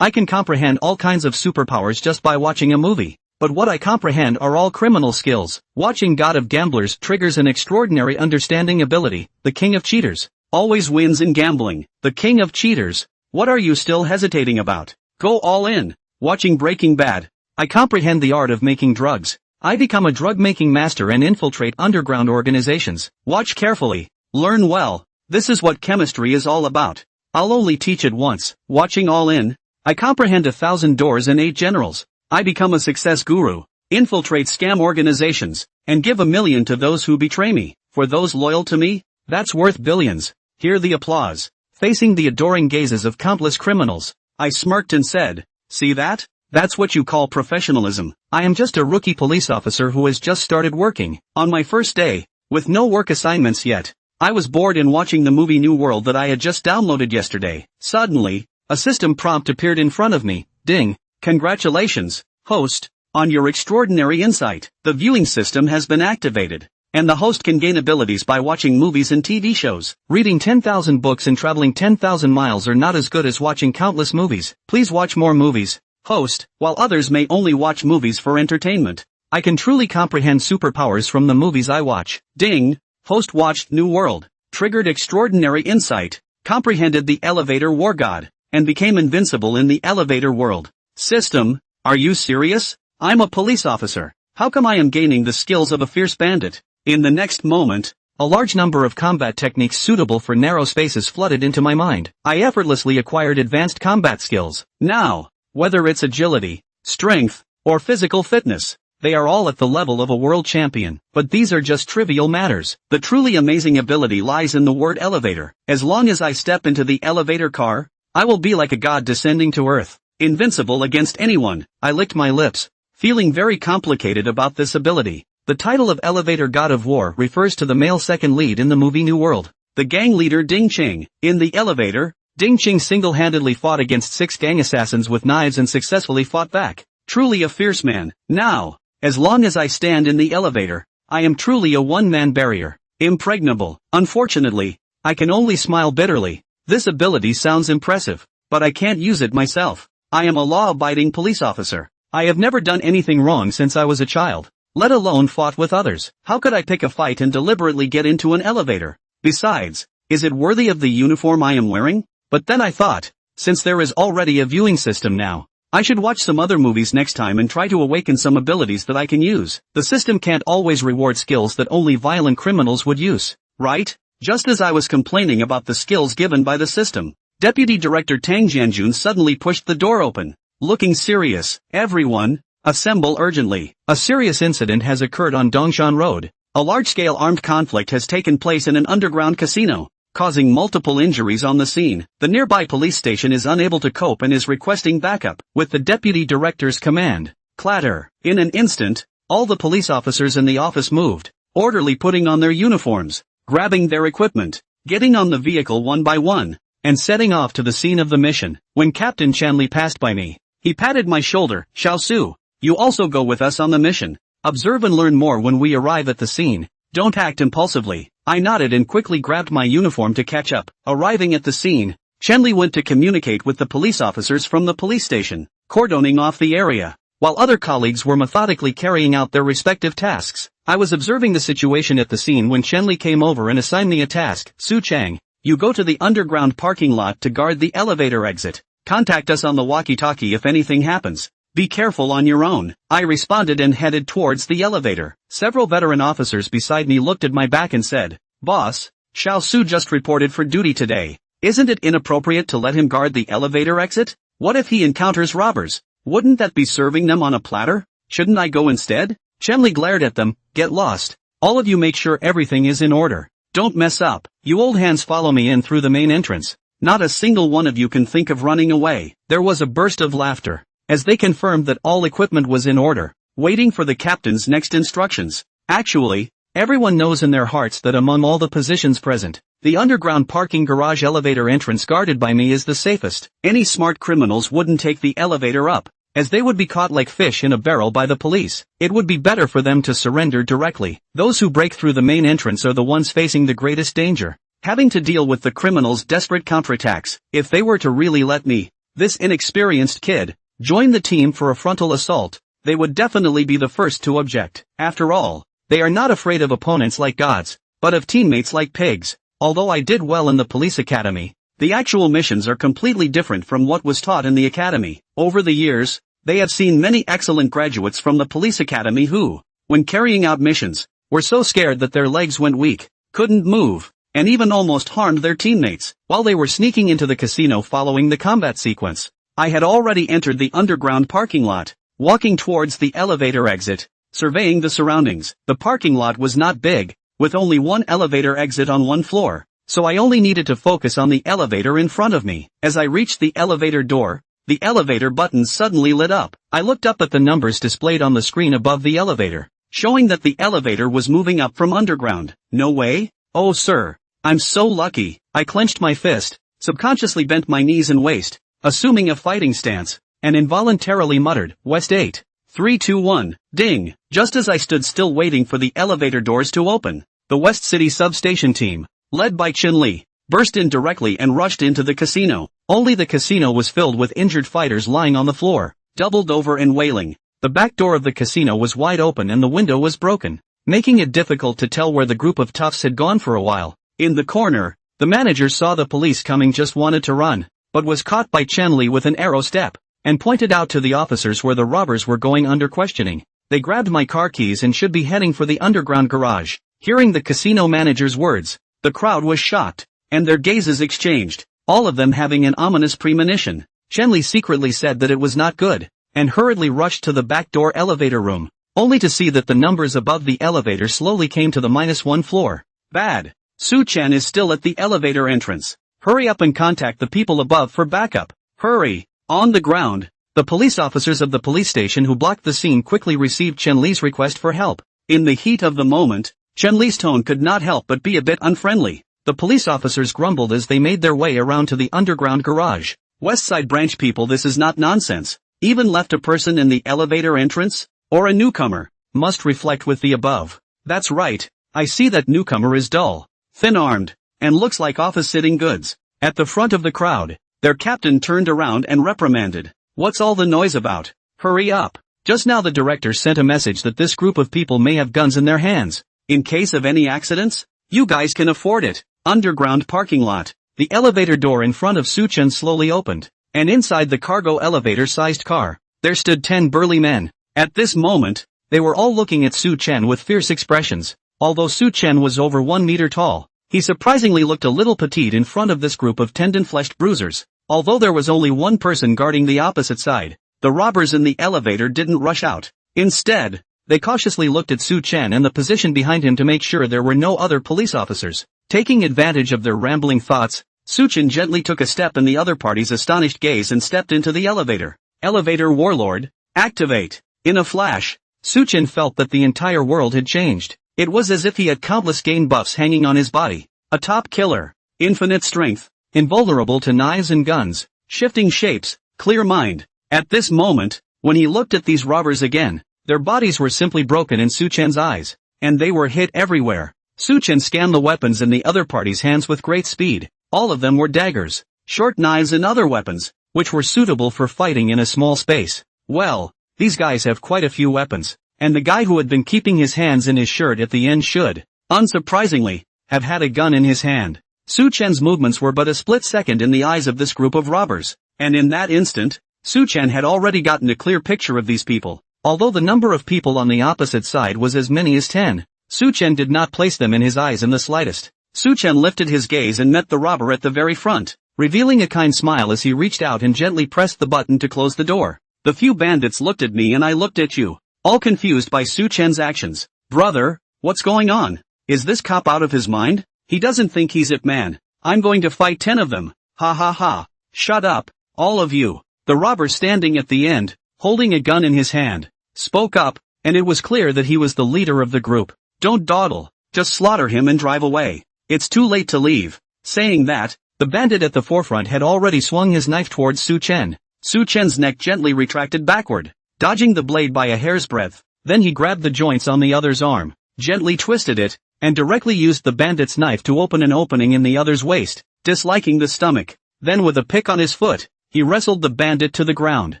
I can comprehend all kinds of superpowers just by watching a movie. But what I comprehend are all criminal skills. Watching God of Gamblers triggers an extraordinary understanding ability. The king of cheaters always wins in gambling. The king of cheaters. What are you still hesitating about? Go all in. Watching Breaking Bad. I comprehend the art of making drugs. I become a drug-making master and infiltrate underground organizations. Watch carefully. Learn well. This is what chemistry is all about. I'll only teach it once. Watching All In. I comprehend 1,000 doors and 8 generals. I become a success guru, infiltrate scam organizations, and give $1 million to those who betray me. For those loyal to me, that's worth billions. Hear the applause. Facing the adoring gazes of countless criminals, I smirked and said, "See that? That's what you call professionalism. I am just a rookie police officer who has just started working. On my first day, with no work assignments yet, I was bored in watching the movie New World that I had just downloaded yesterday. Suddenly, a system prompt appeared in front of me. Ding. Congratulations, host, on your extraordinary insight. The viewing system has been activated, and the host can gain abilities by watching movies and TV shows. Reading 10,000 books and traveling 10,000 miles are not as good as watching countless movies. Please watch more movies, host, while others may only watch movies for entertainment. I can truly comprehend superpowers from the movies I watch. Ding, host watched New World, triggered extraordinary insight, comprehended the elevator war god, and became invincible in the elevator world. System, are you serious? I'm a police officer. How come I am gaining the skills of a fierce bandit? In the next moment, a large number of combat techniques suitable for narrow spaces flooded into my mind. I effortlessly acquired advanced combat skills. Now, whether it's agility, strength, or physical fitness, they are all at the level of a world champion. But these are just trivial matters. The truly amazing ability lies in the word elevator. As long as I step into the elevator car, I will be like a god descending to earth. Invincible against anyone. I licked my lips, feeling very complicated about this ability. The title of Elevator God of War refers to the male second lead in the movie New World, the gang leader Ding Ching. In the elevator, Ding Ching single-handedly fought against 6 gang assassins with knives and successfully fought back. Truly a fierce man. Now, as long as I stand in the elevator, I am truly a one-man barrier. Impregnable. Unfortunately, I can only smile bitterly. This ability sounds impressive, but I can't use it myself. I am a law-abiding police officer. I have never done anything wrong since I was a child, let alone fought with others. How could I pick a fight and deliberately get into an elevator? Besides, is it worthy of the uniform I am wearing? But then I thought, since there is already a viewing system now, I should watch some other movies next time and try to awaken some abilities that I can use. The system can't always reward skills that only violent criminals would use, right? Just as I was complaining about the skills given by the system, Deputy Director Tang Jianjun suddenly pushed the door open. Looking serious, everyone, assemble urgently. A serious incident has occurred on Dongshan Road. A large-scale armed conflict has taken place in an underground casino, causing multiple injuries on the scene. The nearby police station is unable to cope and is requesting backup. With the Deputy Director's command, clatter. In an instant, all the police officers in the office moved, orderly putting on their uniforms, grabbing their equipment, getting on the vehicle one by one, and setting off to the scene of the mission. When Captain Chanli passed by me, he patted my shoulder. "Xiao Su, you also go with us on the mission. Observe and learn more when we arrive at the scene. Don't act impulsively." I nodded and quickly grabbed my uniform to catch up. Arriving at the scene, Chanli went to communicate with the police officers from the police station, cordoning off the area, while other colleagues were methodically carrying out their respective tasks. I was observing the situation at the scene when Chanli came over and assigned me a task. "Su Chang, you go to the underground parking lot to guard the elevator exit. Contact us on the walkie-talkie if anything happens. Be careful on your own." I responded and headed towards the elevator. Several veteran officers beside me looked at my back and said, "Boss, Xiao Su just reported for duty today. Isn't it inappropriate to let him guard the elevator exit? What if he encounters robbers? Wouldn't that be serving them on a platter? Shouldn't I go instead?" Chemli glared at them. "Get lost. All of you make sure everything is in order. Don't mess up. You old hands follow me in through the main entrance. Not a single one of you can think of running away." There was a burst of laughter, as they confirmed that all equipment was in order, waiting for the captain's next instructions. Actually, everyone knows in their hearts that among all the positions present, the underground parking garage elevator entrance guarded by me is the safest. Any smart criminals wouldn't take the elevator up, as they would be caught like fish in a barrel by the police. It would be better for them to surrender directly. Those who break through the main entrance are the ones facing the greatest danger, having to deal with the criminals' desperate counterattacks. If they were to really let me, this inexperienced kid, join the team for a frontal assault, they would definitely be the first to object. After all, they are not afraid of opponents like gods, but of teammates like pigs. Although I did well in the police academy, the actual missions are completely different from what was taught in the academy. Over the years, they have seen many excellent graduates from the police academy who, when carrying out missions, were so scared that their legs went weak, couldn't move, and even almost harmed their teammates. While they were sneaking into the casino following the combat sequence, I had already entered the underground parking lot, walking towards the elevator exit, surveying the surroundings. The parking lot was not big, with only one elevator exit on one floor, so I only needed to focus on the elevator in front of me. As I reached the elevator door, the elevator button suddenly lit up. I looked up at the numbers displayed on the screen above the elevator, showing that the elevator was moving up from underground. No way? Oh sir, I'm so lucky. I clenched my fist, subconsciously bent my knees and waist, assuming a fighting stance, and involuntarily muttered, West 8. 3 2 1, ding. Just as I stood still waiting for the elevator doors to open, the West City substation team, led by Chin-Li, burst in directly and rushed into the casino. Only the casino was filled with injured fighters lying on the floor, doubled over and wailing. The back door of the casino was wide open and the window was broken, making it difficult to tell where the group of toughs had gone for a while. In the corner, the manager saw the police coming, just wanted to run, but was caught by Chin-Li with an arrow step, and pointed out to the officers where the robbers were going under questioning. They grabbed my car keys and should be heading for the underground garage. Hearing the casino manager's words, the crowd was shocked, and their gazes exchanged, all of them having an ominous premonition. Chin-Li secretly said that it was not good, and hurriedly rushed to the back door elevator room, only to see that the numbers above the elevator slowly came to the -1 floor. Bad. Su-chan is still at the elevator entrance. Hurry up and contact the people above for backup. Hurry. On the ground, the police officers of the police station who blocked the scene quickly received Chin-Li's request for help. In the heat of the moment, Chin-Li's tone could not help but be a bit unfriendly. The police officers grumbled as they made their way around to the underground garage. Westside branch people, this is not nonsense. Even left a person in the elevator entrance? Or a newcomer? Must reflect with the above. That's right, I see that newcomer is dull, thin-armed, and looks like office-sitting goods. At the front of the crowd, their captain turned around and reprimanded. What's all the noise about? Hurry up. Just now the director sent a message that this group of people may have guns in their hands. In case of any accidents, you guys can afford it. Underground parking lot. The elevator door in front of Su-chan slowly opened, and inside the cargo elevator-sized car, there stood 10 burly men. At this moment, they were all looking at Su-chan with fierce expressions. Although Su-chan was over 1 meter tall, he surprisingly looked a little petite in front of this group of tendon-fleshed bruisers. Although there was only one person guarding the opposite side, the robbers in the elevator didn't rush out. Instead, they cautiously looked at Su-chan and the position behind him to make sure there were no other police officers. Taking advantage of their rambling thoughts, Su-chan gently took a step in the other party's astonished gaze and stepped into the elevator. Elevator warlord, activate. In a flash, Su-chan felt that the entire world had changed. It was as if he had countless gain buffs hanging on his body. A top killer, infinite strength, invulnerable to knives and guns, shifting shapes, clear mind. At this moment, when he looked at these robbers again, their bodies were simply broken in Su-chan's eyes, and they were hit everywhere. Su-chan scanned the weapons in the other party's hands with great speed. All of them were daggers, short knives and other weapons, which were suitable for fighting in a small space. Well, these guys have quite a few weapons, and the guy who had been keeping his hands in his shirt at the end should, unsurprisingly, have had a gun in his hand. Su-chan's movements were but a split second in the eyes of this group of robbers, and in that instant, Su-chan had already gotten a clear picture of these people. Although the number of people on the opposite side was as many as 10, Su-chan did not place them in his eyes in the slightest. Su-chan lifted his gaze and met the robber at the very front, revealing a kind smile as he reached out and gently pressed the button to close the door. The few bandits looked at me and I looked at you, all confused by Su-chan's actions. Brother, what's going on? Is this cop out of his mind? He doesn't think he's Ip Man. I'm going to fight 10 of them. Ha ha ha. Shut up, all of you. The robber standing at the end, holding a gun in his hand, spoke up, and it was clear that he was the leader of the group. Don't dawdle, just slaughter him and drive away. It's too late to leave. Saying that, the bandit at the forefront had already swung his knife towards Su-chan. Su-chan's neck gently retracted backward, dodging the blade by a hair's breadth. Then he grabbed the joints on the other's arm, gently twisted it, and directly used the bandit's knife to open an opening in the other's waist, disliking the stomach. Then with a pick on his foot, he wrestled the bandit to the ground,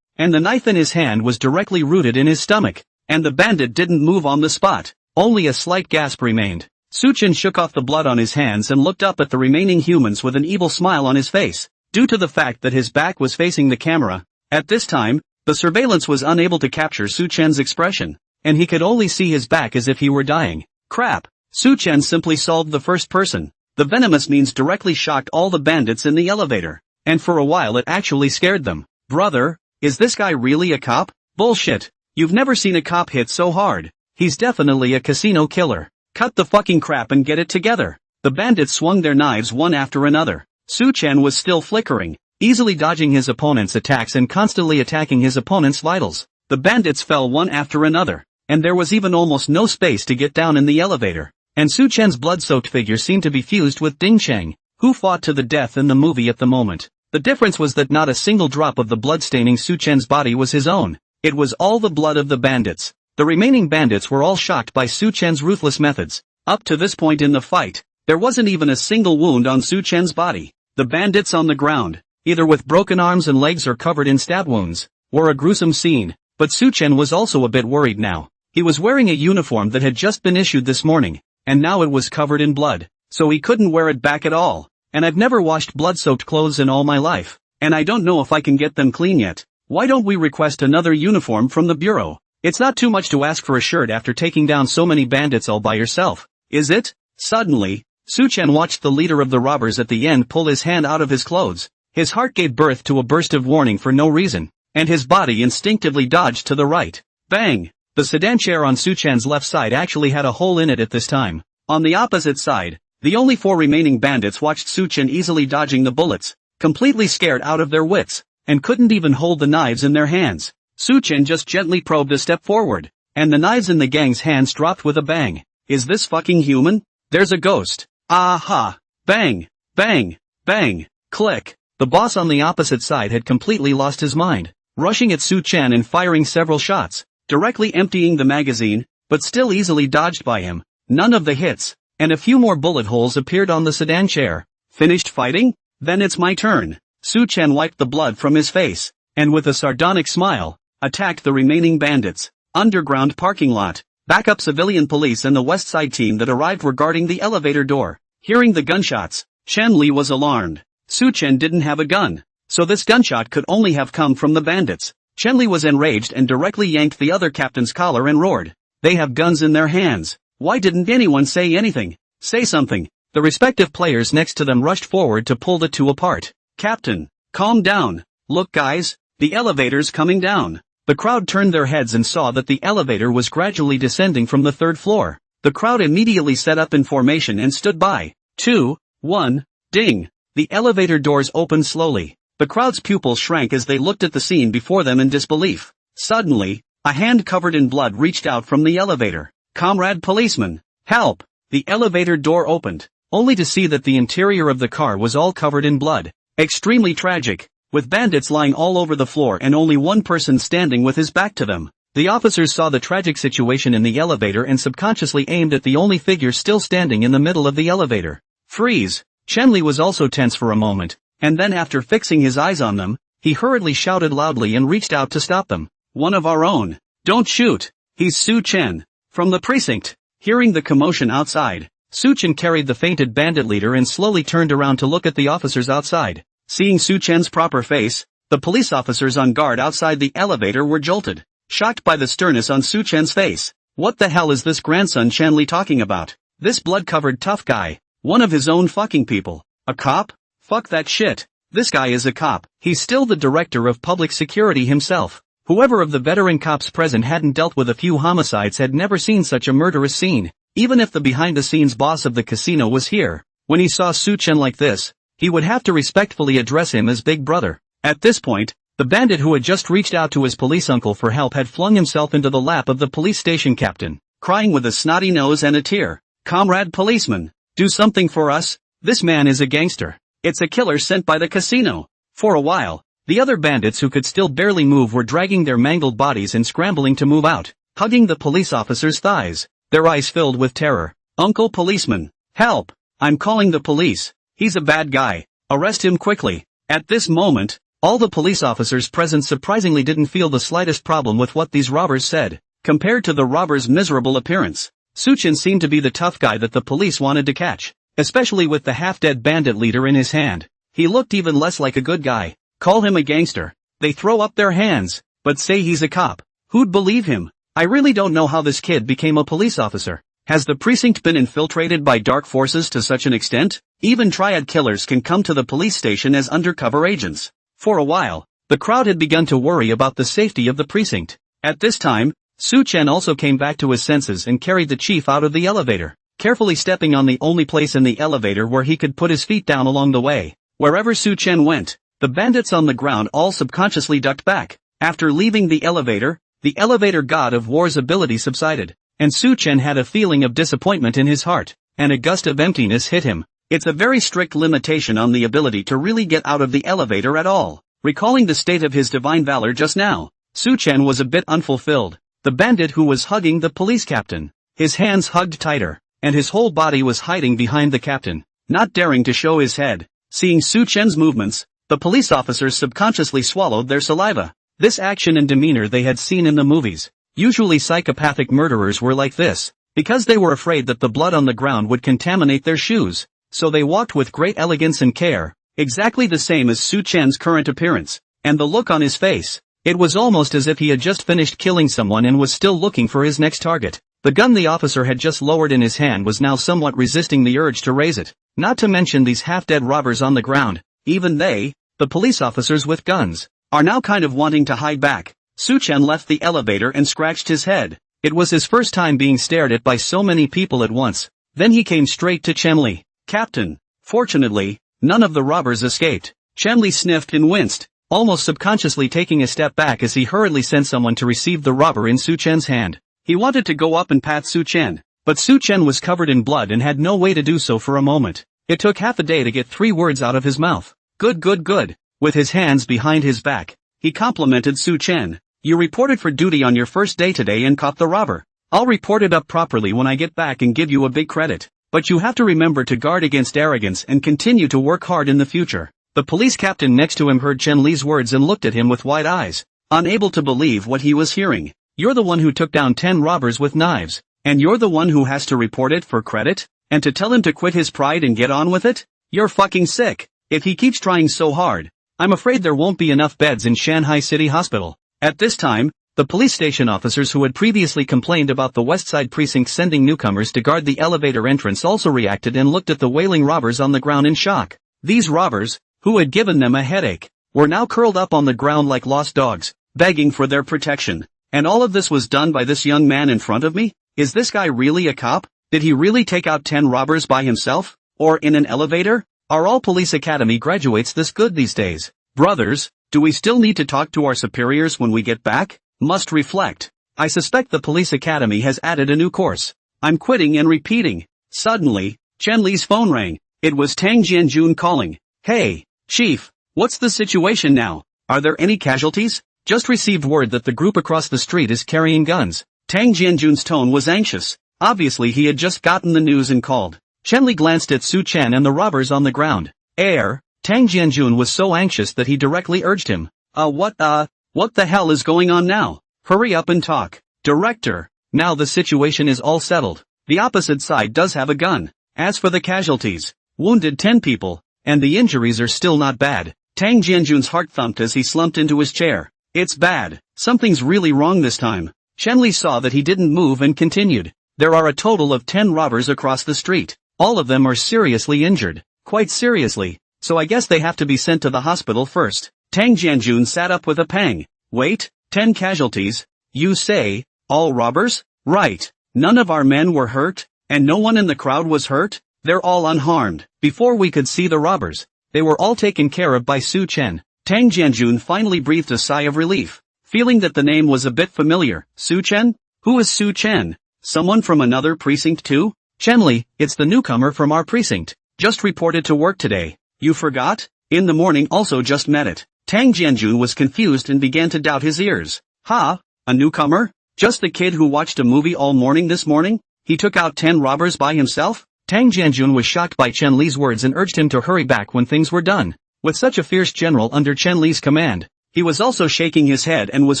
and the knife in his hand was directly rooted in his stomach, and the bandit didn't move on the spot. Only a slight gasp remained. Suchin shook off the blood on his hands and looked up at the remaining humans with an evil smile on his face, due to the fact that his back was facing the camera. At this time, the surveillance was unable to capture Suchen's expression, and he could only see his back as if he were dying. Crap! Suchen simply solved the first person. The venomous means directly shocked all the bandits in the elevator, and for a while it actually scared them. Brother, is this guy really a cop? Bullshit. You've never seen a cop hit so hard. He's definitely a casino killer. Cut the fucking crap and get it together. The bandits swung their knives one after another. Suchen was still flickering, easily dodging his opponent's attacks and constantly attacking his opponent's vitals. The bandits fell one after another, and there was even almost no space to get down in the elevator. And Suchen's blood-soaked figure seemed to be fused with Ding Cheng, who fought to the death in the movie at the moment. The difference was that not a single drop of the blood staining Suchen's body was his own. It was all the blood of the bandits. The remaining bandits were all shocked by Suchen's ruthless methods. Up to this point in the fight, there wasn't even a single wound on Suchen's body. The bandits on the ground, either with broken arms and legs or covered in stab wounds, were a gruesome scene, but Suchen was also a bit worried now. He was wearing a uniform that had just been issued this morning, and now it was covered in blood, so he couldn't wear it back at all. And I've never washed blood-soaked clothes in all my life, and I don't know if I can get them clean yet. Why don't we request another uniform from the bureau? It's not too much to ask for a shirt after taking down so many bandits all by yourself, is it? Suddenly, Suchen watched the leader of the robbers at the end pull his hand out of his clothes. His heart gave birth to a burst of warning for no reason, and his body instinctively dodged to the right. Bang! The sedan chair on Suchen's left side actually had a hole in it at this time. On the opposite side, the only 4 remaining bandits watched Suchen easily dodging the bullets, completely scared out of their wits, and couldn't even hold the knives in their hands. Suchen just gently probed a step forward, and the knives in the gang's hands dropped with a bang. Is this fucking human? There's a ghost. Aha! Bang! Bang! Bang! Click! The boss on the opposite side had completely lost his mind, rushing at Suchen and firing several shots, directly emptying the magazine, but still easily dodged by him. None of the hits, and a few more bullet holes appeared on the sedan chair. Finished fighting? Then it's my turn. Suchen wiped the blood from his face, and with a sardonic smile, attacked the remaining bandits. Underground parking lot. Backup civilian police and the West Side team that arrived were guarding the elevator door. Hearing the gunshots, Chen Li was alarmed. Suchen didn't have a gun, so this gunshot could only have come from the bandits. Chen Li was enraged and directly yanked the other captain's collar and roared. They have guns in their hands. Why didn't anyone say anything? Say something. The respective players next to them rushed forward to pull the two apart. Captain, calm down. Look guys, the elevator's coming down. The crowd turned their heads and saw that the elevator was gradually descending from the 3rd floor. The crowd immediately set up in formation and stood by. 2, 1, ding. The elevator doors opened slowly. The crowd's pupils shrank as they looked at the scene before them in disbelief. Suddenly, a hand covered in blood reached out from the elevator. Comrade policeman, help! The elevator door opened, only to see that the interior of the car was all covered in blood. Extremely tragic, with bandits lying all over the floor and only one person standing with his back to them. The officers saw the tragic situation in the elevator and subconsciously aimed at the only figure still standing in the middle of the elevator. Freeze! Chen Li was also tense for a moment, and then after fixing his eyes on them, he hurriedly shouted loudly and reached out to stop them. One of our own. Don't shoot! He's Su Chen. From the precinct. Hearing the commotion outside, Su Chen carried the fainted bandit leader and slowly turned around to look at the officers outside. Seeing Su Chen's proper face, the police officers on guard outside the elevator were jolted, shocked by the sternness on Su Chen's face. What the hell is this grandson Chen Li talking about? This blood-covered tough guy, one of his own fucking people. A cop? Fuck that shit. This guy is a cop. He's still the director of public security himself. Whoever of the veteran cops present hadn't dealt with a few homicides had never seen such a murderous scene. Even if the behind-the-scenes boss of the casino was here, when he saw Su Chen like this, he would have to respectfully address him as Big Brother. At this point, the bandit who had just reached out to his police uncle for help had flung himself into the lap of the police station captain, crying with a snotty nose and a tear. Comrade policeman, do something for us. This man is a gangster. It's a killer sent by the casino. For a while, the other bandits who could still barely move were dragging their mangled bodies and scrambling to move out, hugging the police officer's thighs, their eyes filled with terror. Uncle policeman, help! I'm calling the police. He's a bad guy. Arrest him quickly. At this moment, All the police officers present surprisingly didn't feel the slightest problem with what these robbers said. Compared to the robbers' miserable appearance, Suchin seemed to be the tough guy that the police wanted to catch, especially with the half-dead bandit leader in his hand. He looked even less like a good guy. Call him a gangster. They throw up their hands, but say he's a cop. Who'd believe him? I really don't know how this kid became a police officer. Has the precinct been infiltrated by dark forces to such an extent? Even triad killers can come to the police station as undercover agents. For a while, the crowd had begun to worry about the safety of the precinct. At this time, Su Chen also came back to his senses and carried the chief out of the elevator, carefully stepping on the only place in the elevator where he could put his feet down along the way. Wherever Su Chen went, the bandits on the ground all subconsciously ducked back. After leaving the elevator god of war's ability subsided, and Su Chen had a feeling of disappointment in his heart, and a gust of emptiness hit him. It's a very strict limitation on the ability to really get out of the elevator at all. Recalling the state of his divine valor just now, Su Chen was a bit unfulfilled. The bandit who was hugging the police captain, his hands hugged tighter, and his whole body was hiding behind the captain, not daring to show his head. Seeing Su Chen's movements, the police officers subconsciously swallowed their saliva. This action and demeanor they had seen in the movies. Usually psychopathic murderers were like this, because they were afraid that the blood on the ground would contaminate their shoes, so they walked with great elegance and care, exactly the same as Su Chen's current appearance, and the look on his face. It was almost as if he had just finished killing someone and was still looking for his next target. The gun the officer had just lowered in his hand was now somewhat resisting the urge to raise it, not to mention these half-dead robbers on the ground. Even they, the police officers with guns, are now kind of wanting to hide back. Su Chen left the elevator and scratched his head. It was his first time being stared at by so many people at once. Then he came straight to Chen Li. Captain. Fortunately, none of the robbers escaped. Chen Li sniffed and winced, almost subconsciously taking a step back as he hurriedly sent someone to receive the robber in Su Chen's hand. He wanted to go up and pat Su Chen, but Su Chen was covered in blood and had no way to do so for a moment. It took half a day to get 3 words out of his mouth. Good. With his hands behind his back, he complimented Su Chen. You reported for duty on your first day today and caught the robber. I'll report it up properly when I get back and give you a big credit. But you have to remember to guard against arrogance and continue to work hard in the future. The police captain next to him heard Chen Li's words and looked at him with wide eyes, unable to believe what he was hearing. You're the one who took down 10 robbers with knives, and you're the one who has to report it for credit? And to tell him to quit his pride and get on with it? You're fucking sick. If he keeps trying so hard, I'm afraid there won't be enough beds in Shanghai City Hospital. At this time, the police station officers who had previously complained about the West Side precinct sending newcomers to guard the elevator entrance also reacted and looked at the wailing robbers on the ground in shock. These robbers, who had given them a headache, were now curled up on the ground like lost dogs, begging for their protection. And all of this was done by this young man in front of me? Is this guy really a cop? Did he really take out 10 robbers by himself? Or in an elevator? Are all police academy graduates this good these days? Brothers, do we still need to talk to our superiors when we get back? Must reflect. I suspect the police academy has added a new course. I'm quitting and repeating. Suddenly, Chen Li's phone rang. It was Tang Jianjun calling. Hey, Chief, what's the situation now? Are there any casualties? Just received word that the group across the street is carrying guns. Tang Jianjun's tone was anxious. Obviously he had just gotten the news and called. Chen Li glanced at Su Chen and the robbers on the ground. Tang Jianjun was so anxious that he directly urged him. What the hell is going on now? Hurry up and talk. Director. Now the situation is all settled. The opposite side does have a gun. As for the casualties, wounded 10 people, and the injuries are still not bad. Tang Jianjun's heart thumped as he slumped into his chair. It's bad. Something's really wrong this time. Chen Li saw that he didn't move and continued. There are a total of 10 robbers across the street. All of them are seriously injured. Quite seriously. So I guess they have to be sent to the hospital first. Tang Jianjun sat up with a pang. Wait, 10 casualties? You say, all robbers? Right. None of our men were hurt, and no one in the crowd was hurt? They're all unharmed. Before we could see the robbers, they were all taken care of by Su Chen. Tang Jianjun finally breathed a sigh of relief, feeling that the name was a bit familiar. Su Chen? Who is Su Chen? Someone from another precinct too? Chen Li, it's the newcomer from our precinct. Just reported to work today. You forgot? In the morning also just met it. Tang Jianjun was confused and began to doubt his ears. Ha? A newcomer? Just the kid who watched a movie all morning this morning? He took out 10 robbers by himself? Tang Jianjun was shocked by Chen Li's words and urged him to hurry back when things were done. With such a fierce general under Chen Li's command, he was also shaking his head and was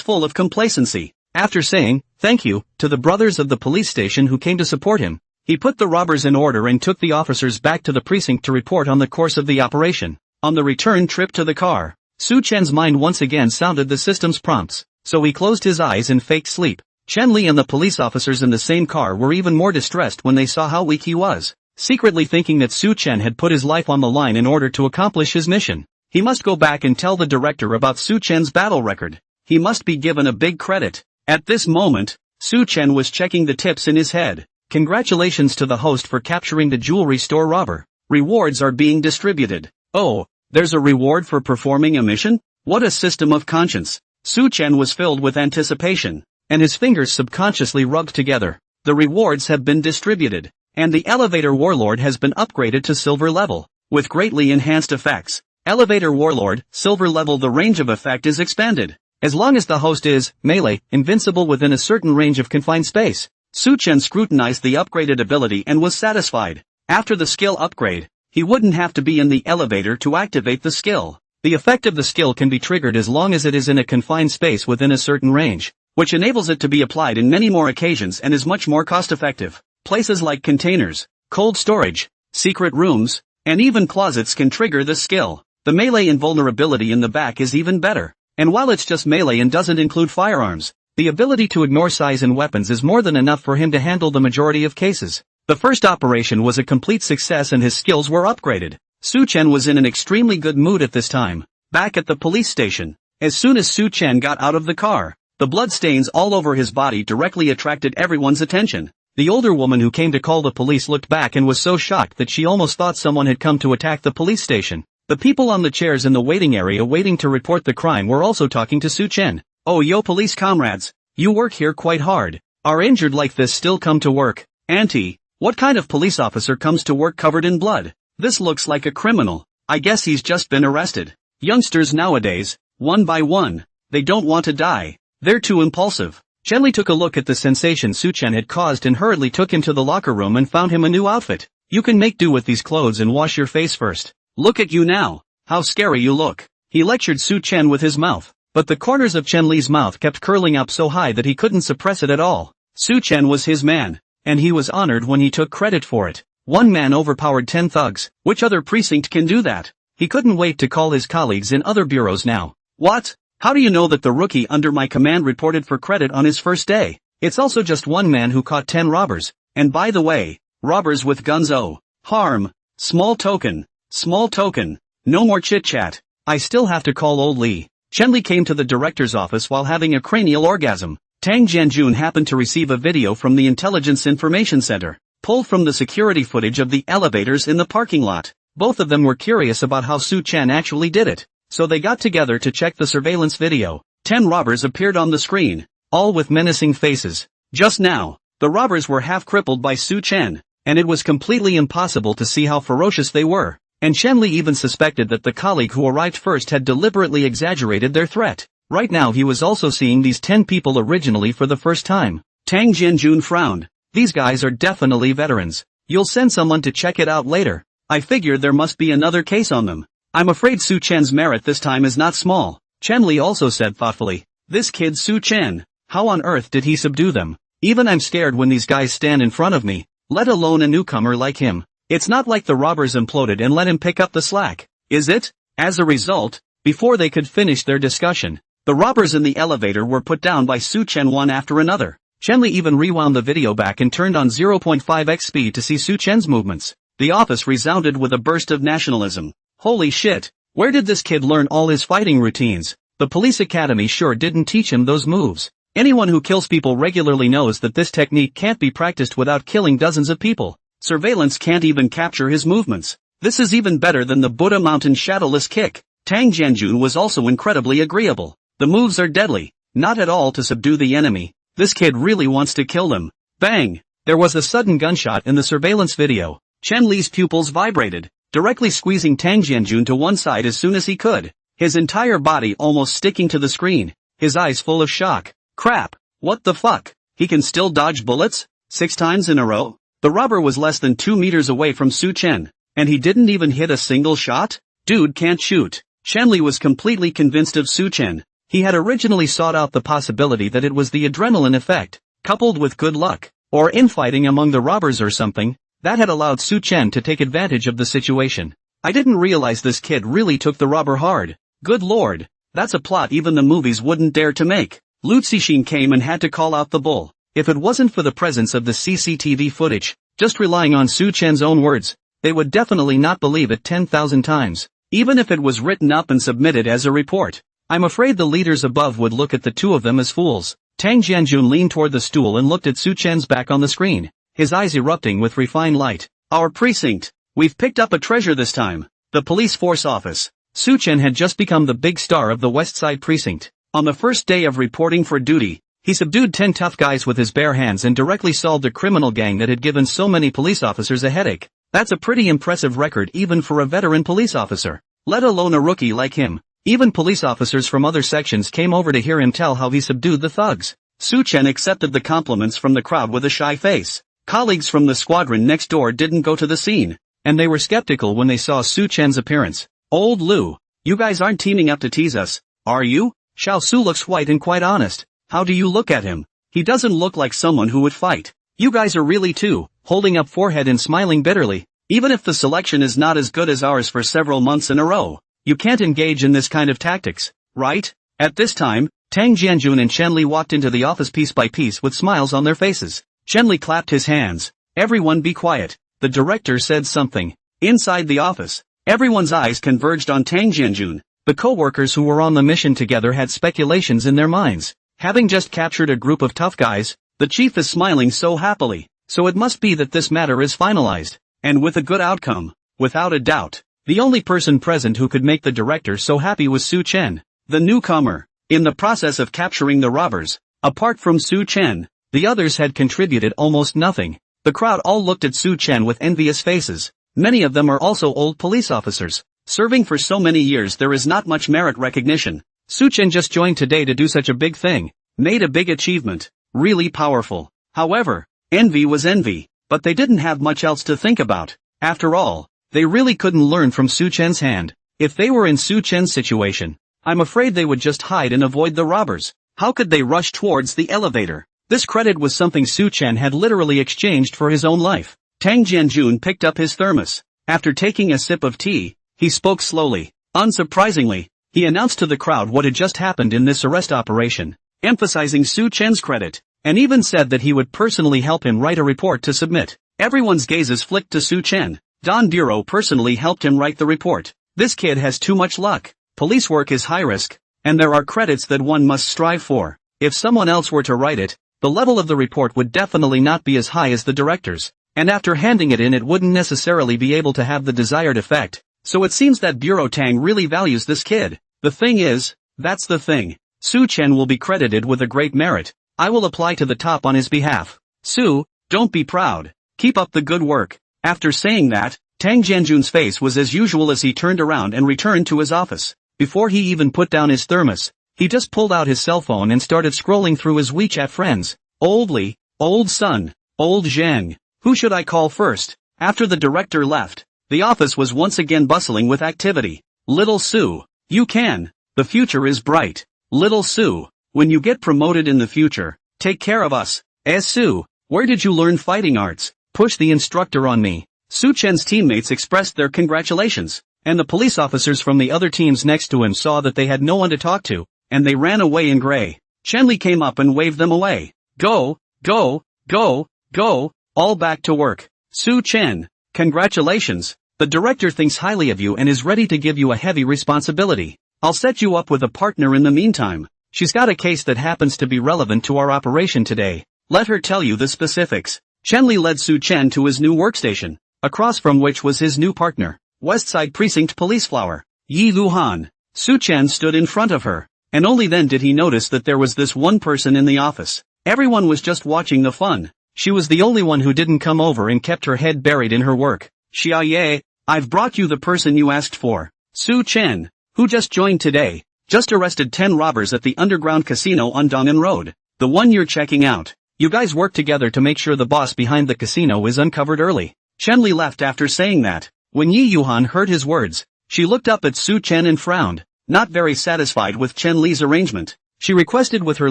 full of complacency. After saying, "thank you," to the brothers of the police station who came to support him, he put the robbers in order and took the officers back to the precinct to report on the course of the operation. On the return trip to the car, Su Chen's mind once again sounded the system's prompts, so he closed his eyes and faked sleep. Chen Li and the police officers in the same car were even more distressed when they saw how weak he was, secretly thinking that Su Chen had put his life on the line in order to accomplish his mission. He must go back and tell the director about Su Chen's battle record. He must be given a big credit. At this moment, Su Chen was checking the tips in his head. Congratulations to the host for capturing the jewelry store robber. Rewards are being distributed. Oh, there's a reward for performing a mission? What a system of conscience. Su Chen was filled with anticipation, and his fingers subconsciously rubbed together. The rewards have been distributed, and the elevator warlord has been upgraded to silver level, with greatly enhanced effects. Elevator warlord, silver level. The range of effect is expanded. As long as the host is, melee, invincible within a certain range of confined space. Su Chen scrutinized the upgraded ability and was satisfied. After the skill upgrade, he wouldn't have to be in the elevator to activate the skill. The effect of the skill can be triggered as long as it is in a confined space within a certain range, which enables it to be applied in many more occasions and is much more cost-effective. Places like containers, cold storage, secret rooms, and even closets can trigger this skill. The melee invulnerability in the back is even better. And while it's just melee and doesn't include firearms, the ability to ignore size and weapons is more than enough for him to handle the majority of cases. The first operation was a complete success and his skills were upgraded. Su Chen was in an extremely good mood at this time. Back at the police station, as soon as Su Chen got out of the car, the bloodstains all over his body directly attracted everyone's attention. The older woman who came to call the police looked back and was so shocked that she almost thought someone had come to attack the police station. The people on the chairs in the waiting area waiting to report the crime were also talking to Su Chen. "Oh yo police comrades, you work here quite hard. Are injured like this still come to work? Auntie, what kind of police officer comes to work covered in blood? This looks like a criminal. I guess he's just been arrested." Youngsters nowadays, one by one, they don't want to die. They're too impulsive. Chen Li took a look at the sensation Su Chen had caused and hurriedly took him to the locker room and found him a new outfit. "You can make do with these clothes and wash your face first. Look at you now. How scary you look." He lectured Su Chen with his mouth, but the corners of Chen Li's mouth kept curling up so high that he couldn't suppress it at all. Su Chen was his man, and he was honored when he took credit for it. One man overpowered 10 thugs. Which other precinct can do that? He couldn't wait to call his colleagues in other bureaus now. "What? How do you know that the rookie under my command reported for credit on his first day? It's also just one man who caught 10 robbers. And by the way, robbers with guns. Oh, harm. Small token. Small token. No more chit-chat. I still have to call old Li." Chen Li came to the director's office while having a cranial orgasm. Tang Jianjun happened to receive a video from the Intelligence Information Center, pulled from the security footage of the elevators in the parking lot. Both of them were curious about how Su Chen actually did it, so they got together to check the surveillance video. 10 robbers appeared on the screen, all with menacing faces. Just now, the robbers were half crippled by Su Chen, and it was completely impossible to see how ferocious they were. And Chen Li even suspected that the colleague who arrived first had deliberately exaggerated their threat. Right now he was also seeing these 10 people originally for the first time. Tang Jianjun frowned. "These guys are definitely veterans. You'll send someone to check it out later. I figure there must be another case on them. I'm afraid Su Chen's merit this time is not small." Chen Li also said thoughtfully, "This kid Su Chen, how on earth did he subdue them? Even I'm scared when these guys stand in front of me, let alone a newcomer like him. It's not like the robbers imploded and let him pick up the slack, is it?" As a result, before they could finish their discussion, the robbers in the elevator were put down by Su Chen one after another. Chen Li even rewound the video back and turned on 0.5x speed to see Su Chen's movements. The office resounded with a burst of nationalism. Holy shit, where did this kid learn all his fighting routines? The police academy sure didn't teach him those moves. Anyone who kills people regularly knows that this technique can't be practiced without killing dozens of people. Surveillance can't even capture his movements. This is even better than the Buddha Mountain shadowless kick. Tang Jianjun was also incredibly agreeable. The moves are deadly, not at all to subdue the enemy. This kid really wants to kill them. Bang! There was a sudden gunshot in the surveillance video. Chen Li's pupils vibrated, directly squeezing Tang Jianjun to one side as soon as he could, his entire body almost sticking to the screen, his eyes full of shock. Crap! What the fuck? He can still dodge bullets? 6 times in a row? The robber was less than 2 meters away from Su Chen, and he didn't even hit a single shot? Dude can't shoot. Shenli was completely convinced of Su Chen. He had originally sought out the possibility that it was the adrenaline effect, coupled with good luck, or infighting among the robbers or something, that had allowed Su Chen to take advantage of the situation. I didn't realize this kid really took the robber hard. Good lord, that's a plot even the movies wouldn't dare to make. Lu Zixin came and had to call out the bull. If it wasn't for the presence of the CCTV footage, just relying on Su Chen's own words, they would definitely not believe it 10,000 times, even if it was written up and submitted as a report. I'm afraid the leaders above would look at the two of them as fools. Tang Jianjun leaned toward the stool and looked at Su Chen's back on the screen, his eyes erupting with refined light. Our precinct. We've picked up a treasure this time. The police force office. Su Chen had just become the big star of the West Side precinct. On the first day of reporting for duty, he subdued 10 tough guys with his bare hands and directly solved a criminal gang that had given so many police officers a headache. That's a pretty impressive record even for a veteran police officer, let alone a rookie like him. Even police officers from other sections came over to hear him tell how he subdued the thugs. Su Chen accepted the compliments from the crowd with a shy face. Colleagues from the squadron next door didn't go to the scene, and they were skeptical when they saw Su Chen's appearance. Old Lu, you guys aren't teaming up to tease us, are you? Xiao Su looks white and quite honest. How do you look at him? He doesn't look like someone who would fight. You guys are really too, holding up forehead and smiling bitterly. Even if the selection is not as good as ours for several months in a row, you can't engage in this kind of tactics, right? At this time, Tang Jianjun and Shenli walked into the office piece by piece with smiles on their faces. Shenli clapped his hands. Everyone be quiet. The director said something. Inside the office, everyone's eyes converged on Tang Jianjun. The co-workers who were on the mission together had speculations in their minds. Having just captured a group of tough guys, the chief is smiling so happily, so it must be that this matter is finalized, and with a good outcome, without a doubt. The only person present who could make the director so happy was Su Chen, the newcomer. In the process of capturing the robbers, apart from Su Chen, the others had contributed almost nothing. The crowd all looked at Su Chen with envious faces. Many of them are also old police officers. Serving for so many years there is not much merit recognition. Su Chen just joined today to do such a big thing. Made a big achievement. Really powerful. However, envy was envy, but they didn't have much else to think about. After all, they really couldn't learn from Su Chen's hand. If they were in Su Chen's situation, I'm afraid they would just hide and avoid the robbers. How could they rush towards the elevator? This credit was something Su Chen had literally exchanged for his own life. Tang Jianjun picked up his thermos. After taking a sip of tea, he spoke slowly. Unsurprisingly, he announced to the crowd what had just happened in this arrest operation, emphasizing Su Chen's credit, and even said that he would personally help him write a report to submit. Everyone's gazes flicked to Su Chen. Don Bureau personally helped him write the report. This kid has too much luck. Police work is high risk, and there are credits that one must strive for. If someone else were to write it, the level of the report would definitely not be as high as the director's, and after handing it in it wouldn't necessarily be able to have the desired effect. So it seems that Bureau Tang really values this kid. The thing is, that's the thing. Su Chen will be credited with a great merit. I will apply to the top on his behalf. Su, don't be proud. Keep up the good work. After saying that, Tang Jianjun's face was as usual as he turned around and returned to his office. Before he even put down his thermos, he just pulled out his cell phone and started scrolling through his WeChat friends. Old Li, Old Sun, Old Zhang. Who should I call first? After the director left, the office was once again bustling with activity. Little Su, you can. The future is bright. Little Su, when you get promoted in the future, take care of us. Su, where did you learn fighting arts? Push the instructor on me. Su Chen's teammates expressed their congratulations, and the police officers from the other teams next to him saw that they had no one to talk to, and they ran away in gray. Chenli came up and waved them away. Go, go, go, go, all back to work. Su Chen, congratulations. The director thinks highly of you and is ready to give you a heavy responsibility. I'll set you up with a partner in the meantime. She's got a case that happens to be relevant to our operation today. Let her tell you the specifics. Chenli led Su Chen to his new workstation, across from which was his new partner, Westside Precinct Police Flower, Yi Luhan. Su Chen stood in front of her, and only then did he notice that there was this one person in the office. Everyone was just watching the fun. She was the only one who didn't come over and kept her head buried in her work. Xia Ye, I've brought you the person you asked for. Su Chen, who just joined today, just arrested 10 robbers at the underground casino on Dong'an Road. The one you're checking out. You guys work together to make sure the boss behind the casino is uncovered early. Chenli left after saying that. When Yi Yuhan heard his words, She looked up at Su Chen and frowned, not very satisfied with Chen Li's arrangement. She requested with her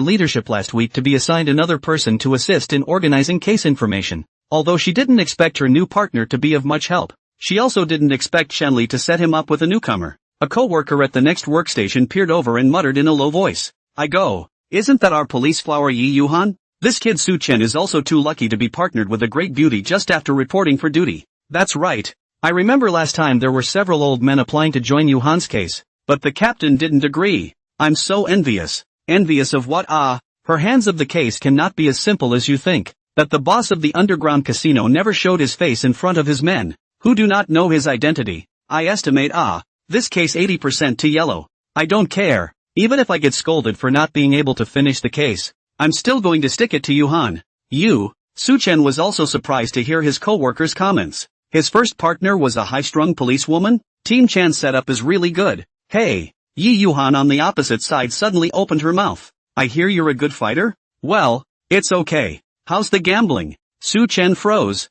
leadership last week to be assigned another person to assist in organizing case information. Although she didn't expect her new partner to be of much help, she also didn't expect Chen Li to set him up with a newcomer. A co-worker at the next workstation peered over and muttered in a low voice, "I go. Isn't that our police flower Yi Yuhan? This kid Su Chen is also too lucky to be partnered with a great beauty just after reporting for duty." "That's right. I remember last time there were several old men applying to join Yuhan's case, but the captain didn't agree. I'm so envious." "Envious of what? Her hands of the case cannot be as simple as you think. That the boss of the underground casino never showed his face in front of his men, who do not know his identity. I estimate this case 80% to yellow. I don't care. Even if I get scolded for not being able to finish the case, I'm still going to stick it to Yuhan." Su Chen was also surprised to hear his co-worker's comments. His first partner was a high-strung policewoman? Team Chan's setup is really good. "Hey." Yi Yuhan on the opposite side suddenly opened her mouth. "I hear you're a good fighter? Well, it's okay. How's the gambling?" Su Chen froze.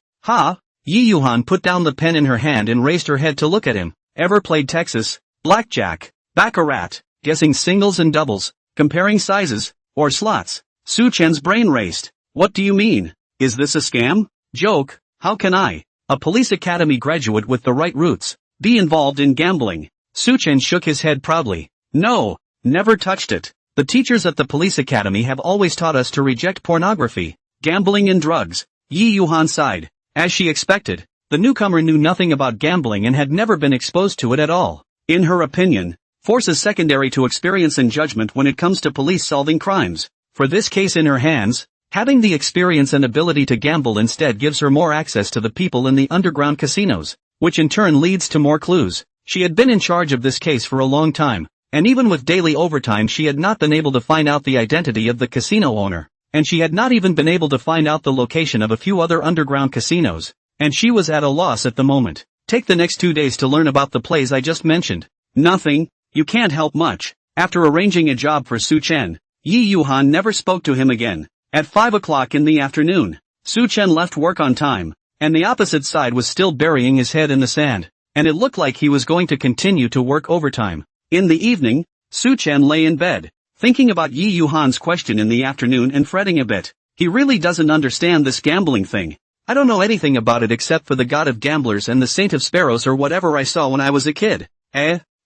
Yi Yuhan put down the pen in her hand and raised her head to look at him. "Ever played Texas? Blackjack? Baccarat? Guessing singles and doubles? Comparing sizes? Or slots?" Su Chen's brain raced. "What do you mean? Is this a scam? Joke? How can I, a police academy graduate with the right roots, be involved in gambling?" Su Chen shook his head proudly. "No, never touched it. The teachers at the police academy have always taught us to reject pornography, gambling and drugs." Yi Yuhan sighed. As she expected, the newcomer knew nothing about gambling and had never been exposed to it at all. In her opinion, force is secondary to experience and judgment when it comes to police solving crimes. For this case in her hands, having the experience and ability to gamble instead gives her more access to the people in the underground casinos, which in turn leads to more clues. She had been in charge of this case for a long time, and even with daily overtime she had not been able to find out the identity of the casino owner, and she had not even been able to find out the location of a few other underground casinos, and she was at a loss at the moment. "Take the next 2 days to learn about the plays I just mentioned." "Nothing, you can't help much." After arranging a job for Su Chen, Yi Yuhan never spoke to him again. At 5 o'clock in the afternoon, Su Chen left work on time, and the opposite side was still burying his head in the sand, and it looked like he was going to continue to work overtime. In the evening, Su Chen lay in bed, thinking about Yi Yuhan's question in the afternoon and fretting a bit. He really doesn't understand this gambling thing. "I don't know anything about it except for the god of gamblers and the saint of sparrows or whatever I saw when I was a kid."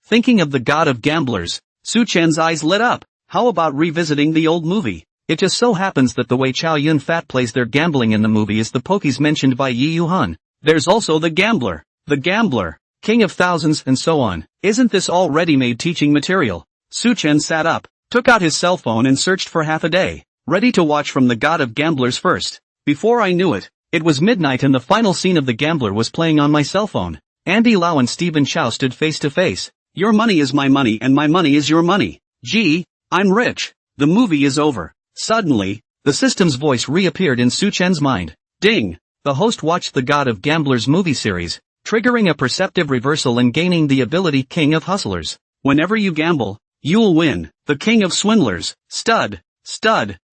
Thinking of the god of gamblers, Su Chen's eyes lit up. How about revisiting the old movie? It just so happens that the way Chow Yun Fat plays their gambling in the movie is the pokies mentioned by Yi Yuhan. There's also the gambler, king of thousands and so on. Isn't this all ready-made teaching material? Su Chen sat up, took out his cell phone and searched for half a day, ready to watch from the god of gamblers first. Before I knew it, it was midnight and the final scene of The Gambler was playing on my cell phone. Andy Lau and Stephen Chow stood face to face. "Your money is my money and my money is your money. Gee, I'm rich. The movie is over." Suddenly, the system's voice reappeared in Su Chen's mind. Ding! The host watched the God of Gamblers movie series, triggering a perceptive reversal and gaining the ability King of Hustlers. Whenever you gamble, you'll win. The King of Swindlers. Stud.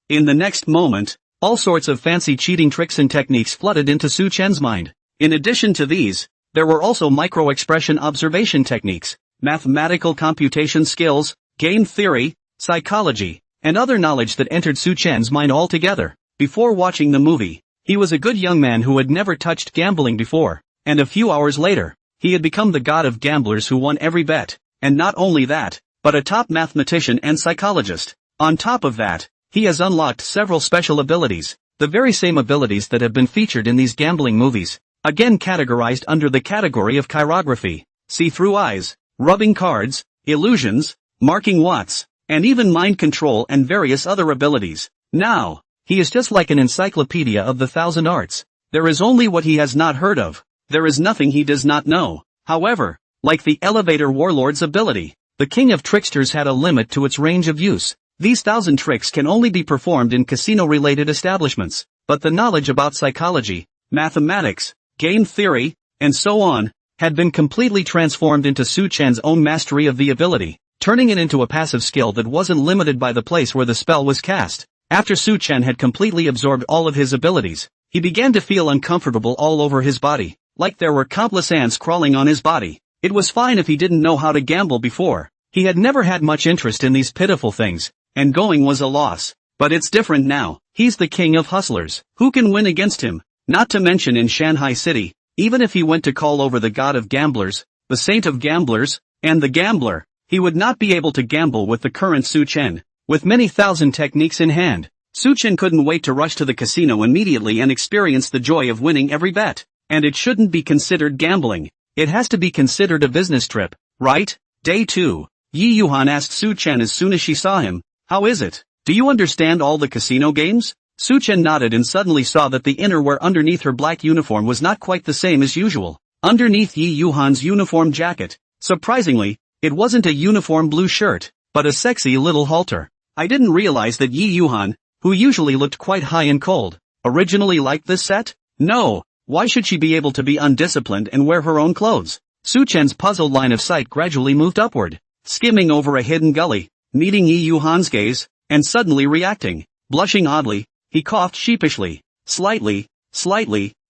In the next moment, all sorts of fancy cheating tricks and techniques flooded into Su Chen's mind. In addition to these, there were also micro-expression observation techniques, mathematical computation skills, game theory, psychology, and other knowledge that entered Su Chen's mind altogether. Before watching the movie, he was a good young man who had never touched gambling before, and a few hours later, he had become the god of gamblers who won every bet, and not only that, but a top mathematician and psychologist. On top of that, he has unlocked several special abilities, the very same abilities that have been featured in these gambling movies, again categorized under the category of chirography, see-through eyes, rubbing cards, illusions, marking watts, and even mind control and various other abilities. Now, he is just like an encyclopedia of the thousand arts. There is only what he has not heard of. There is nothing he does not know. However, like the elevator warlord's ability, the king of tricksters had a limit to its range of use. These 1,000 tricks can only be performed in casino-related establishments, but the knowledge about psychology, mathematics, game theory, and so on, had been completely transformed into Su Chen's own mastery of the ability, turning it into a passive skill that wasn't limited by the place where the spell was cast. After Su Chen had completely absorbed all of his abilities, he began to feel uncomfortable all over his body, like there were countless ants crawling on his body. It was fine if he didn't know how to gamble before. He had never had much interest in these pitiful things, and going was a loss. But it's different now. He's the king of hustlers. Who can win against him? Not to mention in Shanghai City, even if he went to call over the god of gamblers, the saint of gamblers, and the gambler, he would not be able to gamble with the current Su Chen. With many thousand techniques in hand, Su Chen couldn't wait to rush to the casino immediately and experience the joy of winning every bet. And it shouldn't be considered gambling. It has to be considered a business trip, right? Day 2. Yi Yuhan asked Su Chen as soon as she saw him, "How is it? Do you understand all the casino games?" Su Chen nodded and suddenly saw that the innerwear underneath her black uniform was not quite the same as usual. Underneath Yi Yuhan's uniform jacket, surprisingly, it wasn't a uniform blue shirt, but a sexy little halter. I didn't realize that Yi Yuhan, who usually looked quite high and cold, originally liked this set? No, why should she be able to be undisciplined and wear her own clothes? Su Chen's puzzled line of sight gradually moved upward, skimming over a hidden gully, meeting Yi Yuhan's gaze, and suddenly reacting. Blushing oddly, he coughed sheepishly. Slightly,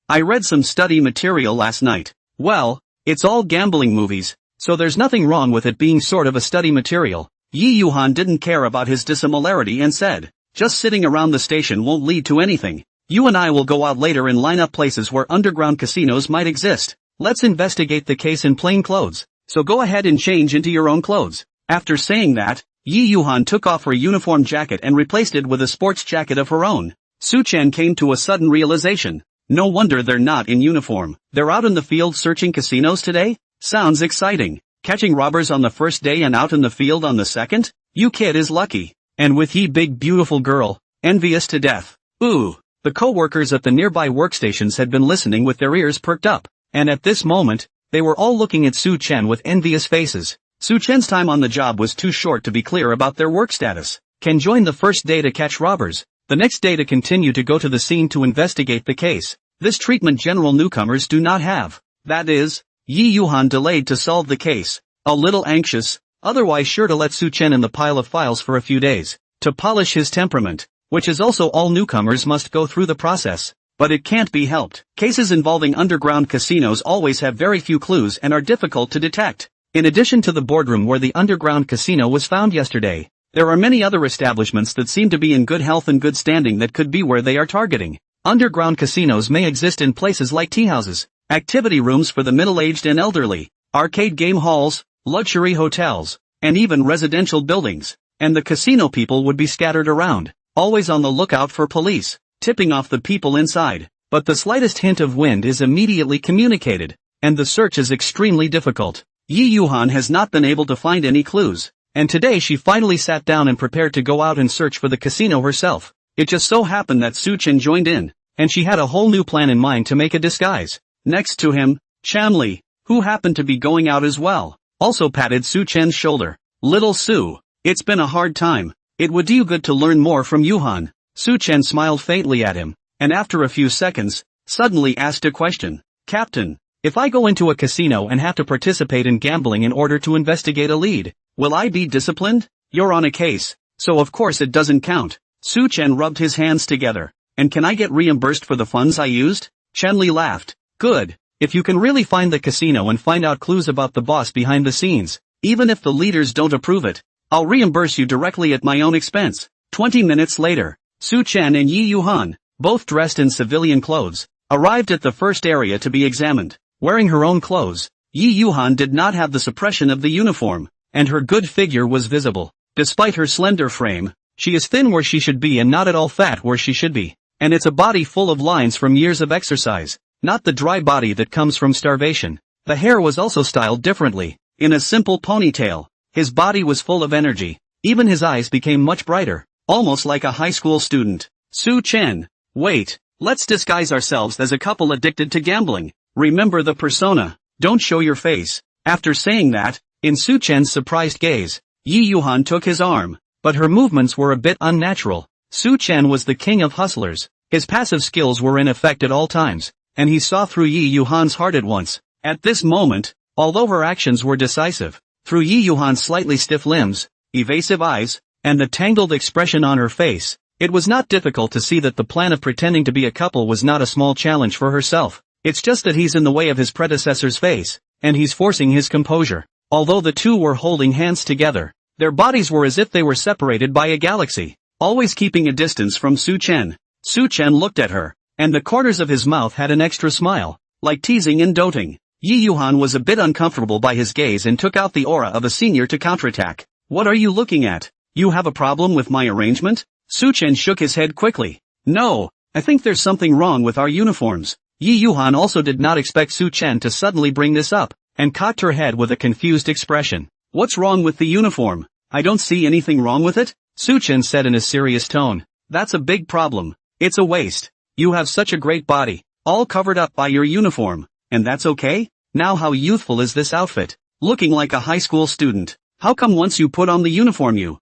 I read some study material last night. Well, it's all gambling movies, so there's nothing wrong with it being sort of a study material. Yi Yuhan didn't care about his dissimilarity and said, "Just sitting around the station won't lead to anything. You and I will go out later and line up places where underground casinos might exist. Let's investigate the case in plain clothes, so go ahead and change into your own clothes." After saying that, Yi Yuhan took off her uniform jacket and replaced it with a sports jacket of her own. Su Chen came to a sudden realization. No wonder they're not in uniform. They're out in the field searching casinos today? Sounds exciting. Catching robbers on the first day and out in the field on the second? You kid is lucky. And with Yi big beautiful girl, envious to death. Ooh. The co-workers at the nearby workstations had been listening with their ears perked up, and at this moment, they were all looking at Su Chen with envious faces. Su Chen's time on the job was too short to be clear about their work status. Can join the first day to catch robbers, the next day to continue to go to the scene to investigate the case. This treatment general newcomers do not have. That is, Yi Yuhan delayed to solve the case, a little anxious, otherwise sure to let Su Chen in the pile of files for a few days, to polish his temperament, which is also all newcomers must go through the process. But it can't be helped. Cases involving underground casinos always have very few clues and are difficult to detect. In addition to the boardroom where the underground casino was found yesterday, there are many other establishments that seem to be in good health and good standing that could be where they are targeting. Underground casinos may exist in places like tea houses, activity rooms for the middle-aged and elderly, arcade game halls, luxury hotels, and even residential buildings. And the casino people would be scattered around, always on the lookout for police, tipping off the people inside. But the slightest hint of wind is immediately communicated, and the search is extremely difficult. Yi Yuhan has not been able to find any clues, and today she finally sat down and prepared to go out and search for the casino herself. It just so happened that Su Chen joined in, and she had a whole new plan in mind to make a disguise. Next to him, Chanli, who happened to be going out as well, also patted Su Chen's shoulder. "Little Su, it's been a hard time. It would do you good to learn more from Yuhan." Su Chen smiled faintly at him, and after a few seconds, suddenly asked a question. "Captain, if I go into a casino and have to participate in gambling in order to investigate a lead, will I be disciplined? You're on a case, so of course it doesn't count." Su Chen rubbed his hands together. "And can I get reimbursed for the funds I used?" Chanli laughed. "Good. If you can really find the casino and find out clues about the boss behind the scenes, even if the leaders don't approve it, I'll reimburse you directly at my own expense." 20 minutes later, Su Chen and Yi Yuhan, both dressed in civilian clothes, arrived at the first area to be examined. Wearing her own clothes, Yi Yuhan did not have the suppression of the uniform, and her good figure was visible. Despite her slender frame, she is thin where she should be and not at all fat where she should be. And it's a body full of lines from years of exercise, not the dry body that comes from starvation. The hair was also styled differently, in a simple ponytail. His body was full of energy. Even his eyes became much brighter, almost like a high school student. Su Chen, wait, let's disguise ourselves as a couple addicted to gambling. Remember the persona, don't show your face. After saying that, in Su Chen's surprised gaze, Yi Yuhan took his arm, but her movements were a bit unnatural. Su Chen was the king of hustlers. His passive skills were in effect at all times, and he saw through Yi Yuhan's heart at once. At this moment, although her actions were decisive, through Yi Yuhan's slightly stiff limbs, evasive eyes, and the tangled expression on her face, it was not difficult to see that the plan of pretending to be a couple was not a small challenge for herself. It's just that he's in the way of his predecessor's face, and he's forcing his composure. Although the two were holding hands together, their bodies were as if they were separated by a galaxy, always keeping a distance from Su Chen. Su Chen looked at her, and the corners of his mouth had an extra smile, like teasing and doting. Yi Yuhan was a bit uncomfortable by his gaze and took out the aura of a senior to counterattack. What are you looking at? You have a problem with my arrangement? Su Chen shook his head quickly. No, I think there's something wrong with our uniforms. Yi Yuhan also did not expect Su Chen to suddenly bring this up, and cocked her head with a confused expression. What's wrong with the uniform? I don't see anything wrong with it, Su Chen said in a serious tone. That's a big problem. It's a waste. You have such a great body, all covered up by your uniform, and that's okay? Now how youthful is this outfit? Looking like a high school student. How come once you put on the uniform you,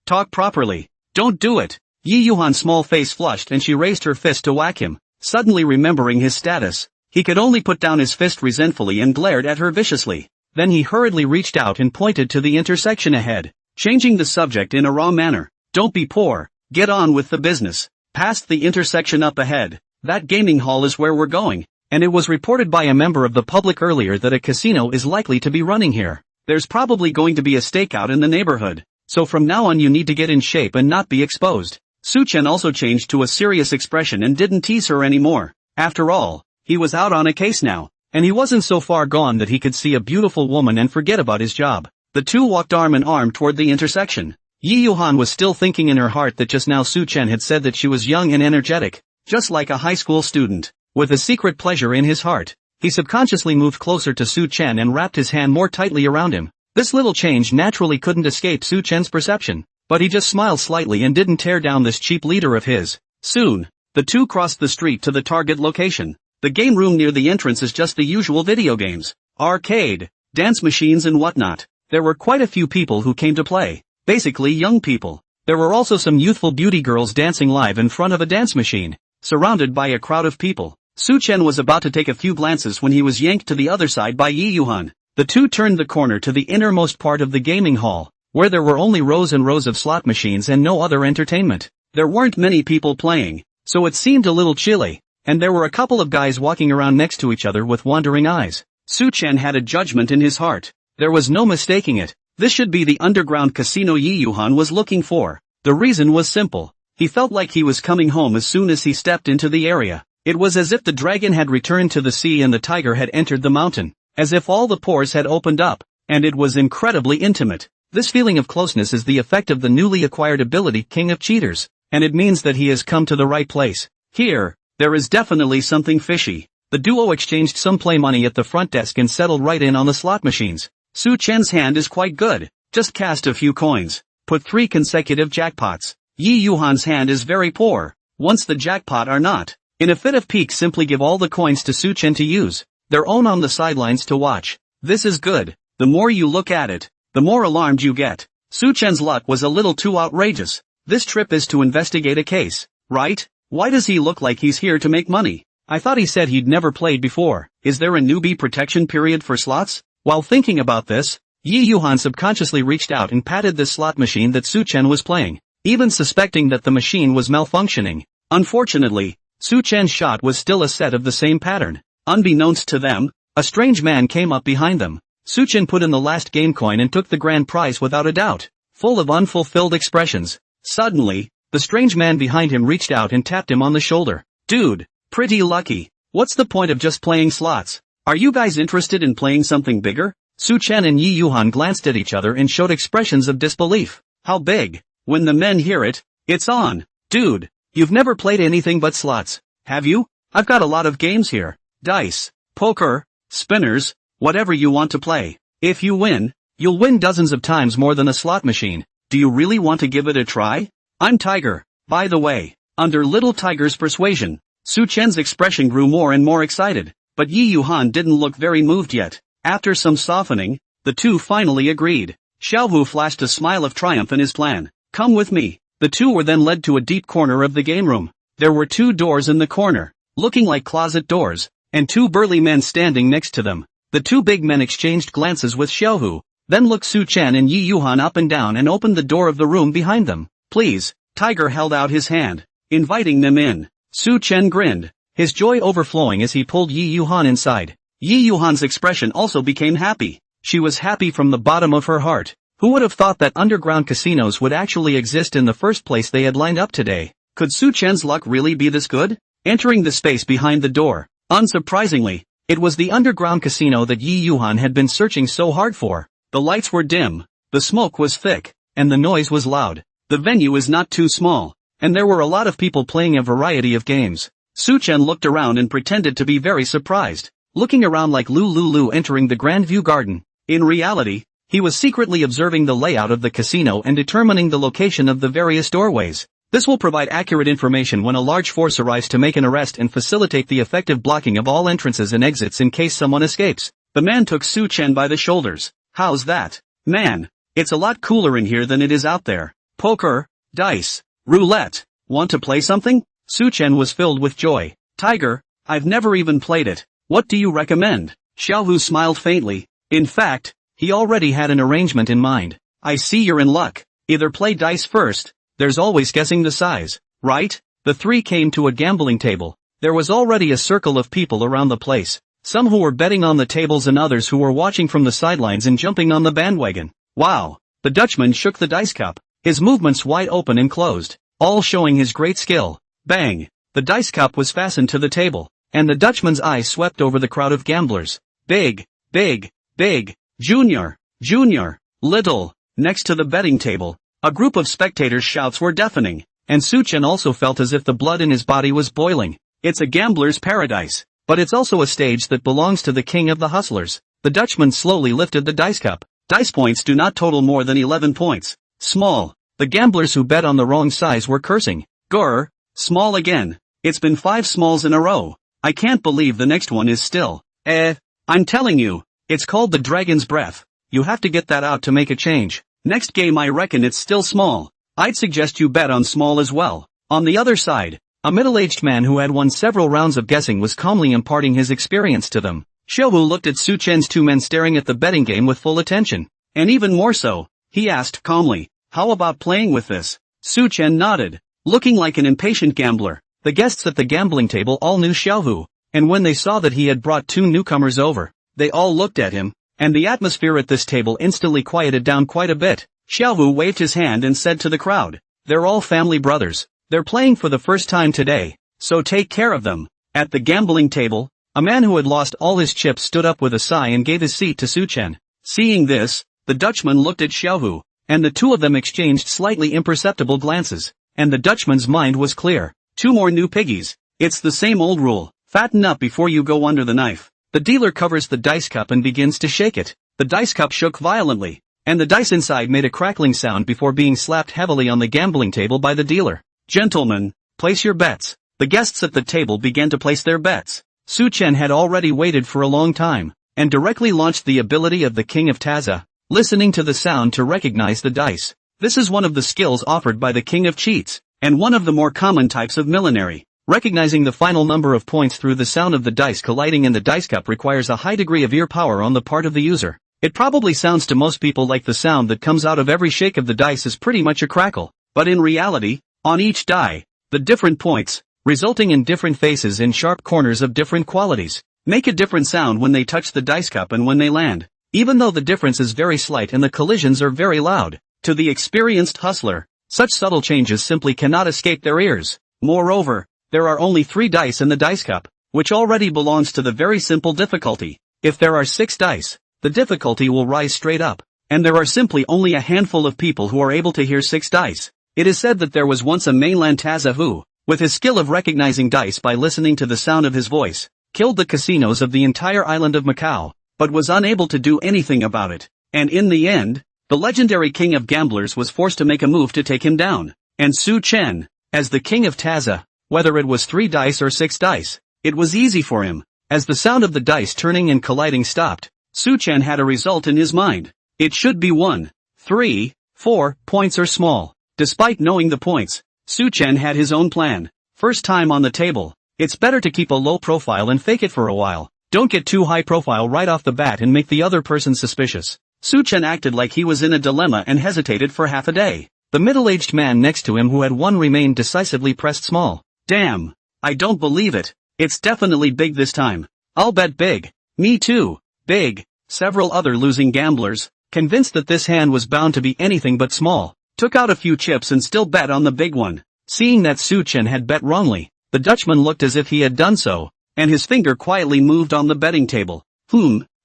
talk properly? Don't do it. Yi Yuhan's small face flushed and she raised her fist to whack him, suddenly remembering his status. He could only put down his fist resentfully and glared at her viciously. Then he hurriedly reached out and pointed to the intersection ahead, changing the subject in a raw manner. Don't be poor, get on with the business. Past the intersection up ahead, that gaming hall is where we're going, and it was reported by a member of the public earlier that a casino is likely to be running here. There's probably going to be a stakeout in the neighborhood, so from now on you need to get in shape and not be exposed. Su Chen also changed to a serious expression and didn't tease her anymore. After all, he was out on a case now, and he wasn't so far gone that he could see a beautiful woman and forget about his job. The two walked arm in arm toward the intersection. Yi Yuhan was still thinking in her heart that just now Su Chen had said that she was young and energetic, just like a high school student. With a secret pleasure in his heart, he subconsciously moved closer to Su Chen and wrapped his hand more tightly around him. This little change naturally couldn't escape Su Chen's perception, but he just smiled slightly and didn't tear down this cheap leader of his. Soon, the two crossed the street to the target location. The game room near the entrance is just the usual video games, arcade, dance machines and whatnot. There were quite a few people who came to play, basically young people. There were also some youthful beauty girls dancing live in front of a dance machine, surrounded by a crowd of people. Su Chen was about to take a few glances when he was yanked to the other side by Yi Yuhan. The two turned the corner to the innermost part of the gaming hall, where there were only rows and rows of slot machines and no other entertainment. There weren't many people playing, so it seemed a little chilly, and there were a couple of guys walking around next to each other with wandering eyes. Su Chen had a judgment in his heart. There was no mistaking it. This should be the underground casino Yi Yuhan was looking for. The reason was simple. He felt like he was coming home as soon as he stepped into the area. It was as if the dragon had returned to the sea and the tiger had entered the mountain. As if all the pores had opened up, and it was incredibly intimate. This feeling of closeness is the effect of the newly acquired ability King of Cheaters, and it means that he has come to the right place. Here, there is definitely something fishy. The duo exchanged some play money at the front desk and settled right in on the slot machines. Su Chen's hand is quite good. Just cast a few coins. Put 3 consecutive jackpots. Yi Yuhan's hand is very poor. Once the jackpot are not. In a fit of pique simply give all the coins to Su Chen to use. Their own on the sidelines to watch. This is good. The more you look at it, the more alarmed you get. Su Chen's luck was a little too outrageous. This trip is to investigate a case, right? Why does he look like he's here to make money? I thought he said he'd never played before. Is there a newbie protection period for slots? While thinking about this, Yi Yuhan subconsciously reached out and patted the slot machine that Su Chen was playing, even suspecting that the machine was malfunctioning. Unfortunately, Su Chen's shot was still a set of the same pattern. Unbeknownst to them, a strange man came up behind them. Su Chen put in the last game coin and took the grand prize without a doubt, full of unfulfilled expressions. Suddenly, the strange man behind him reached out and tapped him on the shoulder. Dude, pretty lucky. What's the point of just playing slots? Are you guys interested in playing something bigger? Su Chen and Yi Yuhan glanced at each other and showed expressions of disbelief. How big? When the men hear it, it's on. Dude, you've never played anything but slots, have you? I've got a lot of games here. Dice, poker, spinners, whatever you want to play. If you win, you'll win dozens of times more than a slot machine. Do you really want to give it a try? I'm Tiger, by the way. Under Little Tiger's persuasion, Su Chen's expression grew more and more excited, but Yi Yuhan didn't look very moved yet. After some softening, the two finally agreed. Xiaohu flashed a smile of triumph in his plan. Come with me. The two were then led to a deep corner of the game room. There were 2 doors in the corner, looking like closet doors, and 2 burly men standing next to them. The 2 big men exchanged glances with Xiaohu, then looked Su Chen and Yi Yuhan up and down and opened the door of the room behind them. Please, Tiger held out his hand, inviting them in. Su Chen grinned, his joy overflowing as he pulled Yi Yuhan inside. Yi Yuhan's expression also became happy. She was happy from the bottom of her heart. Who would have thought that underground casinos would actually exist in the first place they had lined up today? Could Su Chen's luck really be this good? Entering the space behind the door, unsurprisingly, it was the underground casino that Yi Yuhan had been searching so hard for. The lights were dim, the smoke was thick, and the noise was loud. The venue is not too small, and there were a lot of people playing a variety of games. Su Chen looked around and pretended to be very surprised, looking around like Lu entering the Grand View Garden. In reality, he was secretly observing the layout of the casino and determining the location of the various doorways. This will provide accurate information when a large force arrives to make an arrest and facilitate the effective blocking of all entrances and exits in case someone escapes. The man took Su Chen by the shoulders. How's that? Man, it's a lot cooler in here than it is out there. Poker, dice, roulette. Want to play something? Su Chen was filled with joy. Tiger, I've never even played it. What do you recommend? Xiaohu smiled faintly. In fact, he already had an arrangement in mind. I see you're in luck. Either play dice first, there's always guessing the size, right? The three came to a gambling table. There was already a circle of people around the place. Some who were betting on the tables and others who were watching from the sidelines and jumping on the bandwagon. Wow! The Dutchman shook the dice cup, his movements wide open and closed, all showing his great skill. Bang! The dice cup was fastened to the table, and the Dutchman's eyes swept over the crowd of gamblers. Big, big, big, junior, junior, little. Next to the betting table, a group of spectators' shouts were deafening, and Su Chen also felt as if the blood in his body was boiling. It's a gambler's paradise, but it's also a stage that belongs to the king of the hustlers. The Dutchman slowly lifted the dice cup. Dice points do not total more than 11 points. Small. The gamblers who bet on the wrong size were cursing. Grr, small again. It's been 5 smalls in a row. I can't believe the next one is still. I'm telling you, it's called the Dragon's Breath. You have to get that out to make a change. Next game I reckon it's still small. I'd suggest you bet on small as well. On the other side, a middle-aged man who had won several rounds of guessing was calmly imparting his experience to them. Xiaohu looked at Su Chen's 2 men staring at the betting game with full attention. And even more so, he asked calmly, how about playing with this? Su Chen nodded, looking like an impatient gambler. The guests at the gambling table all knew Xiaohu, and when they saw that he had brought 2 newcomers over, they all looked at him, and the atmosphere at this table instantly quieted down quite a bit. Xiaohu waved his hand and said to the crowd, they're all family brothers. They're playing for the first time today, so take care of them. At the gambling table, a man who had lost all his chips stood up with a sigh and gave his seat to Su Chen. Seeing this, the Dutchman looked at Xiaohu, and the 2 of them exchanged slightly imperceptible glances, and the Dutchman's mind was clear. 2 more new piggies. It's the same old rule, fatten up before you go under the knife. The dealer covers the dice cup and begins to shake it. The dice cup shook violently, and the dice inside made a crackling sound before being slapped heavily on the gambling table by the dealer. Gentlemen, place your bets. The guests at the table began to place their bets. Su Chen had already waited for a long time, and directly launched the ability of the King of Taza, listening to the sound to recognize the dice. This is one of the skills offered by the King of Cheats, and one of the more common types of millinery. Recognizing the final number of points through the sound of the dice colliding in the dice cup requires a high degree of ear power on the part of the user. It probably sounds to most people like the sound that comes out of every shake of the dice is pretty much a crackle, but in reality, on each die, the different points, resulting in different faces and sharp corners of different qualities, make a different sound when they touch the dice cup and when they land, even though the difference is very slight and the collisions are very loud. To the experienced hustler, such subtle changes simply cannot escape their ears. Moreover, there are only 3 dice in the dice cup, which already belongs to the very simple difficulty. If there are 6 dice, the difficulty will rise straight up, and there are simply only a handful of people who are able to hear 6 dice. It is said that there was once a mainland Taza who, with his skill of recognizing dice by listening to the sound of his voice, killed the casinos of the entire island of Macau, but was unable to do anything about it. And in the end, the legendary king of gamblers was forced to make a move to take him down. And Su Chen, as the king of Taza, whether it was 3 dice or 6 dice, it was easy for him. As the sound of the dice turning and colliding stopped, Su Chen had a result in his mind. It should be 1, 3, 4 points or small. Despite knowing the points, Su Chen had his own plan. First time on the table, it's better to keep a low profile and fake it for a while. Don't get too high profile right off the bat and make the other person suspicious. Su Chen acted like he was in a dilemma and hesitated for half a day. The middle-aged man next to him who had won remained decisively pressed small. Damn, I don't believe it. It's definitely big this time. I'll bet big. Me too. Big. Several other losing gamblers, convinced that this hand was bound to be anything but small, took out a few chips and still bet on the big one. Seeing that Su-chen had bet wrongly, the Dutchman looked as if he had done so, and his finger quietly moved on the betting table.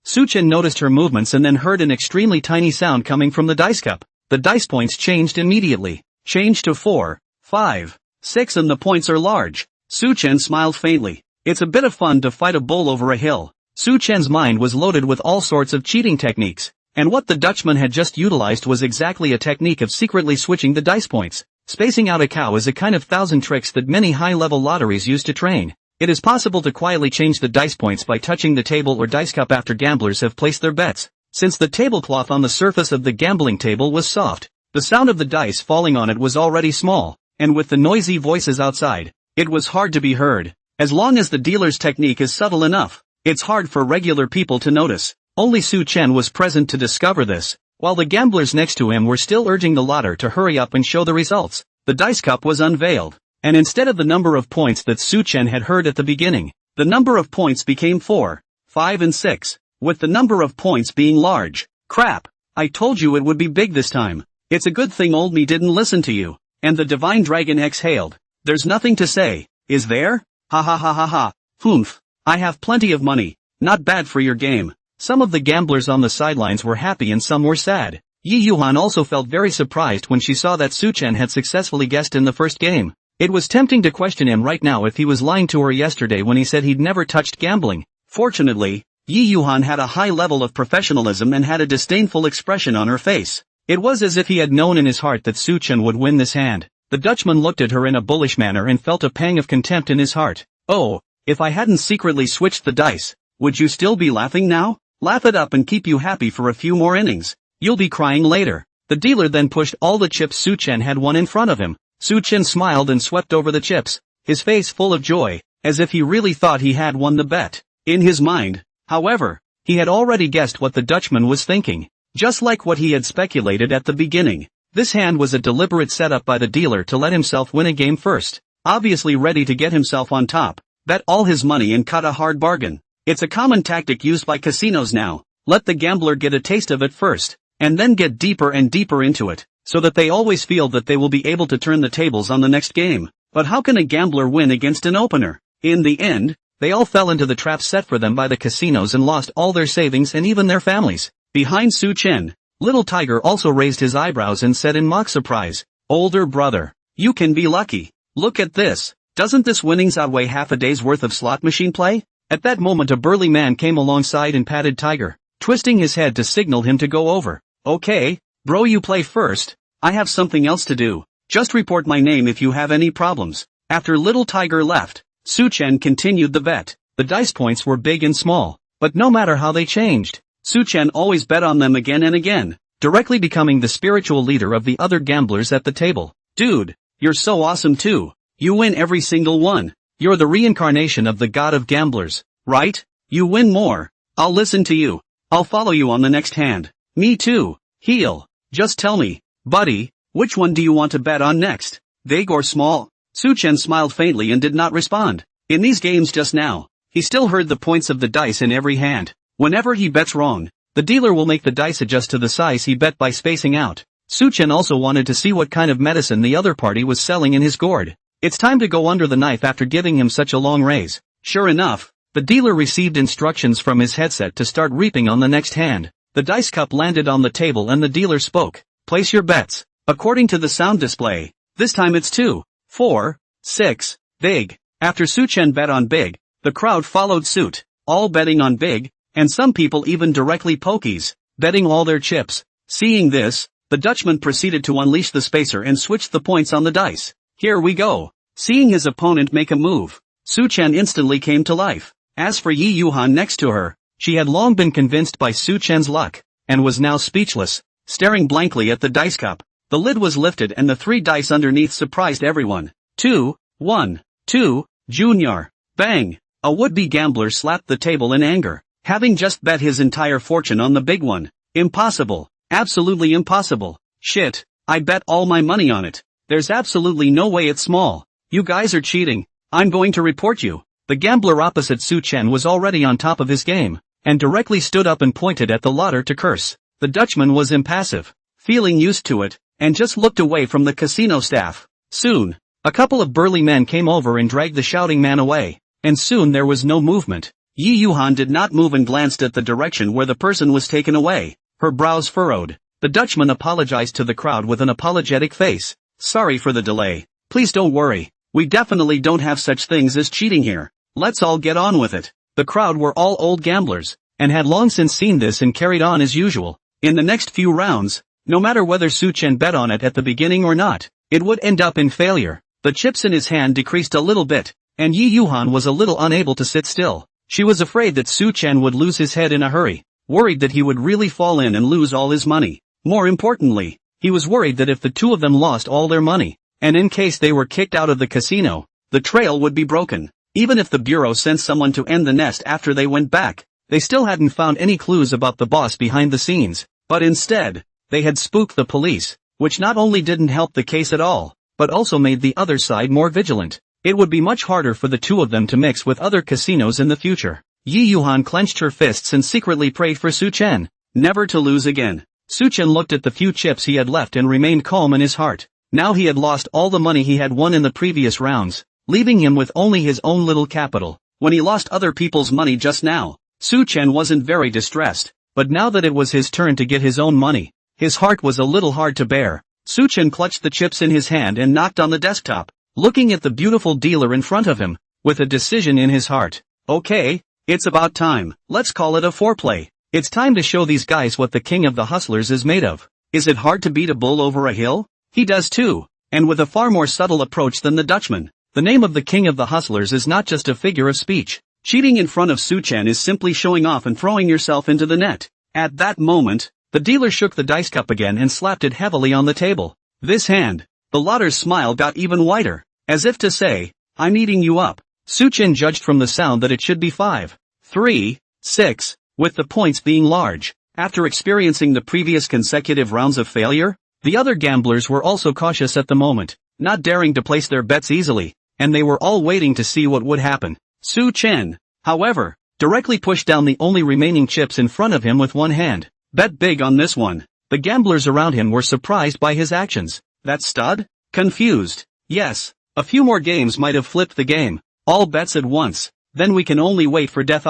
Su-chen noticed her movements and then heard an extremely tiny sound coming from the dice cup. The dice points changed immediately. Changed to 4, 5, 6 and the points are large. Su-chen smiled faintly. It's a bit of fun to fight a bull over a hill. Su-chen's mind was loaded with all sorts of cheating techniques, and what the Dutchman had just utilized was exactly a technique of secretly switching the dice points. Spacing out a cow is a kind of 1,000 tricks that many high-level lotteries use to train. It is possible to quietly change the dice points by touching the table or dice cup after gamblers have placed their bets. Since the tablecloth on the surface of the gambling table was soft, the sound of the dice falling on it was already small, and with the noisy voices outside, it was hard to be heard. As long as the dealer's technique is subtle enough, it's hard for regular people to notice. Only Su-chen was present to discover this, while the gamblers next to him were still urging the lotter to hurry up and show the results. The dice cup was unveiled, and instead of the number of points that Su-chen had heard at the beginning, the number of points became 4, 5 and 6, with the number of points being large. Crap, I told you it would be big this time. It's a good thing old me didn't listen to you. And the divine dragon exhaled. There's nothing to say, is there? Ha ha ha ha ha. Humph. I have plenty of money. Not bad for your game. Some of the gamblers on the sidelines were happy and some were sad. Yi Yuhan also felt very surprised when she saw that Su-chen had successfully guessed in the first game. It was tempting to question him right now if he was lying to her yesterday when he said he'd never touched gambling. Fortunately, Yi Yuhan had a high level of professionalism and had a disdainful expression on her face. It was as if he had known in his heart that Su-chen would win this hand. The Dutchman looked at her in a bullish manner and felt a pang of contempt in his heart. Oh, if I hadn't secretly switched the dice, would you still be laughing now? Laugh it up and keep you happy for a few more innings. You'll be crying later. The dealer then pushed all the chips Su-chen had won in front of him. Su-chen smiled and swept over the chips, his face full of joy, as if he really thought he had won the bet. In his mind, however, he had already guessed what the Dutchman was thinking. Just like what he had speculated at the beginning, this hand was a deliberate setup by the dealer to let himself win a game first, obviously ready to get himself on top, bet all his money and cut a hard bargain. It's a common tactic used by casinos now. Let the gambler get a taste of it first, and then get deeper and deeper into it, so that they always feel that they will be able to turn the tables on the next game. But how can a gambler win against an opener? In the end, they all fell into the trap set for them by the casinos and lost all their savings and even their families. Behind Su-chen, Little Tiger also raised his eyebrows and said in mock surprise, "Older brother, you can be lucky. Look at this. Doesn't this winnings outweigh half a day's worth of slot machine play?" At that moment a burly man came alongside and patted Tiger, twisting his head to signal him to go over. "Okay, bro, you play first. I have something else to do. Just report my name if you have any problems." After Little Tiger left, Su-chen continued the bet. The dice points were big and small, but no matter how they changed, Su-chen always bet on them again and again, directly becoming the spiritual leader of the other gamblers at the table. "Dude, you're so awesome too. You win every single one. You're the reincarnation of the god of gamblers, right? You win more. I'll listen to you. I'll follow you on the next hand." "Me too. Heel. Just tell me, buddy, which one do you want to bet on next? Big or small?" Su-chen smiled faintly and did not respond. In these games just now, he still heard the points of the dice in every hand. Whenever he bets wrong, the dealer will make the dice adjust to the size he bet by spacing out. Su-chen also wanted to see what kind of medicine the other party was selling in his gourd. It's time to go under the knife after giving him such a long raise. Sure enough, the dealer received instructions from his headset to start reaping on the next hand. The dice cup landed on the table and the dealer spoke. "Place your bets, according to the sound display. This time it's 2, 4, 6, big." After Su-chen bet on big, the crowd followed suit, all betting on big, and some people even directly pokies, betting all their chips. Seeing this, the Dutchman proceeded to unleash the spacer and switched the points on the dice. "Here we go." Seeing his opponent make a move, Su-chen instantly came to life. As for Yi Yuhan next to her, she had long been convinced by Su-chen's luck, and was now speechless, staring blankly at the dice cup. The lid was lifted and the 3 dice underneath surprised everyone. 2, 1, 2, Junior. Bang! A would-be gambler slapped the table in anger, having just bet his entire fortune on the big one. "Impossible. Absolutely impossible. Shit, I bet all my money on it. There's absolutely no way it's small. You guys are cheating. I'm going to report you." The gambler opposite Su-chen was already on top of his game. and directly stood up and pointed at the lotter to curse. The Dutchman was impassive, feeling used to it, and just looked away from the casino staff. Soon, a couple of burly men came over and dragged the shouting man away, and soon there was no movement. Yi Yuhan did not move and glanced at the direction where the person was taken away, her brows furrowed. The Dutchman apologized to the crowd with an apologetic face. Sorry for the delay. Please don't worry. We definitely don't have such things as cheating here. Let's all get on with it. The crowd were all old gamblers, and had long since seen this and carried on as usual. In the next few rounds, no matter whether Su Chen bet on it at the beginning or not, it would end up in failure. The chips in his hand decreased a little bit, and Yi Yuhan was a little unable to sit still. She was afraid that Su Chen would lose his head in a hurry, worried that he would really fall in and lose all his money. More importantly, he was worried that if the two of them lost all their money, and in case they were kicked out of the casino, the trail would be broken. Even if the bureau sent someone to end the nest after they went back, they still hadn't found any clues about the boss behind the scenes, but instead, they had spooked the police, which not only didn't help the case at all, but also made the other side more vigilant. It would be much harder for the two of them to mix with other casinos in the future. Yi Yuhan clenched her fists and secretly prayed for Su Chen, never to lose again. Su Chen looked at the few chips he had left and remained calm in his heart. Now he had lost all the money he had won in the previous rounds, leaving him with only his own little capital. When he lost other people's money just now, Su Chen wasn't very distressed, but now that it was his turn to get his own money, his heart was a little hard to bear. Su Chen clutched the chips in his hand and knocked on the desktop, looking at the beautiful dealer in front of him, with a decision in his heart. Okay, it's about time. Let's call it a foreplay. It's time to show these guys what the king of the hustlers is made of. Is it hard to beat a bull over a hill? He does too, and with a far more subtle approach than the Dutchman. The name of the king of the hustlers is not just a figure of speech. Cheating in front of Su Chen is simply showing off and throwing yourself into the net. At that moment, the dealer shook the dice cup again and slapped it heavily on the table. This hand, the lotter's smile got even wider, as if to say, I'm eating you up. Su Chen judged from the sound that it should be 5, 3, 6, with the points being large. After experiencing the previous consecutive rounds of failure, the other gamblers were also cautious at the moment, not daring to place their bets easily, and they were all waiting to see what would happen. Su Chen, however, directly pushed down the only remaining chips in front of him with one hand. Bet big on this one. The gamblers around him were surprised by his actions. That stud? Confused. Yes, a few more games might have flipped the game. All bets at once. Then we can only wait for death.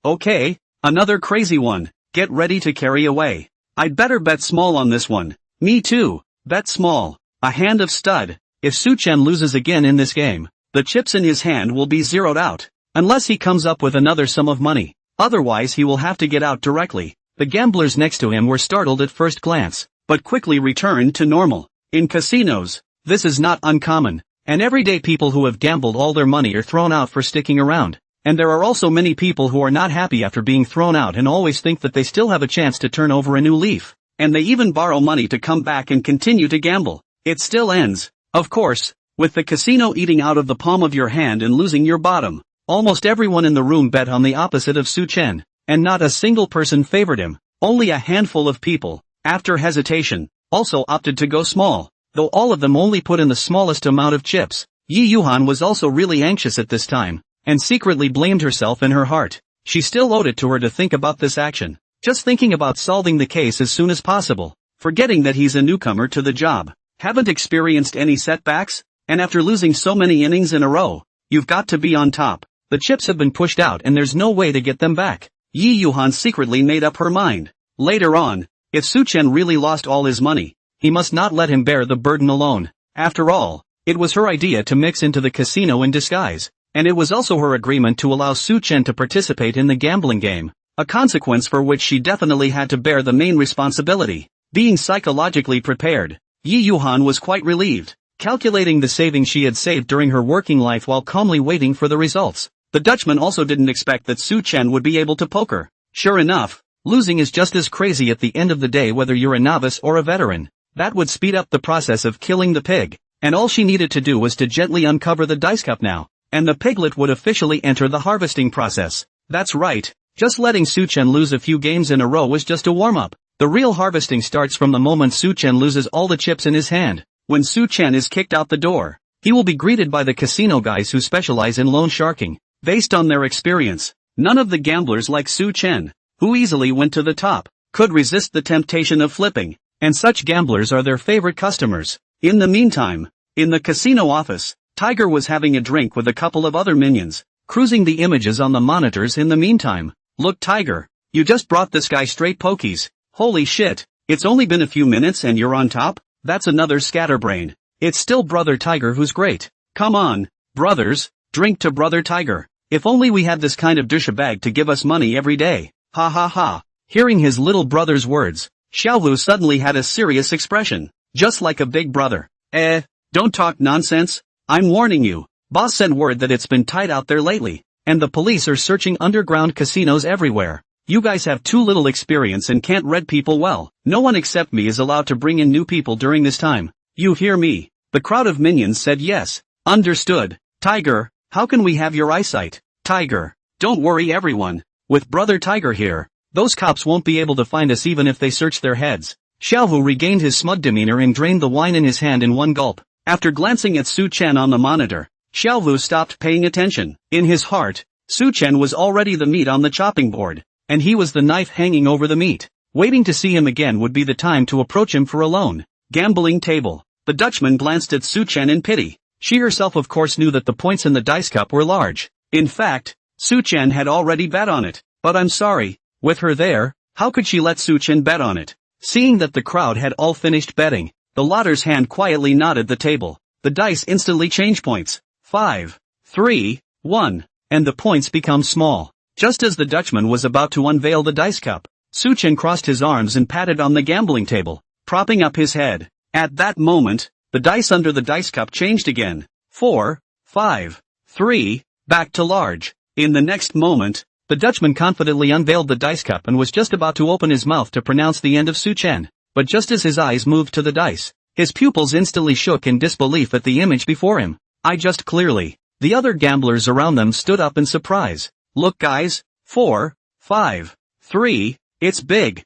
Okay, another crazy one. Get ready to carry away. I'd better bet small on this one. Me too. Bet small. A hand of stud. If Su Chen loses again in this game, the chips in his hand will be zeroed out, unless he comes up with another sum of money. Otherwise he will have to get out directly. The gamblers next to him were startled at first glance, but quickly returned to normal. In casinos, this is not uncommon, and everyday people who have gambled all their money are thrown out for sticking around. And there are also many people who are not happy after being thrown out and always think that they still have a chance to turn over a new leaf. And they even borrow money to come back and continue to gamble. It still ends, of course, with the casino eating out of the palm of your hand and losing your bottom. Almost everyone in the room bet on the opposite of Su Chen, and not a single person favored him. Only a handful of people, after hesitation, also opted to go small, though all of them only put in the smallest amount of chips. Yi Yuhan was also really anxious at this time, and secretly blamed herself in her heart. She still owed it to her to think about this action, just thinking about solving the case as soon as possible, forgetting that he's a newcomer to the job, haven't experienced any setbacks, and after losing so many innings in a row, you've got to be on top. The chips have been pushed out and there's no way to get them back. Yi Yuhan secretly made up her mind. Later on, if Su Chen really lost all his money, he must not let him bear the burden alone. After all, it was her idea to mix into the casino in disguise. And it was also her agreement to allow Su Chen to participate in the gambling game, a consequence for which she definitely had to bear the main responsibility. Being psychologically prepared, Yi Yuhan was quite relieved, calculating the savings she had saved during her working life while calmly waiting for the results. The Dutchman also didn't expect that Su Chen would be able to poker. Sure enough, losing is just as crazy at the end of the day whether you're a novice or a veteran. That would speed up the process of killing the pig, and all she needed to do was to gently uncover the dice cup now. And the piglet would officially enter the harvesting process. That's right, just letting Su Chen lose a few games in a row was just a warm-up. The real harvesting starts from the moment Su Chen loses all the chips in his hand. When Su Chen is kicked out the door, he will be greeted by the casino guys who specialize in loan sharking. Based on their experience, None of the gamblers like Su Chen, who easily went to the top, could resist the temptation of flipping, and such gamblers are their favorite customers. In the meantime, in the casino office, Tiger was having a drink with a couple of other minions, cruising the images on the monitors in the meantime. Look Tiger, you just brought this guy straight pokies. Holy shit, it's only been a few minutes and you're on top? That's another scatterbrain. It's still Brother Tiger who's great. Come on, brothers, drink to Brother Tiger. If only we had this kind of douchebag to give us money every day. Ha ha ha. Hearing his little brother's words, Xiaowu suddenly had a serious expression, just like a big brother. Don't talk nonsense. I'm warning you. Boss sent word that it's been tight out there lately, and the police are searching underground casinos everywhere. You guys have too little experience and can't read people well. No one except me is allowed to bring in new people during this time. You hear me? The crowd of minions said yes. Understood. Tiger, how can we have your eyesight? Tiger, don't worry everyone. With Brother Tiger here, those cops won't be able to find us even if they search their heads. Xiaowu regained his smug demeanor and drained the wine in his hand in one gulp. After glancing at Su Chen on the monitor, Xiaowu stopped paying attention. In his heart, Su Chen was already the meat on the chopping board, and he was the knife hanging over the meat. Waiting to see him again would be the time to approach him for a loan. Gambling table. The Dutchman glanced at Su Chen in pity. She herself of course knew that the points in the dice cup were large. In fact, Su Chen had already bet on it. But I'm sorry, with her there, how could she let Su Chen bet on it? Seeing that the crowd had all finished betting, the lotter's hand quietly nodded the table. The dice instantly change points. 5, 3, 1, and the points become small. Just as the Dutchman was about to unveil the dice cup, Su Chen crossed his arms and patted on the gambling table, propping up his head. At that moment, the dice under the dice cup changed again. 4, 5, 3, back to large. In the next moment, the Dutchman confidently unveiled the dice cup and was just about to open his mouth to pronounce the end of Su Chen. But just as his eyes moved to the dice, his pupils instantly shook in disbelief at the image before him. Clearly. The other gamblers around them stood up in surprise. Look guys, 4, 5, 3, it's big,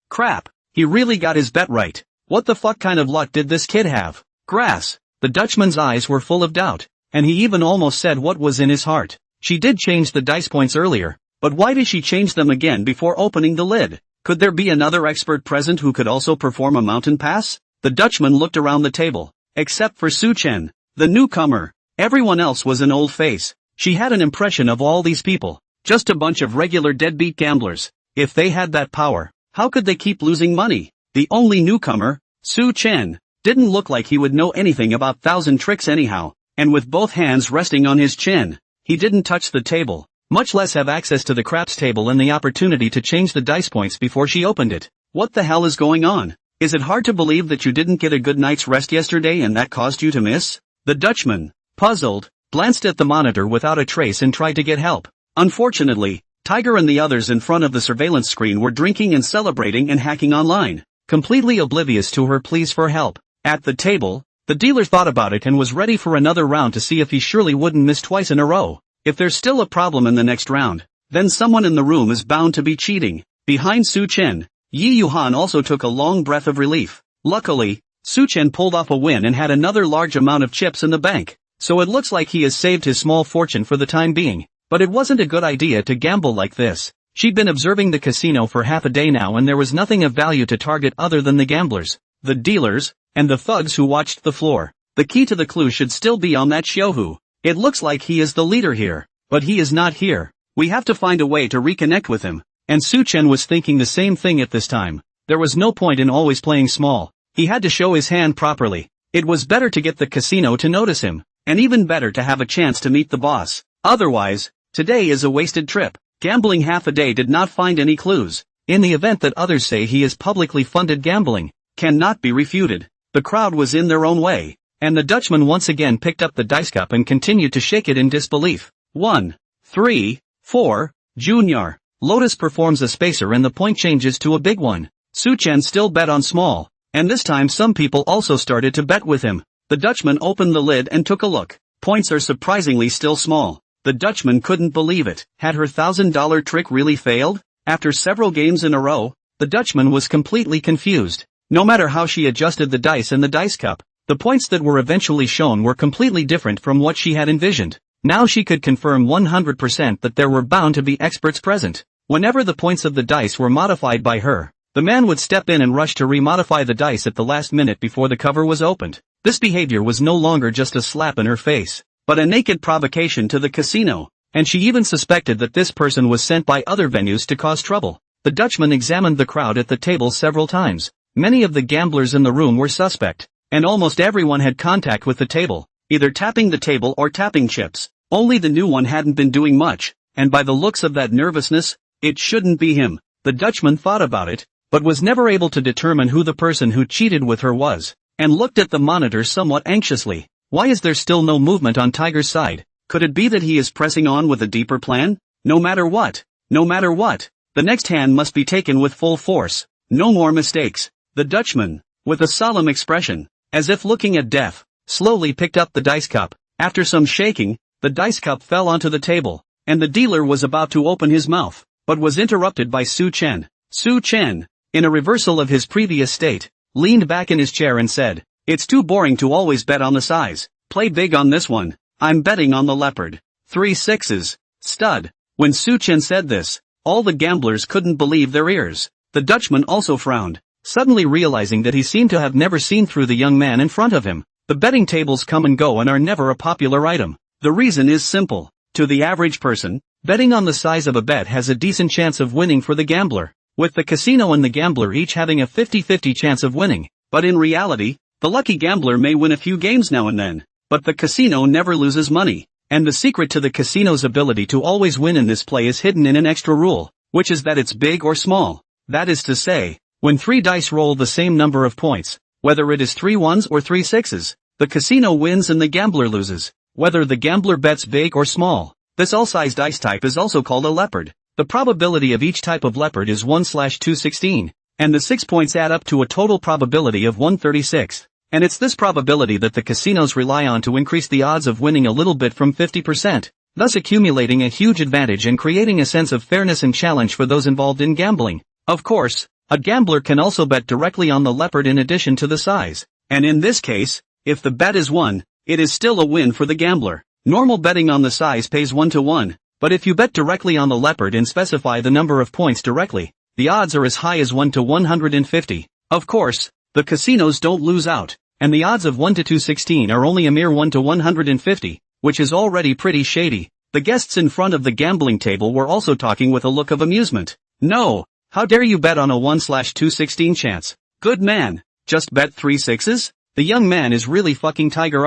crap, he really got his bet right. What the fuck kind of luck did this kid have? Grass. The Dutchman's eyes were full of doubt, and he even almost said what was in his heart. She did change the dice points earlier, but why did she change them again before opening the lid? Could there be another expert present who could also perform a mountain pass? The Dutchman looked around the table, except for Su Chen, the newcomer. Everyone else was an old face. She had an impression of all these people, just a bunch of regular deadbeat gamblers. If they had that power, how could they keep losing money? The only newcomer, Su Chen, didn't look like he would know anything about 1,000 tricks anyhow, and with both hands resting on his chin, he didn't touch the table, much less have access to the craps table and the opportunity to change the dice points before she opened it. What the hell is going on? Is it hard to believe that you didn't get a good night's rest yesterday and that caused you to miss? The Dutchman, puzzled, glanced at the monitor without a trace and tried to get help. Unfortunately, Tiger and the others in front of the surveillance screen were drinking and celebrating and hacking online, completely oblivious to her pleas for help. At the table, the dealer thought about it and was ready for another round to see if he surely wouldn't miss twice in a row. If there's still a problem in the next round, then someone in the room is bound to be cheating. Behind Su Chen, Yi Yuhan also took a long breath of relief. Luckily, Su Chen pulled off a win and had another large amount of chips in the bank, so it looks like he has saved his small fortune for the time being. But it wasn't a good idea to gamble like this. She'd been observing the casino for half a day now and there was nothing of value to target other than the gamblers, the dealers, and the thugs who watched the floor. The key to the clue should still be on that Xiaohu. It looks like he is the leader here, but he is not here. We have to find a way to reconnect with him. And Su Chen was thinking the same thing at this time. There was no point in always playing small. He had to show his hand properly. It was better to get the casino to notice him, and even better to have a chance to meet the boss. Otherwise, today is a wasted trip. Gambling half a day did not find any clues. In the event that others say he is publicly funded gambling, cannot be refuted. The crowd was in their own way, and the Dutchman once again picked up the dice cup and continued to shake it in disbelief. 1, 3, 4, Junior. Lotus performs a spacer and the point changes to a big one. Su Chen still bet on small, and this time some people also started to bet with him. The Dutchman opened the lid and took a look. Points are surprisingly still small. The Dutchman couldn't believe it. Had her $1,000 trick really failed? After several games in a row, the Dutchman was completely confused. No matter how she adjusted the dice and the dice cup, the points that were eventually shown were completely different from what she had envisioned. Now she could confirm 100% that there were bound to be experts present. Whenever the points of the dice were modified by her, the man would step in and rush to remodify the dice at the last minute before the cover was opened. This behavior was no longer just a slap in her face, but a naked provocation to the casino, and she even suspected that this person was sent by other venues to cause trouble. The Dutchman examined the crowd at the table several times. Many of the gamblers in the room were suspect, and almost everyone had contact with the table, either tapping the table or tapping chips. Only the new one hadn't been doing much, and by the looks of that nervousness, it shouldn't be him. The Dutchman thought about it, but was never able to determine who the person who cheated with her was, and looked at the monitor somewhat anxiously. Why is there still no movement on Tiger's side? Could it be that he is pressing on with a deeper plan? No matter what, the next hand must be taken with full force. No more mistakes. The Dutchman, with a solemn expression, as if looking at death, slowly picked up the dice cup. After some shaking, the dice cup fell onto the table, and the dealer was about to open his mouth, but was interrupted by Su Chen. Su Chen, in a reversal of his previous state, leaned back in his chair and said, "It's too boring to always bet on the size. Play big on this one. I'm betting on the leopard. 3 sixes. Stud." When Su Chen said this, all the gamblers couldn't believe their ears. The Dutchman also frowned, suddenly realizing that he seemed to have never seen through the young man in front of him. The betting tables come and go and are never a popular item. The reason is simple. To the average person, betting on the size of a bet has a decent chance of winning for the gambler, with the casino and the gambler each having a 50-50 chance of winning. But in reality, the lucky gambler may win a few games now and then, but the casino never loses money. And the secret to the casino's ability to always win in this play is hidden in an extra rule, which is that it's big or small. That is to say, when 3 dice roll the same number of points, whether it is 3 ones or 3 sixes, the casino wins and the gambler loses, whether the gambler bets big or small. This all-size dice type is also called a leopard. The probability of each type of leopard is 1/216, and the 6 points add up to a total probability of 1/36. And it's this probability that the casinos rely on to increase the odds of winning a little bit from 50%, thus accumulating a huge advantage and creating a sense of fairness and challenge for those involved in gambling. Of course, a gambler can also bet directly on the leopard in addition to the size. And in this case, if the bet is 1, it is still a win for the gambler. Normal betting on the size pays 1-to-1, but if you bet directly on the leopard and specify the number of points directly, the odds are as high as 1-to-150. Of course, the casinos don't lose out, and the odds of 1-to-216 are only a mere 1-to-150, which is already pretty shady. The guests in front of the gambling table were also talking with a look of amusement. "No, how dare you bet on a 1/216 chance? Good man, just bet 3 sixes? The young man is really fucking Tiger.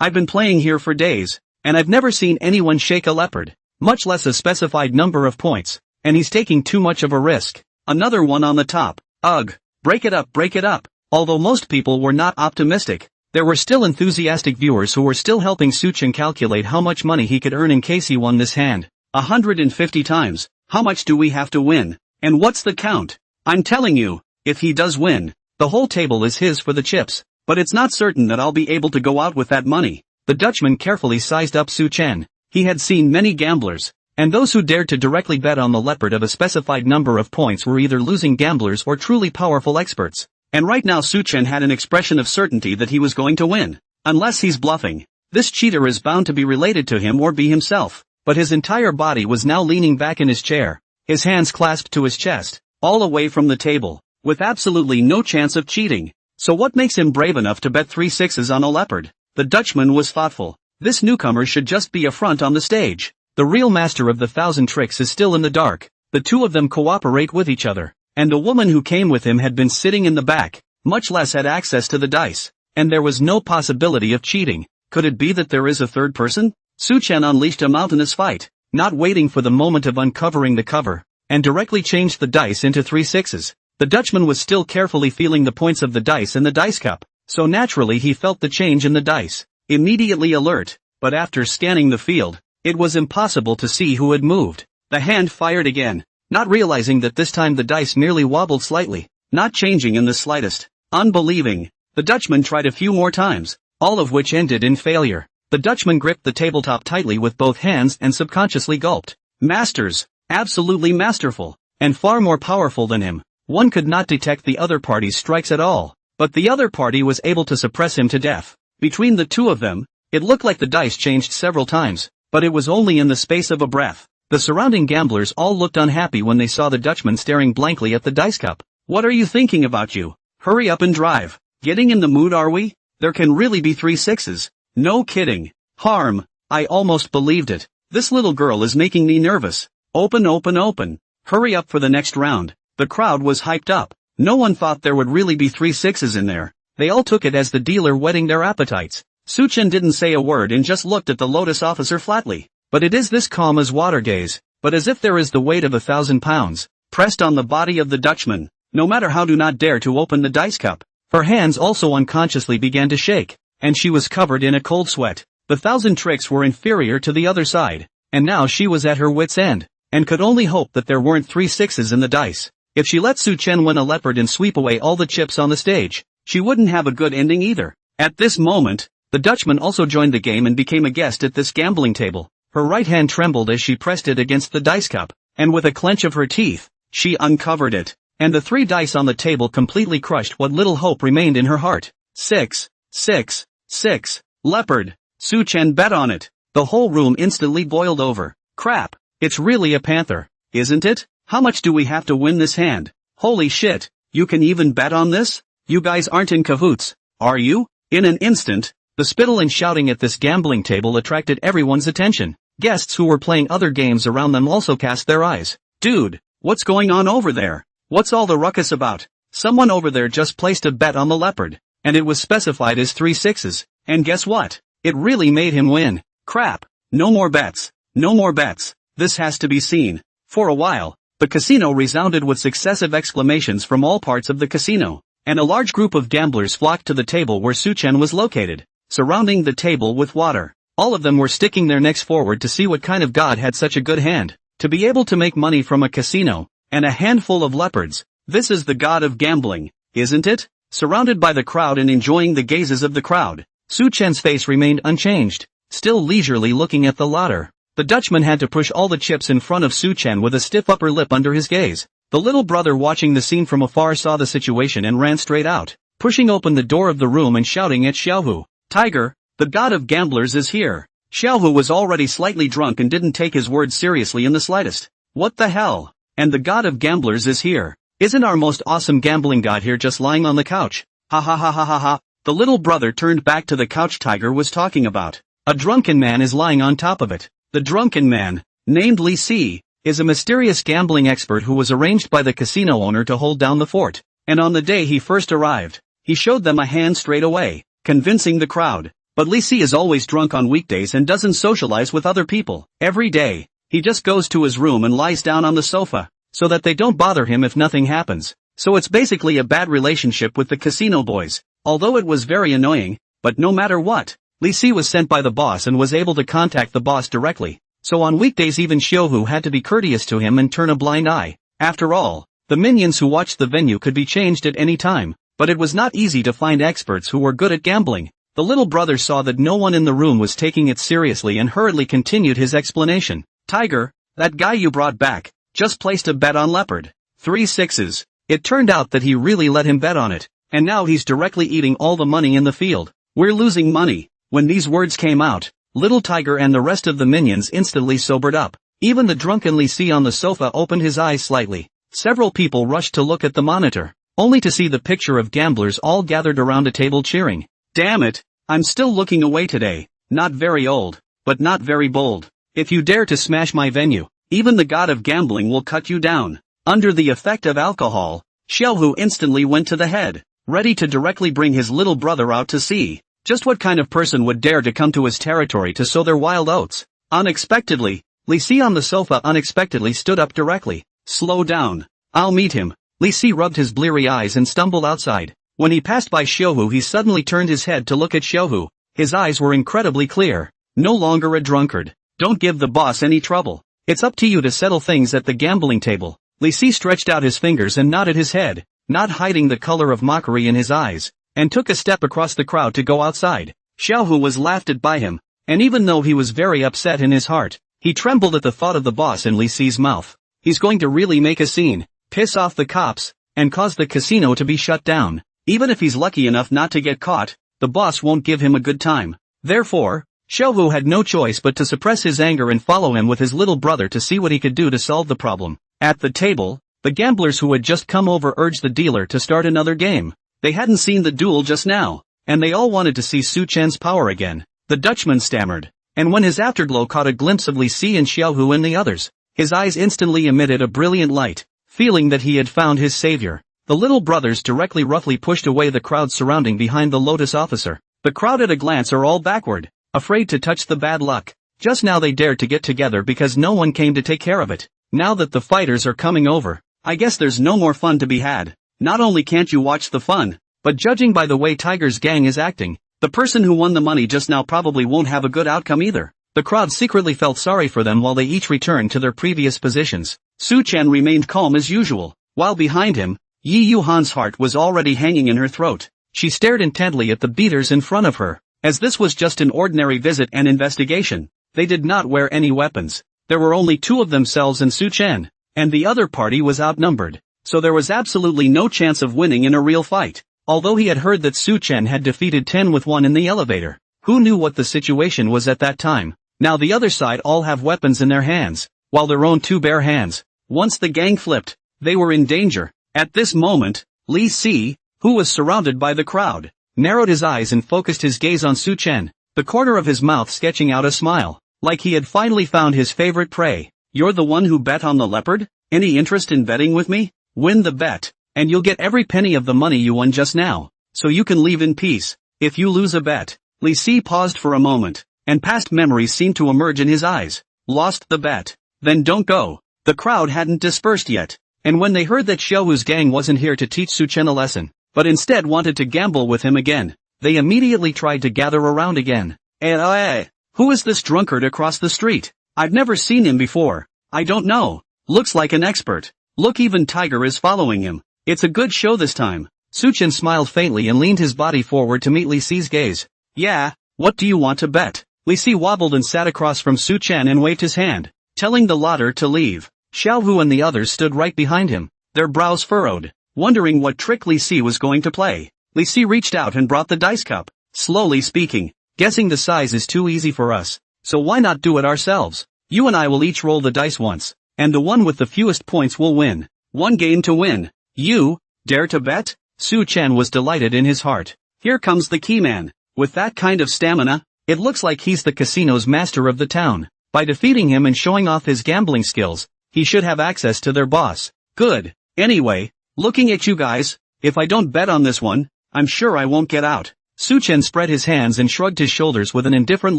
I've been playing here for days, and I've never seen anyone shake a leopard, much less a specified number of points, and he's taking too much of a risk." Another one on the top. "Ugh, break it up, break it up." Although most people were not optimistic, there were still enthusiastic viewers who were still helping Su Chen calculate how much money he could earn in case he won this hand. 150 times. How much do we have to win? And what's the count? I'm telling you, if he does win, the whole table is his for the chips. But it's not certain that I'll be able to go out with that money. The Dutchman carefully sized up Su Chen. He had seen many gamblers, and those who dared to directly bet on the leopard of a specified number of points were either losing gamblers or truly powerful experts. And right now Su Chen had an expression of certainty that he was going to win. Unless he's bluffing, this cheater is bound to be related to him or be himself. But his entire body was now leaning back in his chair, his hands clasped to his chest, all away from the table, with absolutely no chance of cheating. So what makes him brave enough to bet 3 sixes on a leopard? The Dutchman was thoughtful. This newcomer should just be a front on the stage. The real master of the 1,000 tricks is still in the dark. The two of them cooperate with each other. And the woman who came with him had been sitting in the back, much less had access to the dice, and there was no possibility of cheating. Could it be that there is a third person? Su Chen unleashed a mountainous fight, not waiting for the moment of uncovering the cover, and directly changed the dice into 3 sixes. The Dutchman was still carefully feeling the points of the dice in the dice cup, so naturally he felt the change in the dice, immediately alert, but after scanning the field, it was impossible to see who had moved. The hand fired again, not realizing that this time the dice merely wobbled slightly, not changing in the slightest. Unbelieving. The Dutchman tried a few more times, all of which ended in failure. The Dutchman gripped the tabletop tightly with both hands and subconsciously gulped. Masters, absolutely masterful, and far more powerful than him. One could not detect the other party's strikes at all, but the other party was able to suppress him to death. Between the two of them, it looked like the dice changed several times, but it was only in the space of a breath. The surrounding gamblers all looked unhappy when they saw the Dutchman staring blankly at the dice cup. "What are you thinking about, you? Hurry up and drive. Getting in the mood, are we? There can really be 3 sixes. No kidding. Harm. I almost believed it. This little girl is making me nervous. Open, open, open. Hurry up for the next round." The crowd was hyped up. No one thought there would really be 3 sixes in there. They all took it as the dealer whetting their appetites. Suchen didn't say a word and just looked at the Lotus officer flatly. But it is this calm as water gaze, but as if there is the weight of 1,000 pounds, pressed on the body of the Dutchman. No matter how, do not dare to open the dice cup. Her hands also unconsciously began to shake, and she was covered in a cold sweat. The 1,000 tricks were inferior to the other side, and now she was at her wit's end, and could only hope that there weren't 3 sixes in the dice. If she let Suchen win a leopard and sweep away all the chips on the stage, she wouldn't have a good ending either. At this moment, the Dutchman also joined the game and became a guest at this gambling table. Her right hand trembled as she pressed it against the dice cup, and with a clench of her teeth, she uncovered it, and the 3 dice on the table completely crushed what little hope remained in her heart. 6, 6, 6, leopard. Suchen bet on it. The whole room instantly boiled over. Crap, it's really a panther, isn't it? How much do we have to win this hand? Holy shit, you can even bet on this? You guys aren't in cahoots, are you? In an instant, the spittle and shouting at this gambling table attracted everyone's attention. Guests who were playing other games around them also cast their eyes. Dude, what's going on over there? What's all the ruckus about? Someone over there just placed a bet on the leopard, and it was specified as 3 sixes, and guess what? It really made him win. Crap, no more bets, no more bets, this has to be seen. For a while, the casino resounded with successive exclamations from all parts of the casino, and a large group of gamblers flocked to the table where Suchen was located, surrounding the table with water. All of them were sticking their necks forward to see what kind of god had such a good hand, to be able to make money from a casino, and a handful of leopards. This is the god of gambling, isn't it? Surrounded by the crowd and enjoying the gazes of the crowd, Suchen's face remained unchanged, still leisurely looking at the lotter. The Dutchman had to push all the chips in front of Suchen with a stiff upper lip under his gaze. The little brother watching the scene from afar saw the situation and ran straight out, pushing open the door of the room and shouting at Xiaohu. "Tiger, the god of gamblers is here." Xiaohu was already slightly drunk and didn't take his words seriously in the slightest. "What the hell? And the god of gamblers is here? Isn't our most awesome gambling god here just lying on the couch? Ha ha ha ha ha ha." The little brother turned back to the couch Tiger was talking about. A drunken man is lying on top of it. The drunken man, named Li Si, is a mysterious gambling expert who was arranged by the casino owner to hold down the fort, and on the day he first arrived, he showed them a hand straight away, convincing the crowd. But Li Si is always drunk on weekdays and doesn't socialize with other people. Every day, he just goes to his room and lies down on the sofa, so that they don't bother him if nothing happens. So it's basically a bad relationship with the casino boys, although it was very annoying. But no matter what, Li Si was sent by the boss and was able to contact the boss directly, so on weekdays even Xiaohu had to be courteous to him and turn a blind eye. After all, the minions who watched the venue could be changed at any time, but it was not easy to find experts who were good at gambling. The little brother saw that no one in the room was taking it seriously and hurriedly continued his explanation. "Tiger, that guy you brought back, just placed a bet on leopard. 3 sixes. It turned out that he really let him bet on it, and now he's directly eating all the money in the field. We're losing money." When these words came out, little Tiger and the rest of the minions instantly sobered up. Even the drunken Li Si on the sofa opened his eyes slightly. Several people rushed to look at the monitor, only to see the picture of gamblers all gathered around a table cheering. "Damn it, I'm still looking away today. Not very old, but not very bold. If you dare to smash my venue, even the god of gambling will cut you down." Under the effect of alcohol, Xiaohu instantly went to the head, ready to directly bring his little brother out to see just what kind of person would dare to come to his territory to sow their wild oats. Unexpectedly, Li Si on the sofa unexpectedly stood up directly. "Slow down. I'll meet him." Li Si rubbed his bleary eyes and stumbled outside. When he passed by Xiaohu, he suddenly turned his head to look at Xiaohu. His eyes were incredibly clear. No longer a drunkard. "Don't give the boss any trouble. It's up to you to settle things at the gambling table." Li Si stretched out his fingers and nodded his head, not hiding the color of mockery in his eyes, and took a step across the crowd to go outside. Xiaohu was laughed at by him, and even though he was very upset in his heart, he trembled at the thought of the boss in Li Si's mouth. He's going to really make a scene, piss off the cops, and cause the casino to be shut down. Even if he's lucky enough not to get caught, the boss won't give him a good time. Therefore, Xiaohu had no choice but to suppress his anger and follow him with his little brother to see what he could do to solve the problem. At the table, the gamblers who had just come over urged the dealer to start another game. They hadn't seen the duel just now, and they all wanted to see Su Chen's power again. The Dutchman stammered, and when his afterglow caught a glimpse of Li Si and Xiaohu and the others, his eyes instantly emitted a brilliant light, feeling that he had found his savior. The little brothers directly roughly pushed away the crowd surrounding behind the Lotus officer. The crowd at a glance are all backward, afraid to touch the bad luck. Just now they dared to get together because no one came to take care of it. Now that the fighters are coming over, I guess there's no more fun to be had. Not only can't you watch the fun, but judging by the way Tiger's gang is acting, the person who won the money just now probably won't have a good outcome either. The crowd secretly felt sorry for them while they each returned to their previous positions. Su Chen remained calm as usual, while behind him, Yi Yuhan's heart was already hanging in her throat. She stared intently at the beaters in front of her. As this was just an ordinary visit and investigation, they did not wear any weapons. There were only two of themselves and Su Chen, and the other party was outnumbered, so there was absolutely no chance of winning in a real fight. Although he had heard that Su Chen had defeated 10 with 1 in the elevator, who knew what the situation was at that time? Now the other side all have weapons in their hands, while their own two bare hands. Once the gang flipped, they were in danger. At this moment, Li Si, who was surrounded by the crowd, narrowed his eyes and focused his gaze on Su Chen, the corner of his mouth sketching out a smile, like he had finally found his favorite prey. You're the one who bet on the leopard? Any interest in betting with me? Win the bet, and you'll get every penny of the money you won just now, so you can leave in peace. If you lose a bet. Li Si paused for a moment, and past memories seemed to emerge in his eyes. Lost the bet? Then don't go. The crowd hadn't dispersed yet, and when they heard that Xiaohu's gang wasn't here to teach Su Chen a lesson, but instead wanted to gamble with him again, they immediately tried to gather around again. Who is this drunkard across the street? I've never seen him before. I don't know. Looks like an expert. Look, even Tiger is following him. It's a good show this time. Su Chen smiled faintly and leaned his body forward to meet Li Si's gaze. Yeah, what do you want to bet? Li Si wobbled and sat across from Su Chen and waved his hand, telling the latter to leave. Xiaohu and the others stood right behind him, their brows furrowed, wondering what trick Li Si was going to play. Li Si reached out and brought the dice cup, slowly speaking. Guessing the size is too easy for us, so why not do it ourselves? You and I will each roll the dice once, and the one with the fewest points will win. 1 game to win. You dare to bet? Su Chen was delighted in his heart. Here comes the key man. With that kind of stamina, it looks like he's the casino's master of the town. By defeating him and showing off his gambling skills, he should have access to their boss. Good. Anyway, looking at you guys, if I don't bet on this one, I'm sure I won't get out. Su Chen spread his hands and shrugged his shoulders with an indifferent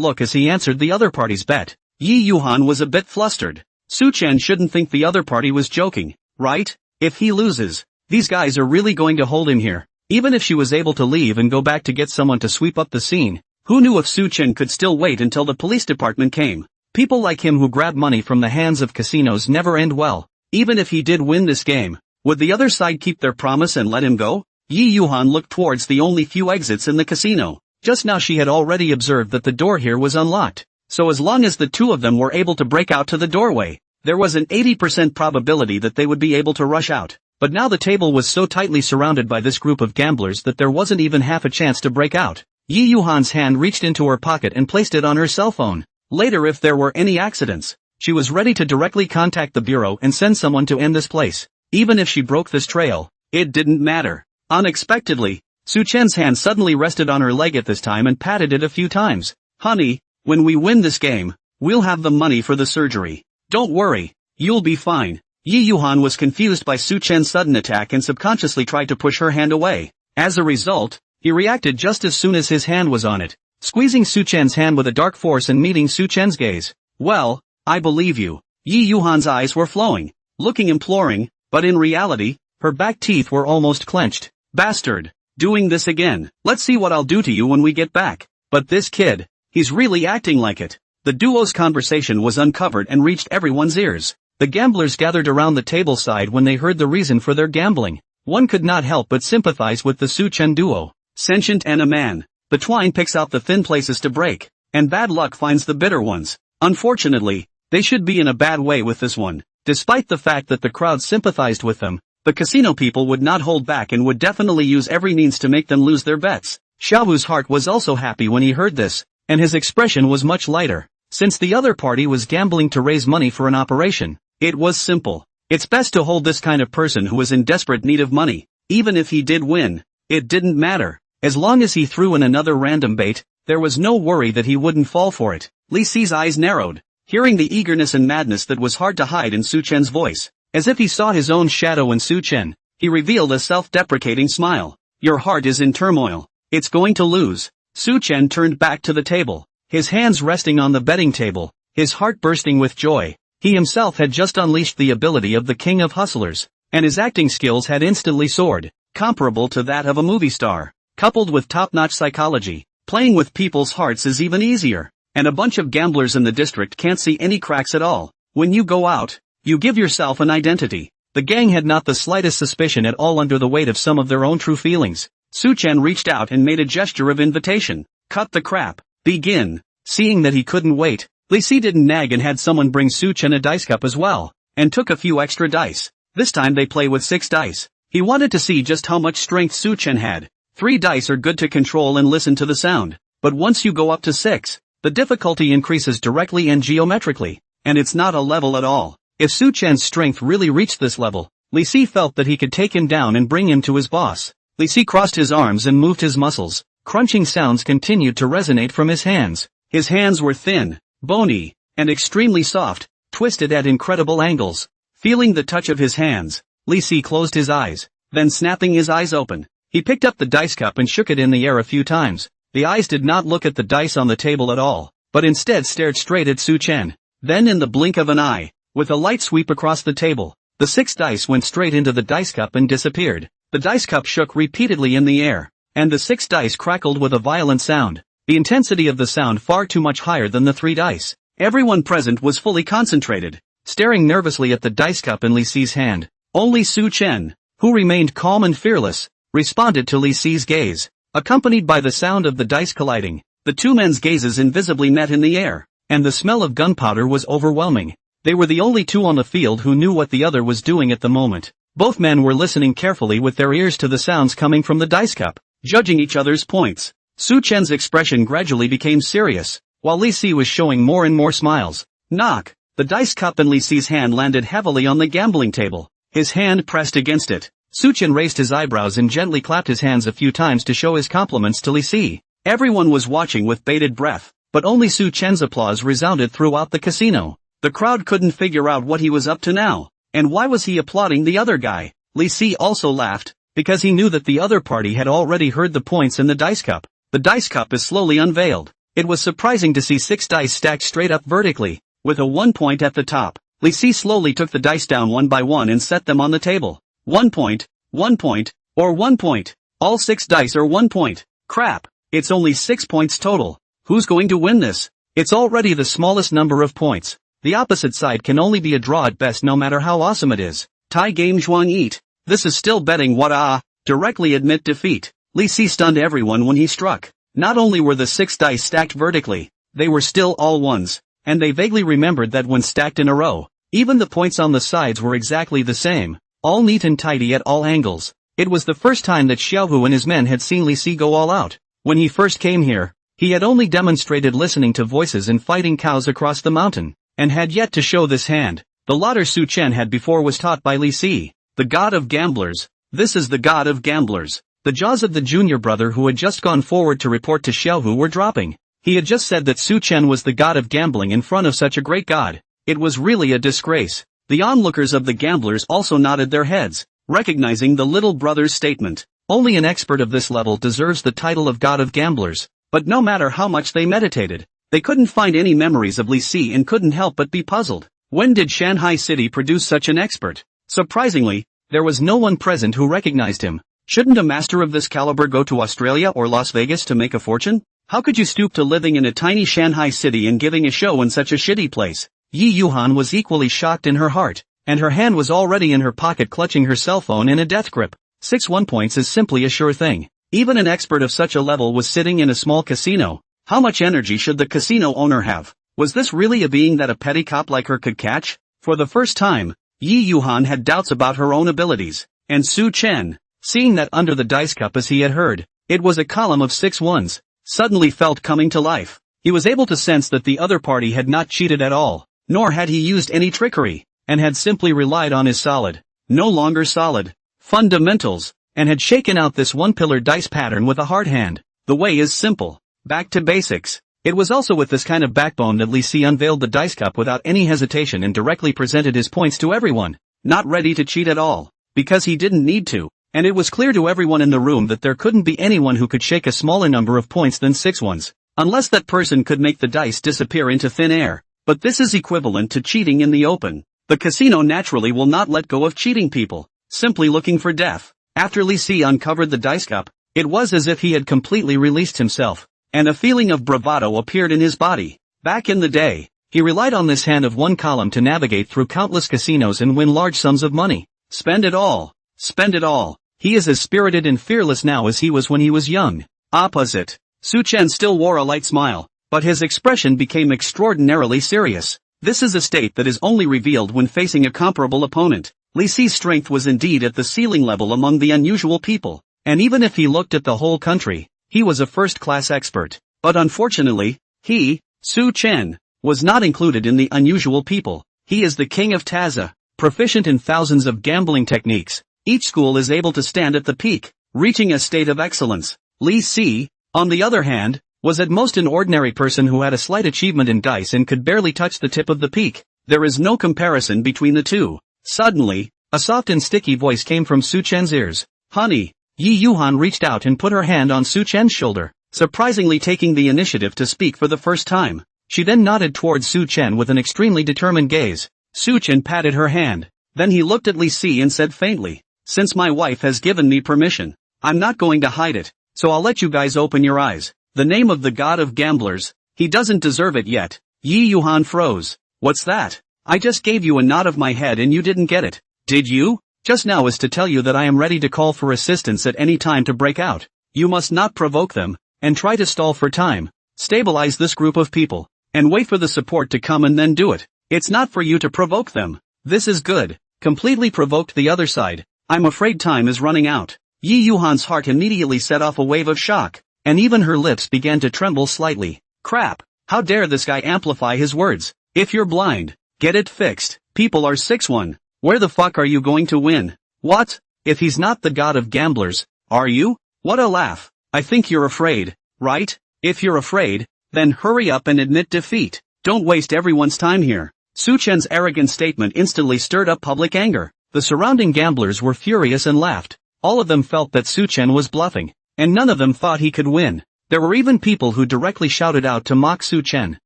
look as he answered the other party's bet. Yi Yuhan was a bit flustered. Su Chen shouldn't think the other party was joking, right? If he loses, these guys are really going to hold him here. Even if she was able to leave and go back to get someone to sweep up the scene, who knew if Su Chen could still wait until the police department came? People like him who grab money from the hands of casinos never end well. Even if he did win this game, would the other side keep their promise and let him go? Yi Yuhan looked towards the only few exits in the casino. Just now she had already observed that the door here was unlocked, so as long as the two of them were able to break out to the doorway, there was an 80% probability that they would be able to rush out. But now the table was so tightly surrounded by this group of gamblers that there wasn't even half a chance to break out. Yi Yuhan's hand reached into her pocket and placed it on her cell phone. Later, if there were any accidents, she was ready to directly contact the bureau and send someone to end this place. Even if she broke this trail, it didn't matter. Unexpectedly, Su Chen's hand suddenly rested on her leg at this time and patted it a few times. Honey, when we win this game, we'll have the money for the surgery. Don't worry, you'll be fine. Yi Yuhan was confused by Su Chen's sudden attack and subconsciously tried to push her hand away. As a result, he reacted just as soon as his hand was on it, squeezing Su Chen's hand with a dark force and meeting Su Chen's gaze. Well, I believe you. Yi Yuhan's eyes were flowing, looking imploring, but in reality, her back teeth were almost clenched. Bastard. Doing this again. Let's see what I'll do to you when we get back. But this kid, he's really acting like it. The duo's conversation was uncovered and reached everyone's ears. The gamblers gathered around the table side when they heard the reason for their gambling. One could not help but sympathize with the Su Chen duo. Sentient and a man. The twine picks out the thin places to break, and bad luck finds the bitter ones. Unfortunately, they should be in a bad way with this one. Despite the fact that the crowd sympathized with them, the casino people would not hold back and would definitely use every means to make them lose their bets. Xiaohu's heart was also happy when he heard this, and his expression was much lighter. Since the other party was gambling to raise money for an operation, it was simple. It's best to hold this kind of person who was in desperate need of money. Even if he did win, it didn't matter. As long as he threw in another random bait, there was no worry that he wouldn't fall for it. Li Si's eyes narrowed, hearing the eagerness and madness that was hard to hide in Su Chen's voice. As if he saw his own shadow in Su Chen, he revealed a self-deprecating smile. Your heart is in turmoil. It's going to lose. Su Chen turned back to the table, his hands resting on the betting table, his heart bursting with joy. He himself had just unleashed the ability of the king of hustlers, and his acting skills had instantly soared, comparable to that of a movie star. Coupled with top-notch psychology, playing with people's hearts is even easier, and a bunch of gamblers in the district can't see any cracks at all. When you go out, you give yourself an identity. The gang had not the slightest suspicion at all under the weight of some of their own true feelings. Su Chen reached out and made a gesture of invitation. Cut the crap. Begin. Seeing that he couldn't wait, Li Si didn't nag and had someone bring Su Chen a dice cup as well, and took a few extra dice. This time they play with 6 dice. He wanted to see just how much strength Su Chen had. 3 dice are good to control and listen to the sound, but once you go up to 6, the difficulty increases directly and geometrically, and it's not a level at all. If Su Chen's strength really reached this level, Li Si felt that he could take him down and bring him to his boss. Li Si crossed his arms and moved his muscles. Crunching sounds continued to resonate from his hands. His hands were thin, bony, and extremely soft, twisted at incredible angles. Feeling the touch of his hands, Li Si closed his eyes, then snapping his eyes open, he picked up the dice cup and shook it in the air a few times. The eyes did not look at the dice on the table at all, but instead stared straight at Su Chen. Then in the blink of an eye, with a light sweep across the table, the 6 dice went straight into the dice cup and disappeared. The dice cup shook repeatedly in the air, and the 6 dice crackled with a violent sound. The intensity of the sound far too much higher than the 3 dice. Everyone present was fully concentrated, staring nervously at the dice cup in Li Si's hand. Only Su Chen, who remained calm and fearless, responded to Li Si's gaze. Accompanied by the sound of the dice colliding, the 2 men's gazes invisibly met in the air, and the smell of gunpowder was overwhelming. They were the only 2 on the field who knew what the other was doing at the moment. Both men were listening carefully with their ears to the sounds coming from the dice cup, judging each other's points. Su Chen's expression gradually became serious, while Li Si was showing more and more smiles. Knock! The dice cup in Li Si's hand landed heavily on the gambling table. His hand pressed against it. Su Chen raised his eyebrows and gently clapped his hands a few times to show his compliments to Li Si. Everyone was watching with bated breath, but only Su Chen's applause resounded throughout the casino. The crowd couldn't figure out what he was up to now, and why was he applauding the other guy. Li Si also laughed, because he knew that the other party had already heard the points in the dice cup. The dice cup is slowly unveiled. It was surprising to see 6 dice stacked straight up vertically, with a 1 point at the top. Li Si slowly took the dice down one by one and set them on the table. 1 point, 1 point, or 1 point. All 6 dice are 1 point. Crap, it's only 6 points total. Who's going to win this? It's already the smallest number of points. The opposite side can only be a draw at best no matter how awesome it is. Tie game Zhuang Eat. This is still betting what directly admit defeat. Li Si stunned everyone when he struck. Not only were the 6 dice stacked vertically, they were still all ones, and they vaguely remembered that when stacked in a row, even the points on the sides were exactly the same, all neat and tidy at all angles. It was the first time that Xiaohu and his men had seen Li Si go all out. When he first came here, he had only demonstrated listening to voices and fighting cows across the mountain, and had yet to show this hand. The latter Su Chen had before was taught by Li Si, the god of gamblers. This is the god of gamblers. The jaws of the junior brother who had just gone forward to report to Xiaohu were dropping. He had just said that Su Chen was the god of gambling in front of such a great god. It was really a disgrace. The onlookers of the gamblers also nodded their heads, recognizing the little brother's statement. Only an expert of this level deserves the title of god of gamblers. But no matter how much they meditated, they couldn't find any memories of Li Si and couldn't help but be puzzled. When did Shanghai City produce such an expert? Surprisingly, there was no one present who recognized him. Shouldn't a master of this caliber go to Australia or Las Vegas to make a fortune? How could you stoop to living in a tiny Shanghai city and giving a show in such a shitty place? Yi Yuhan was equally shocked in her heart, and her hand was already in her pocket clutching her cell phone in a death grip. 6 1 points is simply a sure thing. Even an expert of such a level was sitting in a small casino. How much energy should the casino owner have? Was this really a being that a petty cop like her could catch? For the first time, Yi Yuhan had doubts about her own abilities, and Su Chen, seeing that under the dice cup as he had heard, it was a column of 6 ones, suddenly felt coming to life. He was able to sense that the other party had not cheated at all, nor had he used any trickery, and had simply relied on his solid, no longer solid, fundamentals, and had shaken out this one-pillar dice pattern with a hard hand. The way is simple. Back to basics. It was also with this kind of backbone that Lee Si unveiled the dice cup without any hesitation and directly presented his points to everyone. Not ready to cheat at all, because he didn't need to, and it was clear to everyone in the room that there couldn't be anyone who could shake a smaller number of points than 6 ones, unless that person could make the dice disappear into thin air. But this is equivalent to cheating in the open. The casino naturally will not let go of cheating people, simply looking for death. After Lee Si uncovered the dice cup, it was as if he had completely released himself, and a feeling of bravado appeared in his body. Back in the day, he relied on this hand of one column to navigate through countless casinos and win large sums of money. Spend it all. Spend it all. He is as spirited and fearless now as he was when he was young. Opposite. Su Chen still wore a light smile, but his expression became extraordinarily serious. This is a state that is only revealed when facing a comparable opponent. Lee Si's strength was indeed at the ceiling level among the unusual people, and even if he looked at the whole country, he was a first-class expert. But unfortunately, he, Su Chen, was not included in the unusual people. He is the king of Taza, proficient in thousands of gambling techniques. Each school is able to stand at the peak, reaching a state of excellence. Lee Si, on the other hand, was at most an ordinary person who had a slight achievement in dice and could barely touch the tip of the peak. There is no comparison between the two. Suddenly, a soft and sticky voice came from Su Chen's ears. Honey. Yi Yuhan reached out and put her hand on Su Chen's shoulder, surprisingly taking the initiative to speak for the first time. She then nodded towards Su Chen with an extremely determined gaze. Su Chen patted her hand. Then he looked at Lee Si and said faintly, "Since my wife has given me permission, I'm not going to hide it, so I'll let you guys open your eyes. The name of the god of gamblers, he doesn't deserve it yet." Yi Yuhan froze. "What's that? I just gave you a nod of my head and you didn't get it, did you? Just now is to tell you that I am ready to call for assistance at any time to break out. You must not provoke them, and try to stall for time. Stabilize this group of people, and wait for the support to come and then do it. It's not for you to provoke them. This is good." Completely provoked the other side. "I'm afraid time is running out." Yi Yuhan's heart immediately set off a wave of shock, and even her lips began to tremble slightly. Crap, how dare this guy amplify his words? If you're blind, get it fixed. People are 6-1. Where the fuck are you going to win? What? If he's not the god of gamblers, are you? What a laugh. I think you're afraid, right? If you're afraid, then hurry up and admit defeat. Don't waste everyone's time here. Su Chen's arrogant statement instantly stirred up public anger. The surrounding gamblers were furious and laughed. All of them felt that Su Chen was bluffing, and none of them thought he could win. There were even people who directly shouted out to mock Su Chen.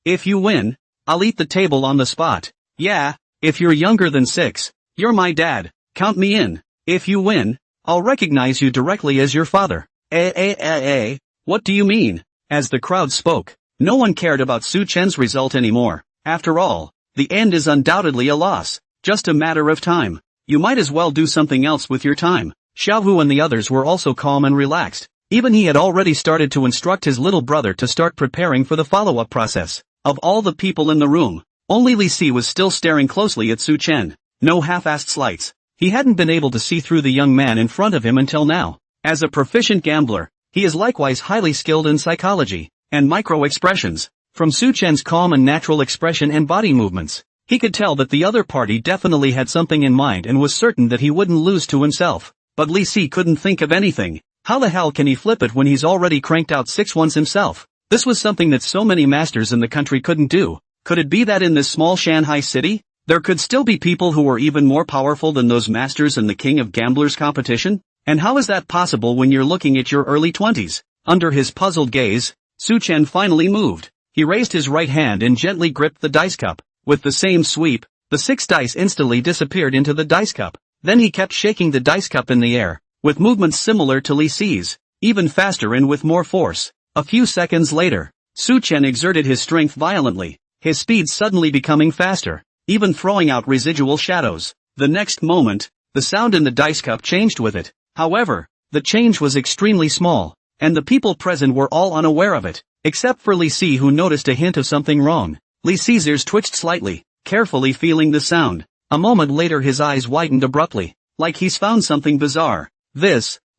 "If you win, I'll eat the table on the spot. Yeah, if you're younger than 6, you're my dad. Count me in. If you win, I'll recognize you directly as your father." What do you mean? As the crowd spoke, no one cared about Su Chen's result anymore. After all, the end is undoubtedly a loss. Just a matter of time. You might as well do something else with your time. Xiaohu and the others were also calm and relaxed. Even he had already started to instruct his little brother to start preparing for the follow-up process. Of all the people in the room, only Lee Si was still staring closely at Su Chen. No half-assed slights. He hadn't been able to see through the young man in front of him until now. As a proficient gambler, he is likewise highly skilled in psychology and micro-expressions. From Su Chen's calm and natural expression and body movements, he could tell that the other party definitely had something in mind and was certain that he wouldn't lose to himself. But Lee Si couldn't think of anything. How the hell can he flip it when he's already cranked out 6 ones himself? This was something that so many masters in the country couldn't do. Could it be that in this small Shanghai city, there could still be people who were even more powerful than those masters in the King of Gamblers competition? And how is that possible when you're looking at your early 20s? Under his puzzled gaze, Su Chen finally moved. He raised his right hand and gently gripped the dice cup. With the same sweep, the 6 dice instantly disappeared into the dice cup. Then he kept shaking the dice cup in the air, with movements similar to Lee Si's, even faster and with more force. A few seconds later, Su Chen exerted his strength violently, his speed suddenly becoming faster, even throwing out residual shadows. The next moment, the sound in the dice cup changed with it. However, the change was extremely small, and the people present were all unaware of it, except for Lee Si, who noticed a hint of something wrong. Lee Si's ears twitched slightly, carefully feeling the sound. A moment later his eyes widened abruptly, like he's found something bizarre.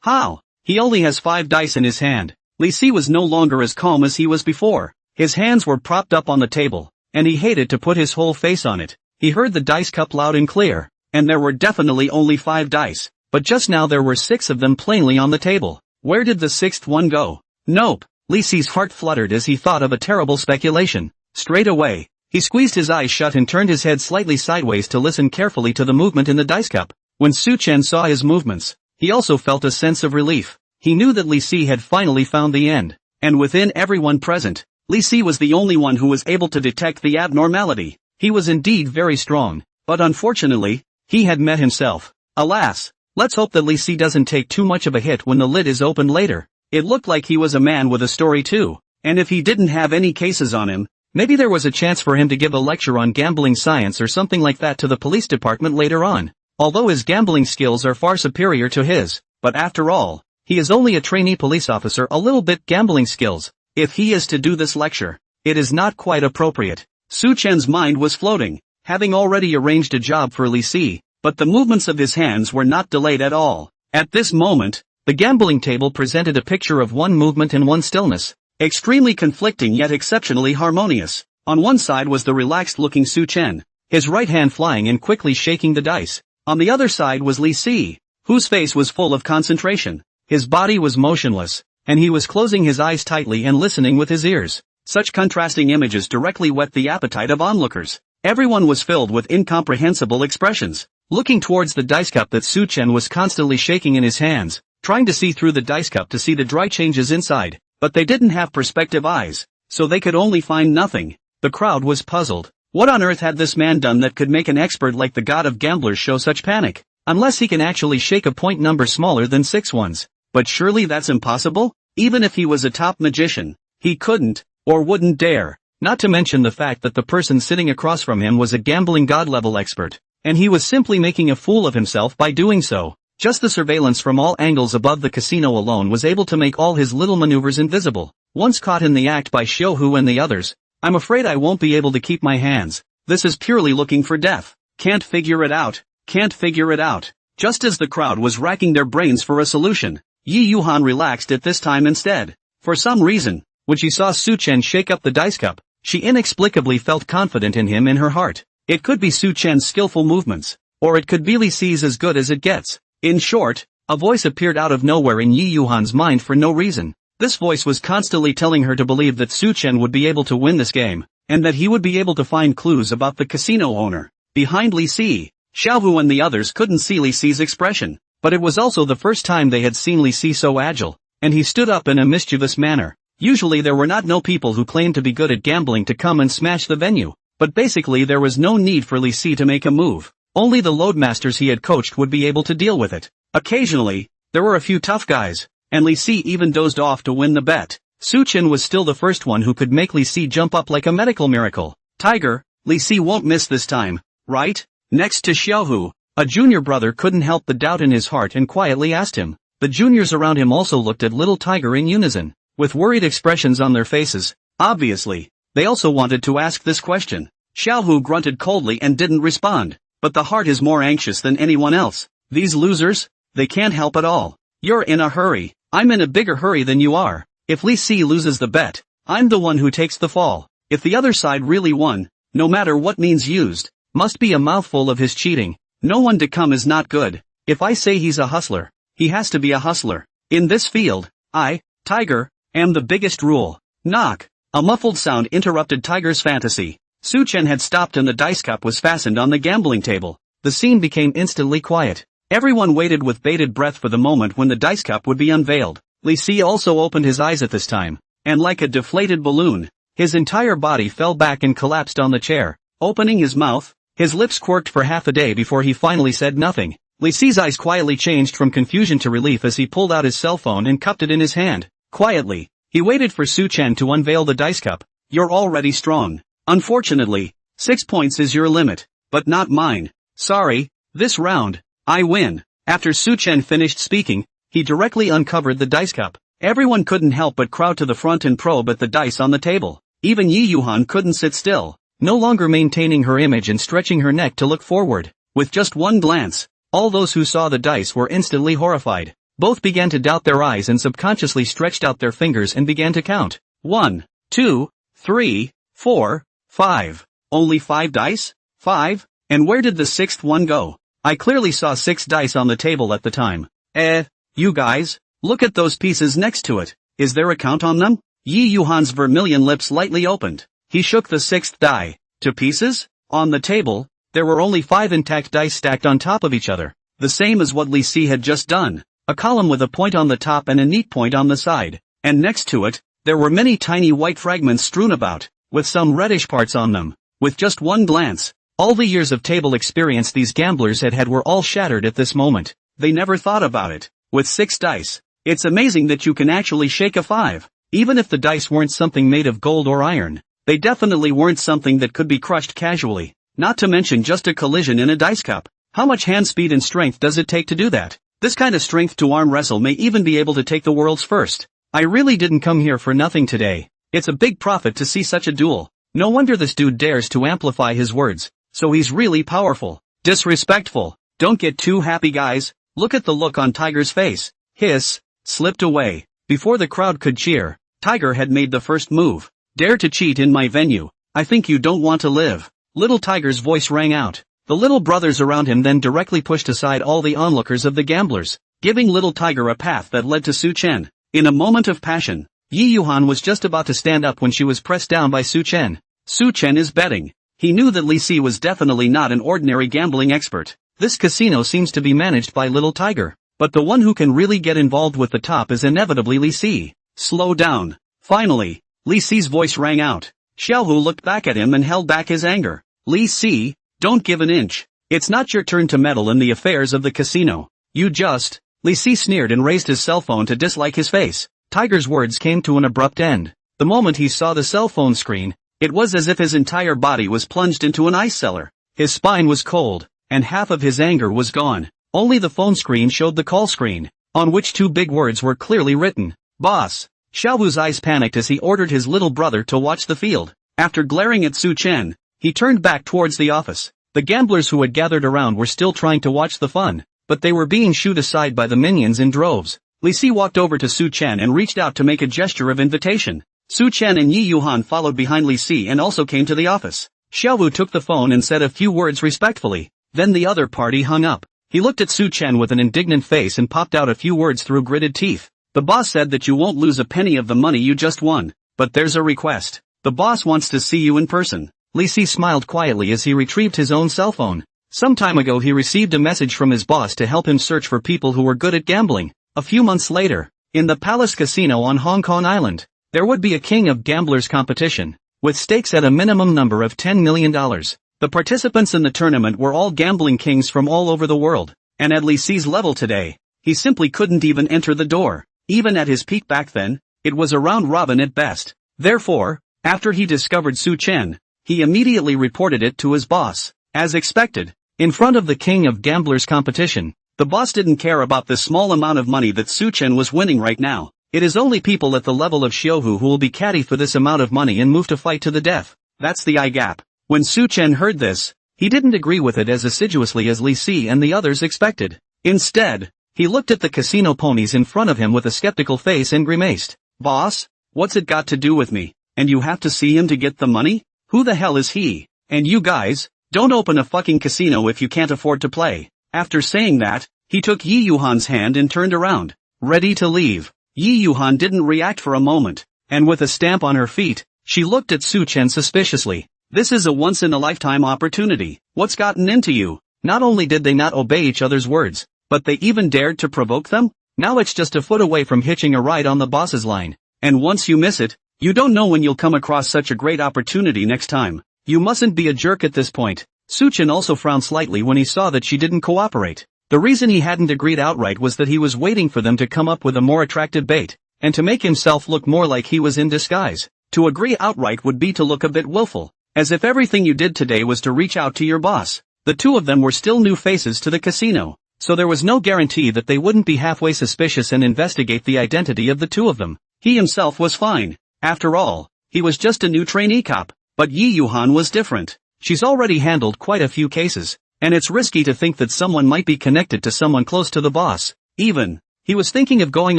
How? He only has 5 dice in his hand. Lee Si was no longer as calm as he was before. His hands were propped up on the table, and he hated to put his whole face on it. He heard the dice cup loud and clear, and there were definitely only 5 dice, but just now there were 6 of them plainly on the table. Where did the 6th one go? Nope. Li Si's heart fluttered as he thought of a terrible speculation. Straight away, he squeezed his eyes shut and turned his head slightly sideways to listen carefully to the movement in the dice cup. When Su Chen saw his movements, he also felt a sense of relief. He knew that Li Si had finally found the end, and within everyone present, Li Si was the only one who was able to detect the abnormality. He was indeed very strong, but unfortunately, he had met himself. Alas, let's hope that Li Si doesn't take too much of a hit when the lid is opened later. It looked like he was a man with a story too, and if he didn't have any cases on him, maybe there was a chance for him to give a lecture on gambling science or something like that to the police department later on. Although his gambling skills are far superior to his, but after all, he is only a trainee police officer, a little bit gambling skills. If he is to do this lecture, it is not quite appropriate. Su Chen's mind was floating, having already arranged a job for Li Si, but the movements of his hands were not delayed at all. At this moment, the gambling table presented a picture of one movement and one stillness, extremely conflicting yet exceptionally harmonious. On one side was the relaxed-looking Su Chen, his right hand flying and quickly shaking the dice. On the other side was Li Si, whose face was full of concentration. His body was motionless, and he was closing his eyes tightly and listening with his ears. Such contrasting images directly whet the appetite of onlookers. Everyone was filled with incomprehensible expressions, looking towards the dice cup that Su Chen was constantly shaking in his hands, trying to see through the dice cup to see the dry changes inside, but they didn't have perspective eyes, so they could only find nothing. The crowd was puzzled. What on earth had this man done that could make an expert like the god of gamblers show such panic? Unless he can actually shake a point number smaller than 6 ones. But surely that's impossible? Even if he was a top magician, he couldn't, or wouldn't dare. Not to mention the fact that the person sitting across from him was a gambling god-level expert, and he was simply making a fool of himself by doing so. Just the surveillance from all angles above the casino alone was able to make all his little maneuvers invisible. Once caught in the act by Xiaohu and the others, I'm afraid I won't be able to keep my hands. This is purely looking for death. Can't figure it out. Can't figure it out. Just as the crowd was racking their brains for a solution, Yi Yuhan relaxed at this time instead. For some reason, when she saw Su Chen shake up the dice cup, she inexplicably felt confident in him in her heart. It could be Su Chen's skillful movements, or it could be Li Si's as good as it gets. In short, a voice appeared out of nowhere in Yi Yuhan's mind for no reason. This voice was constantly telling her to believe that Su Chen would be able to win this game, and that he would be able to find clues about the casino owner. Behind Li Si, Xiaohu and the others couldn't see Li Si's expression, but it was also the first time they had seen Li Si so agile, and he stood up in a mischievous manner. Usually there were no people who claimed to be good at gambling to come and smash the venue, but basically there was no need for Li Si to make a move. Only the loadmasters he had coached would be able to deal with it. Occasionally, there were a few tough guys, and Li Si even dozed off to win the bet. Su Chen was still the first one who could make Li Si jump up like a medical miracle. Tiger, Li Si won't miss this time, right? Next to Xiaohu, a junior brother couldn't help the doubt in his heart and quietly asked him. The juniors around him also looked at little Tiger in unison, with worried expressions on their faces. Obviously, they also wanted to ask this question. Xiaohu grunted coldly and didn't respond, but the heart is more anxious than anyone else. These losers, they can't help at all. You're in a hurry. I'm in a bigger hurry than you are. If Li Si loses the bet, I'm the one who takes the fall. If the other side really won, no matter what means used, must be a mouthful of his cheating. No one to come is not good. If I say he's a hustler, he has to be a hustler. In this field, I, Tiger, am the biggest rule. Knock. A muffled sound interrupted Tiger's fantasy. Su Chen had stopped and the dice cup was fastened on the gambling table. The scene became instantly quiet. Everyone waited with bated breath for the moment when the dice cup would be unveiled. Li Si also opened his eyes at this time, and like a deflated balloon, his entire body fell back and collapsed on the chair. Opening his mouth, his lips quirked for half a day before he finally said nothing. Li Si's eyes quietly changed from confusion to relief as he pulled out his cell phone and cupped it in his hand. Quietly, he waited for Su Chen to unveil the dice cup. You're already strong. Unfortunately, 6 points is your limit, but not mine. Sorry, this round, I win. After Su Chen finished speaking, he directly uncovered the dice cup. Everyone couldn't help but crowd to the front and probe at the dice on the table. Even Yi Yuhan couldn't sit still, no longer maintaining her image and stretching her neck to look forward. With just one glance, all those who saw the dice were instantly horrified. Both began to doubt their eyes and subconsciously stretched out their fingers and began to count. 1, 2, 3, 4, 5. Only 5 dice? 5? And where did the 6th one go? I clearly saw 6 dice on the table at the time. You guys, look at those pieces next to it. Is there a count on them? Yi Yuhan's vermilion lips lightly opened. He shook the 6th die. To pieces? On the table, there were only 5 intact dice stacked on top of each other. The same as what Li Si had just done. A column with a point on the top and a neat point on the side. And next to it, there were many tiny white fragments strewn about, with some reddish parts on them. With just one glance, all the years of table experience these gamblers had had were all shattered at this moment. They never thought about it. With 6 dice, it's amazing that you can actually shake a 5. Even if the dice weren't something made of gold or iron, they definitely weren't something that could be crushed casually. Not to mention just a collision in a dice cup. How much hand speed and strength does it take to do that? This kind of strength to arm wrestle may even be able to take the world's first. I really didn't come here for nothing today. It's a big profit to see such a duel. No wonder this dude dares to amplify his words. So he's really powerful. Disrespectful. Don't get too happy, guys. Look at the look on Tiger's face. Hiss. Slipped away. Before the crowd could cheer, Tiger had made the first move. Dare to cheat in my venue. I think you don't want to live. Little Tiger's voice rang out. The little brothers around him then directly pushed aside all the onlookers of the gamblers, giving little Tiger a path that led to Su Chen. In a moment of passion, Yi Yuhan was just about to stand up when she was pressed down by Su Chen. Su Chen is betting. He knew that Li Si was definitely not an ordinary gambling expert. This casino seems to be managed by little Tiger. But the one who can really get involved with the top is inevitably Li Si. Slow down. Finally, Li Si's voice rang out. Xiaohu looked back at him and held back his anger. Li Si, don't give an inch. It's not your turn to meddle in the affairs of the casino. You just... Li Si sneered and raised his cell phone to dislike his face. Tiger's words came to an abrupt end. The moment he saw the cell phone screen, it was as if his entire body was plunged into an ice cellar. His spine was cold, and half of his anger was gone. Only the phone screen showed the call screen, on which 2 big words were clearly written. Boss. Xiaohu's eyes panicked as he ordered his little brother to watch the field. After glaring at Su Chen, he turned back towards the office. The gamblers who had gathered around were still trying to watch the fun, but they were being shooed aside by the minions in droves. Li Si walked over to Su Chen and reached out to make a gesture of invitation. Su Chen and Yi Yuhan followed behind Li Si and also came to the office. Xiaohu took the phone and said a few words respectfully. Then the other party hung up. He looked at Su Chen with an indignant face and popped out a few words through gritted teeth. The boss said that you won't lose a penny of the money you just won. But there's a request. The boss wants to see you in person. Li Si smiled quietly as he retrieved his own cell phone. Some time ago he received a message from his boss to help him search for people who were good at gambling. A few months later, in the Palace Casino on Hong Kong Island, there would be a king of gamblers competition, with stakes at a minimum number of $10 million. The participants in the tournament were all gambling kings from all over the world, and at Li Si's level today, he simply couldn't even enter the door. Even at his peak back then, it was a round robin at best. Therefore, after he discovered Su Chen, he immediately reported it to his boss. As expected, in front of the king of gamblers competition, the boss didn't care about the small amount of money that Su Chen was winning right now. It is only people at the level of Xiaohu who will be catty for this amount of money and move to fight to the death. That's the eye gap. When Su Chen heard this, he didn't agree with it as assiduously as Li Si and the others expected. Instead, he looked at the casino ponies in front of him with a skeptical face and grimaced. Boss? What's it got to do with me? And you have to see him to get the money? Who the hell is he? And you guys, don't open a fucking casino if you can't afford to play. After saying that, he took Yi Yuhan's hand and turned around, ready to leave. Yi Yuhan didn't react for a moment, and with a stamp on her feet, she looked at Su Chen suspiciously. This is a once-in-a-lifetime opportunity. What's gotten into you? Not only did they not obey each other's words, but they even dared to provoke them? Now it's just a foot away from hitching a ride on the boss's line. And once you miss it, you don't know when you'll come across such a great opportunity next time. You mustn't be a jerk at this point. Su Chen also frowned slightly when he saw that she didn't cooperate. The reason he hadn't agreed outright was that he was waiting for them to come up with a more attractive bait, and to make himself look more like he was in disguise. To agree outright would be to look a bit willful, as if everything you did today was to reach out to your boss. The two of them were still new faces to the casino, so there was no guarantee that they wouldn't be halfway suspicious and investigate the identity of the two of them. He himself was fine. After all, he was just a new trainee cop, but Yi Yuhan was different. She's already handled quite a few cases, and it's risky to think that someone might be connected to someone close to the boss. Even, he was thinking of going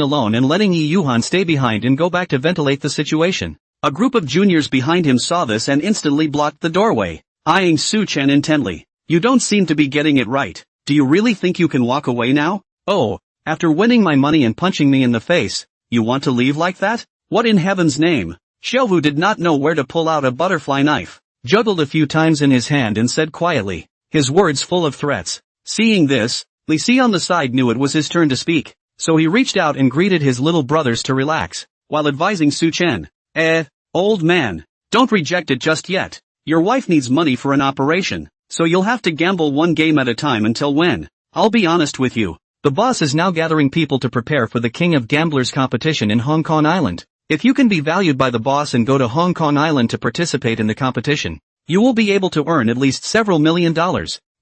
alone and letting Yi Yuhan stay behind and go back to ventilate the situation. A group of juniors behind him saw this and instantly blocked the doorway, eyeing Su Chen intently. You don't seem to be getting it right. Do you really think you can walk away now? Oh, after winning my money and punching me in the face, you want to leave like that? What in heaven's name? Xiaohu did not know where to pull out a butterfly knife, juggled a few times in his hand and said quietly, his words full of threats. Seeing this, Li Si on the side knew it was his turn to speak, so he reached out and greeted his little brothers to relax, while advising Su Chen. Old man, don't reject it just yet. Your wife needs money for an operation, so you'll have to gamble one game at a time until when. I'll be honest with you. The boss is now gathering people to prepare for the King of Gamblers competition in Hong Kong Island. If you can be valued by the boss and go to Hong Kong Island to participate in the competition, you will be able to earn at least several $1 million.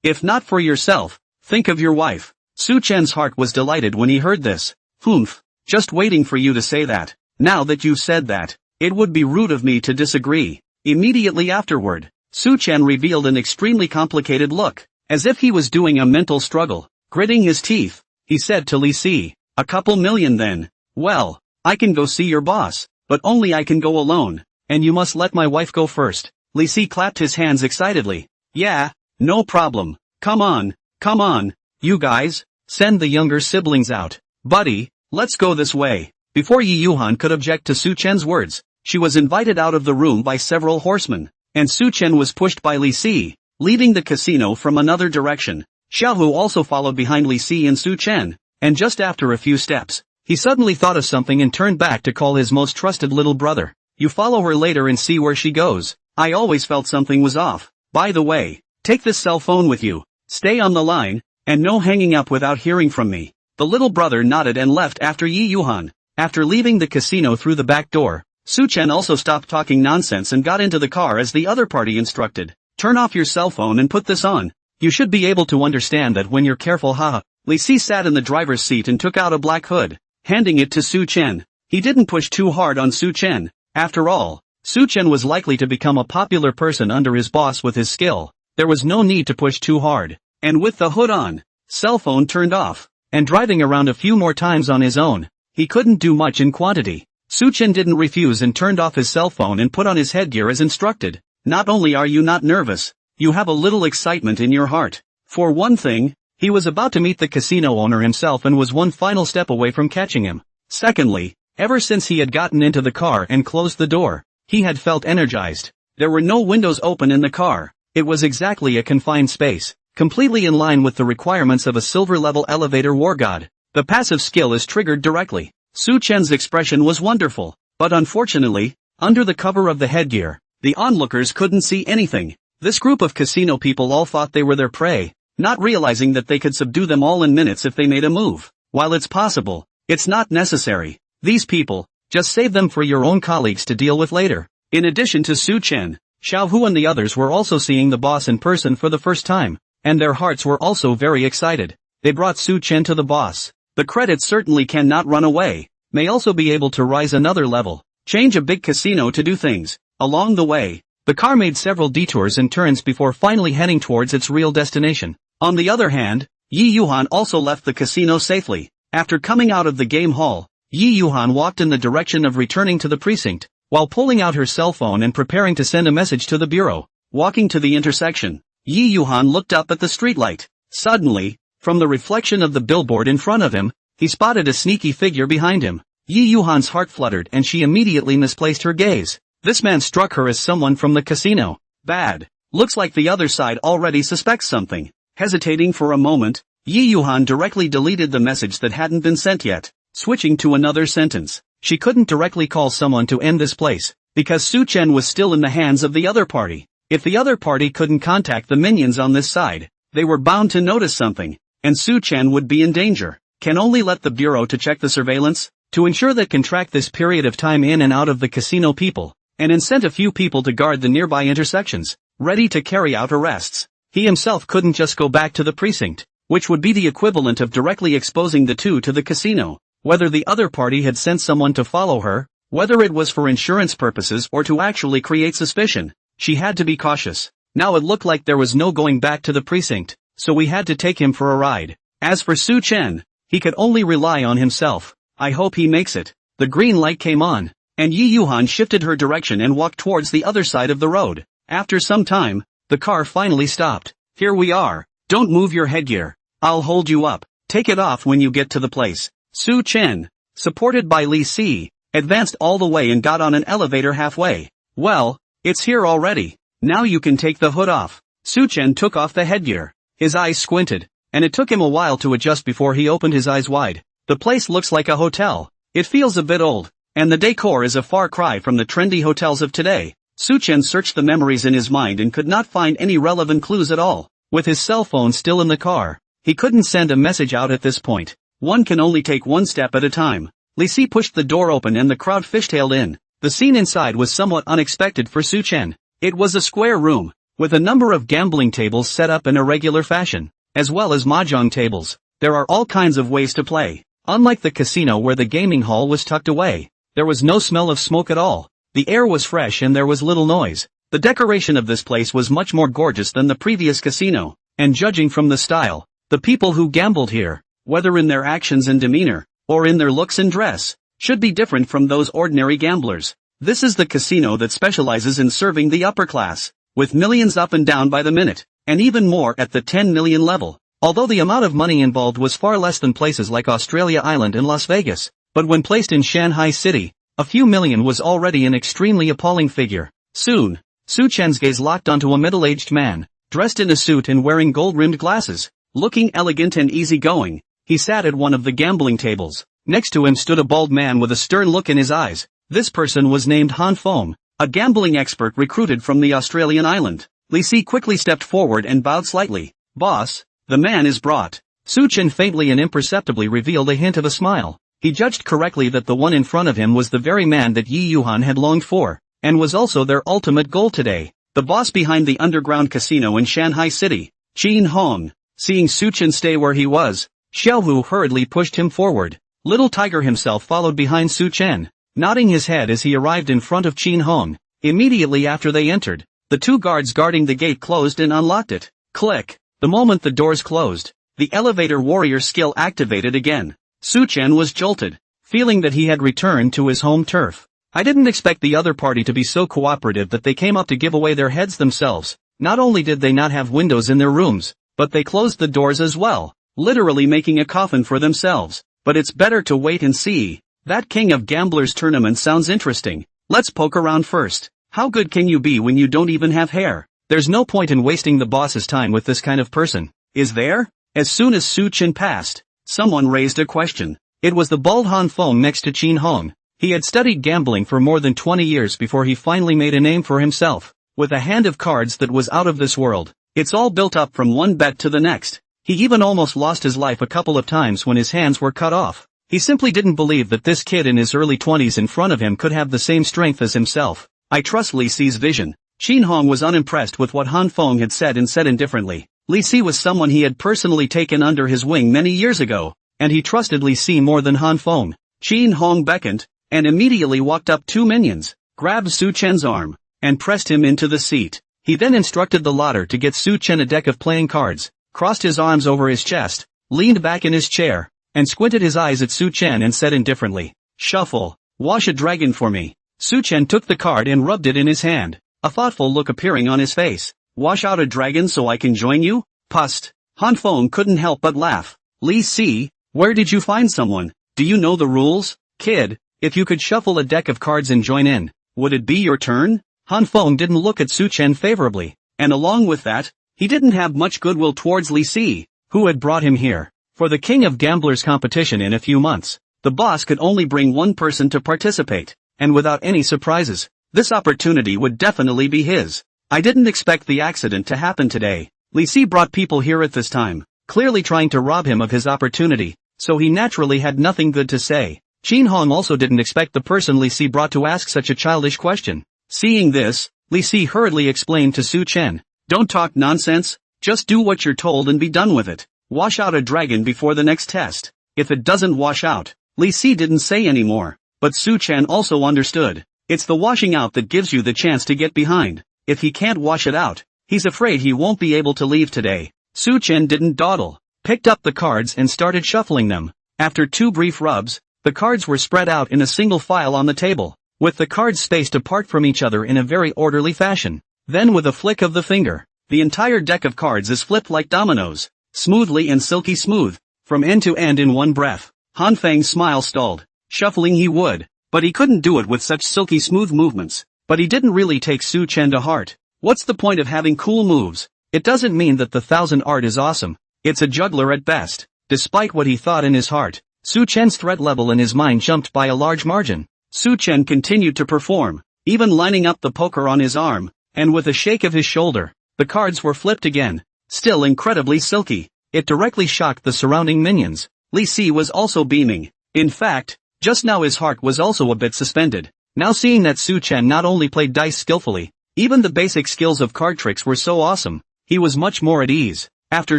If not for yourself, think of your wife. Su Chen's heart was delighted when he heard this. Humph, just waiting for you to say that. Now that you've said that, it would be rude of me to disagree. Immediately afterward, Su Chen revealed an extremely complicated look, as if he was doing a mental struggle. Gritting his teeth, he said to Li Si, a couple million then. Well, I can go see your boss, but only I can go alone, and you must let my wife go first. Li Si clapped his hands excitedly. Yeah, no problem. Come on, you guys, send the younger siblings out. Buddy, let's go this way. Before Yi Yuhan could object to Su Chen's words, she was invited out of the room by several horsemen, and Su Chen was pushed by Li Si, leaving the casino from another direction. Xiaohu also followed behind Li Si and Su Chen, and just after a few steps, he suddenly thought of something and turned back to call his most trusted little brother. You follow her later and see where she goes. I always felt something was off. By the way, take this cell phone with you. Stay on the line, and no hanging up without hearing from me. The little brother nodded and left after Yi Yuhan. After leaving the casino through the back door, Su Chen also stopped talking nonsense and got into the car as the other party instructed. Turn off your cell phone and put this on. You should be able to understand that when you're careful. Haha. Li Si sat in the driver's seat and took out a black hood, handing it to Su Chen. He didn't push too hard on Su Chen. After all, Su Chen was likely to become a popular person under his boss with his skill. There was no need to push too hard. And with the hood on, cell phone turned off, and driving around a few more times on his own, he couldn't do much in quantity. Su Chen didn't refuse and turned off his cell phone and put on his headgear as instructed. Not only are you not nervous, you have a little excitement in your heart. For one thing, he was about to meet the casino owner himself and was one final step away from catching him. Secondly, ever since he had gotten into the car and closed the door, he had felt energized. There were no windows open in the car. It was exactly a confined space, completely in line with the requirements of a silver-level elevator war god. The passive skill is triggered directly. Su Chen's expression was wonderful, but unfortunately, under the cover of the headgear, the onlookers couldn't see anything. This group of casino people all thought they were their prey, not realizing that they could subdue them all in minutes if they made a move. While it's possible, it's not necessary. These people, just save them for your own colleagues to deal with later. In addition to Su Chen, Xiaohu and the others were also seeing the boss in person for the first time, and their hearts were also very excited. They brought Su Chen to the boss. The credits certainly cannot run away, may also be able to rise another level, change a big casino to do things. Along the way, the car made several detours and turns before finally heading towards its real destination. On the other hand, Yi Yuhan also left the casino safely. After coming out of the game hall, Yi Yuhan walked in the direction of returning to the precinct, while pulling out her cell phone and preparing to send a message to the bureau. Walking to the intersection, Yi Yuhan looked up at the streetlight. Suddenly, from the reflection of the billboard in front of him, he spotted a sneaky figure behind him. Yi Yuhan's heart fluttered and she immediately misplaced her gaze. This man struck her as someone from the casino. Bad. Looks like the other side already suspects something. Hesitating for a moment, Yi Yuhan directly deleted the message that hadn't been sent yet, switching to another sentence. She couldn't directly call someone to end this place, because Su Chen was still in the hands of the other party. If the other party couldn't contact the minions on this side, they were bound to notice something, and Su Chen would be in danger. Can only let the bureau to check the surveillance, to ensure that can track this period of time in and out of the casino people, and sent a few people to guard the nearby intersections, ready to carry out arrests. He himself couldn't just go back to the precinct, which would be the equivalent of directly exposing the two to the casino. Whether the other party had sent someone to follow her, whether it was for insurance purposes or to actually create suspicion, she had to be cautious. Now it looked like there was no going back to the precinct, so we had to take him for a ride. As for Su Chen, he could only rely on himself. I hope he makes it. The green light came on. and Yi Yuhan shifted her direction and walked towards the other side of the road. After some time, the car finally stopped. "Here we are. Don't move your headgear. I'll hold you up. Take it off when you get to the place." Su Chen, supported by Li Si, advanced all the way and got on an elevator halfway. "Well, it's here already. Now you can take the hood off." Su Chen took off the headgear. His eyes squinted, and it took him a while to adjust before he opened his eyes wide. The place looks like a hotel. It feels a bit old, and the decor is a far cry from the trendy hotels of today. Su Chen searched the memories in his mind and could not find any relevant clues at all. With his cell phone still in the car, he couldn't send a message out at this point. One can only take one step at a time. Li Si pushed the door open and the crowd fishtailed in. The scene inside was somewhat unexpected for Su Chen. It was a square room, with a number of gambling tables set up in a regular fashion, as well as mahjong tables. There are all kinds of ways to play. Unlike the casino where the gaming hall was tucked away, there was no smell of smoke at all. The air was fresh and there was little noise. The decoration of this place was much more gorgeous than the previous casino, and judging from the style, the people who gambled here, whether in their actions and demeanor, or in their looks and dress, should be different from those ordinary gamblers. This is the casino that specializes in serving the upper class, with millions up and down by the minute, and even more at the 10 million level. Although the amount of money involved was far less than places like Australia Island and Las Vegas, but when placed in Shanghai City, a few million was already an extremely appalling figure. Soon, Su Chen's gaze locked onto a middle-aged man, dressed in a suit and wearing gold-rimmed glasses. Looking elegant and easygoing, he sat at one of the gambling tables. Next to him stood a bald man with a stern look in his eyes. This person was named Han Feng, a gambling expert recruited from the Australian island. Li Si quickly stepped forward and bowed slightly. "Boss, the man is brought." Su Chen faintly and imperceptibly revealed a hint of a smile. He judged correctly that the one in front of him was the very man that Yi Yuhan had longed for, and was also their ultimate goal today. The boss behind the underground casino in Shanghai City, Qin Hong. Seeing Su Chen stay where he was, Xiaohu hurriedly pushed him forward. Little Tiger himself followed behind Su Chen, nodding his head as he arrived in front of Qin Hong. Immediately after they entered, the two guards guarding the gate closed and unlocked it. Click. The moment the doors closed, the elevator warrior skill activated again. Su Chen was jolted, feeling that he had returned to his home turf. I didn't expect the other party to be so cooperative that they came up to give away their heads themselves. Not only did they not have windows in their rooms, but they closed the doors as well, literally making a coffin for themselves. But it's better to wait and see. That King of Gamblers tournament sounds interesting. Let's poke around first. How good can you be when you don't even have hair? There's no point in wasting the boss's time with this kind of person, is there? As soon as Su Chen passed, someone raised a question. It was the bald Han Feng next to Qin Hong. He had studied gambling for more than 20 years before he finally made a name for himself. With a hand of cards that was out of this world, it's all built up from one bet to the next. He even almost lost his life a couple of times when his hands were cut off. He simply didn't believe that this kid in his early 20s in front of him could have the same strength as himself. I trust Li Si's vision. Qin Hong was unimpressed with what Han Feng had said and said indifferently. Li Si was someone he had personally taken under his wing many years ago, and he trusted Li Si more than Han Feng. Qin Hong beckoned, and immediately walked up two minions, grabbed Su Chen's arm, and pressed him into the seat. He then instructed the latter to get Su Chen a deck of playing cards, crossed his arms over his chest, leaned back in his chair, and squinted his eyes at Su Chen and said indifferently, "Shuffle, wash a dragon for me." Su Chen took the card and rubbed it in his hand, a thoughtful look appearing on his face. "Wash out a dragon so I can join you?" Pust. Han Feng couldn't help but laugh. "Li Si, where did you find someone? Do you know the rules? Kid, if you could shuffle a deck of cards and join in, would it be your turn?" Han Feng didn't look at Su Chen favorably, and along with that, he didn't have much goodwill towards Li Si, who had brought him here. For the King of Gamblers competition in a few months, the boss could only bring one person to participate, and without any surprises, this opportunity would definitely be his. I didn't expect the accident to happen today. Li Si brought people here at this time, clearly trying to rob him of his opportunity, so he naturally had nothing good to say. Qin Hong also didn't expect the person Li Si brought to ask such a childish question. Seeing this, Li Si hurriedly explained to Su Chen, "Don't talk nonsense, just do what you're told and be done with it. Wash out a dragon before the next test." If it doesn't wash out, Li Si didn't say any more, but Su Chen also understood. It's the washing out that gives you the chance to get behind. If he can't wash it out, he's afraid he won't be able to leave today. Su Chen didn't dawdle, picked up the cards and started shuffling them. After two brief rubs, the cards were spread out in a single file on the table. with the cards spaced apart from each other in a very orderly fashion. Then with a flick of the finger, the entire deck of cards is flipped like dominoes, smoothly and silky smooth, from end to end in one breath. Han Feng's smile stalled. Shuffling he would, but he couldn't do it with such silky smooth movements. But he didn't really take Su Chen to heart. What's the point of having cool moves? It doesn't mean that the thousand art is awesome. It's a juggler at best. Despite what he thought in his heart, Su Chen's threat level in his mind jumped by a large margin. Su Chen continued to perform, even lining up the poker on his arm, and with a shake of his shoulder, the cards were flipped again. Still incredibly silky. It directly shocked the surrounding minions. Li Si was also beaming. In fact, just now his heart was also a bit suspended. Now seeing that Su Chen not only played dice skillfully, even the basic skills of card tricks were so awesome, he was much more at ease. After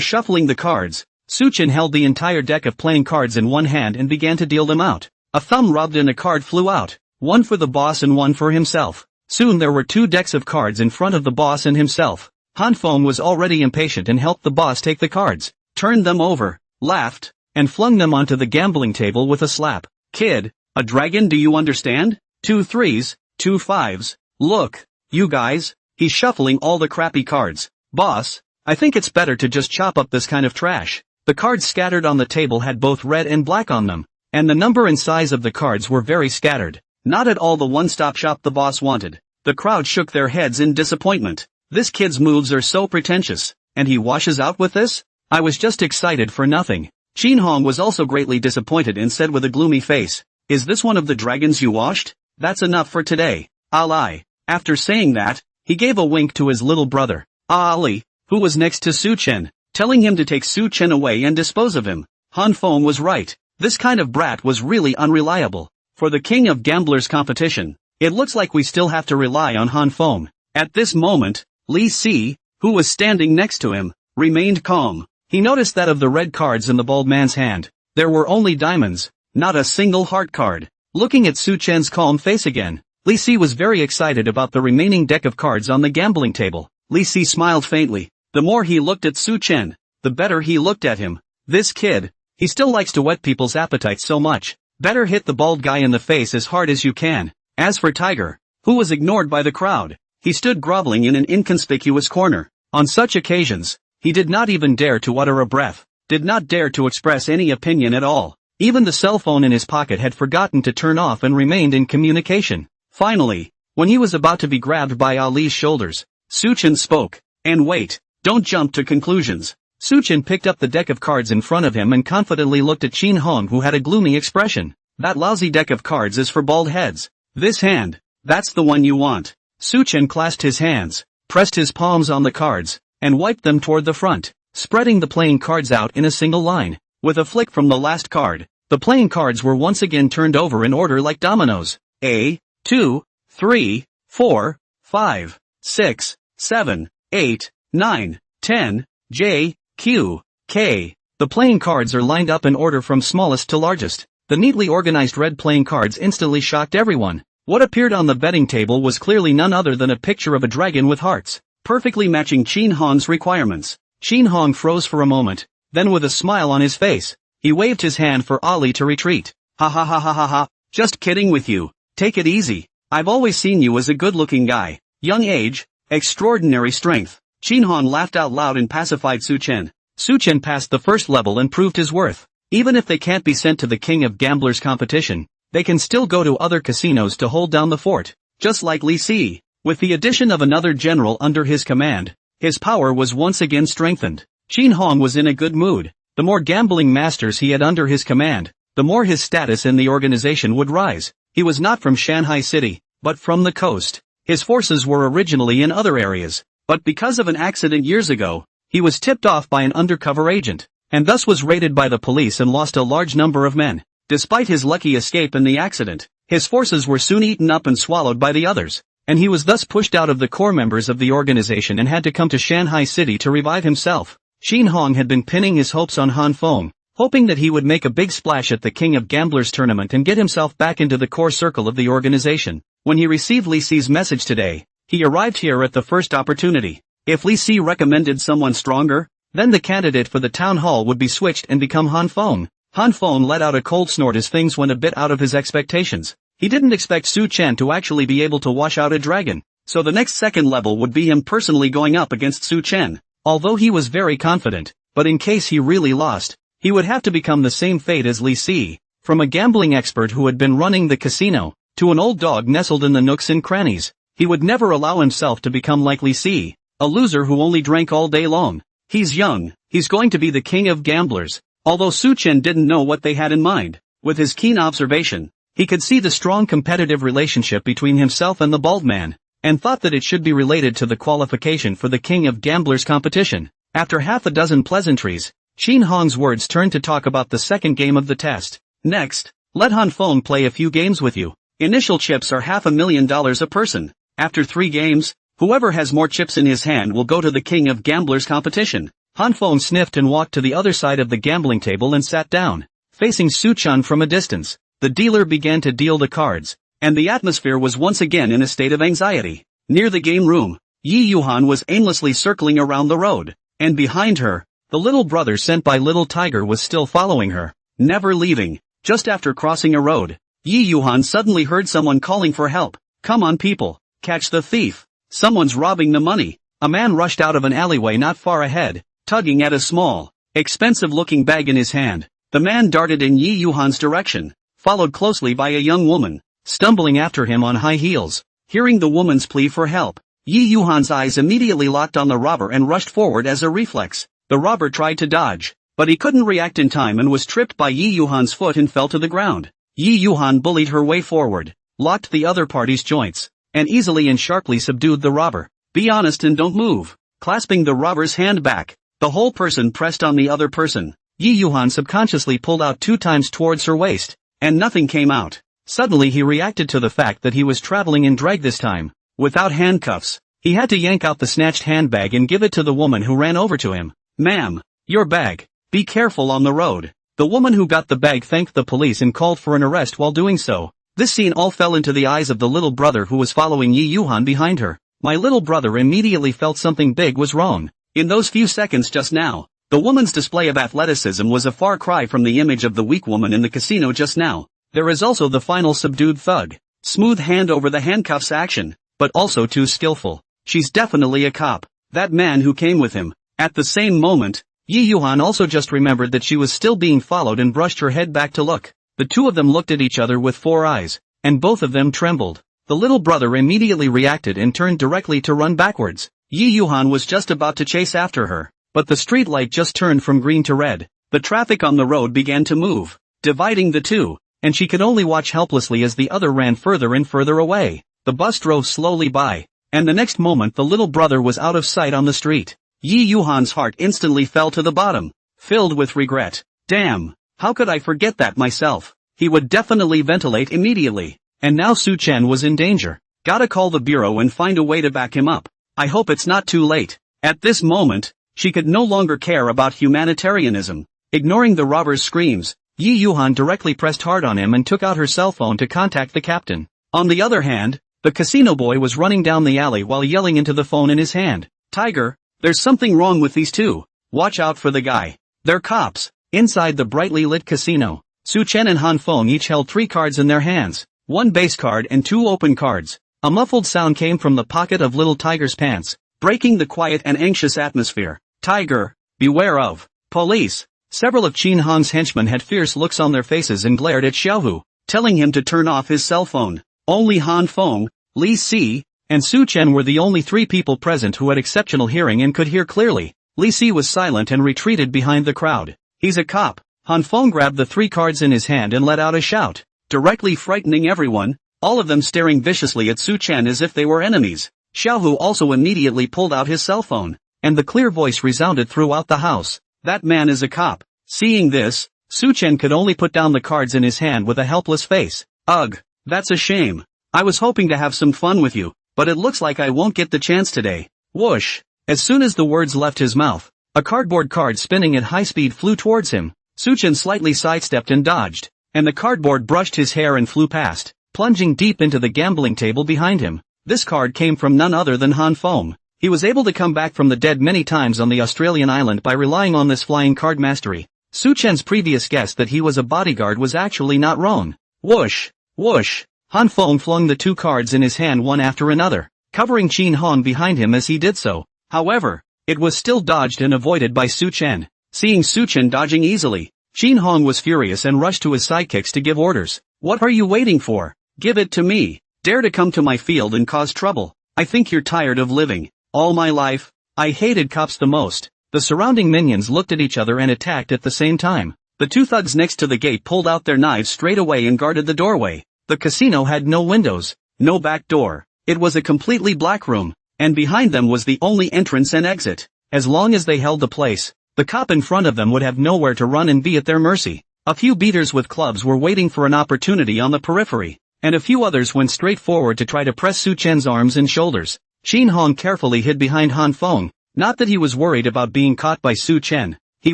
shuffling the cards, Su Chen held the entire deck of playing cards in one hand and began to deal them out. A thumb rubbed and a card flew out, one for the boss and one for himself. Soon there were 2 decks of cards in front of the boss and himself. Han Feng was already impatient and helped the boss take the cards, turned them over, laughed, and flung them onto the gambling table with a slap. Kid, a dragon, do you understand? 2 3s, 2 5s, look, you guys, he's shuffling all the crappy cards. Boss, I think it's better to just chop up this kind of trash. The cards scattered on the table had both red and black on them, and the number and size of the cards were very scattered. Not at all the one-stop shop the boss wanted. The crowd shook their heads in disappointment. This kid's moves are so pretentious, and he washes out with this? I was just excited for nothing. Qin Hong was also greatly disappointed and said with a gloomy face, is this one of the dragons you washed? That's enough for today. Ali. After saying that, he gave a wink to his little brother, Ali, who was next to Su Chen, telling him to take Su Chen away and dispose of him. Han Feng was right. This kind of brat was really unreliable. For the king of gamblers competition, it looks like we still have to rely on Han Feng. At this moment, Li Si, who was standing next to him, remained calm. He noticed that of the red cards in the bald man's hand, there were only diamonds, not a single heart card. Looking at Su Chen's calm face again, Li Si was very excited about the remaining deck of cards on the gambling table. Li Si smiled faintly. The more he looked at Su Chen, the better he looked at him. This kid, he still likes to whet people's appetites so much. Better hit the bald guy in the face as hard as you can. As for Tiger, who was ignored by the crowd, he stood groveling in an inconspicuous corner. On such occasions, he did not even dare to utter a breath, did not dare to express any opinion at all. Even the cell phone in his pocket had forgotten to turn off and remained in communication. Finally, when he was about to be grabbed by Ali's shoulders, Su Chen spoke. And wait, don't jump to conclusions. Su Chen picked up the deck of cards in front of him and confidently looked at Qin Hong, who had a gloomy expression. That lousy deck of cards is for bald heads. This hand, that's the one you want. Su Chen clasped his hands, pressed his palms on the cards, and wiped them toward the front, spreading the playing cards out in a single line. With a flick from the last card, the playing cards were once again turned over in order like dominoes. A, 2, 3, 4, 5, 6, 7, 8, 9, 10, J, Q, K. The playing cards are lined up in order from smallest to largest. The neatly organized red playing cards instantly shocked everyone. What appeared on the betting table was clearly none other than a picture of a dragon with hearts, perfectly matching Qin Hong's requirements. Qin Hong froze for a moment, then with a smile on his face, he waved his hand for Ali to retreat. Ha ha ha ha ha ha, just kidding with you. Take it easy. I've always seen you as a good-looking guy. Young age, extraordinary strength. Qin Hong laughed out loud and pacified Su Chen. Su Chen passed the first level and proved his worth. Even if they can't be sent to the king of gamblers competition, they can still go to other casinos to hold down the fort. Just like Li Si, with the addition of another general under his command, his power was once again strengthened. Qin Hong was in a good mood. The more gambling masters he had under his command, the more his status in the organization would rise. He was not from Shanghai City, but from the coast. His forces were originally in other areas, but because of an accident years ago, he was tipped off by an undercover agent, and thus was raided by the police and lost a large number of men. Despite his lucky escape in the accident, his forces were soon eaten up and swallowed by the others, and he was thus pushed out of the core members of the organization and had to come to Shanghai City to revive himself. Qin Hong had been pinning his hopes on Han Feng, hoping that he would make a big splash at the King of Gamblers tournament and get himself back into the core circle of the organization. When he received Li Si's message today, he arrived here at the first opportunity. If Li Si recommended someone stronger, then the candidate for the town hall would be switched and become Han Feng. Han Feng let out a cold snort as things went a bit out of his expectations. He didn't expect Su Chen to actually be able to wash out a dragon, so the next second level would be him personally going up against Su Chen. Although he was very confident, but in case he really lost, he would have to become the same fate as Li Si. From a gambling expert who had been running the casino, to an old dog nestled in the nooks and crannies, he would never allow himself to become like Li Si, a loser who only drank all day long. He's young, he's going to be the king of gamblers. Although Su Chen didn't know what they had in mind, with his keen observation, he could see the strong competitive relationship between himself and the bald man, and thought that it should be related to the qualification for the king of gamblers competition. After half a dozen pleasantries, Qin Hong's words turned to talk about the second game of the test. Next, let Han Feng play a few games with you. Initial chips are $500,000 a person. After 3 games, whoever has more chips in his hand will go to the king of gamblers competition. Han Feng sniffed and walked to the other side of the gambling table and sat down, facing Su Chen from a distance. The dealer began to deal the cards, and the atmosphere was once again in a state of anxiety. Near the game room, Yi Yuhan was aimlessly circling around the road, and behind her, the little brother sent by Little Tiger was still following her, never leaving. Just after crossing a road, Yi Yuhan suddenly heard someone calling for help. Come on people, catch the thief. Someone's robbing the money. A man rushed out of an alleyway not far ahead, tugging at a small, expensive-looking bag in his hand. The man darted in Yi Yuhan's direction, followed closely by a young woman, stumbling after him on high heels. Hearing the woman's plea for help, Yi Yuhan's eyes immediately locked on the robber and rushed forward as a reflex. The robber tried to dodge, but he couldn't react in time and was tripped by Yi Yuhan's foot and fell to the ground. Yi Yuhan bullied her way forward, locked the other party's joints, and easily and sharply subdued the robber. Be honest and don't move. Clasping the robber's hand back, the whole person pressed on the other person. Yi Yuhan subconsciously pulled out 2 times towards her waist, and nothing came out. Suddenly he reacted to the fact that he was traveling in drag this time, without handcuffs. He had to yank out the snatched handbag and give it to the woman who ran over to him. Ma'am, your bag. Be careful on the road. The woman who got the bag thanked the police and called for an arrest while doing so. This scene all fell into the eyes of the little brother who was following Yi Yuhan behind her. My little brother immediately felt something big was wrong. In those few seconds just now, the woman's display of athleticism was a far cry from the image of the weak woman in the casino just now. There is also the final subdued thug, smooth hand over the handcuffs action, but also too skillful. She's definitely a cop. That man who came with him. At the same moment, Yi Yuhan also just remembered that she was still being followed and brushed her head back to look. The two of them looked at each other with 4 eyes, and both of them trembled. The little brother immediately reacted and turned directly to run backwards. Yi Yuhan was just about to chase after her, but the street light just turned from green to red. The traffic on the road began to move, dividing the two, and she could only watch helplessly as the other ran further and further away. The bus drove slowly by, and the next moment the little brother was out of sight on the street. Yi Yuhan's heart instantly fell to the bottom, filled with regret. Damn, how could I forget that myself? He would definitely ventilate immediately. And now Su Chen was in danger. Gotta call the bureau and find a way to back him up. I hope it's not too late. At this moment, she could no longer care about humanitarianism. Ignoring the robber's screams, Yi Yuhan directly pressed hard on him and took out her cell phone to contact the captain. On the other hand, the casino boy was running down the alley while yelling into the phone in his hand. Tiger, there's something wrong with these two. Watch out for the guy. They're cops. Inside the brightly lit casino, Su Chen and Han Feng each held 3 cards in their hands, 1 base card and 2 open cards. A muffled sound came from the pocket of Little Tiger's pants, breaking the quiet and anxious atmosphere. Tiger, beware of police. Several of Qin Hong's henchmen had fierce looks on their faces and glared at Xiaohu, telling him to turn off his cell phone. Only Han Feng, Li Si, and Su Chen were the only 3 people present who had exceptional hearing and could hear clearly. Li Si was silent and retreated behind the crowd. He's a cop. Han Feng grabbed the 3 cards in his hand and let out a shout, directly frightening everyone, all of them staring viciously at Su Chen as if they were enemies. Xiaohu also immediately pulled out his cell phone, and the clear voice resounded throughout the house. That man is a cop. Seeing this, Su Chen could only put down the cards in his hand with a helpless face. Ugh, that's a shame. I was hoping to have some fun with you, but it looks like I won't get the chance today. Whoosh! As soon as the words left his mouth, a cardboard card spinning at high speed flew towards him. Su Chen slightly sidestepped and dodged, and the cardboard brushed his hair and flew past, plunging deep into the gambling table behind him. This card came from none other than Han Feng. He was able to come back from the dead many times on the Australian island by relying on this flying card mastery. Su Chen's previous guess that he was a bodyguard was actually not wrong. Whoosh! Whoosh! Han Feng flung the 2 cards in his hand one after another, covering Qin Hong behind him as he did so. However, it was still dodged and avoided by Su Chen. Seeing Su Chen dodging easily, Qin Hong was furious and rushed to his sidekicks to give orders. What are you waiting for? Give it to me. Dare to come to my field and cause trouble. I think you're tired of living. All my life, I hated cops the most. The surrounding minions looked at each other and attacked at the same time. The 2 thugs next to the gate pulled out their knives straight away and guarded the doorway. The casino had no windows, no back door. It was a completely black room, and behind them was the only entrance and exit. As long as they held the place, the cop in front of them would have nowhere to run and be at their mercy. A few beaters with clubs were waiting for an opportunity on the periphery, and a few others went straight forward to try to press Su Chen's arms and shoulders. Qin Hong carefully hid behind Han Feng, not that he was worried about being caught by Su Chen, he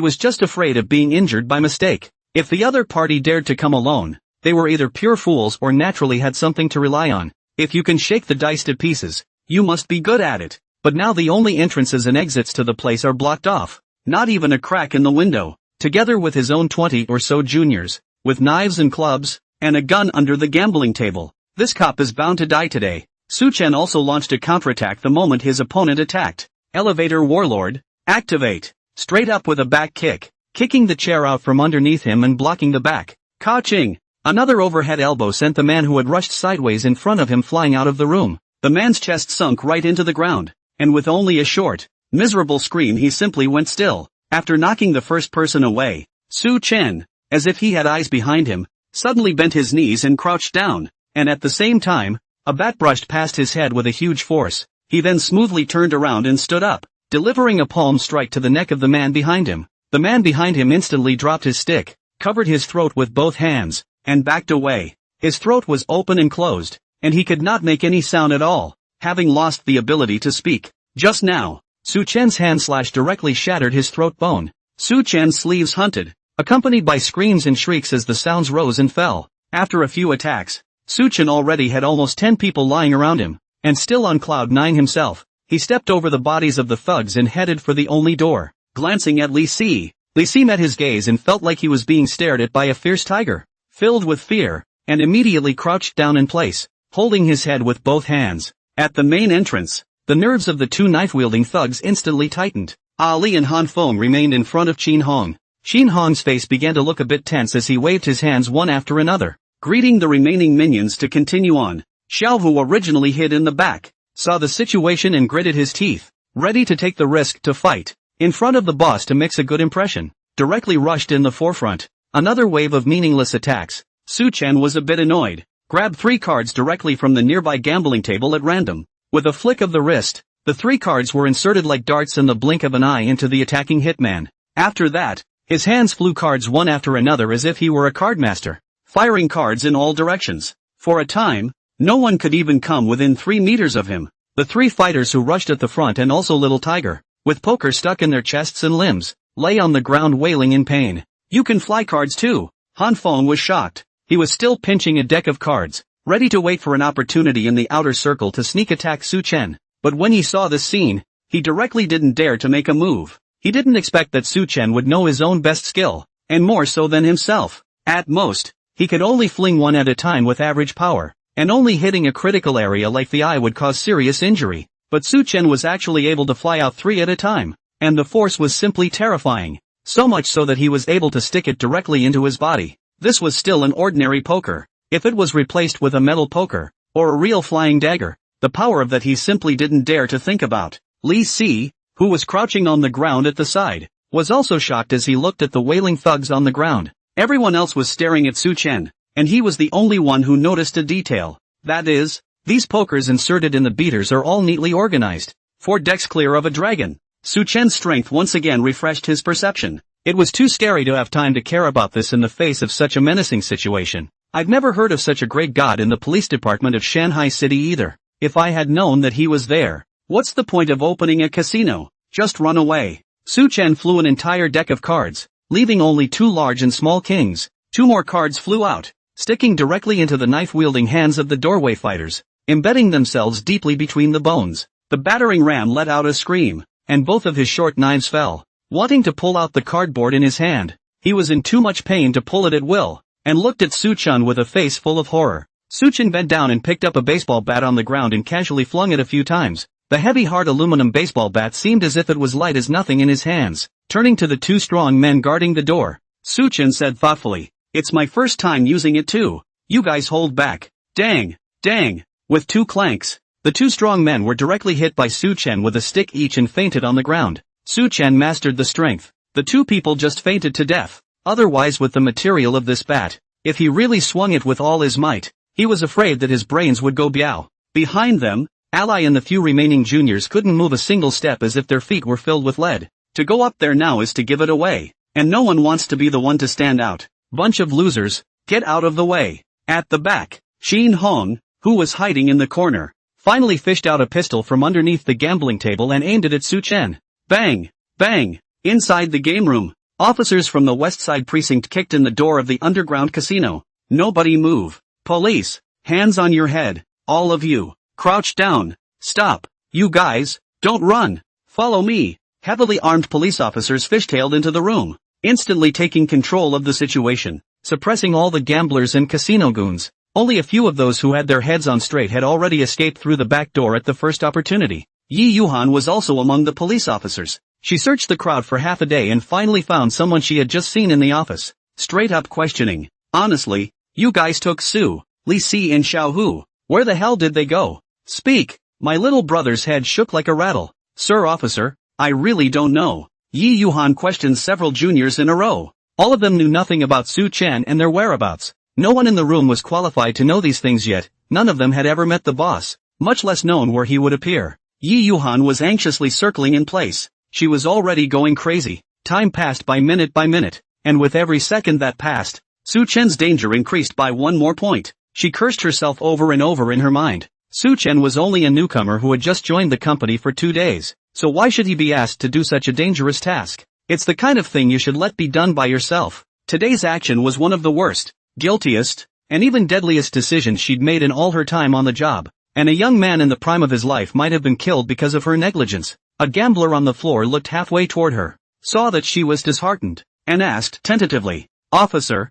was just afraid of being injured by mistake. If the other party dared to come alone, they were either pure fools or naturally had something to rely on. If you can shake the dice to pieces, you must be good at it. But now the only entrances and exits to the place are blocked off. Not even a crack in the window. Together with his own 20 or so juniors, with knives and clubs, and a gun under the gambling table, this cop is bound to die today. Su Chen also launched a counterattack the moment his opponent attacked. Elevator Warlord, activate. Straight up with a back kick, kicking the chair out from underneath him and blocking the back. Ka-ching! Another overhead elbow sent the man who had rushed sideways in front of him flying out of the room. The man's chest sunk right into the ground, and with only a short, miserable scream he simply went still. After knocking the first person away, Su Chen, as if he had eyes behind him, suddenly bent his knees and crouched down, and at the same time, a bat brushed past his head with a huge force. He then smoothly turned around and stood up, delivering a palm strike to the neck of the man behind him. The man behind him instantly dropped his stick, covered his throat with both hands, and backed away. His throat was open and closed, and he could not make any sound at all, having lost the ability to speak. Just now, Su Chen's hand slash directly shattered his throat bone. Su Chen's sleeves hunted, accompanied by screams and shrieks as the sounds rose and fell. After a few attacks, Su Chen already had almost 10 people lying around him, and still on cloud 9 himself. He stepped over the bodies of the thugs and headed for the only door. Glancing at Li Si met his gaze and felt like he was being stared at by a fierce tiger. Filled with fear, and immediately crouched down in place, holding his head with both hands. At the main entrance, the nerves of the 2 knife-wielding thugs instantly tightened. Ali and Han Feng remained in front of Qin Hong. Qin Hong's face began to look a bit tense as he waved his hands one after another, greeting the remaining minions to continue on. Xiao, who originally hid in the back, saw the situation and gritted his teeth, ready to take the risk to fight in front of the boss to make a good impression. Directly rushed in the forefront. Another wave of meaningless attacks. Su Chen was a bit annoyed, grabbed 3 cards directly from the nearby gambling table at random. With a flick of the wrist, the 3 cards were inserted like darts in the blink of an eye into the attacking hitman. After that, his hands flew cards one after another as if he were a cardmaster, firing cards in all directions. For a time, no one could even come within 3 meters of him. The 3 fighters who rushed at the front and also Little Tiger, with poker stuck in their chests and limbs, lay on the ground wailing in pain. You can fly cards too. Han Feng was shocked. He was still pinching a deck of cards, ready to wait for an opportunity in the outer circle to sneak attack Su Chen. But when he saw this scene, he directly didn't dare to make a move. He didn't expect that Su Chen would know his own best skill, and more so than himself. At most, he could only fling one at a time with average power, and only hitting a critical area like the eye would cause serious injury. But Su Chen was actually able to fly out 3 at a time, and the force was simply terrifying. So much so that he was able to stick it directly into his body. This was still an ordinary poker. If it was replaced with a metal poker, or a real flying dagger, the power of that he simply didn't dare to think about. Li Si, who was crouching on the ground at the side, was also shocked as he looked at the wailing thugs on the ground. Everyone else was staring at Su Chen, and he was the only one who noticed a detail. That is, these pokers inserted in the beaters are all neatly organized. 4 decks clear of a dragon. Su Chen's strength once again refreshed his perception. It was too scary to have time to care about this in the face of such a menacing situation. I've never heard of such a great god in the police department of Shanghai City either. If I had known that he was there, what's the point of opening a casino? Just run away. Su Chen flew an entire deck of cards, leaving only 2 large and small kings. 2 more cards flew out, sticking directly into the knife-wielding hands of the doorway fighters, embedding themselves deeply between the bones. The battering ram let out a scream, and both of his short knives fell. Wanting to pull out the cardboard in his hand, he was in too much pain to pull it at will, and looked at Su Chen with a face full of horror. Suchin bent down and picked up a baseball bat on the ground and casually flung it a few times. The heavy hard aluminum baseball bat seemed as if it was light as nothing in his hands. Turning to the two strong men guarding the door, Suchin said thoughtfully, "It's my first time using it too. You guys hold back." Dang! Dang! With two clanks, the two strong men were directly hit by Suchin with a stick each and fainted on the ground. Suchin mastered the strength. The two people just fainted to death. Otherwise, with the material of this bat, if he really swung it with all his might, he was afraid that his brains would go biao. Behind them, Ally and the few remaining juniors couldn't move a single step as if their feet were filled with lead. To go up there now is to give it away. And no one wants to be the one to stand out. Bunch of losers, get out of the way. At the back, Chin Hong, who was hiding in the corner, finally fished out a pistol from underneath the gambling table and aimed it at Suchin. Bang! Bang! Inside the game room, officers from the West Side precinct kicked in the door of the underground casino. Nobody move. Police, hands on your head. All of you, crouch down. Stop. You guys, don't run. Follow me. Heavily armed police officers fishtailed into the room, instantly taking control of the situation, suppressing all the gamblers and casino goons. Only a few of those who had their heads on straight had already escaped through the back door at the first opportunity. Yi Yuhan was also among the police officers. She searched the crowd for half a day and finally found someone she had just seen in the office. Straight up questioning. Honestly, you guys took Su, Li Si and Xiao Hu. Where the hell did they go? Speak. My little brother's head shook like a rattle. Sir officer, I really don't know. Yi Yuhan questioned several juniors in a row. All of them knew nothing about Suchin and their whereabouts. No one in the room was qualified to know these things yet. None of them had ever met the boss, much less known where he would appear. Yi Yuhan was anxiously circling in place. She was already going crazy. Time passed by minute, and with every second that passed, Suchin's danger increased by one more point. She cursed herself over and over in her mind. Suchin was only a newcomer who had just joined the company for 2 days, so why should he be asked to do such a dangerous task? It's the kind of thing you should let be done by yourself. Today's action was one of the worst, guiltiest, and even deadliest decisions she'd made in all her time on the job, and a young man in the prime of his life might have been killed because of her negligence. A gambler on the floor looked halfway toward her, saw that she was disheartened, and asked tentatively, Officer,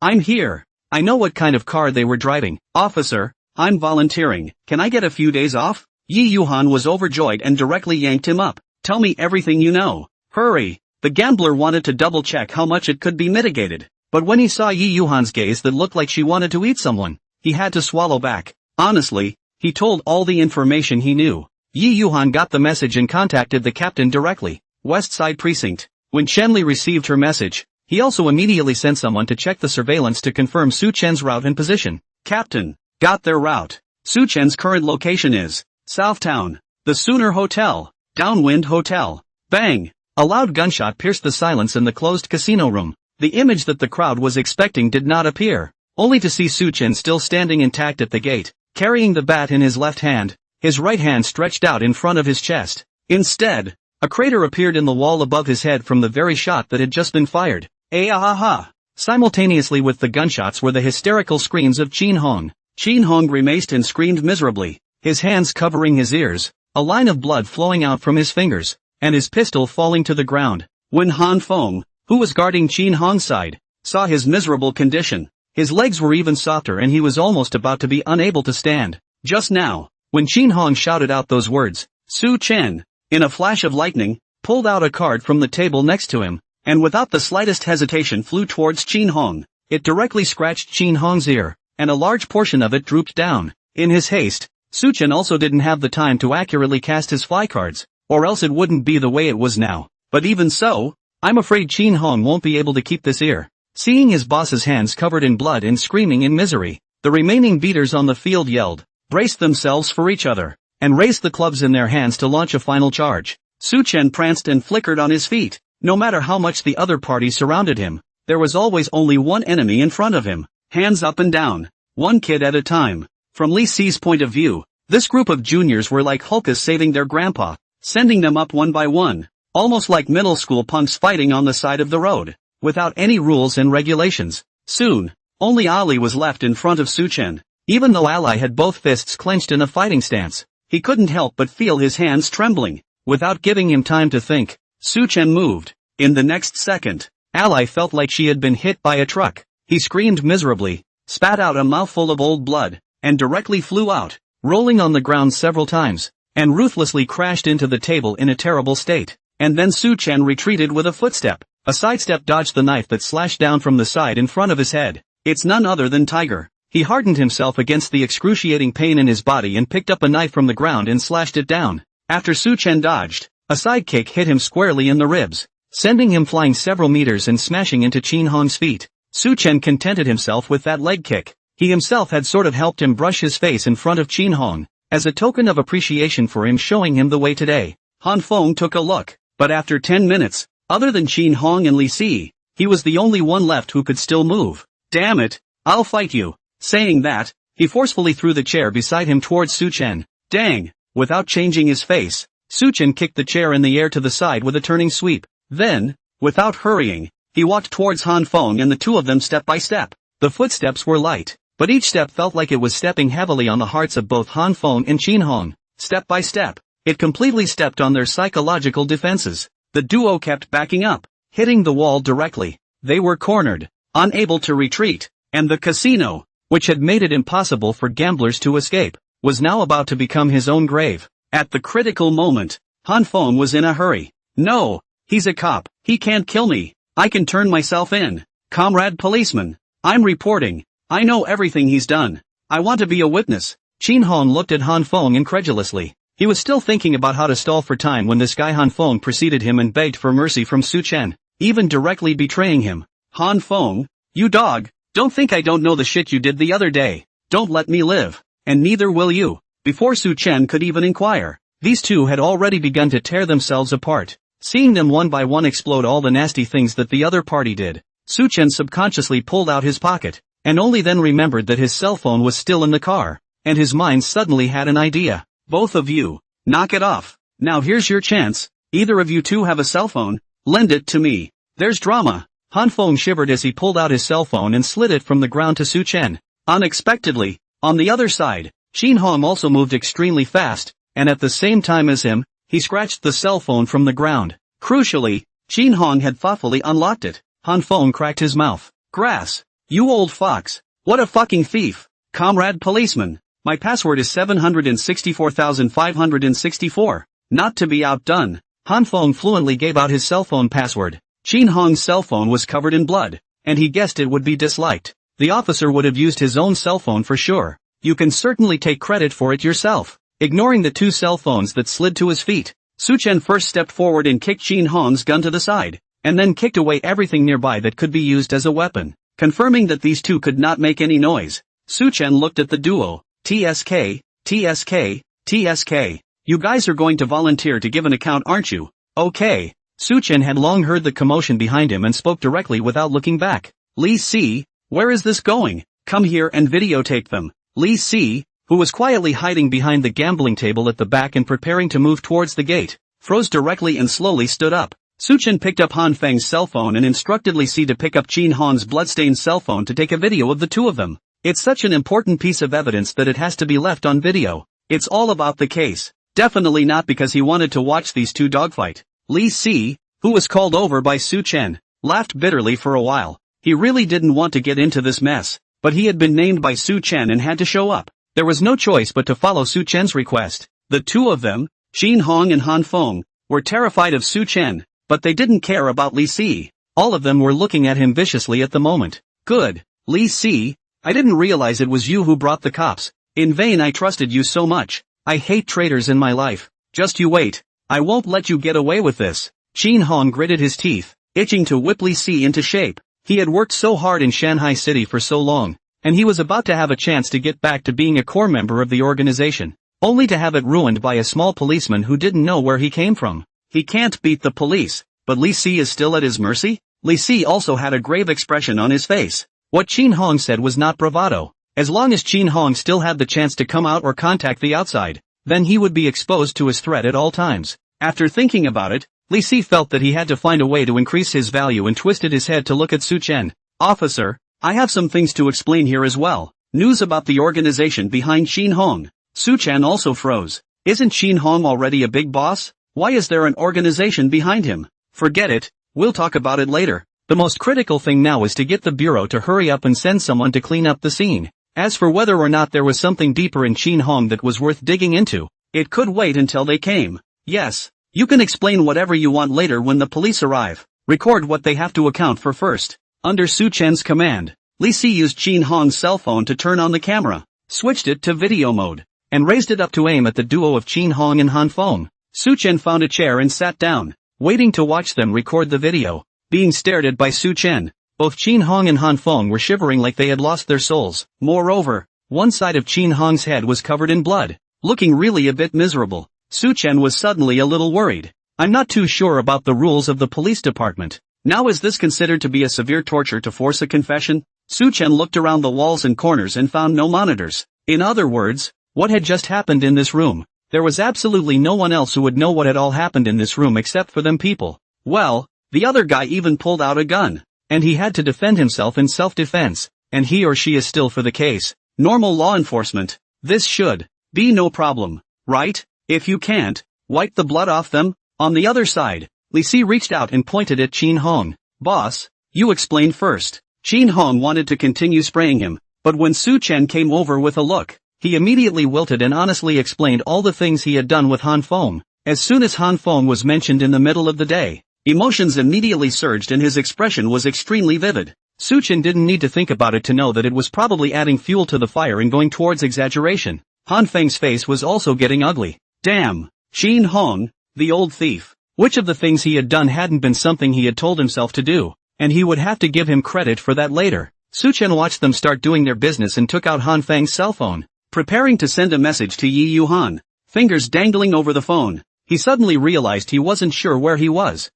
I'm here. I know what kind of car they were driving. Officer, I'm volunteering. Can I get a few days off? Yi Yuhan was overjoyed and directly yanked him up. Tell me everything you know. Hurry. The gambler wanted to double-check how much it could be mitigated, but when he saw Yi Yuhan's gaze that looked like she wanted to eat someone, he had to swallow back. Honestly, he told all the information he knew. Yi Yuhan got the message and contacted the captain directly, West Side Precinct. When Shenli received her message, he also immediately sent someone to check the surveillance to confirm Suchin's route and position. Captain, got their route. Suchin's current location is Southtown, the Sooner Hotel, Downwind Hotel. Bang! A loud gunshot pierced the silence in the closed casino room. The image that the crowd was expecting did not appear, only to see Suchin still standing intact at the gate, carrying the bat in his left hand, his right hand stretched out in front of his chest. Instead, a crater appeared in the wall above his head from the very shot that had just been fired. Ah-ha-ha! Simultaneously with the gunshots were the hysterical screams of Chin Hong. Chin Hong grimaced and screamed miserably, his hands covering his ears, a line of blood flowing out from his fingers, and his pistol falling to the ground. When Han Feng, who was guarding Chin Hong's side, saw his miserable condition, his legs were even softer and he was almost about to be unable to stand. Just now, when Chin Hong shouted out those words, Suchin, in a flash of lightning, pulled out a card from the table next to him, and without the slightest hesitation flew towards Chin Hong. It directly scratched Chin Hong's ear, and a large portion of it drooped down. In his haste, Suchin also didn't have the time to accurately cast his fly cards, or else it wouldn't be the way it was now. But even so, I'm afraid Chin Hong won't be able to keep this ear. Seeing his boss's hands covered in blood and screaming in misery, the remaining beaters on the field yelled, braced themselves for each other, and raised the clubs in their hands to launch a final charge. Suchin pranced and flickered on his feet. No matter how much the other party surrounded him, there was always only one enemy in front of him. Hands up and down, one kid at a time. From Li Si's point of view, this group of juniors were like Hulkas saving their grandpa, sending them up one by one, almost like middle school punks fighting on the side of the road, without any rules and regulations. Soon, only Ali was left in front of Suchin. Even though Ali had both fists clenched in a fighting stance, he couldn't help but feel his hands trembling. Without giving him time to think, Suchin moved. In the next second, Ali felt like she had been hit by a truck. He screamed miserably, spat out a mouthful of old blood, and directly flew out, rolling on the ground several times, and ruthlessly crashed into the table in a terrible state. And then Su-Chen retreated with a footstep. A sidestep dodged the knife that slashed down from the side in front of his head. It's none other than Tiger. He hardened himself against the excruciating pain in his body and picked up a knife from the ground and slashed it down. After Su-Chen dodged, a sidekick hit him squarely in the ribs, sending him flying several meters and smashing into Qin Hong's feet. Su-Chen contented himself with that leg kick. He himself had sort of helped him brush his face in front of Qin Hong, as a token of appreciation for him showing him the way today. Han Feng took a look, but after 10 minutes, other than Qin Hong and Li Si, he was the only one left who could still move. Damn it, I'll fight you. Saying that, he forcefully threw the chair beside him towards Su-Chen. Dang! Without changing his face, Su-Chen kicked the chair in the air to the side with a turning sweep. Then, without hurrying, he walked towards Han Feng and the two of them step by step. The footsteps were light, but each step felt like it was stepping heavily on the hearts of both Han Feng and Qin Hong. Step by step, it completely stepped on their psychological defenses. The duo kept backing up, hitting the wall directly. They were cornered, unable to retreat, and the casino, which had made it impossible for gamblers to escape, was now about to become his own grave. At the critical moment, Han Feng was in a hurry. No, he's a cop, he can't kill me, I can turn myself in. Comrade policeman, I'm reporting, I know everything he's done. I want to be a witness. Qin Hong looked at Han Feng incredulously. He was still thinking about how to stall for time when this guy Han Feng preceded him and begged for mercy from Su-Chen, even directly betraying him. Han Feng, you dog, don't think I don't know the shit you did the other day. Don't let me live, and neither will you. Before Su-Chen could even inquire, these two had already begun to tear themselves apart. Seeing them one by one explode all the nasty things that the other party did, Su-Chen subconsciously pulled out his pocket, and only then remembered that his cell phone was still in the car, and his mind suddenly had an idea. Both of you, knock it off. Now here's your chance. Either of you two have a cell phone, lend it to me. There's drama. Han Feng shivered as he pulled out his cell phone and slid it from the ground to Su-Chen. Unexpectedly, on the other side, Qin Hong also moved extremely fast, and at the same time as him, he scratched the cell phone from the ground. Crucially, Qin Hong had thoughtfully unlocked it. Han Feng cracked his mouth. Grass. You old fox. What a fucking thief. Comrade policeman. My password is 764,564. Not to be outdone, Han Feng fluently gave out his cell phone password. Qin Hong's cell phone was covered in blood, and he guessed it would be disliked. The officer would have used his own cell phone for sure. You can certainly take credit for it yourself. Ignoring the two cell phones that slid to his feet, Su-Chen first stepped forward and kicked Qin Hong's gun to the side, and then kicked away everything nearby that could be used as a weapon. Confirming that these two could not make any noise, Su-Chen looked at the duo. TSK, TSK, TSK. You guys are going to volunteer to give an account, aren't you? Okay. Su-Chen had long heard the commotion behind him and spoke directly without looking back. Li Si, where is this going? Come here and videotape them. Li Si, who was quietly hiding behind the gambling table at the back and preparing to move towards the gate, froze directly and slowly stood up. Su-Chen picked up Han Feng's cell phone and instructed Li Si to pick up Qin Hong's bloodstained cell phone to take a video of the two of them. It's such an important piece of evidence that it has to be left on video. It's all about the case. Definitely not because he wanted to watch these two dogfight. Li Si, who was called over by Su-Chen, laughed bitterly for a while. He really didn't want to get into this mess, but he had been named by Su-Chen and had to show up. There was no choice but to follow Su-Chen's request. The two of them, Qin Hong and Han Feng, were terrified of Su-Chen, but they didn't care about Li Si. All of them were looking at him viciously at the moment. Good, Li Si. I didn't realize it was you who brought the cops. In vain I trusted you so much. I hate traitors in my life. Just you wait. I won't let you get away with this. Qin Hong gritted his teeth, itching to whip Li Si into shape. He had worked so hard in Shanghai City for so long, and he was about to have a chance to get back to being a core member of the organization, only to have it ruined by a small policeman who didn't know where he came from. He can't beat the police, but Li Si is still at his mercy? Li Si also had a grave expression on his face. What Qin Hong said was not bravado. As long as Qin Hong still had the chance to come out or contact the outside, then he would be exposed to his threat at all times. After thinking about it, Li Si felt that he had to find a way to increase his value and twisted his head to look at Su-Chen. Officer, I have some things to explain here as well. News about the organization behind Qin Hong. Su-Chen also froze. Isn't Qin Hong already a big boss? Why is there an organization behind him? Forget it, we'll talk about it later. The most critical thing now is to get the bureau to hurry up and send someone to clean up the scene. As for whether or not there was something deeper in Chin Hong that was worth digging into, it could wait until they came. Yes, you can explain whatever you want later when the police arrive. Record what they have to account for first. Under Su Chen's command, Li Si used Chin Hong's cell phone to turn on the camera, switched it to video mode, and raised it up to aim at the duo of Chin Hong and Han Feng. Su Chen found a chair and sat down, waiting to watch them record the video. Being stared at by Su Chen, both Chin Hong and Han Feng were shivering like they had lost their souls. Moreover, one side of Chin Hong's head was covered in blood, looking really a bit miserable. Su Chen was suddenly a little worried. I'm not too sure about the rules of the police department. Now is this considered to be a severe torture to force a confession? Su Chen looked around the walls and corners and found no monitors. In other words, what had just happened in this room? There was absolutely no one else who would know what had all happened in this room except for them people. Well, the other guy even pulled out a gun. And he had to defend himself in self-defense. And he or she is still for the case. Normal law enforcement. This should be no problem, right? If you can't, wipe the blood off them. On the other side, Li Si reached out and pointed at Chin Hong. Boss, you explain first. Chin Hong wanted to continue spraying him, but when Su Chen came over with a look, he immediately wilted and honestly explained all the things he had done with Han Feng. As soon as Han Feng was mentioned in the middle of the day, emotions immediately surged and his expression was extremely vivid. Su Chen didn't need to think about it to know that it was probably adding fuel to the fire and going towards exaggeration. Han Feng's face was also getting ugly. Damn, Chin Hong, the old thief. Which of the things he had done hadn't been something he had told himself to do, and he would have to give him credit for that later. Su Chen watched them start doing their business and took out Han Feng's cell phone, preparing to send a message to Yi Yuhan, fingers dangling over the phone. He suddenly realized he wasn't sure where he was.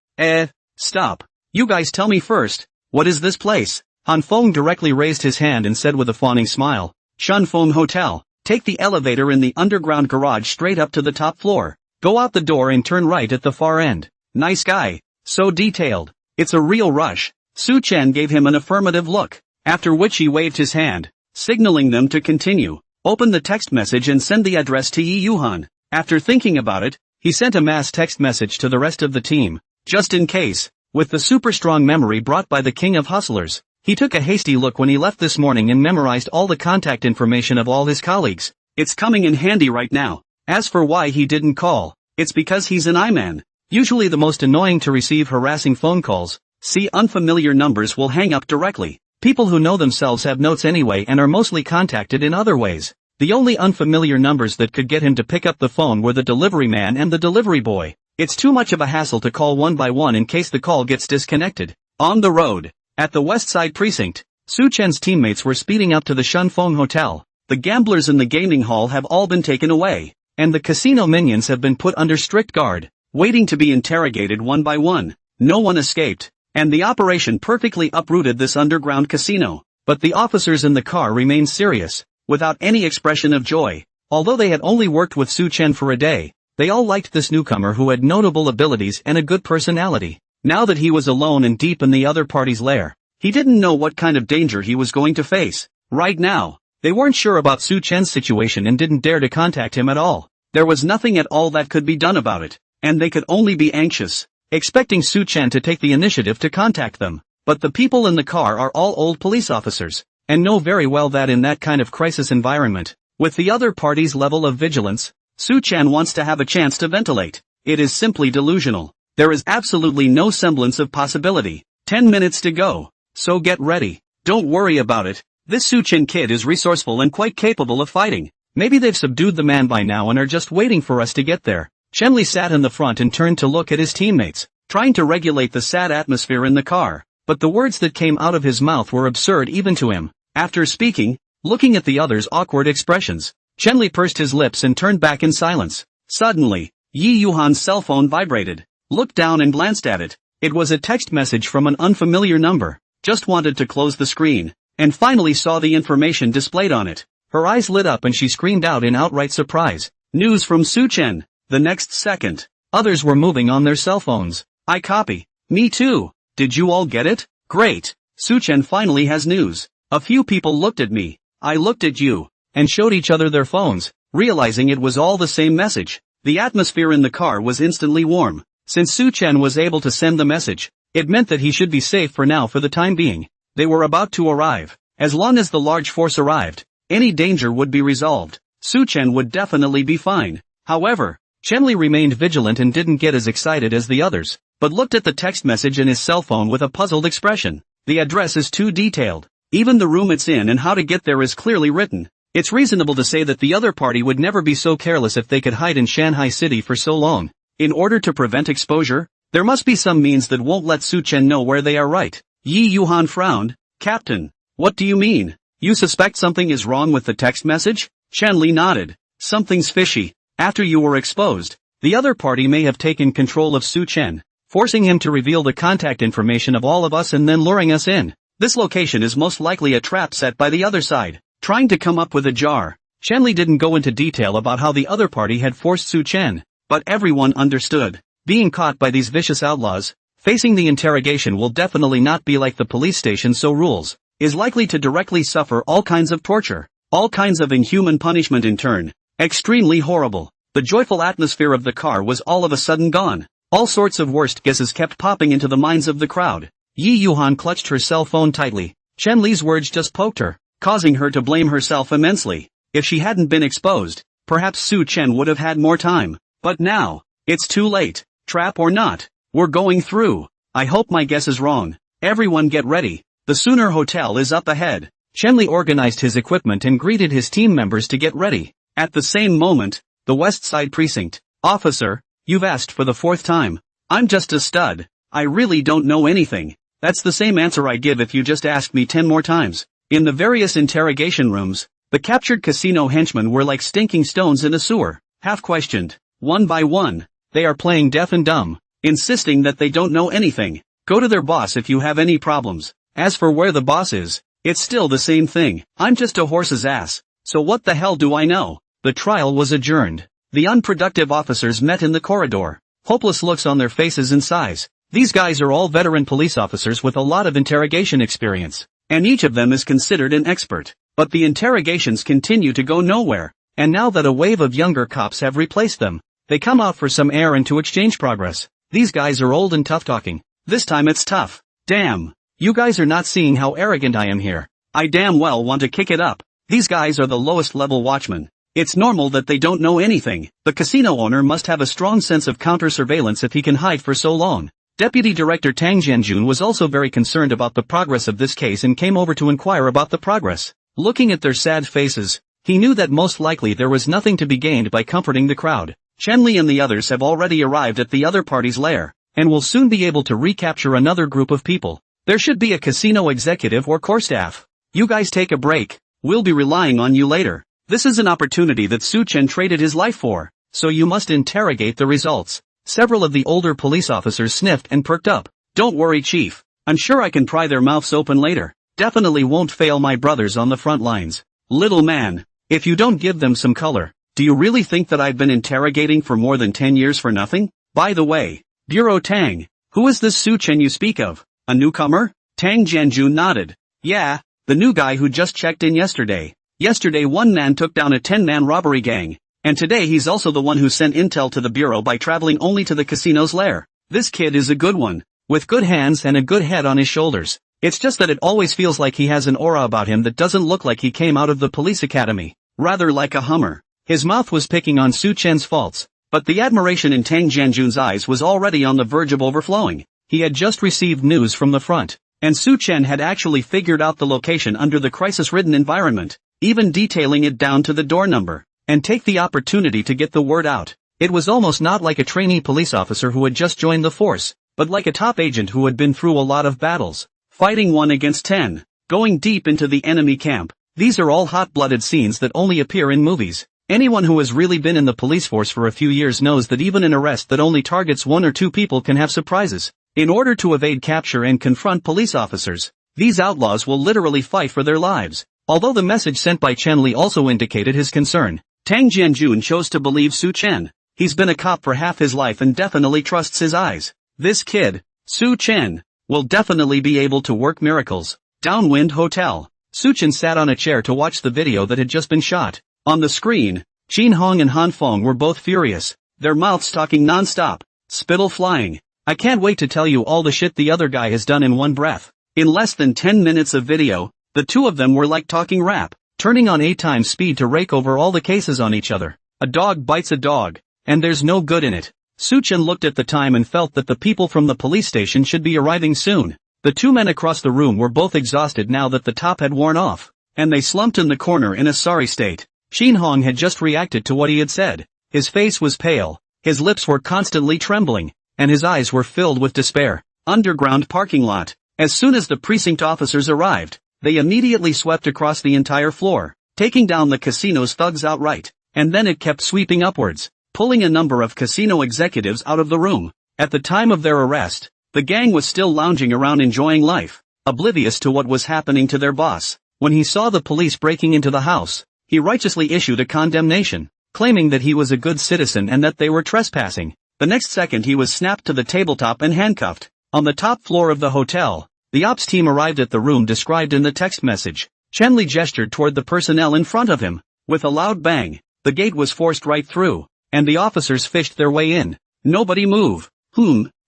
Stop. You guys tell me first, what is this place? Han Feng directly raised his hand and said with a fawning smile, Shun Feng Hotel. Take the elevator in the underground garage straight up to the top floor. Go out the door and turn right at the far end. Nice guy. So detailed. It's a real rush. Su Chen gave him an affirmative look, after which he waved his hand, signaling them to continue. Open the text message and send the address to Yi Yuhan. After thinking about it, he sent a mass text message to the rest of the team, just in case. With the super strong memory brought by the king of hustlers, he took a hasty look when he left this morning and memorized all the contact information of all his colleagues. It's coming in handy right now. As for why he didn't call, it's because he's an I-man. Usually the most annoying to receive harassing phone calls. See, unfamiliar numbers will hang up directly. People who know themselves have notes anyway and are mostly contacted in other ways. The only unfamiliar numbers that could get him to pick up the phone were the delivery man and the delivery boy. It's too much of a hassle to call one by one in case the call gets disconnected. On the road, at the West Side Precinct, Su Chen's teammates were speeding up to the Shun Feng Hotel. The gamblers in the gaming hall have all been taken away, and the casino minions have been put under strict guard, waiting to be interrogated one by one. No one escaped, and the operation perfectly uprooted this underground casino. But the officers in the car remained serious, without any expression of joy. Although they had only worked with Su Chen for a day, they all liked this newcomer who had notable abilities and a good personality. Now that he was alone and deep in the other party's lair, he didn't know what kind of danger he was going to face. Right now, they weren't sure about Su Chen's situation and didn't dare to contact him at all. There was nothing at all that could be done about it, and they could only be anxious, expecting Su Chen to take the initiative to contact them. But the people in the car are all old police officers, and know very well that in that kind of crisis environment, with the other party's level of vigilance, Su Chen wants to have a chance to ventilate. It is simply delusional. There is absolutely no semblance of possibility. 10 minutes to go. So get ready. Don't worry about it. This Su Chen kid is resourceful and quite capable of fighting. Maybe they've subdued the man by now and are just waiting for us to get there. Chen Li sat in the front and turned to look at his teammates, trying to regulate the sad atmosphere in the car. But the words that came out of his mouth were absurd even to him. After speaking, looking at the others' awkward expressions, Chen Li pursed his lips and turned back in silence. Suddenly, Yi Yuhan's cell phone vibrated. Looked down and glanced at it. It was a text message from an unfamiliar number. Just wanted to close the screen, and finally saw the information displayed on it. Her eyes lit up and she screamed out in outright surprise. News from Su Chen. The next second, others were moving on their cell phones. I copy. Me too. Did you all get it? Great. Su Chen finally has news. A few people looked at me. I looked at you, and showed each other their phones, realizing it was all the same message. The atmosphere in the car was instantly warm. Since Su Chen was able to send the message, It meant that he should be safe for now for the time being. They were about to arrive. As long as the large force arrived, any danger would be resolved. Su Chen would definitely be fine. However, Chenli remained vigilant and didn't get as excited as the others, but looked at the text message in his cell phone with a puzzled expression. The address is too detailed. Even the room it's in and how to get there is clearly written. It's reasonable to say that the other party would never be so careless if they could hide in Shanghai City for so long. In order to prevent exposure, there must be some means that won't let Su Chen know where they are, right? Yi Yuhan frowned. Captain, what do you mean? You suspect something is wrong with the text message? Chenli nodded. Something's fishy. After you were exposed, the other party may have taken control of Su Chen, forcing him to reveal the contact information of all of us and then luring us in. This location is most likely a trap set by the other side, trying to come up with a jar. Chenli didn't go into detail about how the other party had forced Su Chen, but everyone understood. Being caught by these vicious outlaws, facing the interrogation will definitely not be like the police station, so rules, is likely to directly suffer all kinds of torture, all kinds of inhuman punishment in turn. Extremely horrible. The joyful atmosphere of the car was all of a sudden gone. All sorts of worst guesses kept popping into the minds of the crowd. Yi Yuhan clutched her cell phone tightly. Chenli's words just poked her, causing her to blame herself immensely. If she hadn't been exposed, perhaps Su Chen would have had more time. But now, it's too late. Trap or not, we're going through. I hope my guess is wrong. Everyone get ready. The Sooner Hotel is up ahead. Chenli organized his equipment and greeted his team members to get ready. At the same moment, the West Side Precinct. Officer, you've asked for the 4th time. I'm just a stud. I really don't know anything. That's the same answer I'd give if you just asked me 10 more times. In the various interrogation rooms, the captured casino henchmen were like stinking stones in a sewer, half questioned, one by one. They are playing deaf and dumb, insisting that they don't know anything. Go to their boss if you have any problems. As for where the boss is, it's still the same thing. I'm just a horse's ass. So what the hell do I know? The trial was adjourned. The unproductive officers met in the corridor, hopeless looks on their faces and sighs. These guys are all veteran police officers with a lot of interrogation experience, and each of them is considered an expert. But the interrogations continue to go nowhere, and now that a wave of younger cops have replaced them, they come out for some air and to exchange progress. These guys are old and tough talking. This time it's tough. Damn. You guys are not seeing how arrogant I am here. I damn well want to kick it up. These guys are the lowest level watchmen. It's normal that they don't know anything. The casino owner must have a strong sense of counter-surveillance if he can hide for so long. Deputy Director Tang Jianjun was also very concerned about the progress of this case and came over to inquire about the progress. Looking at their sad faces, he knew that most likely there was nothing to be gained by comforting the crowd. Chenli and the others have already arrived at the other party's lair, and will soon be able to recapture another group of people. There should be a casino executive or core staff. You guys take a break. We'll be relying on you later. This is an opportunity that Su Chen traded his life for, so you must interrogate the results. Several of the older police officers sniffed and perked up. Don't worry, Chief. I'm sure I can pry their mouths open later. Definitely won't fail my brothers on the front lines. Little man, if you don't give them some color, do you really think that I've been interrogating for more than 10 years for nothing? By the way, Bureau Tang, who is this Su Chen you speak of? A newcomer? Tang Jianjun nodded. Yeah, the new guy who just checked in yesterday. Yesterday one man took down a 10-man robbery gang, and today he's also the one who sent intel to the bureau by traveling only to the casino's lair. This kid is a good one, with good hands and a good head on his shoulders. It's just that it always feels like he has an aura about him that doesn't look like he came out of the police academy, rather like a Hummer. His mouth was picking on Su Chen's faults, but the admiration in Tang Jianjun's eyes was already on the verge of overflowing. He had just received news from the front, and Su Chen had actually figured out the location under the crisis-ridden environment, even detailing it down to the door number, and take the opportunity to get the word out. It was almost not like a trainee police officer who had just joined the force, but like a top agent who had been through a lot of battles, fighting 1 against 10, going deep into the enemy camp. These are all hot-blooded scenes that only appear in movies. Anyone who has really been in the police force for a few years knows that even an arrest that only targets 1 or 2 people can have surprises. In order to evade capture and confront police officers, these outlaws will literally fight for their lives. Although the message sent by Chenli also indicated his concern, Tang Jianjun chose to believe Su Chen. He's been a cop for half his life and definitely trusts his eyes. This kid, Su Chen, will definitely be able to work miracles. Downwind Hotel. Su Chen sat on a chair to watch the video that had just been shot. On the screen, Qin Hong and Han Feng were both furious, their mouths talking non-stop, spittle flying. I can't wait to tell you all the shit the other guy has done in one breath. In less than 10 minutes of video, the two of them were like talking rap, turning on 8 times speed to rake over all the cases on each other. A dog bites a dog, and there's no good in it. Soo-chan looked at the time and felt that the people from the police station should be arriving soon. The two men across the room were both exhausted now that the top had worn off, and they slumped in the corner in a sorry state. Shin Hong had just reacted to what he had said. His face was pale, his lips were constantly trembling, and his eyes were filled with despair. Underground parking lot. As soon as the precinct officers arrived, they immediately swept across the entire floor, taking down the casino's thugs outright, and then it kept sweeping upwards, pulling a number of casino executives out of the room. At the time of their arrest, the gang was still lounging around enjoying life, oblivious to what was happening to their boss. When he saw the police breaking into the house, he righteously issued a condemnation, claiming that he was a good citizen and that they were trespassing. The next second he was snapped to the tabletop and handcuffed. On the top floor of the hotel, the ops team arrived at the room described in the text message. Chen-li gestured toward the personnel in front of him. With a loud bang, the gate was forced right through, and the officers fished their way in. Nobody move.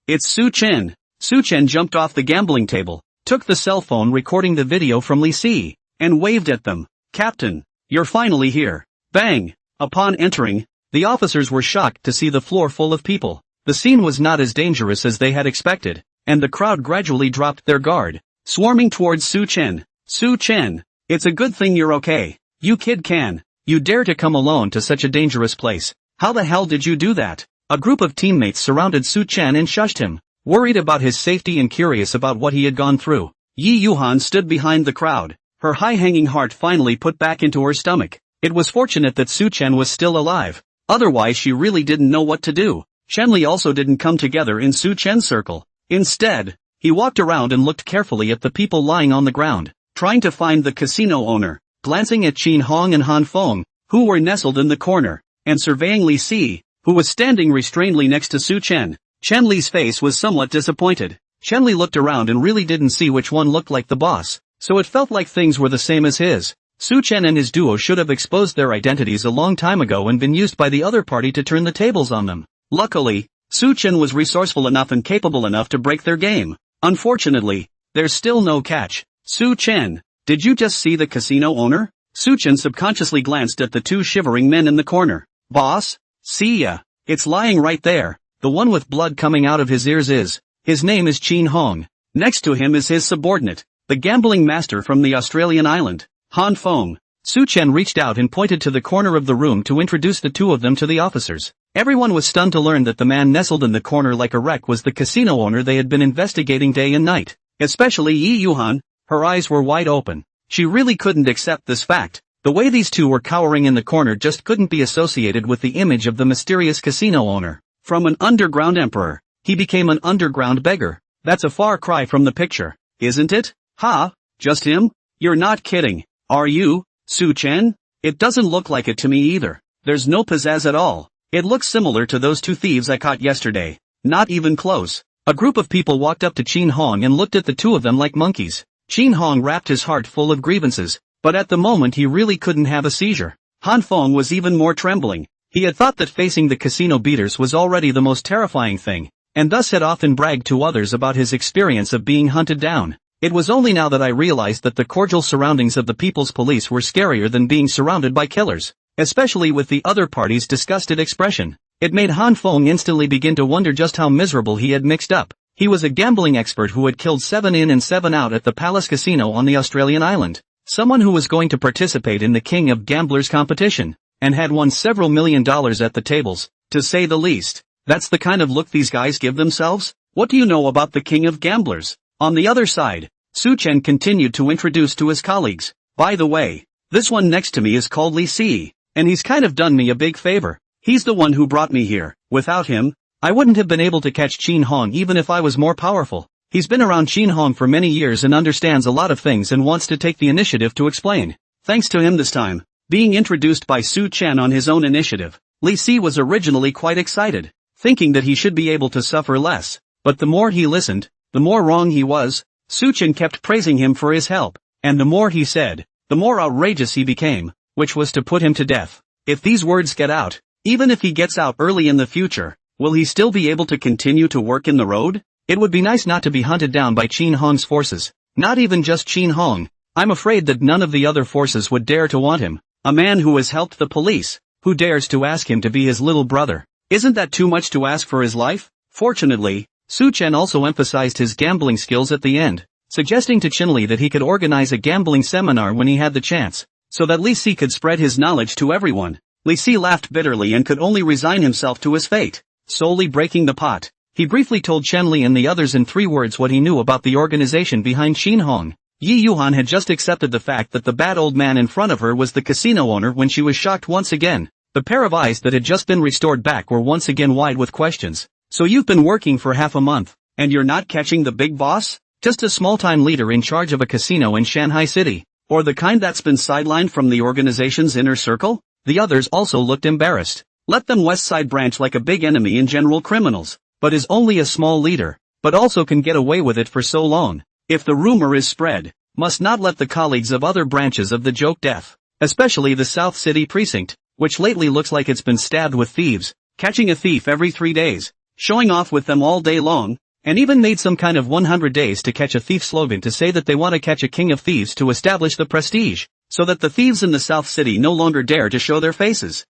It's Soo-chan. Soo-chan jumped off the gambling table, took the cell phone recording the video from Lee Si, and waved at them. Captain, you're finally here. Bang! Upon entering, the officers were shocked to see the floor full of people. The scene was not as dangerous as they had expected, and the crowd gradually dropped their guard, swarming towards Soo-chan. Soo-chan, it's a good thing you're okay. You kid can. You dare to come alone to such a dangerous place. How the hell did you do that? A group of teammates surrounded Soo-chan and shushed him, worried about his safety and curious about what he had gone through. Yi Yuhan stood behind the crowd, her high-hanging heart finally put back into her stomach. It was fortunate that Soo-chan was still alive, otherwise she really didn't know what to do. Chen-li also didn't come together in Soo-chan's circle. Instead, he walked around and looked carefully at the people lying on the ground, trying to find the casino owner, glancing at Shin Hong and Han Feng, who were nestled in the corner, and surveying Lee Si, who was standing restrainedly next to Soo-chan. Chen-li's face was somewhat disappointed. Chen-li looked around and really didn't see which one looked like the boss, so it felt like things were the same as his. Soo-chan and his duo should have exposed their identities a long time ago and been used by the other party to turn the tables on them. Luckily, Soo-chan was resourceful enough and capable enough to break their game. Unfortunately, there's still no catch. Soo-chan, did you just see the casino owner? Soo-chan subconsciously glanced at the two shivering men in the corner. Boss? See ya. It's lying right there. The one with blood coming out of his ears is. His name is Shin Hong. Next to him is his subordinate, the gambling master from the Australian island, Han Feng. Soo-chan reached out and pointed to the corner of the room to introduce the two of them to the officers. Everyone was stunned to learn that the man nestled in the corner like a wreck was the casino owner they had been investigating day and night. Especially Yi Yuhan, her eyes were wide open. She really couldn't accept this fact. The way these two were cowering in the corner just couldn't be associated with the image of the mysterious casino owner. From an underground emperor, he became an underground beggar. That's a far cry from the picture, isn't it? Ha? Just him? You're not kidding, are you, Soo-chan? It doesn't look like it to me either. There's no pizzazz at all. It looks similar to those two thieves I caught yesterday. Not even close. A group of people walked up to Shin Hong and looked at the two of them like monkeys. Shin Hong wrapped his heart full of grievances, but at the moment he really couldn't have a seizure. Han Feng was even more trembling. He had thought that facing the casino beaters was already the most terrifying thing, and thus had often bragged to others about his experience of being hunted down. It was only now that I realized that the cordial surroundings of the People's Police were scarier than being surrounded by killers, especially with the other party's disgusted expression. It made Han Feng instantly begin to wonder just how miserable he had mixed up. He was a gambling expert who had killed 7 in and 7 out at the Palace Casino on the Australian island. Someone who was going to participate in the King of Gamblers competition, and had won several $1 million at the tables, to say the least. That's the kind of look these guys give themselves? What do you know about the King of Gamblers? On the other side, Soo-chan continued to introduce to his colleagues. By the way, this one next to me is called Lee Si, and he's kind of done me a big favor. He's the one who brought me here. Without him, I wouldn't have been able to catch Shin Hong even if I was more powerful. He's been around Shin Hong for many years and understands a lot of things and wants to take the initiative to explain. Thanks to him this time, being introduced by Soo-chan on his own initiative, Lee Si was originally quite excited, thinking that he should be able to suffer less. But the more he listened, the more wrong he was. Soo-chan kept praising him for his help, and the more he said, the more outrageous he became, which was to put him to death. If these words get out, even if he gets out early in the future, Will he still be able to continue to work in the road? It would be nice not to be hunted down by Qin Hong's forces. Not even just Qin Hong. I'm afraid that none of the other forces would dare to want him. A man who has helped the police. Who dares to ask him to be his little brother? Isn't that too much to ask for his life? Fortunately, Su Chen also emphasized his gambling skills at the end, suggesting to Qinli that he could organize a gambling seminar when he had the chance, so that Li Si could spread his knowledge to everyone. Li Si laughed bitterly and could only resign himself to his fate, solely breaking the pot. He briefly told Qinli and the others in 3 words what he knew about the organization behind Qin Hong. Yi Yuhan had just accepted the fact that the bad old man in front of her was the casino owner when she was shocked once again. The pair of eyes that had just been restored back were once again wide with questions. So you've been working for half a month, and you're not catching the big boss? Just a small-time leader in charge of a casino in Shanghai City, or the kind that's been sidelined from the organization's inner circle? The others also looked embarrassed. Let them West Side branch like a big enemy in general criminals, but is only a small leader, but also can get away with it for so long. If the rumor is spread, must not let the colleagues of other branches of the joke death, especially the South City precinct, which lately looks like it's been stabbed with thieves, catching a thief every 3 days, showing off with them all day long, and even made some kind of 100 days to catch a thief slogan to say that they want to catch a king of thieves to establish the prestige, so that the thieves in the South City no longer dare to show their faces.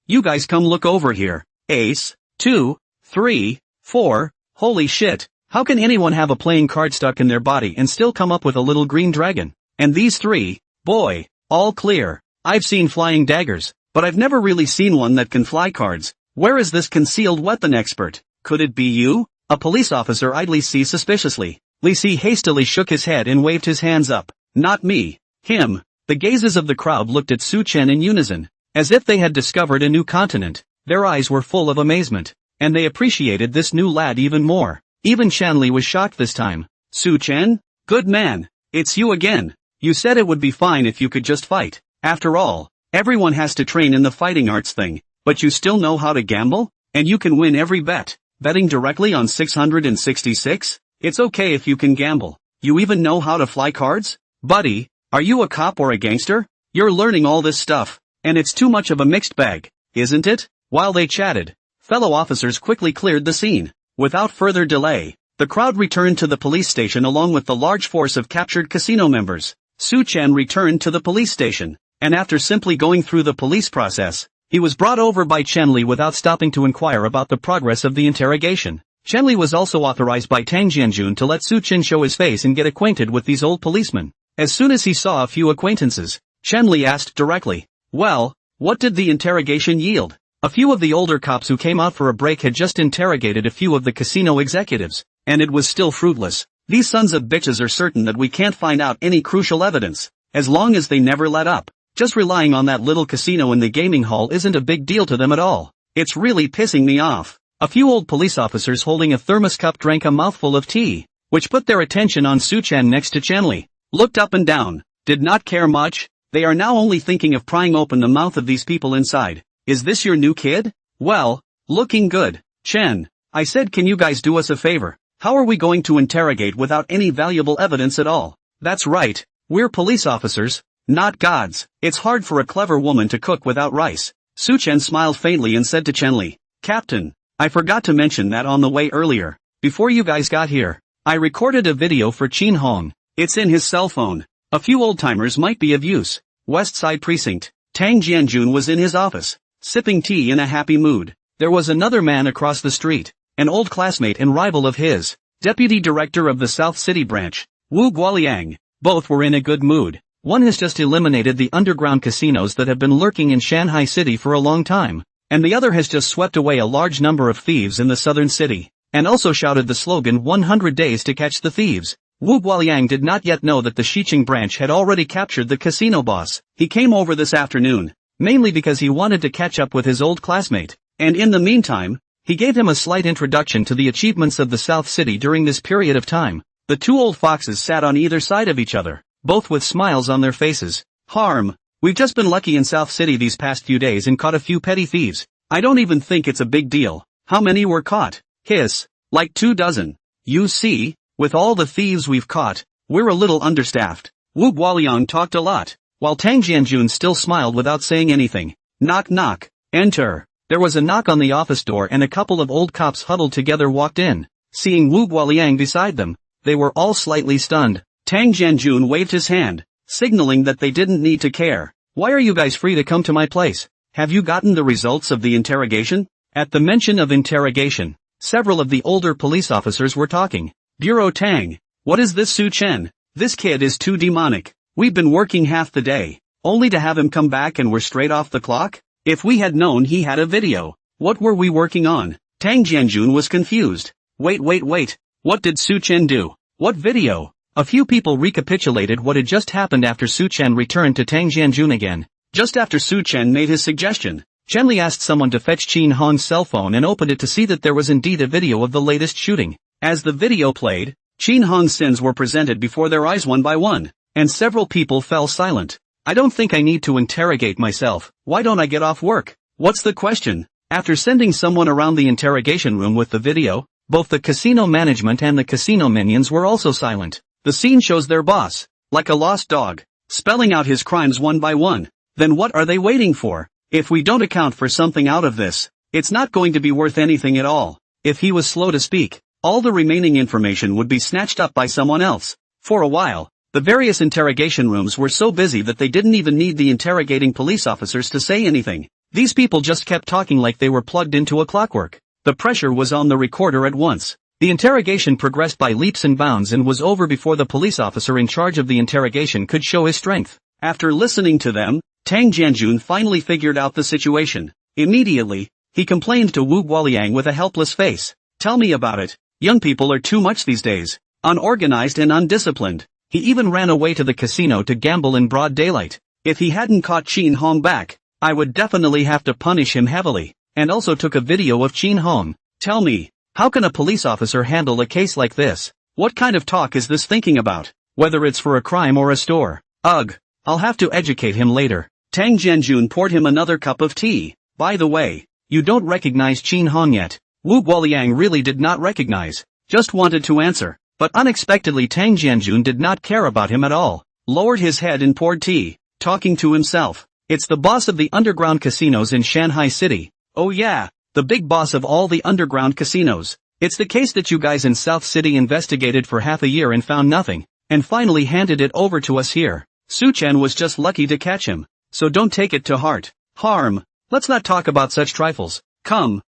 You guys come look over here. Ace, 2, 3, 4, holy shit. How can anyone have a playing card stuck in their body and still come up with a little green dragon? And these 3, boy, all clear. I've seen flying daggers, but I've never really seen one that can fly cards. Where is this concealed weapon expert? Could it be you? A police officer eyed Li Si suspiciously. Li Si hastily shook his head and waved his hands up. Not me. Him. The gazes of the crowd looked at Su Chen in unison, as if they had discovered a new continent. Their eyes were full of amazement, and they appreciated this new lad even more. Even Shanli was shocked this time. Su Chen? Good man. It's you again. You said it would be fine if you could just fight. After all, everyone has to train in the fighting arts thing, but you still know how to gamble? And you can win every bet. Betting directly on 666? It's okay if you can gamble. You even know how to fly cards? Buddy, are you a cop or a gangster? You're learning all this stuff, and it's too much of a mixed bag, isn't it? While they chatted, fellow officers quickly cleared the scene. Without further delay, the crowd returned to the police station along with the large force of captured casino members. Su Chen returned to the police station, and after simply going through the police process, he was brought over by Chenli without stopping to inquire about the progress of the interrogation. Chenli was also authorized by Tang Jianjun to let Su Chen show his face and get acquainted with these old policemen. As soon as he saw a few acquaintances, Chenli asked directly, "Well, what did the interrogation yield?" A few of the older cops who came out for a break had just interrogated a few of the casino executives, and it was still fruitless. These sons of bitches are certain that we can't find out any crucial evidence, as long as they never let up. Just relying on that little casino in the gaming hall isn't a big deal to them at all. It's really pissing me off. A few old police officers holding a thermos cup drank a mouthful of tea, which put their attention on Su Chen next to Chenli. Looked up and down, did not care much. They are now only thinking of prying open the mouth of these people inside. Is this your new kid? Well, looking good. Chen, I said, can you guys do us a favor? How are we going to interrogate without any valuable evidence at all? That's right, we're police officers, not gods. It's hard for a clever woman to cook without rice. Su Chen smiled faintly and said to Chenli, Captain, I forgot to mention that on the way earlier, before you guys got here, I recorded a video for Qin Hong. It's in his cell phone. A few old-timers might be of use. West Side Precinct. Tang Jianjun was in his office, sipping tea in a happy mood. There was another man across the street, an old classmate and rival of his, deputy director of the South City branch, Wu Guoliang. Both were in a good mood. One has just eliminated the underground casinos that have been lurking in Shanghai City for a long time, and the other has just swept away a large number of thieves in the southern city, and also shouted the slogan 100 days to catch the thieves. Wu Guoliang did not yet know that the Xiqing branch had already captured the casino boss. He came over this afternoon, mainly because he wanted to catch up with his old classmate, and in the meantime, he gave him a slight introduction to the achievements of the South City during this period of time. The two old foxes sat on either side of each other, both with smiles on their faces. Harm, we've just been lucky in South City these past few days and caught a few petty thieves. I don't even think it's a big deal. How many were caught? Hiss, like 24. You see, with all the thieves we've caught, we're a little understaffed. Wu Guoliang talked a lot, while Tang Jianjun still smiled without saying anything. Knock knock. Enter. There was a knock on the office door and a couple of old cops huddled together walked in. Seeing Wu Guoliang beside them, they were all slightly stunned. Tang Jianjun waved his hand, signaling that they didn't need to care. Why are you guys free to come to my place? Have you gotten the results of the interrogation? At the mention of interrogation, several of the older police officers were talking. Bureau Tang, what is this Su Chen? This kid is too demonic. We've been working half the day, only to have him come back and we're straight off the clock? If we had known he had a video, what were we working on? Tang Jianjun was confused. Wait, what did Su Chen do? What video? A few people recapitulated what had just happened after Su Chen returned to Tang Jianjun again. Just after Su Chen made his suggestion, Chen Li asked someone to fetch Qin Hong's cell phone and opened it to see that there was indeed a video of the latest shooting. As the video played, Qin Hong's sins were presented before their eyes one by one, and several people fell silent. I don't think I need to interrogate myself. Why don't I get off work? What's the question? After sending someone around the interrogation room with the video, both the casino management and the casino minions were also silent. The scene shows their boss, like a lost dog, spelling out his crimes one by one. Then what are they waiting for? If we don't account for something out of this, it's not going to be worth anything at all. If he was slow to speak, all the remaining information would be snatched up by someone else. For a while, the various interrogation rooms were so busy that they didn't even need the interrogating police officers to say anything. These people just kept talking like they were plugged into a clockwork. The pressure was on the recorder at once. The interrogation progressed by leaps and bounds and was over before the police officer in charge of the interrogation could show his strength. After listening to them, Tang Jianjun finally figured out the situation. Immediately, he complained to Wu Guoliang with a helpless face. Tell me about it. Young people are too much these days. Unorganized and undisciplined. He even ran away to the casino to gamble in broad daylight. If he hadn't caught Qin Hong back, I would definitely have to punish him heavily. And also took a video of Qin Hong. Tell me, how can a police officer handle a case like this? What kind of talk is this thinking about? Whether it's for a crime or a store. Ugh, I'll have to educate him later. Tang Jianjun poured him another cup of tea. By the way, you don't recognize Qin Hong yet. Wu Guoliang really did not recognize, just wanted to answer. But unexpectedly Tang Jianjun did not care about him at all, lowered his head and poured tea, talking to himself. It's the boss of the underground casinos in Shanghai City. Oh yeah, the big boss of all the underground casinos. It's the case that you guys in South City investigated for half a year and found nothing, and finally handed it over to us here. Su Chen was just lucky to catch him, so don't take it to heart. Harm. Let's not talk about such trifles. Come,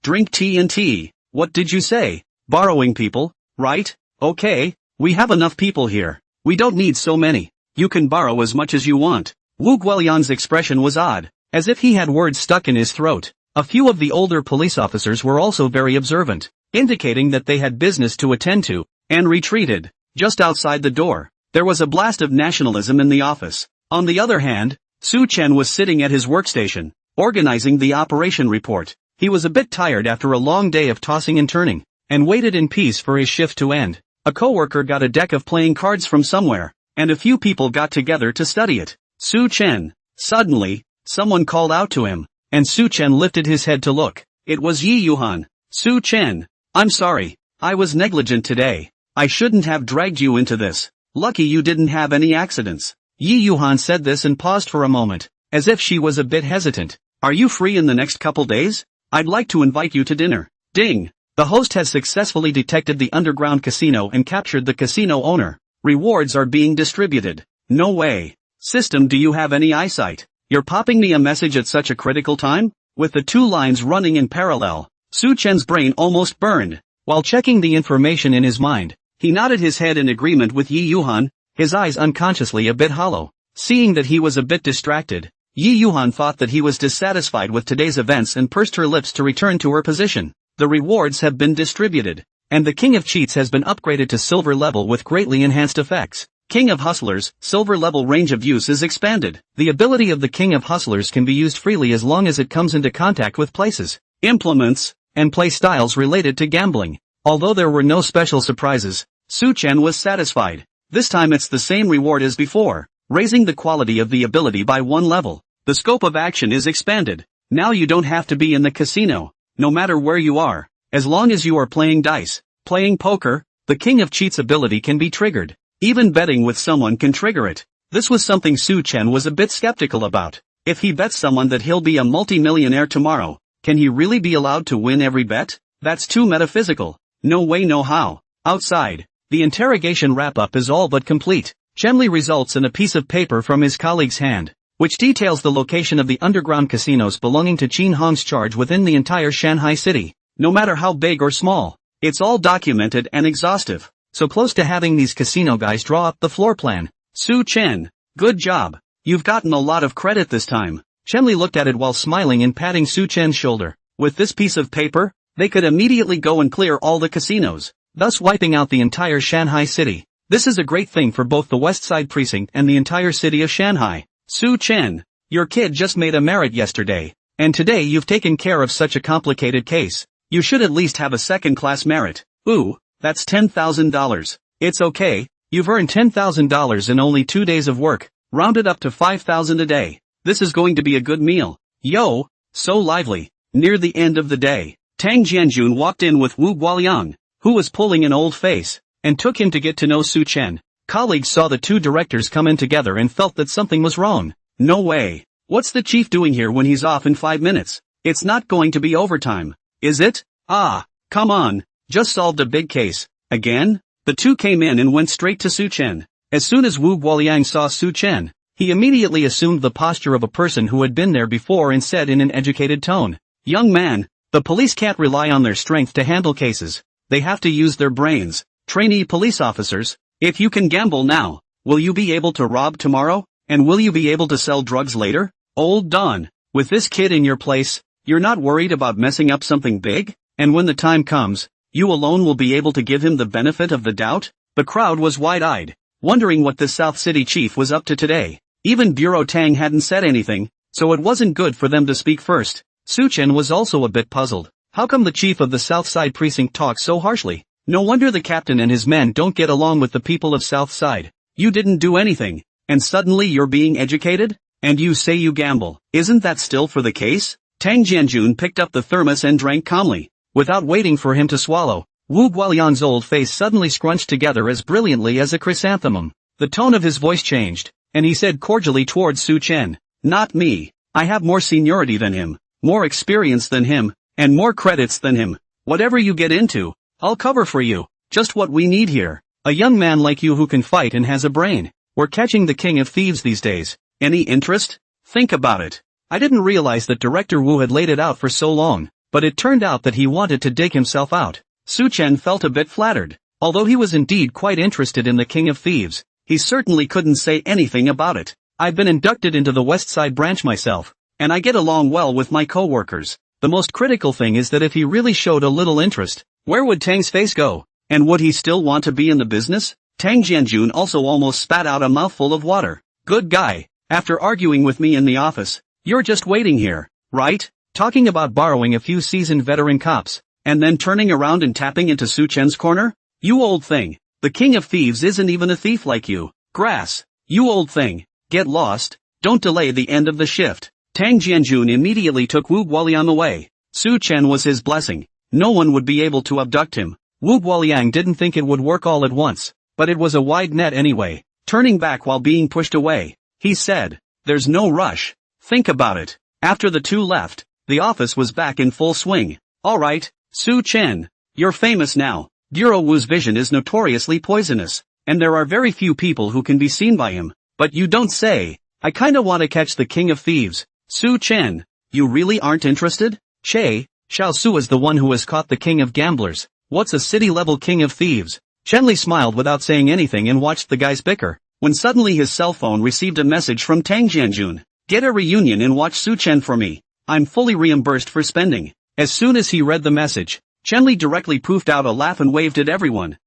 drink tea and tea. What did you say? Borrowing people, right? Okay, we have enough people here. We don't need so many. You can borrow as much as you want. Wu Guoliang's expression was odd, as if he had words stuck in his throat. A few of the older police officers were also very observant, indicating that they had business to attend to, and retreated. Just outside the door, there was a blast of nationalism in the office. On the other hand, Su Chen was sitting at his workstation, organizing the operation report. He was a bit tired after a long day of tossing and turning, and waited in peace for his shift to end. A coworker got a deck of playing cards from somewhere, and a few people got together to study it. Su Chen. Suddenly, someone called out to him, and Su Chen lifted his head to look. It was Yi Yuhan. Su Chen. I'm sorry, I was negligent today. I shouldn't have dragged you into this. Lucky you didn't have any accidents. Yi Yuhan said this and paused for a moment, as if she was a bit hesitant. Are you free in the next couple days? I'd like to invite you to dinner. Ding. The host has successfully detected the underground casino and captured the casino owner. Rewards are being distributed. No way. System, do you have any eyesight? You're popping me a message at such a critical time? With the two lines running in parallel, Su Chen's brain almost burned. While checking the information in his mind, he nodded his head in agreement with Yi Yuhan, his eyes unconsciously a bit hollow. Seeing that he was a bit distracted, Yi Yuhan thought that he was dissatisfied with today's events and pursed her lips to return to her position. The rewards have been distributed, and the King of Cheats has been upgraded to silver level with greatly enhanced effects. King of Hustlers, silver level range of use is expanded. The ability of the King of Hustlers can be used freely as long as it comes into contact with places, implements, and play styles related to gambling. Although there were no special surprises, Su Chen was satisfied. This time it's the same reward as before, raising the quality of the ability by one level. The scope of action is expanded. Now you don't have to be in the casino. No matter where you are, as long as you are playing dice, playing poker, the King of Cheats ability can be triggered. Even betting with someone can trigger it. This was something Su Chen was a bit skeptical about. If he bets someone that he'll be a multi-millionaire tomorrow, can he really be allowed to win every bet? That's too metaphysical. No way no how. Outside, the interrogation wrap-up is all but complete. Chenli results in a piece of paper from his colleague's hand, which details the location of the underground casinos belonging to Qin Hong's charge within the entire Shanghai city. No matter how big or small, it's all documented and exhaustive. So close to having these casino guys draw up the floor plan. Su Chen, good job. You've gotten a lot of credit this time. Chenli looked at it while smiling and patting Su Chen's shoulder. With this piece of paper, they could immediately go and clear all the casinos, thus wiping out the entire Shanghai city. This is a great thing for both the West Side Precinct and the entire city of Shanghai. Su Chen, your kid just made a merit yesterday, and today you've taken care of such a complicated case. You should at least have a second-class merit. Ooh, that's $10,000. It's okay, you've earned $10,000 in only 2 days of work, rounded up to $5,000 a day. This is going to be a good meal. Yo, so lively. Near the end of the day, Tang Jianjun walked in with Wu Guoliang, who was pulling an old face, and took him to get to know Su Chen. Colleagues saw the two directors come in together and felt that something was wrong. No way. What's the chief doing here when he's off in 5 minutes? It's not going to be overtime, is it? Ah, come on. Just solved a big case. Again? The two came in and went straight to Su Chen. As soon as Wu Guoliang saw Su Chen, he immediately assumed the posture of a person who had been there before and said in an educated tone, "Young man, the police can't rely on their strength to handle cases. They have to use their brains. Trainee police officers, if you can gamble now, will you be able to rob tomorrow? And will you be able to sell drugs later? Old Don, with this kid in your place, you're not worried about messing up something big? And when the time comes, you alone will be able to give him the benefit of the doubt?" The crowd was wide-eyed, wondering what this South City chief was up to today. Even Bureau Tang hadn't said anything, so it wasn't good for them to speak first. Su Chen was also a bit puzzled. How come the chief of the South Side Precinct talks so harshly? No wonder the captain and his men don't get along with the people of South Side. You didn't do anything, and suddenly you're being educated? And you say you gamble. Isn't that still for the case? Tang Jianjun picked up the thermos and drank calmly. Without waiting for him to swallow, Wu Guoliang's old face suddenly scrunched together as brilliantly as a chrysanthemum. The tone of his voice changed, and he said cordially towards Su Chen, "Not me. I have more seniority than him, more experience than him, and more credits than him. Whatever you get into, I'll cover for you. Just what we need here. A young man like you who can fight and has a brain. We're catching the king of thieves these days. Any interest? Think about it." I didn't realize that Director Wu had laid it out for so long, but it turned out that he wanted to dig himself out. Su Chen felt a bit flattered. Although he was indeed quite interested in the king of thieves, he certainly couldn't say anything about it. "I've been inducted into the West Side branch myself, and I get along well with my co-workers. The most critical thing is that if he really showed a little interest, where would Tang's face go? And would he still want to be in the business?" Tang Jianjun also almost spat out a mouthful of water. "Good guy, after arguing with me in the office, you're just waiting here, right? Talking about borrowing a few seasoned veteran cops, and then turning around and tapping into Su Chen's corner? You old thing, the king of thieves isn't even a thief like you. Grass, you old thing, get lost, don't delay the end of the shift." Tang Jianjun immediately took Wu Guoliang away. Su Chen was his blessing. No one would be able to abduct him. Wu Guoliang didn't think it would work all at once, but it was a wide net anyway. Turning back while being pushed away, he said, "There's no rush. Think about it." After the two left, the office was back in full swing. "Alright, Su Chen, you're famous now. Bureau Wu's vision is notoriously poisonous, and there are very few people who can be seen by him. But you don't say. I kinda wanna catch the king of thieves. Su Chen, you really aren't interested?" Xiao Su is the one who has caught the king of gamblers. What's a city-level king of thieves? Chenli smiled without saying anything and watched the guys bicker, when suddenly his cell phone received a message from Tang Jianjun. "Get a reunion and watch Su Chen for me. I'm fully reimbursed for spending." As soon as he read the message, Chenli directly poofed out a laugh and waved at everyone.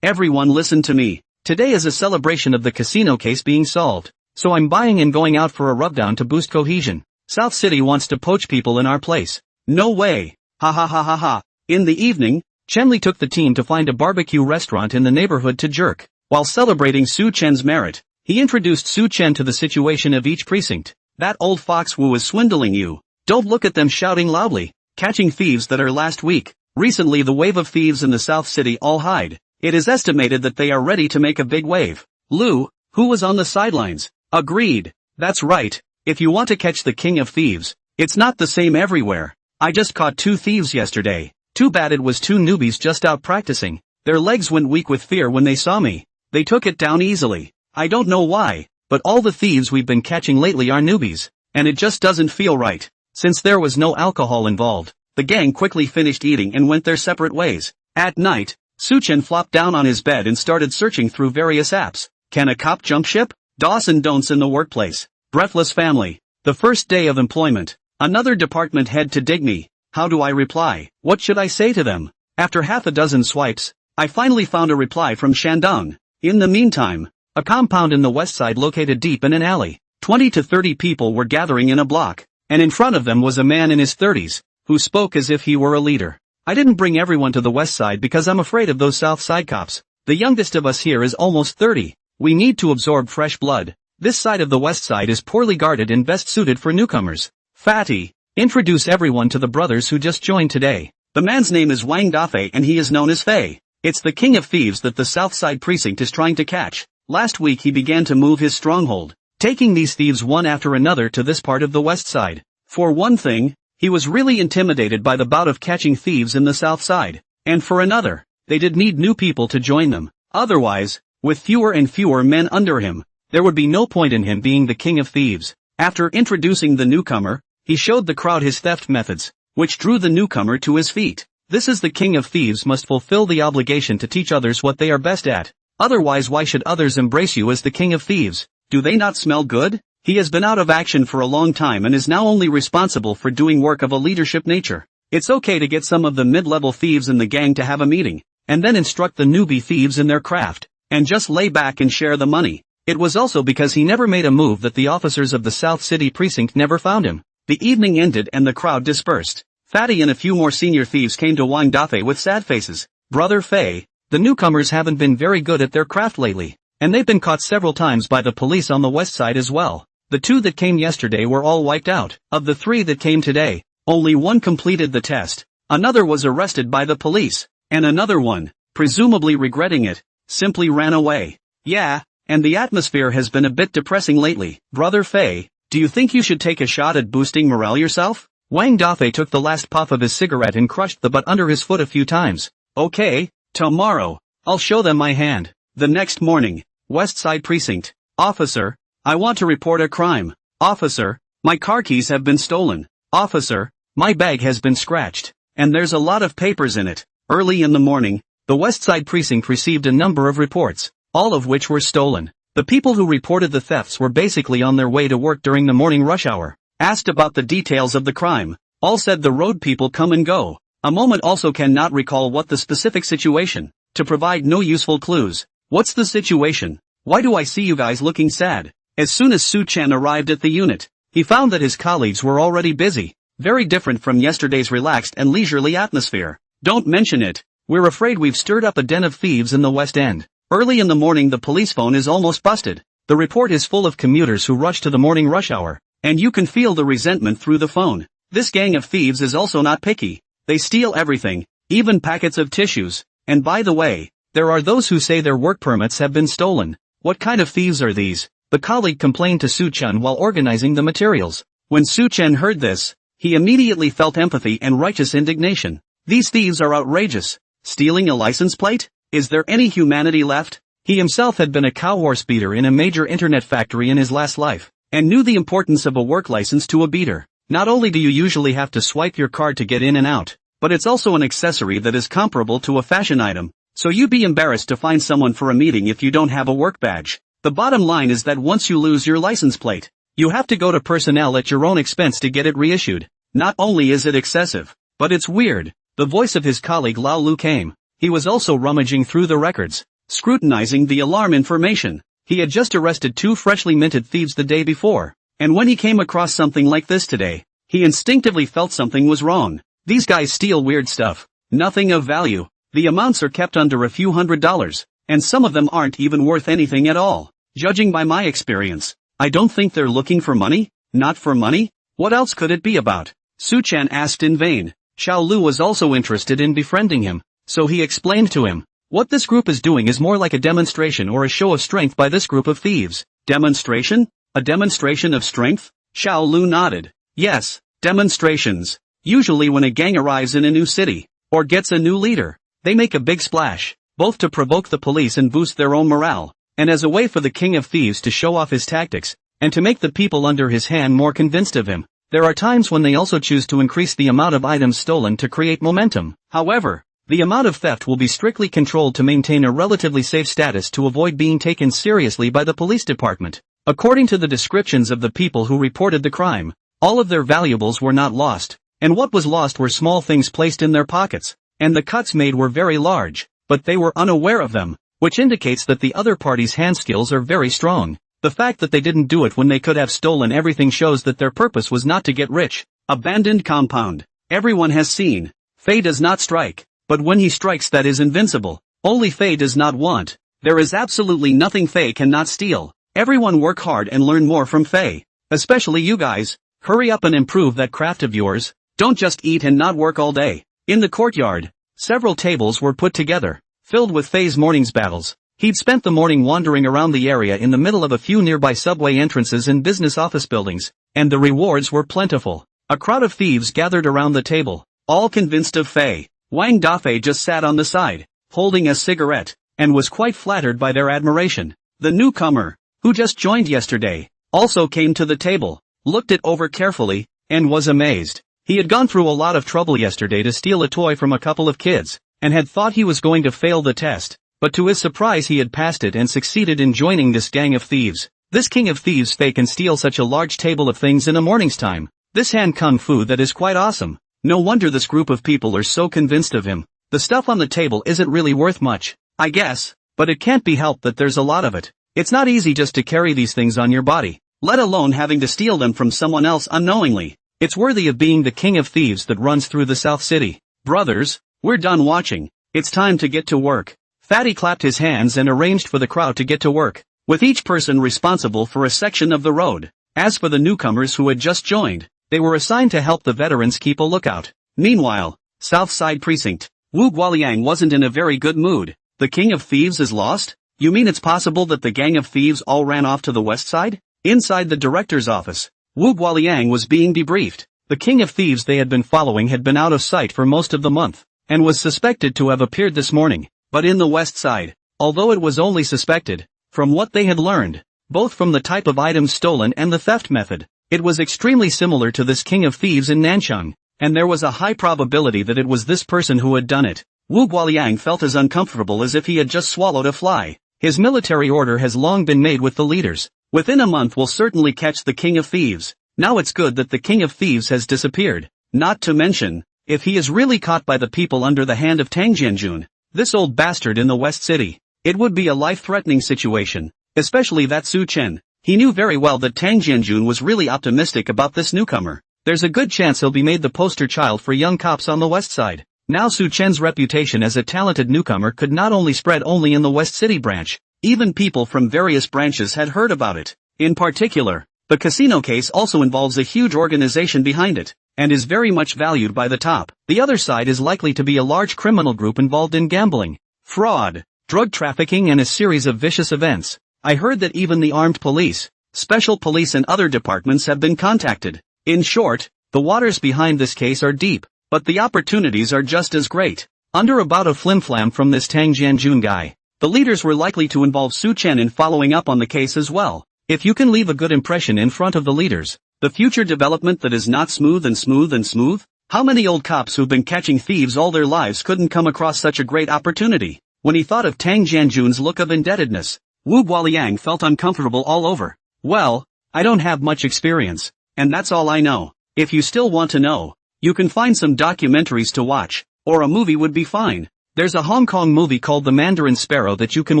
Everyone listen to me. Today is a celebration of the casino case being solved, so I'm buying and going out for a rubdown to boost cohesion. South City wants to poach people in our place. No way. Ha ha ha ha ha. In the evening, Chenli took the team to find a barbecue restaurant in the neighborhood to jerk. While celebrating Su Chen's merit, he introduced Su Chen to the situation of each precinct. "That old fox Wu is swindling you. Don't look at them shouting loudly, catching thieves that are last week. Recently the wave of thieves in the South City all hide. It is estimated that they are ready to make a big wave." Lu, who was on the sidelines, agreed. "That's right. If you want to catch the king of thieves, it's not the same everywhere. I just caught 2 thieves yesterday. Too bad it was 2 newbies just out practicing. Their legs went weak with fear when they saw me. They took it down easily. I don't know why, but all the thieves we've been catching lately are newbies, and it just doesn't feel right. Since there was no alcohol involved, the gang quickly finished eating and went their separate ways. At night, Suchen flopped down on his bed and started searching through various apps. Can a cop jump ship? Do's and don'ts in the workplace. Breathless family. The first day of employment. Another department head to dig me. How do I reply? What should I say to them? After half a dozen swipes, I finally found a reply from Shandong. In the meantime, a compound in the west side located deep in an alley. 20 to 30 people were gathering in a block, and in front of them was a man in his 30s, who spoke as if he were a leader. I didn't bring everyone to the west side because I'm afraid of those south side cops. The youngest of us here is almost 30. We need to absorb fresh blood. This side of the west side is poorly guarded and best suited for newcomers. Fatty, introduce everyone to the brothers who just joined today. The man's name is Wang Dafei and he is known as Fei. It's the king of thieves that the south side precinct is trying to catch. Last week he began to move his stronghold, taking these thieves one after another to this part of the west side. For one thing, he was really intimidated by the bout of catching thieves in the south side, and for another, they did need new people to join them. Otherwise, with fewer and fewer men under him, there would be no point in him being the king of thieves. After introducing the newcomer, he showed the crowd his theft methods, which drew the newcomer to his feet. This is the king of thieves must fulfill the obligation to teach others what they are best at. Otherwise why should others embrace you as the king of thieves? Do they not smell good? He has been out of action for a long time and is now only responsible for doing work of a leadership nature. It's okay to get some of the mid-level thieves in the gang to have a meeting, and then instruct the newbie thieves in their craft, and just lay back and share the money. It was also because he never made a move that the officers of the South City precinct never found him. The evening ended and the crowd dispersed. Fatty and a few more senior thieves came to Wang Dafei with sad faces. Brother Fei, the newcomers haven't been very good at their craft lately, and they've been caught several times by the police on the west side as well. The 2 that came yesterday were all wiped out. Of the 3 that came today, only 1 completed the test. Another was arrested by the police, and another one, presumably regretting it, simply ran away. Yeah, and the atmosphere has been a bit depressing lately. Brother Fei, do you think you should take a shot at boosting morale yourself? Wang Dafei took the last puff of his cigarette and crushed the butt under his foot a few times. Okay, tomorrow, I'll show them my hand. The next morning, West Side Precinct. Officer, I want to report a crime. Officer, my car keys have been stolen. Officer, my bag has been scratched, and there's a lot of papers in it. Early in the morning, the West Side Precinct received a number of reports, all of which were stolen. The people who reported the thefts were basically on their way to work during the morning rush hour. Asked about the details of the crime, all said the road people come and go. A moment also cannot recall what the specific situation, to provide no useful clues. What's the situation? Why do I see you guys looking sad? As soon as Su Chen arrived at the unit, he found that his colleagues were already busy, very different from yesterday's relaxed and leisurely atmosphere. Don't mention it. We're afraid we've stirred up a den of thieves in the West End. Early in the morning the police phone is almost busted. The report is full of commuters who rush to the morning rush hour, and you can feel the resentment through the phone. This gang of thieves is also not picky. They steal everything, even packets of tissues. And by the way, there are those who say their work permits have been stolen. What kind of thieves are these? The colleague complained to Su Chen while organizing the materials. When Su Chen heard this, he immediately felt empathy and righteous indignation. These thieves are outrageous. Stealing a license plate? Is there any humanity left? He himself had been a cow horse beater in a major internet factory in his last life, and knew the importance of a work license to a beater. Not only do you usually have to swipe your card to get in and out, but it's also an accessory that is comparable to a fashion item, so you'd be embarrassed to find someone for a meeting if you don't have a work badge. The bottom line is that once you lose your license plate, you have to go to personnel at your own expense to get it reissued. Not only is it excessive, but it's weird. The voice of his colleague Lao Lu came. He was also rummaging through the records, scrutinizing the alarm information. He had just arrested 2 freshly minted thieves the day before, and when he came across something like this today, he instinctively felt something was wrong. These guys steal weird stuff, nothing of value. The amounts are kept under a few $100s, and some of them aren't even worth anything at all. Judging by my experience, I don't think they're looking for money. Not for money? What else could it be about? Su Chen asked in vain. Xiao Lu was also interested in befriending him, so he explained to him. What this group is doing is more like a demonstration or a show of strength by this group of thieves. Demonstration? A demonstration of strength? Xiao Lu nodded. Yes, demonstrations. Usually when a gang arrives in a new city, or gets a new leader, they make a big splash, both to provoke the police and boost their own morale, and as a way for the king of thieves to show off his tactics, and to make the people under his hand more convinced of him. There are times when they also choose to increase the amount of items stolen to create momentum. However, the amount of theft will be strictly controlled to maintain a relatively safe status to avoid being taken seriously by the police department. According to the descriptions of the people who reported the crime, all of their valuables were not lost, and what was lost were small things placed in their pockets, and the cuts made were very large, but they were unaware of them, which indicates that the other party's hand skills are very strong. The fact that they didn't do it when they could have stolen everything shows that their purpose was not to get rich. Abandoned compound. Everyone has seen. Fei does not strike. But when he strikes, that is invincible. Only Fei does not want. There is absolutely nothing Fei cannot steal. Everyone work hard and learn more from Fei. Especially you guys. Hurry up and improve that craft of yours. Don't just eat and not work all day. In the courtyard, several tables were put together, filled with Fei's morning's battles. He'd spent the morning wandering around the area in the middle of a few nearby subway entrances and business office buildings, and the rewards were plentiful. A crowd of thieves gathered around the table, all convinced of Fei. Wang Dafei just sat on the side, holding a cigarette, and was quite flattered by their admiration. The newcomer, who just joined yesterday, also came to the table, looked it over carefully, and was amazed. He had gone through a lot of trouble yesterday to steal a toy from a couple of kids, and had thought he was going to fail the test, but to his surprise he had passed it and succeeded in joining this gang of thieves. This king of thieves Fei can steal such a large table of things in a morning's time. This hand kung fu that is quite awesome. No wonder this group of people are so convinced of him. The stuff on the table isn't really worth much, I guess, but it can't be helped that there's a lot of it. It's not easy just to carry these things on your body, let alone having to steal them from someone else unknowingly. It's worthy of being the king of thieves that runs through the South City. Brothers, we're done watching. It's time to get to work. Fatty clapped his hands and arranged for the crowd to get to work, with each person responsible for a section of the road. As for the newcomers who had just joined, they were assigned to help the veterans keep a lookout. Meanwhile, South Side Precinct. Wu Guoliang wasn't in a very good mood. The king of thieves is lost? You mean it's possible that the gang of thieves all ran off to the west side? Inside the director's office, Wu Guoliang was being debriefed. The king of thieves they had been following had been out of sight for most of the month, and was suspected to have appeared this morning. But in the west side, although it was only suspected, from what they had learned, both from the type of items stolen and the theft method, it was extremely similar to this king of thieves in Nanchang, and there was a high probability that it was this person who had done it. Wu Guoliang felt as uncomfortable as if he had just swallowed a fly. His military order has long been made with the leaders. Within a month we'll certainly catch the king of thieves. Now it's good that the king of thieves has disappeared. Not to mention, if he is really caught by the people under the hand of Tang Jianjun, this old bastard in the West City, it would be a life-threatening situation, especially that Su Chen. He knew very well that Tang Jianjun was really optimistic about this newcomer. There's a good chance he'll be made the poster child for young cops on the west side. Now Su Chen's reputation as a talented newcomer could not only spread only in the West City branch, even people from various branches had heard about it. In particular, the casino case also involves a huge organization behind it, and is very much valued by the top. The other side is likely to be a large criminal group involved in gambling, fraud, drug trafficking and a series of vicious events. I heard that even the armed police, special police and other departments have been contacted. In short, the waters behind this case are deep, but the opportunities are just as great. Under a bout of flimflam from this Tang Jianjun guy, the leaders were likely to involve Su Chen in following up on the case as well. If you can leave a good impression in front of the leaders, the future development that is not smooth and smooth and smooth? How many old cops who've been catching thieves all their lives couldn't come across such a great opportunity? When he thought of Tang Jianjun's look of indebtedness, Wu Guoliang felt uncomfortable all over. Well, I don't have much experience, and that's all I know. If you still want to know, you can find some documentaries to watch, or a movie would be fine. There's a Hong Kong movie called The Mandarin Sparrow that you can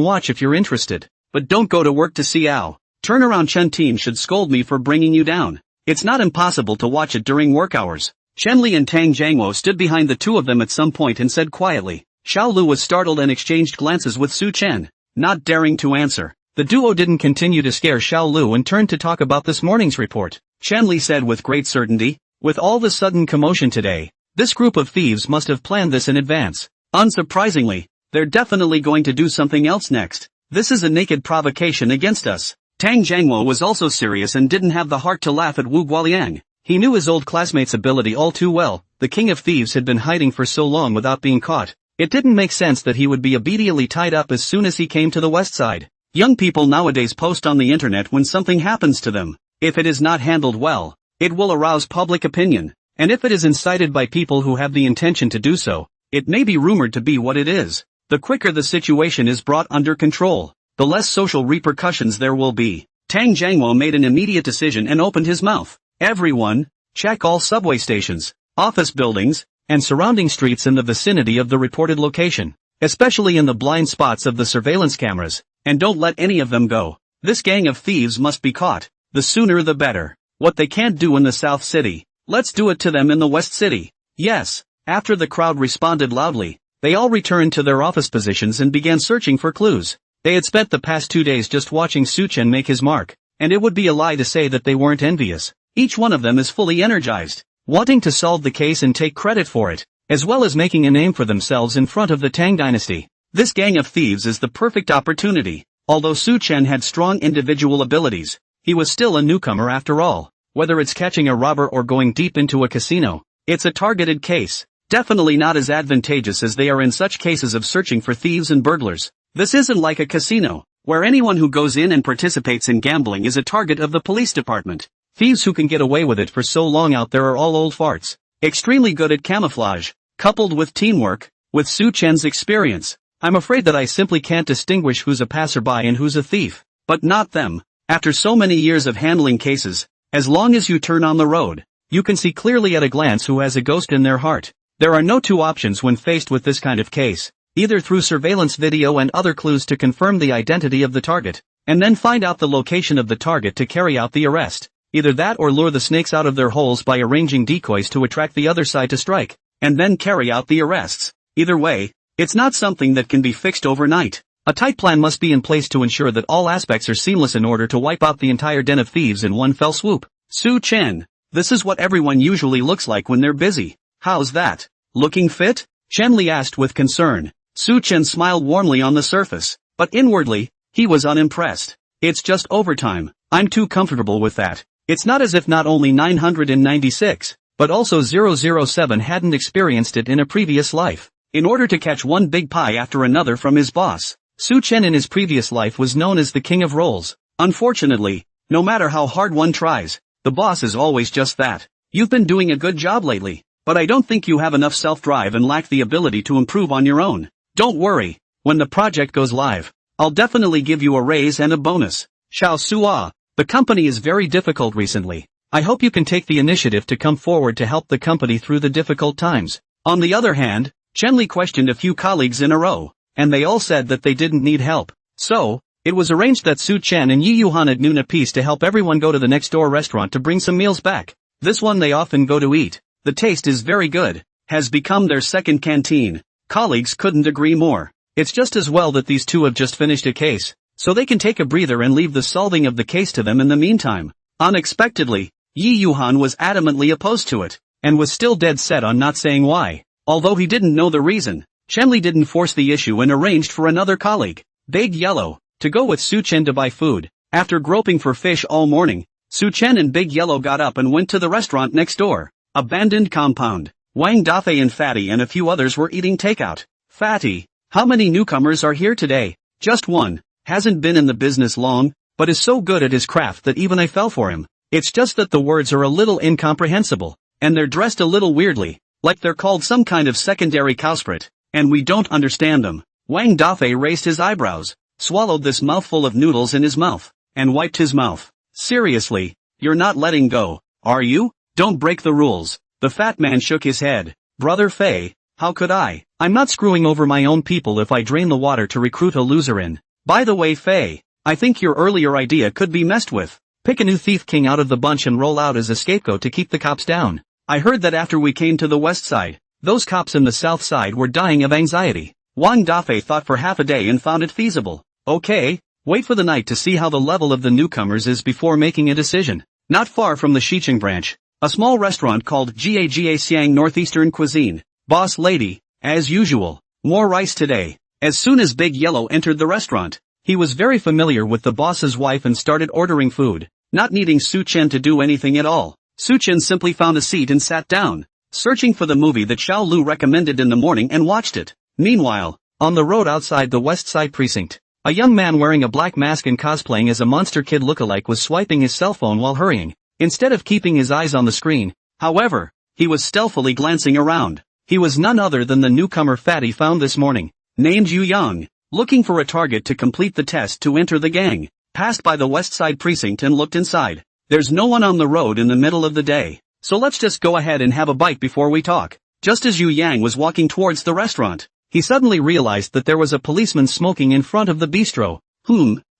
watch if you're interested. But don't go to work to see Ao. Turnaround Chen Team should scold me for bringing you down. It's not impossible to watch it during work hours. Chen Li and Tang Jiangwo stood behind the two of them at some point and said quietly. Xiao Lu was startled and exchanged glances with Su Chen, not daring to answer. The duo didn't continue to scare Xiao Lu and turned to talk about this morning's report. Chen Li said with great certainty, with all the sudden commotion today, this group of thieves must have planned this in advance. Unsurprisingly, they're definitely going to do something else next. This is a naked provocation against us. Tang Jiangwo was also serious and didn't have the heart to laugh at Wu Guoliang. He knew his old classmate's ability all too well. The king of thieves had been hiding for so long without being caught. It didn't make sense that he would be immediately tied up as soon as he came to the west side. Young people nowadays post on the internet when something happens to them. If it is not handled well, it will arouse public opinion. And if it is incited by people who have the intention to do so, it may be rumored to be what it is. The quicker the situation is brought under control, the less social repercussions there will be. Tang Jiangwo made an immediate decision and opened his mouth. Everyone, check all subway stations, office buildings, and surrounding streets in the vicinity of the reported location, especially in the blind spots of the surveillance cameras, and don't let any of them go. This gang of thieves must be caught. The sooner the better. What they can't do in the South City, let's do it to them in the West City. Yes. After the crowd responded loudly, they all returned to their office positions and began searching for clues. They had spent the past 2 days just watching Su Chen make his mark, and it would be a lie to say that they weren't envious. Each one of them is fully energized, wanting to solve the case and take credit for it, as well as making a name for themselves in front of the Tang dynasty. This gang of thieves is the perfect opportunity. Although Su Chen had strong individual abilities, he was still a newcomer after all. Whether it's catching a robber or going deep into a casino, it's a targeted case. Definitely not as advantageous as they are in such cases of searching for thieves and burglars. This isn't like a casino, where anyone who goes in and participates in gambling is a target of the police department. Thieves who can get away with it for so long out there are all old farts, extremely good at camouflage, coupled with teamwork. With Su Chen's experience, I'm afraid that I simply can't distinguish who's a passerby and who's a thief. But not them. After so many years of handling cases, as long as you turn on the road, you can see clearly at a glance who has a ghost in their heart. There are no two options when faced with this kind of case, either through surveillance video and other clues to confirm the identity of the target, and then find out the location of the target to carry out the arrest. Either that or lure the snakes out of their holes by arranging decoys to attract the other side to strike, and then carry out the arrests. Either way, it's not something that can be fixed overnight. A tight plan must be in place to ensure that all aspects are seamless in order to wipe out the entire den of thieves in one fell swoop. Su Chen, this is what everyone usually looks like when they're busy. How's that? Looking fit? Chen Li asked with concern. Su Chen smiled warmly on the surface, but inwardly, he was unimpressed. It's just overtime. I'm too comfortable with that. It's not as if not only 996, but also 007 hadn't experienced it in a previous life. In order to catch one big pie after another from his boss, Su Chen in his previous life was known as the king of rolls. Unfortunately, no matter how hard one tries, the boss is always just that. You've been doing a good job lately, but I don't think you have enough self-drive and lack the ability to improve on your own. Don't worry, when the project goes live, I'll definitely give you a raise and a bonus. Xiao Sua, the company is very difficult recently. I hope you can take the initiative to come forward to help the company through the difficult times. On the other hand, Chen Li questioned a few colleagues in a row, and they all said that they didn't need help. So, it was arranged that Su Chen and Yi Yuhan at noon apiece to help everyone go to the next door restaurant to bring some meals back. This one they often go to eat. The taste is very good, has become their second canteen. Colleagues couldn't agree more. It's just as well that these two have just finished a case, so they can take a breather and leave the solving of the case to them in the meantime. Unexpectedly, Yi Yuhan was adamantly opposed to it, and was still dead set on not saying why. Although he didn't know the reason, Chen Li didn't force the issue and arranged for another colleague, Big Yellow, to go with Su Chen to buy food. After groping for fish all morning, Su Chen and Big Yellow got up and went to the restaurant next door. Abandoned compound. Wang Dafei and Fatty and a few others were eating takeout. Fatty, how many newcomers are here today? Just one. Hasn't been in the business long, but is so good at his craft that even I fell for him. It's just that the words are a little incomprehensible, and they're dressed a little weirdly, like they're called some kind of secondary cowsprit, and we don't understand them. Wang Dafei raised his eyebrows, swallowed this mouthful of noodles in his mouth, and wiped his mouth. Seriously, you're not letting go, are you? Don't break the rules. The fat man shook his head. Brother Fei, how could I? I'm not screwing over my own people if I drain the water to recruit a loser in. By the way Fei, I think your earlier idea could be messed with. Pick a new thief king out of the bunch and roll out as a scapegoat to keep the cops down. I heard that after we came to the west side, those cops in the south side were dying of anxiety. Wang Dafei thought for half a day and found it feasible. Okay, wait for the night to see how the level of the newcomers is before making a decision. Not far from the Xicheng branch, a small restaurant called Jia Siang Northeastern Cuisine. Boss lady, as usual, more rice today. As soon as Big Yellow entered the restaurant, He was very familiar with the boss's wife and started ordering food, not needing Su-chen to do anything at all. Su-chen simply found a seat and sat down, searching for the movie that Xiao Lu recommended in the morning and watched it. Meanwhile, on the road outside the West Side precinct, a young man wearing a black mask and cosplaying as a Monster Kid lookalike was swiping his cell phone while hurrying. Instead of keeping his eyes on the screen, however, he was stealthily glancing around. He was none other than the newcomer fatty found this morning, named Yu Yang, looking for a target to complete the test to enter the gang. Passed by the West Side precinct and looked inside. There's no one on the road in the middle of the day, so let's just go ahead and have a bite before we talk. Just as Yu Yang was walking towards the restaurant, he suddenly realized that there was a policeman smoking in front of the bistro.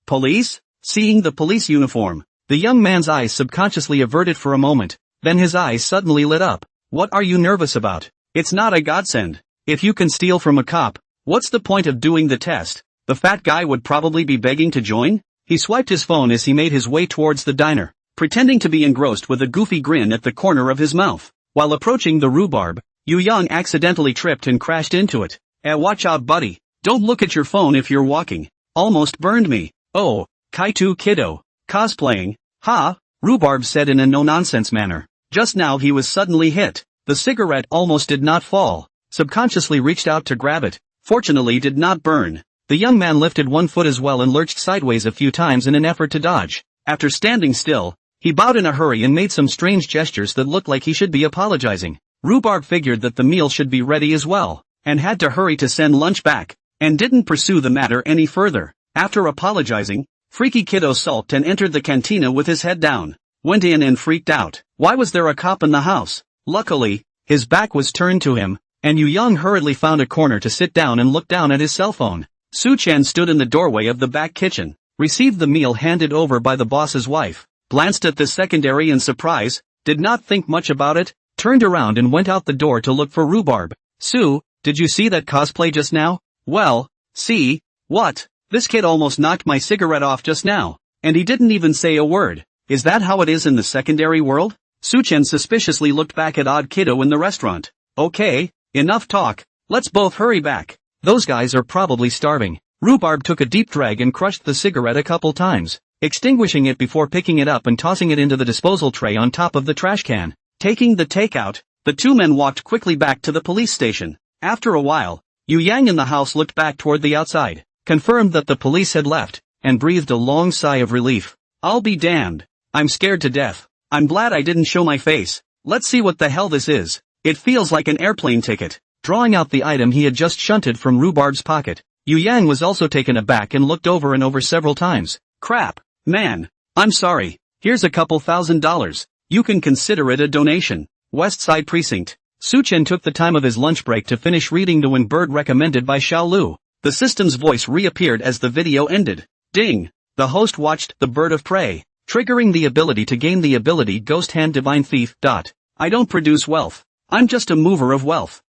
Police? Seeing the police uniform, the young man's eyes subconsciously averted for a moment, then his eyes suddenly lit up. What are you nervous about? It's not a godsend. If you can steal from a cop, what's the point of doing the test? The fat guy would probably be begging to join? He swiped his phone as he made his way towards the diner, pretending to be engrossed with a goofy grin at the corner of his mouth. While approaching the rhubarb, Yu Yang accidentally tripped and crashed into it. Watch out buddy, don't look at your phone if you're walking. Almost burned me. Oh, Kaitu kiddo. Cosplaying, ha? Rhubarb said in a no-nonsense manner. Just now he was suddenly hit. The cigarette almost did not fall. Subconsciously reached out to grab it. Fortunately did not burn. The young man lifted one foot as well and lurched sideways a few times in an effort to dodge. After standing still, he bowed in a hurry and made some strange gestures that looked like he should be apologizing. Rhubarb figured that the meal should be ready as well, and had to hurry to send lunch back, and didn't pursue the matter any further. After apologizing, Freaky Kiddo sulked and entered the cantina with his head down. Went in and freaked out. Why was there a cop in the house? Luckily, his back was turned to him, and Yu Yang hurriedly found a corner to sit down and look down at his cell phone. Su-chen stood in the doorway of the back kitchen, received the meal handed over by the boss's wife, glanced at the secondary in surprise, did not think much about it, turned around and went out the door to look for Rhubarb. Su, did you see that cosplay just now? Well, see, what? This kid almost knocked my cigarette off just now, and he didn't even say a word. Is that how it is in the secondary world? Su-chen suspiciously looked back at Odd Kiddo in the restaurant. Okay, enough talk, let's both hurry back. Those guys are probably starving. Rhubarb took a deep drag and crushed the cigarette a couple times, extinguishing it before picking it up and tossing it into the disposal tray on top of the trash can. Taking the takeout, the two men walked quickly back to the police station. After a while, Yu Yang in the house looked back toward the outside, confirmed that the police had left, and breathed a long sigh of relief. I'll be damned. I'm scared to death. I'm glad I didn't show my face. Let's see what the hell this is. It feels like an airplane ticket. Drawing out the item he had just shunted from Rhubarb's pocket, Yu Yang was also taken aback and looked over and over several times. Crap, man. I'm sorry. Here's a couple $1,000. You can consider it a donation. West Side Precinct. Su-chen took the time of his lunch break to finish reading the When Bird recommended by Xiao Lu. The system's voice reappeared as the video ended. Ding. The host watched The Bird of Prey, triggering the ability to gain the ability Ghost Hand Divine Thief. I don't produce wealth. I'm just a mover of wealth.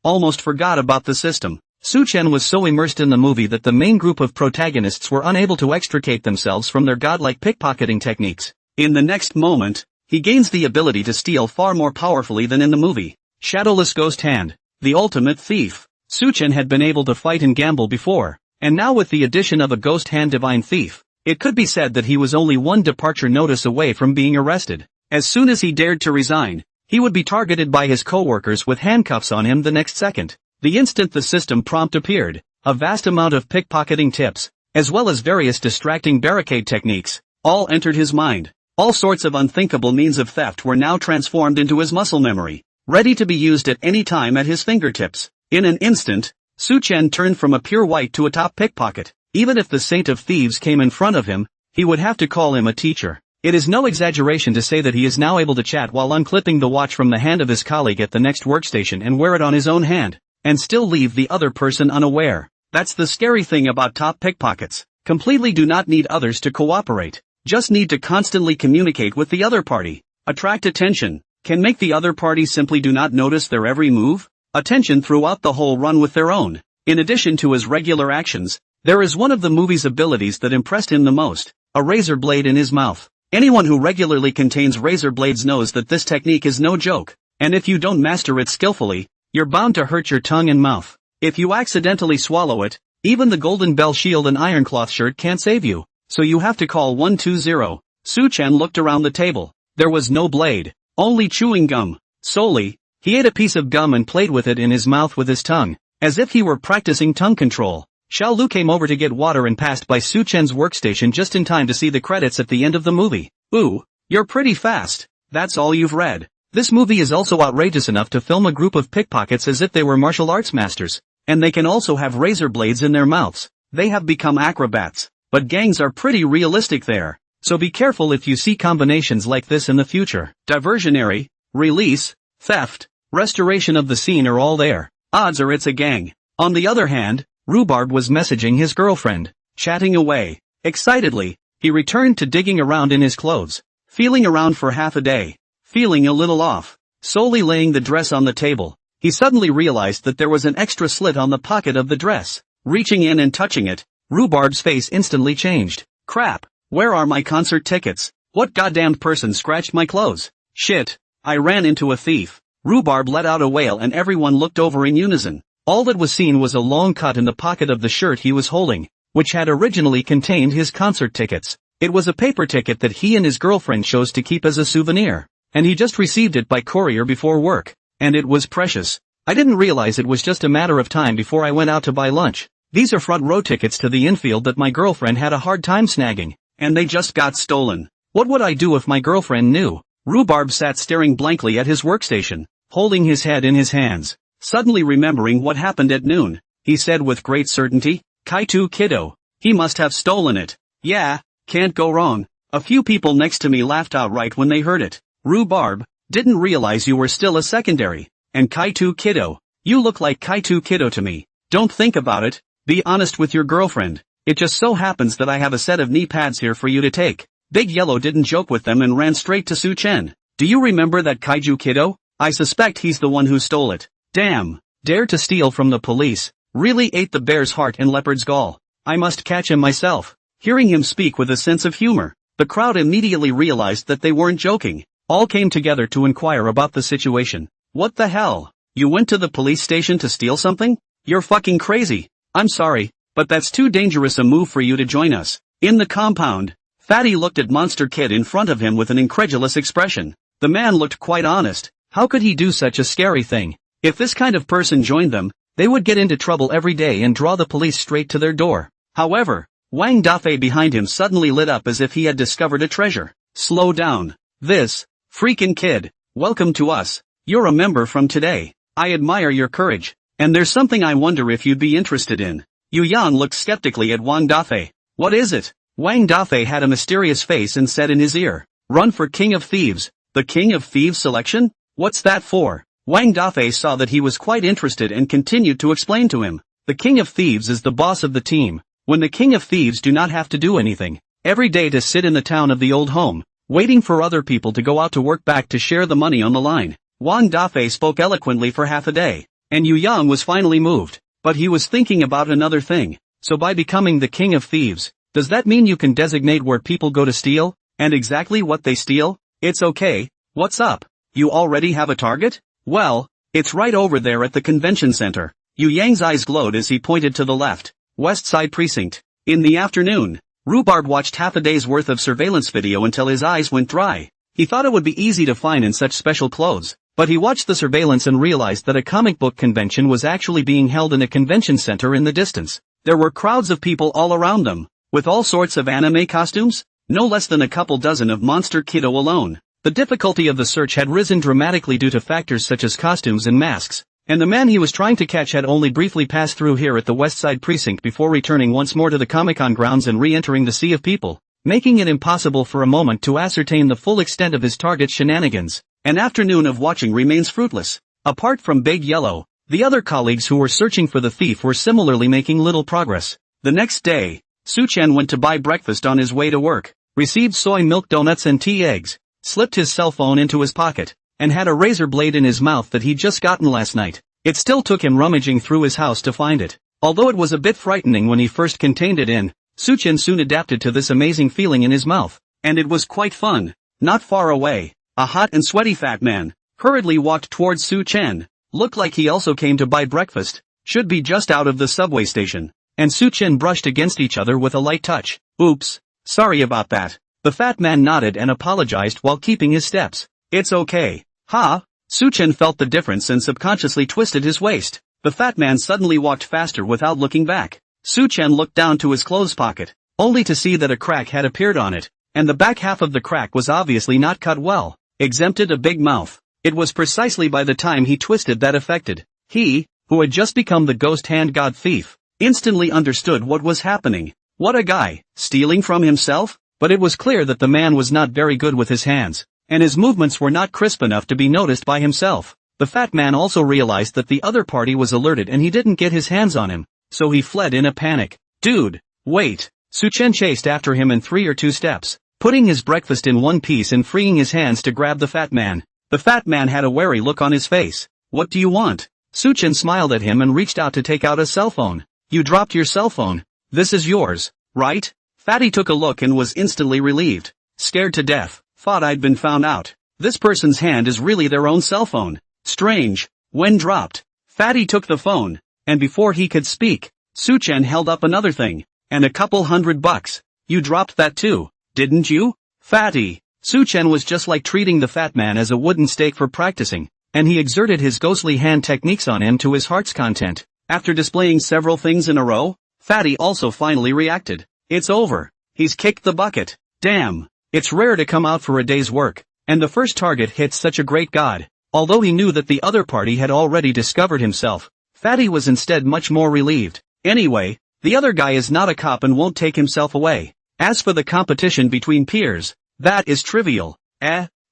Almost forgot about the system. Su-chen was so immersed in the movie that the main group of protagonists were unable to extricate themselves from their godlike pickpocketing techniques. In the next moment, he gains the ability to steal far more powerfully than in the movie. Shadowless Ghost Hand, the ultimate thief. Su-chen had been able to fight and gamble before, and now with the addition of a Ghost Hand Divine Thief, it could be said that he was only one departure notice away from being arrested. As soon as he dared to resign, he would be targeted by his co-workers with handcuffs on him the next second. The instant the system prompt appeared, a vast amount of pickpocketing tips, as well as various distracting barricade techniques, all entered his mind. All sorts of unthinkable means of theft were now transformed into his muscle memory, ready to be used at any time at his fingertips. In an instant, Su-chen turned from a pure white to a top pickpocket. Even if the Saint of Thieves came in front of him, he would have to call him a teacher. It is no exaggeration to say that he is now able to chat while unclipping the watch from the hand of his colleague at the next workstation and wear it on his own hand, and still leave the other person unaware. That's the scary thing about top pickpockets. Completely do not need others to cooperate. Just need to constantly communicate with the other party. Attract attention. Can make the other party simply do not notice their every move. Attention throughout the whole run with their own. In addition to his regular actions, there is one of the movie's abilities that impressed him the most. A razor blade in his mouth. Anyone who regularly contains razor blades knows that this technique is no joke, and if you don't master it skillfully, you're bound to hurt your tongue and mouth. If you accidentally swallow it, Even the golden bell shield and ironcloth shirt can't save you, so you have to call 120. Su-chan looked around the table. There was no blade, only chewing gum. Solely, he ate a piece of gum and played with it in his mouth with his tongue, as if he were practicing tongue control. Xiaolu came over to get water and passed by Su-chan's workstation just in time to see the credits at the end of the movie. Ooh, you're pretty fast. That's all you've read. This movie is also outrageous enough to film a group of pickpockets as if they were martial arts masters. And they can also have razor blades in their mouths. They have become acrobats. But gangs are pretty realistic there. So be careful if you see combinations like this in the future. Diversionary, release, theft, restoration of the scene are all there. Odds are it's a gang. On the other hand, Rhubarb was messaging his girlfriend, chatting away. Excitedly, he returned to digging around in his clothes, feeling around for half a day, feeling a little off. Solely laying the dress on the table, he suddenly realized that there was an extra slit on the pocket of the dress. Reaching in and touching it, Rhubarb's face instantly changed. Crap, where are my concert tickets? What goddamned person scratched my clothes? Shit, I ran into a thief. Rhubarb let out a wail and everyone looked over in unison. All that was seen was a long cut in the pocket of the shirt he was holding, which had originally contained his concert tickets. It was a paper ticket that he and his girlfriend chose to keep as a souvenir, and he just received it by courier before work, and it was precious. I didn't realize it was just a matter of time before I went out to buy lunch. These are front row tickets to the infield that my girlfriend had a hard time snagging, and they just got stolen. What would I do if my girlfriend knew? Rhubarb sat staring blankly at his workstation, holding his head in his hands. Suddenly remembering what happened at noon, he said with great certainty, Kaito kiddo, he must have stolen it. Yeah, can't go wrong. A few people next to me laughed outright when they heard it. Rhubarb, didn't realize you were still a secondary. And Kaito kiddo, you look like Kaito kiddo to me. Don't think about it, be honest with your girlfriend. It just so happens that I have a set of knee pads here for you to take. Big Yellow didn't joke with them and ran straight to Su-chen. Do you remember that kaiju kiddo? I suspect he's the one who stole it. Damn, dare to steal from the police, really ate the bear's heart and leopard's gall. I must catch him myself. Hearing him speak with a sense of humor, the crowd immediately realized that they weren't joking. All came together to inquire about the situation. What the hell? You went to the police station to steal something? You're fucking crazy. I'm sorry, but that's too dangerous a move for you to join us. In the compound, Fatty looked at Monster Kid in front of him with an incredulous expression. The man looked quite honest. How could he do such a scary thing? If this kind of person joined them, they would get into trouble every day and draw the police straight to their door. However, Wang Dafei behind him suddenly lit up as if he had discovered a treasure. Slow down. This, freaking kid, welcome to us. You're a member from today. I admire your courage, and there's something I wonder if you'd be interested in. Yu Yang looked skeptically at Wang Dafei. What is it? Wang Dafei had a mysterious face and said in his ear, run for King of Thieves. The King of Thieves selection? What's that for? Wang Dafei saw that he was quite interested and continued to explain to him. The King of Thieves is the boss of the team. When the King of Thieves do not have to do anything, every day to sit in the town of the old home, waiting for other people to go out to work back to share the money on the line. Wang Dafei spoke eloquently for half a day, and Yu Yang was finally moved. But he was thinking about another thing. So by becoming the King of Thieves, does that mean you can designate where people go to steal, and exactly what they steal? It's okay, what's up? You already have a target? Well, it's right over there at the convention center. Yu Yang's eyes glowed as he pointed to the left, west side precinct. In the afternoon, Rhubarb watched half a day's worth of surveillance video until his eyes went dry. He thought it would be easy to find in such special clothes, but he watched the surveillance and realized that a comic book convention was actually being held in a convention center in the distance. There were crowds of people all around them, with all sorts of anime costumes, no less than a couple dozen of Monster Kiddo alone. The difficulty of the search had risen dramatically due to factors such as costumes and masks, and the man he was trying to catch had only briefly passed through here at the West Side Precinct before returning once more to the Comic-Con grounds and re-entering the sea of people, making it impossible for a moment to ascertain the full extent of his target's shenanigans. An afternoon of watching remains fruitless. Apart from Big Yellow, the other colleagues who were searching for the thief were similarly making little progress. The next day, Su-chen went to buy breakfast on his way to work, received soy milk donuts and tea eggs, slipped his cell phone into his pocket, and had a razor blade in his mouth that he'd just gotten last night. It still took him rummaging through his house to find it. Although it was a bit frightening when he first contained it in, Su-chen soon adapted to this amazing feeling in his mouth, and it was quite fun. Not far away, a hot and sweaty fat man hurriedly walked towards Su-chen. Looked like he also came to buy breakfast. Should be just out of the subway station. and Su-chin brushed against each other with a light touch. Oops. Sorry about that. The fat man nodded and apologized while keeping his steps. It's okay. Ha! Su-chin felt the difference and subconsciously twisted his waist. The fat man suddenly walked faster without looking back. Su-chin looked down to his clothes pocket, only to see that a crack had appeared on it, and the back half of the crack was obviously not cut well, exempted a big mouth. It was precisely by the time he twisted that affected. He, who had just become the ghost hand god thief, instantly understood what was happening. What a guy, stealing from himself? But it was clear that the man was not very good with his hands, and his movements were not crisp enough to be noticed by himself. The fat man also realized that the other party was alerted and he didn't get his hands on him, so he fled in a panic. Dude, wait. Su-chin chased after him in 3 or 2 steps, putting his breakfast in one piece and freeing his hands to grab the fat man. The fat man had a wary look on his face. What do you want? Su-chin smiled at him and reached out to take out a cell phone. You dropped your cell phone. This is yours, right? Fatty took a look and was instantly relieved. Scared to death. Thought I'd been found out. This person's hand is really their own cell phone. Strange. When dropped, Fatty took the phone, and before he could speak, Su-chin held up another thing, and a couple $100. You dropped that too, didn't you? Fatty. Su-chin was just like treating the fat man as a wooden stake for practicing, and he exerted his ghostly hand techniques on him to his heart's content. After displaying several things in a row, Fatty also finally reacted. It's over. He's kicked the bucket. Damn. It's rare to come out for a day's work, and the first target hits such a great god. Although he knew that the other party had already discovered himself, Fatty was instead much more relieved. Anyway, the other guy is not a cop and won't take himself away. As for the competition between peers, that is trivial.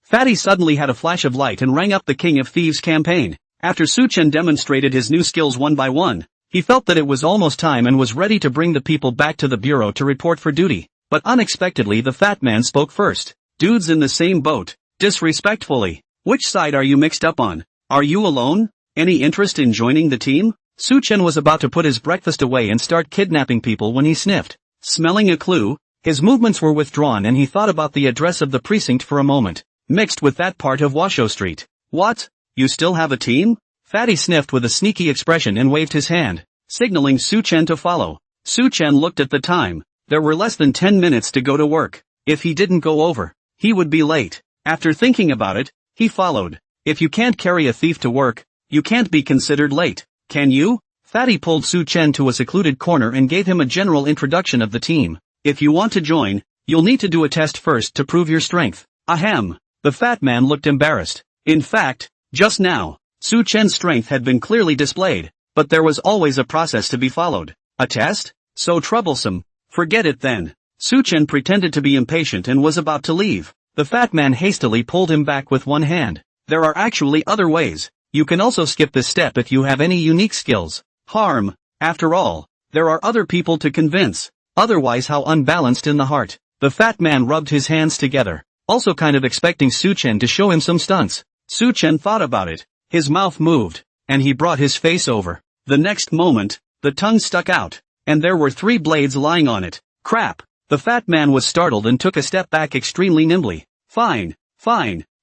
Fatty suddenly had a flash of light and rang up the King of Thieves campaign. After Su-chin demonstrated his new skills one by one, he felt that it was almost time and was ready to bring the people back to the bureau to report for duty. But unexpectedly the fat man spoke first. Dudes in the same boat. Disrespectfully. Which side are you mixed up on? Are you alone? Any interest in joining the team? Su-chin was about to put his breakfast away and start kidnapping people when he sniffed. Smelling a clue, his movements were withdrawn and he thought about the address of the precinct for a moment, mixed with that part of Washoe Street. What? You still have a team? Fatty sniffed with a sneaky expression and waved his hand, signaling Su-chin to follow. Su-chin looked at the time. There were less than 10 minutes to go to work. If he didn't go over, he would be late. After thinking about it, he followed. If you can't carry a thief to work, you can't be considered late, can you? Fatty pulled Su-chin to a secluded corner and gave him a general introduction of the team. If you want to join, you'll need to do a test first to prove your strength. Ahem. The fat man looked embarrassed. In fact, just now, Su-chin's strength had been clearly displayed, but there was always a process to be followed. A test? So troublesome. Forget it then. Su-chin pretended to be impatient and was about to leave. The fat man hastily pulled him back with one hand. There are actually other ways. You can also skip this step if you have any unique skills. Harm. After all, there are other people to convince. Otherwise how unbalanced in the heart. The fat man rubbed his hands together, also kind of expecting Su-chin to show him some stunts. Su-chin thought about it. His mouth moved, and he brought his face over. The next moment, the tongue stuck out, and there were 3 blades lying on it. Crap. The fat man was startled and took a step back extremely nimbly. Fine.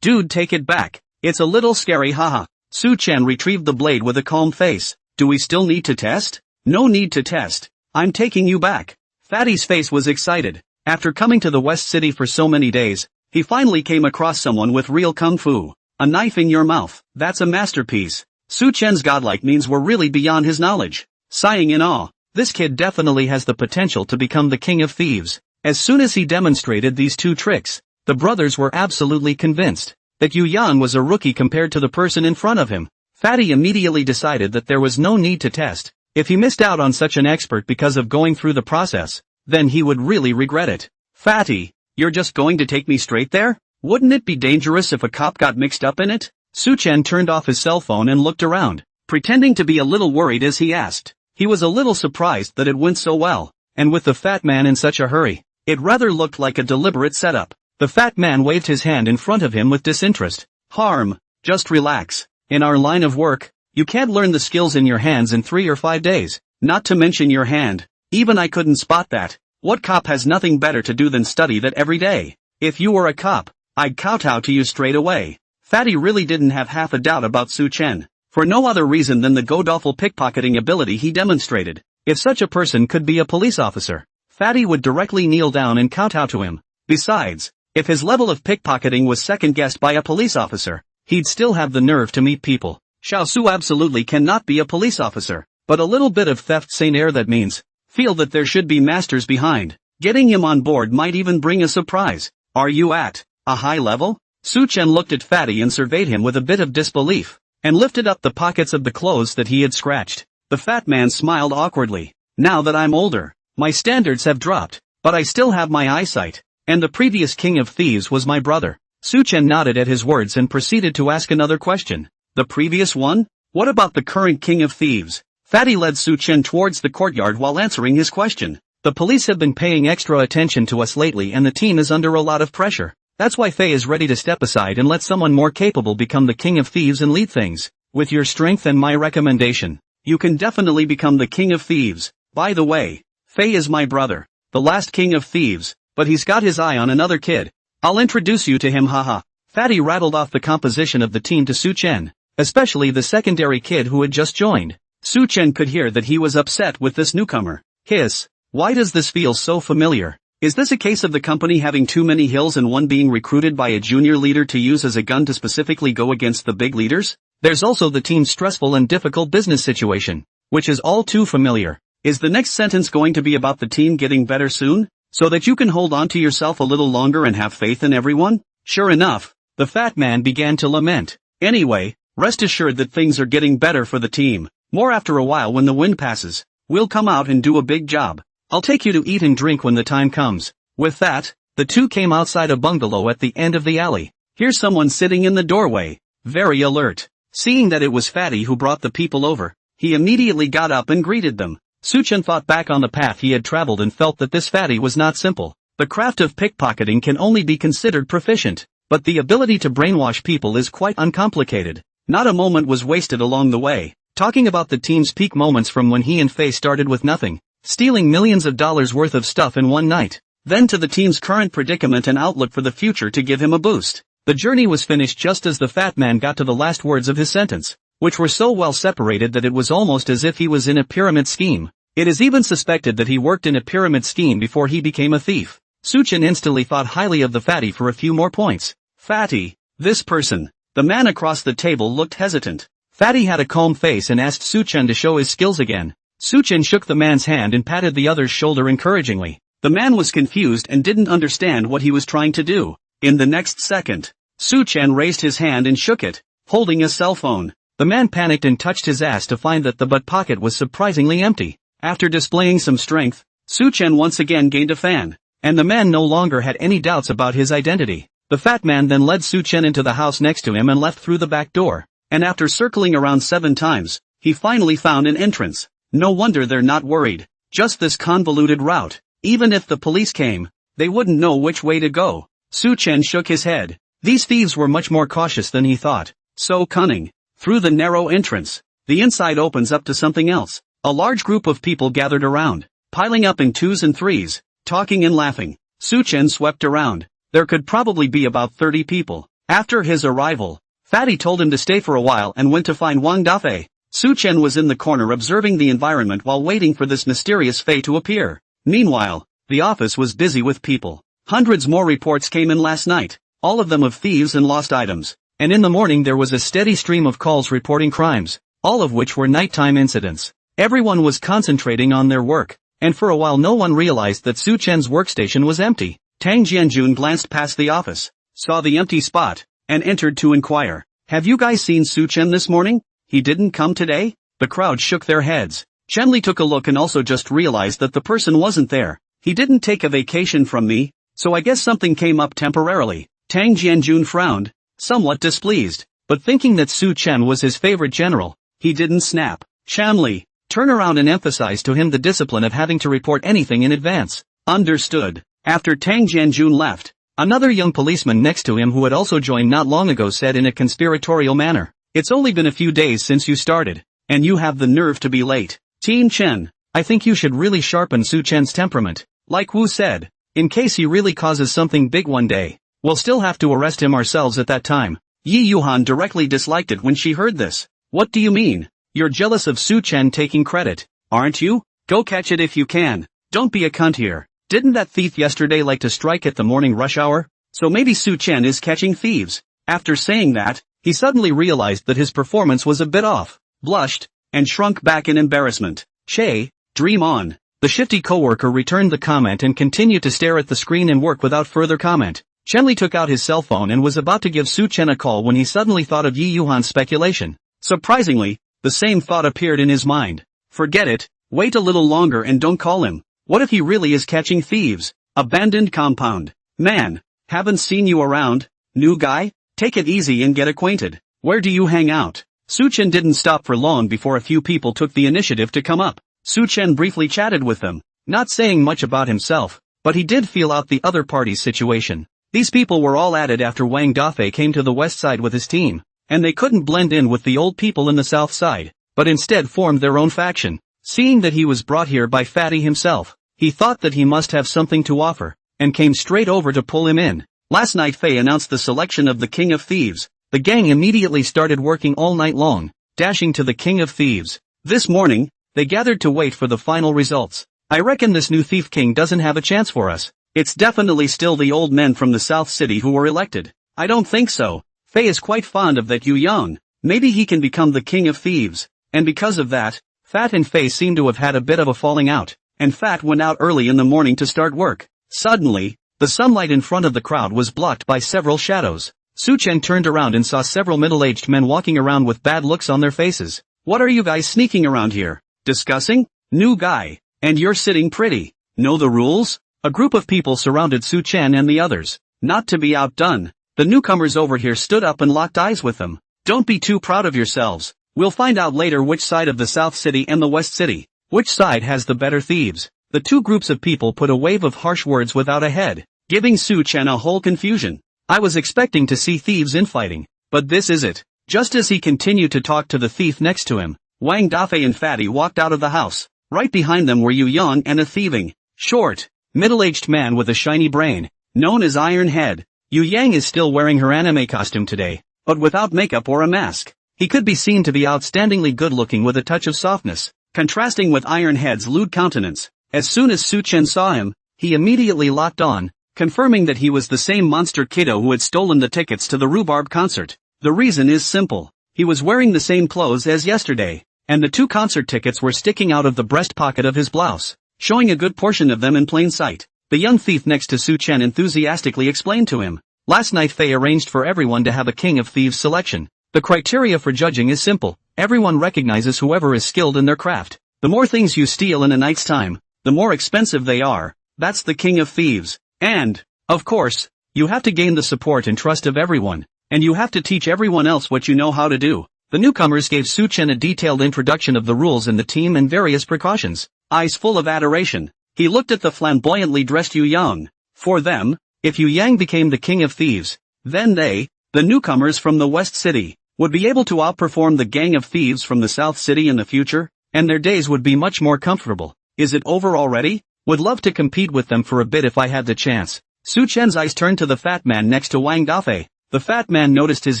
Dude, take it back. It's a little scary, haha. Su-chin retrieved the blade with a calm face. Do we still need to test? No need to test. I'm taking you back. Fatty's face was excited. After coming to the West City for so many days, he finally came across someone with real kung fu. A knife in your mouth. That's a masterpiece. Su-chin's godlike means were really beyond his knowledge. Sighing in awe, this kid definitely has the potential to become the King of Thieves. As soon as he demonstrated these 2 tricks, the brothers were absolutely convinced that Yu Yang was a rookie compared to the person in front of him. Fatty immediately decided that there was no need to test. If he missed out on such an expert because of going through the process, then he would really regret it. Fatty, you're just going to take me straight there? Wouldn't it be dangerous if a cop got mixed up in it? Su-chin turned off his cell phone and looked around, pretending to be a little worried as he asked. He was a little surprised that it went so well, and with the fat man in such a hurry, it rather looked like a deliberate setup. The fat man waved his hand in front of him with disinterest. Harm, just relax. In our line of work, you can't learn the skills in your hands in 3 or 5 days, not to mention your hand. Even I couldn't spot that. What cop has nothing better to do than study that every day? If you were a cop, I'd kowtow to you straight away. Fatty really didn't have half a doubt about Su-chin, for no other reason than the god-awful pickpocketing ability he demonstrated. If such a person could be a police officer, Fatty would directly kneel down and kowtow to him. Besides, if his level of pickpocketing was second-guessed by a police officer, he'd still have the nerve to meet people. Xiao Su absolutely cannot be a police officer, but a little bit of theft Saint Air that means, feel that there should be masters behind. Getting him on board might even bring a surprise. Are you at a high level? Su Chen looked at Fatty and surveyed him with a bit of disbelief, and lifted up the pockets of the clothes that he had scratched. The fat man smiled awkwardly. Now that I'm older, my standards have dropped, but I still have my eyesight, and the previous king of thieves was my brother. Su Chen nodded at his words and proceeded to ask another question. The previous one? What about the current king of thieves? Fatty led Su Chen towards the courtyard while answering his question. The police have been paying extra attention to us lately and the team is under a lot of pressure. That's why Faye is ready to step aside and let someone more capable become the king of thieves and lead things. With your strength and my recommendation, you can definitely become the king of thieves. By the way, Faye is my brother, the last king of thieves, but he's got his eye on another kid. I'll introduce you to him, haha. Fatty rattled off the composition of the team to Su Chen, especially the secondary kid who had just joined. Su Chen could hear that he was upset with this newcomer. Hiss. Why does this feel so familiar? Is this a case of the company having too many hills and one being recruited by a junior leader to use as a gun to specifically go against the big leaders? There's also the team's stressful and difficult business situation, which is all too familiar. Is the next sentence going to be about the team getting better soon, so that you can hold on to yourself a little longer and have faith in everyone? Sure enough, the fat man began to lament. Anyway, rest assured that things are getting better for the team. More after a while when the wind passes. We'll come out and do a big job. I'll take you to eat and drink when the time comes. With that, the two came outside a bungalow at the end of the alley. Here's someone sitting in the doorway, very alert. Seeing that it was Fatty who brought the people over, he immediately got up and greeted them. Su Chen thought back on the path he had traveled and felt that this Fatty was not simple. The craft of pickpocketing can only be considered proficient, but the ability to brainwash people is quite uncomplicated. Not a moment was wasted along the way, talking about the team's peak moments from when he and Faye started with nothing, stealing millions of dollars worth of stuff in one night, then to the team's current predicament and outlook for the future to give him a boost. The journey was finished just as the fat man got to the last words of his sentence, which were so well separated that it was almost as if he was in a pyramid scheme. It is even suspected that he worked in a pyramid scheme before he became a thief. Su Chen instantly thought highly of the Fatty for a few more points. Fatty, this person. The man across the table looked hesitant. Fatty had a calm face and asked Su Chen to show his skills again. Su Chen shook the man's hand and patted the other's shoulder encouragingly. The man was confused and didn't understand what he was trying to do. In the next second, Su Chen raised his hand and shook it, holding a cell phone. The man panicked and touched his ass to find that the butt pocket was surprisingly empty. After displaying some strength, Su Chen once again gained a fan, and the man no longer had any doubts about his identity. The fat man then led Su Chen into the house next to him and left through the back door, and after circling around 7 times, he finally found an entrance. No wonder they're not worried. Just this convoluted route. Even if the police came, they wouldn't know which way to go. Su Chen shook his head. These thieves were much more cautious than he thought. So cunning. Through the narrow entrance, the inside opens up to something else. A large group of people gathered around, piling up in 2s and 3s, talking and laughing. Su Chen swept around. There could probably be about 30 people. After his arrival, Fatty told him to stay for a while and went to find Wang Dafei. Su Chen was in the corner observing the environment while waiting for this mysterious Fei to appear. Meanwhile, the office was busy with people. Hundreds more reports came in last night, all of them of thieves and lost items. And in the morning there was a steady stream of calls reporting crimes, all of which were nighttime incidents. Everyone was concentrating on their work, and for a while no one realized that Su Chen's workstation was empty. Tang Jianjun glanced past the office, saw the empty spot, and entered to inquire. Have you guys seen Su Chen this morning? He didn't come today? The crowd shook their heads. Chen Li took a look and also just realized that the person wasn't there. He didn't take a vacation from me, so I guess something came up temporarily. Tang Jianjun frowned, somewhat displeased, but thinking that Su Chen was his favorite general, he didn't snap. Chen Li, turn around and emphasize to him the discipline of having to report anything in advance. Understood. After Tang Jianjun left, another young policeman next to him who had also joined not long ago said in a conspiratorial manner, "It's only been a few days since you started, and you have the nerve to be late. Team Chen, I think you should really sharpen Su Chen's temperament. Like Wu said, in case he really causes something big one day, we'll still have to arrest him ourselves at that time." Yi Yuhan directly disliked it when she heard this. What do you mean? You're jealous of Su Chen taking credit, aren't you? Go catch it if you can. Don't be a cunt here. Didn't that thief yesterday like to strike at the morning rush hour? So maybe Su Chen is catching thieves. After saying that, he suddenly realized that his performance was a bit off, blushed, and shrunk back in embarrassment. Che, dream on. The shifty coworker returned the comment and continued to stare at the screen and work without further comment. Chenli took out his cell phone and was about to give Su Chen a call when he suddenly thought of Yi Yuhan's speculation. Surprisingly, the same thought appeared in his mind. Forget it, wait a little longer and don't call him. What if he really is catching thieves? Abandoned compound. Man, haven't seen you around, new guy? Take it easy and get acquainted. Where do you hang out? Su Chen didn't stop for long before a few people took the initiative to come up. Su Chen briefly chatted with them, not saying much about himself, but he did feel out the other party's situation. These people were all at it after Wang Dafei came to the west side with his team, and they couldn't blend in with the old people in the south side, but instead formed their own faction. Seeing that he was brought here by Fatty himself, he thought that he must have something to offer, and came straight over to pull him in. Last night Fei announced the selection of the King of Thieves. The gang immediately started working all night long, dashing to the King of Thieves. This morning, they gathered to wait for the final results. I reckon this new Thief King doesn't have a chance for us. It's definitely still the old men from the South City who were elected. I don't think so. Fei is quite fond of that Yu Yang. Maybe he can become the King of Thieves. And because of that, Fat and Fei seem to have had a bit of a falling out, and Fat went out early in the morning to start work. Suddenly, the sunlight in front of the crowd was blocked by several shadows. Su Chen turned around and saw several middle-aged men walking around with bad looks on their faces. What are you guys sneaking around here? Discussing? New guy. And you're sitting pretty. Know the rules? A group of people surrounded Su Chen and the others. Not to be outdone, the newcomers over here stood up and locked eyes with them. Don't be too proud of yourselves. We'll find out later which side of the South City and the West City, which side has the better thieves. The two groups of people put a wave of harsh words without a head, giving Su Chen a whole confusion. I was expecting to see thieves infighting, but this is it. Just as he continued to talk to the thief next to him, Wang Dafei and Fatty walked out of the house. Right behind them were Yu Yang and a thieving, short, middle-aged man with a shiny brain, known as Iron Head. Yu Yang is still wearing her anime costume today, but without makeup or a mask. He could be seen to be outstandingly good-looking with a touch of softness, contrasting with Iron Head's lewd countenance. As soon as Su Chen saw him, he immediately locked on, confirming that he was the same monster kiddo who had stolen the tickets to the Rhubarb concert. The reason is simple. He was wearing the same clothes as yesterday, and the two concert tickets were sticking out of the breast pocket of his blouse, showing a good portion of them in plain sight. The young thief next to Su Chen enthusiastically explained to him. Last night Fei arranged for everyone to have a King of Thieves selection. The criteria for judging is simple. Everyone recognizes whoever is skilled in their craft. The more things you steal in a night's time, the more expensive they are. That's the King of Thieves. And, of course, you have to gain the support and trust of everyone, and you have to teach everyone else what you know how to do. The newcomers gave Su Chen a detailed introduction of the rules in the team and various precautions. Eyes full of adoration, he looked at the flamboyantly dressed Yu Yang. For them, if Yu Yang became the King of Thieves, then they, the newcomers from the West City, would be able to outperform the gang of thieves from the South City in the future, and their days would be much more comfortable. Is it over already? Would love to compete with them for a bit if I had the chance. Su Chen's eyes turned to the fat man next to Wang Dafei. The fat man noticed his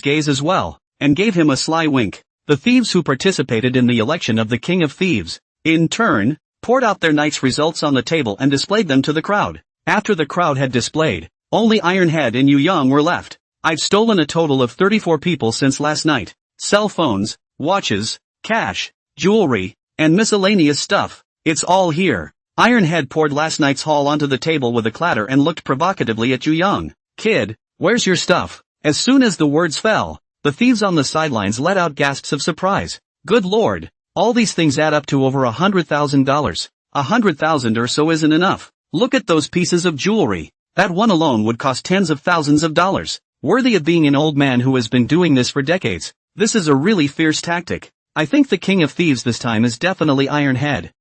gaze as well, and gave him a sly wink. The thieves who participated in the election of the King of Thieves, in turn, poured out their night's results on the table and displayed them to the crowd. After the crowd had displayed, only Iron Head and Yu Yang were left. I've stolen a total of 34 people since last night. Cell phones, watches, cash, jewelry, and miscellaneous stuff. It's all here. Iron Head poured last night's haul onto the table with a clatter and looked provocatively at Yu Yang. Kid, where's your stuff? As soon as the words fell, the thieves on the sidelines let out gasps of surprise. Good lord, all these things add up to over $100,000. 100,000 or so isn't enough. Look at those pieces of jewelry. That one alone would cost tens of thousands of dollars. Worthy of being an old man who has been doing this for decades. This is a really fierce tactic. I think the King of Thieves this time is definitely Iron Head.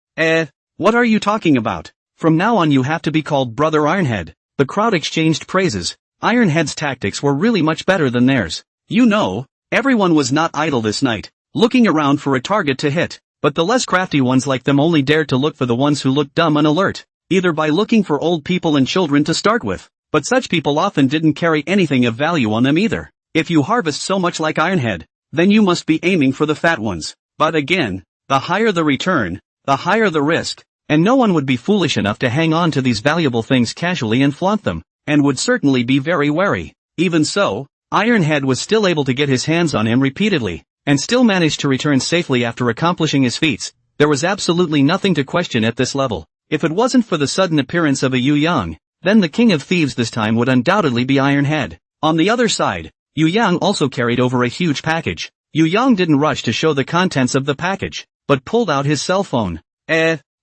What are you talking about? From now on you have to be called Brother Ironhead. The crowd exchanged praises. Ironhead's tactics were really much better than theirs. You know, everyone was not idle this night, looking around for a target to hit, but the less crafty ones like them only dared to look for the ones who looked dumb and alert, either by looking for old people and children to start with. But such people often didn't carry anything of value on them either. If you harvest so much like Ironhead, then you must be aiming for the fat ones. But again, the higher the return, the higher the risk. And no one would be foolish enough to hang on to these valuable things casually and flaunt them, and would certainly be very wary. Even so, Ironhead was still able to get his hands on him repeatedly, and still managed to return safely after accomplishing his feats. There was absolutely nothing to question at this level. If it wasn't for the sudden appearance of a Yu Yang, then the King of Thieves this time would undoubtedly be Ironhead. On the other side, Yu Yang also carried over a huge package. Yu Yang didn't rush to show the contents of the package, but pulled out his cell phone.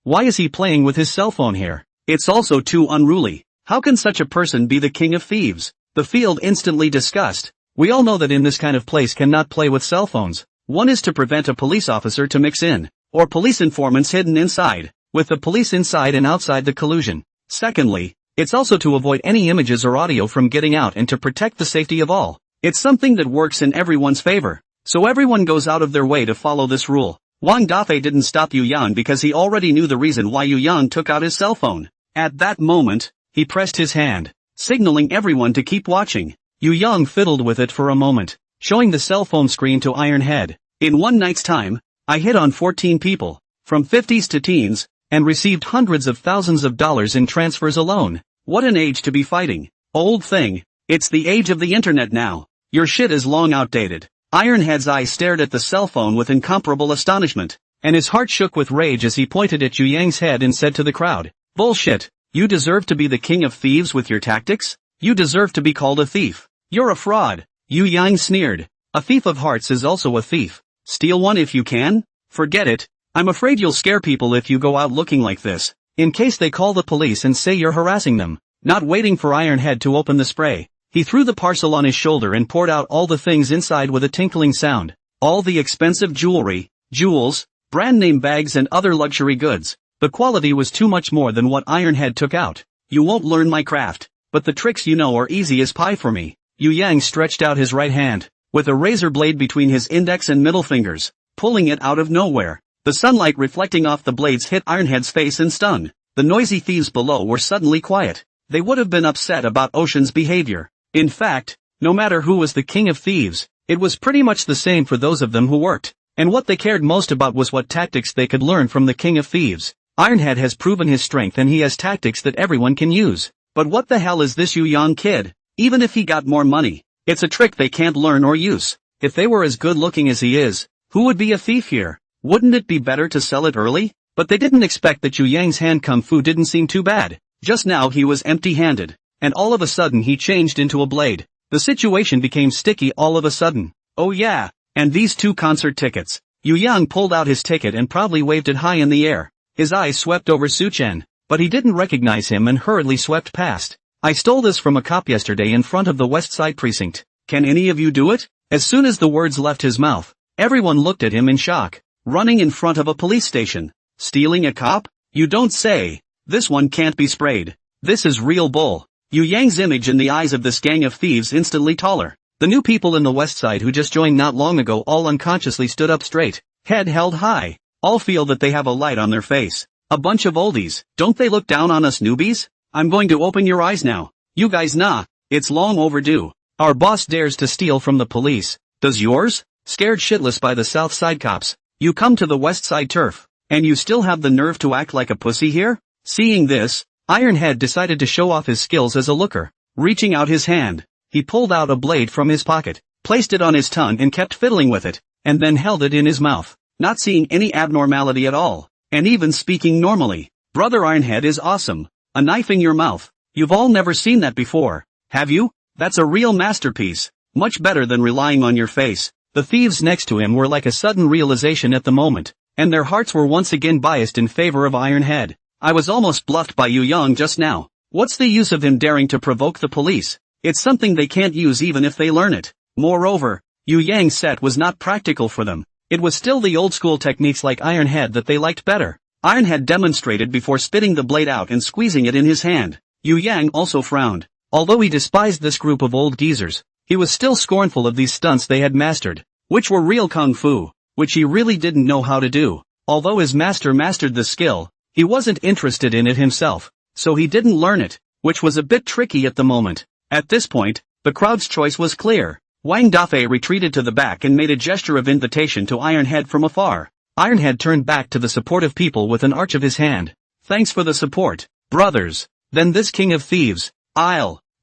Why is he playing with his cell phone here? It's also too unruly. How can such a person be the King of Thieves? The field instantly discussed. We all know that in this kind of place cannot play with cell phones. One is to prevent a police officer to mix in, or police informants hidden inside, with the police inside and outside the collusion. Secondly, it's also to avoid any images or audio from getting out and to protect the safety of all. It's something that works in everyone's favor. So everyone goes out of their way to follow this rule. Wang Dafei didn't stop Yu Yang because he already knew the reason why Yu Yang took out his cell phone. At that moment, he pressed his hand, signaling everyone to keep watching. Yu Yang fiddled with it for a moment, showing the cell phone screen to Ironhead. In one night's time, I hit on 14 people, from 50s to teens, and received hundreds of thousands of dollars in transfers alone. What an age to be fighting. Old thing, it's the age of the internet now. Your shit is long outdated. Ironhead's eyes stared at the cell phone with incomparable astonishment, and his heart shook with rage as he pointed at Yu Yang's head and said to the crowd, "Bullshit. You deserve to be the King of Thieves with your tactics? You deserve to be called a thief. You're a fraud." Yu Yang sneered. "A thief of hearts is also a thief. Steal one if you can? Forget it. I'm afraid you'll scare people if you go out looking like this, in case they call the police and say you're harassing them." Not waiting for Ironhead to open the spray, he threw the parcel on his shoulder and poured out all the things inside with a tinkling sound. All the expensive jewelry, jewels, brand-name bags and other luxury goods. The quality was too much more than what Ironhead took out. "You won't learn my craft, but the tricks you know are easy as pie for me." Yu Yang stretched out his right hand, with a razor blade between his index and middle fingers, pulling it out of nowhere. The sunlight reflecting off the blades hit Ironhead's face and stung. The noisy thieves below were suddenly quiet. They would have been upset about Ocean's behavior. In fact, no matter who was the King of Thieves, it was pretty much the same for those of them who worked, and what they cared most about was what tactics they could learn from the King of Thieves. Ironhead has proven his strength and he has tactics that everyone can use. But what the hell is this Yu Yang kid? Even if he got more money, it's a trick they can't learn or use. If they were as good looking as he is, who would be a thief here? Wouldn't it be better to sell it early? But they didn't expect that Yu Yang's hand kung fu didn't seem too bad. Just now he was empty-handed, and all of a sudden he changed into a blade. The situation became sticky all of a sudden. Oh yeah, and these 2 concert tickets. Yu Yang pulled out his ticket and proudly waved it high in the air. His eyes swept over Su Chen, but he didn't recognize him and hurriedly swept past. "I stole this from a cop yesterday in front of the West Side precinct. Can any of you do it?" As soon as the words left his mouth, everyone looked at him in shock. Running in front of a police station. Stealing a cop? You don't say. This one can't be sprayed. This is real bull. Yu Yang's image in the eyes of this gang of thieves instantly taller. The new people in the West Side who just joined not long ago all unconsciously stood up straight, head held high. All feel that they have a light on their face. A bunch of oldies. Don't they look down on us newbies? I'm going to open your eyes now. You guys nah. It's long overdue. Our boss dares to steal from the police. Does yours? Scared shitless by the South Side cops. You come to the West Side turf, and you still have the nerve to act like a pussy here? Seeing this, Ironhead decided to show off his skills as a looker. Reaching out his hand, he pulled out a blade from his pocket, placed it on his tongue and kept fiddling with it, and then held it in his mouth, not seeing any abnormality at all, and even speaking normally. Brother Ironhead is awesome. A knife in your mouth. You've all never seen that before, have you? That's a real masterpiece. Much better than relying on your face. The thieves next to him were like a sudden realization at the moment, and their hearts were once again biased in favor of Ironhead. I was almost bluffed by Yu Yang just now. What's the use of him daring to provoke the police? It's something they can't use even if they learn it. Moreover, Yu Yang's set was not practical for them. It was still the old school techniques like Ironhead that they liked better. Ironhead demonstrated before spitting the blade out and squeezing it in his hand. Yu Yang also frowned. Although he despised this group of old geezers, he was still scornful of these stunts they had mastered, which were real kung fu, which he really didn't know how to do. Although his master mastered the skill, he wasn't interested in it himself, so he didn't learn it, which was a bit tricky at the moment. At this point, the crowd's choice was clear. Wang Dafei retreated to the back and made a gesture of invitation to Ironhead from afar. Ironhead turned back to the supportive people with an arch of his hand. Thanks for the support, brothers. Then this king of thieves,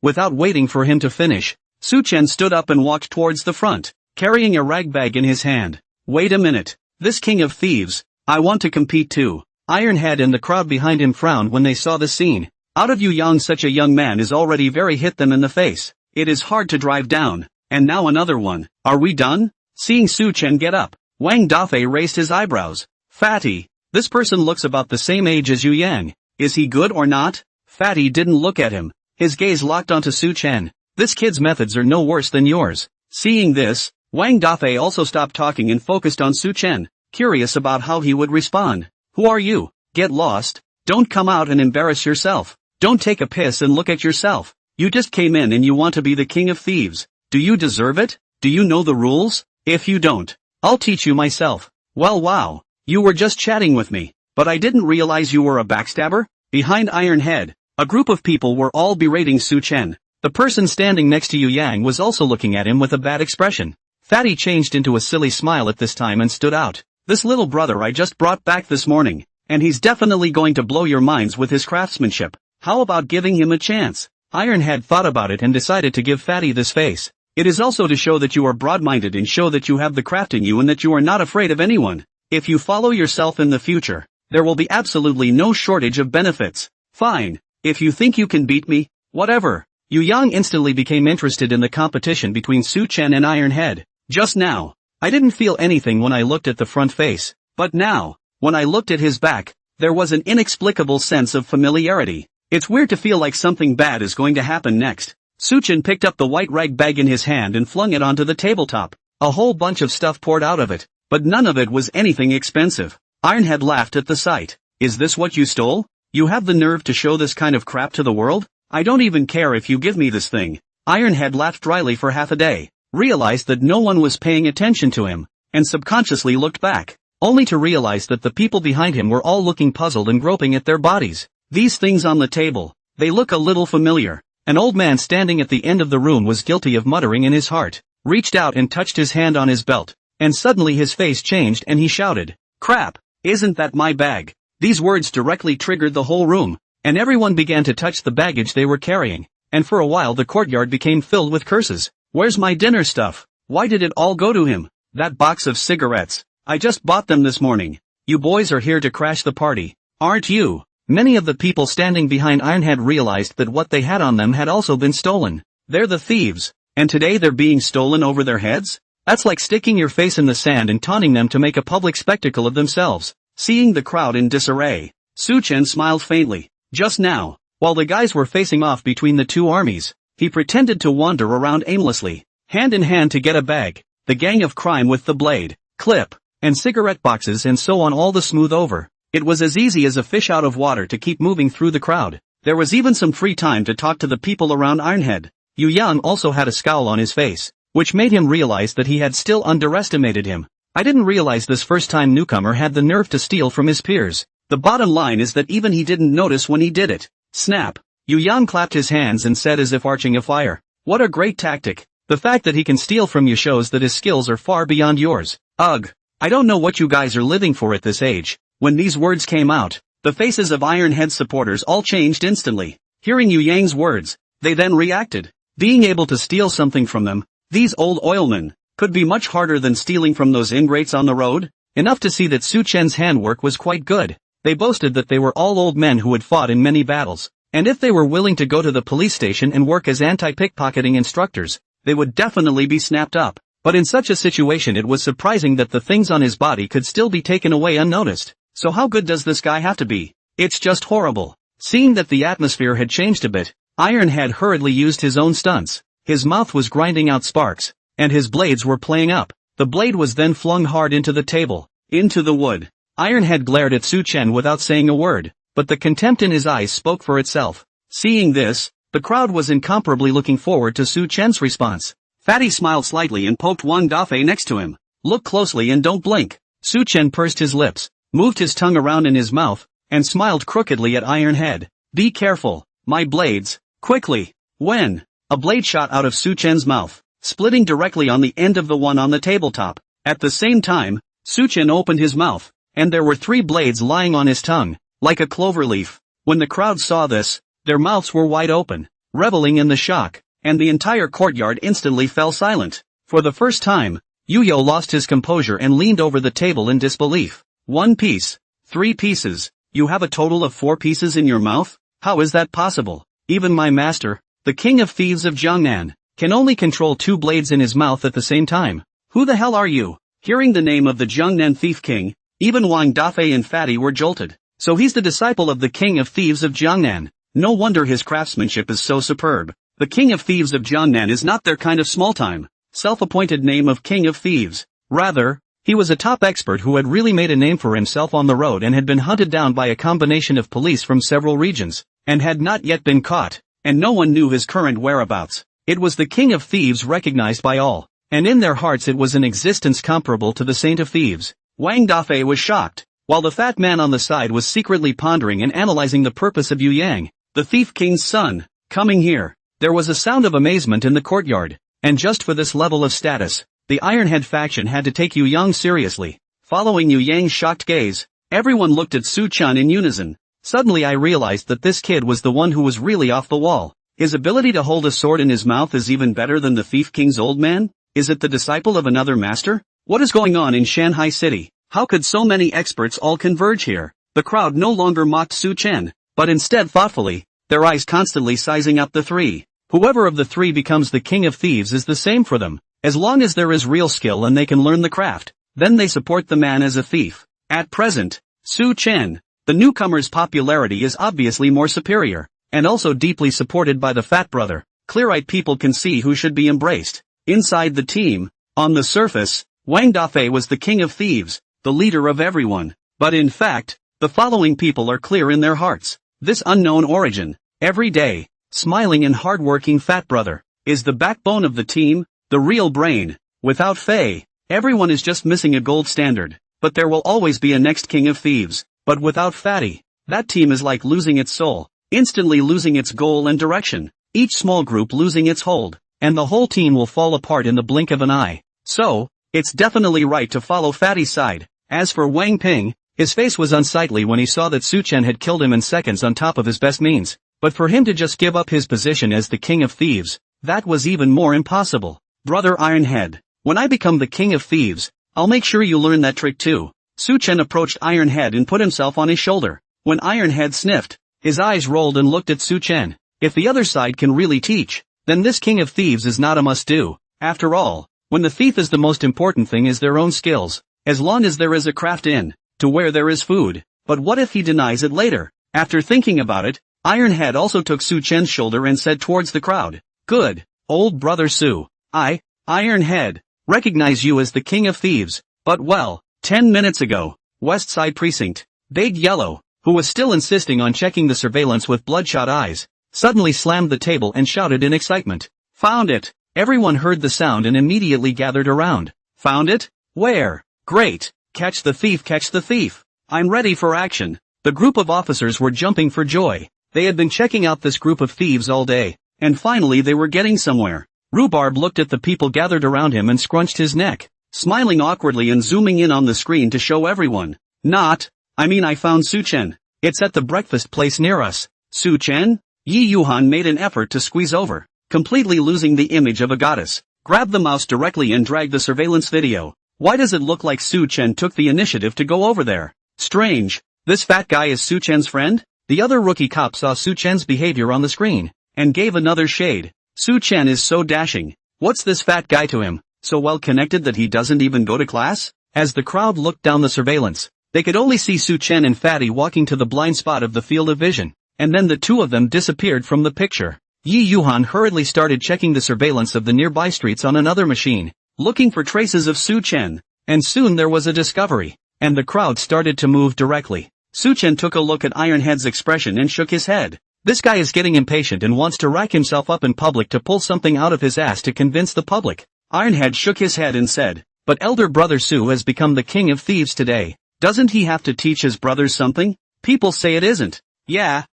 Without waiting for him to finish, Su-chen stood up and walked towards the front, carrying a rag bag in his hand. Wait a minute. This king of thieves, I want to compete too. Ironhead and the crowd behind him frowned when they saw the scene. Out of Yu Yang, such a young man is already very hit them in the face. It is hard to drive down. And now another one. Are we done? Seeing Su-chen get up, Wang Dafei raised his eyebrows. Fatty, this person looks about the same age as Yu Yang. Is he good or not? Fatty didn't look at him. His gaze locked onto Su-chen. This kid's methods are no worse than yours. Seeing this, Wang Dafei also stopped talking and focused on Su-chen, curious about how he would respond. Who are you? Get lost. Don't come out and embarrass yourself. Don't take a piss and look at yourself. You just came in and you want to be the king of thieves. Do you deserve it? Do you know the rules? If you don't, I'll teach you myself. Well, wow. You were just chatting with me, but I didn't realize you were a backstabber? Behind Ironhead, a group of people were all berating Su-chen. The person standing next to Yu Yang was also looking at him with a bad expression. Fatty changed into a silly smile at this time and stood out. This little brother I just brought back this morning, and he's definitely going to blow your minds with his craftsmanship. How about giving him a chance? Ironhead thought about it and decided to give Fatty this face. It is also to show that you are broad-minded and show that you have the craft in you and that you are not afraid of anyone. If you follow yourself in the future, there will be absolutely no shortage of benefits. Fine. If you think you can beat me, whatever. Yu Yang instantly became interested in the competition between Su-chen and Ironhead. Just now, I didn't feel anything when I looked at the front face, but now, when I looked at his back, there was an inexplicable sense of familiarity. It's weird to feel like something bad is going to happen next. Su-chen picked up the white rag bag in his hand and flung it onto the tabletop. A whole bunch of stuff poured out of it, but none of it was anything expensive. Ironhead laughed at the sight. Is this what you stole? You have the nerve to show this kind of crap to the world? I don't even care if you give me this thing. Ironhead laughed dryly for half a day, realized that no one was paying attention to him, and subconsciously looked back, only to realize that the people behind him were all looking puzzled and groping at their bodies. These things on the table, they look a little familiar. An old man standing at the end of the room was guilty of muttering in his heart, reached out and touched his hand on his belt, and suddenly his face changed and he shouted, "Crap, isn't that my bag?" These words directly triggered the whole room, and everyone began to touch the baggage they were carrying, and for a while the courtyard became filled with curses. Where's my dinner stuff? Why did it all go to him? That box of cigarettes, I just bought them this morning. You boys are here to crash the party, aren't you? Many of the people standing behind Ironhead realized that what they had on them had also been stolen. They're the thieves, and today they're being stolen over their heads? That's like sticking your face in the sand and taunting them to make a public spectacle of themselves. Seeing the crowd in disarray, Su-chen smiled faintly. Just now, while the guys were facing off between the two armies, he pretended to wander around aimlessly, hand in hand to get a bag, the gang of crime with the blade, clip, and cigarette boxes and so on all the smooth over. It was as easy as a fish out of water to keep moving through the crowd. There was even some free time to talk to the people around Ironhead. Yu Yang also had a scowl on his face, which made him realize that he had still underestimated him. I didn't realize this first-time newcomer had the nerve to steal from his peers. The bottom line is that even he didn't notice when he did it. Snap! Yu Yang clapped his hands and said as if arching a fire. What a great tactic. The fact that he can steal from you shows that his skills are far beyond yours. Ugh. I don't know what you guys are living for at this age. When these words came out, the faces of Ironhead's supporters all changed instantly. Hearing Yu Yang's words, they then reacted. Being able to steal something from them, these old oilmen, could be much harder than stealing from those ingrates on the road. Enough to see that Su-chen's handwork was quite good. They boasted that they were all old men who had fought in many battles, and if they were willing to go to the police station and work as anti-pickpocketing instructors, they would definitely be snapped up. But in such a situation it was surprising that the things on his body could still be taken away unnoticed. So how good does this guy have to be? It's just horrible. Seeing that the atmosphere had changed a bit, Ironhead hurriedly used his own stunts. His mouth was grinding out sparks, and his blades were playing up. The blade was then flung hard into the table, into the wood. Ironhead glared at Su-chen without saying a word, but the contempt in his eyes spoke for itself. Seeing this, the crowd was incomparably looking forward to Su-chen's response. Fatty smiled slightly and poked Wang Dafei next to him. Look closely and don't blink. Su-chen pursed his lips, moved his tongue around in his mouth, and smiled crookedly at Ironhead. Be careful, my blades, quickly. When a blade shot out of Su-chen's mouth, splitting directly on the end of the one on the tabletop. At the same time, Su-chen opened his mouth, and there were 3 blades lying on his tongue. like a clover leaf. When the crowd saw this, their mouths were wide open, reveling in the shock, and the entire courtyard instantly fell silent. For the first time, Yuyo lost his composure and leaned over the table in disbelief. 1 piece. 3 pieces. You have a total of 4 pieces in your mouth? How is that possible? Even my master, the king of thieves of Jiangnan, can only control 2 blades in his mouth at the same time. Who the hell are you? Hearing the name of the Jiangnan thief king, even Wang Dafei and Fatty were jolted. So he's the disciple of the king of thieves of Jiangnan. No wonder his craftsmanship is so superb. The king of thieves of Jiangnan is not their kind of small-time, self-appointed name of king of thieves. Rather, he was a top expert who had really made a name for himself on the road and had been hunted down by a combination of police from several regions, and had not yet been caught, and no one knew his current whereabouts. It was the king of thieves recognized by all, and in their hearts it was an existence comparable to the saint of thieves. Wang Dafei was shocked, while the fat man on the side was secretly pondering and analyzing the purpose of Yu Yang, the thief king's son, coming here. There was a sound of amazement in the courtyard, and just for this level of status, the Ironhead faction had to take Yu Yang seriously. Following Yu Yang's shocked gaze, everyone looked at Su Chun in unison. Suddenly I realized that this kid was the one who was really off the wall. His ability to hold a sword in his mouth is even better than the thief king's old man? Is it the disciple of another master? What is going on in Shanghai City? How could so many experts all converge here? The crowd no longer mocked Su Chen, but instead thoughtfully, their eyes constantly sizing up the 3. Whoever of the 3 becomes the king of thieves is the same for them. As long as there is real skill and they can learn the craft, then they support the man as a thief. At present, Su Chen, the newcomer's popularity is obviously more superior, and also deeply supported by the fat brother. Clear-eyed people can see who should be embraced. Inside the team, on the surface, Wang Dafei was the king of thieves, the leader of everyone. But in fact, the following people are clear in their hearts. This unknown origin, every day, smiling and hardworking fat brother, is the backbone of the team, the real brain. Without Fei, everyone is just missing a gold standard. But there will always be a next king of thieves. But without Fatty, that team is like losing its soul, instantly losing its goal and direction, each small group losing its hold, and the whole team will fall apart in the blink of an eye. So, it's definitely right to follow Fatty's side. As for Wang Ping, his face was unsightly when he saw that Su Chen had killed him in seconds on top of his best means. But for him to just give up his position as the king of thieves, that was even more impossible. Brother Ironhead, when I become the king of thieves, I'll make sure you learn that trick too. Su Chen approached Ironhead and put himself on his shoulder. When Ironhead sniffed, his eyes rolled and looked at Su Chen. If the other side can really teach, then this king of thieves is not a must-do. After all, when the thief is the most important thing is their own skills, as long as there is a craft in, to where there is food. But what if he denies it later? After thinking about it, Ironhead also took Su Chen's shoulder and said towards the crowd, "Good, old brother Su. I, Ironhead, recognize you as the king of thieves, but well, 10 minutes ago, West Side Precinct, Big Yellow, who was still insisting on checking the surveillance with bloodshot eyes, suddenly slammed the table and shouted in excitement, "Found it!" Everyone heard the sound and immediately gathered around. "Found it? Where? Great! Catch the thief, catch the thief! I'm ready for action!" The group of officers were jumping for joy. They had been checking out this group of thieves all day, and finally they were getting somewhere. Rhubarb looked at the people gathered around him and scrunched his neck, smiling awkwardly and zooming in on the screen to show everyone. I found Su Chen. It's at the breakfast place near us. Su Chen? Yi Yuhan made an effort to squeeze over, completely losing the image of a goddess. Grab the mouse directly and drag the surveillance video. Why does it look like Su Chen took the initiative to go over there? Strange. This fat guy is Su Chen's friend? The other rookie cop saw Su Chen's behavior on the screen, and gave another shade. Su Chen is so dashing. What's this fat guy to him? So well connected that he doesn't even go to class? As the crowd looked down the surveillance, they could only see Su Chen and Fatty walking to the blind spot of the field of vision, and then the two of them disappeared from the picture. Yi Yuhan hurriedly started checking the surveillance of the nearby streets on another machine, looking for traces of Su Chen, and soon there was a discovery, and the crowd started to move directly. Su Chen took a look at Ironhead's expression and shook his head. This guy is getting impatient and wants to rack himself up in public to pull something out of his ass to convince the public. Ironhead shook his head and said, "But elder brother Su has become the king of thieves today. Doesn't he have to teach his brothers something? People say it isn't." Yeah.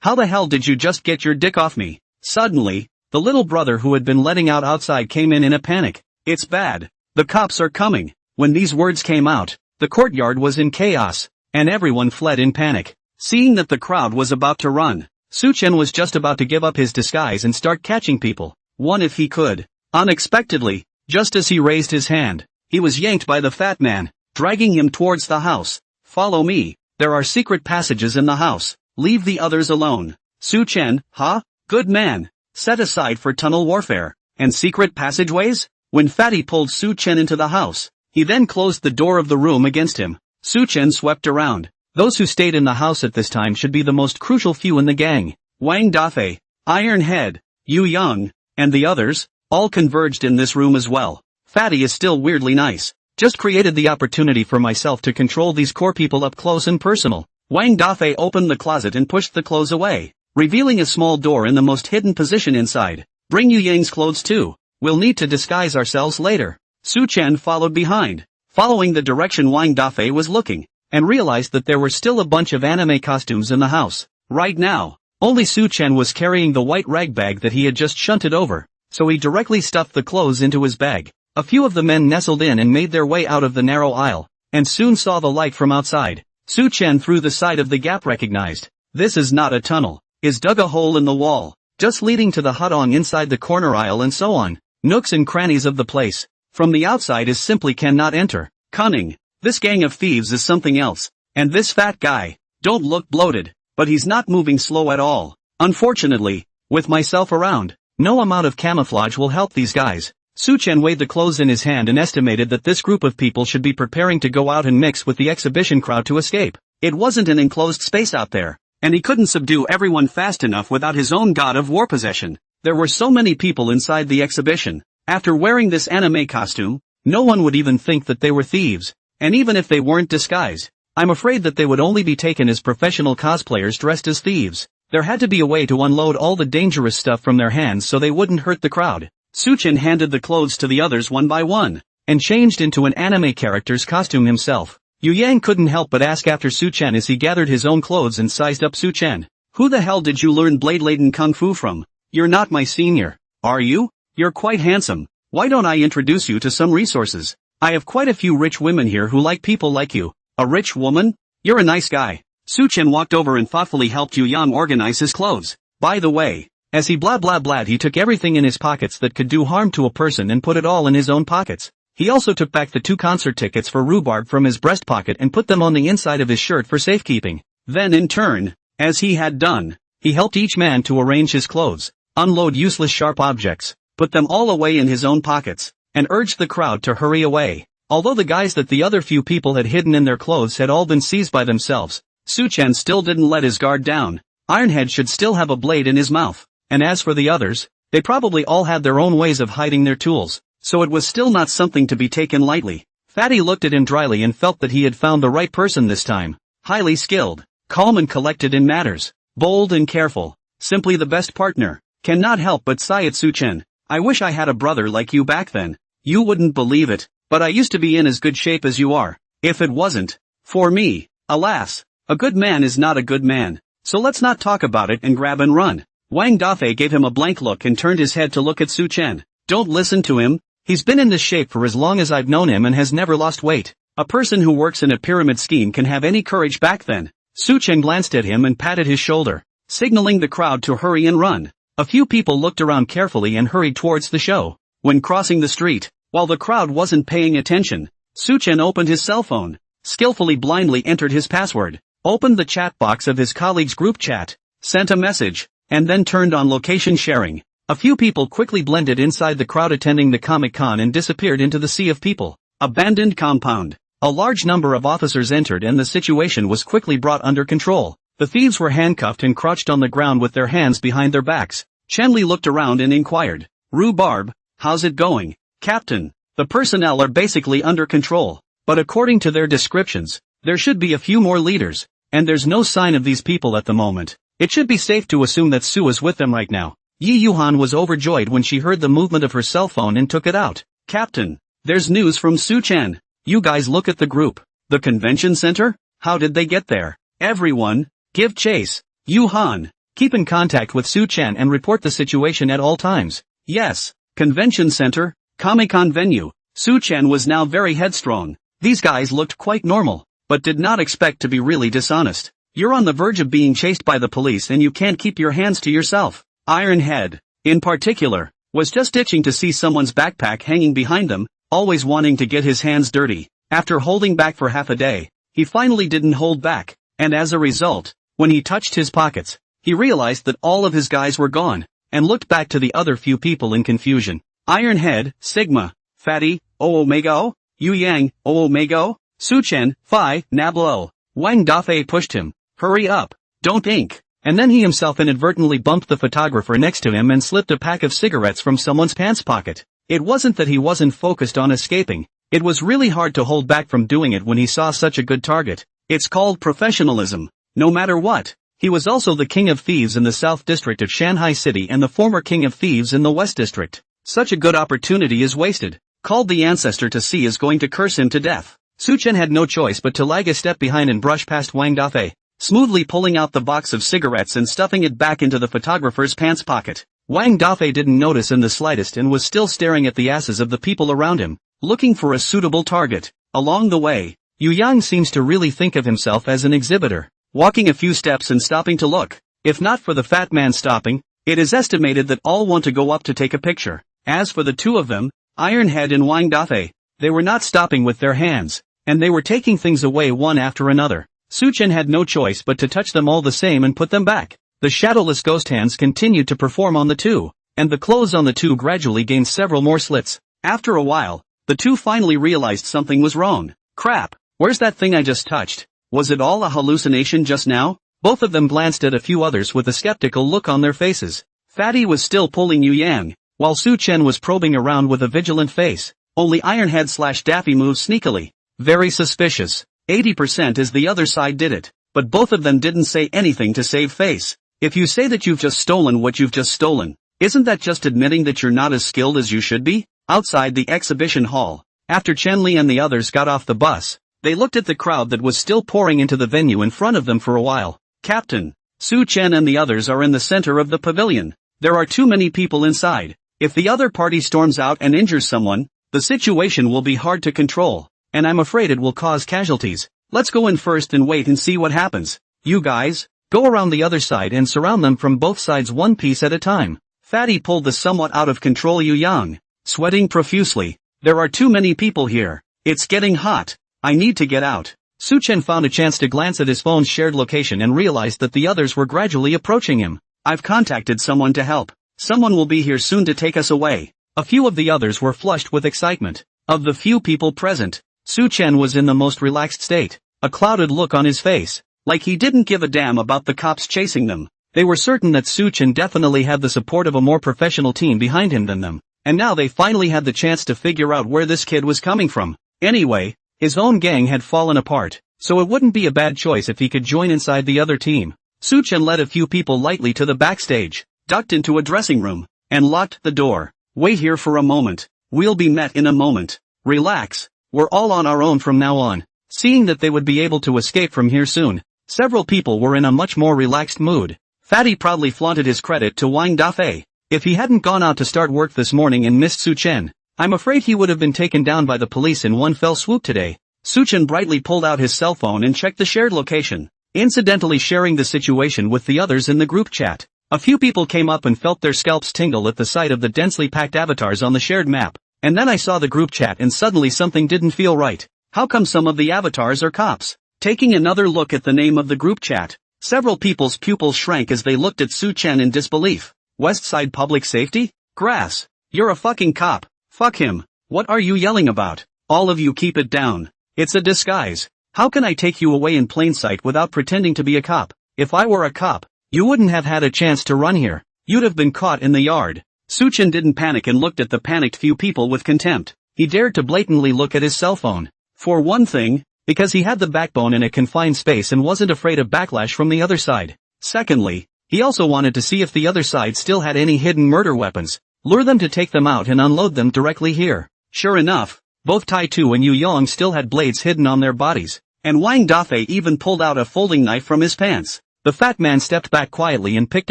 How the hell did you just get your dick off me?" Suddenly, the little brother who had been letting out outside came in a panic. "It's bad. The cops are coming." When these words came out, the courtyard was in chaos. and everyone fled in panic. Seeing that the crowd was about to run, Su Chen was just about to give up his disguise and start catching people, one if he could. Unexpectedly, just as he raised his hand, he was yanked by the fat man, dragging him towards the house. Follow me, there are secret passages in the house, leave the others alone. Su Chen, huh? Good man. Set aside for tunnel warfare, and secret passageways? When Fatty pulled Su Chen into the house, he then closed the door of the room against him. Su Chen swept around. Those who stayed in the house at this time should be the most crucial few in the gang. Wang Dafei, Iron Head, Yu Yang, and the others, all converged in this room as well. Fatty is still weirdly nice. Just created the opportunity for myself to control these core people up close and personal. Wang Dafei opened the closet and pushed the clothes away, revealing a small door in the most hidden position inside. Bring Yu Yang's clothes too. We'll need to disguise ourselves later. Su Chen followed behind, following the direction Wang Dafei was looking, and realized that there were still a bunch of anime costumes in the house. Right now, only Su Chen was carrying the white rag bag that he had just shunted over, so he directly stuffed the clothes into his bag. A few of the men nestled in and made their way out of the narrow aisle, and soon saw the light from outside. Su Chen through the side of the gap recognized, this is not a tunnel, is dug a hole in the wall, just leading to the hutong inside the corner aisle and so on. Nooks and crannies of the place, from the outside is simply cannot enter. Cunning. This gang of thieves is something else. And this fat guy, don't look bloated, but he's not moving slow at all. Unfortunately, with myself around, no amount of camouflage will help these guys. Su Chen weighed the clothes in his hand and estimated that this group of people should be preparing to go out and mix with the exhibition crowd to escape. It wasn't an enclosed space out there, and he couldn't subdue everyone fast enough without his own god of war possession. There were so many people inside the exhibition. After wearing this anime costume, no one would even think that they were thieves, and even if they weren't disguised, I'm afraid that they would only be taken as professional cosplayers dressed as thieves. There had to be a way to unload all the dangerous stuff from their hands so they wouldn't hurt the crowd. Su Chen handed the clothes to the others one by one, and changed into an anime character's costume himself. Yu Yang couldn't help but ask after Su Chen as he gathered his own clothes and sized up Su Chen. Who the hell did you learn blade-laden kung fu from? You're not my senior, are you? You're quite handsome. Why don't I introduce you to some resources? I have quite a few rich women here who like people like you. A rich woman? You're a nice guy. Su Chen walked over and thoughtfully helped Yu Yang organize his clothes. By the way, as he blah blah blahed, he took everything in his pockets that could do harm to a person and put it all in his own pockets. He also took back the 2 concert tickets for rhubarb from his breast pocket and put them on the inside of his shirt for safekeeping. Then in turn, as he had done, he helped each man to arrange his clothes, unload useless sharp objects, put them all away in his own pockets, and urged the crowd to hurry away. Although the guys that the other few people had hidden in their clothes had all been seized by themselves, Su Chen still didn't let his guard down. Ironhead should still have a blade in his mouth, and as for the others, they probably all had their own ways of hiding their tools, so it was still not something to be taken lightly. Fatty looked at him dryly and felt that he had found the right person this time. Highly skilled, calm and collected in matters, bold and careful, simply the best partner. Cannot help but sigh at Su Chen. I wish I had a brother like you back then. You wouldn't believe it, but I used to be in as good shape as you are. If it wasn't for me, alas, a good man is not a good man. So let's not talk about it and grab and run. Wang Dafei gave him a blank look and turned his head to look at Su Chen. Don't listen to him. He's been in this shape for as long as I've known him and has never lost weight. A person who works in a pyramid scheme can have any courage back then. Su Chen glanced at him and patted his shoulder, signaling the crowd to hurry and run. A few people looked around carefully and hurried towards the show. When crossing the street, while the crowd wasn't paying attention, Su Chen opened his cell phone, skillfully blindly entered his password, opened the chat box of his colleague's group chat, sent a message, and then turned on location sharing. A few people quickly blended inside the crowd attending the Comic-Con and disappeared into the sea of people. Abandoned compound. A large number of officers entered and the situation was quickly brought under control. The thieves were handcuffed and crouched on the ground with their hands behind their backs. Chen Li looked around and inquired, "Rhubarb, how's it going?" "Captain, the personnel are basically under control, but according to their descriptions, there should be a few more leaders, and there's no sign of these people at the moment. It should be safe to assume that Su is with them right now." Yi Yuhan was overjoyed when she heard the movement of her cell phone and took it out. "Captain, there's news from Su Chen. You guys look at the group. The convention center? How did they get there? Everyone, give chase. Yuhan, keep in contact with Su Chen and report the situation at all times." "Yes." Convention center, Comic-Con venue. Su Chen was now very headstrong. These guys looked quite normal. but did not expect to be really dishonest. You're on the verge of being chased by the police and you can't keep your hands to yourself. Ironhead, in particular, was just itching to see someone's backpack hanging behind them, always wanting to get his hands dirty. After holding back for half a day, he finally didn't hold back, and as a result, when he touched his pockets, he realized that all of his guys were gone, and looked back to the other few people in confusion. Ironhead, Sigma, Fatty, O Omega O, Yu Yang, O Omega O, Suchen, Phi, Nablo. Wang Dafei pushed him. Hurry up, don't ink. And then he himself inadvertently bumped the photographer next to him and slipped a pack of cigarettes from someone's pants pocket. It wasn't that he wasn't focused on escaping, it was really hard to hold back from doing it when he saw such a good target. It's called professionalism. No matter what. He was also the king of thieves in the South District of Shanghai City and the former king of thieves in the West District. Such a good opportunity is wasted. Called the ancestor to see is going to curse him to death. Suchen had no choice but to lag a step behind and brush past Wang Dafei, smoothly pulling out the box of cigarettes and stuffing it back into the photographer's pants pocket. Wang Dafei didn't notice in the slightest and was still staring at the asses of the people around him, looking for a suitable target. Along the way, Yu Yang seems to really think of himself as an exhibitor, walking a few steps and stopping to look. If not for the fat man stopping, it is estimated that all want to go up to take a picture. As for the two of them, Ironhead and Wang Dafei, they were not stopping with their hands, and they were taking things away one after another. Suchen had no choice but to touch them all the same and put them back. The shadowless ghost hands continued to perform on the two, and the clothes on the two gradually gained several more slits. After a while, the two finally realized something was wrong. Crap, where's that thing I just touched? Was it all a hallucination just now? Both of them glanced at a few others with a skeptical look on their faces. Fatty was still pulling Yu Yang, while Suchen was probing around with a vigilant face. Only Ironhead/Daffy moved sneakily. Very suspicious. 80% as the other side did it, but both of them didn't say anything to save face. If you say that you've just stolen what you've just stolen, isn't that just admitting that you're not as skilled as you should be? Outside the exhibition hall, after Chen-Li and the others got off the bus, they looked at the crowd that was still pouring into the venue in front of them for a while. Captain, Su Chen and the others are in the center of the pavilion. There are too many people inside. If the other party storms out and injures someone, the situation will be hard to control, and I'm afraid it will cause casualties. Let's go in first and wait and see what happens. You guys, go around the other side and surround them from both sides one piece at a time. Fatty pulled the somewhat out of control Yu Yang, sweating profusely. There are too many people here. It's getting hot. I need to get out. Su Chen found a chance to glance at his phone's shared location and realized that the others were gradually approaching him. I've contacted someone to help. Someone will be here soon to take us away. A few of the others were flushed with excitement. Of the few people present, Su Chen was in the most relaxed state, a clouded look on his face, like he didn't give a damn about the cops chasing them. They were certain that Su Chen definitely had the support of a more professional team behind him than them, and now they finally had the chance to figure out where this kid was coming from. Anyway, his own gang had fallen apart, so it wouldn't be a bad choice if he could join inside the other team. Su Chen led a few people lightly to the backstage, ducked into a dressing room, and locked the door. Wait here for a moment. We'll be met in a moment. Relax. We're all on our own from now on. Seeing that they would be able to escape from here soon, several people were in a much more relaxed mood. Fatty proudly flaunted his credit to Wang Dafei. If he hadn't gone out to start work this morning and missed Su Chen, I'm afraid he would have been taken down by the police in one fell swoop today. Su Chen brightly pulled out his cell phone and checked the shared location, incidentally sharing the situation with the others in the group chat. A few people came up and felt their scalps tingle at the sight of the densely packed avatars on the shared map, and then I saw the group chat and suddenly something didn't feel right. How come some of the avatars are cops? Taking another look at the name of the group chat, several people's pupils shrank as they looked at Su Chen in disbelief. Westside Public Safety? Grass. You're a fucking cop. Fuck him. What are you yelling about? All of you keep it down. It's a disguise. How can I take you away in plain sight without pretending to be a cop? If I were a cop, you wouldn't have had a chance to run here. You'd have been caught in the yard. Su Chen didn't panic and looked at the panicked few people with contempt. He dared to blatantly look at his cell phone. For one thing, because he had the backbone in a confined space and wasn't afraid of backlash from the other side. Secondly, he also wanted to see if the other side still had any hidden murder weapons, lure them to take them out and unload them directly here. Sure enough, both Tai Tu and Yu Yang still had blades hidden on their bodies, and Wang Dafei even pulled out a folding knife from his pants. The fat man stepped back quietly and picked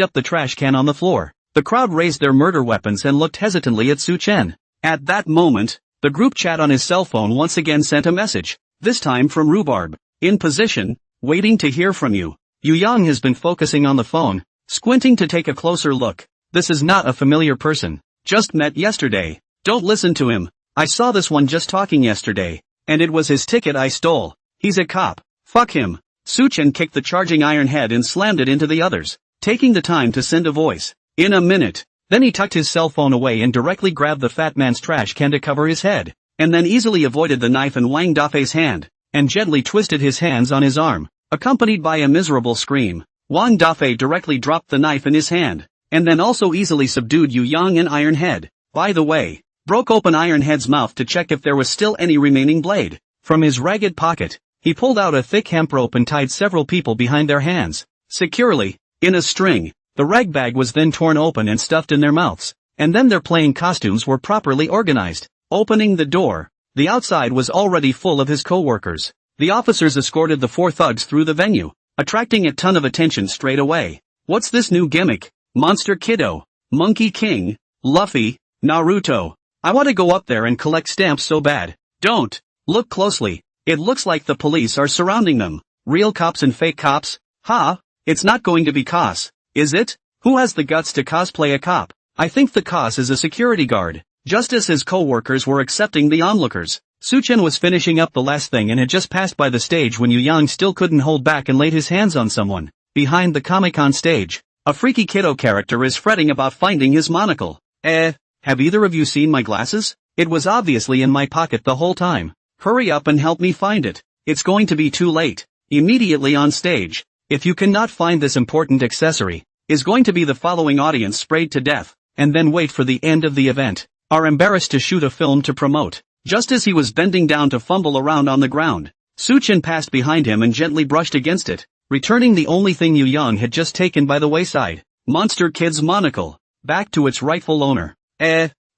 up the trash can on the floor. The crowd raised their murder weapons and looked hesitantly at Su Chen. At that moment, the group chat on his cell phone once again sent a message, this time from Rhubarb. In position, waiting to hear from you. Yu Yang has been focusing on the phone, squinting to take a closer look. This is not a familiar person. Just met yesterday. Don't listen to him. I saw this one just talking yesterday. And it was his ticket I stole. He's a cop. Fuck him. Suchen kicked the charging iron head and slammed it into the others, taking the time to send a voice. In a minute. Then he tucked his cell phone away and directly grabbed the fat man's trash can to cover his head, and then easily avoided the knife in Wang Dafei's hand, and gently twisted his hands on his arm, accompanied by a miserable scream. Wang Dafei directly dropped the knife in his hand, and then also easily subdued Yu Yang and Iron Head. By the way, broke open Iron Head's mouth to check if there was still any remaining blade. From his ragged pocket, he pulled out a thick hemp rope and tied several people behind their hands, securely, in a string. The rag bag was then torn open and stuffed in their mouths, and then their plain costumes were properly organized. Opening the door, the outside was already full of his co-workers. The officers escorted the 4 thugs through the venue, attracting a ton of attention straight away. What's this new gimmick? Monster Kiddo, Monkey King, Luffy, Naruto. I want to go up there and collect stamps so bad. Don't. Look closely. It looks like the police are surrounding them. Real cops and fake cops? Ha! It's not going to be Cos, is it? Who has the guts to cosplay a cop? I think the Cos is a security guard. Just as his co-workers were accepting the onlookers, Suchen was finishing up the last thing and had just passed by the stage when Yu Yang still couldn't hold back and laid his hands on someone. Behind the Comic-Con stage, a freaky kiddo character is fretting about finding his monocle. Have either of you seen my glasses? It was obviously in my pocket the whole time. Hurry up and help me find it. It's going to be too late. Immediately on stage, if you cannot find this important accessory, is going to be the following audience sprayed to death, and then wait for the end of the event. Are embarrassed to shoot a film to promote. Just as he was bending down to fumble around on the ground, Suchen passed behind him and gently brushed against it, returning the only thing Yu Yang had just taken by the wayside. Monster Kid's monocle, back to its rightful owner.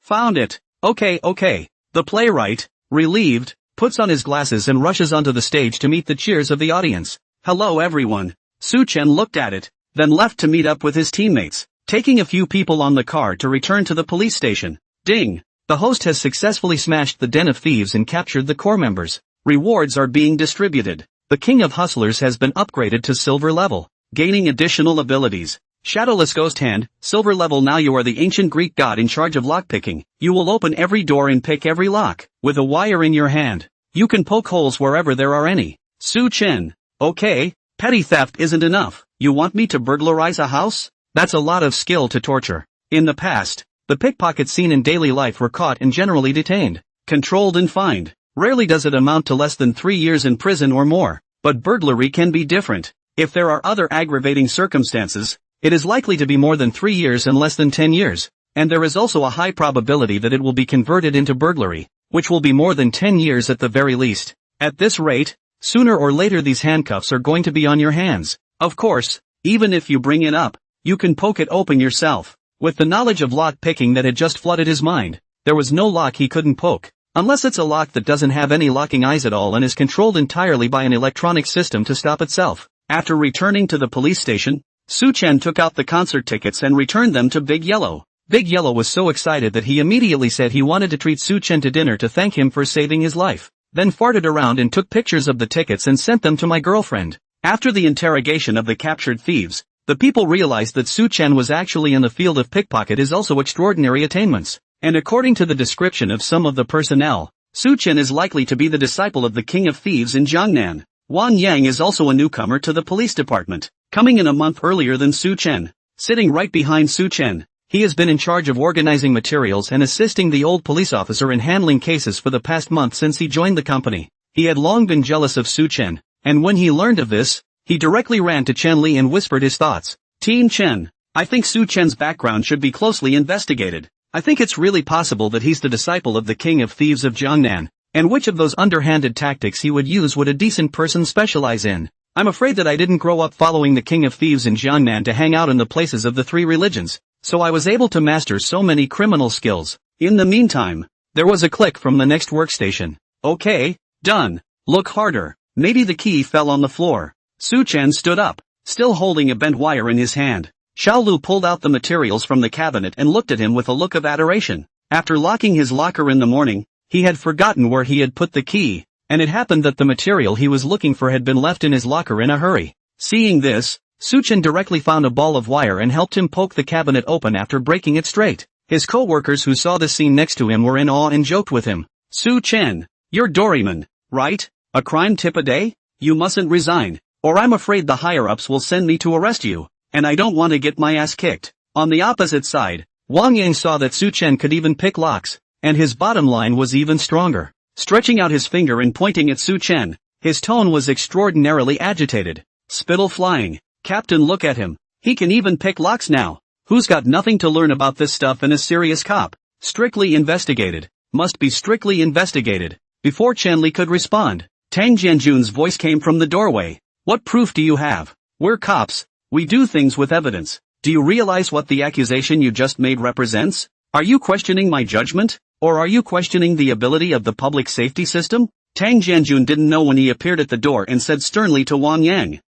Found it. Okay. The playwright, relieved, puts on his glasses and rushes onto the stage to meet the cheers of the audience. Hello everyone. Suchen looked at it, then left to meet up with his teammates, taking a few people on the car to return to the police station. Ding! The host has successfully smashed the den of thieves and captured the core members. Rewards are being distributed. The King of Hustlers has been upgraded to silver level, gaining additional abilities. Shadowless Ghost Hand, silver level. Now you are the ancient Greek god in charge of lockpicking. You will open every door and pick every lock, with a wire in your hand. You can poke holes wherever there are any. Suchen. Okay, petty theft isn't enough. You want me to burglarize a house? That's a lot of skill to torture. In the past, the pickpockets seen in daily life were caught and generally detained, controlled and fined. Rarely does it amount to less than 3 years in prison or more. But burglary can be different. If there are other aggravating circumstances, it is likely to be more than 3 years and less than 10 years, and there is also a high probability that it will be converted into burglary, which will be more than 10 years at the very least. At this rate, sooner or later these handcuffs are going to be on your hands. Of course, even if you bring it up, you can poke it open yourself. With the knowledge of lock picking that had just flooded his mind, there was no lock he couldn't poke, unless it's a lock that doesn't have any locking eyes at all and is controlled entirely by an electronic system to stop itself. After returning to the police station, Suchen took out the concert tickets and returned them to Big Yellow. Big Yellow was so excited that he immediately said he wanted to treat Suchen to dinner to thank him for saving his life, then farted around and took pictures of the tickets and sent them to my girlfriend. After the interrogation of the captured thieves, the people realized that Suchen was actually in the field of pickpocket is also extraordinary attainments, and according to the description of some of the personnel, Suchen is likely to be the disciple of the King of Thieves in Jiangnan. Wan Yang is also a newcomer to the police department, coming in a month earlier than Suchen. Sitting right behind Suchen, he has been in charge of organizing materials and assisting the old police officer in handling cases for the past month since he joined the company. He had long been jealous of Suchen, and when he learned of this, he directly ran to Chen Li and whispered his thoughts. Team Chen, I think Suchen's background should be closely investigated. I think it's really possible that he's the disciple of the King of Thieves of Jiangnan. And which of those underhanded tactics he would use would a decent person specialize in? I'm afraid that I didn't grow up following the King of Thieves in Jiangnan to hang out in the places of the 3 religions, so I was able to master so many criminal skills. In the meantime, there was a click from the next workstation. Okay, done. Look harder. Maybe the key fell on the floor. Suchen stood up, still holding a bent wire in his hand. Xiaolu pulled out the materials from the cabinet and looked at him with a look of adoration. After locking his locker in the morning, he had forgotten where he had put the key. and it happened that the material he was looking for had been left in his locker in a hurry. Seeing this, Su-chen directly found a ball of wire and helped him poke the cabinet open after breaking it straight. His co-workers who saw the scene next to him were in awe and joked with him. "Su-chen, you're Doraemon, right? A crime tip a day? You mustn't resign, or I'm afraid the higher-ups will send me to arrest you, and I don't want to get my ass kicked." On the opposite side, Wang Yang saw that Su-chen could even pick locks, and his bottom line was even stronger. Stretching out his finger and pointing at Su-chen, his tone was extraordinarily agitated. "Spittle flying. Captain, look at him. He can even pick locks now. Who's got nothing to learn about this stuff and a serious cop? Strictly investigated. Must be strictly investigated." Before Chen Li could respond, Tang Jianjun's voice came from the doorway. "What proof do you have? We're cops. We do things with evidence. Do you realize what the accusation you just made represents? Are you questioning my judgment? Or are you questioning the ability of the public safety system?" Tang Jianjun didn't know when he appeared at the door and said sternly to Wang Yang.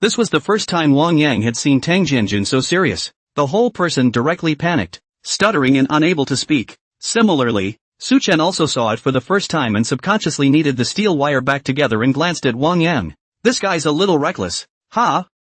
This was the first time Wang Yang had seen Tang Jianjun so serious. The whole person directly panicked, stuttering and unable to speak. Similarly, Su-chen also saw it for the first time and subconsciously kneaded the steel wire back together and glanced at Wang Yang. "This guy's a little reckless.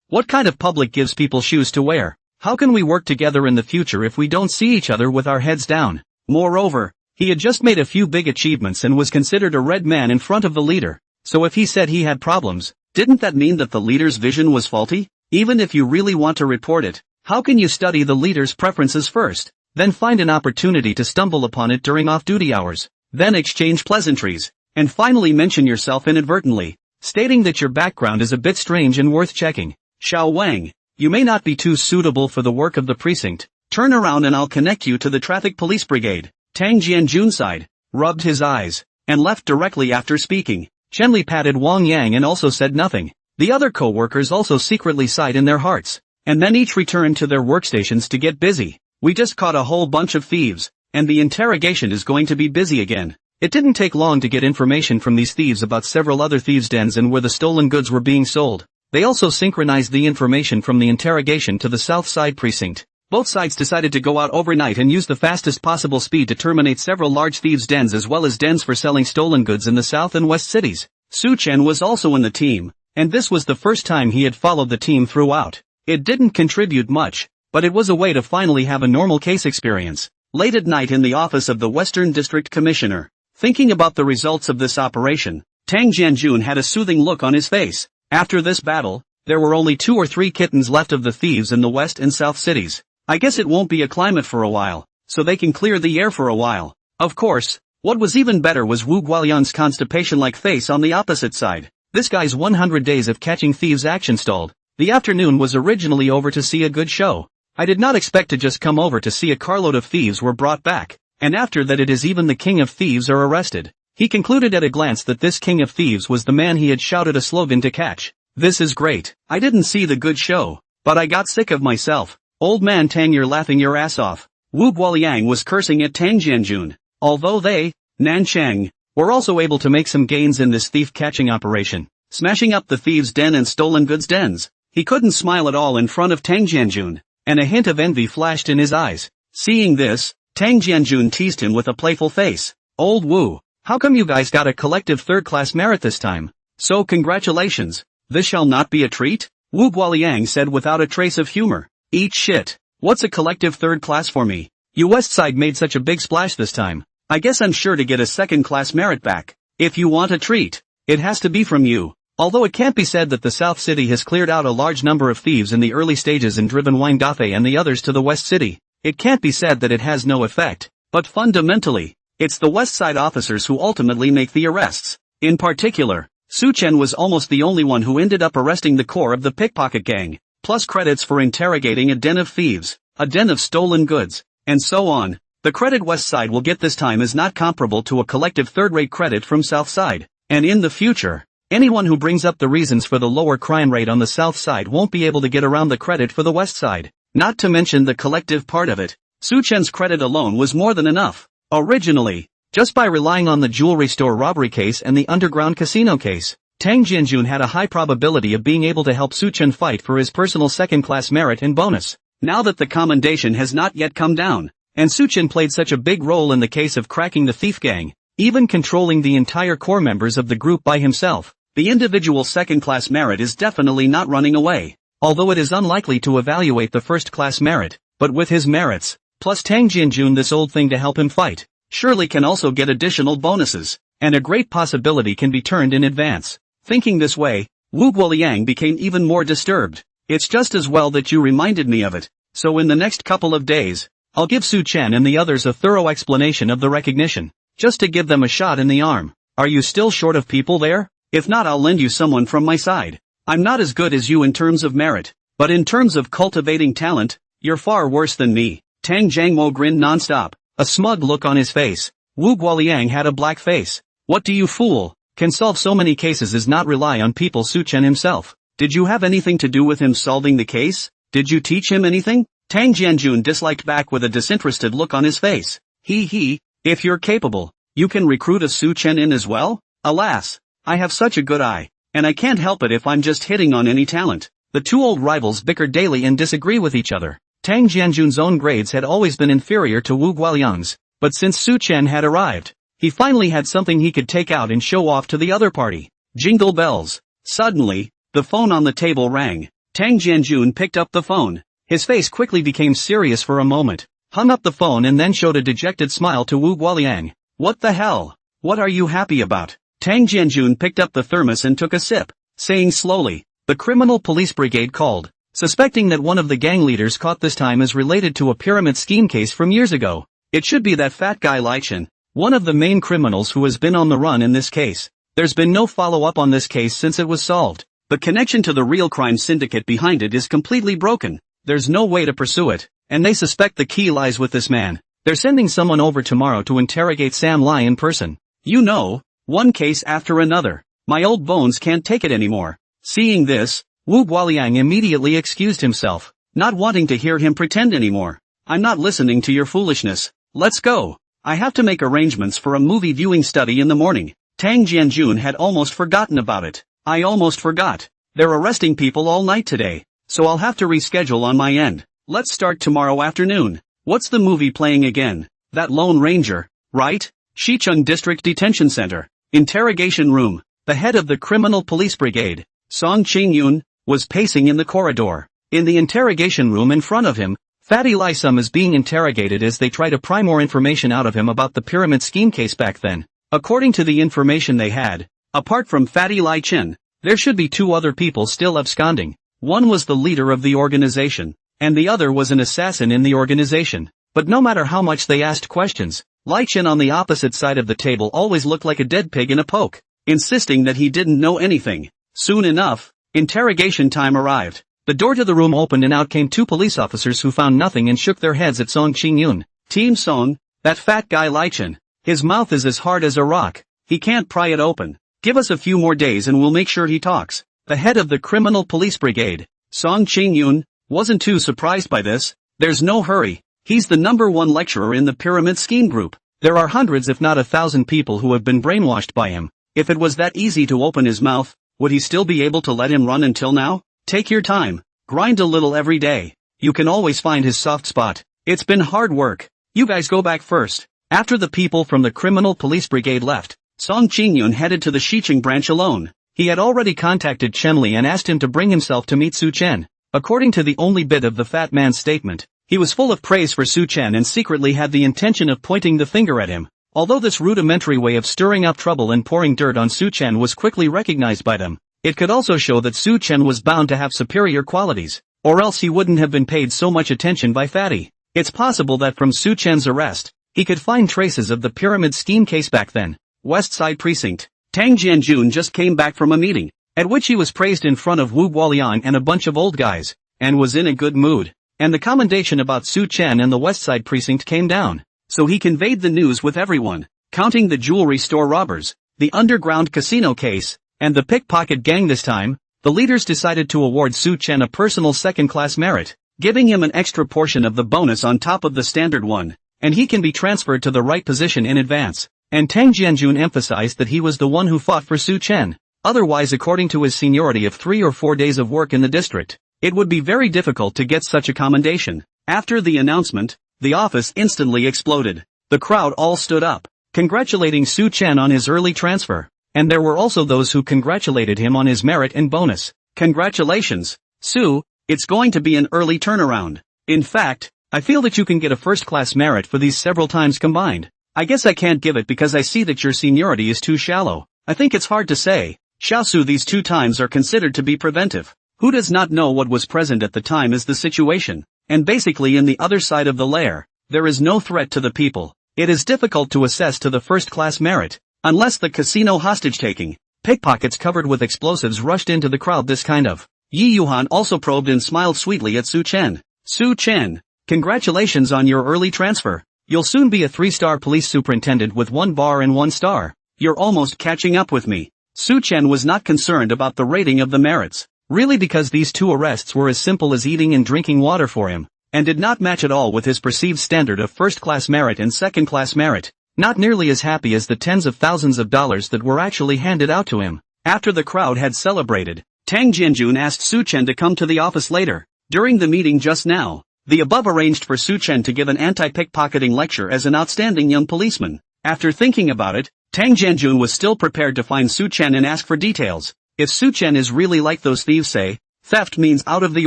What kind of public gives people shoes to wear? How can we work together in the future if we don't see each other with our heads down?" Moreover, he had just made a few big achievements and was considered a red man in front of the leader. So if he said he had problems, didn't that mean that the leader's vision was faulty? Even if you really want to report it, how can you study the leader's preferences first, then find an opportunity to stumble upon it during off-duty hours, then exchange pleasantries, and finally mention yourself inadvertently, stating that your background is a bit strange and worth checking? "Xiao Wang, you may not be too suitable for the work of the precinct. Turn around and I'll connect you to the traffic police brigade." Tang Jianjun sighed, rubbed his eyes, and left directly after speaking. Chen Li patted Wang Yang and also said nothing. The other co-workers also secretly sighed in their hearts, and then each returned to their workstations to get busy. "We just caught a whole bunch of thieves, and the interrogation is going to be busy again." It didn't take long to get information from these thieves about several other thieves' dens and where the stolen goods were being sold. They also synchronized the information from the interrogation to the South Side precinct. Both sides decided to go out overnight and use the fastest possible speed to terminate several large thieves' dens as well as dens for selling stolen goods in the South and West cities. Su-chen was also in the team, and this was the first time he had followed the team throughout. It didn't contribute much, but it was a way to finally have a normal case experience. Late at night in the office of the Western District Commissioner, thinking about the results of this operation, Tang Jianjun had a soothing look on his face. After this battle, there were only 2 or 3 kittens left of the thieves in the West and South cities. I guess it won't be a climate for a while, so they can clear the air for a while. Of course, what was even better was Wu Guolian's constipation-like face on the opposite side. This guy's 100 days of catching thieves action stalled. The afternoon was originally over to see a good show. I did not expect to just come over to see a carload of thieves were brought back, and after that it is even the king of thieves are arrested. He concluded at a glance that this king of thieves was the man he had shouted a slogan to catch. "This is great. I didn't see the good show, but I got sick of myself. Old man Tang, you're laughing your ass off." Wu Guoliang was cursing at Tang Jianjun. Although they, Nanchang, were also able to make some gains in this thief-catching operation, smashing up the thieves' den and stolen goods dens, he couldn't smile at all in front of Tang Jianjun, and a hint of envy flashed in his eyes. Seeing this, Tang Jianjun teased him with a playful face. "Old Wu, how come you guys got a collective third-class merit this time? So congratulations. This shall not be a treat?" Wu Guoliang said without a trace of humor. "Eat shit. What's a collective third class for me? You West Side made such a big splash this time. I guess I'm sure to get a second-class merit back. If you want a treat, it has to be from you." Although it can't be said that the South City has cleared out a large number of thieves in the early stages and driven Wang Dafei and the others to the West City, it can't be said that it has no effect. But fundamentally, it's the West Side officers who ultimately make the arrests. In particular, Su-chen was almost the only one who ended up arresting the core of the pickpocket gang, plus credits for interrogating a den of thieves, a den of stolen goods, and so on. The credit West Side will get this time is not comparable to a collective third-rate credit from South Side, and in the future, anyone who brings up the reasons for the lower crime rate on the South Side won't be able to get around the credit for the West Side. Not to mention the collective part of it. Su-chen's credit alone was more than enough. Originally, just by relying on the jewelry store robbery case and the underground casino case, Tang Jianjun had a high probability of being able to help Su-chen fight for his personal second-class merit and bonus. Now that the commendation has not yet come down, and Su-chen played such a big role in the case of cracking the thief gang, even controlling the entire core members of the group by himself. The individual second-class merit is definitely not running away, although it is unlikely to evaluate the first-class merit, but with his merits, plus Tang Jianjun, this old thing to help him fight, surely can also get additional bonuses, and a great possibility can be turned in advance. Thinking this way, Wu Guoliang became even more disturbed. It's just as well that you reminded me of it, so in the next couple of days, I'll give Su Chen and the others a thorough explanation of the recognition, just to give them a shot in the arm. Are you still short of people there? If not, I'll lend you someone from my side. I'm not as good as you in terms of merit, but in terms of cultivating talent, you're far worse than me. Tang Jiangmo grinned non-stop, a smug look on his face. Wu Guoliang had a black face. What do you fool? Can solve so many cases is not rely on people. Su Chen himself. Did you have anything to do with him solving the case? Did you teach him anything? Tang Jianjun disliked back with a disinterested look on his face. If you're capable, you can recruit a Su Chen in as well? Alas, I have such a good eye, and I can't help it if I'm just hitting on any talent. The two old rivals bicker daily and disagree with each other. Tang Jianjun's own grades had always been inferior to Wu Guoliang's, but since Su Chen had arrived, he finally had something he could take out and show off to the other party. Jingle bells. Suddenly, the phone on the table rang. Tang Jianjun picked up the phone. His face quickly became serious for a moment, hung up the phone and then showed a dejected smile to Wu Guoliang. What the hell? What are you happy about? Tang Jianjun picked up the thermos and took a sip, saying slowly, the criminal police brigade called, suspecting that one of the gang leaders caught this time is related to a pyramid scheme case from years ago. It should be that fat guy Lai Chen, one of the main criminals who has been on the run in this case. There's been no follow-up on this case since it was solved. The connection to the real crime syndicate behind it is completely broken. There's no way to pursue it, and they suspect the key lies with this man. They're sending someone over tomorrow to interrogate Sam Lai in person. You know, one case after another. My old bones can't take it anymore. Seeing this, Wu Guoliang immediately excused himself, not wanting to hear him pretend anymore. I'm not listening to your foolishness. Let's go. I have to make arrangements for a movie viewing study in the morning. Tang Jianjun had almost forgotten about it. I almost forgot. They're arresting people all night today, so I'll have to reschedule on my end. Let's start tomorrow afternoon. What's the movie playing again? That Lone Ranger, right? Shicheng District Detention Center. Interrogation room. The head of the criminal police brigade, Song Qingyun, was pacing in the corridor. In the interrogation room in front of him, Fatty Lai Sum is being interrogated as they try to pry more information out of him about the pyramid scheme case back then. According to the information they had, apart from Fatty Lai Chen, there should be two other people still absconding. One was the leader of the organization, and the other was an assassin in the organization. But no matter how much they asked questions, Lai Chen on the opposite side of the table always looked like a dead pig in a poke, insisting that he didn't know anything. Soon enough, interrogation time arrived. The door to the room opened and out came two police officers who found nothing and shook their heads at Song Qingyun. Team Song, that fat guy Lai Chen. His mouth is as hard as a rock. He can't pry it open. Give us a few more days and we'll make sure he talks. The head of the criminal police brigade, Song Qingyun, wasn't too surprised by this. There's no hurry. He's the #1 lecturer in the pyramid scheme group. There are hundreds if not 1,000 people who have been brainwashed by him. If it was that easy to open his mouth, would he still be able to let him run until now? Take your time. Grind a little every day. You can always find his soft spot. It's been hard work. You guys go back first. After the people from the criminal police brigade left, Song Qingyun headed to the Shicheng branch alone. He had already contacted Chen Li and asked him to bring himself to meet Su Chen. According to the only bit of the fat man's statement, he was full of praise for Su Chen and secretly had the intention of pointing the finger at him. Although this rudimentary way of stirring up trouble and pouring dirt on Su Chen was quickly recognized by them, it could also show that Su Chen was bound to have superior qualities, or else he wouldn't have been paid so much attention by Fatty. It's possible that from Su Chen's arrest, he could find traces of the pyramid scheme case back then. West Side Precinct. Tang Jianjun just came back from a meeting, at which he was praised in front of Wu Guoliang and a bunch of old guys, and was in a good mood. And the commendation about Su Chen and the West Side Precinct came down, so he conveyed the news with everyone, counting the jewelry store robbers, the underground casino case, and the pickpocket gang. This time, the leaders decided to award Su Chen a personal second-class merit, giving him an extra portion of the bonus on top of the standard one, and he can be transferred to the right position in advance. And Tang Jianjun emphasized that he was the one who fought for Su Chen. Otherwise, according to his seniority of 3 or 4 days of work in the district, it would be very difficult to get such a commendation. After the announcement, the office instantly exploded. The crowd all stood up. congratulating Su Chen on his early transfer. And there were also those who congratulated him on his merit and bonus. Congratulations, Su, it's going to be an early turnaround. In fact, I feel that you can get a first-class merit for these several times combined. I guess I can't give it because I see that your seniority is too shallow. I think it's hard to say. Xiaosu, these 2 times are considered to be preventive. Who does not know what was present at the time is the situation? And basically in the other side of the layer, there is no threat to the people. It is difficult to assess to the first-class merit. Unless the casino hostage-taking, pickpockets covered with explosives rushed into the crowd. This kind of. Yi Yuhan also probed and smiled sweetly at Su Chen. Su Chen, congratulations on your early transfer. You'll soon be a 3-star police superintendent with 1 bar and 1 star. You're almost catching up with me. Su Chen was not concerned about the rating of the merits, really, because these 2 arrests were as simple as eating and drinking water for him, and did not match at all with his perceived standard of first-class merit and second-class merit. Not nearly as happy as the tens of thousands of dollars that were actually handed out to him. After the crowd had celebrated, Tang Jianjun asked Su Chen to come to the office later. During the meeting just now, the above arranged for Su Chen to give an anti-pickpocketing lecture as an outstanding young policeman. After thinking about it, Tang Jianjun was still prepared to find Su Chen and ask for details. If Su Chen is really like those thieves say, theft means out of the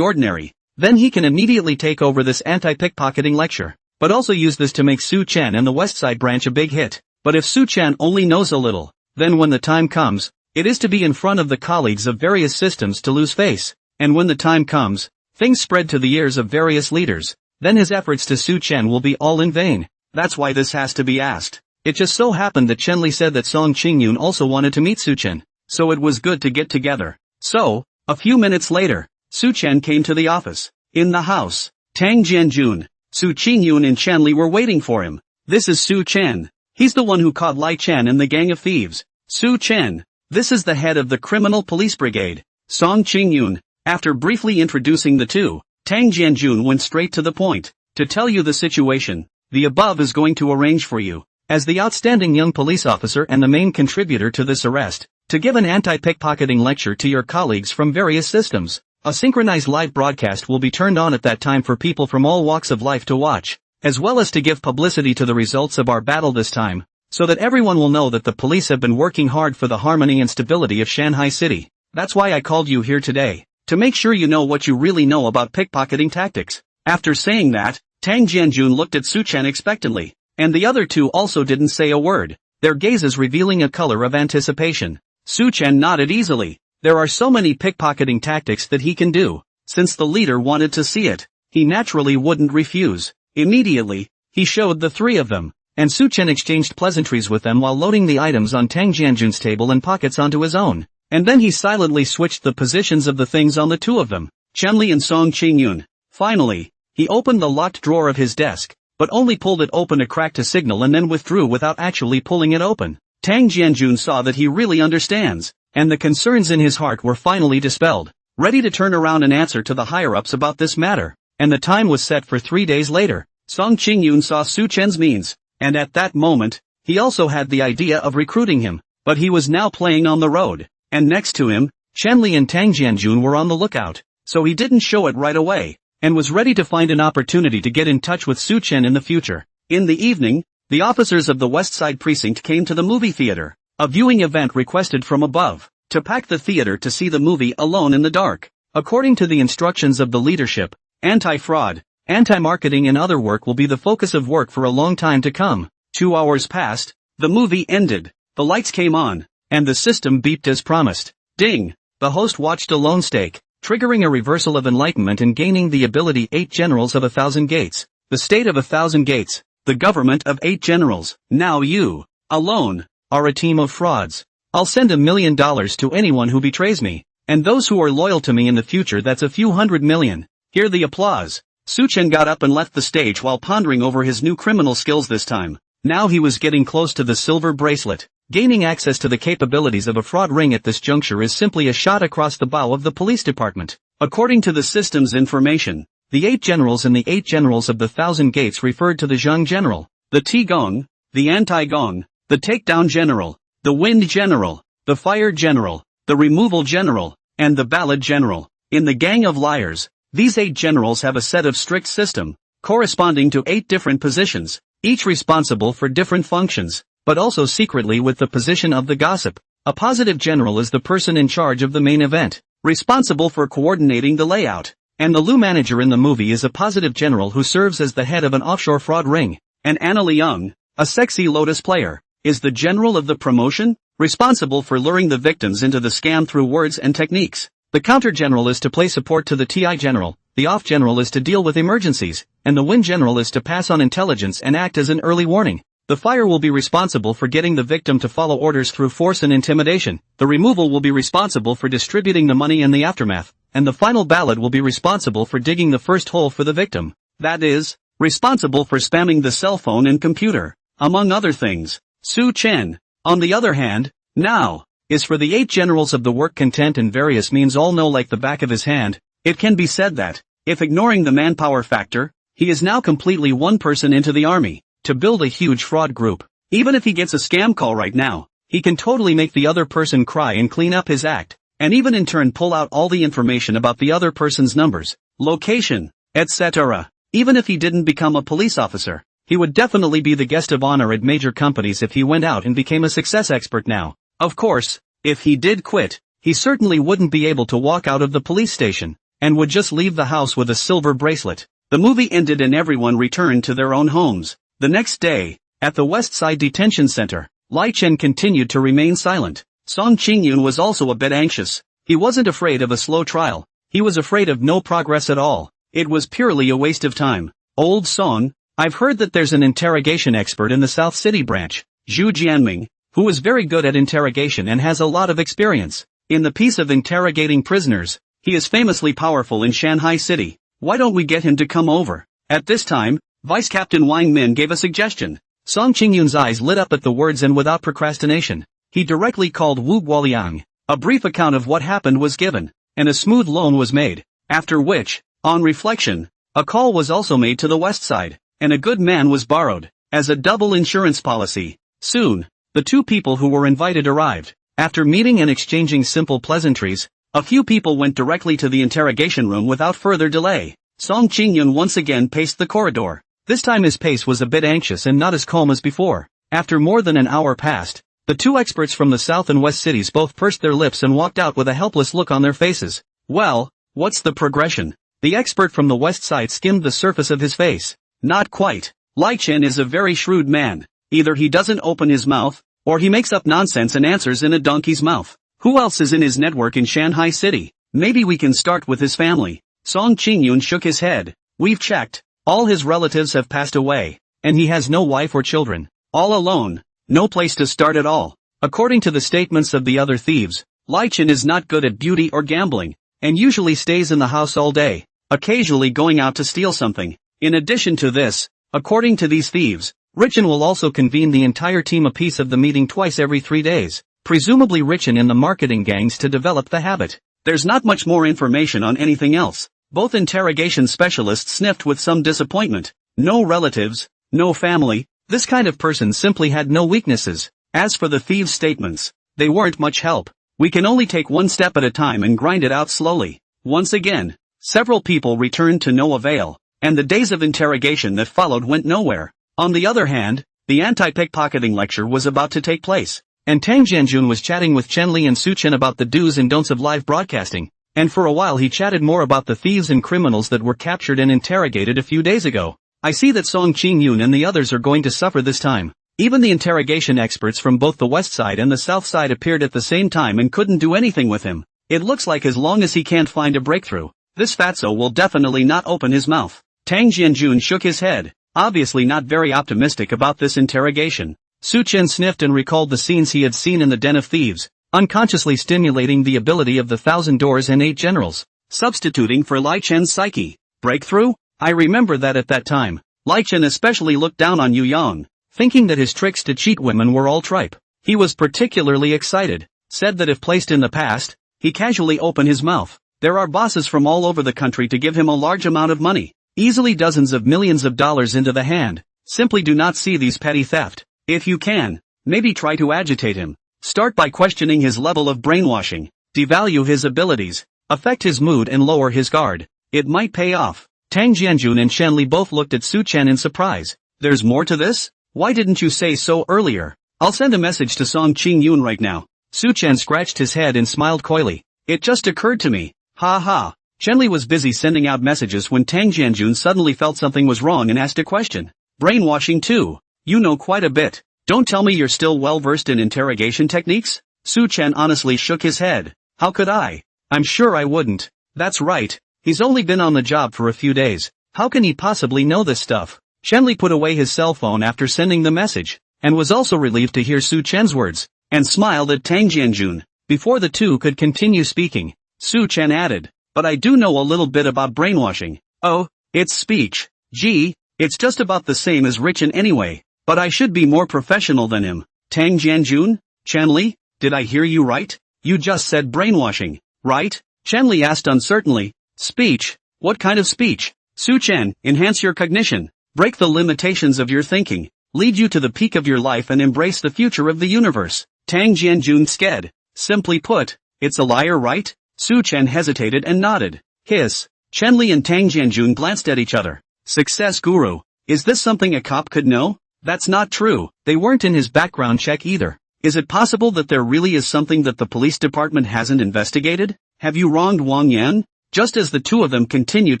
ordinary, then he can immediately take over this anti-pickpocketing lecture, but also use this to make Su Chen and the West Side branch a big hit. But if Su Chen only knows a little, then when the time comes, it is to be in front of the colleagues of various systems to lose face. And when the time comes, things spread to the ears of various leaders, then his efforts to Su Chen will be all in vain. That's why this has to be asked. It just so happened that Chen Li said that Song Qingyun also wanted to meet Su Chen, so it was good to get together. So, a few minutes later, Su Chen came to the office. In the house, Tang Jianjun, Su Qingyun and Chen Li were waiting for him. This is Su Chen. He's the one who caught Lai Chen and the gang of thieves. Su Chen. This is the head of the criminal police brigade. Song Qingyun. After briefly introducing the 2, Tang Jianjun went straight to the point. To tell you the situation, the above is going to arrange for you, as the outstanding young police officer and the main contributor to this arrest, to give an anti-pickpocketing lecture to your colleagues from various systems. A synchronized live broadcast will be turned on at that time for people from all walks of life to watch, as well as to give publicity to the results of our battle this time, so that everyone will know that the police have been working hard for the harmony and stability of Shanghai City. That's why I called you here today, to make sure you know what you really know about pickpocketing tactics. After saying that, Tang Jianjun looked at Su Chen expectantly, and the other 2 also didn't say a word, their gazes revealing a color of anticipation. Su Chen nodded easily. There are so many pickpocketing tactics that he can do. Since the leader wanted to see it, he naturally wouldn't refuse. Immediately, he showed the 3 of them, and Su Chen exchanged pleasantries with them while loading the items on Tang Jianjun's table and pockets onto his own. And then he silently switched the positions of the things on the 2 of them, Chen Li and Song Qingyun. Finally, he opened the locked drawer of his desk, but only pulled it open a crack to signal and then withdrew without actually pulling it open. Tang Jianjun saw that he really understands, and the concerns in his heart were finally dispelled, ready to turn around and answer to the higher-ups about this matter. And the time was set for 3 days later. Song Qingyun saw Su Chen's means, and at that moment, he also had the idea of recruiting him, but he was now playing on the road, and next to him, Chen Li and Tang Jianjun were on the lookout, so he didn't show it right away, and was ready to find an opportunity to get in touch with Su Chen in the future. In the evening, the officers of the West Side Precinct came to the movie theater, a viewing event requested from above, to pack the theater to see the movie alone in the dark. According to the instructions of the leadership, anti-fraud, anti-marketing and other work will be the focus of work for a long time to come. 2 hours passed, the movie ended, the lights came on, and the system beeped as promised. Ding! The host watched a lone stake, triggering a reversal of enlightenment and gaining the ability 8 generals of 1,000 gates. The state of 1,000 gates, the government of 8 generals. Now you, alone, are a team of frauds. I'll send $1 million to anyone who betrays me, and those who are loyal to me in the future. That's a few hundred million. Hear the applause. Su Chen got up and left the stage while pondering over his new criminal skills this time. Now he was getting close to the silver bracelet. Gaining access to the capabilities of a fraud ring at this juncture is simply a shot across the bow of the police department. According to the system's information, the 8 generals and the 8 generals of the 1,000 gates referred to the Zheng general, the Ti-gong, the Anti-gong, the takedown general, the wind general, the fire general, the removal general, and the ballad general. In the gang of liars, these 8 generals have a set of strict system, corresponding to 8 different positions, each responsible for different functions. but also secretly with the position of the gossip. A positive general is the person in charge of the main event, responsible for coordinating the layout. And the Lu manager in the movie is a positive general who serves as the head of an offshore fraud ring. And Anna Leung, a sexy Lotus player, is the general of the promotion, responsible for luring the victims into the scam through words and techniques. The counter general is to play support to the TI general, the off general is to deal with emergencies, and the win general is to pass on intelligence and act as an early warning. The fire will be responsible for getting the victim to follow orders through force and intimidation, the removal will be responsible for distributing the money and the aftermath, and the final ballot will be responsible for digging the first hole for the victim. That is, responsible for spamming the cell phone and computer, among other things. Su Chen, on the other hand, now, is for the 8 generals of the work content and various means all know like the back of his hand. It can be said that, if ignoring the manpower factor, he is now completely one person into the army, to build a huge fraud group. Even if he gets a scam call right now, he can totally make the other person cry and clean up his act, and even in turn pull out all the information about the other person's numbers, location, etc. Even if he didn't become a police officer, he would definitely be the guest of honor at major companies if he went out and became a success expert now. Of course, if he did quit, he certainly wouldn't be able to walk out of the police station, and would just leave the house with a silver bracelet. The movie ended and everyone returned to their own homes. The next day, at the West Side Detention Center, Lai Chen continued to remain silent. Song Qingyun was also a bit anxious. He wasn't afraid of a slow trial, he was afraid of no progress at all. It was purely a waste of time. Old Song, I've heard that there's an interrogation expert in the South City branch, Zhu Jianming, who is very good at interrogation and has a lot of experience. In the piece of interrogating prisoners, he is famously powerful in Shanghai City. Why don't we get him to come over? At this time, Vice Captain Wang Min gave a suggestion. Song Qingyun's eyes lit up at the words and without procrastination, he directly called Wu Guoliang. A brief account of what happened was given, and a smooth loan was made. After which, on reflection, a call was also made to the West Side, and a good man was borrowed, as a double insurance policy. Soon, the 2 people who were invited arrived. After meeting and exchanging simple pleasantries, a few people went directly to the interrogation room without further delay. Song Qingyun once again paced the corridor. This time his pace was a bit anxious and not as calm as before. After more than an hour passed, the 2 experts from the South and West cities both pursed their lips and walked out with a helpless look on their faces. Well, what's the progression? The expert from the West Side skimmed the surface of his face. Not quite. Lai Chen is a very shrewd man. Either he doesn't open his mouth, or he makes up nonsense and answers in a donkey's mouth. Who else is in his network in Shanghai City? Maybe we can start with his family. Song Qingyun shook his head. We've checked. All his relatives have passed away, and he has no wife or children. All alone. No place to start at all. According to the statements of the other thieves, Lai Chen is not good at beauty or gambling, and usually stays in the house all day, occasionally going out to steal something. In addition to this, according to these thieves, Richen will also convene the entire team a piece of the meeting twice every 3 days, presumably Richen in the marketing gangs to develop the habit. There's not much more information on anything else. Both interrogation specialists sniffed with some disappointment. No relatives, no family, this kind of person simply had no weaknesses. As for the thieves' statements, they weren't much help. We can only take one step at a time and grind it out slowly. Once again, several people returned to no avail, and the days of interrogation that followed went nowhere. On the other hand, the anti-pickpocketing lecture was about to take place, and Tang Jianjun was chatting with Chen Li and Su Chen about the do's and don'ts of live broadcasting. And for a while he chatted more about the thieves and criminals that were captured and interrogated a few days ago. I see that Song Qingyun and the others are going to suffer this time. Even the interrogation experts from both the West Side and the South Side appeared at the same time and couldn't do anything with him. It looks like as long as he can't find a breakthrough, this fatso will definitely not open his mouth. Tang Jianjun shook his head, obviously not very optimistic about this interrogation. Su Chen sniffed and recalled the scenes he had seen in the Den of Thieves, unconsciously stimulating the ability of the 1,000 doors and 8 generals, substituting for Lai Chen's psyche. Breakthrough? I remember that at that time, Lai Chen especially looked down on Yu Yang, thinking that his tricks to cheat women were all tripe. He was particularly excited, said that if placed in the past, he casually opened his mouth. There are bosses from all over the country to give him a large amount of money, easily dozens of millions of dollars into the hand. Simply do not see these petty theft. If you can, maybe try to agitate him. Start by questioning his level of brainwashing, devalue his abilities, affect his mood and lower his guard. It might pay off. Tang Jianjun and Shen Li both looked at Su Chen in surprise. There's more to this? Why didn't you say so earlier? I'll send a message to Song Qing-yoon right now. Su Chen scratched his head and smiled coyly. It just occurred to me. Ha ha. Chenli was busy sending out messages when Tang Jianjun suddenly felt something was wrong and asked a question. Brainwashing too. You know quite a bit. Don't tell me you're still well versed in interrogation techniques? Su Chen honestly shook his head. How could I? I'm sure I wouldn't. That's right. He's only been on the job for a few days. How can he possibly know this stuff? Chenli put away his cell phone after sending the message, and was also relieved to hear Su Chen's words, and smiled at Tang Jianjun. Before the two could continue speaking, Su Chen added, but I do know a little bit about brainwashing. Oh, it's speech. Gee, it's just about the same as Richin anyway, but I should be more professional than him. Tang Jianjun? Chenli, did I hear you right? You just said brainwashing, right? Chenli asked uncertainly. Speech? What kind of speech? Su Chen, enhance your cognition, break the limitations of your thinking, lead you to the peak of your life and embrace the future of the universe. Tang Jianjun sked. Simply put, it's a liar, right? Su Chen hesitated and nodded. Hiss. Chenli and Tang Jianjun glanced at each other. Success guru. Is this something a cop could know? That's not true. They weren't in his background check either. Is it possible that there really is something that the police department hasn't investigated? Have you wronged Wang Yan? Just as the two of them continued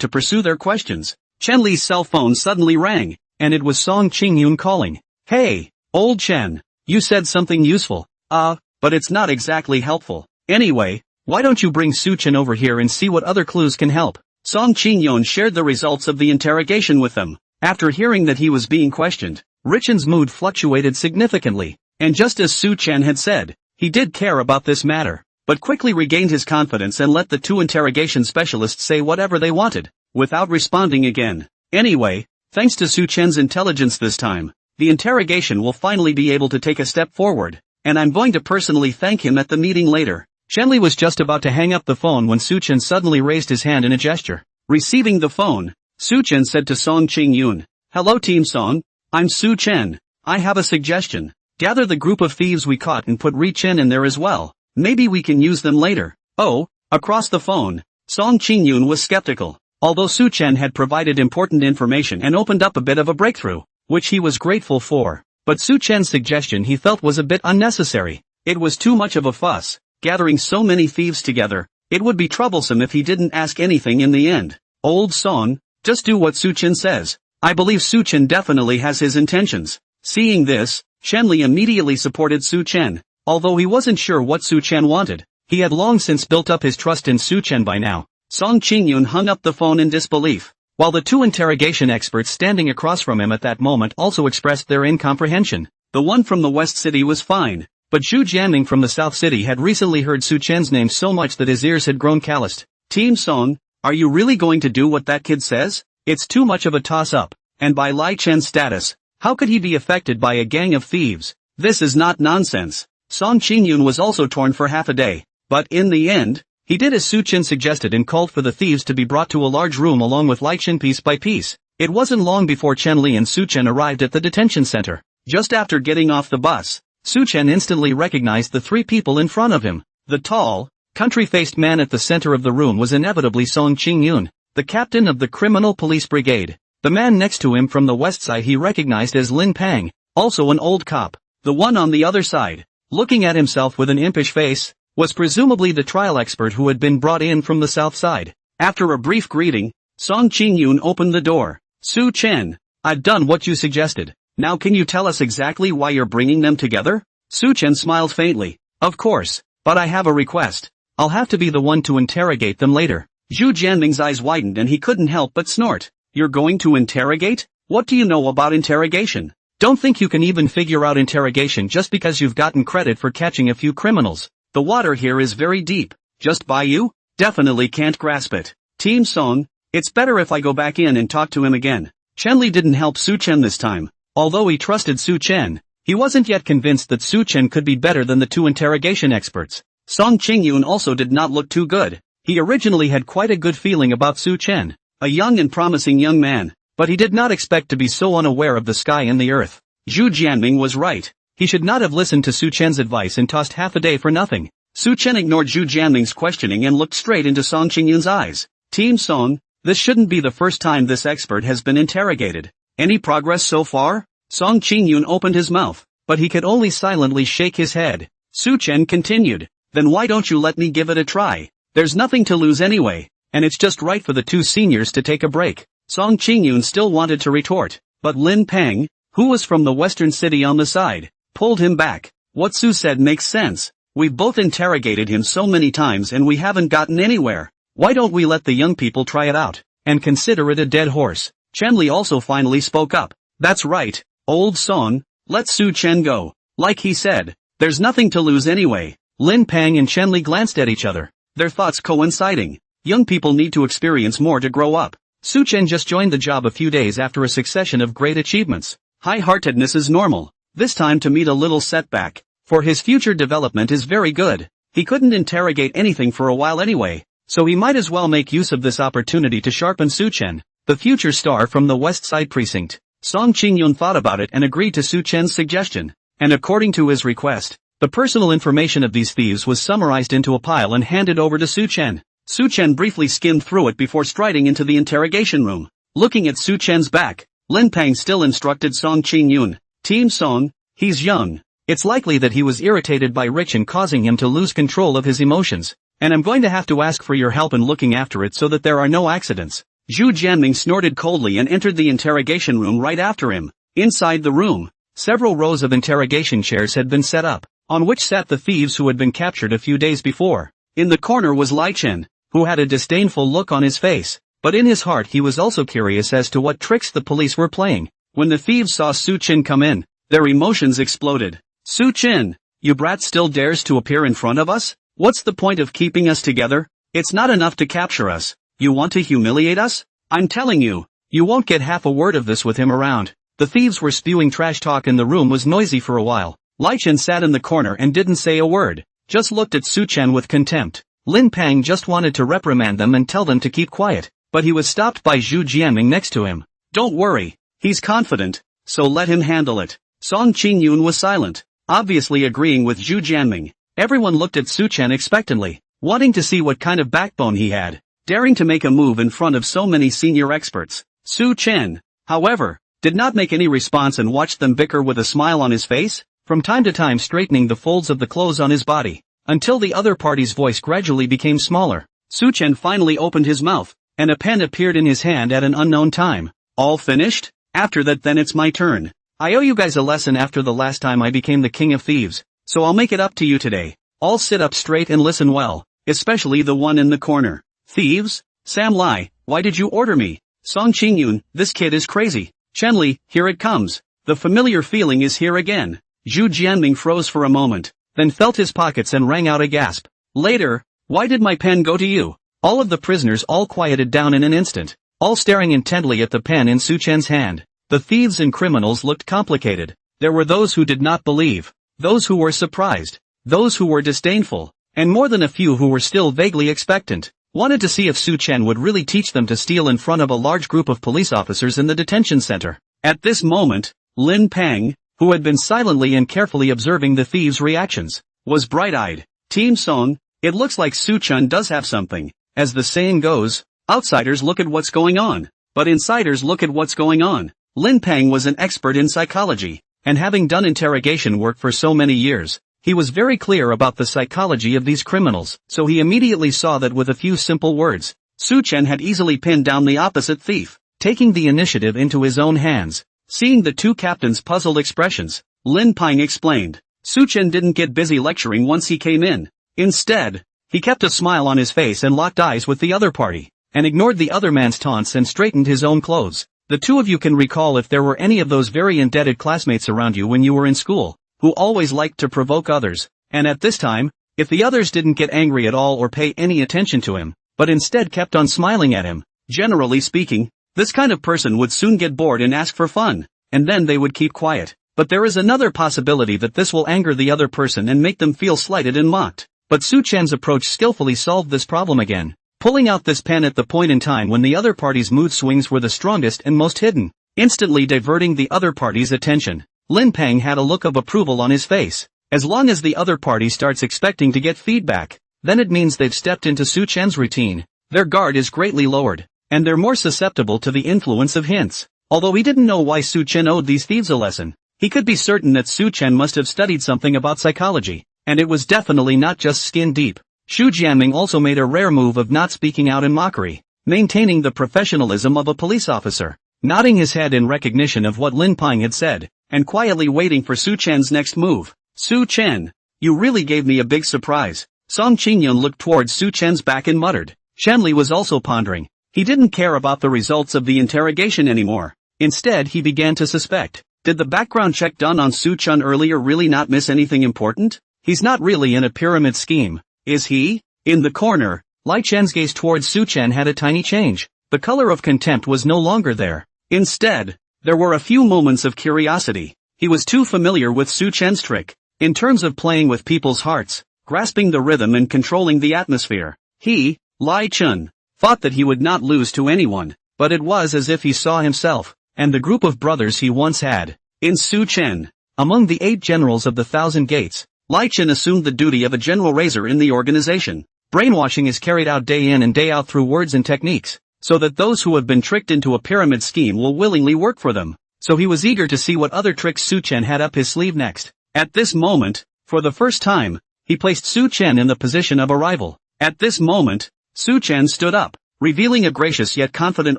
to pursue their questions, Chenli's cell phone suddenly rang, and it was Song Qing-yoon calling. Hey, old Chen. You said something useful. But it's not exactly helpful. Anyway, why don't you bring Su Chen over here and see what other clues can help? Song Qing-yoon shared the results of the interrogation with them. After hearing that he was being questioned, Richin's mood fluctuated significantly, and just as Su Chen had said, he did care about this matter, but quickly regained his confidence and let the two interrogation specialists say whatever they wanted, without responding again. Anyway, thanks to Su Chen's intelligence this time, the interrogation will finally be able to take a step forward, and I'm going to personally thank him at the meeting later. Chenli was just about to hang up the phone when Su Chen suddenly raised his hand in a gesture. Receiving the phone, Su Chen said to Song Qing-yoon, Hello Team Song, I'm Su Chen. I have a suggestion. Gather the group of thieves we caught and put Chen in there as well. Maybe we can use them later. Oh, across the phone, Song Qing-yoon was skeptical. Although Su Chen had provided important information and opened up a bit of a breakthrough, which he was grateful for, but Su Chen's suggestion he felt was a bit unnecessary. It was too much of a fuss, gathering so many thieves together. It would be troublesome if he didn't ask anything in the end. Old Song, just do what Su Chen says. I believe Su Chen definitely has his intentions. Seeing this, Chenli immediately supported Su Chen. Although he wasn't sure what Su Chen wanted, he had long since built up his trust in Su Chen by now. Song Qing-yoon hung up the phone in disbelief, while the two interrogation experts standing across from him at that moment also expressed their incomprehension. The one from the West City was fine, but Zhu Jianming from the South City had recently heard Su Chen's name so much that his ears had grown calloused. Team Song, are you really going to do what that kid says? It's too much of a toss-up, and by Lai Chen's status, how could he be affected by a gang of thieves? This is not nonsense. Song Qing-yoon was also torn for half a day, but in the end, he did as Su Chen suggested and called for the thieves to be brought to a large room along with Lai Chen piece by piece. It wasn't long before Chenli and Su Chen arrived at the detention center. Just after getting off the bus, Su Chen instantly recognized the three people in front of him. The tall, country-faced man at the center of the room was inevitably Song Qing-yoon, the captain of the criminal police brigade. The man next to him from the west side he recognized as Lin Pang, also an old cop. The one on the other side, looking at himself with an impish face, was presumably the trial expert who had been brought in from the south side. After a brief greeting, Song Qing-yoon opened the door. Su Chen, I've done what you suggested. Now can you tell us exactly why you're bringing them together? Su Chen smiled faintly. Of course, but I have a request. I'll have to be the one to interrogate them later. Zhu Jianming's eyes widened and he couldn't help but snort. You're going to interrogate? What do you know about interrogation? Don't think you can even figure out interrogation just because you've gotten credit for catching a few criminals. The water here is very deep. Just by you? Definitely can't grasp it. Team Song, it's better if I go back in and talk to him again. Chenli didn't help Su Chen this time. Although he trusted Su Chen, he wasn't yet convinced that Su Chen could be better than the two interrogation experts. Song Qing-yoon also did not look too good. He originally had quite a good feeling about Su Chen, a young and promising young man, but he did not expect to be so unaware of the sky and the earth. Zhu Jianming was right. He should not have listened to Su Chen's advice and tossed half a day for nothing. Su Chen ignored Zhu Jianming's questioning and looked straight into Song Qing-yoon's eyes. Team Song, this shouldn't be the first time this expert has been interrogated. Any progress so far? Song Qing-yoon opened his mouth. but he could only silently shake his head. Su Chen continued, "Then why don't you let me give it a try? There's nothing to lose anyway, and it's just right for the two seniors to take a break." Song Qingyun still wanted to retort, but Lin Peng, who was from the western city on the side, pulled him back. "What Su said makes sense. We've both interrogated him so many times and we haven't gotten anywhere. Why don't we let the young people try it out, and consider it a dead horse?" Chenli also finally spoke up. "That's right, old Song, let Su Chen go. Like he said, there's nothing to lose anyway." Lin Peng and Chenli glanced at each other, their thoughts coinciding. Young people need to experience more to grow up. Su Chen just joined the job a few days after a succession of great achievements. High-heartedness is normal. This time to meet a little setback. For his future development is very good. He couldn't interrogate anything for a while anyway, so he might as well make use of this opportunity to sharpen Su Chen, the future star from the West Side Precinct. Song Qingyun thought about it and agreed to Su Chen's suggestion, and according to his request, the personal information of these thieves was summarized into a pile and handed over to Su Chen. Su Chen briefly skimmed through it before striding into the interrogation room. Looking at Su Chen's back, Lin Peng still instructed Song Qingyun, "Team Song, he's young. It's likely that he was irritated by Rich and causing him to lose control of his emotions, and I'm going to have to ask for your help in looking after it so that there are no accidents." Zhu Jianming snorted coldly and entered the interrogation room right after him. Inside the room, several rows of interrogation chairs had been set up, on which sat the thieves who had been captured a few days before. In the corner was Lai Chen, who had a disdainful look on his face, but in his heart he was also curious as to what tricks the police were playing. When the thieves saw Su Chen come in, their emotions exploded. "Su Chen, you brat still dares to appear in front of us? What's the point of keeping us together? It's not enough to capture us. You want to humiliate us? I'm telling you, you won't get half a word of this with him around." The thieves were spewing trash talk and the room was noisy for a while. Lai Chen sat in the corner and didn't say a word, just looked at Su Chen with contempt. Lin Peng just wanted to reprimand them and tell them to keep quiet, but he was stopped by Zhu Jianming next to him. "Don't worry, he's confident, so let him handle it." Song Qingyun was silent, obviously agreeing with Zhu Jianming. Everyone looked at Su Chen expectantly, wanting to see what kind of backbone he had, daring to make a move in front of so many senior experts. Su Chen, however, did not make any response and watched them bicker with a smile on his face, from time to time straightening the folds of the clothes on his body, until the other party's voice gradually became smaller. Su Chen finally opened his mouth, and a pen appeared in his hand at an unknown time. "All finished? After that then it's my turn. I owe you guys a lesson after the last time I became the king of thieves, so I'll make it up to you today. All sit up straight and listen well, especially the one in the corner." "Thieves? Sam Lai, why did you order me?" "Song Qingyun, this kid is crazy." "Chenli, here it comes. The familiar feeling is here again." Zhu Jianming froze for a moment, then felt his pockets and rang out a gasp. "Later, why did my pen go to you?" All of the prisoners all quieted down in an instant, all staring intently at the pen in Su Chen's hand. The thieves and criminals looked complicated. There were those who did not believe, those who were surprised, those who were disdainful, and more than a few who were still vaguely expectant, wanted to see if Su Chen would really teach them to steal in front of a large group of police officers in the detention center. At this moment, Lin Peng, who had been silently and carefully observing the thieves' reactions, was bright-eyed. "Team Song, it looks like Su Chen does have something. As the saying goes, outsiders look at what's going on, but insiders look at what's going on." Lin Peng was an expert in psychology, and having done interrogation work for so many years, he was very clear about the psychology of these criminals, so he immediately saw that with a few simple words, Su Chen had easily pinned down the opposite thief, taking the initiative into his own hands. Seeing the two captains' puzzled expressions, Lin Peng explained, "Su Chen didn't get busy lecturing once he came in. Instead, he kept a smile on his face and locked eyes with the other party, and ignored the other man's taunts and straightened his own clothes. The two of you can recall if there were any of those very indebted classmates around you when you were in school, who always liked to provoke others, and at this time, if the others didn't get angry at all or pay any attention to him, but instead kept on smiling at him, generally speaking, this kind of person would soon get bored and ask for fun, and then they would keep quiet. But there is another possibility that this will anger the other person and make them feel slighted and mocked." But Su Chen's approach skillfully solved this problem again, pulling out this pen at the point in time when the other party's mood swings were the strongest and most hidden, instantly diverting the other party's attention. Lin Peng had a look of approval on his face. As long as the other party starts expecting to get feedback, then it means they've stepped into Su Chen's routine. Their guard is greatly lowered, and they're more susceptible to the influence of hints. Although he didn't know why Su Chen owed these thieves a lesson, He could be certain that Su Chen must have studied something about psychology, and it was definitely not just skin deep. Xu Jianming also made a rare move of not speaking out in mockery, maintaining the professionalism of a police officer, nodding his head in recognition of what Lin Ping had said, and quietly waiting for Su Chen's next move. Su Chen, you really gave me a big surprise. Song Qingyun looked towards Su Chen's back and muttered. Shanli was also pondering. He didn't care about the results of the interrogation anymore. Instead he began to suspect. Did the background check done on Su Chen earlier really not miss anything important? He's not really in a pyramid scheme, is he? In the corner, Lai Chen's gaze towards Su Chen had a tiny change. The color of contempt was no longer there. Instead, there were a few moments of curiosity. He was too familiar with Su Chen's trick. In terms of playing with people's hearts, grasping the rhythm and controlling the atmosphere. He, Lai Chen, thought that he would not lose to anyone, but it was as if he saw himself, and the group of brothers he once had, in Su Chen. Among the 8 generals of the Thousand Gates, Lai Chen assumed the duty of a general raiser in the organization. Brainwashing is carried out day in and day out through words and techniques, so that those who have been tricked into a pyramid scheme will willingly work for them. So he was eager to see what other tricks Su Chen had up his sleeve next. At this moment, for the first time, he placed Su Chen in the position of a rival. At this moment, Su Chen stood up, revealing a gracious yet confident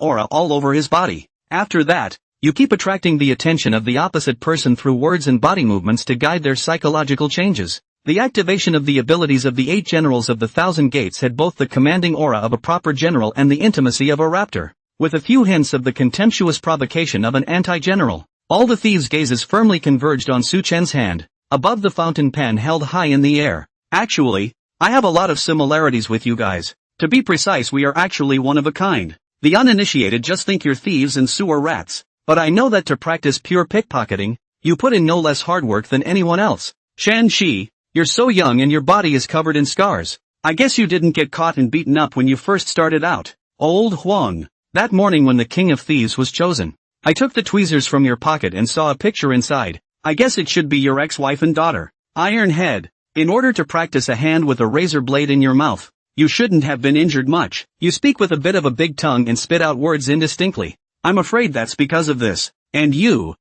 aura all over his body. After that, you keep attracting the attention of the opposite person through words and body movements to guide their psychological changes. The activation of the abilities of the 8 generals of the Thousand Gates had both the commanding aura of a proper general and the intimacy of a raptor, with a few hints of the contemptuous provocation of an anti-general. All the thieves' gazes firmly converged on Su Chen's hand, above the fountain pen held high in the air. Actually, I have a lot of similarities with you guys. To be precise, we are actually one of a kind. The uninitiated just think you're thieves and sewer rats. But I know that to practice pure pickpocketing, you put in no less hard work than anyone else. Shan Shi, you're so young and your body is covered in scars. I guess you didn't get caught and beaten up when you first started out. Old Huang. That morning when the king of thieves was chosen, I took the tweezers from your pocket and saw a picture inside. I guess it should be your ex-wife and daughter. Iron Head. In order to practice a hand with a razor blade in your mouth, you shouldn't have been injured much. You speak with a bit of a big tongue and spit out words indistinctly. I'm afraid that's because of this. And you,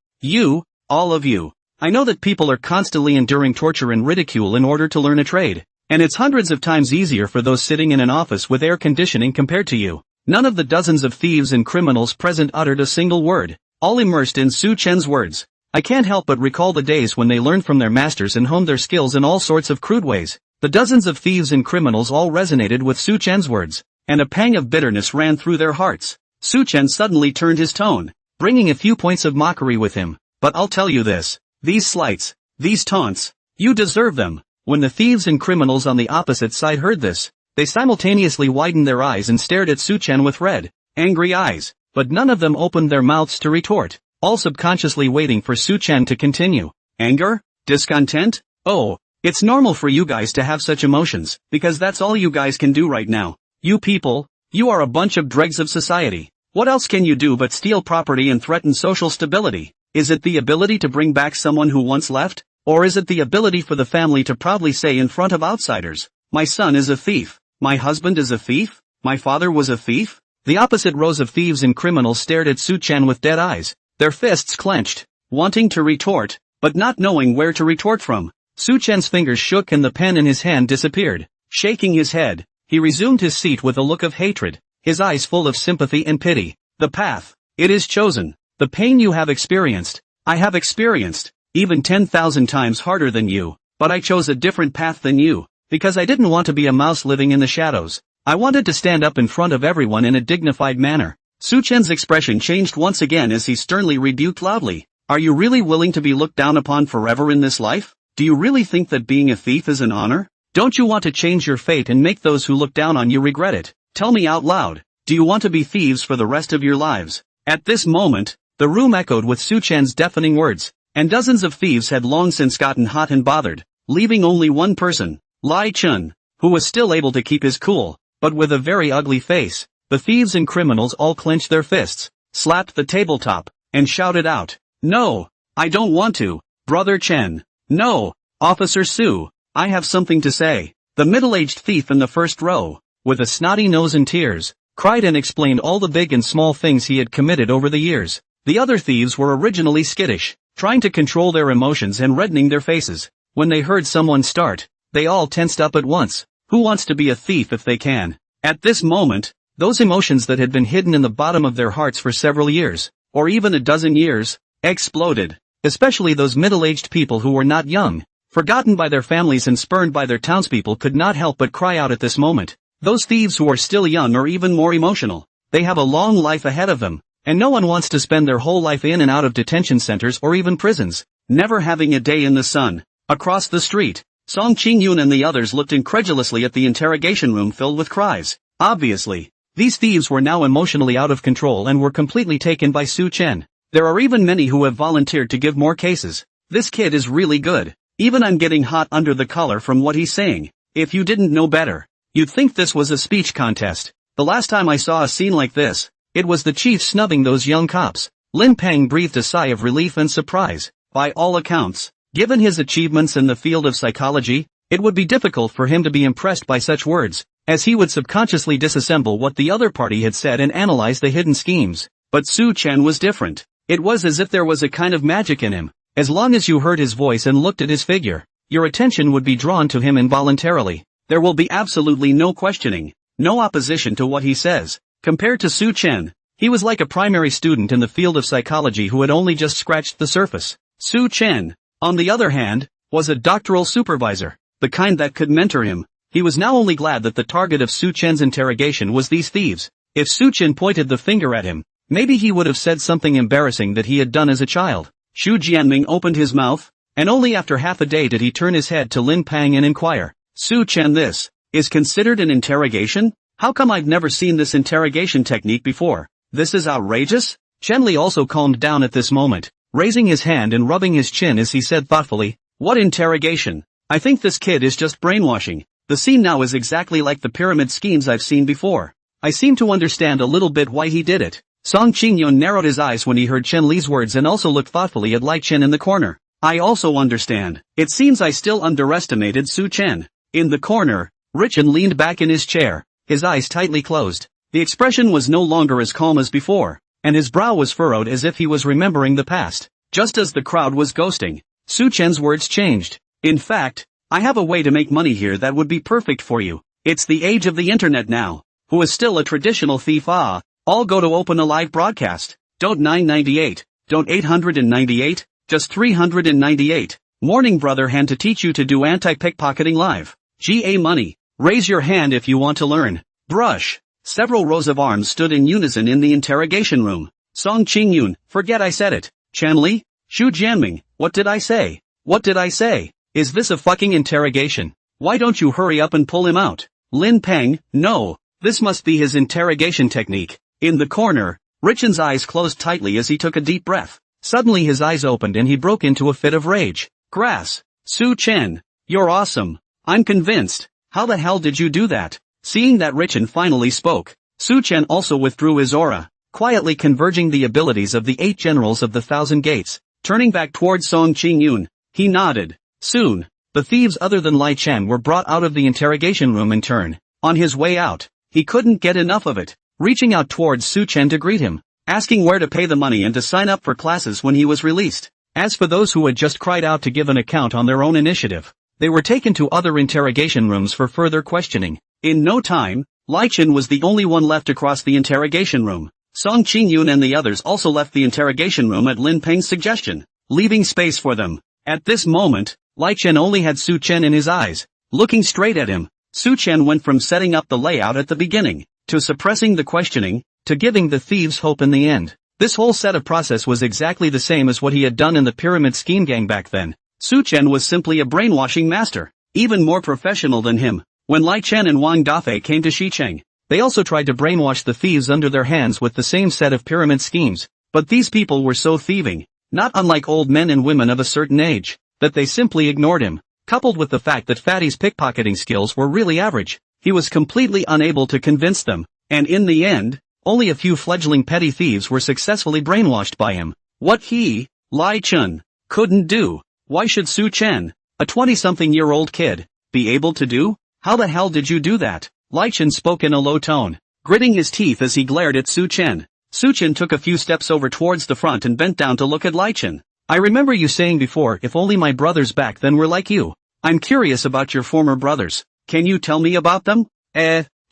all of you. I know that people are constantly enduring torture and ridicule in order to learn a trade. And it's hundreds of times easier for those sitting in an office with air conditioning compared to you. None of the dozens of thieves and criminals present uttered a single word, all immersed in Su Chen's words. I can't help but recall the days when they learned from their masters and honed their skills in all sorts of crude ways. The dozens of thieves and criminals all resonated with Su Chen's words, and a pang of bitterness ran through their hearts. Su Chen suddenly turned his tone, bringing a few points of mockery with him. But I'll tell you this, these slights, these taunts, you deserve them. When the thieves and criminals on the opposite side heard this, they simultaneously widened their eyes and stared at Su Chen with red, angry eyes, but none of them opened their mouths to retort, all subconsciously waiting for Su Chen to continue. Anger? Discontent? Oh, it's normal for you guys to have such emotions, because that's all you guys can do right now. You people, you are a bunch of dregs of society. What else can you do but steal property and threaten social stability? Is it the ability to bring back someone who once left? Or is it the ability for the family to proudly say in front of outsiders, my son is a thief, my husband is a thief, my father was a thief? The opposite rows of thieves and criminals stared at Su Chen with dead eyes, their fists clenched, wanting to retort, but not knowing where to retort from. Su Chen's fingers shook and the pen in his hand disappeared. Shaking his head, he resumed his seat with a look of hatred, his eyes full of sympathy and pity. The path, it is chosen. The pain you have experienced, I have experienced, even 10,000 times harder than you, but I chose a different path than you, because I didn't want to be a mouse living in the shadows. I wanted to stand up in front of everyone in a dignified manner. Su Chen's expression changed once again as he sternly rebuked loudly. Are you really willing to be looked down upon forever in this life? Do you really think that being a thief is an honor? Don't you want to change your fate and make those who look down on you regret it? Tell me out loud, do you want to be thieves for the rest of your lives? At this moment, the room echoed with Su Chen's deafening words, and dozens of thieves had long since gotten hot and bothered, leaving only one person, Lai Chen, who was still able to keep his cool, but with a very ugly face. The thieves and criminals all clenched their fists, slapped the tabletop, and shouted out, no, I don't want to, Brother Chen. No, Officer Su, I have something to say. The middle-aged thief in the first row, with a snotty nose and tears, cried and explained all the big and small things he had committed over the years. The other thieves were originally skittish, trying to control their emotions and reddening their faces. When they heard someone start, they all tensed up at once. Who wants to be a thief if they can? At this moment, those emotions that had been hidden in the bottom of their hearts for several years, or even a dozen years, exploded. Especially those middle-aged people who were not young, forgotten by their families and spurned by their townspeople could not help but cry out at this moment. Those thieves who are still young are even more emotional. They have a long life ahead of them, and no one wants to spend their whole life in and out of detention centers or even prisons, never having a day in the sun. Across the street, Song Qingyun and the others looked incredulously at the interrogation room filled with cries. Obviously, these thieves were now emotionally out of control and were completely taken by Su Chen. There are even many who have volunteered to give more cases. This kid is really good. Even I'm getting hot under the collar from what he's saying. If you didn't know better, you'd think this was a speech contest. The last time I saw a scene like this, it was the chief snubbing those young cops. Lin Peng breathed a sigh of relief and surprise. By all accounts, given his achievements in the field of psychology, it would be difficult for him to be impressed by such words, as he would subconsciously disassemble what the other party had said and analyze the hidden schemes. But Su Chen was different. It was as if there was a kind of magic in him. As long as you heard his voice and looked at his figure, your attention would be drawn to him involuntarily. There will be absolutely no questioning, no opposition to what he says. Compared to Su Chen, he was like a primary student in the field of psychology who had only just scratched the surface. Su Chen, on the other hand, was a doctoral supervisor, the kind that could mentor him. He was now only glad that the target of Su Chen's interrogation was these thieves. If Su Chen pointed the finger at him, maybe he would have said something embarrassing that he had done as a child. Xu Jianming opened his mouth, and only after half a day did he turn his head to Lin Pang and inquire, Su Chen, this is considered an interrogation? How come I've never seen this interrogation technique before? This is outrageous? Chen Li also calmed down at this moment, raising his hand and rubbing his chin as he said thoughtfully, what interrogation? I think this kid is just brainwashing. The scene now is exactly like the pyramid schemes I've seen before. I seem to understand a little bit why he did it. Song Qingyun narrowed his eyes when he heard Chen Li's words and also looked thoughtfully at Lai Chen in the corner. I also understand. It seems I still underestimated Su Chen. In the corner, Richen leaned back in his chair, his eyes tightly closed. The expression was no longer as calm as before, and his brow was furrowed as if he was remembering the past. Just as the crowd was ghosting, Su Chen's words changed. In fact, I have a way to make money here that would be perfect for you. It's the age of the internet now. Who is still a traditional thief? I'll go to open a live broadcast. Don't 998, don't 898, just 398. Morning brother hand to teach you to do anti-pickpocketing live. GA money. Raise your hand if you want to learn. Brush. Several rows of arms stood in unison in the interrogation room. Song Qingyun, forget I said it. Chen Li? Xu Jianming, what did I say? What did I say? Is this a fucking interrogation? Why don't you hurry up and pull him out? Lin Peng, no. This must be his interrogation technique. In the corner, Richen's eyes closed tightly as he took a deep breath. Suddenly his eyes opened and he broke into a fit of rage. Grass. Su Chen. You're awesome. I'm convinced. How the hell did you do that? Seeing that Richen finally spoke, Su Chen also withdrew his aura, quietly converging the abilities of the 8 generals of the Thousand Gates. Turning back towards Song Qingyun, he nodded. Soon, the thieves other than Lai Chen were brought out of the interrogation room in turn. On his way out, he couldn't get enough of it, reaching out towards Su Chen to greet him, asking where to pay the money and to sign up for classes when he was released. As for those who had just cried out to give an account on their own initiative, they were taken to other interrogation rooms for further questioning. In no time, Lai Chen was the only one left across the interrogation room. Song Qingyun and the others also left the interrogation room at Lin Peng's suggestion, leaving space for them. At this moment, Lai Chen only had Su Chen in his eyes. Looking straight at him, Su Chen went from setting up the layout at the beginning, to suppressing the questioning, to giving the thieves hope in the end. This whole set of process was exactly the same as what he had done in the pyramid scheme gang back then. Su Chen was simply a brainwashing master, even more professional than him. When Lai Chen and Wang Dafei came to Xicheng, they also tried to brainwash the thieves under their hands with the same set of pyramid schemes, but these people were so thieving, not unlike old men and women of a certain age, that they simply ignored him. Coupled with the fact that Fatty's pickpocketing skills were really average, he was completely unable to convince them, and in the end, only a few fledgling petty thieves were successfully brainwashed by him. What he, Lai Chen, couldn't do, why should Su Chen, a 20-something-year-old kid, be able to do? How the hell did you do that? Lai Chen spoke in a low tone, gritting his teeth as he glared at Su Chen. Su Chen took a few steps over towards the front and bent down to look at Lai Chen. I remember you saying before if only my brothers back then were like you. I'm curious about your former brothers. Can you tell me about them?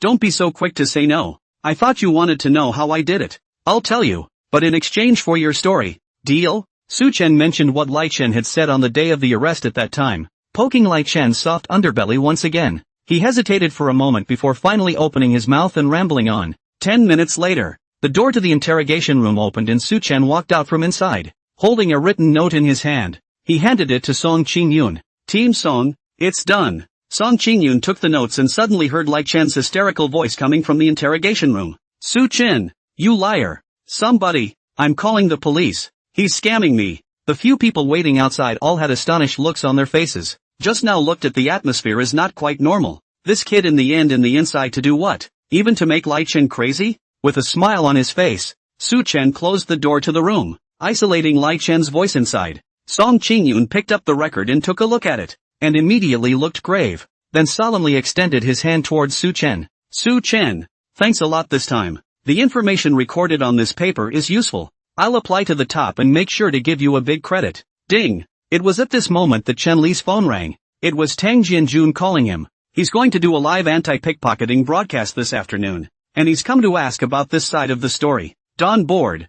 Don't be so quick to say no. I thought you wanted to know how I did it. I'll tell you, but in exchange for your story. Deal? Su Chen mentioned what Lai Chen had said on the day of the arrest at that time, poking Lai Chen's soft underbelly once again. He hesitated for a moment before finally opening his mouth and rambling on. 10 minutes later, the door to the interrogation room opened and Su Chen walked out from inside, holding a written note in his hand. He handed it to Song Qingyun. Team Song, it's done. Song Qingyun took the notes and suddenly heard Lai Chen's hysterical voice coming from the interrogation room. Su Chen, you liar. Somebody, I'm calling the police. He's scamming me. The few people waiting outside all had astonished looks on their faces. Just now looked at the atmosphere is not quite normal. This kid in the inside to do what? Even to make Lai Chen crazy? With a smile on his face, Su Chen closed the door to the room, isolating Lai Chen's voice inside. Song Qingyun picked up the record and took a look at it, and immediately looked grave, then solemnly extended his hand towards Su Chen. Su Chen, thanks a lot this time. The information recorded on this paper is useful. I'll apply to the top and make sure to give you a big credit. Ding! It was at this moment that Chen Li's phone rang. It was Tang Jianjun calling him. He's going to do a live anti-pickpocketing broadcast this afternoon, and he's come to ask about this side of the story. Don bored.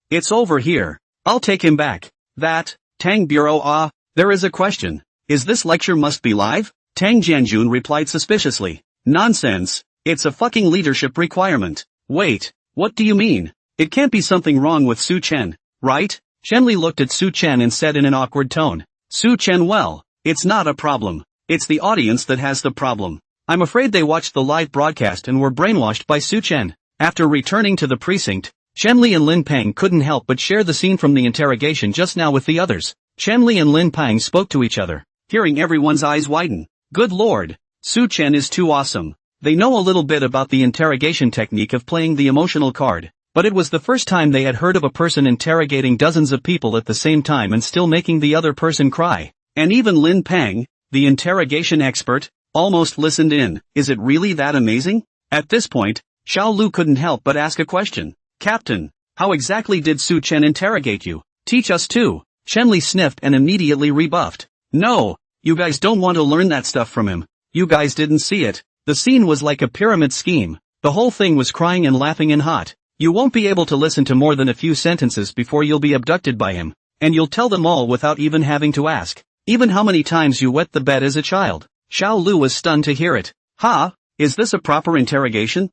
It's over here. I'll take him back. Tang Bureau there is a question. Is this lecture must be live? Tang Jianjun replied suspiciously. Nonsense. It's a fucking leadership requirement. Wait, what do you mean? It can't be something wrong with Su Chen, right? Chen Li looked at Su Chen and said in an awkward tone. Su Chen, well, it's not a problem. It's the audience that has the problem. I'm afraid they watched the live broadcast and were brainwashed by Su Chen. After returning to the precinct, Chen Li and Lin Pang couldn't help but share the scene from the interrogation just now with the others. Chen Li and Lin Pang spoke to each other, hearing everyone's eyes widen. Good lord, Su Chen is too awesome. They know a little bit about the interrogation technique of playing the emotional card, but it was the first time they had heard of a person interrogating dozens of people at the same time and still making the other person cry. And even Lin Pang, the interrogation expert, almost listened in. Is it really that amazing? At this point, Xiao Lu couldn't help but ask a question. Captain, how exactly did Su Chen interrogate you? Teach us too. Chen Li sniffed and immediately rebuffed. No, you guys don't want to learn that stuff from him. You guys didn't see it. The scene was like a pyramid scheme. The whole thing was crying and laughing and hot. You won't be able to listen to more than a few sentences before you'll be abducted by him, and you'll tell them all without even having to ask. Even how many times you wet the bed as a child. Xiao Lu was stunned to hear it. Is this a proper interrogation?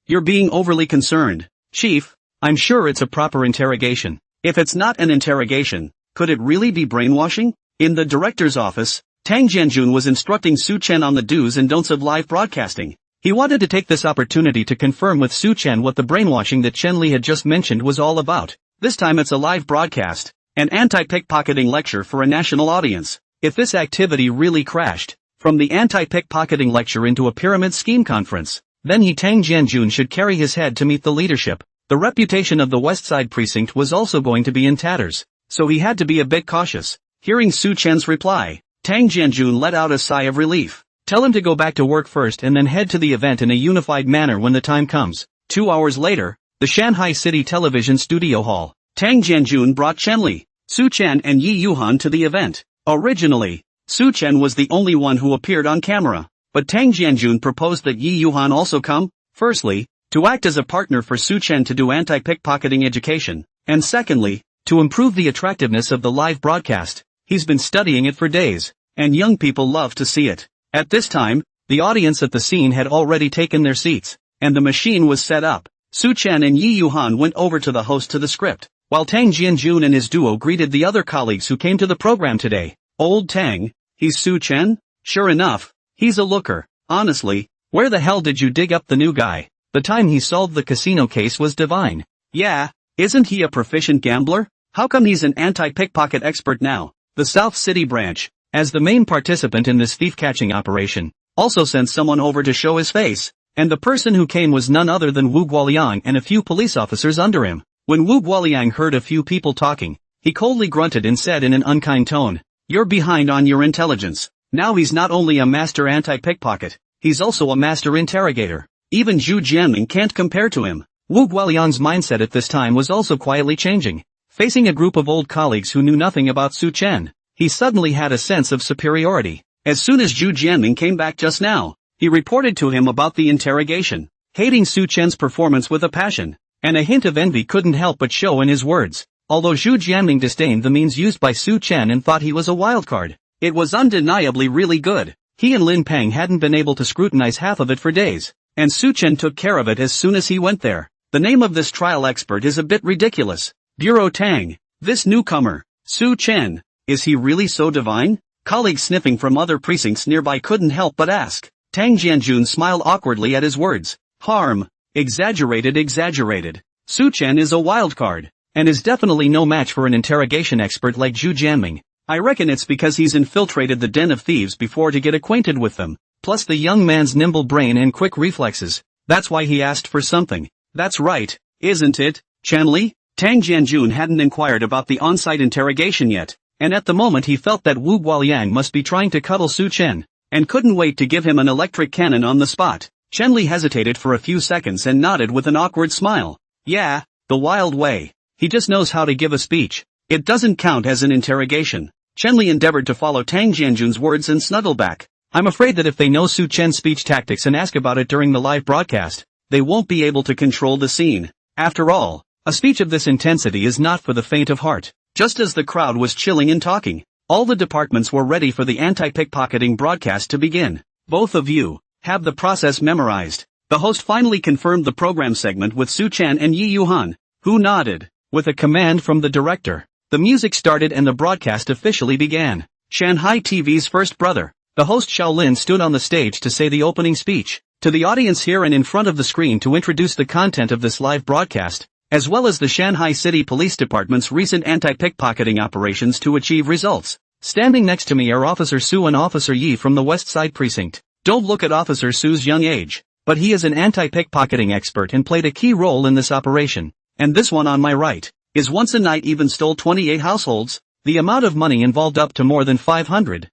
You're being overly concerned. Chief, I'm sure it's a proper interrogation. If it's not an interrogation, could it really be brainwashing? In the director's office, Tang Jianjun was instructing Su Chen on the do's and don'ts of live broadcasting. He wanted to take this opportunity to confirm with Su Chen what the brainwashing that Chen Li had just mentioned was all about. This time it's a live broadcast, an anti-pickpocketing lecture for a national audience. If this activity really crashed from the anti-pickpocketing lecture into a pyramid scheme conference, then Tang Jianjun should carry his head to meet the leadership. The reputation of the West Side precinct was also going to be in tatters, so he had to be a bit cautious. Hearing Su Chen's reply, Tang Jianjun let out a sigh of relief. Tell him to go back to work first and then head to the event in a unified manner when the time comes. 2 hours later, the Shanghai City Television Studio Hall. Tang Jianjun brought Chen Li, Su Chen and Yi Yuhan to the event. Originally, Su Chen was the only one who appeared on camera, but Tang Jianjun proposed that Yi Yuhan also come, firstly, to act as a partner for Su Chen to do anti-pickpocketing education, and secondly, to improve the attractiveness of the live broadcast. He's been studying it for days, and young people love to see it. At this time, the audience at the scene had already taken their seats, and the machine was set up. Su Chen and Yi Yuhan went over to the host to the script, while Tang Jianjun and his duo greeted the other colleagues who came to the program today. Old Tang, he's Su Chen? Sure enough, he's a looker. Honestly, where the hell did you dig up the new guy? The time he solved the casino case was divine. Yeah, isn't he a proficient gambler? How come he's an anti-pickpocket expert now? The South City branch, as the main participant in this thief-catching operation, also sent someone over to show his face, and the person who came was none other than Wu Guoliang and a few police officers under him. When Wu Guoliang heard a few people talking, he coldly grunted and said in an unkind tone, "You're behind on your intelligence." Now he's not only a master anti-pickpocket, he's also a master interrogator. Even Zhu Jianming can't compare to him. Wu Guoliang's mindset at this time was also quietly changing. Facing a group of old colleagues who knew nothing about Su Chen, he suddenly had a sense of superiority. As soon as Zhu Jianming came back just now, he reported to him about the interrogation, hating Su Chen's performance with a passion, and a hint of envy couldn't help but show in his words. Although Zhu Jianming disdained the means used by Su Chen and thought he was a wildcard, it was undeniably really good. He and Lin Peng hadn't been able to scrutinize half of it for days, and Su Chen took care of it as soon as he went there. The name of this trial expert is a bit ridiculous. Bureau Tang. This newcomer, Su Chen, is he really so divine? Colleagues sniffing from other precincts nearby couldn't help but ask. Tang Jianjun smiled awkwardly at his words. Harm. Exaggerated. Su Chen is a wildcard, and is definitely no match for an interrogation expert like Zhu Jianming. I reckon it's because he's infiltrated the den of thieves before to get acquainted with them, plus the young man's nimble brain and quick reflexes. That's why he asked for something. That's right, isn't it, Chanli? Tang Jianjun hadn't inquired about the on-site interrogation yet, and at the moment he felt that Wu Guoliang must be trying to cuddle Su Chen, and couldn't wait to give him an electric cannon on the spot. Chenli hesitated for a few seconds and nodded with an awkward smile. Yeah, the wild way. He just knows how to give a speech. It doesn't count as an interrogation. Chenli endeavored to follow Tang Jianjun's words and snuggle back. I'm afraid that if they know Su Chen's speech tactics and ask about it during the live broadcast, they won't be able to control the scene. After all, a speech of this intensity is not for the faint of heart. Just as the crowd was chilling and talking, all the departments were ready for the anti-pickpocketing broadcast to begin. Both of you have the process memorized. The host finally confirmed the program segment with Su Chen and Yi Yuhan, who nodded. With a command from the director, the music started and the broadcast officially began. Shanghai TV's first brother, the host Shaolin, stood on the stage to say the opening speech to the audience here and in front of the screen to introduce the content of this live broadcast, as well as the Shanghai City Police Department's recent anti-pickpocketing operations to achieve results. Standing next to me are Officer Su and Officer Yi from the West Side Precinct. Don't look at Officer Su's young age, but he is an anti-pickpocketing expert and played a key role in this operation. And this one on my right is once a night even stole 28 households. The amount of money involved up to more than 500,000.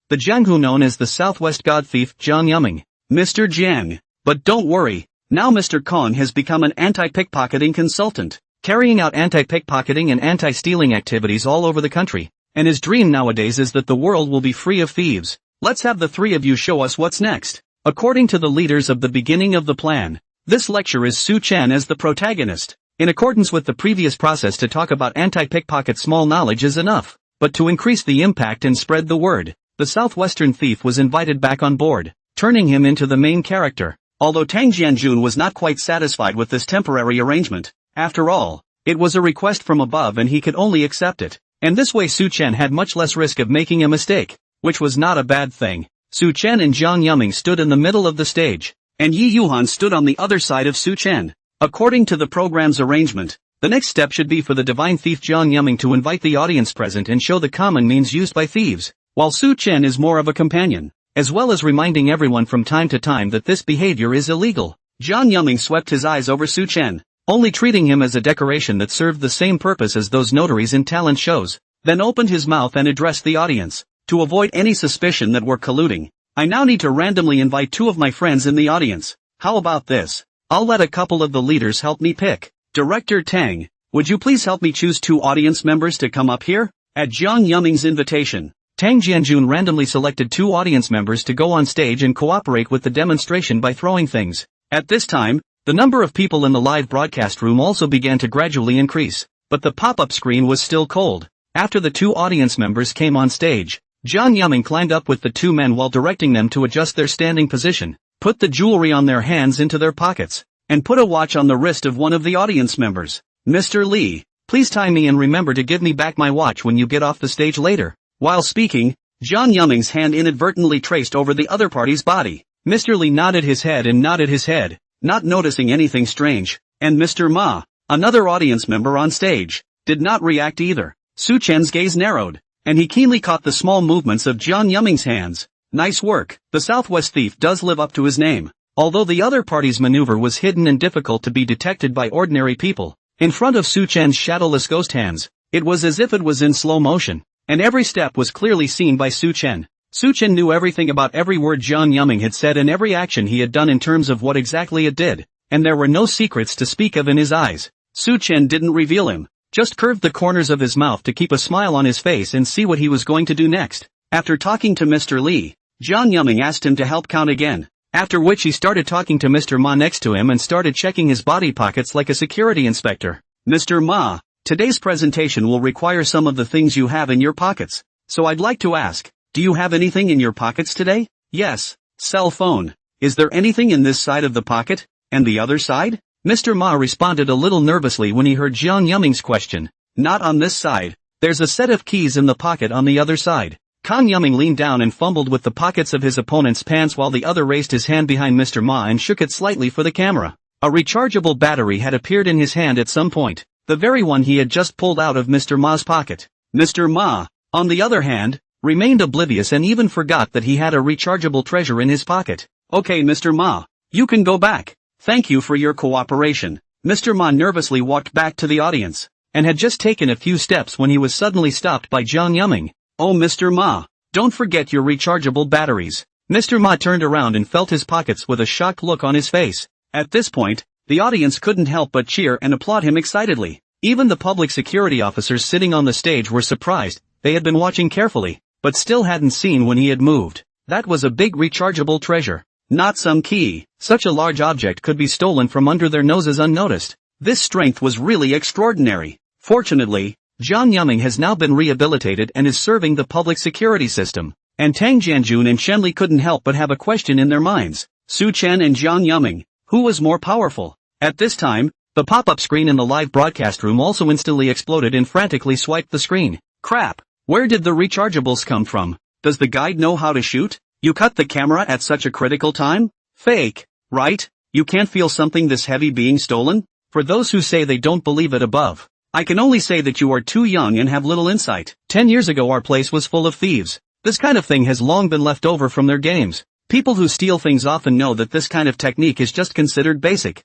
The Jianghu known as the Southwest God Thief Jiang Yuming, Mr. Jiang. But don't worry, now Mr. Kong has become an anti-pickpocketing consultant, carrying out anti-pickpocketing and anti-stealing activities all over the country, and his dream nowadays is that the world will be free of thieves. Let's have the three of you show us what's next. According to the leaders of the beginning of the plan, this lecture is Su Chen as the protagonist. In accordance with the previous process, to talk about anti-pickpocket small knowledge is enough, but to increase the impact and spread the word, the southwestern thief was invited back on board, turning him into the main character. Although Tang Jianjun was not quite satisfied with this temporary arrangement, after all, it was a request from above and he could only accept it, and this way Su Chen had much less risk of making a mistake, which was not a bad thing. Su Chen and Jiang Yuming stood in the middle of the stage, and Yi Yuhan stood on the other side of Su Chen. According to the program's arrangement, the next step should be for the divine thief Jiang Yuming to invite the audience present and show the common means used by thieves, while Su Chen is more of a companion, as well as reminding everyone from time to time that this behavior is illegal. Jiang Yuming swept his eyes over Su Chen, only treating him as a decoration that served the same purpose as those notaries in talent shows, then opened his mouth and addressed the audience. To avoid any suspicion that we're colluding, I now need to randomly invite two of my friends in the audience. How about this? I'll let a couple of the leaders help me pick. Director Tang, would you please help me choose two audience members to come up here? At Jiang Yuming's invitation, Tang Jianjun randomly selected two audience members to go on stage and cooperate with the demonstration by throwing things. At this time, the number of people in the live broadcast room also began to gradually increase, but the pop-up screen was still cold. After the two audience members came on stage, Jiang Yuming climbed up with the two men while directing them to adjust their standing position, put the jewelry on their hands into their pockets, and put a watch on the wrist of one of the audience members. Mr. Li, please tie me and remember to give me back my watch when you get off the stage later. While speaking, Jiang Yuming's hand inadvertently traced over the other party's body. Mr. Li nodded his head, not noticing anything strange, and Mr. Ma, another audience member on stage, did not react either. Su Chen's gaze narrowed, and he keenly caught the small movements of Jiang Yuming's hands. Nice work. The Southwest thief does live up to his name. Although the other party's maneuver was hidden and difficult to be detected by ordinary people, in front of Su Chen's shadowless ghost hands, it was as if it was in slow motion, and every step was clearly seen by Su Chen. Su Chen knew everything about every word Jiang Yuming had said and every action he had done in terms of what exactly it did, and there were no secrets to speak of in his eyes. Su Chen didn't reveal him, just curved the corners of his mouth to keep a smile on his face and see what he was going to do next. After talking to Mr. Lee, Jiang Yuming asked him to help count again, after which he started talking to Mr. Ma next to him and started checking his body pockets like a security inspector. Mr. Ma, today's presentation will require some of the things you have in your pockets, so I'd like to ask, do you have anything in your pockets today? Yes. Cell phone. Is there anything in this side of the pocket, and the other side? Mr. Ma responded a little nervously when he heard Jiang Yuming's question. Not on this side. There's a set of keys in the pocket on the other side. Kang Yuming leaned down and fumbled with the pockets of his opponent's pants while the other raised his hand behind Mr. Ma and shook it slightly for the camera. A rechargeable battery had appeared in his hand at some point, the very one he had just pulled out of Mr. Ma's pocket. Mr. Ma, on the other hand, remained oblivious and even forgot that he had a rechargeable treasure in his pocket. Okay, Mr. Ma, you can go back. Thank you for your cooperation. Mr. Ma nervously walked back to the audience, and had just taken a few steps when he was suddenly stopped by Jiang Yuming. Oh, Mr. Ma, don't forget your rechargeable batteries. Mr. Ma turned around and felt his pockets with a shocked look on his face. At this point, the audience couldn't help but cheer and applaud him excitedly. Even the public security officers sitting on the stage were surprised. They had been watching carefully, but still hadn't seen when he had moved. That was a big rechargeable treasure. Not some key. Such a large object could be stolen from under their noses unnoticed. This strength was really extraordinary. Fortunately, Jiang Yuming has now been rehabilitated and is serving the public security system. And Tang Jianjun and Shenli couldn't help but have a question in their minds. Su Chen and Jiang Yuming, who was more powerful? At this time, the pop-up screen in the live broadcast room also instantly exploded and frantically swiped the screen. Crap! Where did the rechargeables come from? Does the guide know how to shoot? You cut the camera at such a critical time? Fake, right? You can't feel something this heavy being stolen? For those who say they don't believe it above, I can only say that you are too young and have little insight. 10 years ago our place was full of thieves. This kind of thing has long been left over from their games. People who steal things often know that this kind of technique is just considered basic.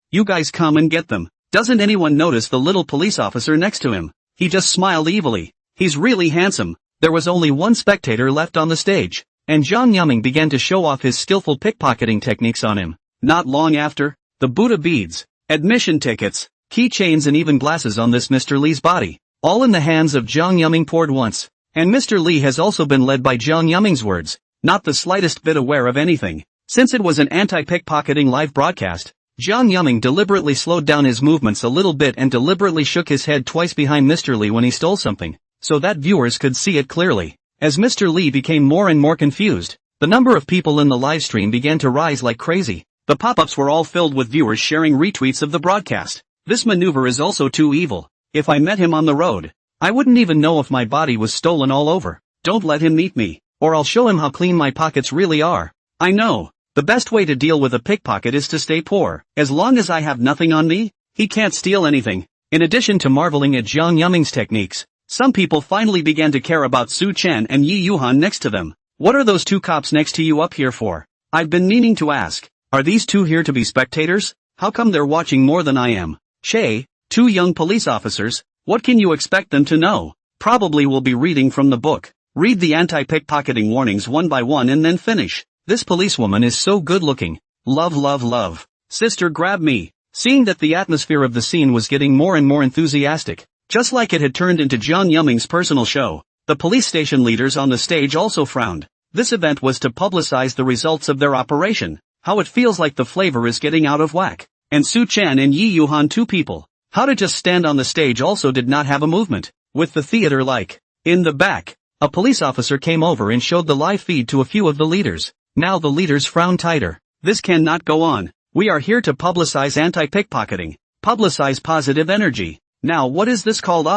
You guys come and get them. Doesn't anyone notice the little police officer next to him? He just smiled evilly. He's really handsome. There was only one spectator left on the stage, and Jiang Yuming began to show off his skillful pickpocketing techniques on him. Not long after, the Buddha beads, admission tickets, keychains and even glasses on this Mr. Lee's body, all in the hands of Jiang Yuming poured once. And Mr. Lee has also been led by Jiang Yuming's words, not the slightest bit aware of anything. Since it was an anti-pickpocketing live broadcast, Jiang Yuming deliberately slowed down his movements a little bit and deliberately shook his head twice behind Mr. Lee when he stole something, so that viewers could see it clearly. As Mr. Lee became more and more confused, the number of people in the live stream began to rise like crazy. The pop-ups were all filled with viewers sharing retweets of the broadcast. This maneuver is also too evil. If I met him on the road, I wouldn't even know if my body was stolen all over. Don't let him meet me, or I'll show him how clean my pockets really are. I know, the best way to deal with a pickpocket is to stay poor. As long as I have nothing on me, he can't steal anything. In addition to marveling at Jiang Yuming's techniques, some people finally began to care about Su Chen and Yi Yuhan next to them. What are those two cops next to you up here for? I've been meaning to ask. Are these two here to be spectators? How come they're watching more than I am? Che, two young police officers, what can you expect them to know? Probably will be reading from the book. Read the anti-pickpocketing warnings one by one and then finish. This policewoman is so good looking. Love, love, love. Sister, grab me. Seeing that the atmosphere of the scene was getting more and more enthusiastic, just like it had turned into Jiang Yuming's personal show, the police station leaders on the stage also frowned. This event was to publicize the results of their operation. How it feels like the flavor is getting out of whack. And Su Chen and Yi Yuhan, two people, how to just stand on the stage, also did not have a movement. With the theater like. In the back, a police officer came over and showed the live feed to a few of the leaders. Now the leaders frowned tighter. This cannot go on. We are here to publicize anti-pickpocketing. Publicize positive energy. Now what is this called?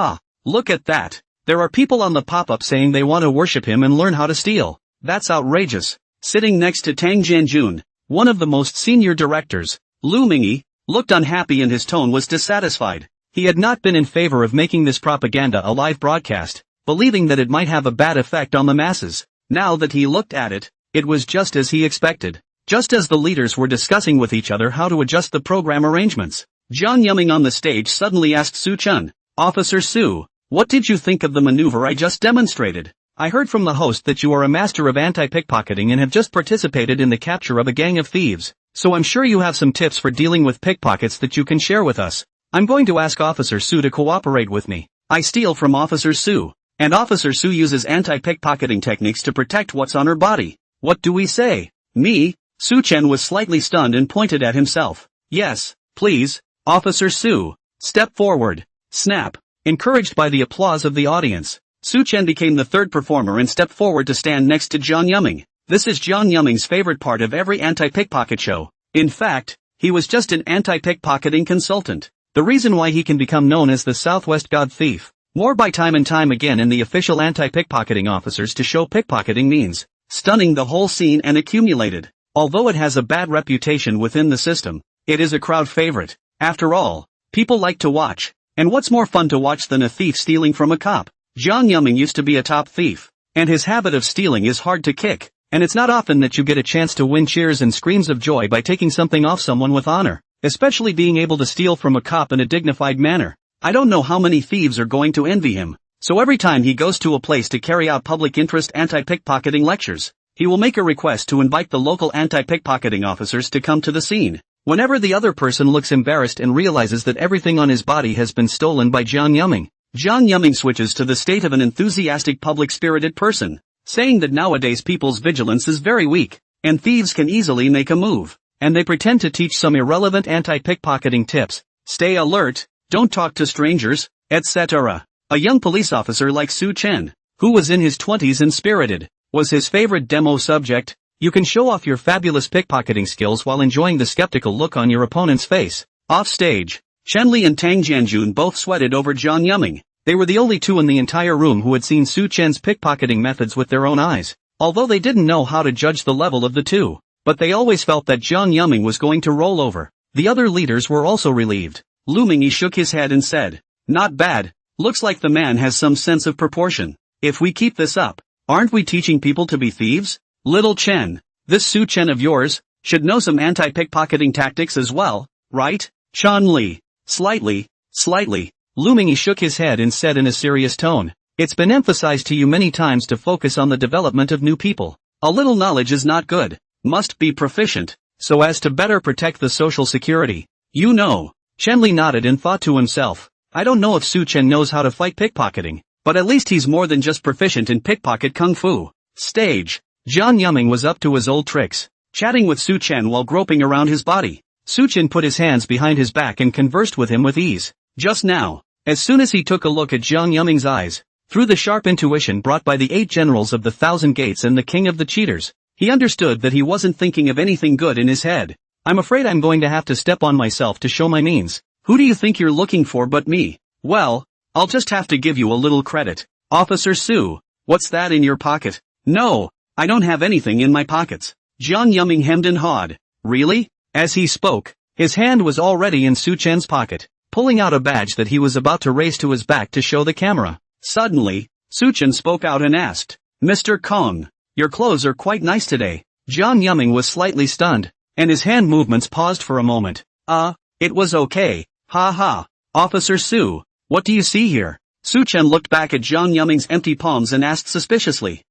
Look at that. There are people on the pop-up saying they want to worship him and learn how to steal. That's outrageous. Sitting next to Tang Jianjun, one of the most senior directors, Lu Mingyi, looked unhappy and his tone was dissatisfied. He had not been in favor of making this propaganda a live broadcast, believing that it might have a bad effect on the masses. Now that he looked at it, it was just as he expected. Just as the leaders were discussing with each other how to adjust the program arrangements, Jiang Yuming on the stage suddenly asked Su Chen, "Officer Su, what did you think of the maneuver I just demonstrated? I heard from the host that you are a master of anti-pickpocketing and have just participated in the capture of a gang of thieves, so I'm sure you have some tips for dealing with pickpockets that you can share with us." I'm going to ask Officer Su to cooperate with me. I steal from Officer Su. And Officer Su uses anti-pickpocketing techniques to protect what's on her body. What do we say? Me? Su Chen was slightly stunned and pointed at himself. Yes, please, Officer Su. Step forward. Snap. Encouraged by the applause of the audience, Su Chen became the third performer and stepped forward to stand next to John Yumming. This is John Yumming's favorite part of every anti-pickpocket show. In fact, he was just an anti-pickpocketing consultant. The reason why he can become known as the Southwest God Thief. More by time and time again in the official anti-pickpocketing officers to show pickpocketing means stunning the whole scene and accumulated. Although it has a bad reputation within the system, it is a crowd favorite. After all, people like to watch. And what's more fun to watch than a thief stealing from a cop? John Yumming used to be a top thief. And his habit of stealing is hard to kick. And it's not often that you get a chance to win cheers and screams of joy by taking something off someone with honor. Especially being able to steal from a cop in a dignified manner. I don't know how many thieves are going to envy him. So every time he goes to a place to carry out public interest anti-pickpocketing lectures, he will make a request to invite the local anti-pickpocketing officers to come to the scene. Whenever the other person looks embarrassed and realizes that everything on his body has been stolen by John Yumming switches to the state of an enthusiastic public-spirited person, saying that nowadays people's vigilance is very weak, and thieves can easily make a move. And they pretend to teach some irrelevant anti-pickpocketing tips. Stay alert, don't talk to strangers, etc. A young police officer like Su Chen, who was in his 20s and spirited, was his favorite demo subject. You can show off your fabulous pickpocketing skills while enjoying the skeptical look on your opponent's face. Off stage, Chen Li and Tang Jianjun both sweated over John Yumming. They were the only two in the entire room who had seen Su Chen's pickpocketing methods with their own eyes. Although they didn't know how to judge the level of the two. But they always felt that John Yumming was going to roll over. The other leaders were also relieved. Lu Mingyi shook his head and said, "Not bad, looks like the man has some sense of proportion. If we keep this up, aren't we teaching people to be thieves? Little Chen, this Su Chen of yours, should know some anti-pickpocketing tactics as well, right? Chan Li." Slightly. Lu Mingyi shook his head and said in a serious tone, "It's been emphasized to you many times to focus on the development of new people. A little knowledge is not good. Must be proficient, so as to better protect the social security. You know." Chen Li nodded and thought to himself, I don't know if Su Chen knows how to fight pickpocketing, but at least he's more than just proficient in pickpocket kung fu. Stage. John Yumming was up to his old tricks, chatting with Su Chen while groping around his body. Su Chen put his hands behind his back and conversed with him with ease. Just now, as soon as he took a look at John Yumming's eyes, through the sharp intuition brought by the 8 generals of the Thousand Gates and the king of the cheaters, he understood that he wasn't thinking of anything good in his head. I'm afraid I'm going to have to step on myself to show my means. Who do you think you're looking for but me? Well, I'll just have to give you a little credit. Officer Su, what's that in your pocket? No, I don't have anything in my pockets. John Yumming hemmed and hawed. Really? As he spoke, his hand was already in Su Chen's pocket, pulling out a badge that he was about to raise to his back to show the camera. Suddenly, Su Chen spoke out and asked, Mr. Kong, your clothes are quite nice today. John Yumming was slightly stunned, and his hand movements paused for a moment. It was okay. Ha ha. Officer Su, what do you see here? Su Chen looked back at John Yumming's empty palms and asked suspiciously.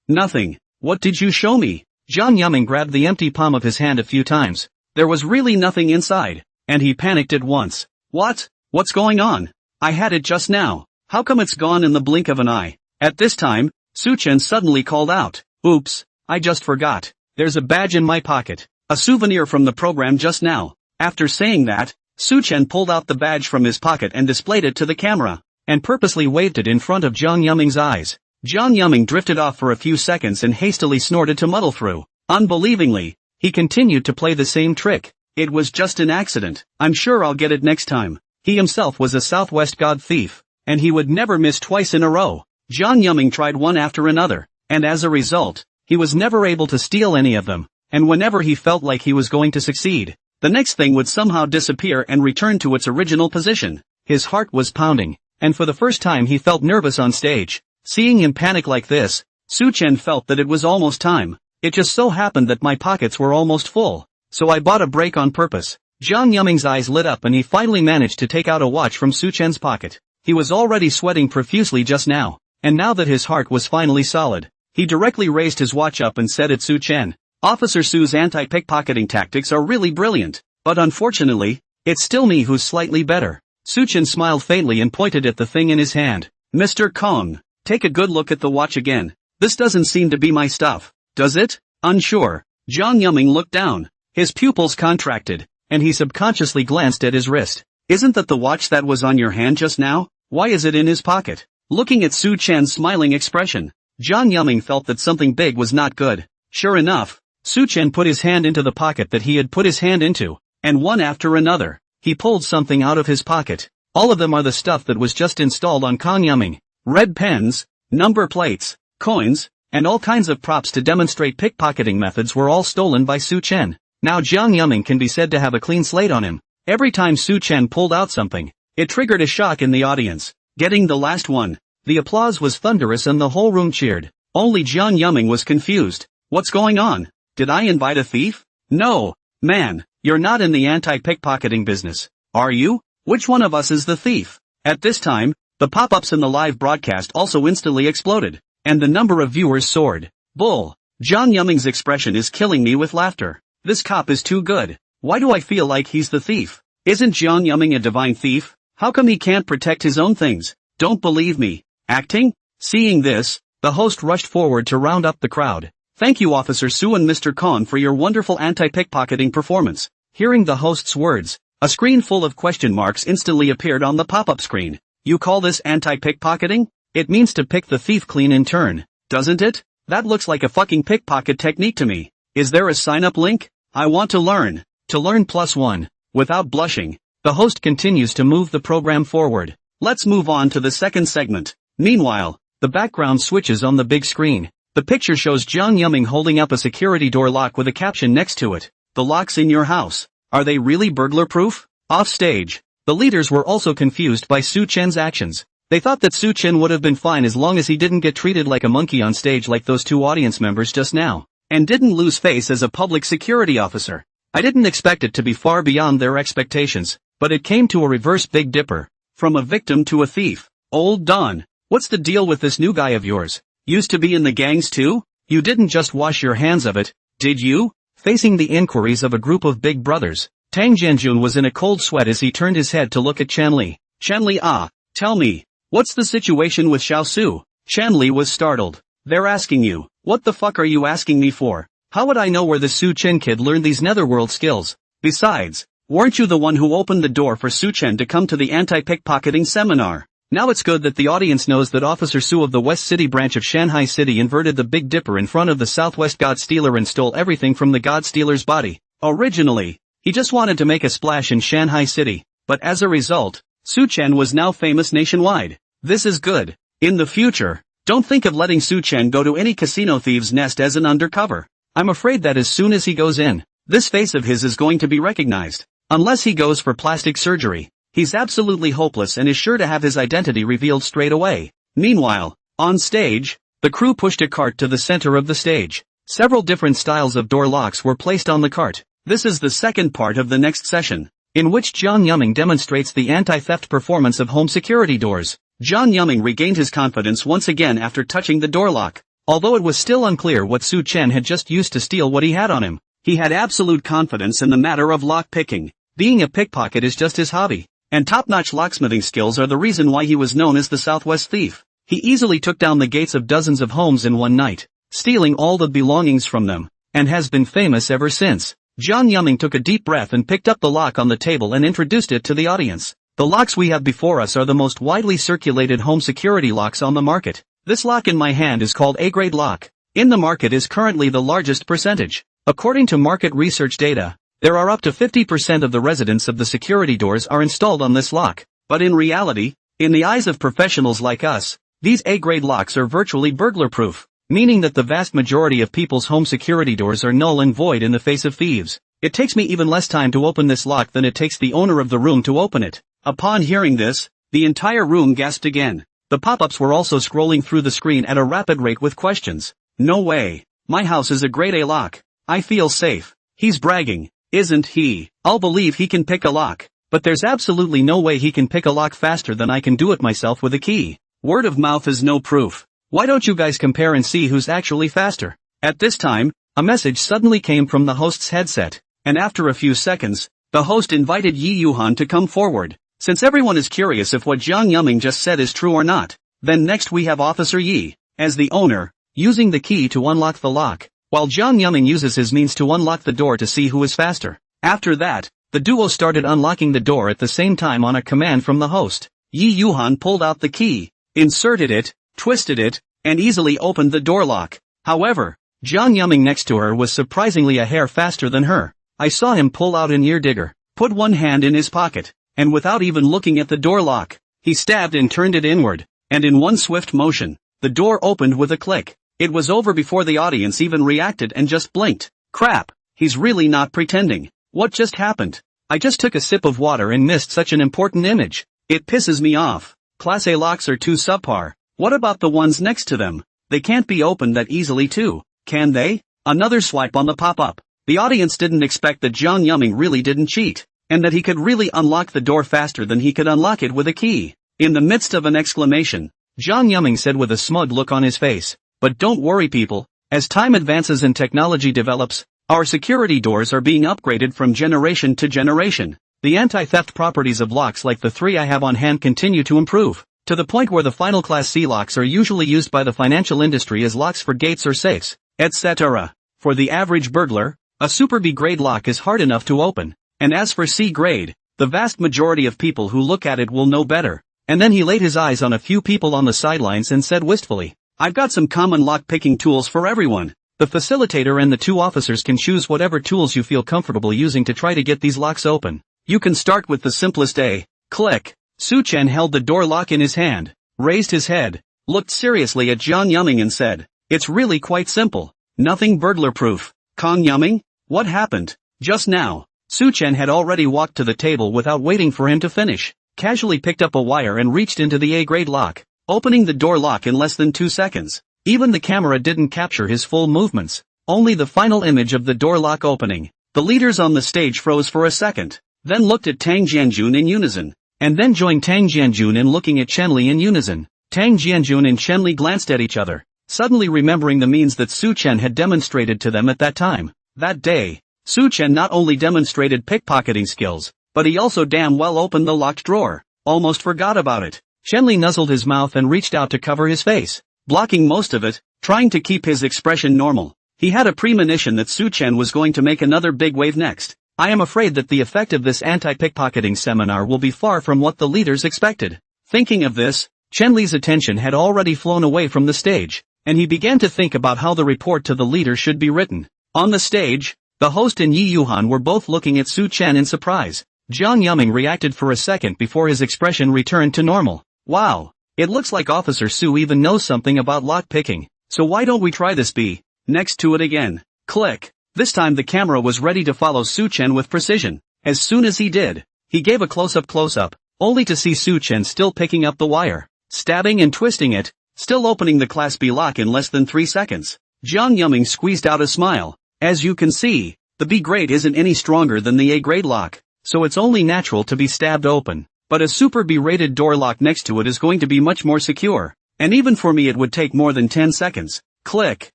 Nothing. What did you show me? John Yumming grabbed the empty palm of his hand a few times. There was really nothing inside, and he panicked at once. What? What's going on? I had it just now. How come it's gone in the blink of an eye? At this time, Su Chen suddenly called out. Oops, I just forgot. There's a badge in my pocket. A souvenir from the program just now. After saying that, Su Chen pulled out the badge from his pocket and displayed it to the camera, and purposely waved it in front of John Yumming's eyes. John Yumming drifted off for a few seconds and hastily snorted to muddle through. Unbelievingly, he continued to play the same trick. It was just an accident. I'm sure I'll get it next time. He himself was a Southwest God thief, and he would never miss twice in a row. John Yumming tried one after another, and as a result, he was never able to steal any of them, and whenever he felt like he was going to succeed, the next thing would somehow disappear and return to its original position. His heart was pounding, and for the first time he felt nervous on stage. Seeing him panic like this, Su Chen felt that it was almost time. It just so happened that my pockets were almost full, so I bought a break on purpose. John Yumming's eyes lit up and he finally managed to take out a watch from Su Chen's pocket. He was already sweating profusely just now, and now that his heart was finally solid, he directly raised his watch up and said at Su Chen, Officer Su's anti-pickpocketing tactics are really brilliant, but unfortunately, It's still me who's slightly better. Suchin smiled faintly and pointed at the thing in his hand. Mr. Kong, take a good look at the watch again. This doesn't seem to be my stuff, does it? Unsure, Jiang Yuming looked down. His pupils contracted, and he subconsciously glanced at his wrist. Isn't that the watch that was on your hand just now? Why is it in his pocket? Looking at Su Chen's smiling expression, Jiang Yuming felt that something big was not good. Sure enough, Su Chen put his hand into the pocket that he had put his hand into, and one after another, he pulled something out of his pocket. All of them are the stuff that was just installed on Kong Yuming. Red pens, number plates, coins, and all kinds of props to demonstrate pickpocketing methods were all stolen by Su Chen. Now Jiang Yuming can be said to have a clean slate on him. Every time Su Chen pulled out something, it triggered a shock in the audience. Getting the last one, the applause was thunderous and the whole room cheered. Only Jiang Yuming was confused. What's going on? Did I invite a thief? No, man, you're not in the anti-pickpocketing business, are you? Which one of us is the thief? At this time, the pop-ups in the live broadcast also instantly exploded, and the number of viewers soared. Bull. Jiang Yuming's expression is killing me with laughter. This cop is too good. Why do I feel like he's the thief? Isn't Jiang Yuming a divine thief? How come he can't protect his own things? Don't believe me. Acting? Seeing this, the host rushed forward to round up the crowd. Thank you Officer Su and Mr. Kong for your wonderful anti-pickpocketing performance. Hearing the host's words, a screen full of question marks instantly appeared on the pop-up screen. You call this anti-pickpocketing? It means to pick the thief clean in turn, doesn't it? That looks like a fucking pickpocket technique to me. Is there a sign-up link? I want to learn. To learn +1. Without blushing, the host continues to move the program forward. Let's move on to the second segment. Meanwhile, the background switches on the big screen. The picture shows Jiang Yuming holding up a security door lock with a caption next to it. The locks in your house. Are they really burglar-proof? Off stage, the leaders were also confused by Su Chen's actions. They thought that Su Chen would have been fine as long as he didn't get treated like a monkey on stage like those two audience members just now, and didn't lose face as a public security officer. I didn't expect it to be far beyond their expectations, but it came to a reverse Big Dipper. From a victim to a thief. Old Don, what's the deal with this new guy of yours? Used to be in the gangs too? You didn't just wash your hands of it, did you? Facing the inquiries of a group of big brothers, Tang Jianjun was in a cold sweat as he turned his head to look at Chanli. Chanli, tell me, what's the situation with Xiao Su? Chanli was startled. They're asking you, what the fuck are you asking me for? How would I know where the Su Chen kid learned these netherworld skills? Besides, weren't you the one who opened the door for Su Chen to come to the anti-pickpocketing seminar? Now it's good that the audience knows that Officer Su of the West City branch of Shanghai City inverted the Big Dipper in front of the Southwest God Stealer and stole everything from the God Stealer's body. Originally, he just wanted to make a splash in Shanghai City, but as a result, Su Chen was now famous nationwide. This is good. In the future, don't think of letting Su Chen go to any casino thieves' nest as an undercover. I'm afraid that as soon as he goes in, this face of his is going to be recognized. Unless he goes for plastic surgery, he's absolutely hopeless and is sure to have his identity revealed straight away. Meanwhile, on stage, the crew pushed a cart to the center of the stage. Several different styles of door locks were placed on the cart. This is the second part of the next session, in which Jiang Yuming demonstrates the anti-theft performance of home security doors. Jiang Yuming regained his confidence once again after touching the door lock. Although it was still unclear what Su Chen had just used to steal what he had on him, he had absolute confidence in the matter of lock picking. Being a pickpocket is just his hobby, and top-notch locksmithing skills are the reason why he was known as the Southwest Thief. He easily took down the gates of dozens of homes in one night, stealing all the belongings from them, and has been famous ever since. Jiang Yuming took a deep breath and picked up the lock on the table and introduced it to the audience. The locks we have before us are the most widely circulated home security locks on the market. This lock in my hand is called A-grade lock. In the market is currently the largest percentage. According to market research data, there are up to 50% of the residents of the security doors are installed on this lock. But in reality, in the eyes of professionals like us, these A-grade locks are virtually burglar-proof, meaning that the vast majority of people's home security doors are null and void in the face of thieves. It takes me even less time to open this lock than it takes the owner of the room to open it. Upon hearing this, the entire room gasped again. The pop-ups were also scrolling through the screen at a rapid rate with questions. No way. My house is a grade A lock. I feel safe. He's bragging, isn't he? I'll believe he can pick a lock. But there's absolutely no way he can pick a lock faster than I can do it myself with a key. Word of mouth is no proof. Why don't you guys compare and see who's actually faster? At this time, a message suddenly came from the host's headset, and after a few seconds, The host invited Yi Yuhan to come forward, since everyone is curious if what Jiang Yuming just said is true or not. Then next we have Officer Yi, as the owner, using the key to unlock the lock, while Jiang Yuming uses his means to unlock the door to see who is faster. After that, the duo started unlocking the door at the same time on a command from the host. Yi Yuhan pulled out the key, inserted it, twisted it, and easily opened the door lock. However, Jiang Yuming next to her was surprisingly a hair faster than her. I saw him pull out an ear digger, put one hand in his pocket, and without even looking at the door lock, he stabbed and turned it inward, and in one swift motion, the door opened with a click. It was over before the audience even reacted and just blinked. Crap, he's really not pretending. What just happened? I just took a sip of water and missed such an important image. It pisses me off. Class A locks are too subpar. What about the ones next to them? They can't be opened that easily too, can they? Another swipe on the pop-up. The audience didn't expect that Jiang Yuming really didn't cheat, and that he could really unlock the door faster than he could unlock it with a key. In the midst of an exclamation, Jiang Yuming said with a smug look on his face, "But don't worry people, as time advances and technology develops, our security doors are being upgraded from generation to generation. The anti-theft properties of locks like the 3 I have on hand continue to improve, to the point where the final Class C locks are usually used by the financial industry as locks for gates or safes, etc. For the average burglar, a Super B grade lock is hard enough to open, and as for C grade, the vast majority of people who look at it will know better." And then he laid his eyes on a few people on the sidelines and said wistfully, "I've got some common lock-picking tools for everyone. The facilitator and the 2 officers can choose whatever tools you feel comfortable using to try to get these locks open. You can start with the simplest A. Click." Su Chen held the door lock in his hand, raised his head, looked seriously at Jiang Yuming and said, "It's really quite simple. Nothing burglar-proof." Kong Yuming? What happened? Just now, Su Chen had already walked to the table without waiting for him to finish, casually picked up a wire and reached into the A-grade lock, opening the door lock in less than 2 seconds. Even the camera didn't capture his full movements, only the final image of the door lock opening. The leaders on the stage froze for a second, then looked at Tang Jianjun in unison, and then joined Tang Jianjun in looking at Chenli in unison. Tang Jianjun and Chenli glanced at each other, suddenly remembering the means that Su Chen had demonstrated to them at that time. That day, Su Chen not only demonstrated pickpocketing skills, but he also damn well opened the locked drawer. Almost forgot about it. Chenli nuzzled his mouth and reached out to cover his face, blocking most of it, trying to keep his expression normal. He had a premonition that Su Chen was going to make another big wave next. I am afraid that the effect of this anti-pickpocketing seminar will be far from what the leaders expected. Thinking of this, Chenli's attention had already flown away from the stage, and he began to think about how the report to the leaders should be written. On the stage, the host and Yi Yuhan were both looking at Su Chen in surprise. Jiang Yuming reacted for a second before his expression returned to normal. Wow, it looks like Officer Su even knows something about lock picking, so why don't we try this B? Next to it again. Click. This time the camera was ready to follow Su Chen with precision. As soon as he did, he gave a close-up, only to see Su Chen still picking up the wire, stabbing and twisting it, still opening the Class B lock in less than 3 seconds. Jiang Yuming squeezed out a smile. As you can see, the B grade isn't any stronger than the A grade lock, so it's only natural to be stabbed open. But a Super B rated door lock next to it is going to be much more secure, and even for me it would take more than 10 seconds. Click.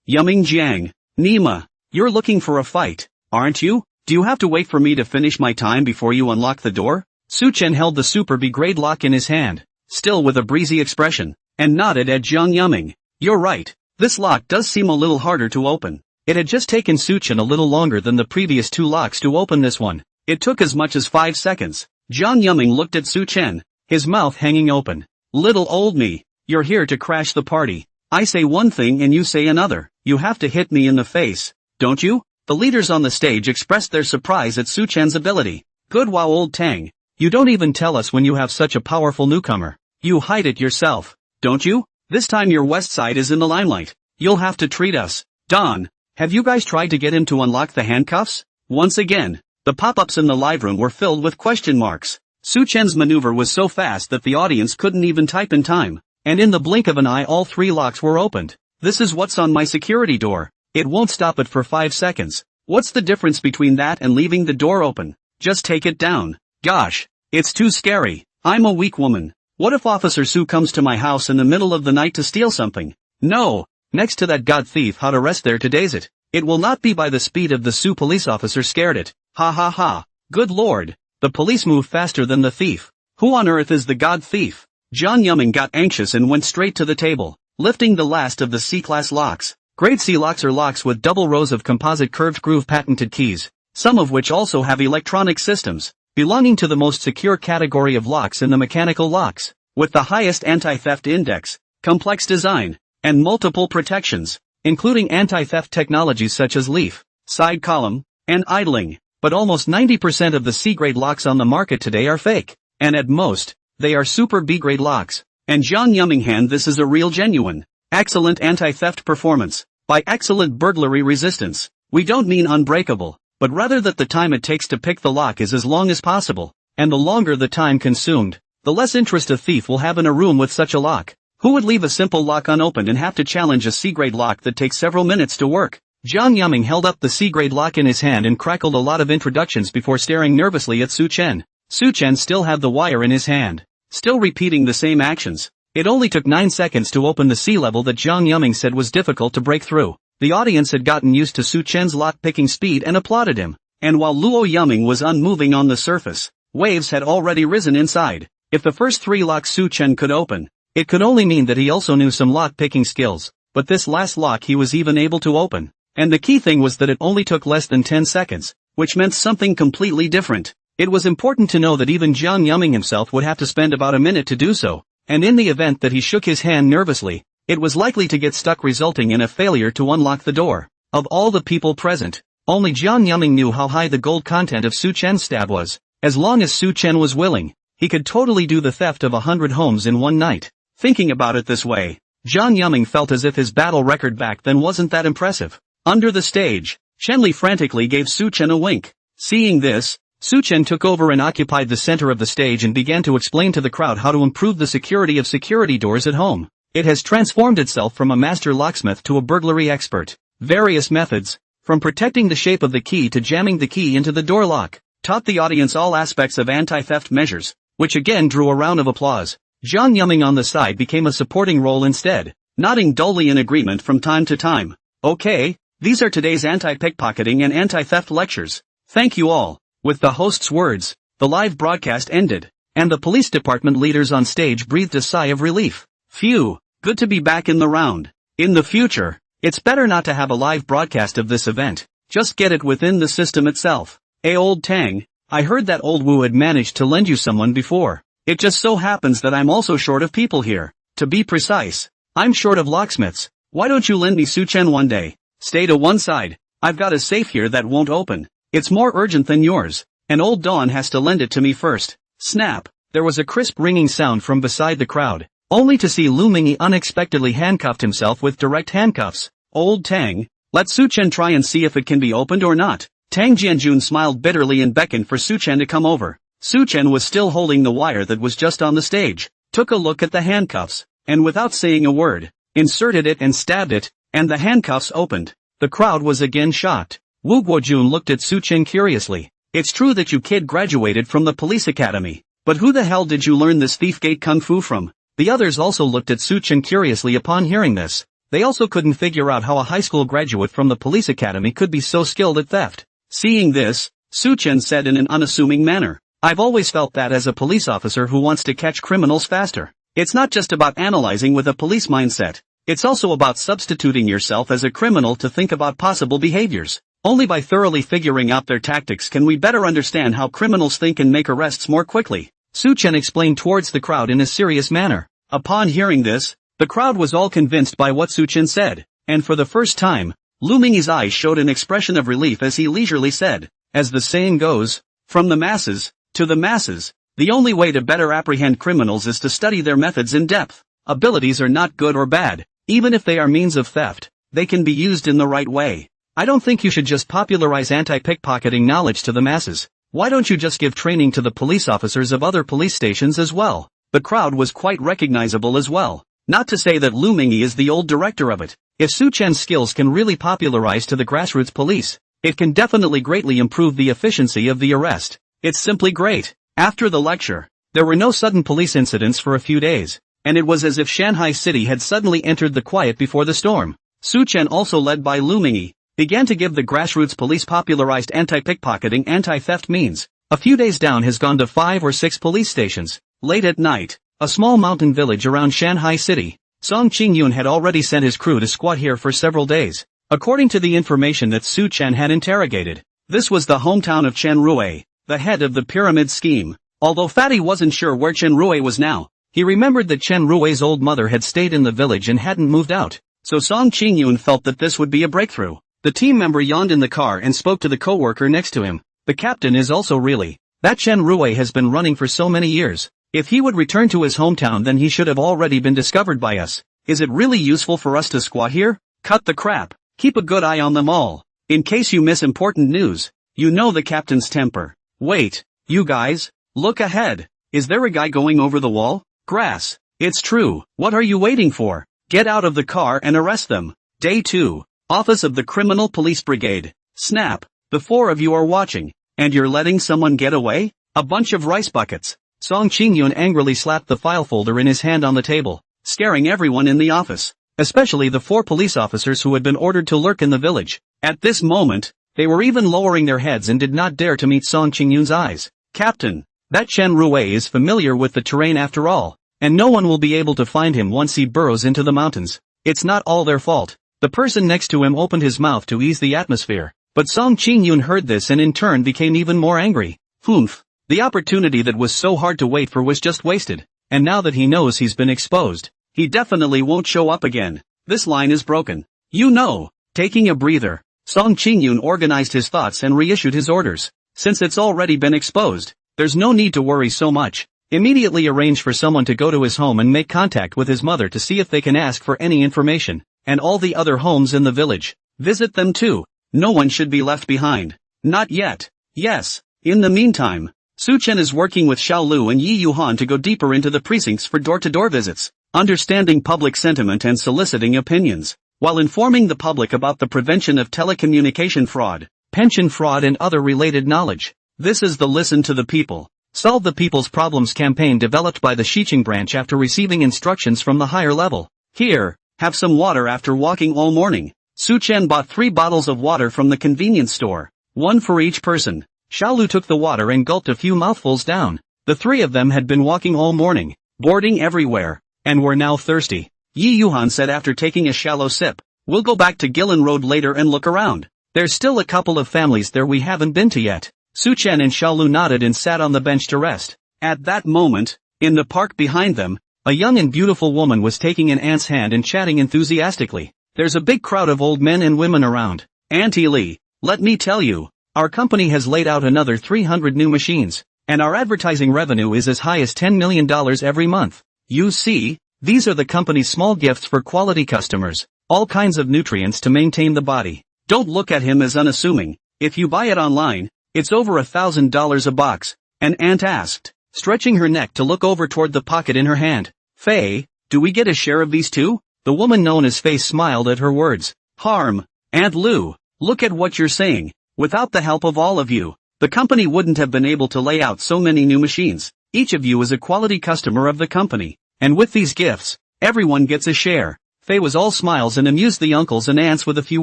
Yuming Jiang. Nima. You're looking for a fight, aren't you? Do you have to wait for me to finish my time before you unlock the door? Su Chen held the Super B grade lock in his hand, still with a breezy expression, and nodded at Jiang Yuming. You're right, this lock does seem a little harder to open. It had just taken Su Chen a little longer than the previous 2 locks to open this one. It took as much as 5 seconds. Jiang Yuming looked at Su Chen, his mouth hanging open. Little old me, you're here to crash the party. I say one thing and you say another. You have to hit me in the face, don't you? The leaders on the stage expressed their surprise at Su Chen's ability. Good wow old Tang. You don't even tell us when you have such a powerful newcomer. You hide it yourself, don't you? This time your west side is in the limelight. You'll have to treat us. Don, have you guys tried to get him to unlock the handcuffs? Once again, the pop-ups in the live room were filled with question marks. Su Chen's maneuver was so fast that the audience couldn't even type in time, and in the blink of an eye all 3 locks were opened. This is what's on my security door. It won't stop it for 5 seconds. What's the difference between that and leaving the door open? Just take it down. Gosh, it's too scary. I'm a weak woman. What if Officer Su comes to my house in the middle of the night to steal something? No. Next to that god thief hot arrest there to daze it. It will not be by the speed of the Su police officer scared it. Ha ha ha. Good lord, the police move faster than the thief. Who on earth is the god thief? John Yumming got anxious and went straight to the table, lifting the last of the C-class locks. Grade C locks are locks with double rows of composite curved groove patented keys, some of which also have electronic systems, belonging to the most secure category of locks in the mechanical locks, with the highest anti-theft index, complex design, and multiple protections, including anti-theft technologies such as leaf, side column, and idling. But almost 90% of the C-grade locks on the market today are fake, and at most, they are super B-grade locks. And John Yumming hand this is a real genuine, excellent anti-theft performance. By excellent burglary resistance, we don't mean unbreakable, but rather that the time it takes to pick the lock is as long as possible, and the longer the time consumed, the less interest a thief will have in a room with such a lock. Who would leave a simple lock unopened and have to challenge a C-grade lock that takes several minutes to work? John Yumming held up the C-grade lock in his hand and crackled a lot of introductions before staring nervously at Su Chen. Su Chen still had the wire in his hand, still repeating the same actions. It only took 9 seconds to open the C level that John Yumming said was difficult to break through. The audience had gotten used to Su Chen's lock-picking speed and applauded him. And while Luo Yumming was unmoving on the surface, waves had already risen inside. If the first 3 locks Su Chen could open, it could only mean that he also knew some lock-picking skills. But this last lock he was even able to open. And the key thing was that it only took less than 10 seconds, which meant something completely different. It was important to know that even John Yumming himself would have to spend about a minute to do so. And in the event that he shook his hand nervously, it was likely to get stuck, resulting in a failure to unlock the door. Of all the people present, only John Yumming knew how high the gold content of Su Chen's stab was. As long as Su Chen was willing, he could totally do the theft of 100 homes in one night. Thinking about it this way, John Yumming felt as if his battle record back then wasn't that impressive. Under the stage, Chen Li frantically gave Su Chen a wink. Seeing this, Su Chen took over and occupied the center of the stage and began to explain to the crowd how to improve the security of security doors at home. It has transformed itself from a master locksmith to a burglary expert. Various methods, from protecting the shape of the key to jamming the key into the door lock, taught the audience all aspects of anti-theft measures, which again drew a round of applause. John Yumming on the side became a supporting role instead, nodding dully in agreement from time to time. Okay, these are today's anti-pickpocketing and anti-theft lectures. Thank you all. With the host's words, the live broadcast ended, and the police department leaders on stage breathed a sigh of relief. Phew, good to be back in the round. In the future, it's better not to have a live broadcast of this event, just get it within the system itself. Hey old Tang, I heard that old Wu had managed to lend you someone before. It just so happens that I'm also short of people here. To be precise, I'm short of locksmiths. Why don't you lend me Su Chen one day? Stay to one side, I've got a safe here that won't open. It's more urgent than yours, and old Dawn has to lend it to me first. Snap, there was a crisp ringing sound from beside the crowd, only to see Lu Mingyi unexpectedly handcuffed himself with direct handcuffs. Old Tang, let Su Chen try and see if it can be opened or not. Tang Jianjun smiled bitterly and beckoned for Su Chen to come over. Su Chen was still holding the wire that was just on the stage, took a look at the handcuffs, and without saying a word, inserted it and stabbed it, and the handcuffs opened. The crowd was again shocked. Wu Guojun looked at Su Chen curiously. It's true that you kid graduated from the police academy, but who the hell did you learn this thief-gate kung fu from? The others also looked at Su Chen curiously upon hearing this. They also couldn't figure out how a high school graduate from the police academy could be so skilled at theft. Seeing this, Su Chen said in an unassuming manner, I've always felt that as a police officer who wants to catch criminals faster. It's not just about analyzing with a police mindset. It's also about substituting yourself as a criminal to think about possible behaviors. Only by thoroughly figuring out their tactics can we better understand how criminals think and make arrests more quickly. Su Chen explained towards the crowd in a serious manner. Upon hearing this, the crowd was all convinced by what Su Chen said, and for the first time, Lu Mingyi's eyes showed an expression of relief as he leisurely said, as the saying goes, from the masses, to the masses, the only way to better apprehend criminals is to study their methods in depth. Abilities are not good or bad, even if they are means of theft, they can be used in the right way. I don't think you should just popularize anti-pickpocketing knowledge to the masses. Why don't you just give training to the police officers of other police stations as well? The crowd was quite recognizable as well. Not to say that Lu Mingyi is the old director of it. If Su Chen's skills can really popularize to the grassroots police, it can definitely greatly improve the efficiency of the arrest. It's simply great. After the lecture, there were no sudden police incidents for a few days, and it was as if Shanghai City had suddenly entered the quiet before the storm. Su Chen, also led by Lu Mingyi, began to give the grassroots police popularized anti-pickpocketing, anti-theft means, A few days down has gone to 5 or 6 police stations. Late at night, a small mountain village around Shanghai City. Song Qingyun had already sent his crew to squat here for several days. According to the information that Su Chen had interrogated, this was the hometown of Chen Rui, the head of the pyramid scheme. Although Fatty wasn't sure where Chen Rui was now, he remembered that Chen Rui's old mother had stayed in the village and hadn't moved out, so Song Qingyun felt that this would be a breakthrough. The team member yawned in the car and spoke to the co-worker next to him. The captain is also really. That Chen Rui has been running for so many years. If he would return to his hometown, then he should have already been discovered by us. Is it really useful for us to squat here? Cut the crap. Keep a good eye on them all. In case you miss important news. You know the captain's temper. Wait, you guys, look ahead. Is there a guy going over the wall? Grass. It's true. What are you waiting for? Get out of the car and arrest them. Day 2. Office of the Criminal Police Brigade. Snap. The 4 of you are watching. And you're letting someone get away? A bunch of rice buckets. Song Qingyun angrily slapped the file folder in his hand on the table, scaring everyone in the office, especially the 4 police officers who had been ordered to lurk in the village. At this moment, they were even lowering their heads and did not dare to meet Song Qingyun's eyes. Captain, that Chen Rui is familiar with the terrain after all, and no one will be able to find him once he burrows into the mountains. It's not all their fault. The person next to him opened his mouth to ease the atmosphere, but Song Qingyun heard this and in turn became even more angry. Humph. The opportunity that was so hard to wait for was just wasted, and now that he knows he's been exposed, he definitely won't show up again. This line is broken. You know. Taking a breather, Song Qingyun organized his thoughts and reissued his orders. Since it's already been exposed, there's no need to worry so much. Immediately arrange for someone to go to his home and make contact with his mother to see if they can ask for any information, and all the other homes in the village. Visit them too. No one should be left behind. Not yet. Yes. In the meantime, Su Chen is working with Xiao Lu and Yi Yuhan to go deeper into the precincts for door-to-door visits, understanding public sentiment and soliciting opinions, while informing the public about the prevention of telecommunication fraud, pension fraud and other related knowledge. This is the Listen to the People, Solve the People's Problems campaign developed by the Xiqing branch after receiving instructions from the higher level. Here, have some water after walking all morning. Su Chen bought 3 bottles of water from the convenience store, 1 for each person. Xiao Lu took the water and gulped a few mouthfuls down. The 3 of them had been walking all morning, boarding everywhere, and were now thirsty. Yi Yuhan said after taking a shallow sip, "We'll go back to Gillen Road later and look around. There's still a couple of families there we haven't been to yet." Su Chen and Xiao Lu nodded and sat on the bench to rest. At that moment, in the park behind them, a young and beautiful woman was taking an aunt's hand and chatting enthusiastically. There's a big crowd of old men and women around. Auntie Lee, let me tell you. Our company has laid out another 300 new machines, and our advertising revenue is as high as $10 million every month. You see, these are the company's small gifts for quality customers, all kinds of nutrients to maintain the body. Don't look at him as unassuming. If you buy it online, it's over $1,000 a box. An aunt asked, stretching her neck to look over toward the pocket in her hand. Faye, do we get a share of these too? The woman known as Faye smiled at her words. Harm. Aunt Lu, look at what you're saying. Without the help of all of you, the company wouldn't have been able to lay out so many new machines. Each of you is a quality customer of the company, and with these gifts, everyone gets a share. Faye was all smiles and amused the uncles and aunts with a few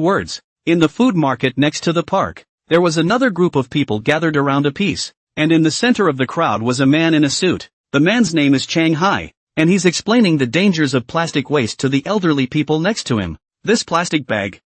words. In the food market next to the park, there was another group of people gathered around a piece, and in the center of the crowd was a man in a suit. The man's name is Chang Hai, and he's explaining the dangers of plastic waste to the elderly people next to him. This plastic bag,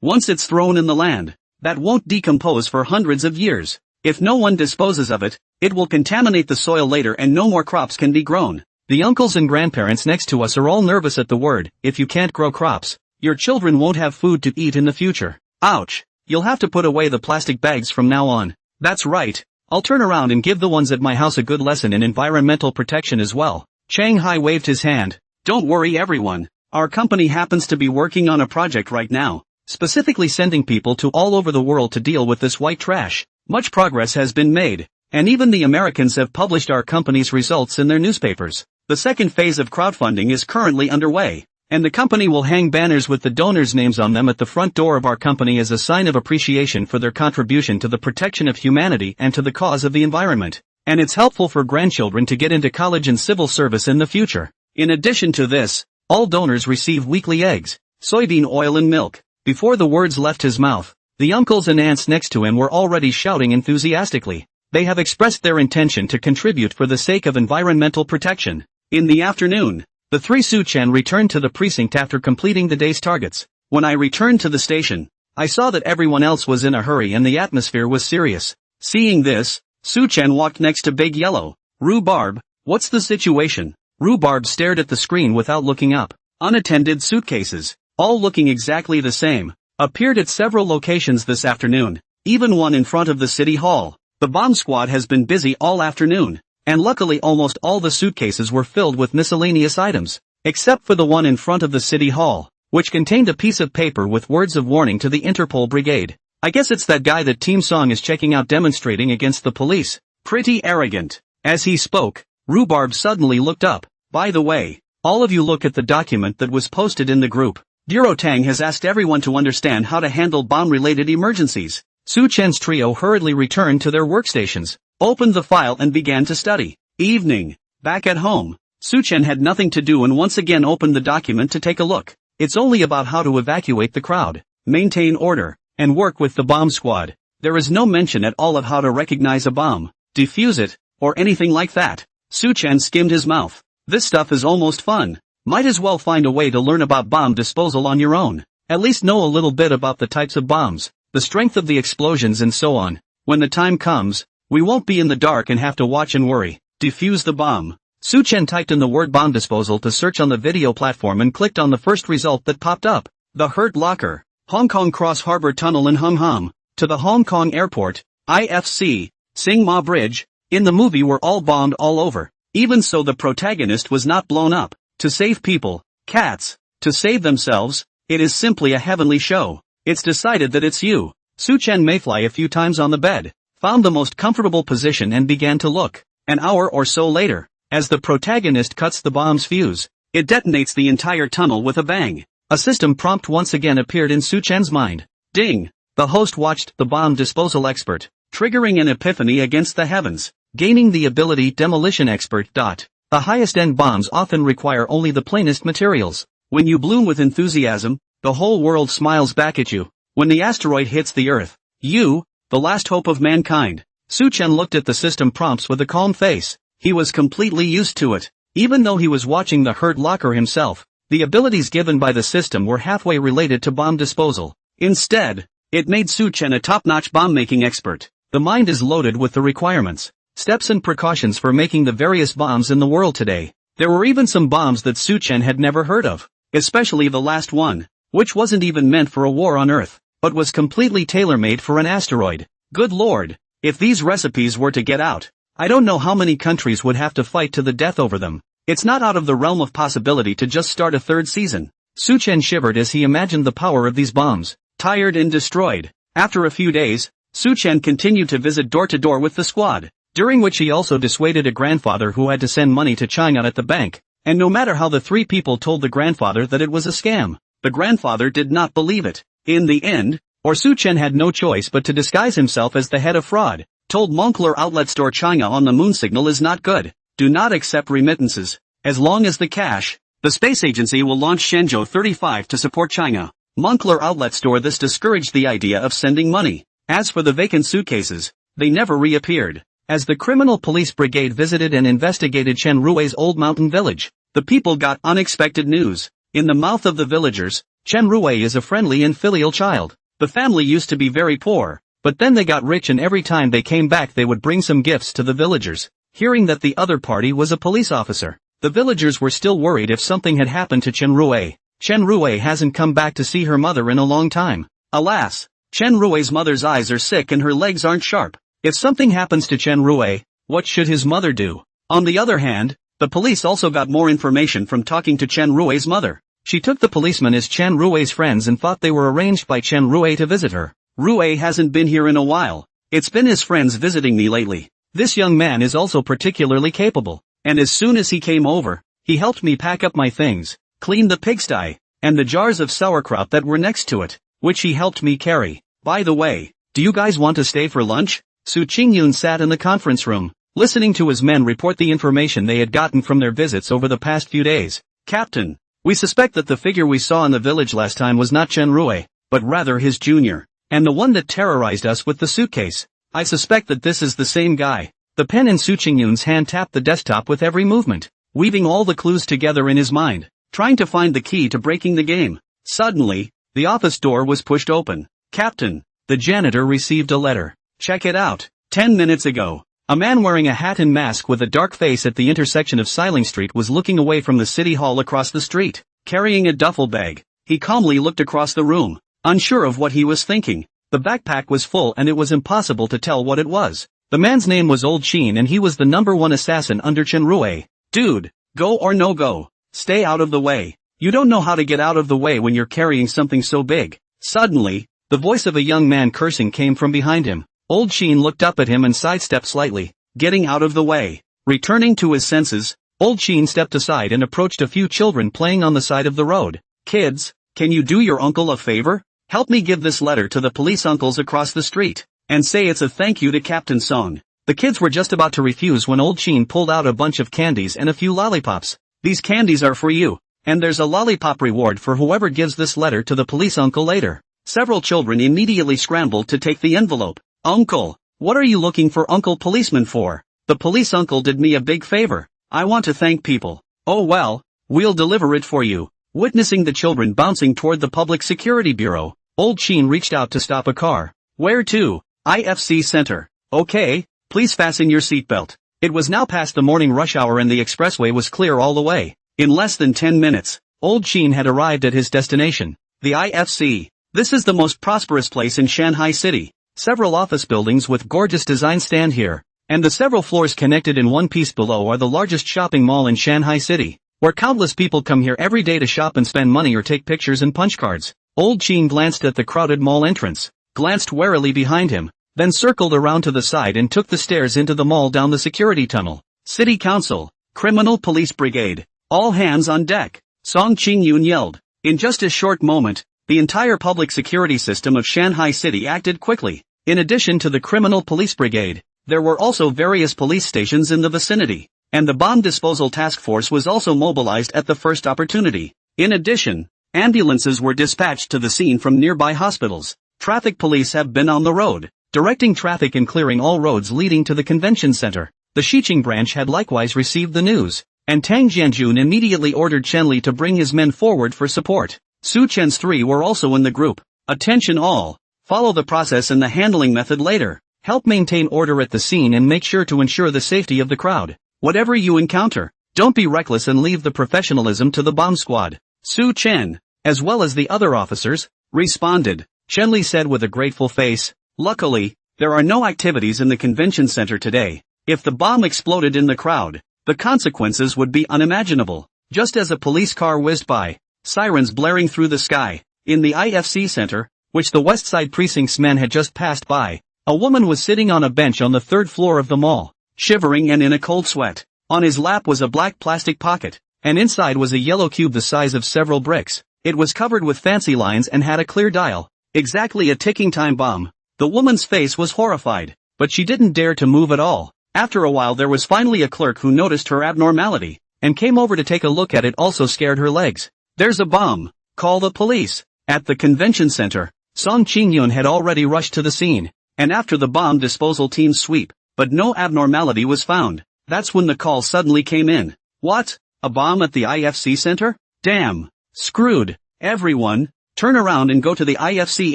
once it's thrown in the land, that won't decompose for hundreds of years. If no one disposes of it, it will contaminate the soil later and no more crops can be grown. The uncles and grandparents next to us are all nervous at the word, if you can't grow crops, your children won't have food to eat in the future. Ouch. You'll have to put away the plastic bags from now on. That's right. I'll turn around and give the ones at my house a good lesson in environmental protection as well. Chang Hai waved his hand. Don't worry everyone. Our company happens to be working on a project right now, specifically sending people to all over the world to deal with this white trash. Much progress has been made, and even the Americans have published our company's results in their newspapers. The second phase of crowdfunding is currently underway, and the company will hang banners with the donors' names on them at the front door of our company as a sign of appreciation for their contribution to the protection of humanity and to the cause of the environment. And it's helpful for grandchildren to get into college and civil service in the future. In addition to this, all donors receive weekly eggs, soybean oil and milk. Before the words left his mouth, the uncles and aunts next to him were already shouting enthusiastically. They have expressed their intention to contribute for the sake of environmental protection. In the afternoon, the three Su-Chen returned to the precinct after completing the day's targets. When I returned to the station, I saw that everyone else was in a hurry and the atmosphere was serious. Seeing this, Su-Chen walked next to Big Yellow. "Rhubarb, what's the situation?" Rhubarb stared at the screen without looking up. Unattended suitcases, all looking exactly the same, appeared at several locations this afternoon, even one in front of the city hall. The bomb squad has been busy all afternoon, and luckily almost all the suitcases were filled with miscellaneous items, except for the one in front of the city hall, which contained a piece of paper with words of warning to the Interpol brigade. I guess it's that guy that Team Song is checking out demonstrating against the police. Pretty arrogant. As he spoke, Rhubarb suddenly looked up. "By the way, all of you look at the document that was posted in the group. Bureau Tang has asked everyone to understand how to handle bomb-related emergencies." Su-Chen's trio hurriedly returned to their workstations, opened the file and began to study. Evening. Back at home, Su-Chen had nothing to do and once again opened the document to take a look. It's only about how to evacuate the crowd, maintain order, and work with the bomb squad. There is no mention at all of how to recognize a bomb, defuse it, or anything like that. Su-Chen skimmed his mouth. This stuff is almost fun. Might as well find a way to learn about bomb disposal on your own. At least know a little bit about the types of bombs, the strength of the explosions and so on. When the time comes, we won't be in the dark and have to watch and worry. Defuse the bomb. Su-Chen typed in the word bomb disposal to search on the video platform and clicked on the first result that popped up. The Hurt Locker. Hong Kong Cross Harbor Tunnel in Hung Hom. To the Hong Kong Airport. IFC. Sing Ma Bridge. In the movie we're all bombed all over. Even so the protagonist was not blown up. To save people, cats, to save themselves, it is simply a heavenly show. It's decided that it's you. Su-Chen may fly a few times on the bed, found the most comfortable position and began to look. An hour or so later, as the protagonist cuts the bomb's fuse, it detonates the entire tunnel with a bang. A system prompt once again appeared in Su-Chen's mind. Ding! The host watched the bomb disposal expert, triggering an epiphany against the heavens, gaining the ability demolition expert. The highest-end bombs often require only the plainest materials. When you bloom with enthusiasm, the whole world smiles back at you. When the asteroid hits the Earth, you, the last hope of mankind. Su-Chen looked at the system prompts with a calm face. He was completely used to it. Even though he was watching the Hurt Locker himself, the abilities given by the system were halfway related to bomb disposal. Instead, it made Su-Chen a top-notch bomb-making expert. The mind is loaded with the requirements, steps and precautions for making the various bombs in the world today. There were even some bombs that Su-Chen had never heard of, especially the last one, which wasn't even meant for a war on Earth, but was completely tailor-made for an asteroid. Good lord, if these recipes were to get out, I don't know how many countries would have to fight to the death over them. It's not out of the realm of possibility to just start a third season. Su-Chen shivered as he imagined the power of these bombs. Tired and destroyed. After a few days, Su-Chen continued to visit door to door with the squad, during which he also dissuaded a grandfather who had to send money to China at the bank, and no matter how the three people told the grandfather that it was a scam, the grandfather did not believe it. In the end, Su-Chen had no choice but to disguise himself as the head of fraud, told Moncler outlet store China on the moon signal is not good, do not accept remittances, as long as the cash, the space agency will launch Shenzhou 35 to support China. Moncler outlet store this discouraged the idea of sending money. As for the vacant suitcases, they never reappeared. As the criminal police brigade visited and investigated Chen Rui's old mountain village, the people got unexpected news. In the mouth of the villagers, Chen Rui is a friendly and filial child. The family used to be very poor, but then they got rich and every time they came back they would bring some gifts to the villagers. Hearing that the other party was a police officer, the villagers were still worried if something had happened to Chen Rui. Chen Rui hasn't come back to see her mother in a long time. Alas, Chen Rui's mother's eyes are sick and her legs aren't sharp. If something happens to Chen Rui, what should his mother do? On the other hand, the police also got more information from talking to Chen Rui's mother. She took the policemen as Chen Rui's friends and thought they were arranged by Chen Rui to visit her. Rui hasn't been here in a while. It's been his friends visiting me lately. This young man is also particularly capable, and as soon as he came over, he helped me pack up my things, clean the pigsty, and the jars of sauerkraut that were next to it, which he helped me carry. By the way, do you guys want to stay for lunch? Su Qingyun sat in the conference room, listening to his men report the information they had gotten from their visits over the past few days. Captain, we suspect that the figure we saw in the village last time was not Chen Rui, but rather his junior, and the one that terrorized us with the suitcase. I suspect that this is the same guy. The pen in Su Qingyun's hand tapped the desktop with every movement, weaving all the clues together in his mind, trying to find the key to breaking the game. Suddenly, the office door was pushed open. Captain, the janitor received a letter. Check it out. 10 minutes ago, a man wearing a hat and mask with a dark face at the intersection of Siling Street was looking away from the city hall across the street, carrying a duffel bag. He calmly looked across the room, unsure of what he was thinking. The backpack was full and it was impossible to tell what it was. The man's name was Old Sheen and he was the #1 assassin under Chen Rue. Dude, go or no go. Stay out of the way. You don't know how to get out of the way when you're carrying something so big. Suddenly, the voice of a young man cursing came from behind him. Old Sheen looked up at him and sidestepped slightly, getting out of the way. Returning to his senses, Old Sheen stepped aside and approached a few children playing on the side of the road. Kids, can you do your uncle a favor? Help me give this letter to the police uncles across the street, and say it's a thank you to Captain Song. The kids were just about to refuse when Old Sheen pulled out a bunch of candies and a few lollipops. These candies are for you, and there's a lollipop reward for whoever gives this letter to the police uncle later. Several children immediately scrambled to take the envelope. Uncle, what are you looking for Uncle Policeman for? The police uncle did me a big favor. I want to thank people. Oh well, we'll deliver it for you. Witnessing the children bouncing toward the Public Security Bureau, Old Sheen reached out to stop a car. Where to? IFC Center. Okay, please fasten your seatbelt. It was now past the morning rush hour and the expressway was clear all the way. In less than 10 minutes, Old Sheen had arrived at his destination, the IFC. This is the most prosperous place in Shanghai City. Several office buildings with gorgeous design stand here, and the several floors connected in one piece below are the largest shopping mall in Shanghai City, where countless people come here every day to shop and spend money or take pictures and punch cards. Old Sheen glanced at the crowded mall entrance, glanced warily behind him, then circled around to the side and took the stairs into the mall down the security tunnel. City Council, Criminal Police Brigade, all hands on deck, Song Qingyun yelled. In just a short moment, the entire public security system of Shanghai City acted quickly. In addition to the Criminal Police Brigade, there were also various police stations in the vicinity, and the Bomb Disposal Task Force was also mobilized at the first opportunity. In addition, ambulances were dispatched to the scene from nearby hospitals. Traffic police have been on the road, directing traffic and clearing all roads leading to the convention center. The Xiqing branch had likewise received the news, and Tang Jianjun immediately ordered Chen Li to bring his men forward for support. Su Chen's 3 were also in the group. Attention all. Follow the process and the handling method later. Help maintain order at the scene and make sure to ensure the safety of the crowd. Whatever you encounter, don't be reckless and leave the professionalism to the bomb squad. Su Chen, as well as the other officers, responded. Chen Li said with a grateful face, luckily, there are no activities in the convention center today. If the bomb exploded in the crowd, the consequences would be unimaginable. Just as a police car whizzed by, sirens blaring through the sky, in the IFC center, which the West Side Precinct's men had just passed by, a woman was sitting on a bench on the 3rd floor of the mall, shivering and in a cold sweat. On his lap was a black plastic pocket, and inside was a yellow cube the size of several bricks. It was covered with fancy lines and had a clear dial, exactly a ticking time bomb. The woman's face was horrified, but she didn't dare to move at all. After a while there was finally a clerk who noticed her abnormality, and came over to take a look at it. Also scared her legs. There's a bomb. Call the police. At the convention center, Song Qingyun had already rushed to the scene, and after the bomb disposal team's sweep, but no abnormality was found. That's when the call suddenly came in. What? A bomb at the IFC center? Damn. Screwed. Everyone, turn around and go to the IFC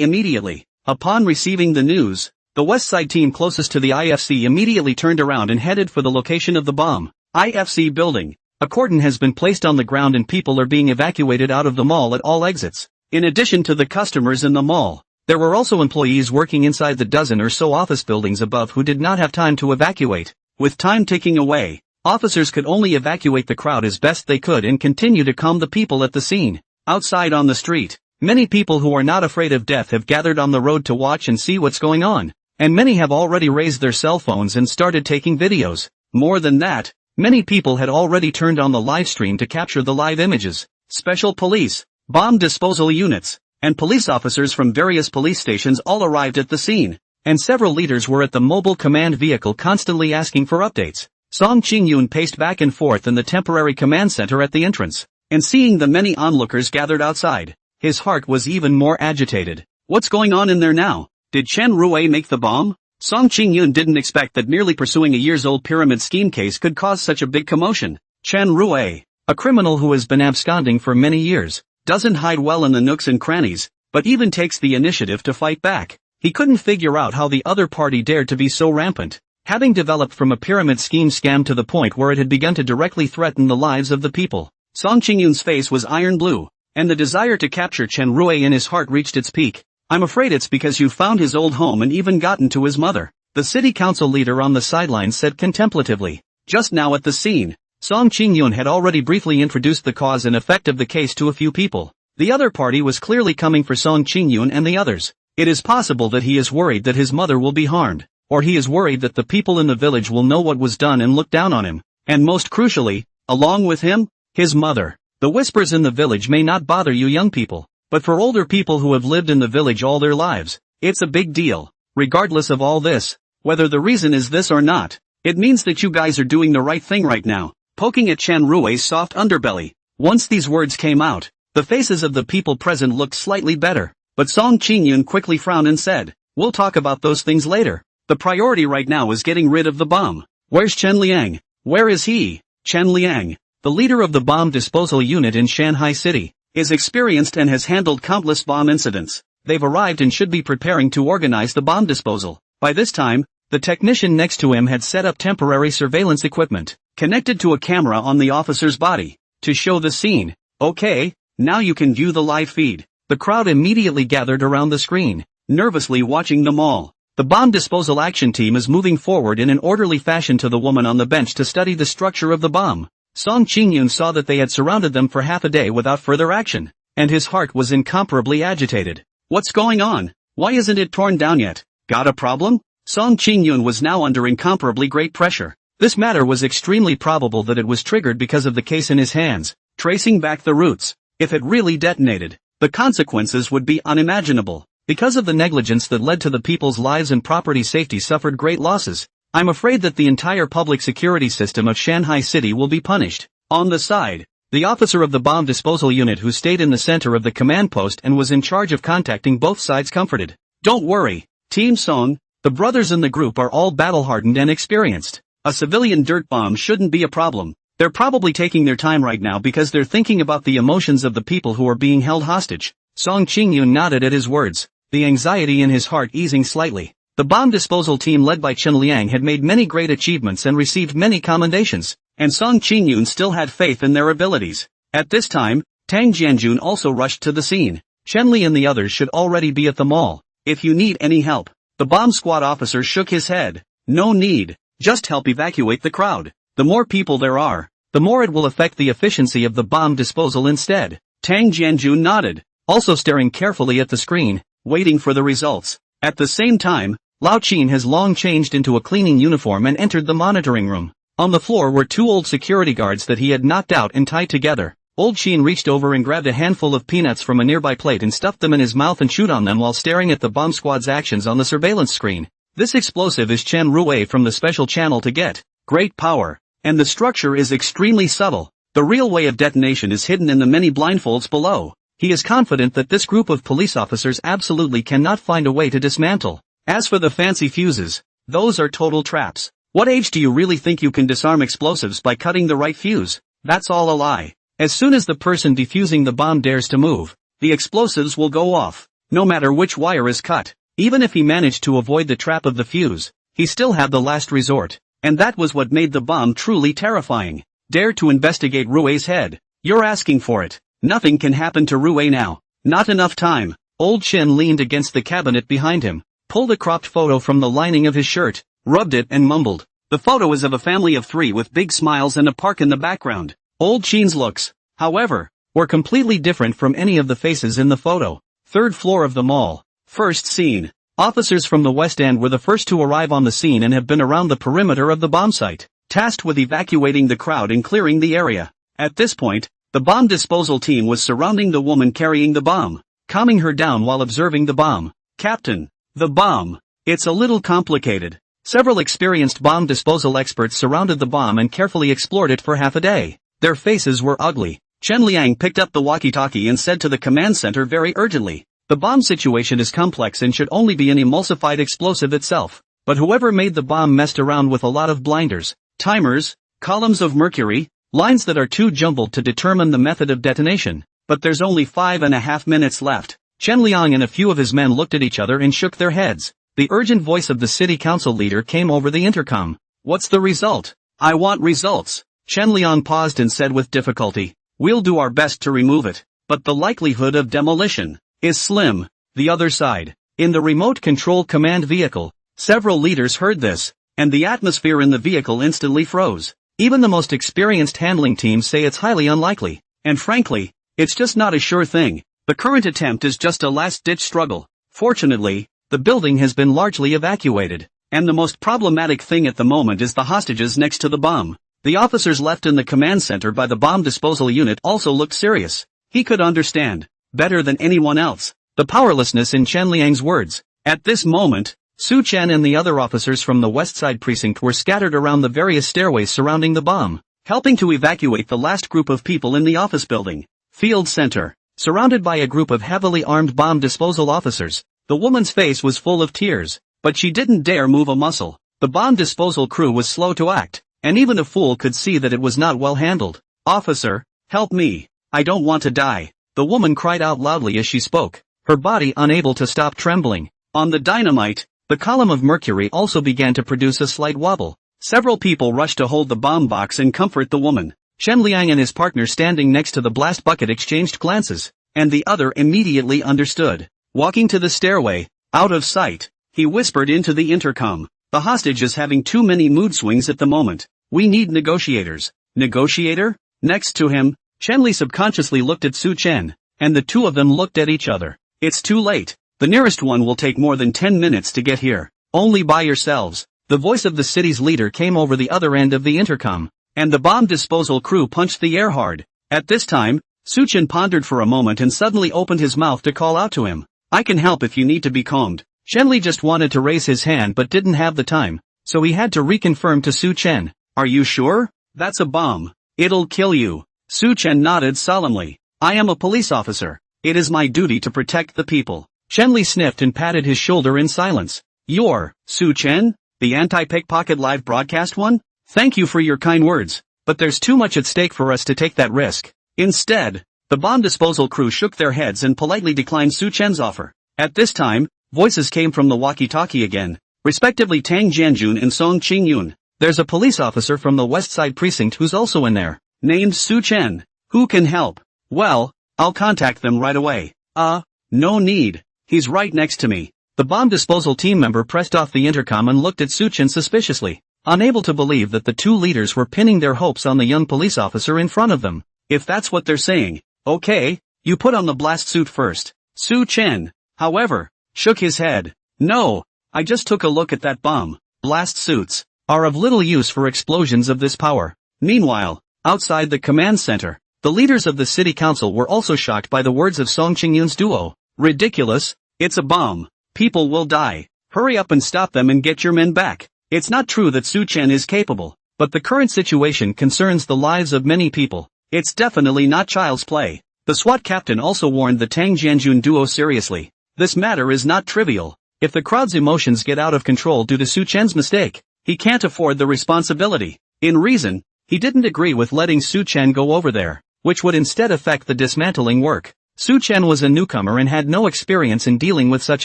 immediately. Upon receiving the news, the West Side team closest to the IFC immediately turned around and headed for the location of the bomb. IFC building. A cordon has been placed on the ground and people are being evacuated out of the mall at all exits. In addition to the customers in the mall, there were also employees working inside the dozen or so office buildings above who did not have time to evacuate. With time ticking away, officers could only evacuate the crowd as best they could and continue to calm the people at the scene. Outside on the street, many people who are not afraid of death have gathered on the road to watch and see what's going on, and many have already raised their cell phones and started taking videos. More than that, many people had already turned on the live stream to capture the live images. Special police, bomb disposal units, and police officers from various police stations all arrived at the scene, and several leaders were at the mobile command vehicle constantly asking for updates. Song Qingyun paced back and forth in the temporary command center at the entrance, and seeing the many onlookers gathered outside, his heart was even more agitated. What's going on in there now? Did Chen Rue make the bomb? Song Qingyun didn't expect that merely pursuing a years-old pyramid scheme case could cause such a big commotion. Chen Rui, a criminal who has been absconding for many years, doesn't hide well in the nooks and crannies, but even takes the initiative to fight back. He couldn't figure out how the other party dared to be so rampant, having developed from a pyramid scheme scam to the point where it had begun to directly threaten the lives of the people. Song Qingyun's face was iron blue, and the desire to capture Chen Rui in his heart reached its peak. I'm afraid it's because you found his old home and even gotten to his mother, the city council leader on the sidelines said contemplatively. Just now at the scene, Song Qingyun had already briefly introduced the cause and effect of the case to a few people. The other party was clearly coming for Song Qingyun and the others. It is possible that he is worried that his mother will be harmed, or he is worried that the people in the village will know what was done and look down on him, and most crucially, along with him, his mother. The whispers in the village may not bother you young people, but for older people who have lived in the village all their lives, it's a big deal. Regardless of all this, whether the reason is this or not, it means that you guys are doing the right thing right now, poking at Chen Rui's soft underbelly. Once these words came out, the faces of the people present looked slightly better, but Song Qingyun quickly frowned and said, "We'll talk about those things later. The priority right now is getting rid of the bomb. Where's Chen Liang? Where is he?" Chen Liang, the leader of the bomb disposal unit in Shanghai City, is experienced and has handled countless bomb incidents. They've arrived and should be preparing to organize the bomb disposal. By this time, the technician next to him had set up temporary surveillance equipment, connected to a camera on the officer's body, to show the scene. Okay, now you can view the live feed. The crowd immediately gathered around the screen, nervously watching them all. The bomb disposal action team is moving forward in an orderly fashion to the woman on the bench to study the structure of the bomb. Song Qingyun saw that they had surrounded them for half a day without further action, and his heart was incomparably agitated. What's going on? Why isn't it torn down yet? Got a problem? Song Qingyun was now under incomparably great pressure. This matter was extremely probable that it was triggered because of the case in his hands. Tracing back the roots, if it really detonated, the consequences would be unimaginable. Because of the negligence that led to the people's lives and property safety suffered great losses, I'm afraid that the entire public security system of Shanghai City will be punished. On the side, the officer of the bomb disposal unit who stayed in the center of the command post and was in charge of contacting both sides comforted. Don't worry, Team Song, the brothers in the group are all battle-hardened and experienced. A civilian dirt bomb shouldn't be a problem. They're probably taking their time right now because they're thinking about the emotions of the people who are being held hostage. Song Qingyun nodded at his words, the anxiety in his heart easing slightly. The bomb disposal team led by Chen Liang had made many great achievements and received many commendations, and Song Qingyun still had faith in their abilities. At this time, Tang Jianjun also rushed to the scene. Chen Li and the others should already be at the mall. If you need any help. The bomb squad officer shook his head. No need. Just help evacuate the crowd. The more people there are, the more it will affect the efficiency of the bomb disposal instead. Tang Jianjun nodded, also staring carefully at the screen, waiting for the results. At the same time, Lao Qin has long changed into a cleaning uniform and entered the monitoring room. On the floor were two old security guards that he had knocked out and tied together. Old Qin reached over and grabbed a handful of peanuts from a nearby plate and stuffed them in his mouth and chewed on them while staring at the bomb squad's actions on the surveillance screen. This explosive is Chen Rui from the special channel to get great power, and the structure is extremely subtle. The real way of detonation is hidden in the many blindfolds below. He is confident that this group of police officers absolutely cannot find a way to dismantle. As for the fancy fuses, those are total traps. What age do you really think you can disarm explosives by cutting the right fuse? That's all a lie. As soon as the person defusing the bomb dares to move, the explosives will go off, no matter which wire is cut. Even if he managed to avoid the trap of the fuse, he still had the last resort, and that was what made the bomb truly terrifying. Dare to investigate Rui's head. You're asking for it. Nothing can happen to Rui now. Not enough time. Old Chen leaned against the cabinet behind him, pulled a cropped photo from the lining of his shirt, rubbed it and mumbled. The photo is of a family of three with big smiles and a park in the background. Old Chen's looks, however, were completely different from any of the faces in the photo. Third floor of the mall. First scene. Officers from the West End were the first to arrive on the scene and have been around the perimeter of the bomb site, tasked with evacuating the crowd and clearing the area. At this point, the bomb disposal team was surrounding the woman carrying the bomb, calming her down while observing the bomb. Captain, the bomb. It's a little complicated. Several experienced bomb disposal experts surrounded the bomb and carefully explored it for half a day. Their faces were ugly. Chen Liang picked up the walkie-talkie and said to the command center very urgently, the bomb situation is complex and should only be an emulsified explosive itself. but whoever made the bomb messed around with a lot of blinders, timers, columns of mercury, lines that are too jumbled to determine the method of detonation. But there's only 5.5 minutes left. Chen Liang and a few of his men looked at each other and shook their heads. The urgent voice of the city council leader came over the intercom. What's the result? I want results. Chen Liang paused and said with difficulty, we'll do our best to remove it, but the likelihood of demolition is slim. The other side. In the remote control command vehicle, several leaders heard this, and the atmosphere in the vehicle instantly froze. Even the most experienced handling teams say it's highly unlikely, and frankly, it's just not a sure thing. The current attempt is just a last-ditch struggle. Fortunately, the building has been largely evacuated, and the most problematic thing at the moment is the hostages next to the bomb. The officers left in the command center by the bomb disposal unit also looked serious. He could understand, better than anyone else, the powerlessness in Chen Liang's words. At this moment, Su Chen and the other officers from the West Side Precinct were scattered around the various stairways surrounding the bomb, helping to evacuate the last group of people in the office building. Field Center. Surrounded by a group of heavily armed bomb disposal officers, the woman's face was full of tears, but she didn't dare move a muscle. The bomb disposal crew was slow to act, and even a fool could see that it was not well handled. Officer, help me. I don't want to die. The woman cried out loudly as she spoke, her body unable to stop trembling. On the dynamite, the column of mercury also began to produce a slight wobble. Several people rushed to hold the bomb box and comfort the woman. Chen Liang and his partner standing next to the blast bucket exchanged glances, and the other immediately understood. Walking to the stairway, out of sight, he whispered into the intercom, the hostage is having too many mood swings at the moment. We need negotiators. Negotiator? Next to him, Chen Li subconsciously looked at Su Chen, and the two of them looked at each other. It's too late. The nearest one will take more than 10 minutes to get here. Only by yourselves. The voice of the city's leader came over the other end of the intercom, and the bomb disposal crew punched the air hard. At this time, Su Chen pondered for a moment and suddenly opened his mouth to call out to him. I can help if you need to be calmed. Chen Li just wanted to raise his hand but didn't have the time, so he had to reconfirm to Su Chen. Are you sure? That's a bomb. It'll kill you. Su Chen nodded solemnly. I am a police officer. It is my duty to protect the people. Chen Li sniffed and patted his shoulder in silence. You're, Su Chen? The anti-pickpocket live broadcast one? Thank you for your kind words, but there's too much at stake for us to take that risk. Instead, the bomb disposal crew shook their heads and politely declined Su Chen's offer. At this time, voices came from the walkie-talkie again, respectively Tang Jianjun and Song Qingyun. There's a police officer from the West Side Precinct who's also in there, named Su Chen. Who can help? Well, I'll contact them right away. No need. He's right next to me. The bomb disposal team member pressed off the intercom and looked at Su Chen suspiciously, unable to believe that the two leaders were pinning their hopes on the young police officer in front of them. If that's what they're saying, okay, you put on the blast suit first. Su Chen, however, shook his head. No, I just took a look at that bomb. Blast suits are of little use for explosions of this power. Meanwhile, outside the command center, the leaders of the city council were also shocked by the words of Song Qingyun's duo. Ridiculous, it's a bomb. People will die. Hurry up and stop them and get your men back. It's not true that Su Chen is capable, but the current situation concerns the lives of many people. It's definitely not child's play. The SWAT captain also warned the Tang Jianjun duo seriously. This matter is not trivial. If the crowd's emotions get out of control due to Su Chen's mistake, he can't afford the responsibility. In reason, he didn't agree with letting Su Chen go over there, which would instead affect the dismantling work. Su Chen was a newcomer and had no experience in dealing with such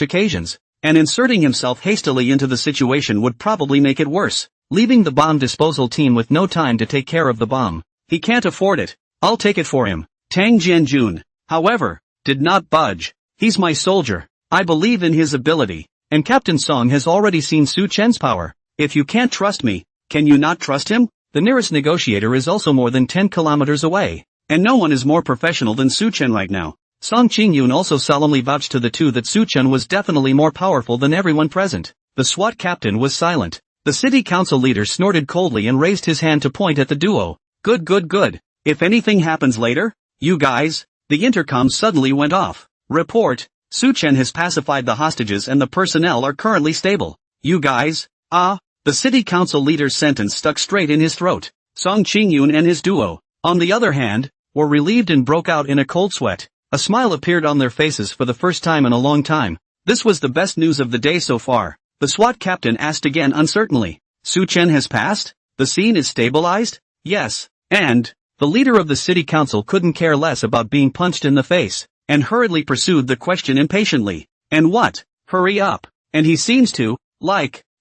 occasions, and inserting himself hastily into the situation would probably make it worse, leaving the bomb disposal team with no time to take care of the bomb. He can't afford it. I'll take it for him. Tang Jianjun, however, did not budge. He's my soldier. I believe in his ability, and Captain Song has already seen Su Chen's power. If you can't trust me, can you not trust him? The nearest negotiator is also more than 10 kilometers away, and no one is more professional than Su Chen right now. Song Qingyun also solemnly vouched to the two that Su Chen was definitely more powerful than everyone present. The SWAT captain was silent. The city council leader snorted coldly and raised his hand to point at the duo. Good. If anything happens later, you guys. The intercom suddenly went off. Report, Su Chen has pacified the hostages and the personnel are currently stable. You guys. The city council leader's sentence stuck straight in his throat. Song Qingyun and his duo, on the other hand, were relieved and broke out in a cold sweat. A smile appeared on their faces for the first time in a long time. This was the best news of the day so far. The SWAT captain asked again uncertainly. Su Chen has passed? The scene is stabilized? Yes. And the leader of the city council couldn't care less about being punched in the face, and hurriedly pursued the question impatiently. And what? Hurry up. And he seems to,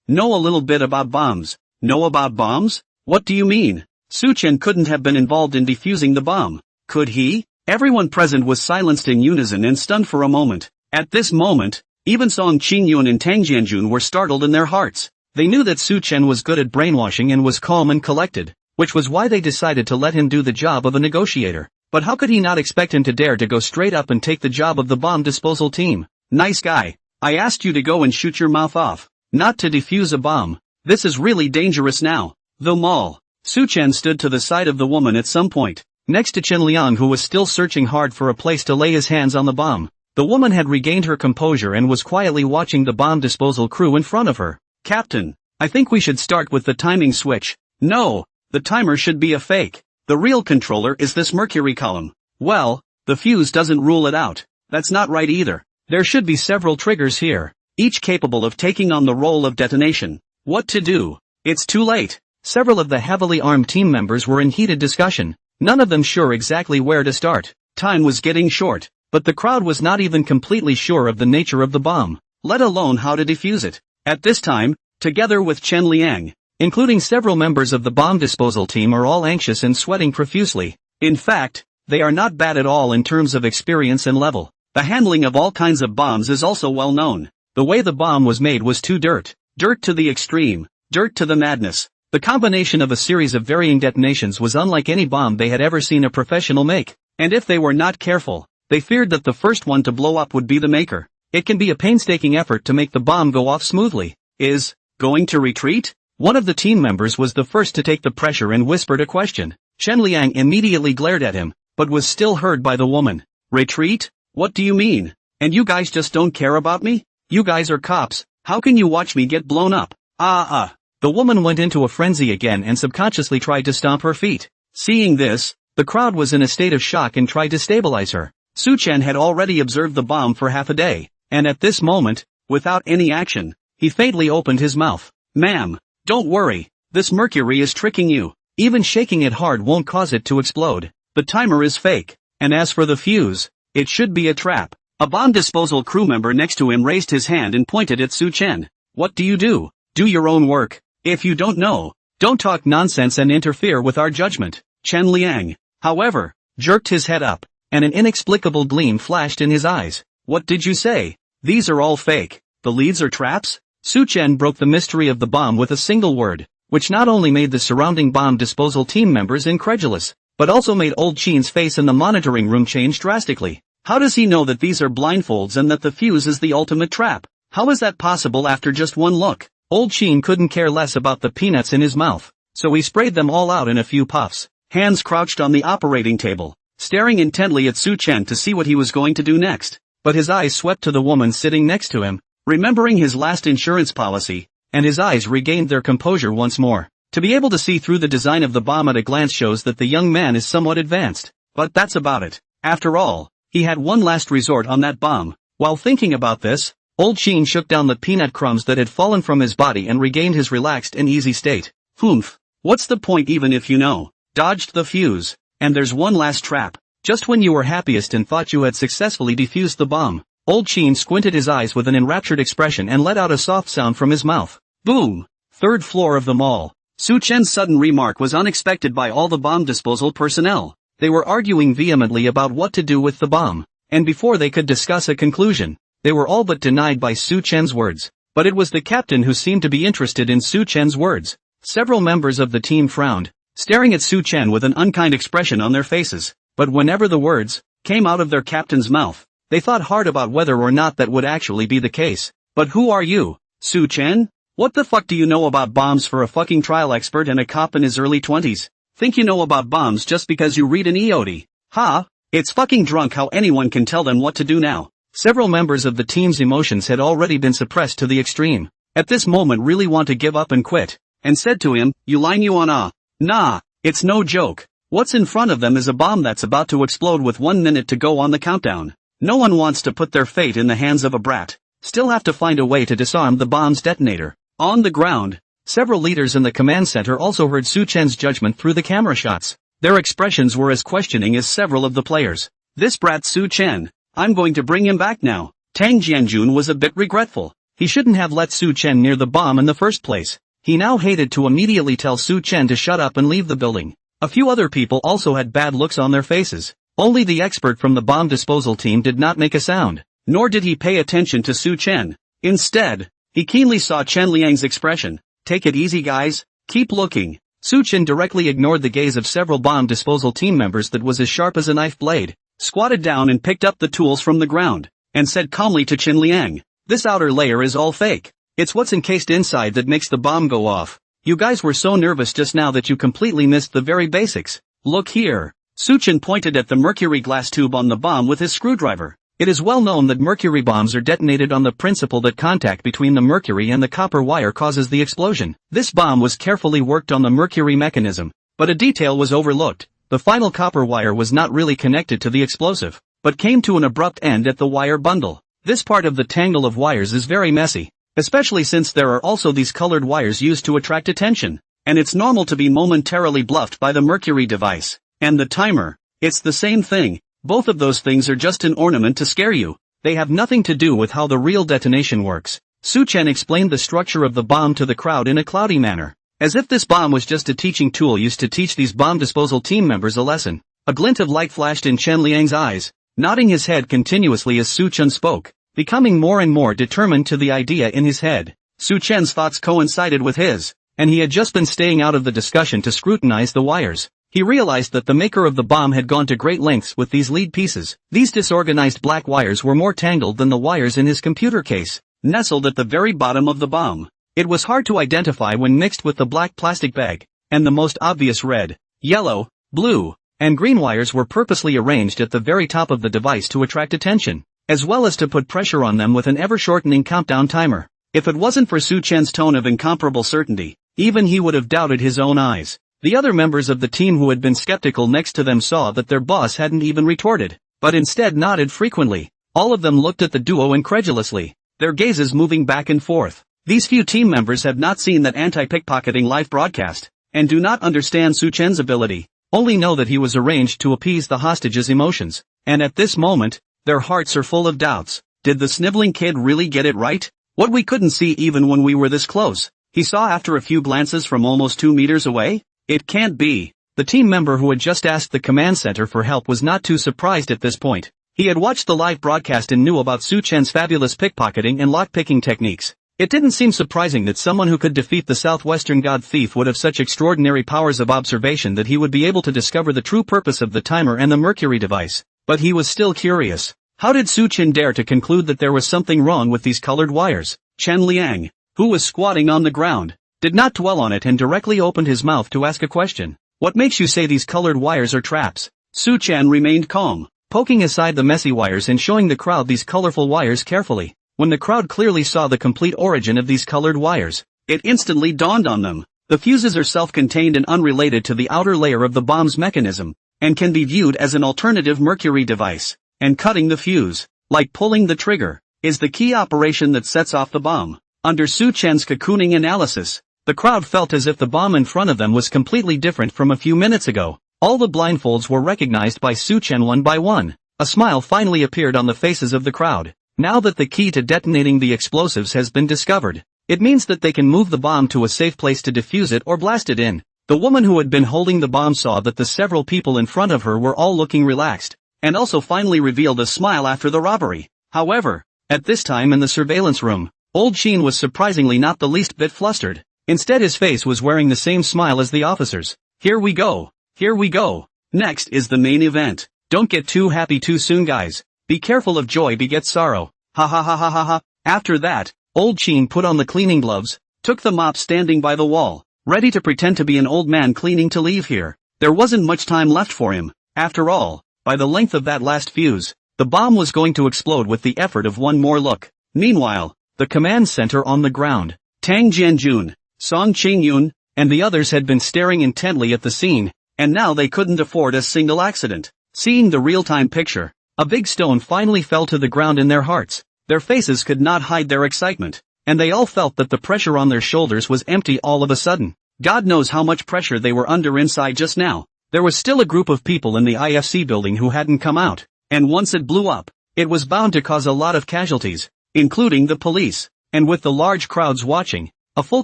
know a little bit about bombs. Know about bombs? What do you mean? Su Chen couldn't have been involved in defusing the bomb. Could he? Everyone present was silenced in unison and stunned for a moment. At this moment, even Song Qingyun and Tang Jianjun were startled in their hearts. They knew that Su Chen was good at brainwashing and was calm and collected, which was why they decided to let him do the job of a negotiator. But how could he not expect him to dare to go straight up and take the job of the bomb disposal team? Nice guy. I asked you to go and shoot your mouth off, not to defuse a bomb. This is really dangerous now. The mall. Su Chen stood to the side of the woman at some point, next to Chen Liang, who was still searching hard for a place to lay his hands on the bomb. The woman had regained her composure and was quietly watching the bomb disposal crew in front of her. Captain, I think we should start with the timing switch. No, the timer should be a fake. The real controller is this mercury column. Well, the fuse doesn't rule it out. That's not right either. There should be several triggers here, each capable of taking on the role of detonation. What to do? It's too late. Several of the heavily armed team members were in heated discussion, none of them sure exactly where to start. Time was getting short, but the crowd was not even completely sure of the nature of the bomb, let alone how to defuse it. At this time, together with Chen Liang, including several members of the bomb disposal team, are all anxious and sweating profusely. In fact, they are not bad at all in terms of experience and level. The handling of all kinds of bombs is also well known. The way the bomb was made was too dirt to the extreme, dirt to the madness. The combination of a series of varying detonations was unlike any bomb they had ever seen a professional make, and if they were not careful, they feared that the first one to blow up would be the maker. It can be a painstaking effort to make the bomb go off smoothly. Is going to retreat? One of the team members was the first to take the pressure and whispered a question. Chen Liang immediately glared at him, but was still heard by the woman. Retreat? What do you mean? And you guys just don't care about me? You guys are cops, how can you watch me get blown up? The woman went into a frenzy again and subconsciously tried to stomp her feet. Seeing this, the crowd was in a state of shock and tried to stabilize her. Su Chen had already observed the bomb for half a day, and at this moment, without any action, he faintly opened his mouth. Ma'am, don't worry, this mercury is tricking you. Even shaking it hard won't cause it to explode. The timer is fake, and as for the fuse, it should be a trap. A bomb disposal crew member next to him raised his hand and pointed at Su Chen. What do? Do your own work. If you don't know, don't talk nonsense and interfere with our judgment. Chen Liang, however, jerked his head up, and an inexplicable gleam flashed in his eyes. What did you say? These are all fake. The leads are traps? Su Chen broke the mystery of the bomb with a single word, which not only made the surrounding bomb disposal team members incredulous, but also made Old Chin's face in the monitoring room change drastically. How does he know that these are blindfolds and that the fuse is the ultimate trap? How is that possible after just one look? Old Chin couldn't care less about the peanuts in his mouth, so he sprayed them all out in a few puffs. Hands crouched on the operating table, staring intently at Su Chen to see what he was going to do next. But his eyes swept to the woman sitting next to him, remembering his last insurance policy, and his eyes regained their composure once more. To be able to see through the design of the bomb at a glance shows that the young man is somewhat advanced. But that's about it. After all, he had one last resort on that bomb. While thinking about this, Old Chin shook down the peanut crumbs that had fallen from his body and regained his relaxed and easy state. Humph. What's the point even if you know? Dodged the fuse. And there's one last trap. Just when you were happiest and thought you had successfully defused the bomb, Old Chin squinted his eyes with an enraptured expression and let out a soft sound from his mouth. Boom! Third floor of the mall. Su Chen's sudden remark was unexpected by all the bomb disposal personnel. They were arguing vehemently about what to do with the bomb, and before they could discuss a conclusion, they were all but denied by Su Chen's words. But it was the captain who seemed to be interested in Su Chen's words. Several members of the team frowned, staring at Su Chen with an unkind expression on their faces. But whenever the words came out of their captain's mouth, they thought hard about whether or not that would actually be the case. But who are you, Su Chen? What the fuck do you know about bombs for a fucking trial expert and a cop in his early 20s? Think you know about bombs just because you read an EOD? Ha? It's fucking drunk how anyone can tell them what to do now. Several members of the team's emotions had already been suppressed to the extreme. At this moment really want to give up and quit, and said to him, you line you on nah, it's no joke. What's in front of them is a bomb that's about to explode with 1 minute to go on the countdown. No one wants to put their fate in the hands of a brat. still have to find a way to disarm the bomb's detonator. On the ground, several leaders in the command center also heard Su Chen's judgment through the camera shots. Their expressions were as questioning as several of the players. This brat Su Chen, I'm going to bring him back now. Tang Jianjun was a bit regretful. He shouldn't have let Su Chen near the bomb in the first place. He now hated to immediately tell Su Chen to shut up and leave the building. A few other people also had bad looks on their faces. Only the expert from the bomb disposal team did not make a sound, nor did he pay attention to Su Chen. Instead, he keenly saw Chen Liang's expression. Take it easy guys, keep looking. Su Chen directly ignored the gaze of several bomb disposal team members that was as sharp as a knife blade, squatted down and picked up the tools from the ground, and said calmly to Chen Liang, this outer layer is all fake. It's what's encased inside that makes the bomb go off. You guys were so nervous just now that you completely missed the very basics. Look here. Su Chen pointed at the mercury glass tube on the bomb with his screwdriver. It is well known that mercury bombs are detonated on the principle that contact between the mercury and the copper wire causes the explosion. This bomb was carefully worked on the mercury mechanism, but a detail was overlooked. The final copper wire was not really connected to the explosive, but came to an abrupt end at the wire bundle. This part of the tangle of wires is very messy, especially since there are also these colored wires used to attract attention, and it's normal to be momentarily bluffed by the mercury device. And the timer, it's the same thing. Both of those things are just an ornament to scare you. They have nothing to do with how the real detonation works. Su Chen explained the structure of the bomb to the crowd in a cloudy manner, as if this bomb was just a teaching tool used to teach these bomb disposal team members a lesson. A glint of light flashed in Chen Liang's eyes, nodding his head continuously as Su Chen spoke, becoming more and more determined to the idea in his head. Su Chen's thoughts coincided with his, and he had just been staying out of the discussion to scrutinize the wires. He realized that the maker of the bomb had gone to great lengths with these lead pieces. These disorganized black wires were more tangled than the wires in his computer case, nestled at the very bottom of the bomb. It was hard to identify when mixed with the black plastic bag, and the most obvious red, yellow, blue, and green wires were purposely arranged at the very top of the device to attract attention, as well as to put pressure on them with an ever-shortening countdown timer. If it wasn't for Su Chen's tone of incomparable certainty, even he would have doubted his own eyes. The other members of the team who had been skeptical next to them saw that their boss hadn't even retorted, but instead nodded frequently. All of them looked at the duo incredulously, their gazes moving back and forth. These few team members have not seen that anti-pickpocketing live broadcast, and do not understand Su Chen's ability, only know that he was arranged to appease the hostages' emotions, and at this moment, their hearts are full of doubts. Did the sniveling kid really get it right? What we couldn't see even when we were this close, he saw after a few glances from almost 2 meters away? It can't be. The team member who had just asked the command center for help was not too surprised at this point. He had watched the live broadcast and knew about Su Chen's fabulous pickpocketing and lockpicking techniques. It didn't seem surprising that someone who could defeat the southwestern god thief would have such extraordinary powers of observation that he would be able to discover the true purpose of the timer and the mercury device. But he was still curious. How did Su Chen dare to conclude that there was something wrong with these colored wires? Chen Liang, who was squatting on the ground, did not dwell on it and directly opened his mouth to ask a question. What makes you say these colored wires are traps? Su Chen remained calm, poking aside the messy wires and showing the crowd these colorful wires carefully. When the crowd clearly saw the complete origin of these colored wires, it instantly dawned on them. The fuses are self-contained and unrelated to the outer layer of the bomb's mechanism, and can be viewed as an alternative mercury device. And cutting the fuse, like pulling the trigger, is the key operation that sets off the bomb. Under Su Chen's cocooning analysis, the crowd felt as if the bomb in front of them was completely different from a few minutes ago. All the blindfolds were recognized by Su Chen one by one. A smile finally appeared on the faces of the crowd. Now that the key to detonating the explosives has been discovered, it means that they can move the bomb to a safe place to defuse it or blast it in. The woman who had been holding the bomb saw that the several people in front of her were all looking relaxed, and also finally revealed a smile after the robbery. However, at this time in the surveillance room, Old Sheen was surprisingly not the least bit flustered. Instead his face was wearing the same smile as the officers. Here we go. Here we go. Next is the main event. Don't get too happy too soon guys. Be careful of joy begets sorrow. Ha ha ha ha ha ha. After that, Old Sheen put on the cleaning gloves, took the mop standing by the wall, ready to pretend to be an old man cleaning to leave here. There wasn't much time left for him. After all, by the length of that last fuse, the bomb was going to explode with the effort of one more look. Meanwhile, the command center on the ground, Tang Jianjun, Song Qingyun, and the others had been staring intently at the scene, and now they couldn't afford a single accident. Seeing the real-time picture, a big stone finally fell to the ground in their hearts. Their faces could not hide their excitement, and they all felt that the pressure on their shoulders was empty all of a sudden. God knows how much pressure they were under inside just now. There was still a group of people in the IFC building who hadn't come out, and once it blew up, it was bound to cause a lot of casualties, including the police. And with the large crowds watching, a full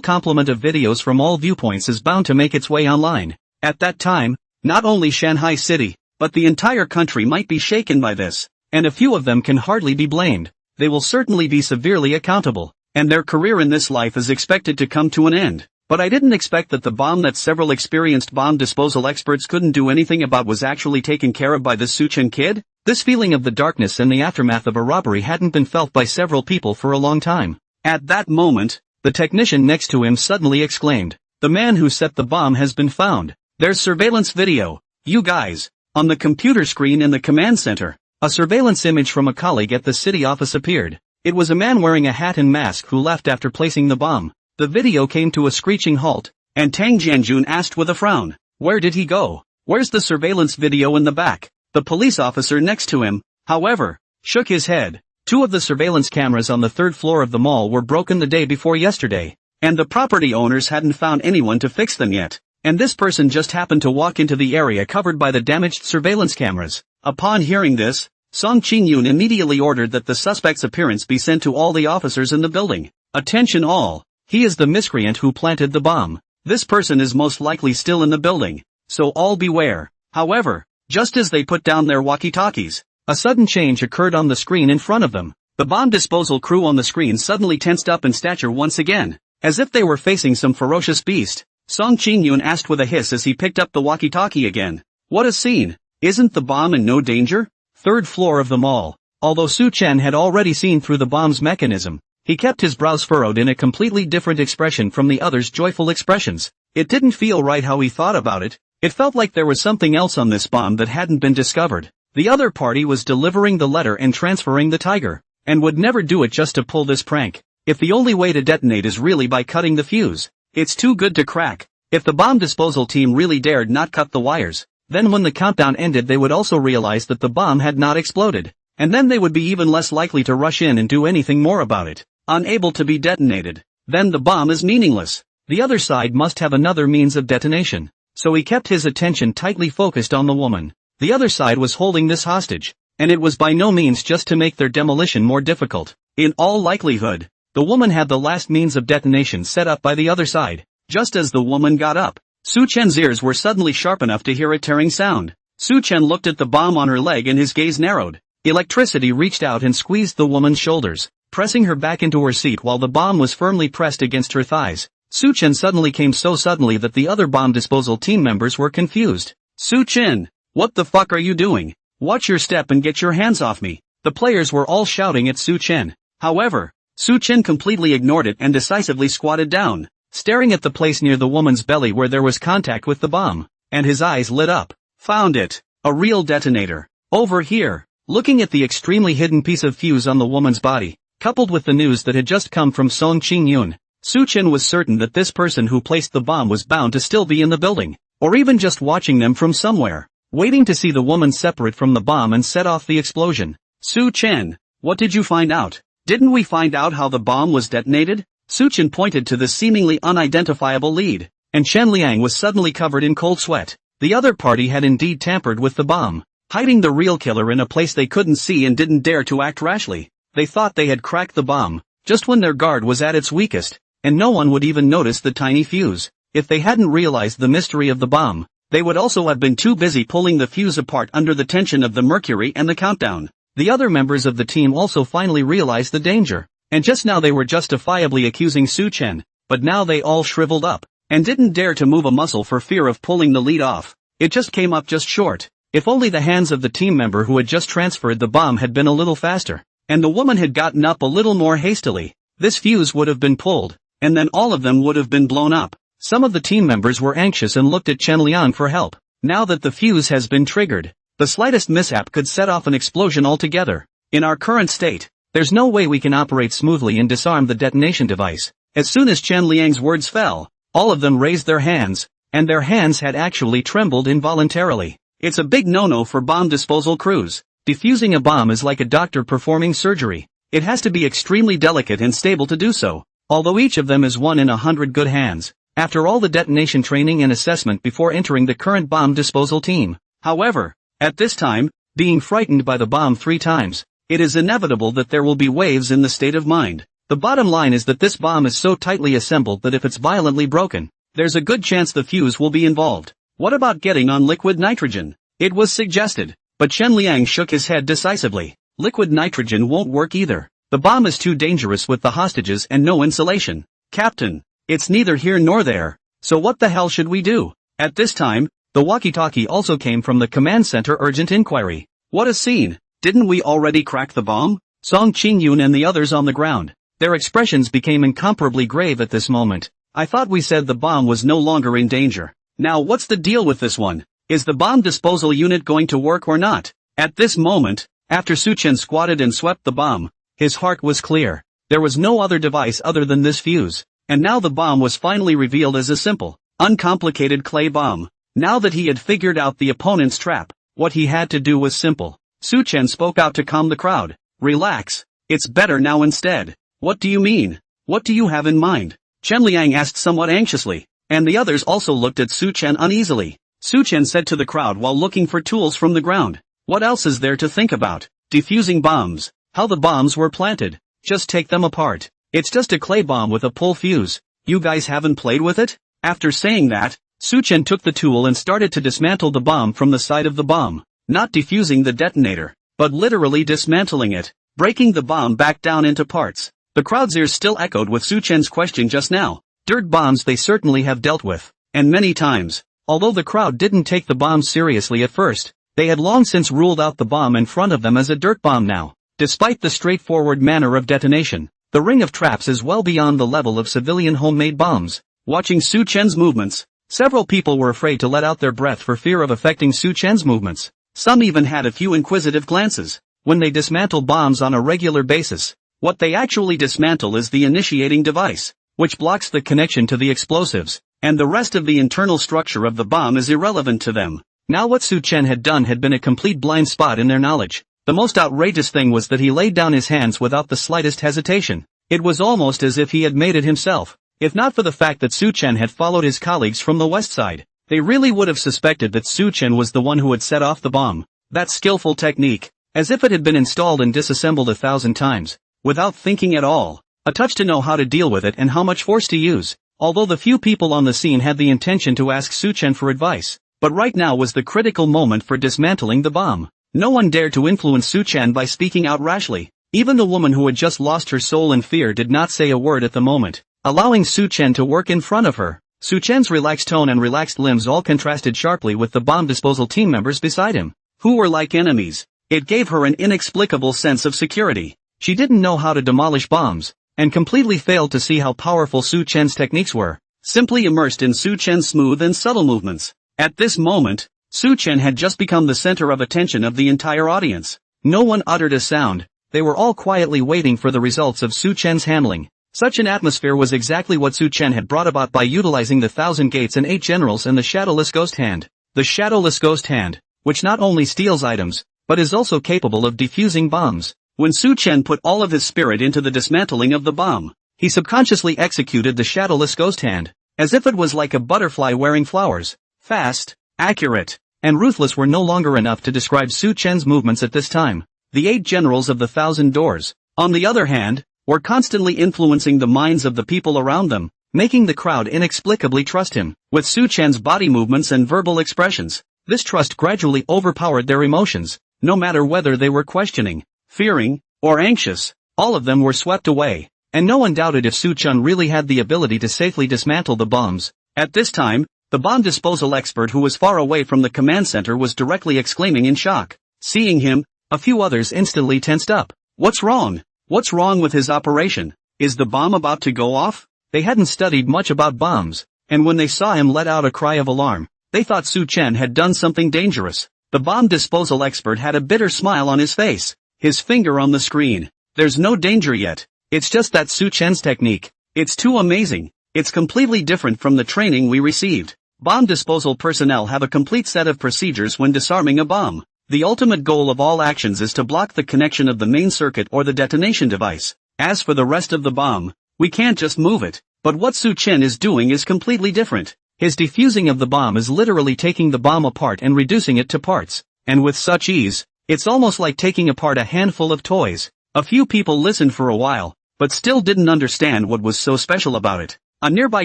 complement of videos from all viewpoints is bound to make its way online. At that time, not only Shanghai City, but the entire country might be shaken by this, and a few of them can hardly be blamed. They will certainly be severely accountable, and their career in this life is expected to come to an end. But I didn't expect that the bomb that several experienced bomb disposal experts couldn't do anything about was actually taken care of by this Suchen kid. This feeling of the darkness and the aftermath of a robbery hadn't been felt by several people for a long time. At that moment, the technician next to him suddenly exclaimed, "The man who set the bomb has been found. There's surveillance video. You guys." On the computer screen in the command center, a surveillance image from a colleague at the city office appeared. It was a man wearing a hat and mask who left after placing the bomb. The video came to a screeching halt, and Tang Jianjun asked with a frown, "Where did he go? Where's the surveillance video in the back?" The police officer next to him, however, shook his head. Two of the surveillance cameras on the third floor of the mall were broken the day before yesterday, and the property owners hadn't found anyone to fix them yet. And this person just happened to walk into the area covered by the damaged surveillance cameras. Upon hearing this, Song Qingyun immediately ordered that the suspect's appearance be sent to all the officers in the building. "Attention all. He is the miscreant who planted the bomb. This person is most likely still in the building, so all beware." However, just as they put down their walkie-talkies, a sudden change occurred on the screen in front of them. The bomb disposal crew on the screen suddenly tensed up in stature once again, as if they were facing some ferocious beast. Song Qingyun asked with a hiss as he picked up the walkie-talkie again. "What a scene! Isn't the bomb in no danger?" Third floor of the mall. Although Su Chen had already seen through the bomb's mechanism, he kept his brows furrowed in a completely different expression from the others' joyful expressions. It didn't feel right how he thought about it. It felt like there was something else on this bomb that hadn't been discovered. The other party was delivering the letter and transferring the tiger, and would never do it just to pull this prank. If the only way to detonate is really by cutting the fuse, it's too good to crack. If the bomb disposal team really dared not cut the wires, then when the countdown ended they would also realize that the bomb had not exploded, and then they would be even less likely to rush in and do anything more about it. Unable to be detonated, then the bomb is meaningless. The other side must have another means of detonation, so he kept his attention tightly focused on the woman. The other side was holding this hostage, and it was by no means just to make their demolition more difficult. In all likelihood, the woman had the last means of detonation set up by the other side. Just as the woman got up, Su Chen's ears were suddenly sharp enough to hear a tearing sound. Su Chen looked at the bomb on her leg and his gaze narrowed. Electricity reached out and squeezed the woman's shoulders, pressing her back into her seat while the bomb was firmly pressed against her thighs. Su Chen suddenly came so suddenly that the other bomb disposal team members were confused. "Su Chen, what the fuck are you doing? Watch your step and get your hands off me." The players were all shouting at Su Chen. However, Su Chen completely ignored it and decisively squatted down, staring at the place near the woman's belly where there was contact with the bomb, and his eyes lit up. "Found it. A real detonator. Over here." Looking at the extremely hidden piece of fuse on the woman's body, coupled with the news that had just come from Song Qingyun, Su Chen was certain that this person who placed the bomb was bound to still be in the building, or even just watching them from somewhere, waiting to see the woman separate from the bomb and set off the explosion. "Su Chen, what did you find out? Didn't we find out how the bomb was detonated?" Su Chen pointed to the seemingly unidentifiable lead, and Chen Liang was suddenly covered in cold sweat. The other party had indeed tampered with the bomb, hiding the real killer in a place they couldn't see and didn't dare to act rashly. They thought they had cracked the bomb, just when their guard was at its weakest, and no one would even notice the tiny fuse. If they hadn't realized the mystery of the bomb, they would also have been too busy pulling the fuse apart under the tension of the mercury and the countdown. The other members of the team also finally realized the danger, and just now they were justifiably accusing Su Chen, but now they all shriveled up, and didn't dare to move a muscle for fear of pulling the lead off. It just came up just short. If only the hands of the team member who had just transferred the bomb had been a little faster, and the woman had gotten up a little more hastily, this fuse would have been pulled, and then all of them would have been blown up. Some of the team members were anxious and looked at Chen Liang for help. Now that the fuse has been triggered, the slightest mishap could set off an explosion altogether. In our current state, there's no way we can operate smoothly and disarm the detonation device. As soon as Chen Liang's words fell, all of them raised their hands, and their hands had actually trembled involuntarily. It's a big no-no for bomb disposal crews. Defusing a bomb is like a doctor performing surgery. It has to be extremely delicate and stable to do so, although each of them is 1 in 100 good hands, after all the detonation training and assessment before entering the current bomb disposal team. However, at this time, being frightened by the bomb 3 times, it is inevitable that there will be waves in the state of mind. The bottom line is that this bomb is so tightly assembled that if it's violently broken, there's a good chance the fuse will be involved. What about getting on liquid nitrogen? It was suggested, but Chen Liang shook his head decisively. Liquid nitrogen won't work either. The bomb is too dangerous with the hostages and no insulation. Captain, it's neither here nor there, so what the hell should we do? At this time, the walkie-talkie also came from the command center urgent inquiry. What a scene! Didn't we already crack the bomb? Song Qingyun and the others on the ground. Their expressions became incomparably grave at this moment. I thought we said the bomb was no longer in danger. Now what's the deal with this one? Is the bomb disposal unit going to work or not? At this moment, after Su Chen squatted and swept the bomb, his heart was clear. There was no other device other than this fuse. And now the bomb was finally revealed as a simple, uncomplicated clay bomb. Now that he had figured out the opponent's trap, what he had to do was simple. Su Chen spoke out to calm the crowd. Relax. It's better now instead. What do you mean? What do you have in mind? Chen Liang asked somewhat anxiously, and the others also looked at Su Chen uneasily. Su Chen said to the crowd while looking for tools from the ground. What else is there to think about? Diffusing bombs. How the bombs were planted. Just take them apart. It's just a clay bomb with a pull fuse. You guys haven't played with it? After saying that, Su Chen took the tool and started to dismantle the bomb from the side of the bomb. Not defusing the detonator, but literally dismantling it, breaking the bomb back down into parts. The crowd's ears still echoed with Su Chen's question just now. Dirt bombs they certainly have dealt with, and many times. Although the crowd didn't take the bomb seriously at first, they had long since ruled out the bomb in front of them as a dirt bomb now. Despite the straightforward manner of detonation, the ring of traps is well beyond the level of civilian homemade bombs. Watching Su Chen's movements, several people were afraid to let out their breath for fear of affecting Su Chen's movements. Some even had a few inquisitive glances. When they dismantle bombs on a regular basis, what they actually dismantle is the initiating device, which blocks the connection to the explosives, and the rest of the internal structure of the bomb is irrelevant to them. Now what Su Chen had done had been a complete blind spot in their knowledge. The most outrageous thing was that he laid down his hands without the slightest hesitation. It was almost as if he had made it himself. If not for the fact that Su Chen had followed his colleagues from the west side, they really would have suspected that Su Chen was the one who had set off the bomb. That skillful technique, as if it had been installed and disassembled 1,000 times, without thinking at all. A touch to know how to deal with it and how much force to use. Although the few people on the scene had the intention to ask Su Chen for advice, but right now was the critical moment for dismantling the bomb. No one dared to influence Su Chen by speaking out rashly. Even the woman who had just lost her soul in fear did not say a word at the moment, allowing Su Chen to work in front of her. Su Chen's relaxed tone and relaxed limbs all contrasted sharply with the bomb disposal team members beside him, who were like enemies. It gave her an inexplicable sense of security. She didn't know how to demolish bombs, and completely failed to see how powerful Su Chen's techniques were, simply immersed in Su Chen's smooth and subtle movements. At this moment, Su Chen had just become the center of attention of the entire audience. No one uttered a sound. They were all quietly waiting for the results of Su Chen's handling. Such an atmosphere was exactly what Su Chen had brought about by utilizing the 1,000 gates and 8 generals and the shadowless ghost hand. The shadowless ghost hand, which not only steals items, but is also capable of defusing bombs. When Su Chen put all of his spirit into the dismantling of the bomb, he subconsciously executed the shadowless ghost hand, as if it was like a butterfly wearing flowers. Fast, accurate, and ruthless were no longer enough to describe Su Chen's movements at this time. The 8 generals of the 1,000 doors, on the other hand, were constantly influencing the minds of the people around them, making the crowd inexplicably trust him. With Su Chen's body movements and verbal expressions, this trust gradually overpowered their emotions. No matter whether they were questioning, fearing, or anxious, all of them were swept away, and no one doubted if Su Chen really had the ability to safely dismantle the bombs. At this time, the bomb disposal expert who was far away from the command center was directly exclaiming in shock. Seeing him, a few others instantly tensed up. What's wrong? What's wrong with his operation? Is the bomb about to go off? They hadn't studied much about bombs, and when they saw him let out a cry of alarm, they thought Su Chen had done something dangerous. The bomb disposal expert had a bitter smile on his face, his finger on the screen. There's no danger yet. It's just that Su Chen's technique. It's too amazing. It's completely different from the training we received. Bomb disposal personnel have a complete set of procedures when disarming a bomb. The ultimate goal of all actions is to block the connection of the main circuit or the detonation device. As for the rest of the bomb, we can't just move it. But what Su Chen is doing is completely different. His defusing of the bomb is literally taking the bomb apart and reducing it to parts. And with such ease, it's almost like taking apart a handful of toys. A few people listened for a while, but still didn't understand what was so special about it. A nearby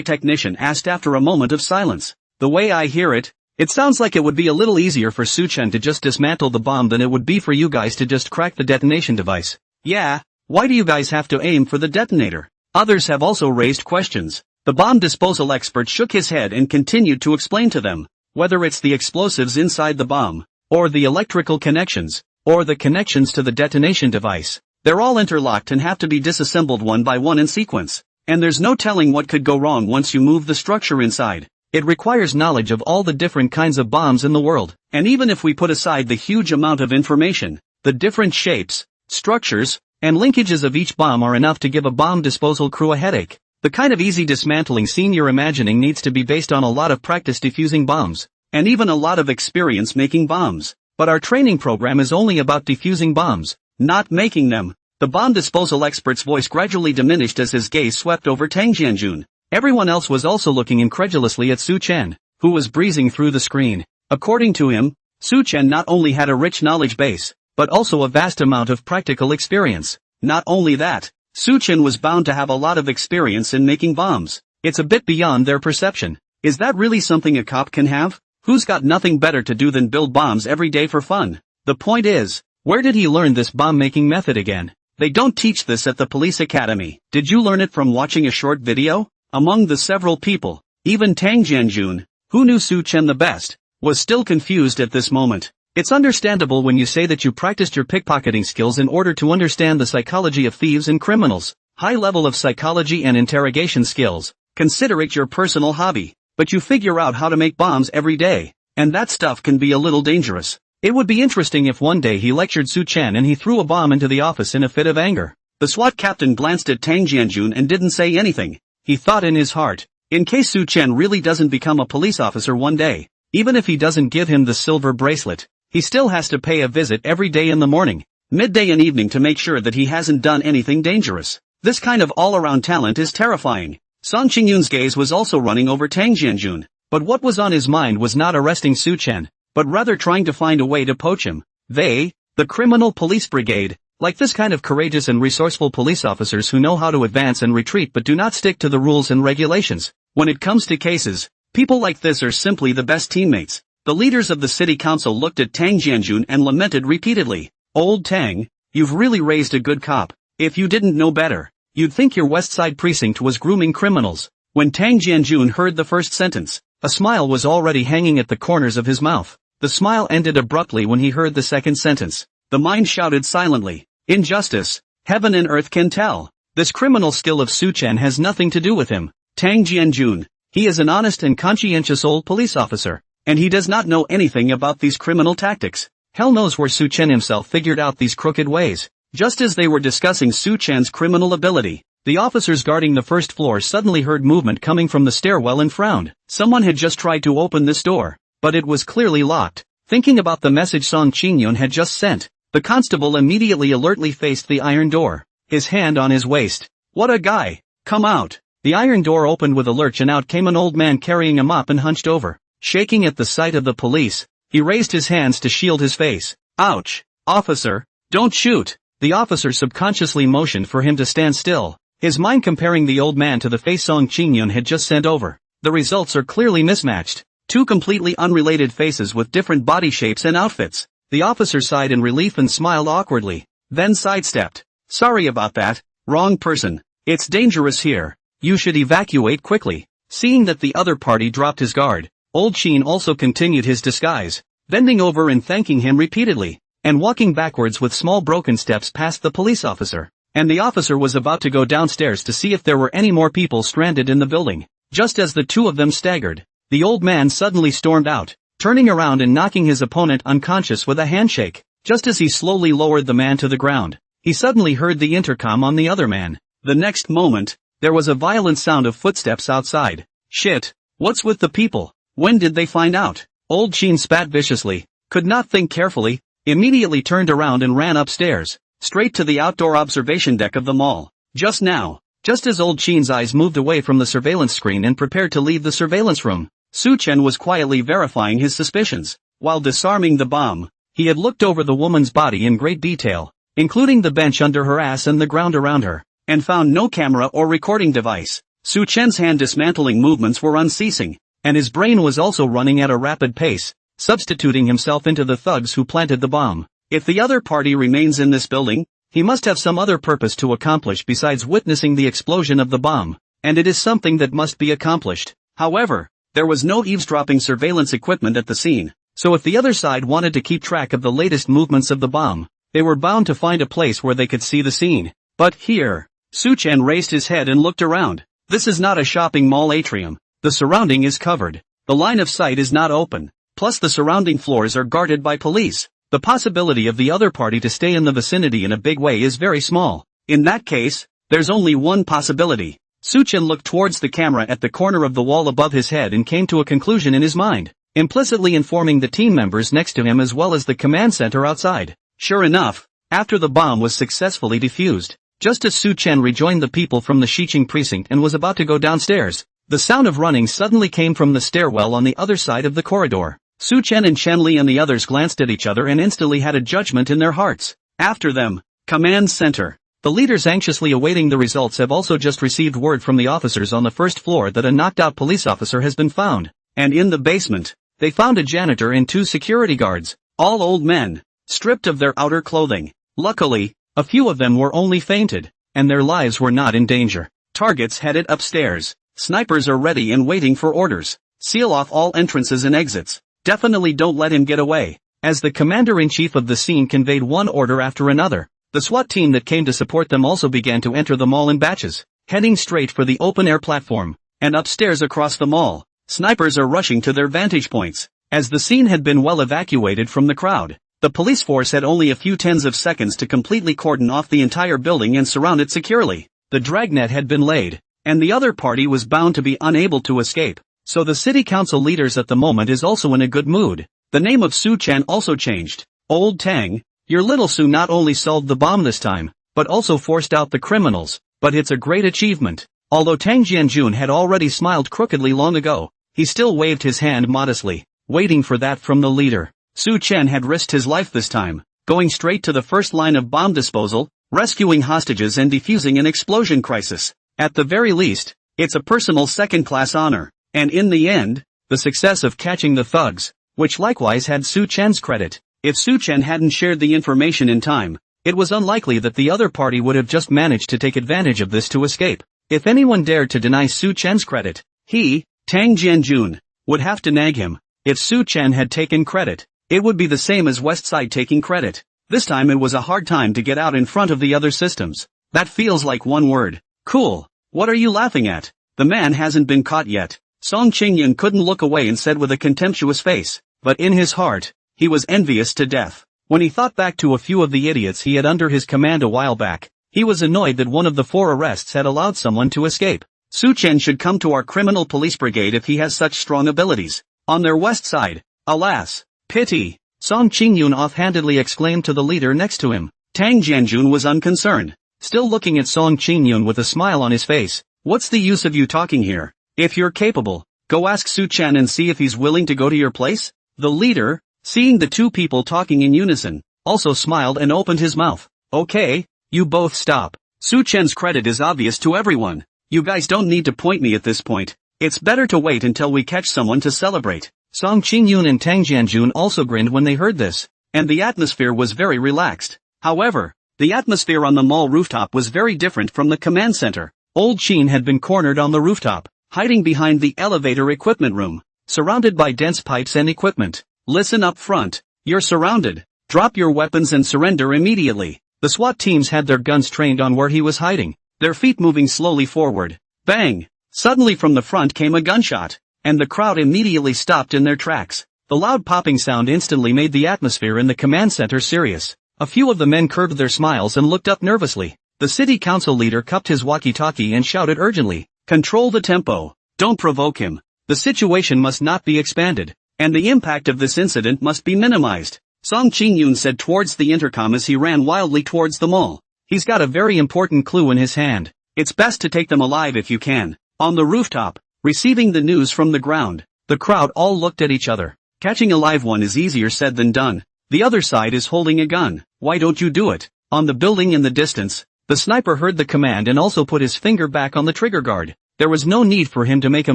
technician asked after a moment of silence. The way I hear it, it sounds like it would be a little easier for Su Chen to just dismantle the bomb than it would be for you guys to just crack the detonation device. Yeah, why do you guys have to aim for the detonator? Others have also raised questions. The bomb disposal expert shook his head and continued to explain to them, whether it's the explosives inside the bomb, or the electrical connections, or the connections to the detonation device, they're all interlocked and have to be disassembled one by one in sequence. And there's no telling what could go wrong once you move the structure inside. It requires knowledge of all the different kinds of bombs in the world. And even if we put aside the huge amount of information, the different shapes, structures, and linkages of each bomb are enough to give a bomb disposal crew a headache. The kind of easy dismantling scene you're imagining needs to be based on a lot of practice defusing bombs, and even a lot of experience making bombs. But our training program is only about defusing bombs, not making them. The bomb disposal expert's voice gradually diminished as his gaze swept over Tang Jianjun. Everyone else was also looking incredulously at Su Chen, who was breezing through the screen. According to him, Su Chen not only had a rich knowledge base, but also a vast amount of practical experience. Not only that, Su Chen was bound to have a lot of experience in making bombs. It's a bit beyond their perception. Is that really something a cop can have? Who's got nothing better to do than build bombs every day for fun? The point is, where did he learn this bomb-making method again? They don't teach this at the police academy. Did you learn it from watching a short video? Among the several people, even Tang Jianjun, who knew Su Chen the best, was still confused at this moment. It's understandable when you say that you practiced your pickpocketing skills in order to understand the psychology of thieves and criminals. High level of psychology and interrogation skills. Consider it your personal hobby. But you figure out how to make bombs every day. And that stuff can be a little dangerous. It would be interesting if one day he lectured Su Chen and he threw a bomb into the office in a fit of anger. The SWAT captain glanced at Tang Jianjun and didn't say anything. He thought in his heart, in case Su Chen really doesn't become a police officer one day, even if he doesn't give him the silver bracelet, he still has to pay a visit every day in the morning, midday and evening to make sure that he hasn't done anything dangerous. This kind of all-around talent is terrifying. Song Qingyun's gaze was also running over Tang Jianjun, but what was on his mind was not arresting Su Chen, but rather trying to find a way to poach him. They, the criminal police brigade, like this kind of courageous and resourceful police officers who know how to advance and retreat but do not stick to the rules and regulations. When it comes to cases, people like this are simply the best teammates. The leaders of the city council looked at Tang Jianjun and lamented repeatedly. Old Tang, you've really raised a good cop. If you didn't know better, you'd think your West Side precinct was grooming criminals. When Tang Jianjun heard the first sentence, a smile was already hanging at the corners of his mouth. The smile ended abruptly when he heard the second sentence. The mind shouted silently, injustice, heaven and earth can tell. This criminal skill of Su Chen has nothing to do with him. Tang Jianjun, he is an honest and conscientious old police officer, and he does not know anything about these criminal tactics. Hell knows where Su Chen himself figured out these crooked ways. Just as they were discussing Su Chen's criminal ability, the officers guarding the first floor suddenly heard movement coming from the stairwell and frowned. Someone had just tried to open this door, but it was clearly locked. Thinking about the message Song Qingyun had just sent, the constable immediately alertly faced the iron door, his hand on his waist. What a guy! Come out! The iron door opened with a lurch and out came an old man carrying a mop and hunched over. Shaking at the sight of the police, he raised his hands to shield his face. Ouch! Officer, don't shoot! The officer subconsciously motioned for him to stand still, his mind comparing the old man to the face Song Qingyun had just sent over. The results are clearly mismatched. Two completely unrelated faces with different body shapes and outfits. The officer sighed in relief and smiled awkwardly, then sidestepped. Sorry about that, wrong person. It's dangerous here. You should evacuate quickly. Seeing that the other party dropped his guard, Old Sheen also continued his disguise, bending over and thanking him repeatedly, and walking backwards with small broken steps past the police officer. And the officer was about to go downstairs to see if there were any more people stranded in the building. Just as the two of them staggered, the old man suddenly stormed out, turning around and knocking his opponent unconscious with a handshake. Just as he slowly lowered the man to the ground, he suddenly heard the intercom on the other man. The next moment, there was a violent sound of footsteps outside. Shit, what's with the people? When did they find out? Old Sheen spat viciously, could not think carefully, immediately turned around and ran upstairs, straight to the outdoor observation deck of the mall. Just as Old Chin's eyes moved away from the surveillance screen and prepared to leave the surveillance room, Su Chen was quietly verifying his suspicions. While disarming the bomb, he had looked over the woman's body in great detail, including the bench under her ass and the ground around her, and found no camera or recording device. Su Chen's hand dismantling movements were unceasing, and his brain was also running at a rapid pace, substituting himself into the thugs who planted the bomb. If the other party remains in this building, he must have some other purpose to accomplish besides witnessing the explosion of the bomb, and it is something that must be accomplished. However, there was no eavesdropping surveillance equipment at the scene, so if the other side wanted to keep track of the latest movements of the bomb, they were bound to find a place where they could see the scene. But here, Su Chen raised his head and looked around. This is not a shopping mall atrium. The surrounding is covered. The line of sight is not open. Plus the surrounding floors are guarded by police. The possibility of the other party to stay in the vicinity in a big way is very small. In that case, there's only one possibility. Su Chen looked towards the camera at the corner of the wall above his head and came to a conclusion in his mind, implicitly informing the team members next to him as well as the command center outside. Sure enough, after the bomb was successfully defused, just as Su Chen rejoined the people from the Xiqing precinct and was about to go downstairs, the sound of running suddenly came from the stairwell on the other side of the corridor. Su Chen and Chen Li and the others glanced at each other and instantly had a judgment in their hearts. After them, command center. The leaders anxiously awaiting the results have also just received word from the officers on the first floor that a knocked-out police officer has been found. And in the basement, they found a janitor and 2 security guards, all old men, stripped of their outer clothing. Luckily, a few of them were only fainted, and their lives were not in danger. Targets headed upstairs. Snipers are ready and waiting for orders. Seal off all entrances and exits. Definitely don't let him get away. As the commander-in-chief of the scene conveyed one order after another, the SWAT team that came to support them also began to enter the mall in batches, heading straight for the open-air platform. And upstairs across the mall, snipers are rushing to their vantage points. As the scene had been well evacuated from the crowd, the police force had only a few tens of seconds to completely cordon off the entire building and surround it securely. The dragnet had been laid, and the other party was bound to be unable to escape. So the city council leaders at the moment is also in a good mood. The name of Su Chen also changed. Old Tang, your little Su not only solved the bomb this time, but also forced out the criminals. But it's a great achievement. Although Tang Jianjun had already smiled crookedly long ago, he still waved his hand modestly, waiting for that from the leader. Su Chen had risked his life this time, going straight to the first line of bomb disposal, rescuing hostages and defusing an explosion crisis. At the very least, it's a personal second-class honor. And in the end, the success of catching the thugs, which likewise had Su Chen's credit. If Su Chen hadn't shared the information in time, it was unlikely that the other party would have just managed to take advantage of this to escape. If anyone dared to deny Su Chen's credit, he, Tang Jianjun, would have to nag him. If Su Chen had taken credit, it would be the same as Westside taking credit. This time it was a hard time to get out in front of the other systems. That feels like one word. Cool. What are you laughing at? The man hasn't been caught yet. Song Qingyun couldn't look away and said with a contemptuous face, but in his heart, he was envious to death. When he thought back to a few of the idiots he had under his command a while back, he was annoyed that one of the 4 arrests had allowed someone to escape. Su Chen should come to our criminal police brigade if he has such strong abilities. On their west side, alas, pity, Song Qingyun offhandedly exclaimed to the leader next to him. Tang Jianjun was unconcerned, still looking at Song Qingyun with a smile on his face. What's the use of you talking here? If you're capable, go ask Su Chen and see if he's willing to go to your place. The leader, seeing the 2 people talking in unison, also smiled and opened his mouth. Okay, you both stop. Su Chen's credit is obvious to everyone. You guys don't need to point me at this point. It's better to wait until we catch someone to celebrate. Song Qingyun and Tang Jianjun also grinned when they heard this, and the atmosphere was very relaxed. However, the atmosphere on the mall rooftop was very different from the command center. Old Qin had been cornered on the rooftop, hiding behind the elevator equipment room, surrounded by dense pipes and equipment. Listen up front, you're surrounded. Drop your weapons and surrender immediately. The SWAT teams had their guns trained on where he was hiding, their feet moving slowly forward. Bang! Suddenly from the front came a gunshot, and the crowd immediately stopped in their tracks. The loud popping sound instantly made the atmosphere in the command center serious. A few of the men curbed their smiles and looked up nervously. The city council leader cupped his walkie-talkie and shouted urgently, "Control the tempo. Don't provoke him. The situation must not be expanded, and the impact of this incident must be minimized." Song Qingyun said towards the intercom as he ran wildly towards the mall. He's got a very important clue in his hand. It's best to take them alive if you can. On the rooftop, receiving the news from the ground, the crowd all looked at each other. Catching a live one is easier said than done. The other side is holding a gun. Why don't you do it? On the building in the distance, the sniper heard the command and also put his finger back on the trigger guard. There was no need for him to make a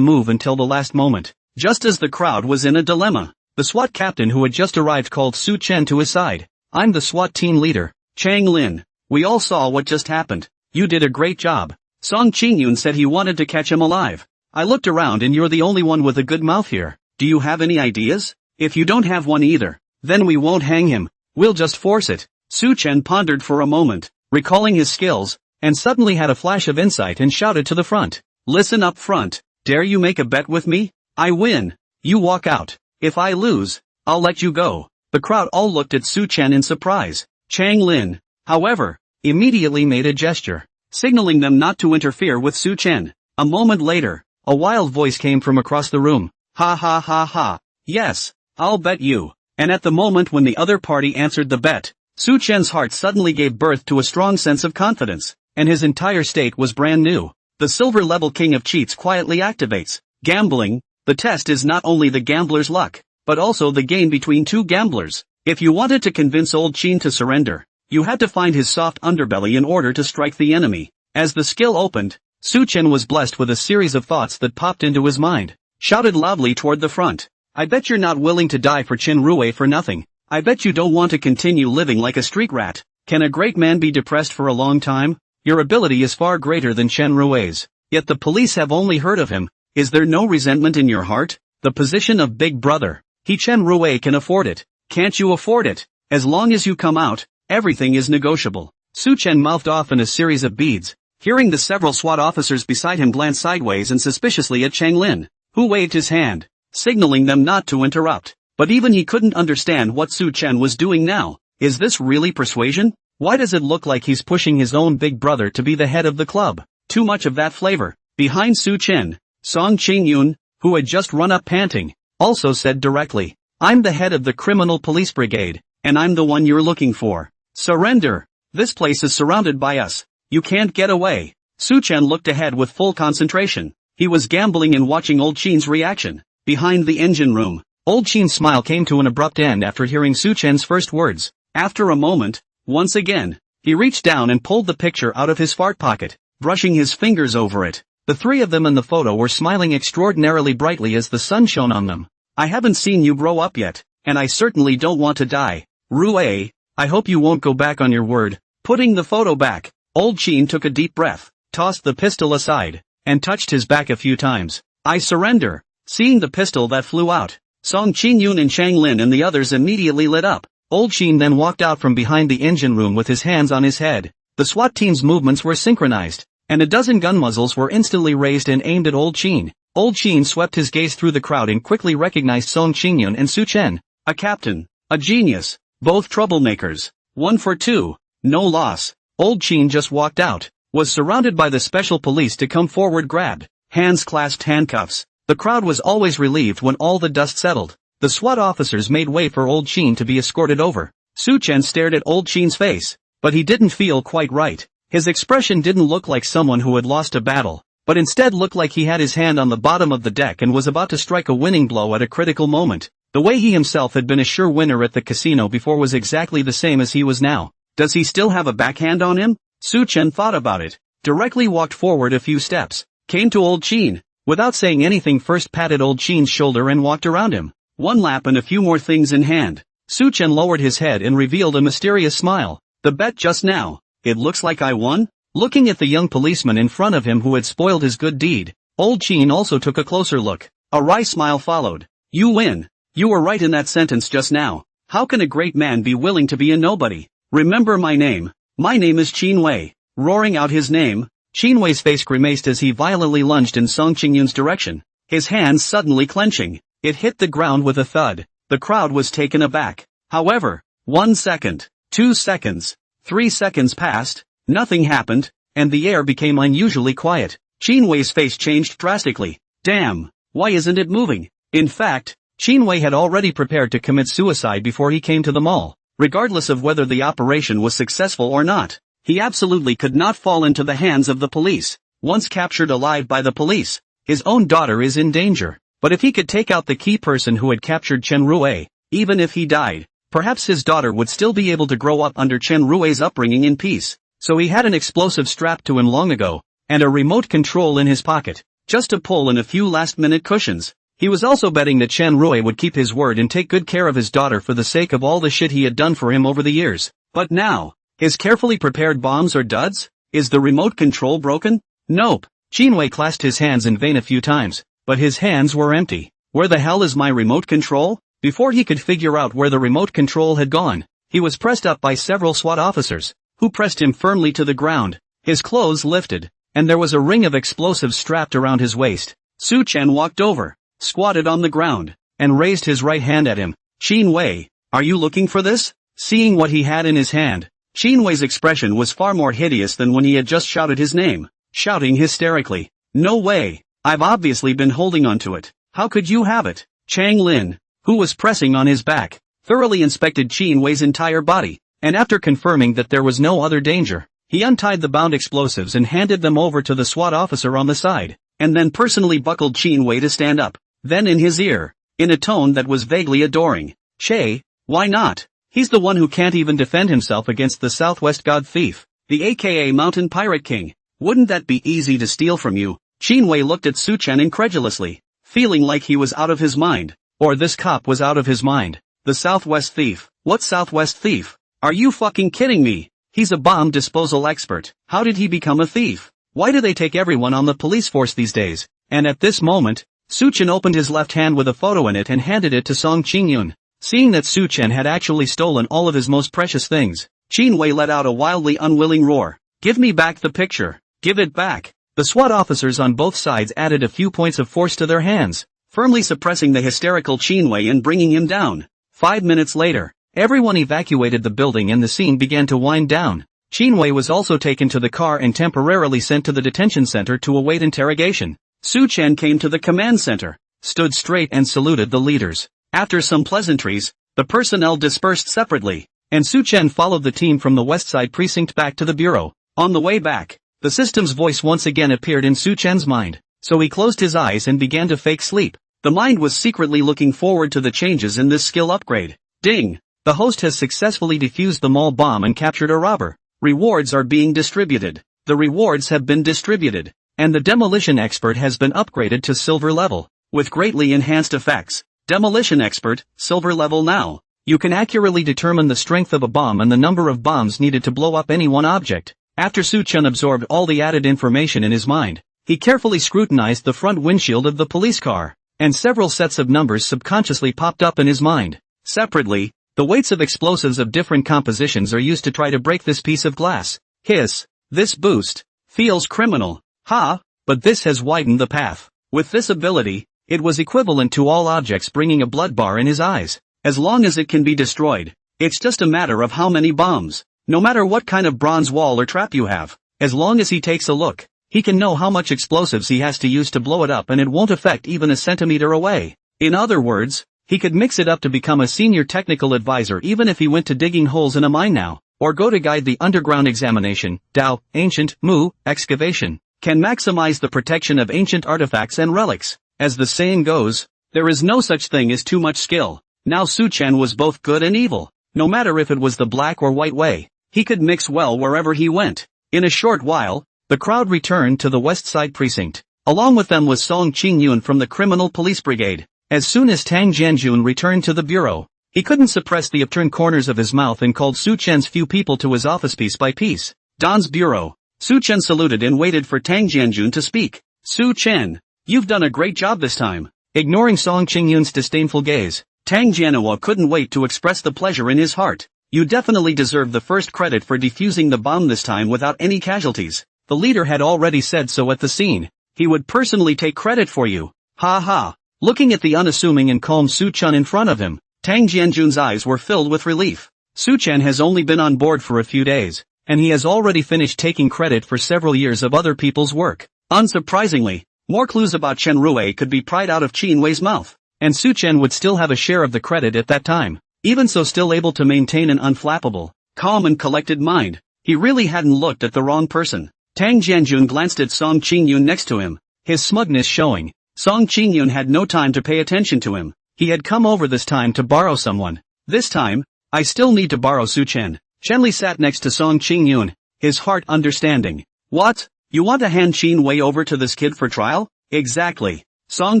move until the last moment. Just as the crowd was in a dilemma, the SWAT captain who had just arrived called Su Chen to his side. I'm the SWAT team leader, Chang Lin. We all saw what just happened. You did a great job. Song Qingyun said he wanted to catch him alive. I looked around and you're the only one with a good mouth here. Do you have any ideas? If you don't have one either, then we won't hang him. We'll just force it. Su Chen pondered for a moment, recalling his skills, and suddenly had a flash of insight and shouted to the front. Listen up front. Dare you make a bet with me? I win. You walk out. If I lose, I'll let you go. The crowd all looked at Su Chen in surprise. Chang Lin, however, immediately made a gesture, signaling them not to interfere with Su Chen. A moment later, a wild voice came from across the room. Ha ha ha ha. Yes, I'll bet you. And at the moment when the other party answered the bet, Su Chen's heart suddenly gave birth to a strong sense of confidence, and his entire state was brand new. The silver-level king of cheats quietly activates. Gambling, the test is not only the gambler's luck, but also the game between two gamblers. If you wanted to convince old Qin to surrender, you had to find his soft underbelly in order to strike the enemy. As the skill opened, Su Chen was blessed with a series of thoughts that popped into his mind. Shouted loudly toward the front. I bet you're not willing to die for Qin Rue for nothing. I bet you don't want to continue living like a street rat. Can a great man be depressed for a long time? Your ability is far greater than Chen Rue's. Yet the police have only heard of him. Is there no resentment in your heart? The position of big brother. He Chen Rue can afford it. Can't you afford it? As long as you come out, everything is negotiable. Su Chen mouthed off in a series of beads, hearing the several SWAT officers beside him glance sideways and suspiciously at Chang Lin, who waved his hand, signaling them not to interrupt. But even he couldn't understand what Su Chen was doing now. Is this really persuasion? Why does it look like he's pushing his own big brother to be the head of the club? Too much of that flavor. Behind Su Chen, Song Qingyun, who had just run up panting, also said directly, I'm the head of the criminal police brigade, and I'm the one you're looking for. Surrender. This place is surrounded by us. You can't get away. Su Chen looked ahead with full concentration. He was gambling and watching old Qin's reaction. Behind the engine room, old Qin's smile came to an abrupt end after hearing Su Chen's first words. After a moment, once again, he reached down and pulled the picture out of his fart pocket, brushing his fingers over it. The three of them in the photo were smiling extraordinarily brightly as the sun shone on them. I haven't seen you grow up yet, and I certainly don't want to die. Rue, I hope you won't go back on your word. Putting the photo back, old Qin took a deep breath, tossed the pistol aside, and touched his back a few times. I surrender. Seeing the pistol that flew out, Song Qingyun and Chang Lin and the others immediately lit up. Old Qin then walked out from behind the engine room with his hands on his head. The SWAT team's movements were synchronized, and a dozen gun muzzles were instantly raised and aimed at Old Qin. Old Qin swept his gaze through the crowd and quickly recognized Song Qingyun and Su Chen. A captain, a genius, both troublemakers. 1 for 2, no loss. Old Qin just walked out, was surrounded by the special police to come forward, grabbed, hands clasped handcuffs. The crowd was always relieved when all the dust settled. The SWAT officers made way for Old Qin to be escorted over. Su Chen stared at Old Qin's face, but he didn't feel quite right. His expression didn't look like someone who had lost a battle, but instead looked like he had his hand on the bottom of the deck and was about to strike a winning blow at a critical moment. The way he himself had been a sure winner at the casino before was exactly the same as he was now. Does he still have a backhand on him? Su Chen thought about it, directly walked forward a few steps, came to Old Qin, without saying anything first patted Old Qin's shoulder and walked around him. One lap and a few more things in hand. Su Chen lowered his head and revealed a mysterious smile. The bet just now. It looks like I won? Looking at the young policeman in front of him who had spoiled his good deed, Old Qin also took a closer look. A wry smile followed. You win. You were right in that sentence just now. How can a great man be willing to be a nobody? Remember my name. My name is Qin Wei. Roaring out his name, Qin Wei's face grimaced as he violently lunged in Song Qingyun's direction, his hands suddenly clenching. It hit the ground with a thud. The crowd was taken aback. However, 1 second, 2 seconds, 3 seconds passed, nothing happened, and the air became unusually quiet. Qin Wei's face changed drastically. Damn, why isn't it moving? In fact, Qin Wei had already prepared to commit suicide before he came to the mall. Regardless of whether the operation was successful or not, he absolutely could not fall into the hands of the police. Once captured alive by the police, his own daughter is in danger. But if he could take out the key person who had captured Chen Rui, even if he died, perhaps his daughter would still be able to grow up under Chen Rui's upbringing in peace. So he had an explosive strapped to him long ago, and a remote control in his pocket, just to pull in a few last-minute cushions. He was also betting that Chen Rui would keep his word and take good care of his daughter for the sake of all the shit he had done for him over the years. But now, his carefully prepared bombs are duds? Is the remote control broken? Nope. Qin Wei clasped his hands in vain a few times, but his hands were empty. Where the hell is my remote control? Before he could figure out where the remote control had gone, he was pressed up by several SWAT officers, who pressed him firmly to the ground. His clothes lifted, and there was a ring of explosives strapped around his waist. Su Chen walked over, squatted on the ground, and raised his right hand at him. Qin Wei, are you looking for this? Seeing what he had in his hand, Qin Wei's expression was far more hideous than when he had just shouted his name, shouting hysterically. No way, I've obviously been holding on to it. How could you have it? Chang Lin, who was pressing on his back, thoroughly inspected Qin Wei's entire body, and after confirming that there was no other danger, he untied the bound explosives and handed them over to the SWAT officer on the side, and then personally buckled Qin Wei to stand up. Then in his ear, in a tone that was vaguely adoring, Che, why not? He's the one who can't even defend himself against the Southwest God Thief, the aka Mountain Pirate King. Wouldn't that be easy to steal from you? Qin Wei looked at Su Chen incredulously, feeling like he was out of his mind, or this cop was out of his mind. The Southwest Thief? What Southwest Thief? Are you fucking kidding me? He's a bomb disposal expert. How did he become a thief? Why do they take everyone on the police force these days? And at this moment, Su Chen opened his left hand with a photo in it and handed it to Song Qingyun. Seeing that Su Chen had actually stolen all of his most precious things, Qin Wei let out a wildly unwilling roar. Give me back the picture. Give it back. The SWAT officers on both sides added a few points of force to their hands, firmly suppressing the hysterical Qin Wei and bringing him down. 5 minutes later, everyone evacuated the building and the scene began to wind down. Qin Wei was also taken to the car and temporarily sent to the detention center to await interrogation. Su Chen came to the command center, stood straight and saluted the leaders. After some pleasantries, the personnel dispersed separately, and Su Chen followed the team from the West Side precinct back to the bureau. On the way back, the system's voice once again appeared in Su Chen's mind, so he closed his eyes and began to fake sleep. The mind was secretly looking forward to the changes in this skill upgrade. Ding! The host has successfully defused the mall bomb and captured a robber. Rewards are being distributed. The rewards have been distributed, and the demolition expert has been upgraded to silver level, with greatly enhanced effects. Demolition expert, silver level now. You can accurately determine the strength of a bomb and the number of bombs needed to blow up any one object. After Su Chen absorbed all the added information in his mind, he carefully scrutinized the front windshield of the police car, and several sets of numbers subconsciously popped up in his mind. Separately, the weights of explosives of different compositions are used to try to break this piece of glass. Hiss. This boost feels criminal. Ha, but this has widened the path. With this ability, it was equivalent to all objects bringing a blood bar in his eyes. As long as it can be destroyed, it's just a matter of how many bombs. No matter what kind of bronze wall or trap you have, as long as he takes a look, he can know how much explosives he has to use to blow it up and it won't affect even a centimeter away. In other words, he could mix it up to become a senior technical advisor even if he went to digging holes in a mine now, or go to guide the underground examination. Dao, ancient, Mu, excavation, can maximize the protection of ancient artifacts and relics. As the saying goes, there is no such thing as too much skill. Now Su Chen was both good and evil. No matter if it was the black or white way, he could mix well wherever he went. In a short while, the crowd returned to the West Side precinct. Along with them was Song Qingyun from the Criminal Police Brigade. As soon as Tang Jianjun returned to the bureau, he couldn't suppress the upturned corners of his mouth and called Su Chen's few people to his office piece by piece. Don's bureau. Su Chen saluted and waited for Tang Jianjun to speak. Su Chen, you've done a great job this time. Ignoring Song Qingyun's disdainful gaze, Tang Jianhua couldn't wait to express the pleasure in his heart. You definitely deserve the first credit for defusing the bomb this time without any casualties. The leader had already said so at the scene. He would personally take credit for you. Ha ha. Looking at the unassuming and calm Su Chen in front of him, Tang Jianjun's eyes were filled with relief. Su Chen has only been on board for a few days, and he has already finished taking credit for several years of other people's work. Unsurprisingly, more clues about Chen Rui could be pried out of Qin Wei's mouth. and Su Chen would still have a share of the credit at that time. Even so, still able to maintain an unflappable, calm and collected mind. He really hadn't looked at the wrong person. Tang Jianjun glanced at Song Qingyun next to him, his smugness showing. Song Qingyun had no time to pay attention to him. He had come over this time to borrow someone. This time, I still need to borrow Su Chen. Shenli sat next to Song Qingyun, his heart understanding. What? You want to hand Qin Wei over to this kid for trial? Exactly. Song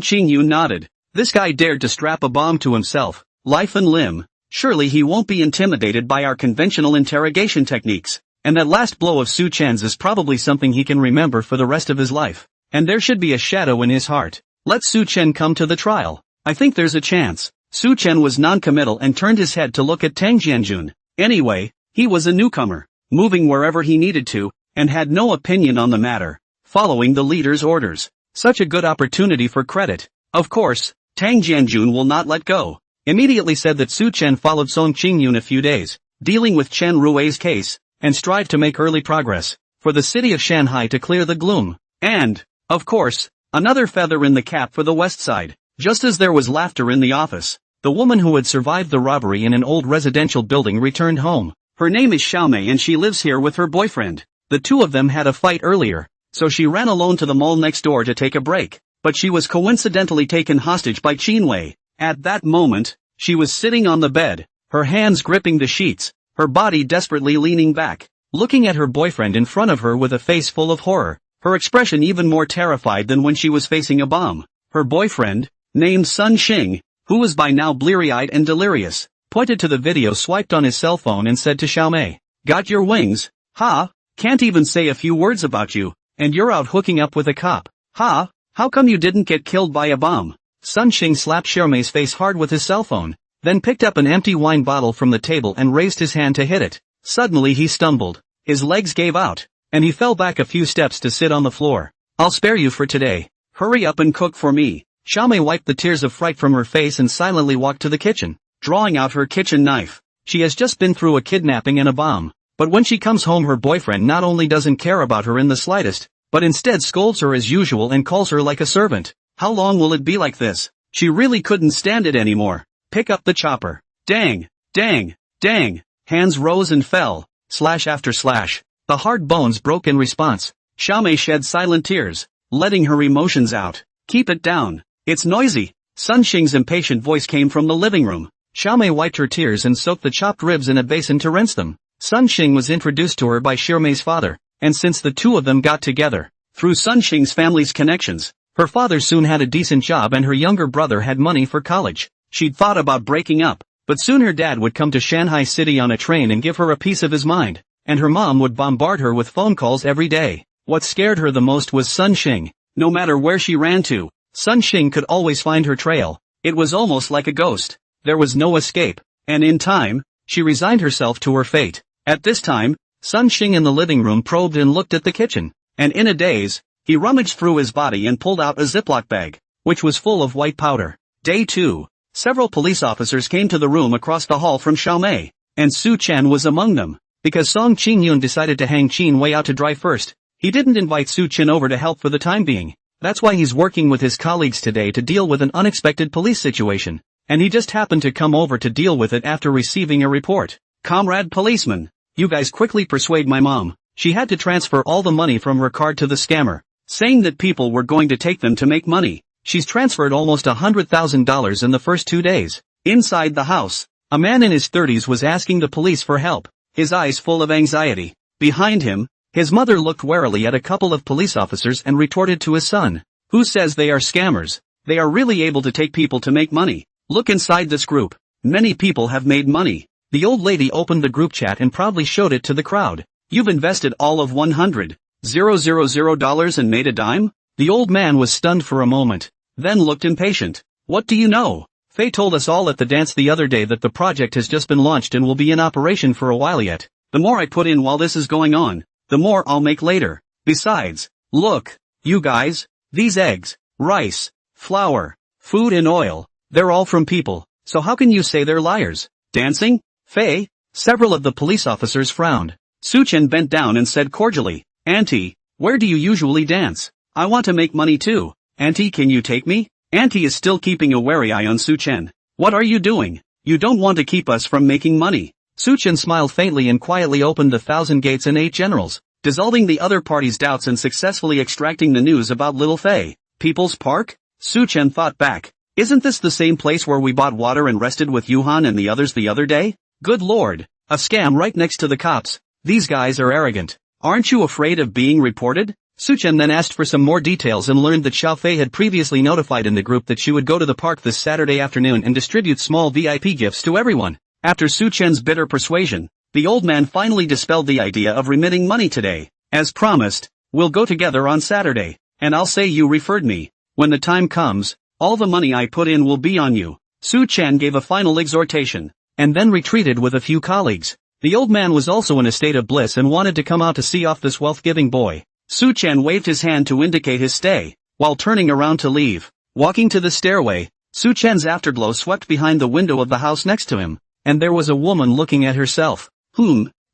Qingyun nodded. This guy dared to strap a bomb to himself, life and limb. Surely he won't be intimidated by our conventional interrogation techniques. And that last blow of Su Chen's is probably something he can remember for the rest of his life. And there should be a shadow in his heart. Let Su Chen come to the trial. I think there's a chance. Su Chen was non-committal and turned his head to look at Tang Jianjun. Anyway, he was a newcomer, moving wherever he needed to, and had no opinion on the matter, following the leader's orders. Such a good opportunity for credit. Of course, Tang Jianjun will not let go. Immediately said that Su Chen followed Song Qingyun a few days, dealing with Chen Rui's case, and strive to make early progress, for the city of Shanghai to clear the gloom. And, of course, another feather in the cap for the West Side. Just as there was laughter in the office, the woman who had survived the robbery in an old residential building returned home. Her name is Xiaomei and she lives here with her boyfriend. The two of them had a fight earlier, so she ran alone to the mall next door to take a break. But she was coincidentally taken hostage by Qin Wei. At that moment, she was sitting on the bed, her hands gripping the sheets, her body desperately leaning back, looking at her boyfriend in front of her with a face full of horror, her expression even more terrified than when she was facing a bomb. Her boyfriend, named Sun Xing, who was by now bleary-eyed and delirious, pointed to the video swiped on his cell phone and said to Xiaomei, "Got your wings? Ha? Can't even say a few words about you, and you're out hooking up with a cop. Ha? How come you didn't get killed by a bomb?" Sun Xing slapped Xiaomei's face hard with his cell phone, then picked up an empty wine bottle from the table and raised his hand to hit it. Suddenly he stumbled, his legs gave out, and he fell back a few steps to sit on the floor. "I'll spare you for today. Hurry up and cook for me." Xiaomei wiped the tears of fright from her face and silently walked to the kitchen, drawing out her kitchen knife. She has just been through a kidnapping and a bomb, but when she comes home her boyfriend not only doesn't care about her in the slightest, but instead scolds her as usual and calls her like a servant. How long will it be like this? She really couldn't stand it anymore. Pick up the chopper. Dang, dang, dang. Hands rose and fell, slash after slash. The hard bones broke in response. Xiaomei shed silent tears, letting her emotions out. "Keep it down. It's noisy." Sun Xing's impatient voice came from the living room. Xiaomei wiped her tears and soaked the chopped ribs in a basin to rinse them. Sun Xing was introduced to her by Xiaomei's father, and since the two of them got together, through Sun Xing's family's connections, her father soon had a decent job and her younger brother had money for college. She'd thought about breaking up, but soon her dad would come to Shanghai City on a train and give her a piece of his mind, and her mom would bombard her with phone calls every day. What scared her the most was Sun Xing. No matter where she ran to, Sun Xing could always find her trail. It was almost like a ghost. There was no escape, and in time, she resigned herself to her fate. At this time, Sun Xing in the living room probed and looked at the kitchen, and in a daze, he rummaged through his body and pulled out a Ziploc bag, which was full of white powder. Day 2. Several police officers came to the room across the hall from Xiaomei, and Su Chen was among them. Because Song Qingyun decided to hang Qin Wei out to dry first, he didn't invite Su Chen over to help for the time being. That's why he's working with his colleagues today to deal with an unexpected police situation, and he just happened to come over to deal with it after receiving a report. "Comrade policeman, you guys quickly persuade my mom. She had to transfer all the money from her card to the scammer, saying that people were going to take them to make money. She's transferred almost $100,000 in the first 2 days." Inside the house, a man in his 30s was asking the police for help, his eyes full of anxiety. Behind him, his mother looked warily at a couple of police officers and retorted to his son, "Who says they are scammers? They are really able to take people to make money. Look inside this group. Many people have made money." The old lady opened the group chat and proudly showed it to the crowd. "You've invested all of $100,000 and made a dime?" The old man was stunned for a moment, then looked impatient. "What do you know? Faye told us all at the dance the other day that the project has just been launched and will be in operation for a while yet. The more I put in while this is going on, the more I'll make later. Besides, look, you guys, these eggs, rice, flour, food and oil, they're all from people, so how can you say they're liars?" "Dancing? Faye?" Several of the police officers frowned. Su Chen bent down and said cordially, "Auntie, where do you usually dance? I want to make money too. Auntie, can you take me?" Auntie is still keeping a wary eye on Su Chen. What are you doing? You don't want to keep us from making money. Su Chen smiled faintly and quietly opened the 1,000 gates and 8 generals, dissolving the other party's doubts and successfully extracting the news about Little Fei. People's Park? Su Chen thought back. Isn't this the same place where we bought water and rested with Yuhan and the others the other day? Good lord. A scam right next to the cops. These guys are arrogant. Aren't you afraid of being reported? Su Chen then asked for some more details and learned that Xiao Fei had previously notified in the group that she would go to the park this Saturday afternoon and distribute small VIP gifts to everyone. After Su Chen's bitter persuasion, the old man finally dispelled the idea of remitting money today. As promised, we'll go together on Saturday, and I'll say you referred me. When the time comes, all the money I put in will be on you. Su Chen gave a final exhortation, and then retreated with a few colleagues. The old man was also in a state of bliss and wanted to come out to see off this wealth-giving boy. Su Chen waved his hand to indicate his stay, while turning around to leave. Walking to the stairway, Su Chen's afterglow swept behind the window of the house next to him, and there was a woman looking at herself.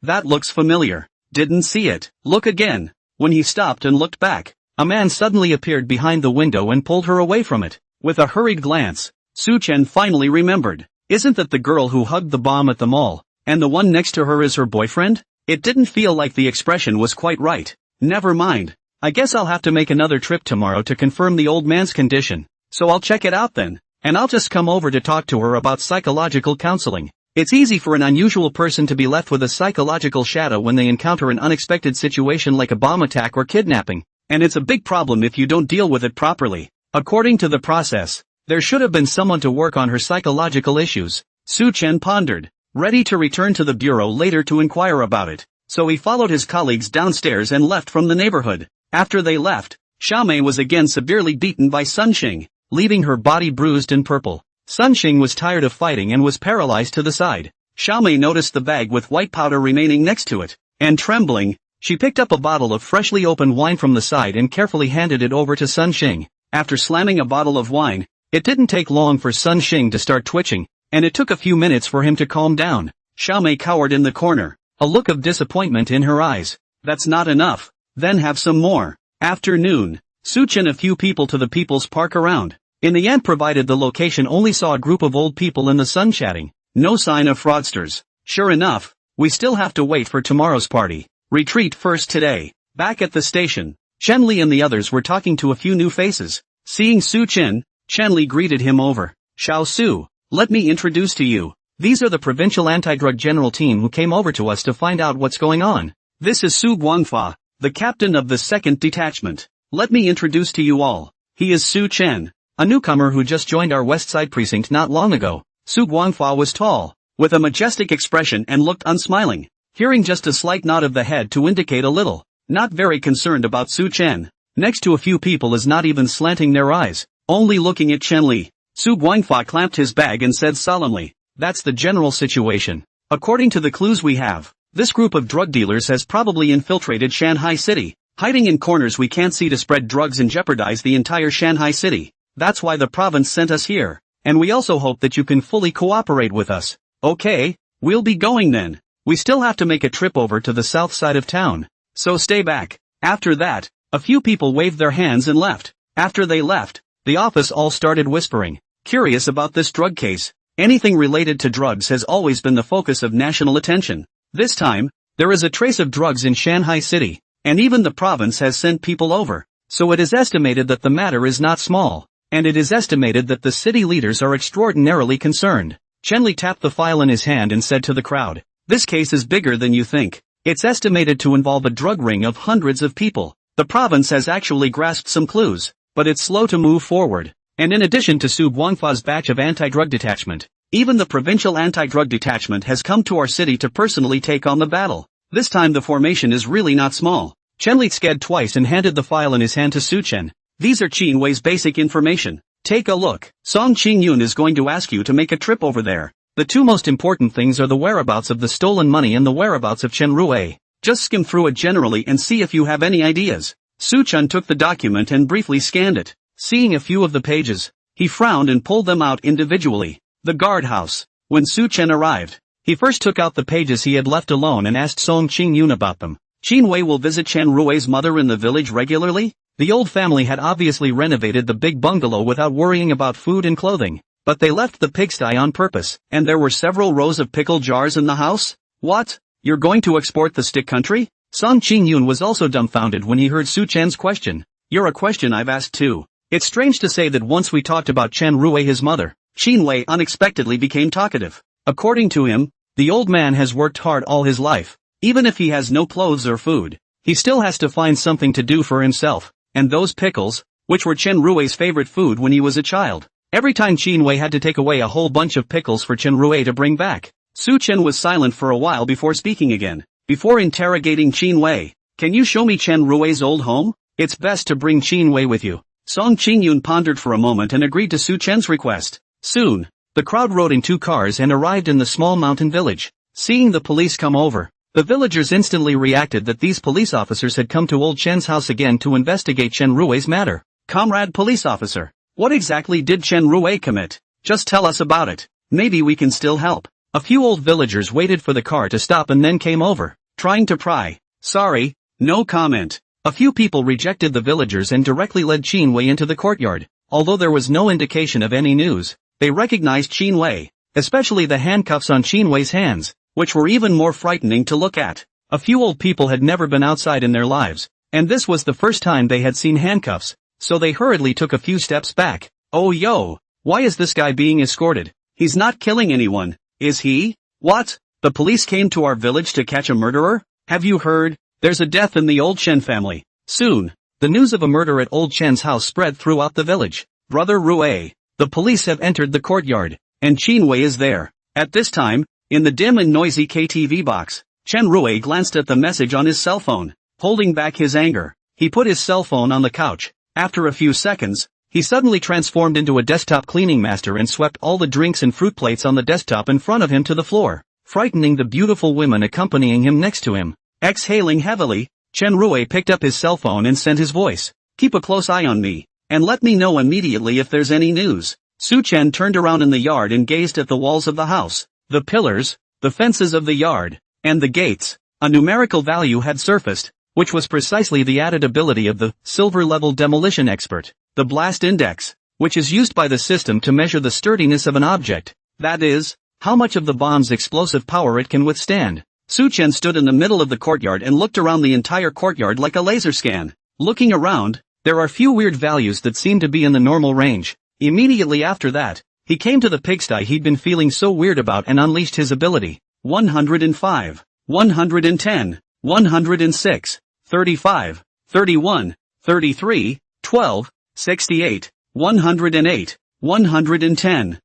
That looks familiar. Didn't see it. Look again. When he stopped and looked back, a man suddenly appeared behind the window and pulled her away from it. With a hurried glance, Su Chen finally remembered. Isn't that the girl who hugged the bomb at the mall, and the one next to her is her boyfriend? It didn't feel like the expression was quite right. Never mind. I guess I'll have to make another trip tomorrow to confirm the old man's condition. So I'll check it out then, and I'll just come over to talk to her about psychological counseling. It's easy for an unusual person to be left with a psychological shadow when they encounter an unexpected situation like a bomb attack or kidnapping, and it's a big problem if you don't deal with it properly. According to the process, there should have been someone to work on her psychological issues. Su Chen pondered, ready to return to the bureau later to inquire about it. So he followed his colleagues downstairs and left from the neighborhood. After they left, Xiaomei was again severely beaten by Sun Xing, leaving her body bruised and purple. Sun Xing was tired of fighting and was paralyzed to the side. Xiaomei noticed the bag with white powder remaining next to it, and trembling, she picked up a bottle of freshly opened wine from the side and carefully handed it over to Sun Xing. After slamming a bottle of wine, it didn't take long for Sun Xing to start twitching, and it took a few minutes for him to calm down. Xiaomei cowered in the corner, a look of disappointment in her eyes. That's not enough. Then have some more. Afternoon, Su Chen a few people to the people's park around. In the end provided the location only saw a group of old people in the sun chatting. No sign of fraudsters. Sure enough, we still have to wait for tomorrow's party. Retreat first today. Back at the station, Chen Li and the others were talking to a few new faces. Seeing Su Chen, Chen Li greeted him over. Xiao Su, let me introduce to you. These are the provincial anti-drug general team who came over to us to find out what's going on. This is Su Guangfa, the captain of the 2nd detachment. Let me introduce to you all. He is Su Chen, a newcomer who just joined our West Side precinct not long ago. Su Guangfa was tall, with a majestic expression and looked unsmiling, hearing just a slight nod of the head to indicate a little, not very concerned about Su Chen. Next to a few people is not even slanting their eyes, only looking at Chen Li. Su Guangfa clamped his bag and said solemnly, that's the general situation. According to the clues we have, this group of drug dealers has probably infiltrated Shanghai City, hiding in corners we can't see to spread drugs and jeopardize the entire Shanghai City. That's why the province sent us here, and we also hope that you can fully cooperate with us. Okay, we'll be going then. We still have to make a trip over to the south side of town, so stay back. After that, a few people waved their hands and left. After they left, the office all started whispering, curious about this drug case. Anything related to drugs has always been the focus of national attention. This time, there is a trace of drugs in Shanghai City, and even the province has sent people over, so it is estimated that the matter is not small, and it is estimated that the city leaders are extraordinarily concerned. Chen Li tapped the file in his hand and said to the crowd, this case is bigger than you think. It's estimated to involve a drug ring of hundreds of people. The province has actually grasped some clues, but it's slow to move forward. And in addition to Su Guangfa's batch of anti-drug detachment, even the provincial anti-drug detachment has come to our city to personally take on the battle. This time the formation is really not small. Chen Li sked twice and handed the file in his hand to Su Chen. These are Qin Wei's basic information. Take a look. Song Qingyun is going to ask you to make a trip over there. The two most important things are the whereabouts of the stolen money and the whereabouts of Chen Rui. Just skim through it generally and see if you have any ideas. Su Chen took the document and briefly scanned it. Seeing a few of the pages, he frowned and pulled them out individually. The guardhouse. When Su Chen arrived, he first took out the pages he had left alone and asked Song Qingyun about them. Qin Wei will visit Chen Rui's mother in the village regularly? The old family had obviously renovated the big bungalow without worrying about food and clothing, but they left the pigsty on purpose. And there were several rows of pickle jars in the house? What? You're going to export the stick country? Song Qingyun was also dumbfounded when he heard Su Chen's question. You're a question I've asked too. It's strange to say that once we talked about Chen Rui, his mother, Qin Wei unexpectedly became talkative. According to him, the old man has worked hard all his life. Even if he has no clothes or food, he still has to find something to do for himself. And those pickles, which were Chen Rui's favorite food when he was a child. Every time Qin Wei had to take away a whole bunch of pickles for Chen Rui to bring back. Su Chen was silent for a while before speaking again. Before interrogating Qin Wei, can you show me Chen Rui's old home? It's best to bring Qin Wei with you. Song Qingyun pondered for a moment and agreed to Su Chen's request. Soon, the crowd rode in 2 cars and arrived in the small mountain village. Seeing the police come over, the villagers instantly reacted that these police officers had come to old Chen's house again to investigate Chen Rui's matter. Comrade police officer, what exactly did Chen Rui commit? Just tell us about it. Maybe we can still help. A few old villagers waited for the car to stop and then came over, trying to pry. Sorry, no comment. A few people rejected the villagers and directly led Qin Wei into the courtyard. Although there was no indication of any news, they recognized Qin Wei, especially the handcuffs on Qin Wei's hands, which were even more frightening to look at. A few old people had never been outside in their lives, and this was the first time they had seen handcuffs, so they hurriedly took a few steps back. Oh yo, why is this guy being escorted? He's not killing anyone, is he? What? The police came to our village to catch a murderer? Have you heard? There's a death in the old Chen family. Soon, the news of a murder at old Chen's house spread throughout the village. Brother Rui, the police have entered the courtyard, and Qin Wei is there. At this time, in the dim and noisy KTV box, Chen Rui glanced at the message on his cell phone. Holding back his anger, he put his cell phone on the couch. After a few seconds, he suddenly transformed into a desktop cleaning master and swept all the drinks and fruit plates on the desktop in front of him to the floor, frightening the beautiful women accompanying him next to him. Exhaling heavily, Chen Rui picked up his cell phone and sent his voice. Keep a close eye on me, and let me know immediately if there's any news. Su Chen turned around in the yard and gazed at the walls of the house, the pillars, the fences of the yard, and the gates. A numerical value had surfaced, which was precisely the added ability of the silver-level demolition expert, the blast index, which is used by the system to measure the sturdiness of an object, that is, how much of the bomb's explosive power it can withstand. Su Chen stood in the middle of the courtyard and looked around the entire courtyard like a laser scan. Looking around, there are few weird values that seem to be in the normal range. Immediately after that, he came to the pigsty he'd been feeling so weird about and unleashed his ability. 105, 110, 106, 35, 31, 33, 12, 68, 108, 110.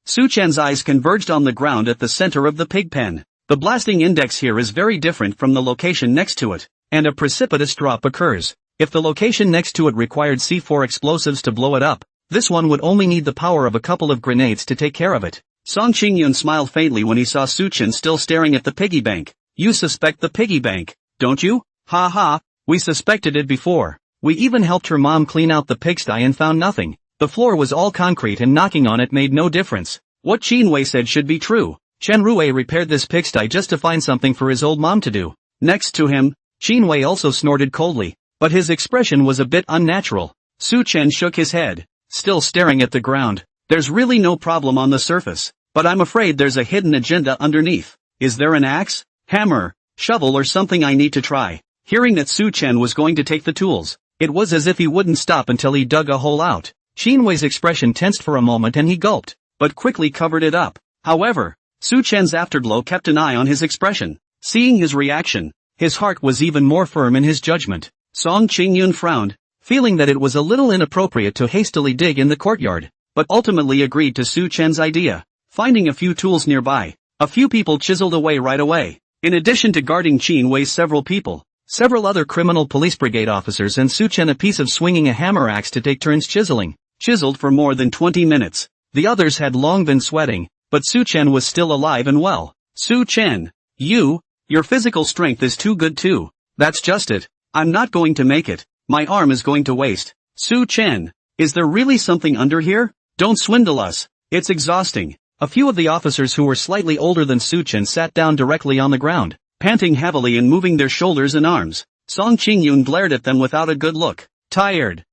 Su Chen's eyes converged on the ground at the center of the pig pen. The blasting index here is very different from the location next to it, and a precipitous drop occurs. If the location next to it required C4 explosives to blow it up, this one would only need the power of a couple of grenades to take care of it. Song Qingyun smiled faintly when he saw Su Chen still staring at the piggy bank. You suspect the piggy bank, don't you? Ha ha, we suspected it before. We even helped her mom clean out the pigsty and found nothing. The floor was all concrete and knocking on it made no difference. What Qin Wei said should be true. Chen Rui repaired this pigsty just to find something for his old mom to do. Next to him, Qin Wei also snorted coldly, but his expression was a bit unnatural. Su Chen shook his head, still staring at the ground. There's really no problem on the surface, but I'm afraid there's a hidden agenda underneath. Is there an axe, hammer, shovel or something I need to try? Hearing that Su Chen was going to take the tools, it was as if he wouldn't stop until he dug a hole out. Qin Wei's expression tensed for a moment and he gulped, but quickly covered it up. However, Su Chen's afterglow kept an eye on his expression. Seeing his reaction, his heart was even more firm in his judgment. Song Qingyun frowned, feeling that it was a little inappropriate to hastily dig in the courtyard, but ultimately agreed to Su Chen's idea. Finding a few tools nearby, a few people chiseled away right away. In addition to guarding Qin Wei, several other criminal police brigade officers and Su Chen a piece of swinging a hammer axe to take turns chiseling. Chiseled for more than 20 minutes. The others had long been sweating, but Su Chen was still alive and well. Su Chen, your physical strength is too good too. That's just it. I'm not going to make it. My arm is going to waste. Su Chen, is there really something under here? Don't swindle us. It's exhausting. A few of the officers who were slightly older than Su Chen sat down directly on the ground, panting heavily and moving their shoulders and arms. Song Qingyun glared at them without a good look. Tired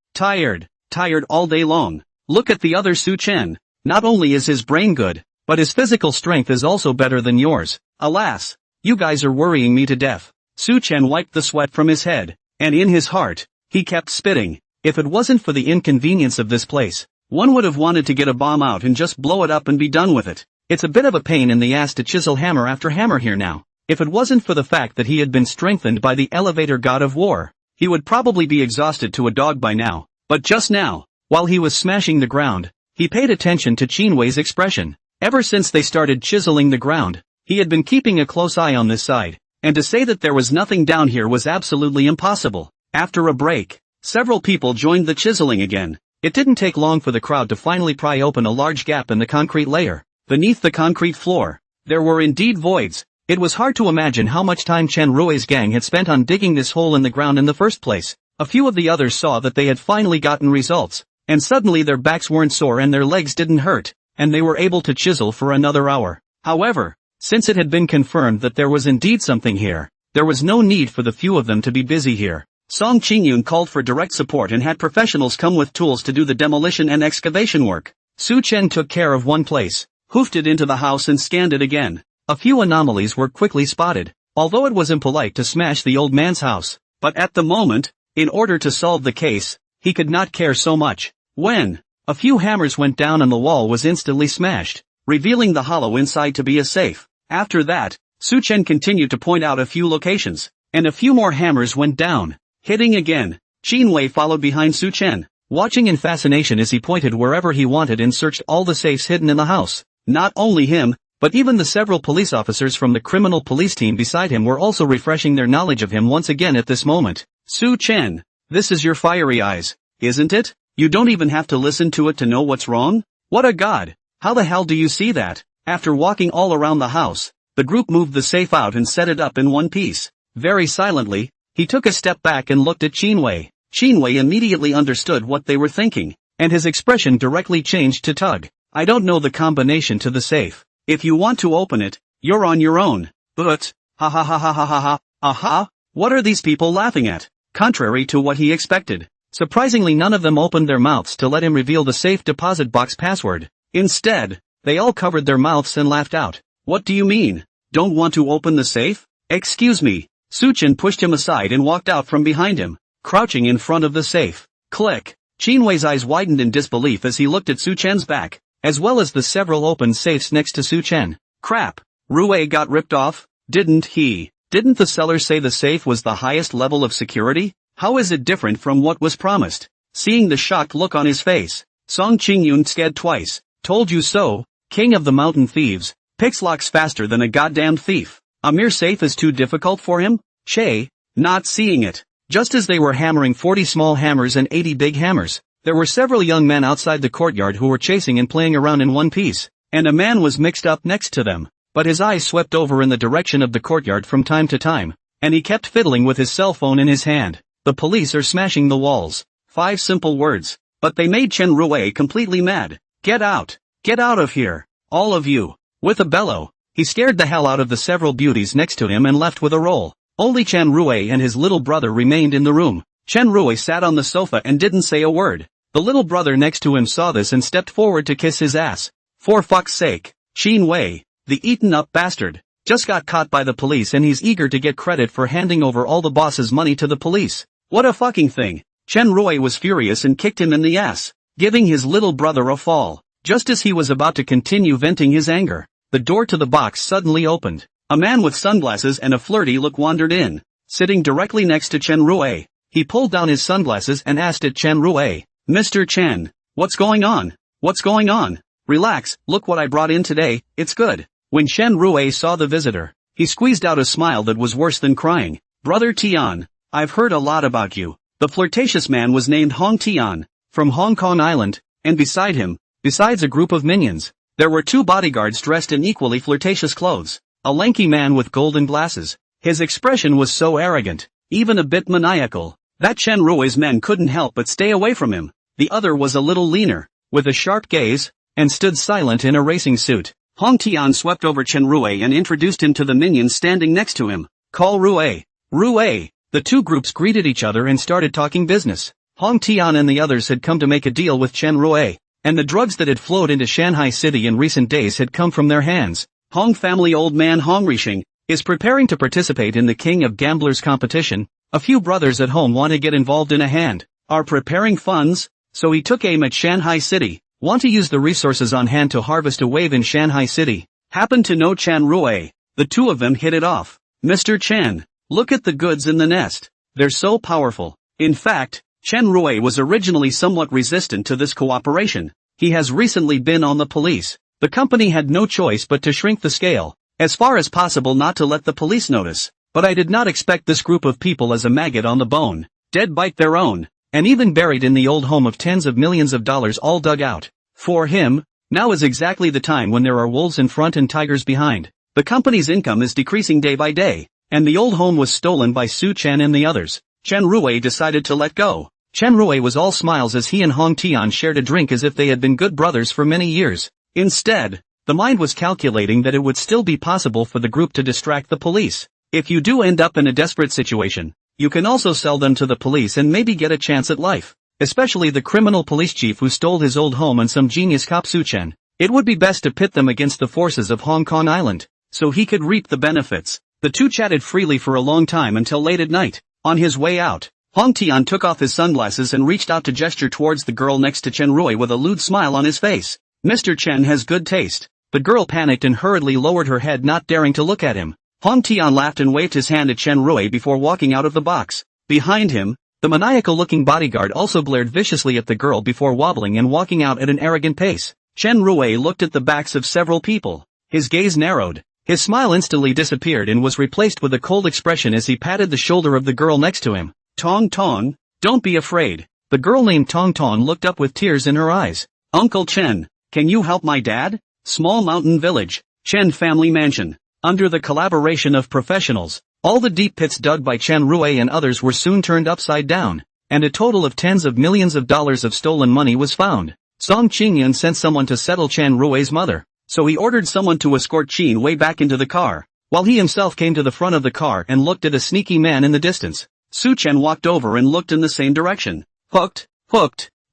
all day long. Look at the other Su Chen. Not only is his brain good, but his physical strength is also better than yours. Alas, you guys are worrying me to death. Su Chen wiped the sweat from his head, and in his heart, he kept spitting. If it wasn't for the inconvenience of this place, one would have wanted to get a bomb out and just blow it up and be done with it. It's a bit of a pain in the ass to chisel hammer after hammer here now. If it wasn't for the fact that he had been strengthened by the elevator god of war, he would probably be exhausted to a dog by now. But just now, while he was smashing the ground, he paid attention to Qinwei's expression. Ever since they started chiseling the ground, he had been keeping a close eye on this side, and to say that there was nothing down here was absolutely impossible. After a break, several people joined the chiseling again. It didn't take long for the crowd to finally pry open a large gap in the concrete layer. Beneath the concrete floor, there were indeed voids. It was hard to imagine how much time Chen Rui's gang had spent on digging this hole in the ground in the first place. A few of the others saw that they had finally gotten results, and suddenly their backs weren't sore and their legs didn't hurt, and they were able to chisel for another hour. However, since it had been confirmed that there was indeed something here, there was no need for the few of them to be busy here. Song Qingyun called for direct support and had professionals come with tools to do the demolition and excavation work. Su Chen took care of one place, hoofed it into the house and scanned it again. A few anomalies were quickly spotted, although it was impolite to smash the old man's house. But at the moment, in order to solve the case, he could not care so much. When a few hammers went down and the wall was instantly smashed, revealing the hollow inside to be a safe. After that, Su Chen continued to point out a few locations, and a few more hammers went down, hitting again. Qinwei followed behind Su Chen, watching in fascination as he pointed wherever he wanted and searched all the safes hidden in the house. Not only him, but even the several police officers from the criminal police team beside him were also refreshing their knowledge of him once again at this moment. Su Chen, this is your fiery eyes, isn't it? You don't even have to listen to it to know what's wrong? What a god! How the hell do you see that? After walking all around the house, the group moved the safe out and set it up in one piece. Very silently, he took a step back and looked at Qinwei. Qinwei immediately understood what they were thinking, and his expression directly changed to tug. I don't know the combination to the safe. If you want to open it, you're on your own. But, ha ha ha ha ha ha ha, aha, what are these people laughing at? Contrary to what he expected, surprisingly none of them opened their mouths to let him reveal the safe deposit box password. Instead, they all covered their mouths and laughed out. What do you mean? Don't want to open the safe? Excuse me. Su Chen pushed him aside and walked out from behind him, crouching in front of the safe. Click. Qinwei's eyes widened in disbelief as he looked at Su Chen's back, as well as the several open safes next to Su Chen. Crap. Rui got ripped off? Didn't he? Didn't the seller say the safe was the highest level of security? How is it different from what was promised? Seeing the shocked look on his face, Song Qingyun scared twice. Told you so, king of the mountain thieves. Picks locks faster than a goddamn thief. A mere safe is too difficult for him? Che, not seeing it. Just as they were hammering 40 small hammers and 80 big hammers, there were several young men outside the courtyard who were chasing and playing around in one piece, and a man was mixed up next to them. But his eyes swept over in the direction of the courtyard from time to time, and he kept fiddling with his cell phone in his hand. The police are smashing the walls. 5 simple words, but they made Chen Rui completely mad. Get out! Get out of here! All of you! With a bellow, he scared the hell out of the several beauties next to him and left with a roll. Only Chen Rui and his little brother remained in the room. Chen Rui sat on the sofa and didn't say a word. The little brother next to him saw this and stepped forward to kiss his ass. For fuck's sake, Qinwei, the eaten-up bastard, just got caught by the police and he's eager to get credit for handing over all the boss's money to the police. What a fucking thing. Chen Rui was furious and kicked him in the ass, giving his little brother a fall. Just as he was about to continue venting his anger, the door to the box suddenly opened. A man with sunglasses and a flirty look wandered in, sitting directly next to Chen Rui. He pulled down his sunglasses and asked at Chen Rui, Mr. Chen, what's going on? What's going on? Relax, look what I brought in today, it's good. When Chen Rui saw the visitor, he squeezed out a smile that was worse than crying. Brother Tian, I've heard a lot about you. The flirtatious man was named Hong Tian, from Hong Kong Island, and beside him, besides a group of minions, there were 2 bodyguards dressed in equally flirtatious clothes. A lanky man with golden glasses. His expression was so arrogant, even a bit maniacal, that Chen Rui's men couldn't help but stay away from him. The other was a little leaner, with a sharp gaze, and stood silent in a racing suit. Hong Tian swept over Chen Rui and introduced him to the minions standing next to him. Call Rui. Rui. The 2 groups greeted each other and started talking business. Hong Tian and the others had come to make a deal with Chen Rui, and the drugs that had flowed into Shanghai City in recent days had come from their hands. Hong family old man Hong Rishing is preparing to participate in the King of Gamblers competition. A few brothers at home want to get involved in a hand, are preparing funds, so he took aim at Shanghai City, want to use the resources on hand to harvest a wave in Shanghai City. Happened to know Chen Rui. The two of them hit it off. Mr. Chen, look at the goods in the nest. They're so powerful. In fact, Chen Rui was originally somewhat resistant to this cooperation. He has recently been on the police. The company had no choice but to shrink the scale, as far as possible not to let the police notice. But I did not expect this group of people as a maggot on the bone, dead bite their own, and even buried in the old home of tens of millions of dollars all dug out. For him, now is exactly the time when there are wolves in front and tigers behind. The company's income is decreasing day by day, and the old home was stolen by Su Chen and the others. Chen Rui decided to let go. Chen Rui was all smiles as he and Hong Tian shared a drink as if they had been good brothers for many years. Instead, the mind was calculating that it would still be possible for the group to distract the police. If you do end up in a desperate situation, you can also sell them to the police and maybe get a chance at life. Especially the criminal police chief who stole his old home and some genius cop Su Chen. It would be best to pit them against the forces of Hong Kong Island, so he could reap the benefits. The two chatted freely for a long time until late at night. On his way out, Hong Tian took off his sunglasses and reached out to gesture towards the girl next to Chen Rui with a lewd smile on his face. Mr. Chen has good taste. The girl panicked and hurriedly lowered her head, not daring to look at him. Hong Tian laughed and waved his hand at Chen Rui before walking out of the box. Behind him, the maniacal-looking bodyguard also glared viciously at the girl before wobbling and walking out at an arrogant pace. Chen Rui looked at the backs of several people. His gaze narrowed. His smile instantly disappeared and was replaced with a cold expression as he patted the shoulder of the girl next to him. Tong Tong, don't be afraid. The girl named Tong Tong looked up with tears in her eyes. Uncle Chen, can you help my dad? Small mountain village, Chen family mansion. Under the collaboration of professionals, all the deep pits dug by Chen Rui and others were soon turned upside down, and a total of tens of millions of dollars of stolen money was found. Song Qingyun sent someone to settle Chen Rui's mother, so he ordered someone to escort Qin Wei back into the car, while he himself came to the front of the car and looked at a sneaky man in the distance. Su Chen walked over and looked in the same direction. Hooked.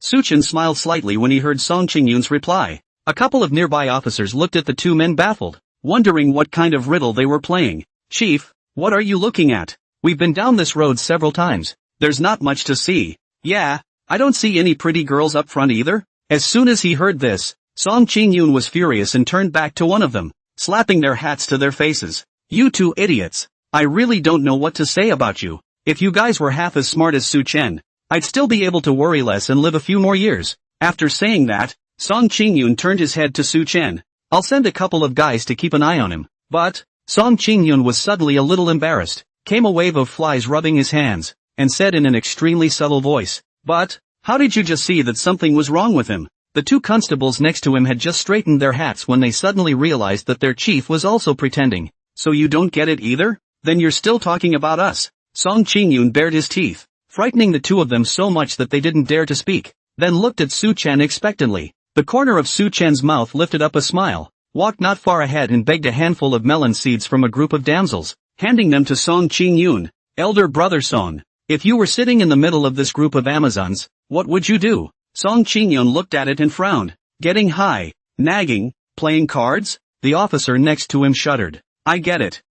Su Chen smiled slightly when he heard Song Qingyun's reply. A couple of nearby officers looked at the two men baffled, wondering what kind of riddle they were playing. Chief, what are you looking at? We've been down this road several times. There's not much to see. Yeah, I don't see any pretty girls up front either. As soon as he heard this, Song Qingyun was furious and turned back to one of them, slapping their hats to their faces. You two idiots. I really don't know what to say about you. If you guys were half as smart as Su Chen, I'd still be able to worry less and live a few more years. After saying that, Song Qingyun turned his head to Su Chen. I'll send a couple of guys to keep an eye on him. But, Song Qingyun was suddenly a little embarrassed. Came a wave of flies rubbing his hands, and said in an extremely subtle voice, but, how did you just see that something was wrong with him? The two constables next to him had just straightened their hats when they suddenly realized that their chief was also pretending. So you don't get it either? Then you're still talking about us. Song Qingyun bared his teeth, frightening the two of them so much that they didn't dare to speak, then looked at Su Chen expectantly. The corner of Su Chen's mouth lifted up a smile, walked not far ahead and begged a handful of melon seeds from a group of damsels, handing them to Song Qingyun. Elder brother Song, if you were sitting in the middle of this group of Amazons, what would you do? Song Qingyun looked at it and frowned. Getting high, nagging, playing cards? The officer next to him shuddered. I get it.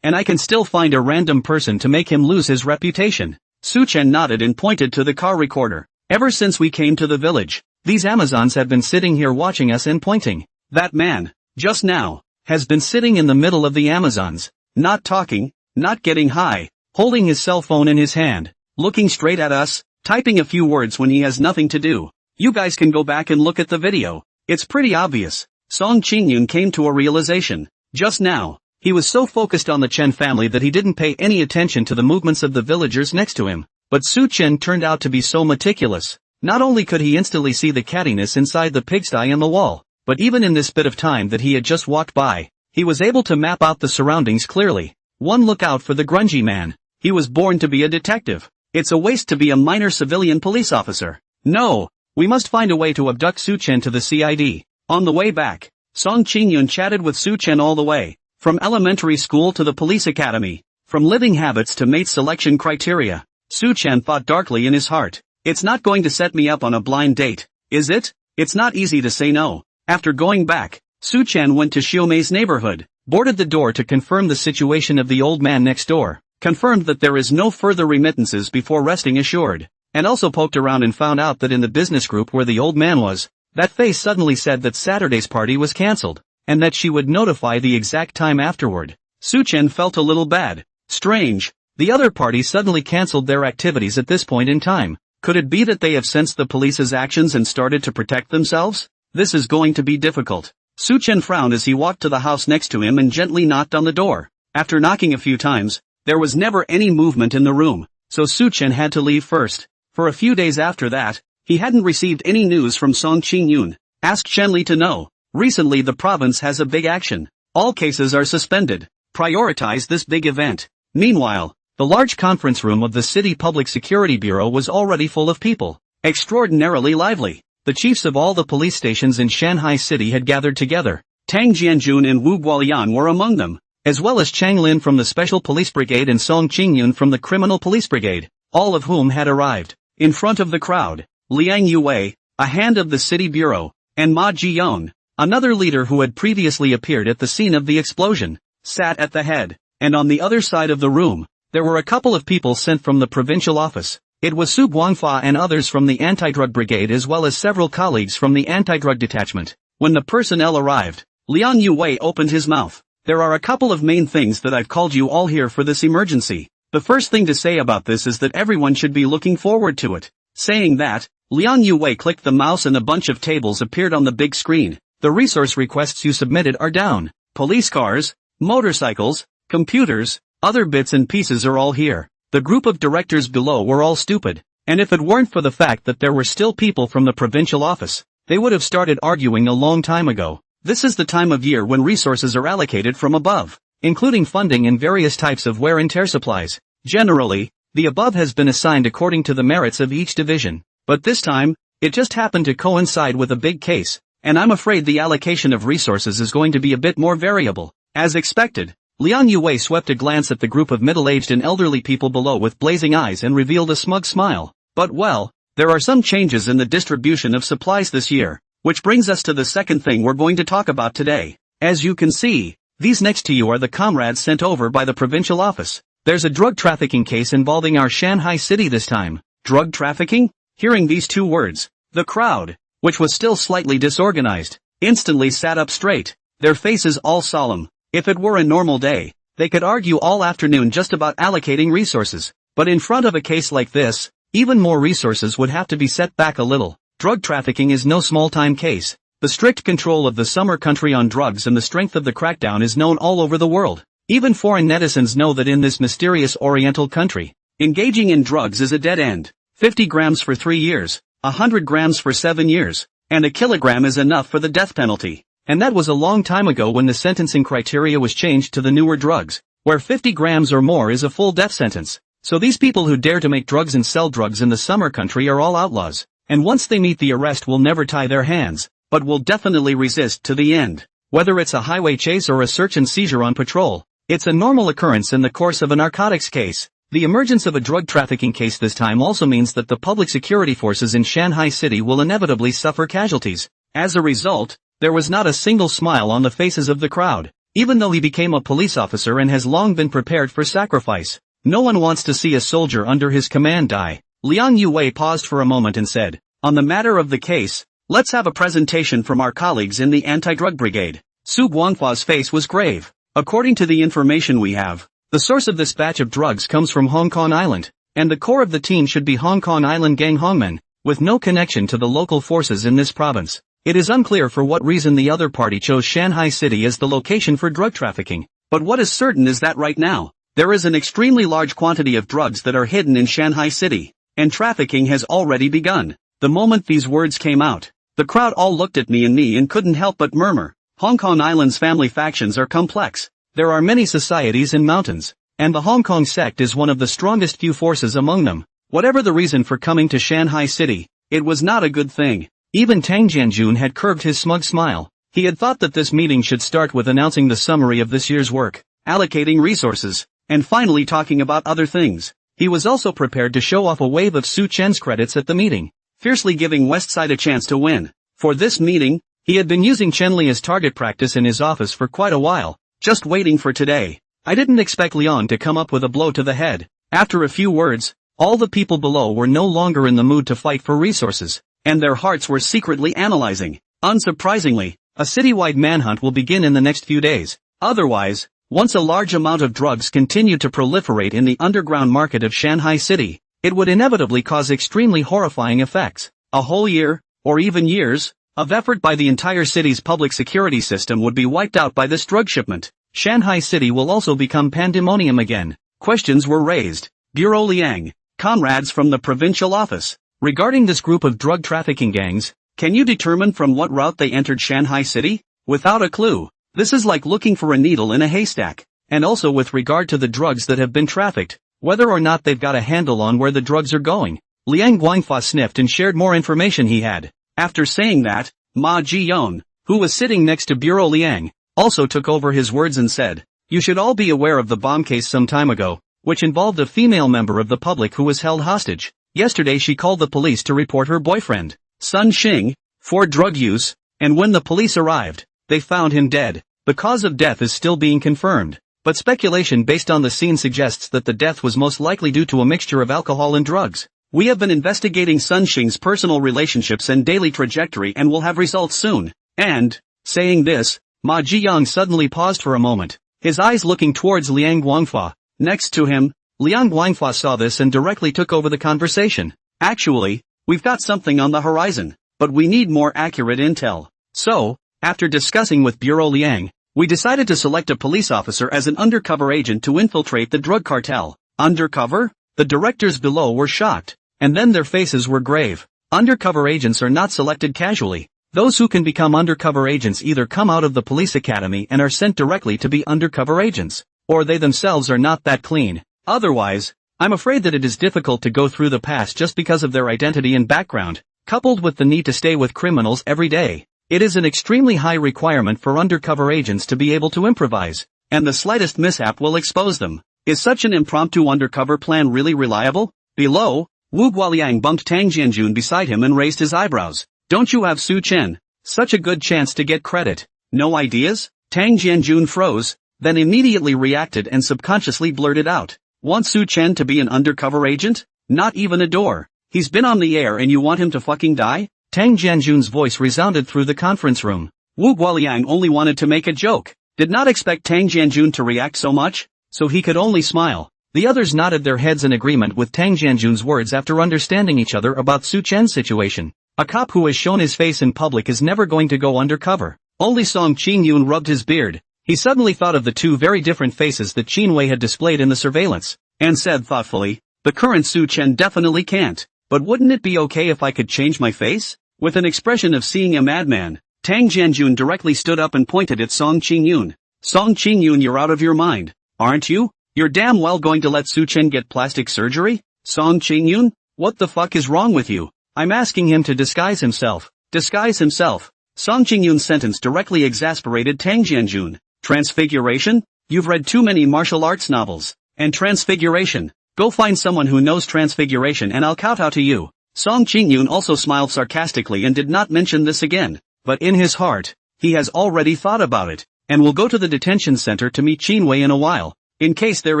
And I can still find a random person to make him lose his reputation. Su Chen nodded and pointed to the car recorder. Ever since we came to the village, these Amazons have been sitting here watching us and pointing. That man, just now, has been sitting in the middle of the Amazons, not talking, not getting high, holding his cell phone in his hand, looking straight at us, typing a few words when he has nothing to do. You guys can go back and look at the video. It's pretty obvious. Song Qingyun came to a realization. Just now, he was so focused on the Chen family that he didn't pay any attention to the movements of the villagers next to him. But Su Chen turned out to be so meticulous. Not only could he instantly see the cattiness inside the pigsty on the wall, but even in this bit of time that he had just walked by, he was able to map out the surroundings clearly. One look out for the grungy man. He was born to be a detective. It's a waste to be a minor civilian police officer. No, we must find a way to abduct Su Chen to the CID. On the way back, Song Qingyun chatted with Su Chen all the way, from elementary school to the police academy, from living habits to mate selection criteria. Su Chen thought darkly in his heart. It's not going to set me up on a blind date, is it? It's not easy to say no. After going back, Su Chen went to Xiaomei's neighborhood, boarded the door to confirm the situation of the old man next door, confirmed that there is no further remittances before resting assured, and also poked around and found out that in the business group where the old man was, that face suddenly said that Saturday's party was cancelled, and that she would notify the exact time afterward. Su Chen felt a little bad. Strange. The other party suddenly cancelled their activities at this point in time. Could it be that they have sensed the police's actions and started to protect themselves? This is going to be difficult. Su Chen frowned as he walked to the house next to him and gently knocked on the door. After knocking a few times, there was never any movement in the room, so Su Chen had to leave first. For a few days after that, he hadn't received any news from Song Qingyun. Asked Chen Li to know. Recently the province has a big action. All cases are suspended. Prioritize this big event. Meanwhile, the large conference room of the City Public Security Bureau was already full of people. Extraordinarily lively. The chiefs of all the police stations in Shanghai City had gathered together. Tang Jianjun and Wu Guolian were among them, as well as Chang Lin from the Special Police Brigade and Song Qingyun from the Criminal Police Brigade, all of whom had arrived. In front of the crowd, Liang Yue, a hand of the city bureau, and Ma Jiyon, another leader who had previously appeared at the scene of the explosion, sat at the head, and on the other side of the room, there were a couple of people sent from the provincial office. It was Su Guangfa and others from the anti-drug brigade as well as several colleagues from the anti-drug detachment. When the personnel arrived, Liang Yue opened his mouth. There are a couple of main things that I've called you all here for this emergency. The first thing to say about this is that everyone should be looking forward to it. Saying that, Liang Yue clicked the mouse and a bunch of tables appeared on the big screen. The resource requests you submitted are down. Police cars, motorcycles, computers, other bits and pieces are all here. The group of directors below were all stupid, and if it weren't for the fact that there were still people from the provincial office, they would have started arguing a long time ago. This is the time of year when resources are allocated from above, including funding and various types of wear and tear supplies. Generally, the above has been assigned according to the merits of each division, but this time, it just happened to coincide with a big case, and I'm afraid the allocation of resources is going to be a bit more variable. As expected, Liang Yue swept a glance at the group of middle-aged and elderly people below with blazing eyes and revealed a smug smile. But well, there are some changes in the distribution of supplies this year, which brings us to the second thing we're going to talk about today. As you can see, these next to you are the comrades sent over by the provincial office. There's a drug trafficking case involving our Shanghai City this time. Drug trafficking? Hearing these two words, the crowd, which was still slightly disorganized, instantly sat up straight, their faces all solemn. If it were a normal day, they could argue all afternoon just about allocating resources. But in front of a case like this, even more resources would have to be set back a little. Drug trafficking is no small-time case. The strict control of the summer country on drugs and the strength of the crackdown is known all over the world. Even foreign netizens know that in this mysterious oriental country, engaging in drugs is a dead end. 50 grams for 3 years, 100 grams for 7 years, and a kilogram is enough for the death penalty. And that was a long time ago when the sentencing criteria was changed to the newer drugs, where 50 grams or more is a full death sentence. So these people who dare to make drugs and sell drugs in the summer country are all outlaws, and once they meet the arrest will never tie their hands, but will definitely resist to the end. Whether it's a highway chase or a search and seizure on patrol, it's a normal occurrence in the course of a narcotics case. The emergence of a drug trafficking case this time also means that the public security forces in Shanghai City will inevitably suffer casualties. As a result, there was not a single smile on the faces of the crowd, even though he became a police officer and has long been prepared for sacrifice. No one wants to see a soldier under his command die. Liang Yue paused for a moment and said, on the matter of the case, let's have a presentation from our colleagues in the anti-drug brigade. Su Guangfa's face was grave. According to the information we have, the source of this batch of drugs comes from Hong Kong Island, and the core of the team should be Hong Kong Island gang hongmen, with no connection to the local forces in this province. It is unclear for what reason the other party chose Shanghai City as the location for drug trafficking, but what is certain is that right now, there is an extremely large quantity of drugs that are hidden in Shanghai City, and trafficking has already begun. The moment these words came out, the crowd all looked at me and couldn't help but murmur. Hong Kong Island's family factions are complex. There are many societies and mountains, and the Hong Kong sect is one of the strongest few forces among them. Whatever the reason for coming to Shanghai City, it was not a good thing. Even Tang Jianjun had curbed his smug smile. He had thought that this meeting should start with announcing the summary of this year's work, allocating resources, and finally talking about other things. He was also prepared to show off a wave of Su Chen's credits at the meeting, fiercely giving Westside a chance to win. For this meeting, he had been using Chenli as target practice in his office for quite a while, just waiting for today. I didn't expect Leon to come up with a blow to the head. After a few words, all the people below were no longer in the mood to fight for resources, and their hearts were secretly analyzing. Unsurprisingly, a citywide manhunt will begin in the next few days. Otherwise, once a large amount of drugs continue to proliferate in the underground market of Shanghai City, it would inevitably cause extremely horrifying effects. A whole year, or even years, of effort by the entire city's public security system would be wiped out by this drug shipment. Shanghai City will also become pandemonium again. Questions were raised. Bureau Liang, comrades from the provincial office. Regarding this group of drug trafficking gangs, can you determine from what route they entered Shanghai City? Without a clue. This is like looking for a needle in a haystack. And also with regard to the drugs that have been trafficked, whether or not they've got a handle on where the drugs are going. Liang Guangfa sniffed and shared more information he had. After saying that, Ma Jiyon, who was sitting next to Bureau Liang, also took over his words and said, "You should all be aware of the bomb case some time ago, which involved a female member of the public who was held hostage. Yesterday she called the police to report her boyfriend, Sun Xing, for drug use, and when the police arrived, they found him dead. The cause of death is still being confirmed, but speculation based on the scene suggests that the death was most likely due to a mixture of alcohol and drugs. We have been investigating Sun Xing's personal relationships and daily trajectory and will have results soon." And, saying this, Ma Jiyang suddenly paused for a moment, his eyes looking towards Liang Guangfa. Next to him, Liang Guangfa saw this and directly took over the conversation. "Actually, we've got something on the horizon, but we need more accurate intel. So, after discussing with Bureau Liang, we decided to select a police officer as an undercover agent to infiltrate the drug cartel." Undercover? The directors below were shocked, and then their faces were grave. Undercover agents are not selected casually. Those who can become undercover agents either come out of the police academy and are sent directly to be undercover agents, or they themselves are not that clean. Otherwise, I'm afraid that it is difficult to go through the past just because of their identity and background, coupled with the need to stay with criminals every day. It is an extremely high requirement for undercover agents to be able to improvise, and the slightest mishap will expose them. Is such an impromptu undercover plan really reliable? Below, Wu Guoliang bumped Tang Jianjun beside him and raised his eyebrows. "Don't you have Su Chen? Such a good chance to get credit. No ideas?" Tang Jianjun froze, then immediately reacted and subconsciously blurted out, "Want Su Chen to be an undercover agent? Not even a door. He's been on the air and you want him to fucking die?" Tang Jianjun's voice resounded through the conference room. Wu Guoliang only wanted to make a joke, did not expect Tang Jianjun to react so much, so he could only smile. The others nodded their heads in agreement with Tang Jianjun's words after understanding each other about Su Chen's situation. A cop who has shown his face in public is never going to go undercover. Only Song Qingyun rubbed his beard. He suddenly thought of the two very different faces that Qin Wei had displayed in the surveillance, and said thoughtfully, "The current Su Chen definitely can't, but wouldn't it be okay if I could change my face?" With an expression of seeing a madman, Tang Jianjun directly stood up and pointed at Song Qingyun. "Song Qingyun, you're out of your mind, aren't you? You're damn well going to let Su Chen get plastic surgery? Song Qingyun, what the fuck is wrong with you? I'm asking him to disguise himself." Disguise himself? Song Qingyun's sentence directly exasperated Tang Jianjun. Transfiguration? You've read too many martial arts novels. And transfiguration? Go find someone who knows transfiguration and I'll kowtow to you. Song Qingyun also smiled sarcastically and did not mention this again, but in his heart, he has already thought about it, and will go to the detention center to meet Qin Wei in a while, in case there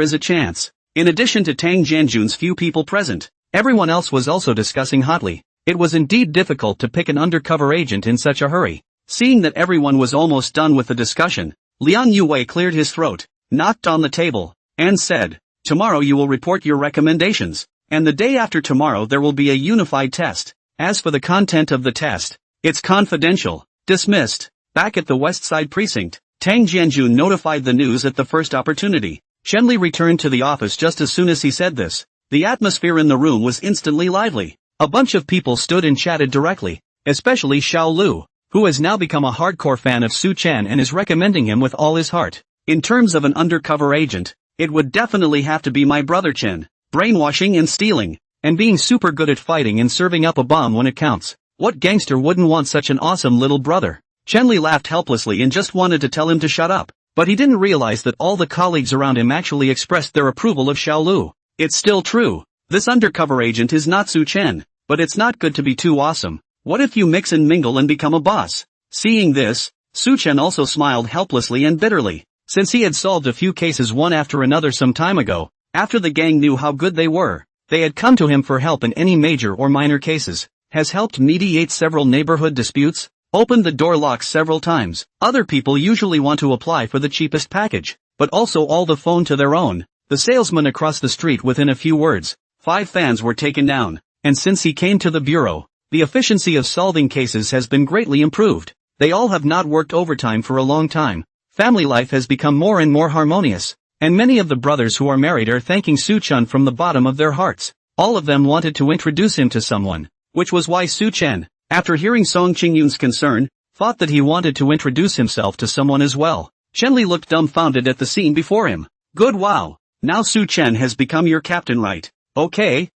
is a chance. In addition to Tang Jianjun's few people present, everyone else was also discussing hotly. It was indeed difficult to pick an undercover agent in such a hurry. Seeing that everyone was almost done with the discussion, Liang Yue cleared his throat, knocked on the table, and said, "Tomorrow you will report your recommendations, and the day after tomorrow there will be a unified test. As for the content of the test, it's confidential." Dismissed. Back at the West Side precinct, Tang Jianjun notified the news at the first opportunity. Shenli returned to the office just as soon as he said this. The atmosphere in the room was instantly lively. A bunch of people stood and chatted directly, especially Xiao Lu, who has now become a hardcore fan of Su Chen and is recommending him with all his heart. In terms of an undercover agent, it would definitely have to be my brother Chen. Brainwashing and stealing, and being super good at fighting and serving up a bomb when it counts. What gangster wouldn't want such an awesome little brother? Chenli laughed helplessly and just wanted to tell him to shut up, but he didn't realize that all the colleagues around him actually expressed their approval of Xiao Lu. It's still true. This undercover agent is not Su Chen. But it's not good to be too awesome. What if you mix and mingle and become a boss? Seeing this, Su Chen also smiled helplessly and bitterly. Since he had solved a few cases one after another some time ago, after the gang knew how good they were, they had come to him for help in any major or minor cases, has helped mediate several neighborhood disputes, opened the door locks several times. Other people usually want to apply for the cheapest package, but also all the phone to their own. The salesman across the street within a few words. 5 fans were taken down. And since he came to the bureau, the efficiency of solving cases has been greatly improved. They all have not worked overtime for a long time. Family life has become more and more harmonious. And many of the brothers who are married are thanking Su Chen from the bottom of their hearts. All of them wanted to introduce him to someone, which was why Su Chen, after hearing Song Qingyun's concern, thought that he wanted to introduce himself to someone as well. Chenli looked dumbfounded at the scene before him. Good, wow. Now Su Chen has become your captain, right? Okay,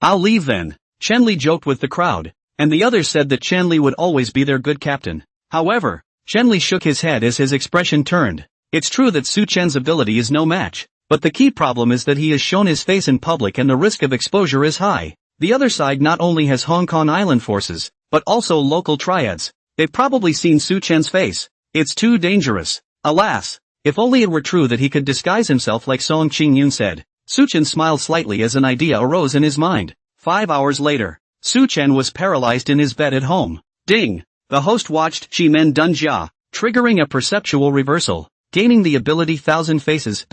I'll leave then. Chenli joked with the crowd, and the others said that Chenli would always be their good captain. However, Chenli shook his head as his expression turned. It's true that Su Chen's ability is no match, but the key problem is that he has shown his face in public and the risk of exposure is high. The other side not only has Hong Kong Island forces, but also local triads. They've probably seen Su Chen's face. It's too dangerous. Alas, if only it were true that he could disguise himself like Song Qingyun said. Su Chen smiled slightly as an idea arose in his mind. 5 hours later, Su Chen was paralyzed in his bed at home. Ding! The host watched Chi Men Dun Jia, triggering a perceptual reversal, gaining the ability 1,000 faces.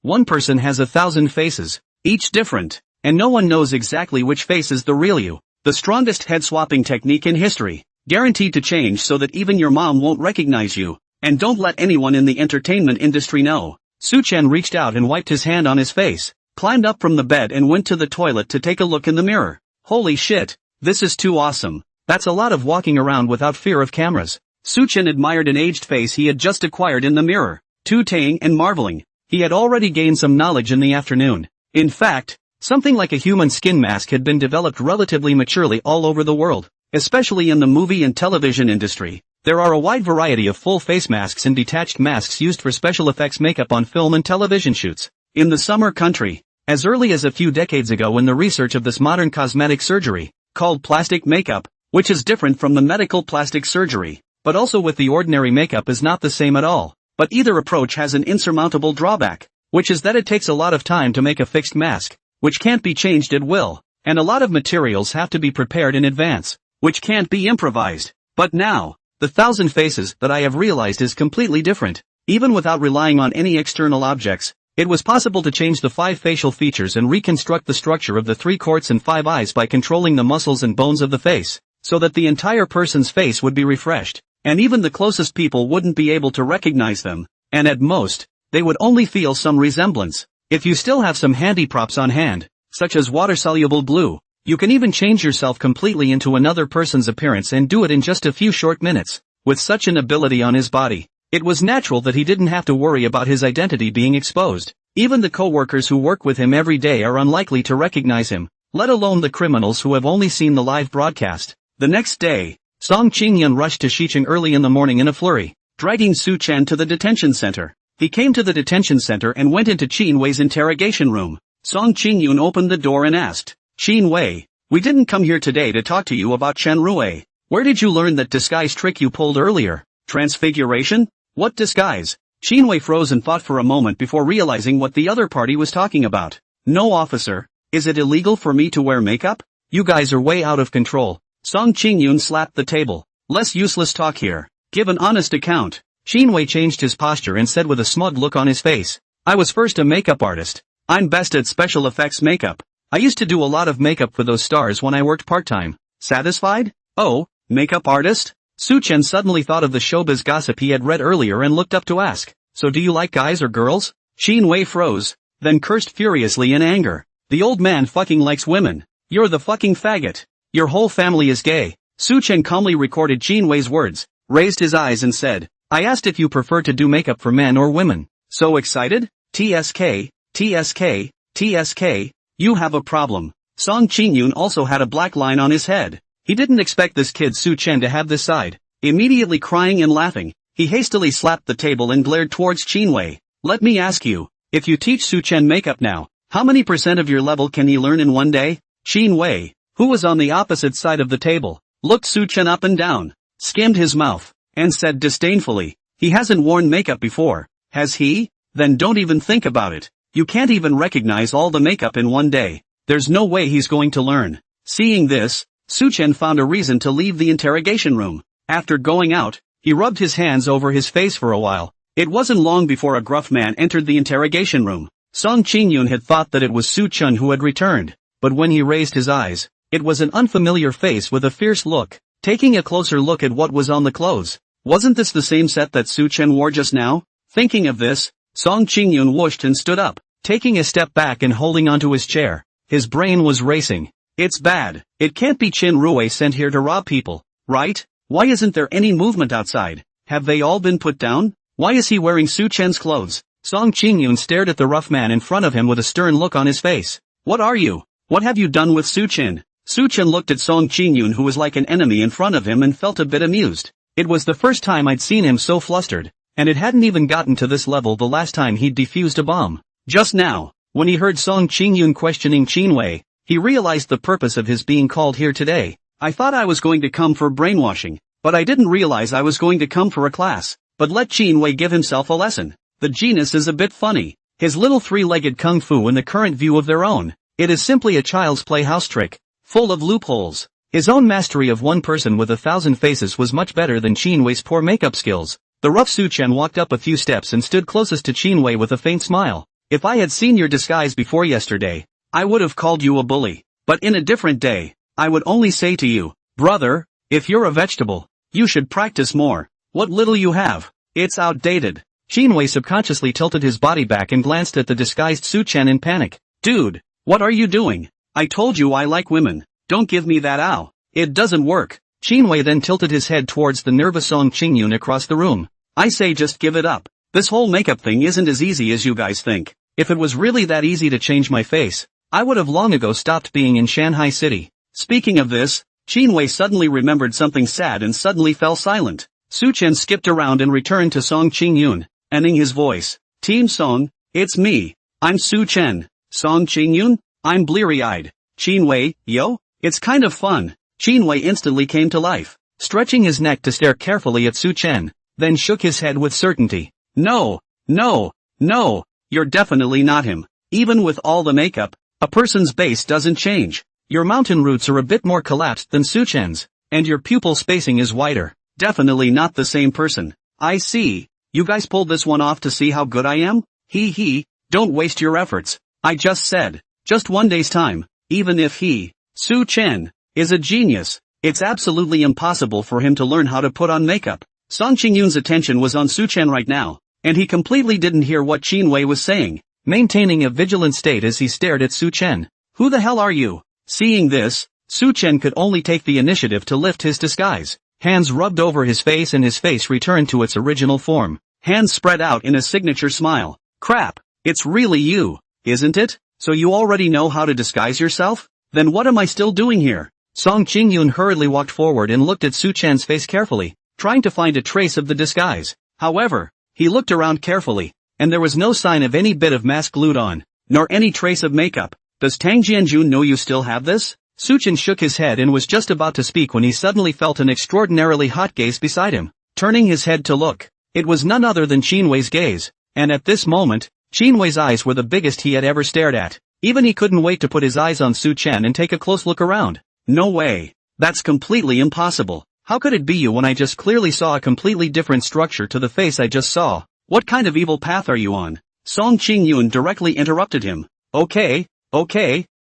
One person has 1,000 faces, each different, and no one knows exactly which face is the real you. The strongest head-swapping technique in history, guaranteed to change so that even your mom won't recognize you, and don't let anyone in the entertainment industry know. Su Chen reached out and wiped his hand on his face, climbed up from the bed and went to the toilet to take a look in the mirror. Holy shit, this is too awesome. That's a lot of walking around without fear of cameras. Su Chen admired an aged face he had just acquired in the mirror, tooting and marveling. He had already gained some knowledge in the afternoon. In fact, something like a human skin mask had been developed relatively maturely all over the world, especially in the movie and television industry. There are a wide variety of full face masks and detached masks used for special effects makeup on film and television shoots. In the summer country, as early as a few decades ago in the research of this modern cosmetic surgery, called plastic makeup, which is different from the medical plastic surgery, but also with the ordinary makeup is not the same at all. But either approach has an insurmountable drawback, which is that it takes a lot of time to make a fixed mask, which can't be changed at will, and a lot of materials have to be prepared in advance, which can't be improvised. But now, the 1,000 faces that I have realized is completely different. Even without relying on any external objects, it was possible to change the 5 facial features and reconstruct the structure of the 3 courts and 5 eyes by controlling the muscles and bones of the face, so that the entire person's face would be refreshed, and even the closest people wouldn't be able to recognize them, and at most, they would only feel some resemblance. If you still have some handy props on hand, such as water-soluble glue, you can even change yourself completely into another person's appearance and do it in just a few short minutes. With such an ability on his body, it was natural that he didn't have to worry about his identity being exposed. Even the co-workers who work with him every day are unlikely to recognize him, let alone the criminals who have only seen the live broadcast. The next day, Song Qingyun rushed to Xicheng early in the morning in a flurry, dragging Su Chen to the detention center. He came to the detention center and went into Qin Wei's interrogation room. Song Qingyun opened the door and asked, Qin Wei, we didn't come here today to talk to you about Chen Rui. Where did you learn that disguise trick you pulled earlier? Transfiguration? What disguise? Qin Wei froze and thought for a moment before realizing what the other party was talking about. No, officer. Is it illegal for me to wear makeup? You guys are way out of control. Song Qingyun slapped the table. Less useless talk here. Give an honest account. Qin Wei changed his posture and said with a smug look on his face, I was first a makeup artist. I'm best at special effects makeup. I used to do a lot of makeup for those stars when I worked part-time. Satisfied? Oh, makeup artist? Su Chen suddenly thought of the showbiz gossip he had read earlier and looked up to ask, so do you like guys or girls? Qin Wei froze, then cursed furiously in anger. The old man fucking likes women. You're the fucking faggot. Your whole family is gay. Su Chen calmly recorded Qin Wei's words, raised his eyes and said, I asked if you prefer to do makeup for men or women. So excited? TSK, TSK, TSK, you have a problem. Song Qingyun also had a black line on his head. He didn't expect this kid Su Chen to have this side. Immediately crying and laughing, he hastily slapped the table and glared towards Qin Wei. Let me ask you, If you teach Su Chen makeup now, how many % of your level can he learn in one day? Qin Wei, who was on the opposite side of the table, looked Su Chen up and down, skimmed his mouth, and said disdainfully, he hasn't worn makeup before, has he? Then don't even think about it. You can't even recognize all the makeup in one day. There's no way he's going to learn. Seeing this, Su Chen found a reason to leave the interrogation room. After going out, he rubbed his hands over his face for a while. It wasn't long before a gruff man entered the interrogation room. Song Qingyun had thought that it was Su Chen who had returned, but when he raised his eyes, it was an unfamiliar face with a fierce look. Taking a closer look at what was on the clothes, wasn't this the same set that Su Chen wore just now? Thinking of this, Song Qingyun whooshed and stood up, taking a step back and holding onto his chair. His brain was racing. It's bad. It can't be Qin Rui sent here to rob people, right? Why isn't there any movement outside? Have they all been put down? Why is he wearing Su Chen's clothes? Song Qingyun stared at the rough man in front of him with a stern look on his face. What are you? What have you done with Su Chen? Su Chen looked at Song Qingyun, who was like an enemy in front of him, and felt a bit amused. It was the first time I'd seen him so flustered, and it hadn't even gotten to this level the last time he'd defused a bomb. Just now, when he heard Song Qingyun questioning Qin Wei, he realized the purpose of his being called here today. I thought I was going to come for brainwashing, but I didn't realize I was going to come for a class. But let Qin Wei give himself a lesson. The genius is a bit funny. His little three-legged kung fu in the current view of their own. It is simply a child's playhouse trick, full of loopholes. His own mastery of one person with 1,000 faces was much better than Qin Wei's poor makeup skills. The rough Su Chen walked up a few steps and stood closest to Qin Wei with a faint smile. If I had seen your disguise before yesterday, I would have called you a bully. But in a different day, I would only say to you, brother, if you're a vegetable, you should practice more. What little you have, it's outdated. Qin Wei subconsciously tilted his body back and glanced at the disguised Su Chen in panic. Dude, what are you doing? I told you I like women. Don't give me that ow. It doesn't work. Qin Wei then tilted his head towards the nervous Song Qingyun across the room. I say just give it up. This whole makeup thing isn't as easy as you guys think. If it was really that easy to change my face, I would have long ago stopped being in Shanghai City. Speaking of this, Qin Wei suddenly remembered something sad and suddenly fell silent. Su Chen skipped around and returned to Song Qingyun, ending his voice. Team Song, it's me. I'm Su Chen. Song Qingyun, I'm bleary-eyed. Qin Wei, yo? It's kind of fun. Qin Wei instantly came to life, stretching his neck to stare carefully at Su Chen, then shook his head with certainty. No, no, no, you're definitely not him. Even with all the makeup, a person's base doesn't change. Your mountain roots are a bit more collapsed than Su Chen's, and your pupil spacing is wider. Definitely not the same person. I see. You guys pulled this one off to see how good I am? Hee, don't waste your efforts. I just said, just one day's time, even if he, Su Chen, is a genius, it's absolutely impossible for him to learn how to put on makeup. Song Qingyun's attention was on Su Chen right now, and he completely didn't hear what Qin Wei was saying, maintaining a vigilant state as he stared at Su Chen. Who the hell are you? Seeing this, Su Chen could only take the initiative to lift his disguise. Hands rubbed over his face and his face returned to its original form. Hands spread out in a signature smile. Crap, it's really you, isn't it? So you already know how to disguise yourself? Then what am I still doing here? Song Qingyun hurriedly walked forward and looked at Su Chen's face carefully, trying to find a trace of the disguise. However, he looked around carefully, and there was no sign of any bit of mask glued on, nor any trace of makeup. Does Tang Jianjun know you still have this? Su Chen shook his head and was just about to speak when he suddenly felt an extraordinarily hot gaze beside him. Turning his head to look, it was none other than Qin Wei's gaze, and at this moment, Qin Wei's eyes were the biggest he had ever stared at. Even he couldn't wait to put his eyes on Su Chen and take a close look around. No way. That's completely impossible. How could it be you when I just clearly saw a completely different structure to the face I just saw? What kind of evil path are you on? Song Qingyun directly interrupted him. Okay,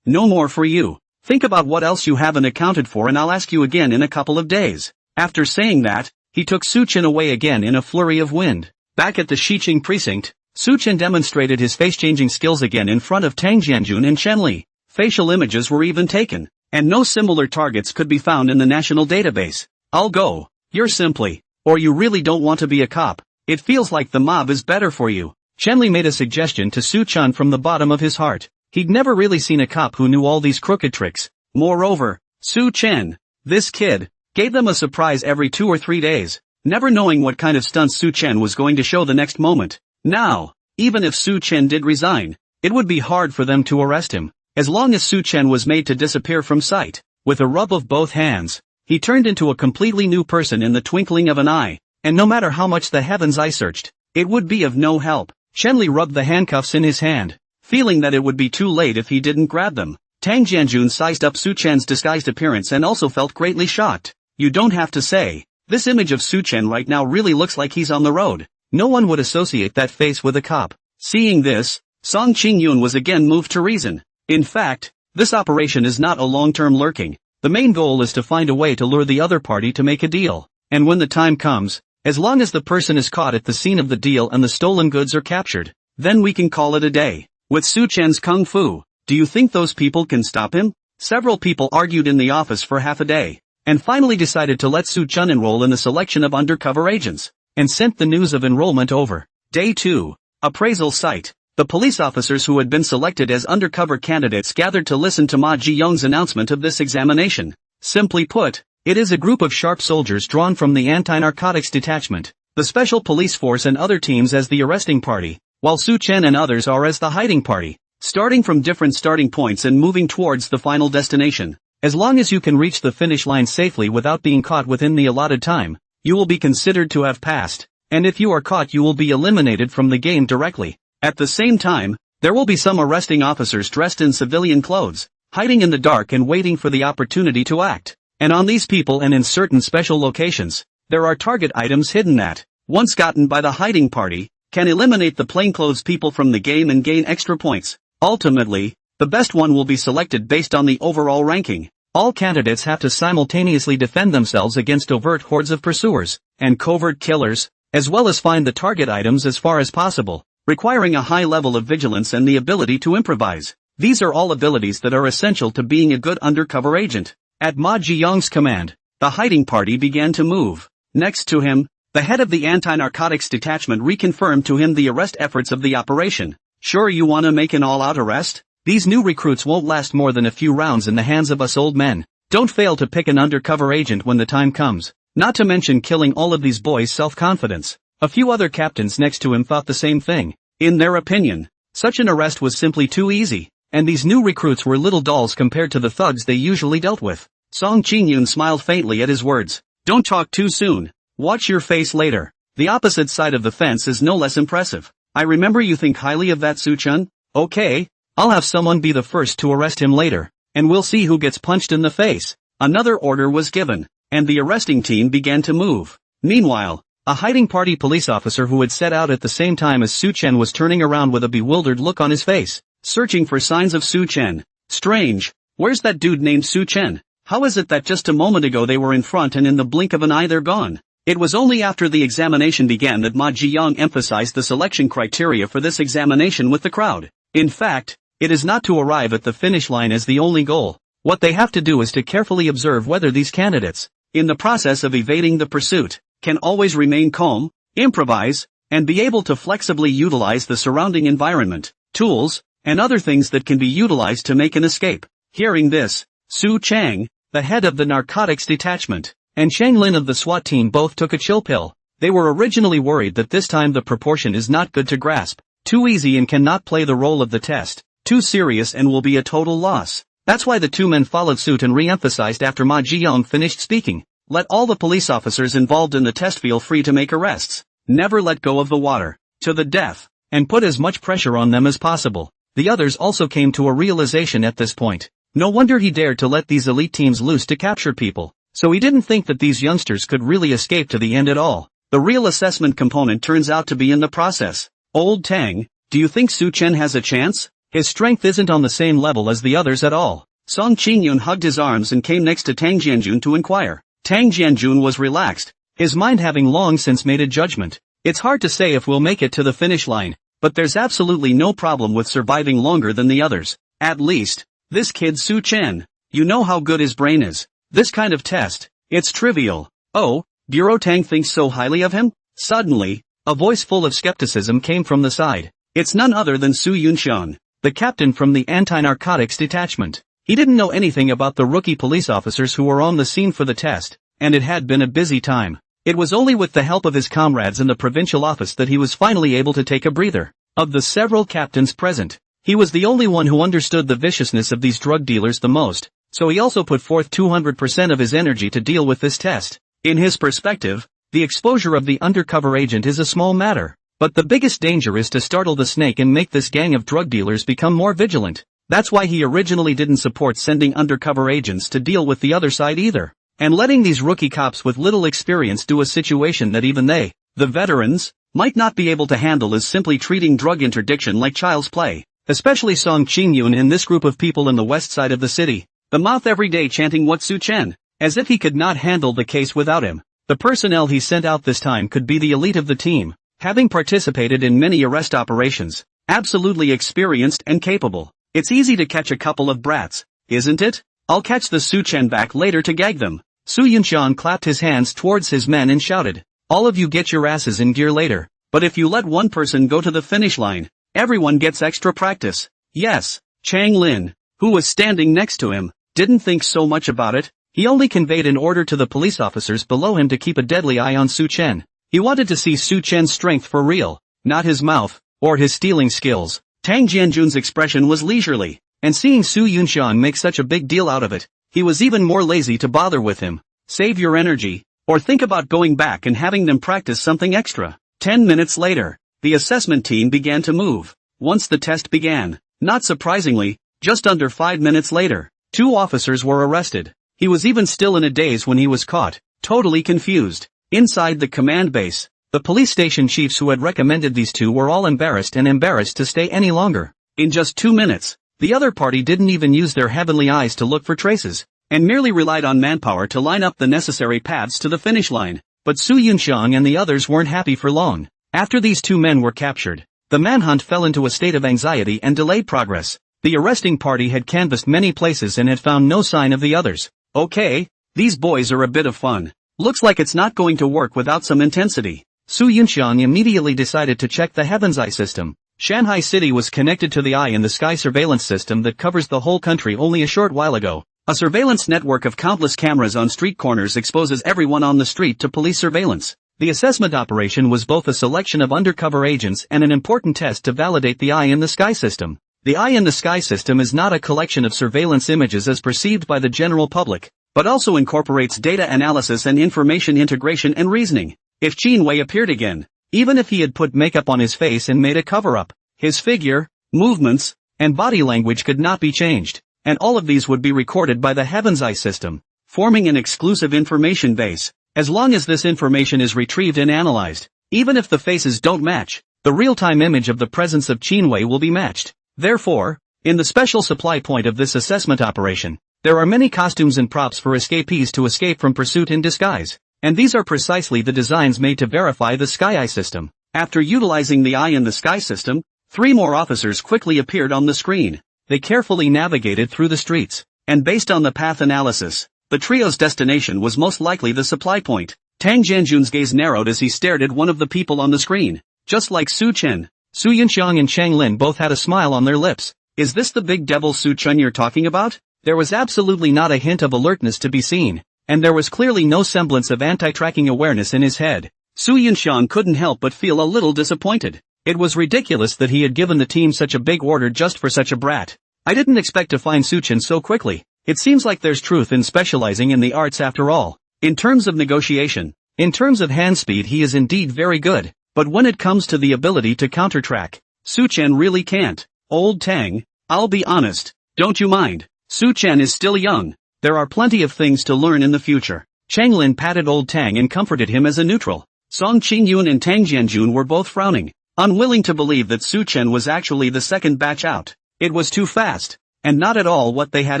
no more for you. Think about what else you haven't accounted for and I'll ask you again in a couple of days. After saying that, he took Su Chen away again in a flurry of wind. Back at the Shiqing precinct, Su Chen demonstrated his face-changing skills again in front of Tang Jianjun and Chen Li. Facial images were even taken, and no similar targets could be found in the national database. I'll go. You're simply, or you really don't want to be a cop. It feels like the mob is better for you. Chen Li made a suggestion to Su Chen from the bottom of his heart. He'd never really seen a cop who knew all these crooked tricks. Moreover, Su Chen, this kid, gave them a surprise every 2 or 3 days, never knowing what kind of stunts Su Chen was going to show the next moment. Now, Even if Su Chen did resign, it would be hard for them to arrest him, as long as Su Chen was made to disappear from sight. With a rub of both hands, he turned into a completely new person in the twinkling of an eye, and no matter how much the heavens eye searched, it would be of no help. Shenli rubbed the handcuffs in his hand, feeling that it would be too late if he didn't grab them. Tang Jianjun sized up Su Chen's disguised appearance and also felt greatly shocked. You don't have to say, this image of Su Chen right now really looks like he's on the road. No one would associate that face with a cop. Seeing this, Song Qingyun was again moved to reason. In fact, this operation is not a long-term lurking. The main goal is to find a way to lure the other party to make a deal. And when the time comes, as long as the person is caught at the scene of the deal and the stolen goods are captured, then we can call it a day. With Su Chen's kung fu, do you think those people can stop him? Several people argued in the office for half a day, and finally decided to let Su Chen enroll in the selection of undercover agents, and sent the news of enrollment over. Day 2. Appraisal site. The police officers who had been selected as undercover candidates gathered to listen to Ma Ji-young's announcement of this examination. Simply put, it is a group of sharp soldiers drawn from the anti-narcotics detachment, the special police force and other teams as the arresting party, while Su Chen and others are as the hiding party, starting from different starting points and moving towards the final destination. As long as you can reach the finish line safely without being caught within the allotted time, you will be considered to have passed, and if you are caught you will be eliminated from the game directly. At the same time, there will be some arresting officers dressed in civilian clothes, hiding in the dark and waiting for the opportunity to act. And on these people and in certain special locations, there are target items hidden that, once gotten by the hiding party, can eliminate the plainclothes people from the game and gain extra points. Ultimately, the best one will be selected based on the overall ranking. All candidates have to simultaneously defend themselves against overt hordes of pursuers and covert killers, as well as find the target items as far as possible, requiring a high level of vigilance and the ability to improvise. These are all abilities that are essential to being a good undercover agent. At Ma Ji-young's command, the hiding party began to move. Next to him, the head of the anti-narcotics detachment reconfirmed to him the arrest efforts of the operation. Sure you wanna make an all-out arrest? These new recruits won't last more than a few rounds in the hands of us old men. Don't fail to pick an undercover agent when the time comes. Not to mention killing all of these boys' self-confidence. A few other captains next to him thought the same thing. In their opinion, such an arrest was simply too easy, and these new recruits were little dolls compared to the thugs they usually dealt with. Song Qingyun smiled faintly at his words. Don't talk too soon. Watch your face later. The opposite side of the fence is no less impressive. I remember you think highly of that Su Chen? Okay, I'll have someone be the first to arrest him later, and we'll see who gets punched in the face. Another order was given, and the arresting team began to move. Meanwhile, a hiding party police officer who had set out at the same time as Su Chen was turning around with a bewildered look on his face, searching for signs of Su Chen. Strange, where's that dude named Su Chen? How is it that just a moment ago they were in front and in the blink of an eye they're gone? It was only after the examination began that Ma Ji-young emphasized the selection criteria for this examination with the crowd. In fact, it is not to arrive at the finish line as the only goal. What they have to do is to carefully observe whether these candidates, in the process of evading the pursuit, can always remain calm, improvise, and be able to flexibly utilize the surrounding environment, tools, and other things that can be utilized to make an escape. Hearing this, Su Chang, the head of the narcotics detachment, and Shang Lin of the SWAT team both took a chill pill. They were originally worried that this time the proportion is not good to grasp, too easy and cannot play the role of the test, too serious and will be a total loss. That's why the two men followed suit and re-emphasized after Ma Ji-young finished speaking. Let all the police officers involved in the test feel free to make arrests. Never let go of the water, to the death, and put as much pressure on them as possible. The others also came to a realization at this point. No wonder he dared to let these elite teams loose to capture people. So he didn't think that these youngsters could really escape to the end at all. The real assessment component turns out to be in the process. Old Tang, do you think Su Chen has a chance? His strength isn't on the same level as the others at all. Song Qingyun hugged his arms and came next to Tang Jianjun to inquire. Tang Jianjun was relaxed, his mind having long since made a judgment. It's hard to say if we'll make it to the finish line, but there's absolutely no problem with surviving longer than the others. At least, this kid Su Chen. You know how good his brain is. This kind of test, it's trivial. Oh, Bureau Tang thinks so highly of him? Suddenly, a voice full of skepticism came from the side. It's none other than Su Yunxian, the captain from the anti-narcotics detachment. He didn't know anything about the rookie police officers who were on the scene for the test, and it had been a busy time. It was only with the help of his comrades in the provincial office that he was finally able to take a breather. Of the several captains present, he was the only one who understood the viciousness of these drug dealers the most, so he also put forth 200% of his energy to deal with this test. In his perspective, the exposure of the undercover agent is a small matter, but the biggest danger is to startle the snake and make this gang of drug dealers become more vigilant. That's why he originally didn't support sending undercover agents to deal with the other side either, and letting these rookie cops with little experience do a situation that even they, the veterans, might not be able to handle is simply treating drug interdiction like child's play, especially Song Qingyun and this group of people in the west side of the city, the mouth every day chanting what Su Chen, as if he could not handle the case without him. The personnel he sent out this time could be the elite of the team, having participated in many arrest operations, absolutely experienced and capable. It's easy to catch a couple of brats, isn't it? I'll catch the Su Chen back later to gag them. Su Yunxiang clapped his hands towards his men and shouted, all of you get your asses in gear later, but if you let one person go to the finish line, everyone gets extra practice. Yes, Chang Lin, who was standing next to him, didn't think so much about it. He only conveyed an order to the police officers below him to keep a deadly eye on Su Chen. He wanted to see Su Chen's strength for real, not his mouth, or his stealing skills. Tang Jianjun's expression was leisurely, and seeing Su Yunxiang make such a big deal out of it, he was even more lazy to bother with him. Save your energy, or think about going back and having them practice something extra. 10 minutes later, the assessment team began to move. Once the test began, not surprisingly, just under 5 minutes later, 2 officers were arrested. He was even still in a daze when he was caught, totally confused. Inside the command base, the police station chiefs who had recommended these 2 were all embarrassed to stay any longer. In just 2 minutes, the other party didn't even use their heavenly eyes to look for traces, and merely relied on manpower to line up the necessary paths to the finish line. But Su Yunxiang and the others weren't happy for long. After these 2 men were captured, the manhunt fell into a state of anxiety and delayed progress. The arresting party had canvassed many places and had found no sign of the others. Okay, these boys are a bit of fun. Looks like it's not going to work without some intensity. Su Yunxiang immediately decided to check the Heaven's Eye system. Shanghai City was connected to the Eye in the Sky surveillance system that covers the whole country only a short while ago. A surveillance network of countless cameras on street corners exposes everyone on the street to police surveillance. The assessment operation was both a selection of undercover agents and an important test to validate the Eye in the Sky system. The Eye in the Sky system is not a collection of surveillance images as perceived by the general public, but also incorporates data analysis and information integration and reasoning. If Qin Wei appeared again, even if he had put makeup on his face and made a cover-up, his figure, movements, and body language could not be changed, and all of these would be recorded by the Heaven's Eye system, forming an exclusive information base. As long as this information is retrieved and analyzed, even if the faces don't match, the real-time image of the presence of Qin Wei will be matched. Therefore, in the special supply point of this assessment operation, there are many costumes and props for escapees to escape from pursuit in disguise, and these are precisely the designs made to verify the Sky Eye system. After utilizing the Eye in the Sky system, 3 more officers quickly appeared on the screen. They carefully navigated through the streets, and based on the path analysis, the trio's destination was most likely the supply point. Tang Jianjun's gaze narrowed as he stared at one of the people on the screen. Just like Su Chen, Su Yunxiang and Chang Lin both had a smile on their lips. Is this the big devil Su Chen you're talking about? There was absolutely not a hint of alertness to be seen, and there was clearly no semblance of anti-tracking awareness in his head. Su Yunxiang couldn't help but feel a little disappointed. It was ridiculous that he had given the team such a big order just for such a brat. I didn't expect to find Su Chen so quickly. It seems like there's truth in specializing in the arts after all. In terms of negotiation, in terms of hand speed he is indeed very good, but when it comes to the ability to counter-track, Su Chen really can't. Old Tang, I'll be honest, don't you mind? Su Chen is still young. There are plenty of things to learn in the future. Chang Lin patted Old Tang and comforted him as a neutral. Song Qingyun and Tang Jianjun were both frowning, unwilling to believe that Su Chen was actually the second batch out. It was too fast, and not at all what they had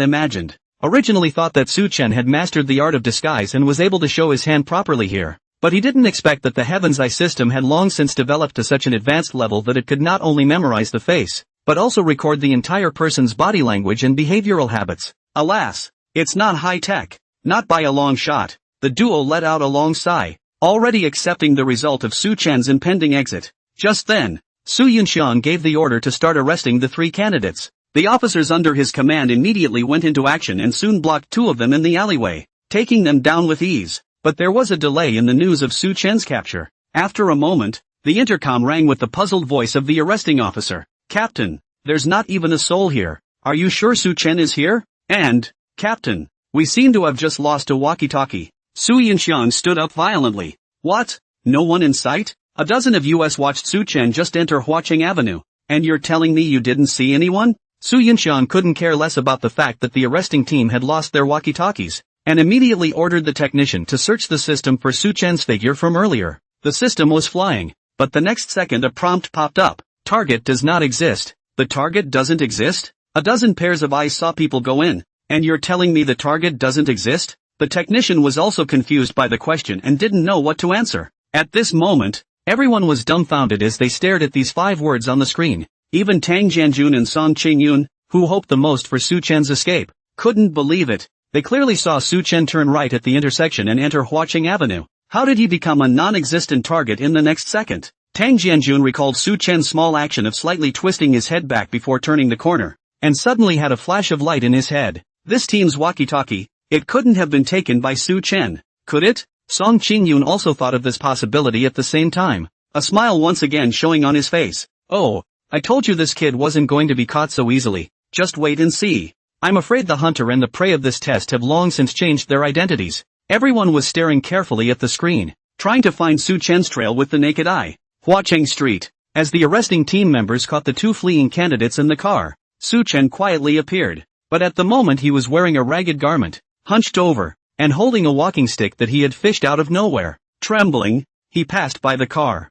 imagined. Originally thought that Su Chen had mastered the art of disguise and was able to show his hand properly here, but he didn't expect that the Heaven's Eye system had long since developed to such an advanced level that it could not only memorize the face, but also record the entire person's body language and behavioral habits. Alas, it's not high-tech, not by a long shot. The duo let out a long sigh, already accepting the result of Su Chen's impending exit. Just then, Su Yunxiang gave the order to start arresting the 3 candidates. The officers under his command immediately went into action and soon blocked 2 of them in the alleyway, taking them down with ease. But there was a delay in the news of Su Chen's capture. After a moment, The intercom rang with the puzzled voice of the arresting officer. Captain, there's not even a soul here. Are you sure Su Chen is here? And, Captain, we seem to have just lost a walkie-talkie. Su Yunxiang stood up violently. What? No one in sight? A dozen of us watched Su Chen just enter Huaqing Avenue, and you're telling me you didn't see anyone? Su Yunxiang couldn't care less about the fact that the arresting team had lost their walkie-talkies, and immediately ordered the technician to search the system for Su Chen's figure from earlier. The system was flying, but the next second a prompt popped up. Target does not exist. The target doesn't exist? A dozen pairs of eyes saw people go in, and you're telling me the target doesn't exist? The technician was also confused by the question and didn't know what to answer. At this moment, everyone was dumbfounded as they stared at these 5 words on the screen. Even Tang Jianjun and Song Qingyun, who hoped the most for Su Chen's escape, couldn't believe it. They clearly saw Su Chen turn right at the intersection and enter Huaqing Avenue. How did he become a non-existent target in the next second? Tang Jianjun recalled Su Chen's small action of slightly twisting his head back before turning the corner, and suddenly had a flash of light in his head. This team's walkie-talkie, it couldn't have been taken by Su Chen, could it? Song Qingyun also thought of this possibility at the same time, a smile once again showing on his face. Oh, I told you this kid wasn't going to be caught so easily, just wait and see. I'm afraid the hunter and the prey of this test have long since changed their identities. Everyone was staring carefully at the screen, trying to find Su Chen's trail with the naked eye. Huaqing Street. As the arresting team members caught the 2 fleeing candidates in the car, Su Chen quietly appeared, but at the moment he was wearing a ragged garment, hunched over, and holding a walking stick that he had fished out of nowhere. Trembling, he passed by the car.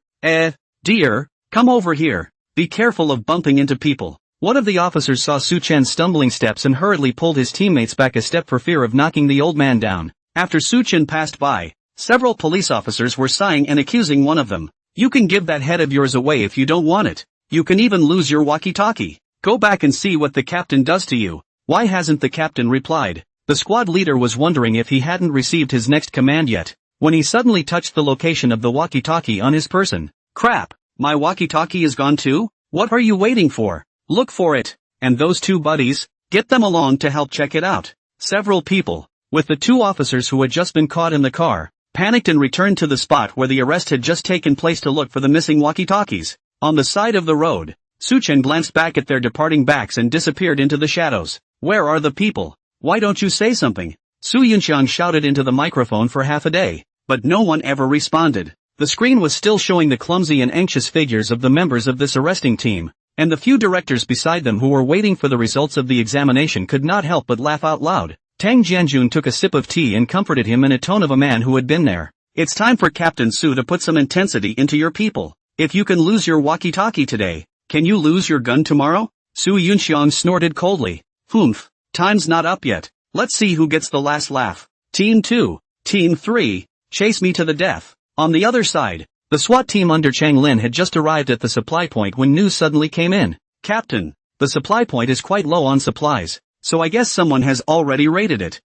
Dear, come over here. Be careful of bumping into people. One of the officers saw Su Chen's stumbling steps and hurriedly pulled his teammates back a step for fear of knocking the old man down. After Su Chen passed by, several police officers were sighing and accusing one of them. You can give that head of yours away if you don't want it. You can even lose your walkie-talkie. Go back and see what the captain does to you. Why hasn't the captain replied? The squad leader was wondering if he hadn't received his next command yet, when he suddenly touched the location of the walkie-talkie on his person. Crap, my walkie-talkie is gone too? What are you waiting for? Look for it. And those 2 buddies, get them along to help check it out. Several people, with the 2 officers who had just been caught in the car, panicked and returned to the spot where the arrest had just taken place to look for the missing walkie-talkies. On the side of the road, Su Chen glanced back at their departing backs and disappeared into the shadows. Where are the people? Why don't you say something? Su Yunxiang shouted into the microphone for half a day, but no one ever responded. The screen was still showing the clumsy and anxious figures of the members of this arresting team, and the few directors beside them who were waiting for the results of the examination could not help but laugh out loud. Tang Jianjun took a sip of tea and comforted him in a tone of a man who had been there. It's time for Captain Su to put some intensity into your people. If you can lose your walkie-talkie today, can you lose your gun tomorrow? Su Yunxiang snorted coldly. Humph, time's not up yet. Let's see who gets the last laugh. Team 2, Team 3, chase me to the death. On the other side, the SWAT team under Chang Lin had just arrived at the supply point when news suddenly came in. Captain, the supply point is quite low on supplies, so I guess someone has already raided it.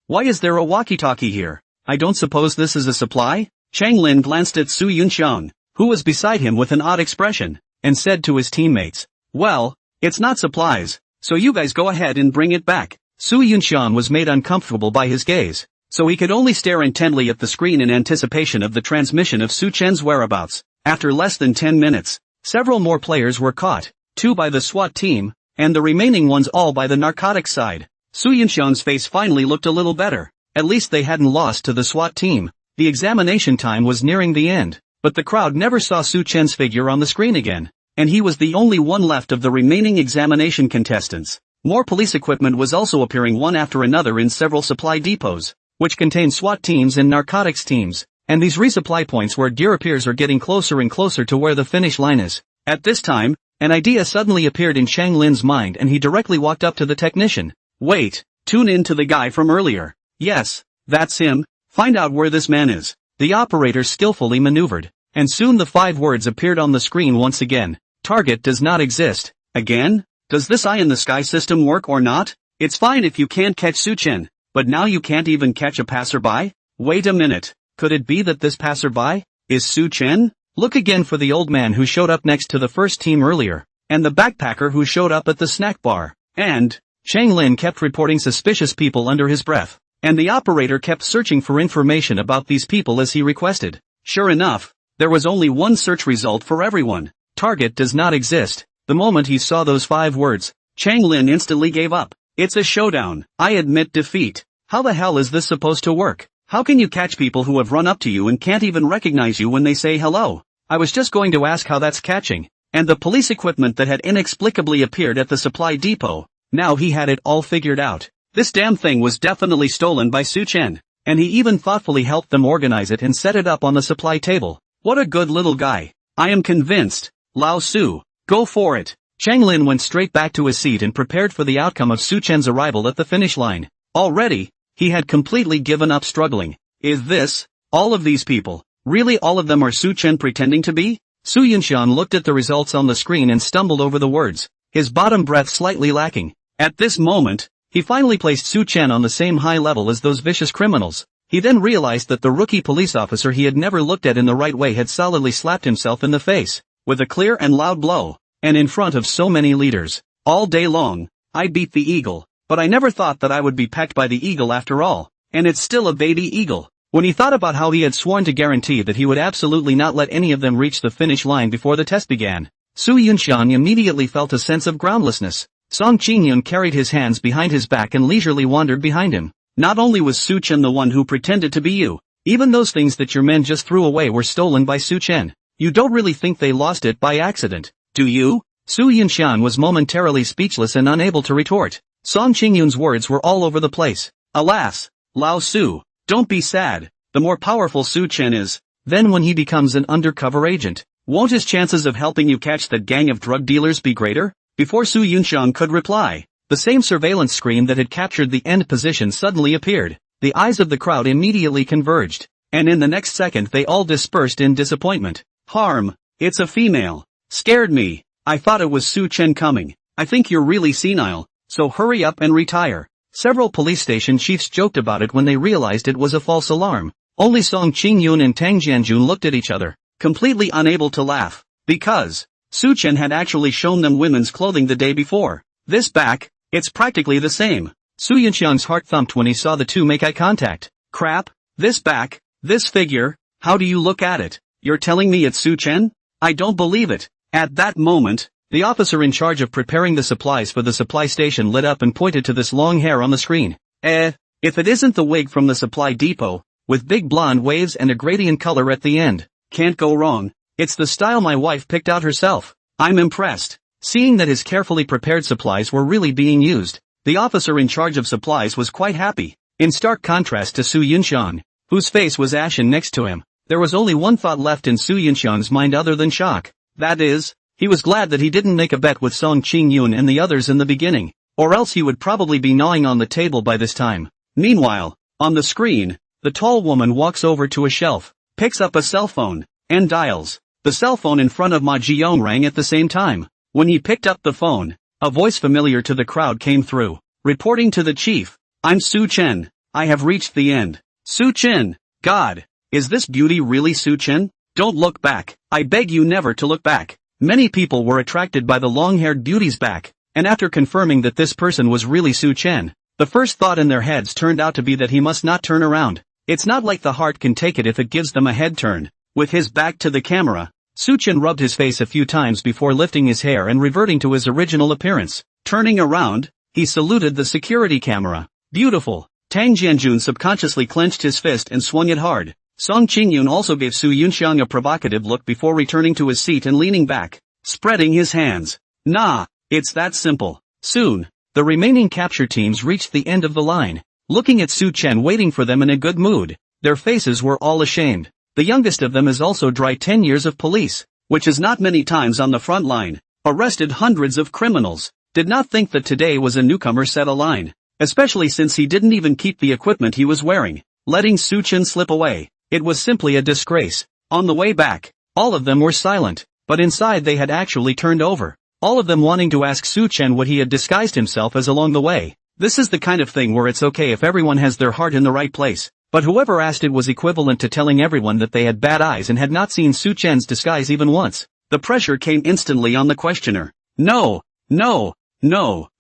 Why is there a walkie-talkie here? I don't suppose this is a supply? Chang Lin glanced at Su Yunxiang, who was beside him with an odd expression, and said to his teammates, well, it's not supplies, so you guys go ahead and bring it back. Su Yunxiang was made uncomfortable by his gaze, so he could only stare intently at the screen in anticipation of the transmission of Su Chen's whereabouts. After less than 10 minutes, several more players were caught, 2 by the SWAT team, and the remaining ones all by the narcotics side. Su Yunxiang's face finally looked a little better. At least they hadn't lost to the SWAT team. The examination time was nearing the end, but the crowd never saw Su Chen's figure on the screen again, and he was the only one left of the remaining examination contestants. More police equipment was also appearing one after another in several supply depots, which contain SWAT teams and narcotics teams, and these resupply points where gear appears are getting closer and closer to where the finish line is. At this time, an idea suddenly appeared in Chang Lin's mind and he directly walked up to the technician. Wait, tune in to the guy from earlier. Yes, that's him. Find out where this man is. The operator skillfully maneuvered, and soon the 5 words appeared on the screen once again. Target does not exist. Again? Does this eye-in-the-sky system work or not? It's fine if you can't catch Su Chen, but now you can't even catch a passerby? Wait a minute. Could it be that this passerby is Su Chen? Look again for the old man who showed up next to the first team earlier, and the backpacker who showed up at the snack bar. And Chang Lin kept reporting suspicious people under his breath, and the operator kept searching for information about these people as he requested. Sure enough, There was only one search result for everyone. Target does not exist. The moment he saw those 5 words, Chang Lin instantly gave up. It's a showdown. I admit defeat. How the hell is this supposed to work? How can you catch people who have run up to you and can't even recognize you when they say hello? I was just going to ask how that's catching. And the police equipment that had inexplicably appeared at the supply depot. Now he had it all figured out. This damn thing was definitely stolen by Su Chen. And he even thoughtfully helped them organize it and set it up on the supply table. What a good little guy. I am convinced. Lao Su, go for it. Chang Lin went straight back to his seat and prepared for the outcome of Su Chen's arrival at the finish line. Already, he had completely given up struggling. Is this, all of these people, really all of them are Su Chen pretending to be? Su Yunshan looked at the results on the screen and stumbled over the words, his bottom breath slightly lacking. At this moment, he finally placed Su Chen on the same high level as those vicious criminals. He then realized that the rookie police officer he had never looked at in the right way had solidly slapped himself in the face, with a clear and loud blow, and in front of so many leaders. All day long, I beat the eagle, but I never thought that I would be pecked by the eagle after all, and it's still a baby eagle. When he thought about how he had sworn to guarantee that he would absolutely not let any of them reach the finish line before the test began, Su Yunshan immediately felt a sense of groundlessness. Song Qingyun carried his hands behind his back and leisurely wandered behind him. Not only was Su Chen the one who pretended to be you, even those things that your men just threw away were stolen by Su Chen. You don't really think they lost it by accident, do you? Su Yunshan was momentarily speechless and unable to retort. Song Qingyun's words were all over the place. Alas, Lao Su, don't be sad. The more powerful Su Chen is, then when he becomes an undercover agent, won't his chances of helping you catch that gang of drug dealers be greater? Before Su Yunshan could reply, the same surveillance screen that had captured the end position suddenly appeared. The eyes of the crowd immediately converged, and in the next second they all dispersed in disappointment. Harm, it's a female. Scared me. I thought it was Su Chen coming. I think you're really senile, so hurry up and retire. Several police station chiefs joked about it when they realized it was a false alarm. Only Song Qingyun and Tang Jianjun looked at each other, completely unable to laugh, because Su Chen had actually shown them women's clothing the day before. This back, it's practically the same. Su Yunshan's heart thumped when he saw the two make eye contact. Crap, this back, this figure, how do you look at it? You're telling me it's Su Chen? I don't believe it. At that moment, the officer in charge of preparing the supplies for the supply station lit up and pointed to this long hair on the screen. If it isn't the wig from the supply depot, with big blonde waves and a gradient color at the end, can't go wrong. It's the style my wife picked out herself. I'm impressed. Seeing that his carefully prepared supplies were really being used, the officer in charge of supplies was quite happy. In stark contrast to Su Yunshan, whose face was ashen next to him, there was only one thought left in Su Yunshan's mind other than shock. That is, he was glad that he didn't make a bet with Song Qingyun and the others in the beginning, or else he would probably be gnawing on the table by this time. Meanwhile, on the screen, the tall woman walks over to a shelf, picks up a cell phone, and dials. The cell phone in front of Ma Jiong rang at the same time. When he picked up the phone, a voice familiar to the crowd came through, reporting to the chief. I'm Su Chen. I have reached the end. Su Chen. God. Is this beauty really Su Chen? Don't look back. I beg you never to look back. Many people were attracted by the long-haired beauty's back, and after confirming that this person was really Su Chen, the first thought in their heads turned out to be that he must not turn around. It's not like the heart can take it if it gives them a head turn. With his back to the camera, Su Chen rubbed his face a few times before lifting his hair and reverting to his original appearance. Turning around, he saluted the security camera. Beautiful. Tang Jianjun subconsciously clenched his fist and swung it hard. Song Qingyun also gave Su Yunshan a provocative look before returning to his seat and leaning back, spreading his hands. Nah, it's that simple. Soon, the remaining capture teams reached the end of the line, looking at Su Chen waiting for them in a good mood. Their faces were all ashamed. The youngest of them is also dry 10 years of police, which is not many times on the front line, arrested hundreds of criminals, did not think that today was a newcomer set a line, especially since he didn't even keep the equipment he was wearing, letting Su Chen slip away. It was simply a disgrace. On the way back, all of them were silent, but inside they had actually turned over, all of them wanting to ask Su Chen what he had disguised himself as along the way. This is the kind of thing where it's okay if everyone has their heart in the right place. But whoever asked it was equivalent to telling everyone that they had bad eyes and had not seen Su Chen's disguise even once. The pressure came instantly on the questioner. No,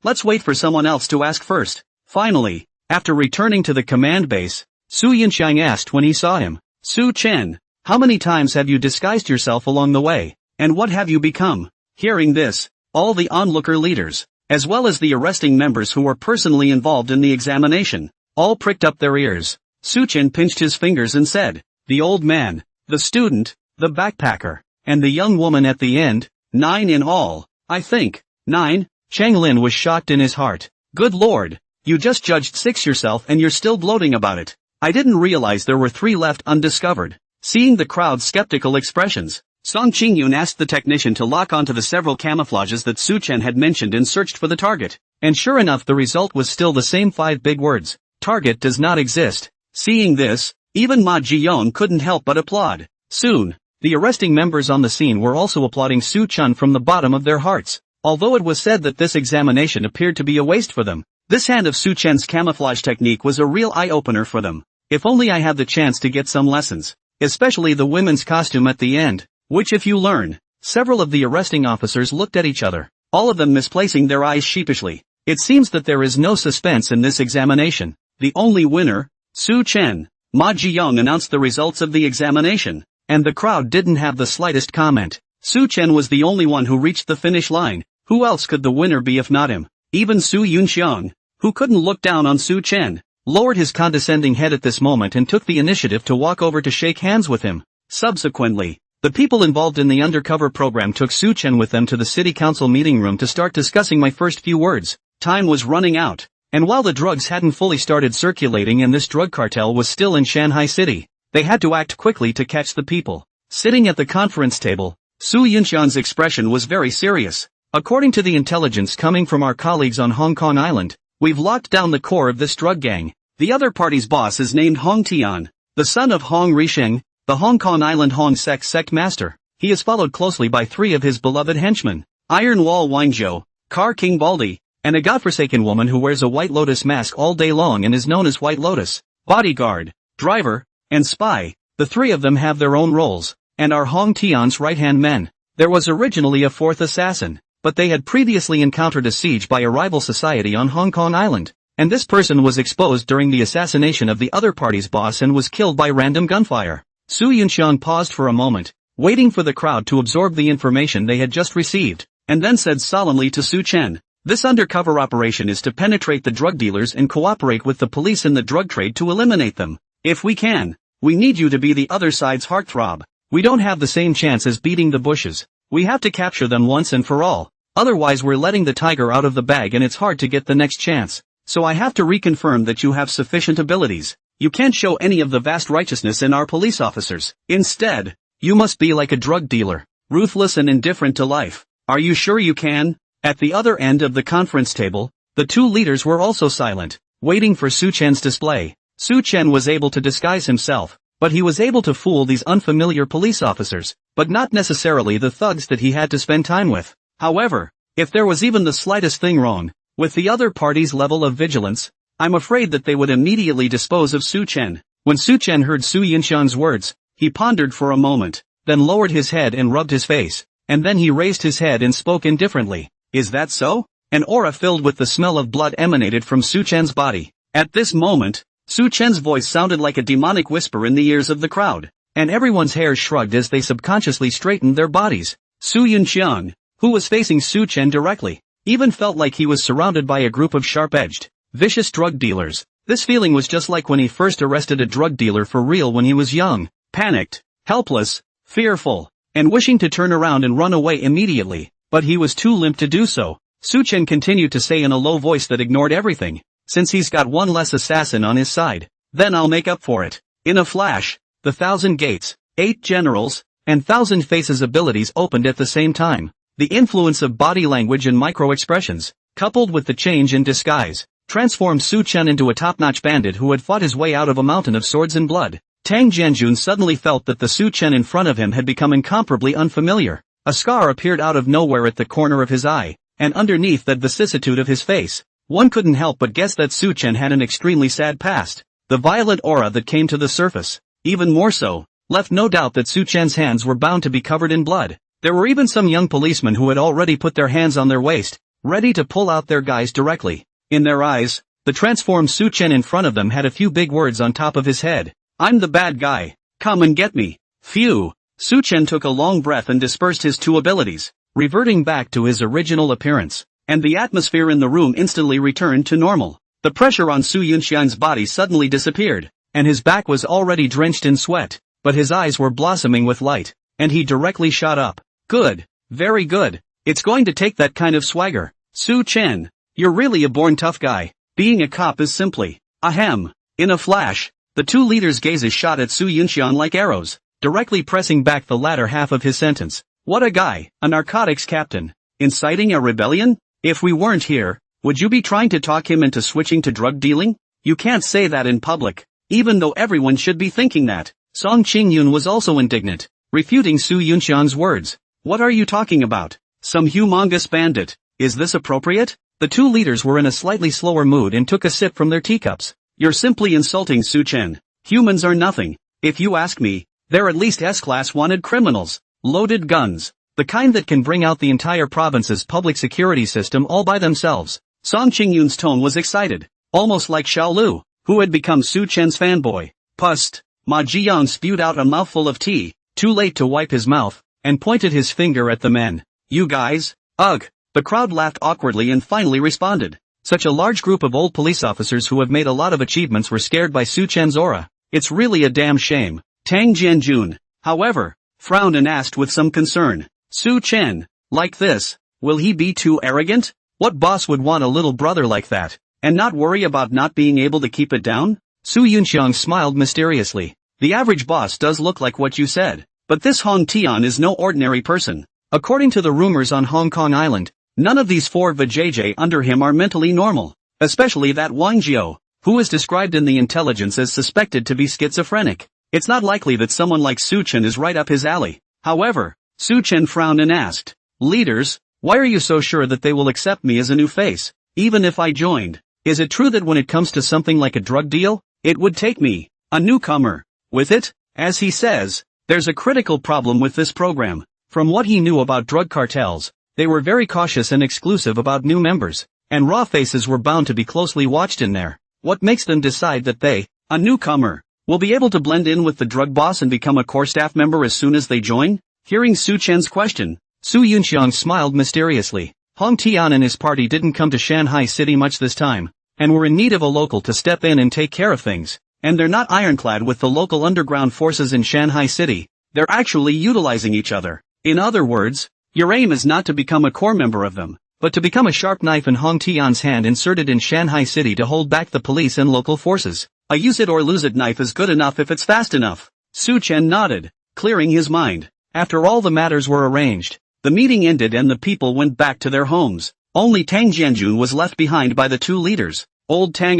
let's wait for someone else to ask first. Finally, after returning to the command base, Su Yunshan asked when he saw him. Su Chen, How many times have you disguised yourself along the way? And what have you become? Hearing this, all the onlooker leaders, as well as the arresting members who were personally involved in the examination, all pricked up their ears. Suchen pinched his fingers and said, the old man, the student, the backpacker, and the young woman at the end, 9 in all, I think. 9? Chang Lin was shocked in his heart. Good lord, you just judged 6 yourself and you're still gloating about it. I didn't realize there were 3 left undiscovered. Seeing the crowd's skeptical expressions, Song Qingyun asked the technician to lock onto the several camouflages that Suchen had mentioned and searched for the target. And sure enough, the result was still the same 5 big words. Target does not exist. Seeing this, even Ma Jiyon couldn't help but applaud. Soon, the arresting members on the scene were also applauding Su Chun from the bottom of their hearts. Although it was said that this examination appeared to be a waste for them, this hand of Su Chen's camouflage technique was a real eye-opener for them. If only I had the chance to get some lessons. Especially the women's costume at the end, which if you learn. Several of the arresting officers looked at each other, all of them misplacing their eyes sheepishly. It seems that there is no suspense in this examination. The only winner, Su Chen. Ma Jiyong announced the results of the examination, and the crowd didn't have the slightest comment. Su Chen was the only one who reached the finish line. Who else could the winner be if not him? Even Su Yunxiang, who couldn't look down on Su Chen, lowered his condescending head at this moment and took the initiative to walk over to shake hands with him. Subsequently, the people involved in the undercover program took Su Chen with them to the city council meeting room to start discussing my first few words. Time was running out, and while the drugs hadn't fully started circulating and this drug cartel was still in Shanghai City, they had to act quickly to catch the people. Sitting at the conference table, Su Yunxian's expression was very serious. According to the intelligence coming from our colleagues on Hong Kong Island, we've locked down the core of this drug gang. The other party's boss is named Hong Tian, the son of Hong Risheng, the Hong Kong Island Hong sect master. He is followed closely by 3 of his beloved henchmen, Iron Wall Wangzhou, Car King Baldy, and a godforsaken woman who wears a White Lotus mask all day long and is known as White Lotus. Bodyguard, driver, and spy, the 3 of them have their own roles, and are Hong Tian's right-hand men. There was originally a 4th assassin, but they had previously encountered a siege by a rival society on Hong Kong Island, and this person was exposed during the assassination of the other party's boss and was killed by random gunfire. Su Yunxiang paused for a moment, waiting for the crowd to absorb the information they had just received, and then said solemnly to Su Chen, "This undercover operation is to penetrate the drug dealers and cooperate with the police in the drug trade to eliminate them. If we can, we need you to be the other side's heartthrob. We don't have the same chance as beating the bushes. We have to capture them once and for all. Otherwise we're letting the tiger out of the bag and it's hard to get the next chance. So I have to reconfirm that you have sufficient abilities. You can't show any of the vast righteousness in our police officers. Instead, you must be like a drug dealer, ruthless and indifferent to life. Are you sure you can?" At the other end of the conference table, the 2 leaders were also silent, waiting for Su Chen's display. Su Chen was able to disguise himself, but he was able to fool these unfamiliar police officers, but not necessarily the thugs that he had to spend time with. However, if there was even the slightest thing wrong with the other party's level of vigilance, I'm afraid that they would immediately dispose of Su Chen. When Su Chen heard Su Yunxiang's words, he pondered for a moment, then lowered his head and rubbed his face, and then he raised his head and spoke indifferently. "Is that so?" An aura filled with the smell of blood emanated from Su Chen's body. At this moment, Su Chen's voice sounded like a demonic whisper in the ears of the crowd, and everyone's hairs shrugged as they subconsciously straightened their bodies. Su Yunxiang, who was facing Su Chen directly, even felt like he was surrounded by a group of sharp-edged, vicious drug dealers. This feeling was just like when he first arrested a drug dealer for real when he was young, panicked, helpless, fearful, and wishing to turn around and run away immediately, but he was too limp to do so. Su Chen continued to say in a low voice that ignored everything, "Since he's got 1 less assassin on his side, then I'll make up for it." In a flash, the 1,000 gates, 8 generals, and 1,000 faces abilities opened at the same time. The influence of body language and micro-expressions, coupled with the change in disguise, transformed Su Chen into a top-notch bandit who had fought his way out of a mountain of swords and blood. Tang Jianjun suddenly felt that the Su Chen in front of him had become incomparably unfamiliar. A scar appeared out of nowhere at the corner of his eye, and underneath that vicissitude of his face, one couldn't help but guess that Su Chen had an extremely sad past. The violet aura that came to the surface, even more so, left no doubt that Su Chen's hands were bound to be covered in blood. There were even some young policemen who had already put their hands on their waist, ready to pull out their guys directly. In their eyes, the transformed Su Chen in front of them had a few big words on top of his head. "I'm the bad guy. Come and get me." Phew. Su Chen took a long breath and dispersed his two abilities, reverting back to his original appearance, and the atmosphere in the room instantly returned to normal. The pressure on Su Yunxian's body suddenly disappeared, and his back was already drenched in sweat, but his eyes were blossoming with light, and he directly shot up. Good. Very good. It's going to take that kind of swagger. Su Chen, you're really a born tough guy. Being a cop is simply, ahem. In a flash, the two leaders' gazes shot at Su Yunxian like arrows, directly pressing back the latter half of his sentence. What a guy, a narcotics captain. Inciting a rebellion? If we weren't here, would you be trying to talk him into switching to drug dealing? You can't say that in public, even though everyone should be thinking that. Song Qingyun was also indignant, refuting Su Yunxian's words. What are you talking about? Some humongous bandit. Is this appropriate? The two leaders were in a slightly slower mood and took a sip from their teacups. You're simply insulting Su Chen. Humans are nothing. If you ask me, they're at least S-class wanted criminals. Loaded guns. The kind that can bring out the entire province's public security system all by themselves. Song Qingyun's tone was excited, almost like Xiao Lu, who had become Su Chen's fanboy. Pust. Ma Jiang spewed out a mouthful of tea, too late to wipe his mouth, and pointed his finger at the men. You guys? Ugh. The crowd laughed awkwardly and finally responded. Such a large group of old police officers who have made a lot of achievements were scared by Su Chen's aura. It's really a damn shame. Tang Jianjun, however, frowned and asked with some concern. Su Chen, like this, will he be too arrogant? What boss would want a little brother like that, and not worry about not being able to keep it down? Su Yunxiang smiled mysteriously. The average boss does look like what you said, but this Hong Tian is no ordinary person. According to the rumors on Hong Kong Island, none of these four vajayjay under him are mentally normal, especially that Wang Jiao, who is described in the intelligence as suspected to be schizophrenic. It's not likely that someone like Su Chen is right up his alley. However, Su Chen frowned and asked, leaders, why are you so sure that they will accept me as a new face, even if I joined? Is it true that when it comes to something like a drug deal, it would take me, a newcomer, with it? As he says, there's a critical problem with this program. From what he knew about drug cartels, they were very cautious and exclusive about new members, and raw faces were bound to be closely watched in there. What makes them decide that they, a newcomer, will be able to blend in with the drug boss and become a core staff member as soon as they join? Hearing Su Chen's question, Su Yunxiang smiled mysteriously. Hong Tian and his party didn't come to Shanghai City much this time, and were in need of a local to step in and take care of things. And they're not ironclad with the local underground forces in Shanghai City. They're actually utilizing each other. In other words, your aim is not to become a core member of them, but to become a sharp knife in Hong Tian's hand inserted in Shanghai City to hold back the police and local forces. A use it or lose it knife is good enough if it's fast enough. Su Chen nodded, clearing his mind. After all the matters were arranged, the meeting ended and the people went back to their homes. Only Tang Jianjun was left behind by the two leaders. Old Tang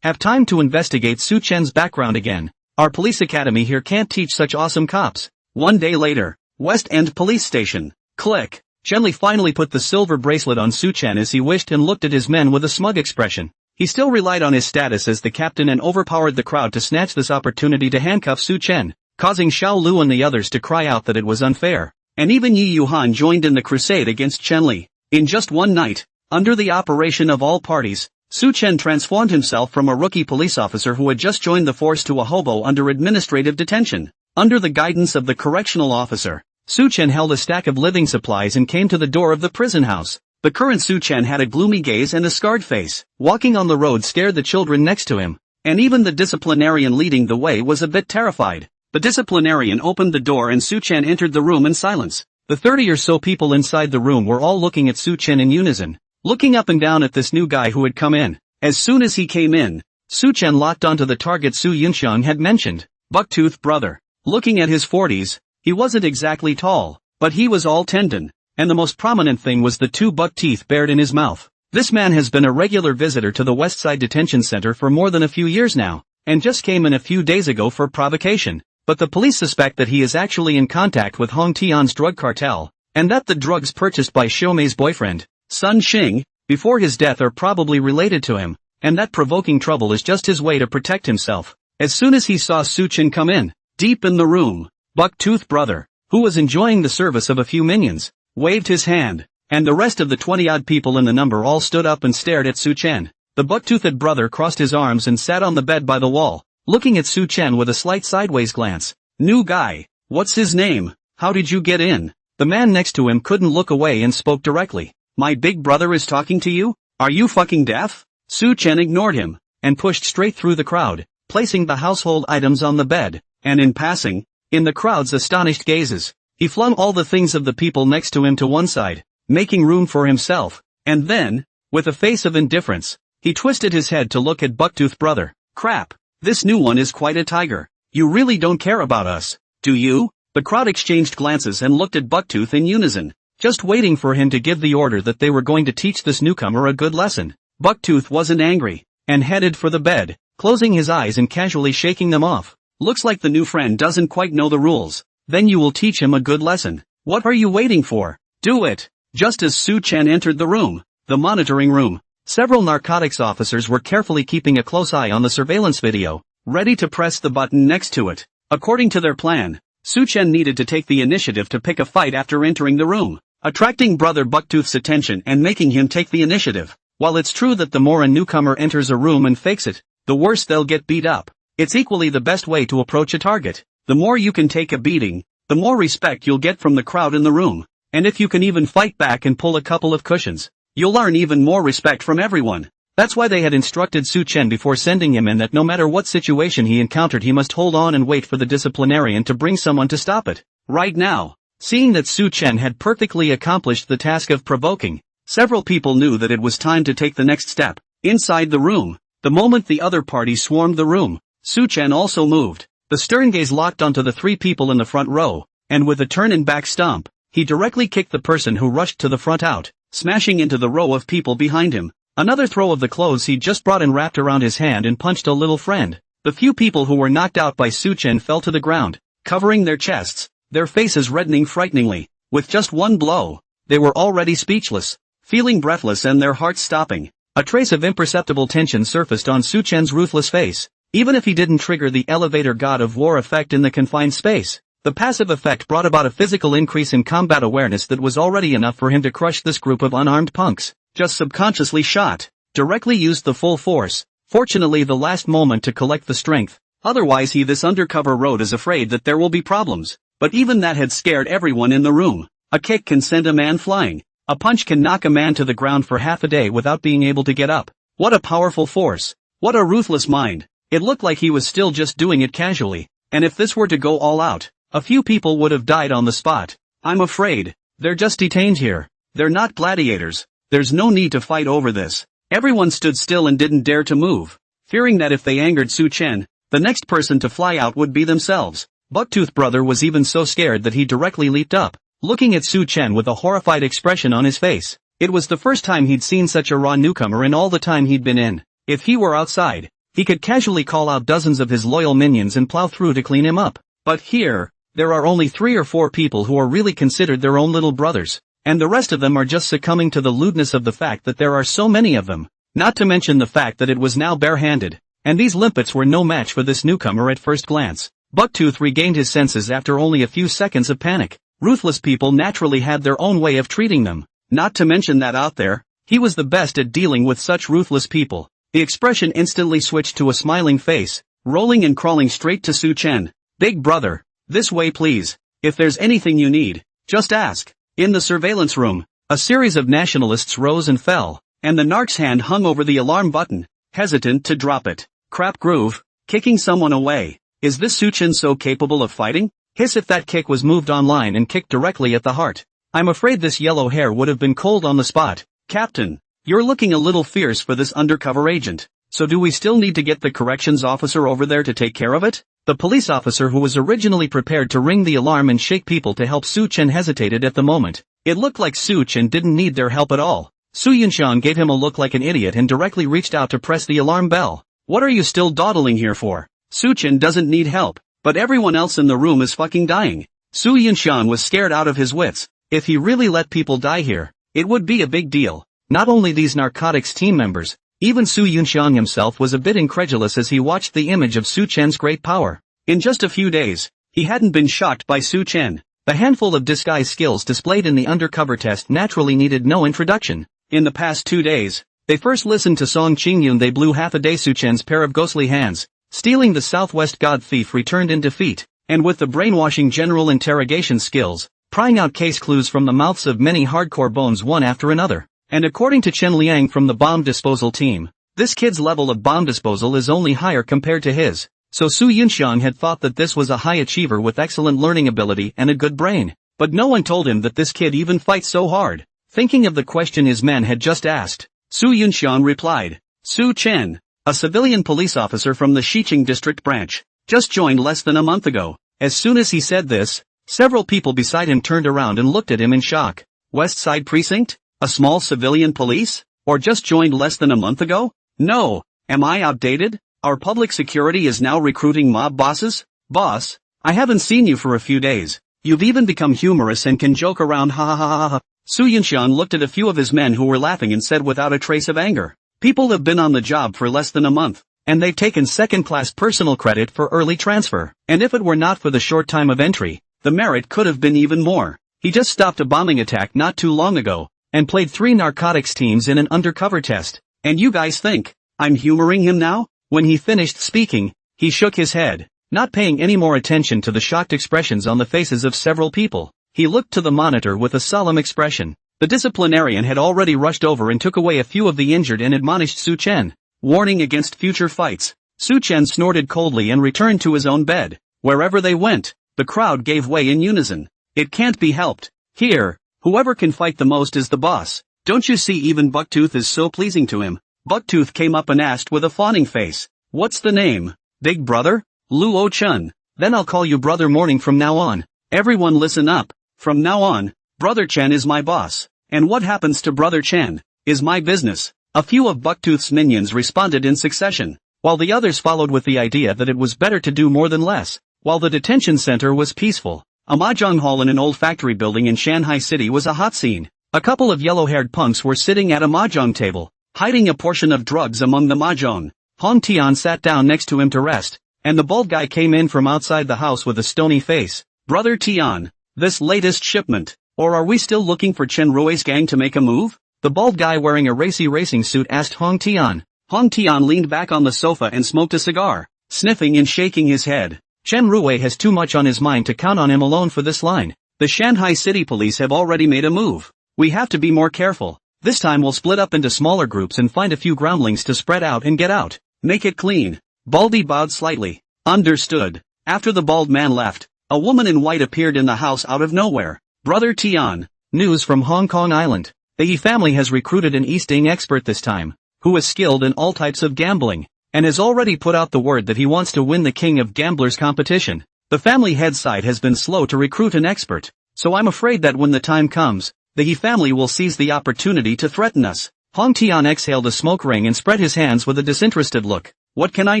have time to investigate Su Chen's background again. Our police academy here can't teach such awesome cops. One day later, West End Police Station. Click. Chen finally put the silver bracelet on Su Chen as he wished and looked at his men with a smug expression. He still relied on his status as the captain and overpowered the crowd to snatch this opportunity to handcuff Su Chen, causing Xiao Lu and the others to cry out that it was unfair. And even Yi Yuhan joined in the crusade against Chen Li. In just one night, under the operation of all parties, Su Chen transformed himself from a rookie police officer who had just joined the force to a hobo under administrative detention. Under the guidance of the correctional officer, Su Chen held a stack of living supplies and came to the door of the prison house. The current Su Chen had a gloomy gaze and a scarred face. Walking on the road scared the children next to him, and even the disciplinarian leading the way was a bit terrified. The disciplinarian opened the door and Su Chen entered the room in silence. The 30 or so people inside the room were all looking at Su Chen in unison, looking up and down at this new guy who had come in. As soon as he came in, Su Chen locked onto the target Su Yunxiang had mentioned, Bucktooth brother. Looking at his 40s, he wasn't exactly tall, but he was all tendon, and the most prominent thing was the two buck teeth bared in his mouth. This man has been a regular visitor to the Westside Detention Center for more than a few years now, and just came in a few days ago for provocation. But the police suspect that he is actually in contact with Hong Tian's drug cartel, and that the drugs purchased by Xiaomei's boyfriend, Sun Xing, before his death are probably related to him, and that provoking trouble is just his way to protect himself. As soon as he saw Su Chen come in, deep in the room, Bucktooth brother, who was enjoying the service of a few minions, waved his hand, and the rest of the 20-odd people in the number all stood up and stared at Su Chen. The buck-toothed brother crossed his arms and sat on the bed by the wall, looking at Su Chen with a slight sideways glance. New guy, What's his name? How did you get in? The man next to him couldn't look away and spoke directly. My big brother is talking to you? Are you fucking deaf? Su Chen ignored him, and pushed straight through the crowd, placing the household items on the bed, and in passing, in the crowd's astonished gazes, he flung all the things of the people next to him to one side, making room for himself, and then, with a face of indifference, he twisted his head to look at Bucktooth's brother. Crap, this new one is quite a tiger. You really don't care about us, do you? The crowd exchanged glances and looked at Bucktooth in unison, just waiting for him to give the order that they were going to teach this newcomer a good lesson. Bucktooth wasn't angry, and headed for the bed, closing his eyes and casually shaking them off. Looks like the new friend doesn't quite know the rules. Then you will teach him a good lesson. What are you waiting for? Do it! Just as Su Chen entered the room, the monitoring room, several narcotics officers were carefully keeping a close eye on the surveillance video, ready to press the button next to it. According to their plan, Su Chen needed to take the initiative to pick a fight after entering the room, attracting brother Bucktooth's attention and making him take the initiative. While it's true that the more a newcomer enters a room and fakes it, the worse they'll get beat up, it's equally the best way to approach a target. The more you can take a beating, the more respect you'll get from the crowd in the room, and if you can even fight back and pull a couple of cushions, you'll earn even more respect from everyone. That's why they had instructed Su Chen before sending him in that no matter what situation he encountered he must hold on and wait for the disciplinarian to bring someone to stop it. Right now, seeing that Su Chen had perfectly accomplished the task of provoking, several people knew that it was time to take the next step. Inside the room, the moment the other party swarmed the room, Su Chen also moved. The stern gaze locked onto the three people in the front row, and with a turn and back stomp, he directly kicked the person who rushed to the front out, smashing into the row of people behind him. Another throw of the clothes he just brought and wrapped around his hand and punched a little friend. The few people who were knocked out by Su Chen fell to the ground, covering their chests, their faces reddening frighteningly. With just one blow, they were already speechless, feeling breathless and their hearts stopping. A trace of imperceptible tension surfaced on Su Chen's ruthless face. Even if he didn't trigger the elevator god of war effect in the confined space, the passive effect brought about a physical increase in combat awareness that was already enough for him to crush this group of unarmed punks. Just subconsciously shot, directly used the full force, fortunately the last moment to collect the strength. Otherwise this undercover road is afraid that there will be problems. But even that had scared everyone in the room. A kick can send a man flying. A punch can knock a man to the ground for half a day without being able to get up. What a powerful force. What a ruthless mind. It looked like he was still just doing it casually. And if this were to go all out, a few people would have died on the spot. I'm afraid they're just detained here. They're not gladiators. There's no need to fight over this. Everyone stood still and didn't dare to move, fearing that if they angered Su Chen, the next person to fly out would be themselves. Bucktooth brother was even so scared that he directly leaped up, looking at Su Chen with a horrified expression on his face. It was the first time he'd seen such a raw newcomer in all the time he'd been in. If he were outside, he could casually call out dozens of his loyal minions and plow through to clean him up. But here, there are only 3 or 4 people who are really considered their own little brothers, and the rest of them are just succumbing to the lewdness of the fact that there are so many of them. Not to mention the fact that it was now barehanded, and these limpets were no match for this newcomer at first glance. Bucktooth regained his senses after only a few seconds of panic. Ruthless people naturally had their own way of treating them. Not to mention that out there, he was the best at dealing with such ruthless people. The expression instantly switched to a smiling face, rolling and crawling straight to Su Chen. Big brother, this way please. If there's anything you need, just ask. In the surveillance room, a series of nationalists rose and fell, and the narc's hand hung over the alarm button, hesitant to drop it. Crap groove, kicking someone away. Is this Su Chen so capable of fighting? Hiss if that kick was moved online and kicked directly at the heart. I'm afraid this yellow hair would have been cold on the spot. Captain, you're looking a little fierce for this undercover agent. So do we still need to get the corrections officer over there to take care of it? The police officer who was originally prepared to ring the alarm and shake people to help Su Chen hesitated at the moment. It looked like Su Chen didn't need their help at all. Su Yunxiang gave him a look like an idiot and directly reached out to press the alarm bell. What are you still dawdling here for? Su Chen doesn't need help, but everyone else in the room is fucking dying. Su Yunxiang was scared out of his wits. If he really let people die here, it would be a big deal. Not only these narcotics team members, even Su Yunxiang himself was a bit incredulous as he watched the image of Su Chen's great power. In just a few days, he hadn't been shocked by Su Chen. The handful of disguise skills displayed in the undercover test naturally needed no introduction. In the past 2 days, they first listened to Song Qingyun. They blew half a day. Su Chen's pair of ghostly hands, stealing the Southwest God thief, returned in defeat. and with the brainwashing general interrogation skills, prying out case clues from the mouths of many hardcore bones one after another. And according to Chen Liang from the bomb disposal team, this kid's level of bomb disposal is only higher compared to his. So Su Yunxiang had thought that this was a high achiever with excellent learning ability and a good brain. But no one told him that this kid even fights so hard. Thinking of the question his man had just asked, Su Yunxiang replied, Su Chen, a civilian police officer from the Xiqing district branch, just joined less than a month ago. As soon as he said this, several people beside him turned around and looked at him in shock. West Side Precinct? A small civilian police? Or just joined less than a month ago? No, am I outdated? Our public security is now recruiting mob bosses? Boss, I haven't seen you for a few days. You've even become humorous and can joke around, ha ha ha ha ha. Su Yunxiang looked at a few of his men who were laughing and said without a trace of anger, people have been on the job for less than a month, and they've taken second-class personal credit for early transfer. And if it were not for the short time of entry, the merit could have been even more. He just stopped a bombing attack not too long ago, and played 3 narcotics teams in an undercover test. And you guys think I'm humoring him now? When he finished speaking, he shook his head, not paying any more attention to the shocked expressions on the faces of several people. He looked to the monitor with a solemn expression. The disciplinarian had already rushed over and took away a few of the injured and admonished Su Chen, warning against future fights. Su Chen snorted coldly and returned to his own bed. Wherever they went, the crowd gave way in unison. It can't be helped. Here, whoever can fight the most is the boss. Don't you see even Bucktooth is so pleasing to him? Bucktooth came up and asked with a fawning face, what's the name? Big Brother? Luo Chun. Then I'll call you Brother Morning from now on. Everyone listen up. From now on, Brother Chen is my boss. And what happens to Brother Chen is my business. A few of Bucktooth's minions responded in succession, while the others followed with the idea that it was better to do more than less. While the detention center was peaceful, a mahjong hall in an old factory building in Shanghai City was a hot scene. A couple of yellow-haired punks were sitting at a mahjong table, hiding a portion of drugs among the mahjong. Hong Tian sat down next to him to rest, and the bald guy came in from outside the house with a stony face. Brother Tian, this latest shipment, or are we still looking for Chen Rui's gang to make a move? The bald guy wearing a racy racing suit asked Hong Tian. Hong Tian leaned back on the sofa and smoked a cigar, sniffing and shaking his head. Chen Rui has too much on his mind to count on him alone for this line. The Shanghai City police have already made a move. We have to be more careful. This time we'll split up into smaller groups and find a few groundlings to spread out and get out. Make it clean. Baldy bowed slightly. Understood. After the bald man left, a woman in white appeared in the house out of nowhere. Brother Tian. News from Hong Kong Island. The Yi family has recruited an Easting expert this time, who is skilled in all types of gambling, and has already put out the word that he wants to win the King of Gamblers competition. The family head side has been slow to recruit an expert, so I'm afraid that when the time comes, the Yi family will seize the opportunity to threaten us. Hong Tian exhaled a smoke ring and spread his hands with a disinterested look. What can I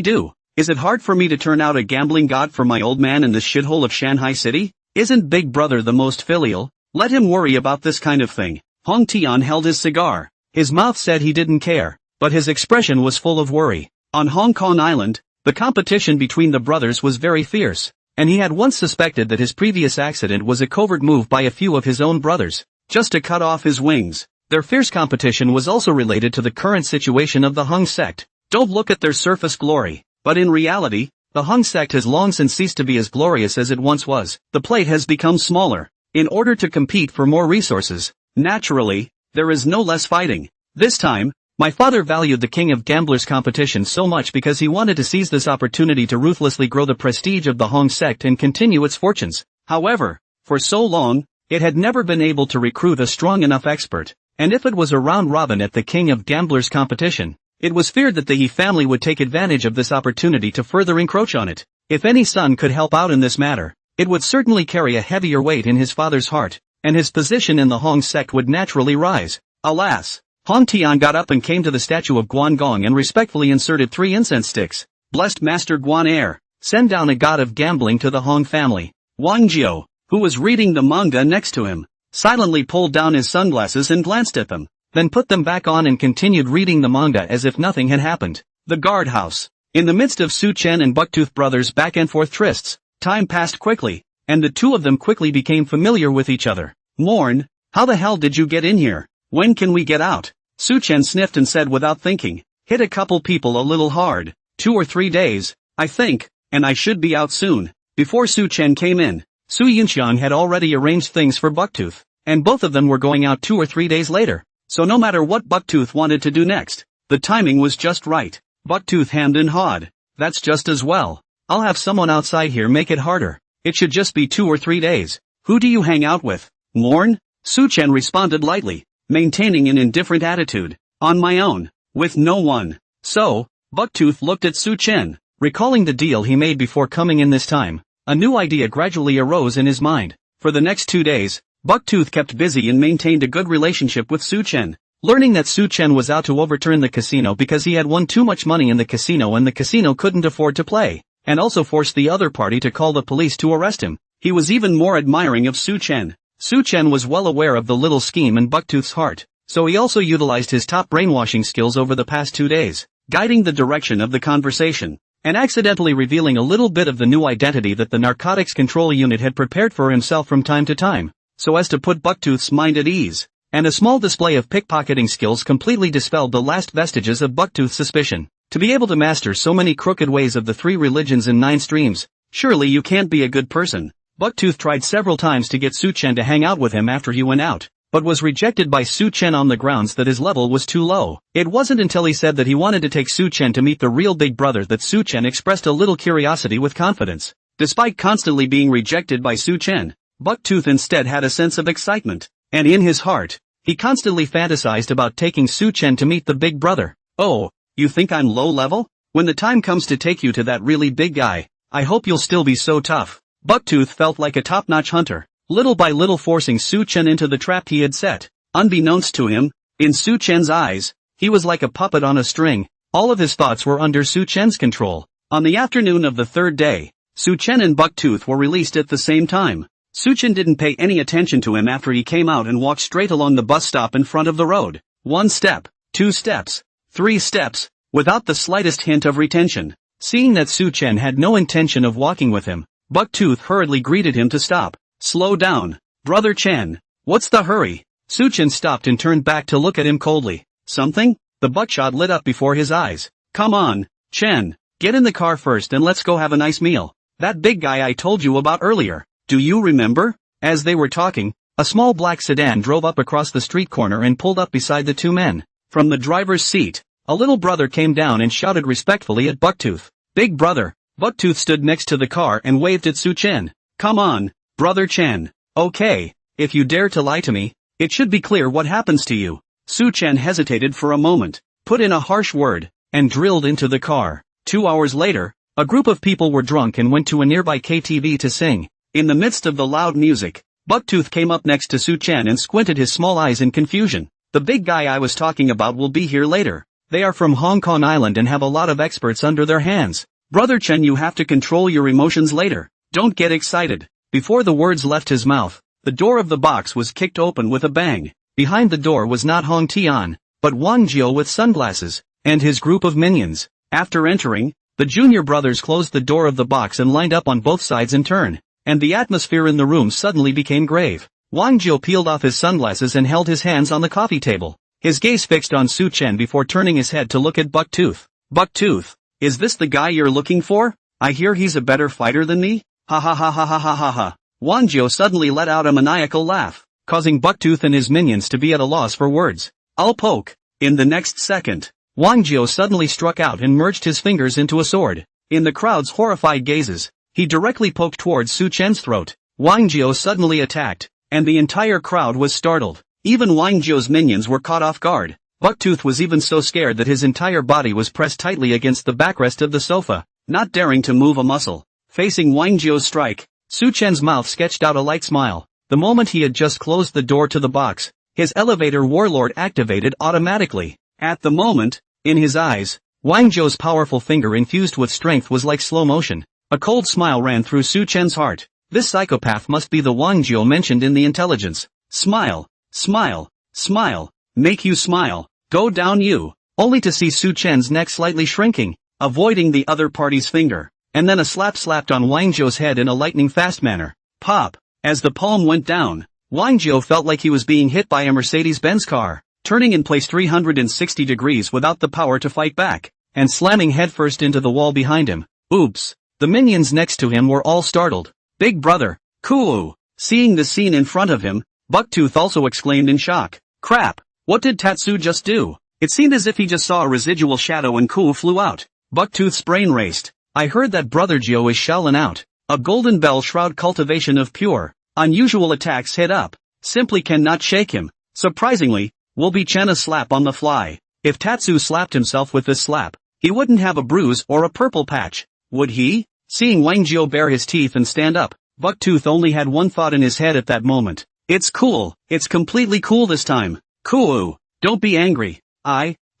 do? Is it hard for me to turn out a gambling god for my old man in this shithole of Shanghai City? Isn't Big Brother the most filial? Let him worry about this kind of thing. Hong Tian held his cigar. His mouth said he didn't care, but his expression was full of worry. On Hong Kong Island, the competition between the brothers was very fierce, and he had once suspected that his previous accident was a covert move by a few of his own brothers, just to cut off his wings. Their fierce competition was also related to the current situation of the Hung sect. Don't look at their surface glory, but in reality, the Hung sect has long since ceased to be as glorious as it once was. The plate has become smaller, in order to compete for more resources. Naturally, there is no less fighting. This time, my father valued the King of Gamblers competition so much because he wanted to seize this opportunity to ruthlessly grow the prestige of the Hong sect and continue its fortunes. However, for so long, it had never been able to recruit a strong enough expert, and if it was a round robin at the King of Gamblers competition, it was feared that the Yi family would take advantage of this opportunity to further encroach on it. If any son could help out in this matter, it would certainly carry a heavier weight in his father's heart, and his position in the Hong sect would naturally rise. Alas! Hong Tian got up and came to the statue of Guan Gong and respectfully inserted 3 incense sticks. Blessed Master Guan Air, send down a god of gambling to the Hong family. Wang Jiao, who was reading the manga next to him, silently pulled down his sunglasses and glanced at them, then put them back on and continued reading the manga as if nothing had happened. The guardhouse. In the midst of Su Chen and Bucktooth brothers' back and forth trysts, time passed quickly, and the two of them quickly became familiar with each other. Morn, how the hell did you get in here? When can we get out? Su Chen sniffed and said without thinking, hit a couple people a little hard. 2 or 3 days, I think, and I should be out soon. Before Su Chen came in, Su Yunxiang had already arranged things for Bucktooth, and both of them were going out 2 or 3 days later. So no matter what Bucktooth wanted to do next, the timing was just right. Bucktooth hemmed and hawed. That's just as well. I'll have someone outside here make it harder. It should just be 2 or 3 days. Who do you hang out with? Lorne? Su Chen responded lightly, maintaining an indifferent attitude. On my own. With no one. So, Bucktooth looked at Su Chen, recalling the deal he made before coming in this time. A new idea gradually arose in his mind. For the next 2 days, Bucktooth kept busy and maintained a good relationship with Su Chen. Learning that Su Chen was out to overturn the casino because he had won too much money in the casino and the casino couldn't afford to play, and also forced the other party to call the police to arrest him, he was even more admiring of Su Chen. Su Chen was well aware of the little scheme in Bucktooth's heart, so he also utilized his top brainwashing skills over the past 2 days, guiding the direction of the conversation, and accidentally revealing a little bit of the new identity that the Narcotics Control Unit had prepared for himself from time to time, so as to put Bucktooth's mind at ease. And a small display of pickpocketing skills completely dispelled the last vestiges of Bucktooth's suspicion. To be able to master so many crooked ways of the 3 religions in 9 streams, surely you can't be a good person. Bucktooth tried several times to get Su Chen to hang out with him after he went out, but was rejected by Su Chen on the grounds that his level was too low. It wasn't until he said that he wanted to take Su Chen to meet the real big brother that Su Chen expressed a little curiosity with confidence. Despite constantly being rejected by Su Chen, Bucktooth instead had a sense of excitement, and in his heart, he constantly fantasized about taking Su Chen to meet the big brother. Oh, you think I'm low level? When the time comes to take you to that really big guy, I hope you'll still be so tough. Bucktooth felt like a top-notch hunter, little by little forcing Su Chen into the trap he had set. Unbeknownst to him, in Su Chen's eyes, he was like a puppet on a string. All of his thoughts were under Su Chen's control. On the afternoon of the 3rd day, Su Chen and Bucktooth were released at the same time. Su Chen didn't pay any attention to him after he came out and walked straight along the bus stop in front of the road. 1 step, 2 steps, 3 steps, without the slightest hint of retention. Seeing that Su Chen had no intention of walking with him, Bucktooth hurriedly greeted him to stop. Slow down, Brother Chen. What's the hurry? Su Chen stopped and turned back to look at him coldly. Something? The buckshot lit up before his eyes. Come on, Chen, get in the car first and let's go have a nice meal. That big guy I told you about earlier. Do you remember? As they were talking, a small black sedan drove up across the street corner and pulled up beside the 2 men. From the driver's seat, a little brother came down and shouted respectfully at Bucktooth. Big brother. Bucktooth stood next to the car and waved at Su Chen. Come on, Brother Chen. Okay, if you dare to lie to me, it should be clear what happens to you. Su Chen hesitated for a moment, put in a harsh word, and drilled into the car. 2 hours later, a group of people were drunk and went to a nearby KTV to sing. In the midst of the loud music, Bucktooth came up next to Su Chen and squinted his small eyes in confusion. The big guy I was talking about will be here later. They are from Hong Kong Island and have a lot of experts under their hands. Brother Chen, you have to control your emotions later. Don't get excited. Before the words left his mouth, the door of the box was kicked open with a bang. Behind the door was not Hong Tian, but Wang Jiao with sunglasses, and his group of minions. After entering, the junior brothers closed the door of the box and lined up on both sides in turn, and the atmosphere in the room suddenly became grave. Wang Jiao peeled off his sunglasses and held his hands on the coffee table, his gaze fixed on Su Chen before turning his head to look at Bucktooth. Bucktooth, is this the guy you're looking for? I hear he's a better fighter than me? Ha ha ha ha ha ha ha ha. Wang Jiao suddenly let out a maniacal laugh, causing Bucktooth and his minions to be at a loss for words. I'll poke. In the next second, Wang Jiao suddenly struck out and merged his fingers into a sword. In the crowd's horrified gazes, he directly poked towards Su Chen's throat. Wang Jiao suddenly attacked, and the entire crowd was startled. Even Wang Jiao's minions were caught off guard. Bucktooth was even so scared that his entire body was pressed tightly against the backrest of the sofa, not daring to move a muscle. Facing Wang Jiao's strike, Su Chen's mouth sketched out a light smile. The moment he had just closed the door to the box, his elevator warlord activated automatically. At the moment, in his eyes, Wang Jiao's powerful finger infused with strength was like slow motion. A cold smile ran through Su Chen's heart. This psychopath must be the Wang Jiao mentioned in the intelligence. Smile, smile, smile, make you smile, go down you, only to see Su Chen's neck slightly shrinking, avoiding the other party's finger, and then a slap slapped on Wang Jiao's head in a lightning-fast manner. Pop! As the palm went down, Wang Jiao felt like he was being hit by a Mercedes-Benz car, turning in place 360 degrees without the power to fight back, and slamming headfirst into the wall behind him. Oops! The minions next to him were all startled. Big brother, cool. Seeing the scene in front of him, Bucktooth also exclaimed in shock. Crap, what did Tatsu just do? It seemed as if he just saw a residual shadow and Ku flew out. Bucktooth's brain raced. I heard that Brother Geo is shelling out. A golden bell shroud cultivation of pure, unusual attacks hit up. Simply cannot shake him. Surprisingly, will be Chen a slap on the fly. If Tatsu slapped himself with this slap, he wouldn't have a bruise or a purple patch, would he? Seeing Wang Jiao bare his teeth and stand up, Bucktooth only had one thought in his head at that moment. It's cool, it's completely cool this time. Cool, don't be angry.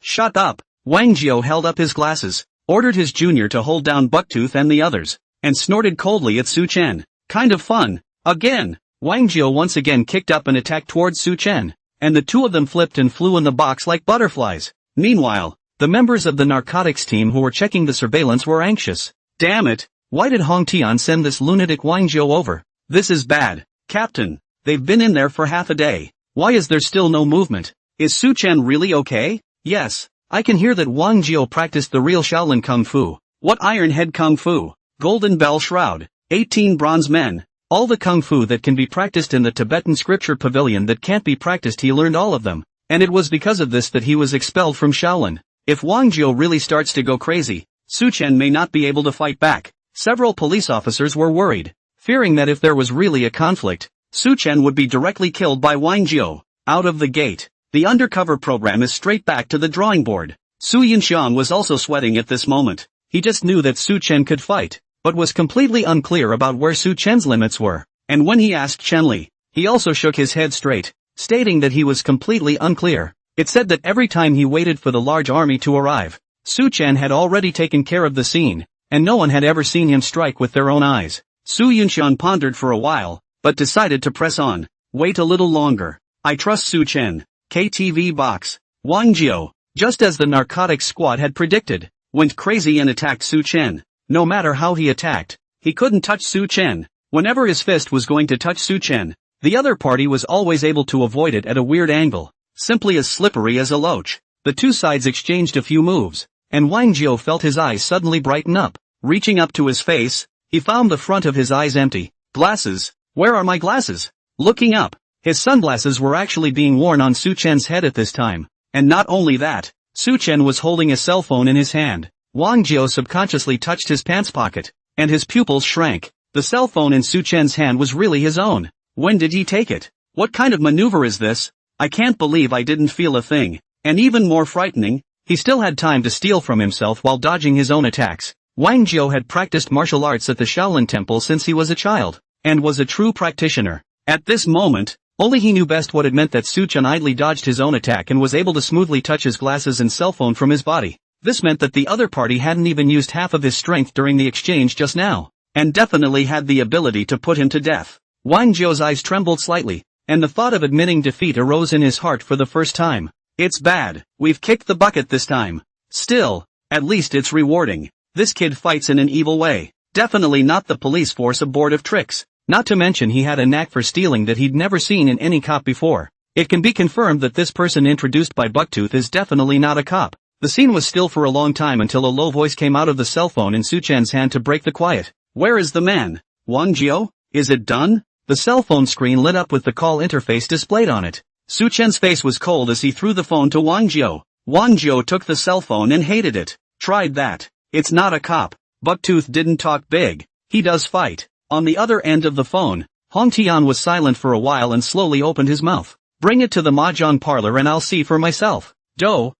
Shut up. Wang Jiao held up his glasses, ordered his junior to hold down Bucktooth and the others, and snorted coldly at Su Chen. Kind of fun. Again. Wang Jiao once again kicked up and attacked towards Su Chen, and the two of them flipped and flew in the box like butterflies. Meanwhile, the members of the narcotics team who were checking the surveillance were anxious. Damn it, why did Hong Tian send this lunatic Wang Jiao over? This is bad. Captain, they've been in there for half a day. Why is there still no movement? Is Su Chen really okay? Yes, I can hear that Wang Jiao practiced the real Shaolin Kung Fu. What Iron Head Kung Fu? Golden Bell Shroud. 18 bronze men. All the Kung Fu that can be practiced in the Tibetan scripture pavilion that can't be practiced, he learned all of them. And it was because of this that he was expelled from Shaolin. If Wang Jiao really starts to go crazy, Su Chen may not be able to fight back. Several police officers were worried, fearing that if there was really a conflict, Su Chen would be directly killed by Wang Jiao. Out of the gate, the undercover program is straight back to the drawing board. Su Yinxiang was also sweating at this moment. He just knew that Su Chen could fight, but was completely unclear about where Su Chen's limits were. And when he asked Chen Li, he also shook his head straight, stating that he was completely unclear. It said that every time he waited for the large army to arrive, Su Chen had already taken care of the scene, and no one had ever seen him strike with their own eyes. Su Yunxian pondered for a while, but decided to press on. Wait a little longer. I trust Su Chen. KTV box. Wang Jiao, just as the narcotics squad had predicted, went crazy and attacked Su Chen. No matter how he attacked, he couldn't touch Su Chen. Whenever his fist was going to touch Su Chen, the other party was always able to avoid it at a weird angle, simply as slippery as a loach. The two sides exchanged a few moves, and Wang Jiao felt his eyes suddenly brighten up. Reaching up to his face, he found the front of his eyes empty. Glasses? Where are my glasses? Looking up, his sunglasses were actually being worn on Su Chen's head at this time. And not only that, Su Chen was holding a cell phone in his hand. Wang Jiao subconsciously touched his pants pocket, and his pupils shrank. The cell phone in Su Chen's hand was really his own. When did he take it? What kind of maneuver is this? I can't believe I didn't feel a thing. And even more frightening, he still had time to steal from himself while dodging his own attacks. Wang Jiao had practiced martial arts at the Shaolin Temple since he was a child, and was a true practitioner. At this moment, only he knew best what it meant that Su Chen idly dodged his own attack and was able to smoothly touch his glasses and cell phone from his body. This meant that the other party hadn't even used half of his strength during the exchange just now, and definitely had the ability to put him to death. Wang Jiao's eyes trembled slightly, and the thought of admitting defeat arose in his heart for the first time. It's bad, we've kicked the bucket this time. Still, at least it's rewarding. This kid fights in an evil way. Definitely not the police force aboard of tricks. Not to mention he had a knack for stealing that he'd never seen in any cop before. It can be confirmed that this person introduced by Bucktooth is definitely not a cop. The scene was still for a long time until a low voice came out of the cell phone in Su Chen's hand to break the quiet. Where is the man? Wang Jiao? Is it done? The cell phone screen lit up with the call interface displayed on it. Su Chen's face was cold as he threw the phone to Wang Jiao. Wang Jiao took the cell phone and hated it. Tried that. It's not a cop. Bucktooth didn't talk big. He does fight. On the other end of the phone, Hong Tian was silent for a while and slowly opened his mouth. Bring it to the mahjong parlor and I'll see for myself. Do.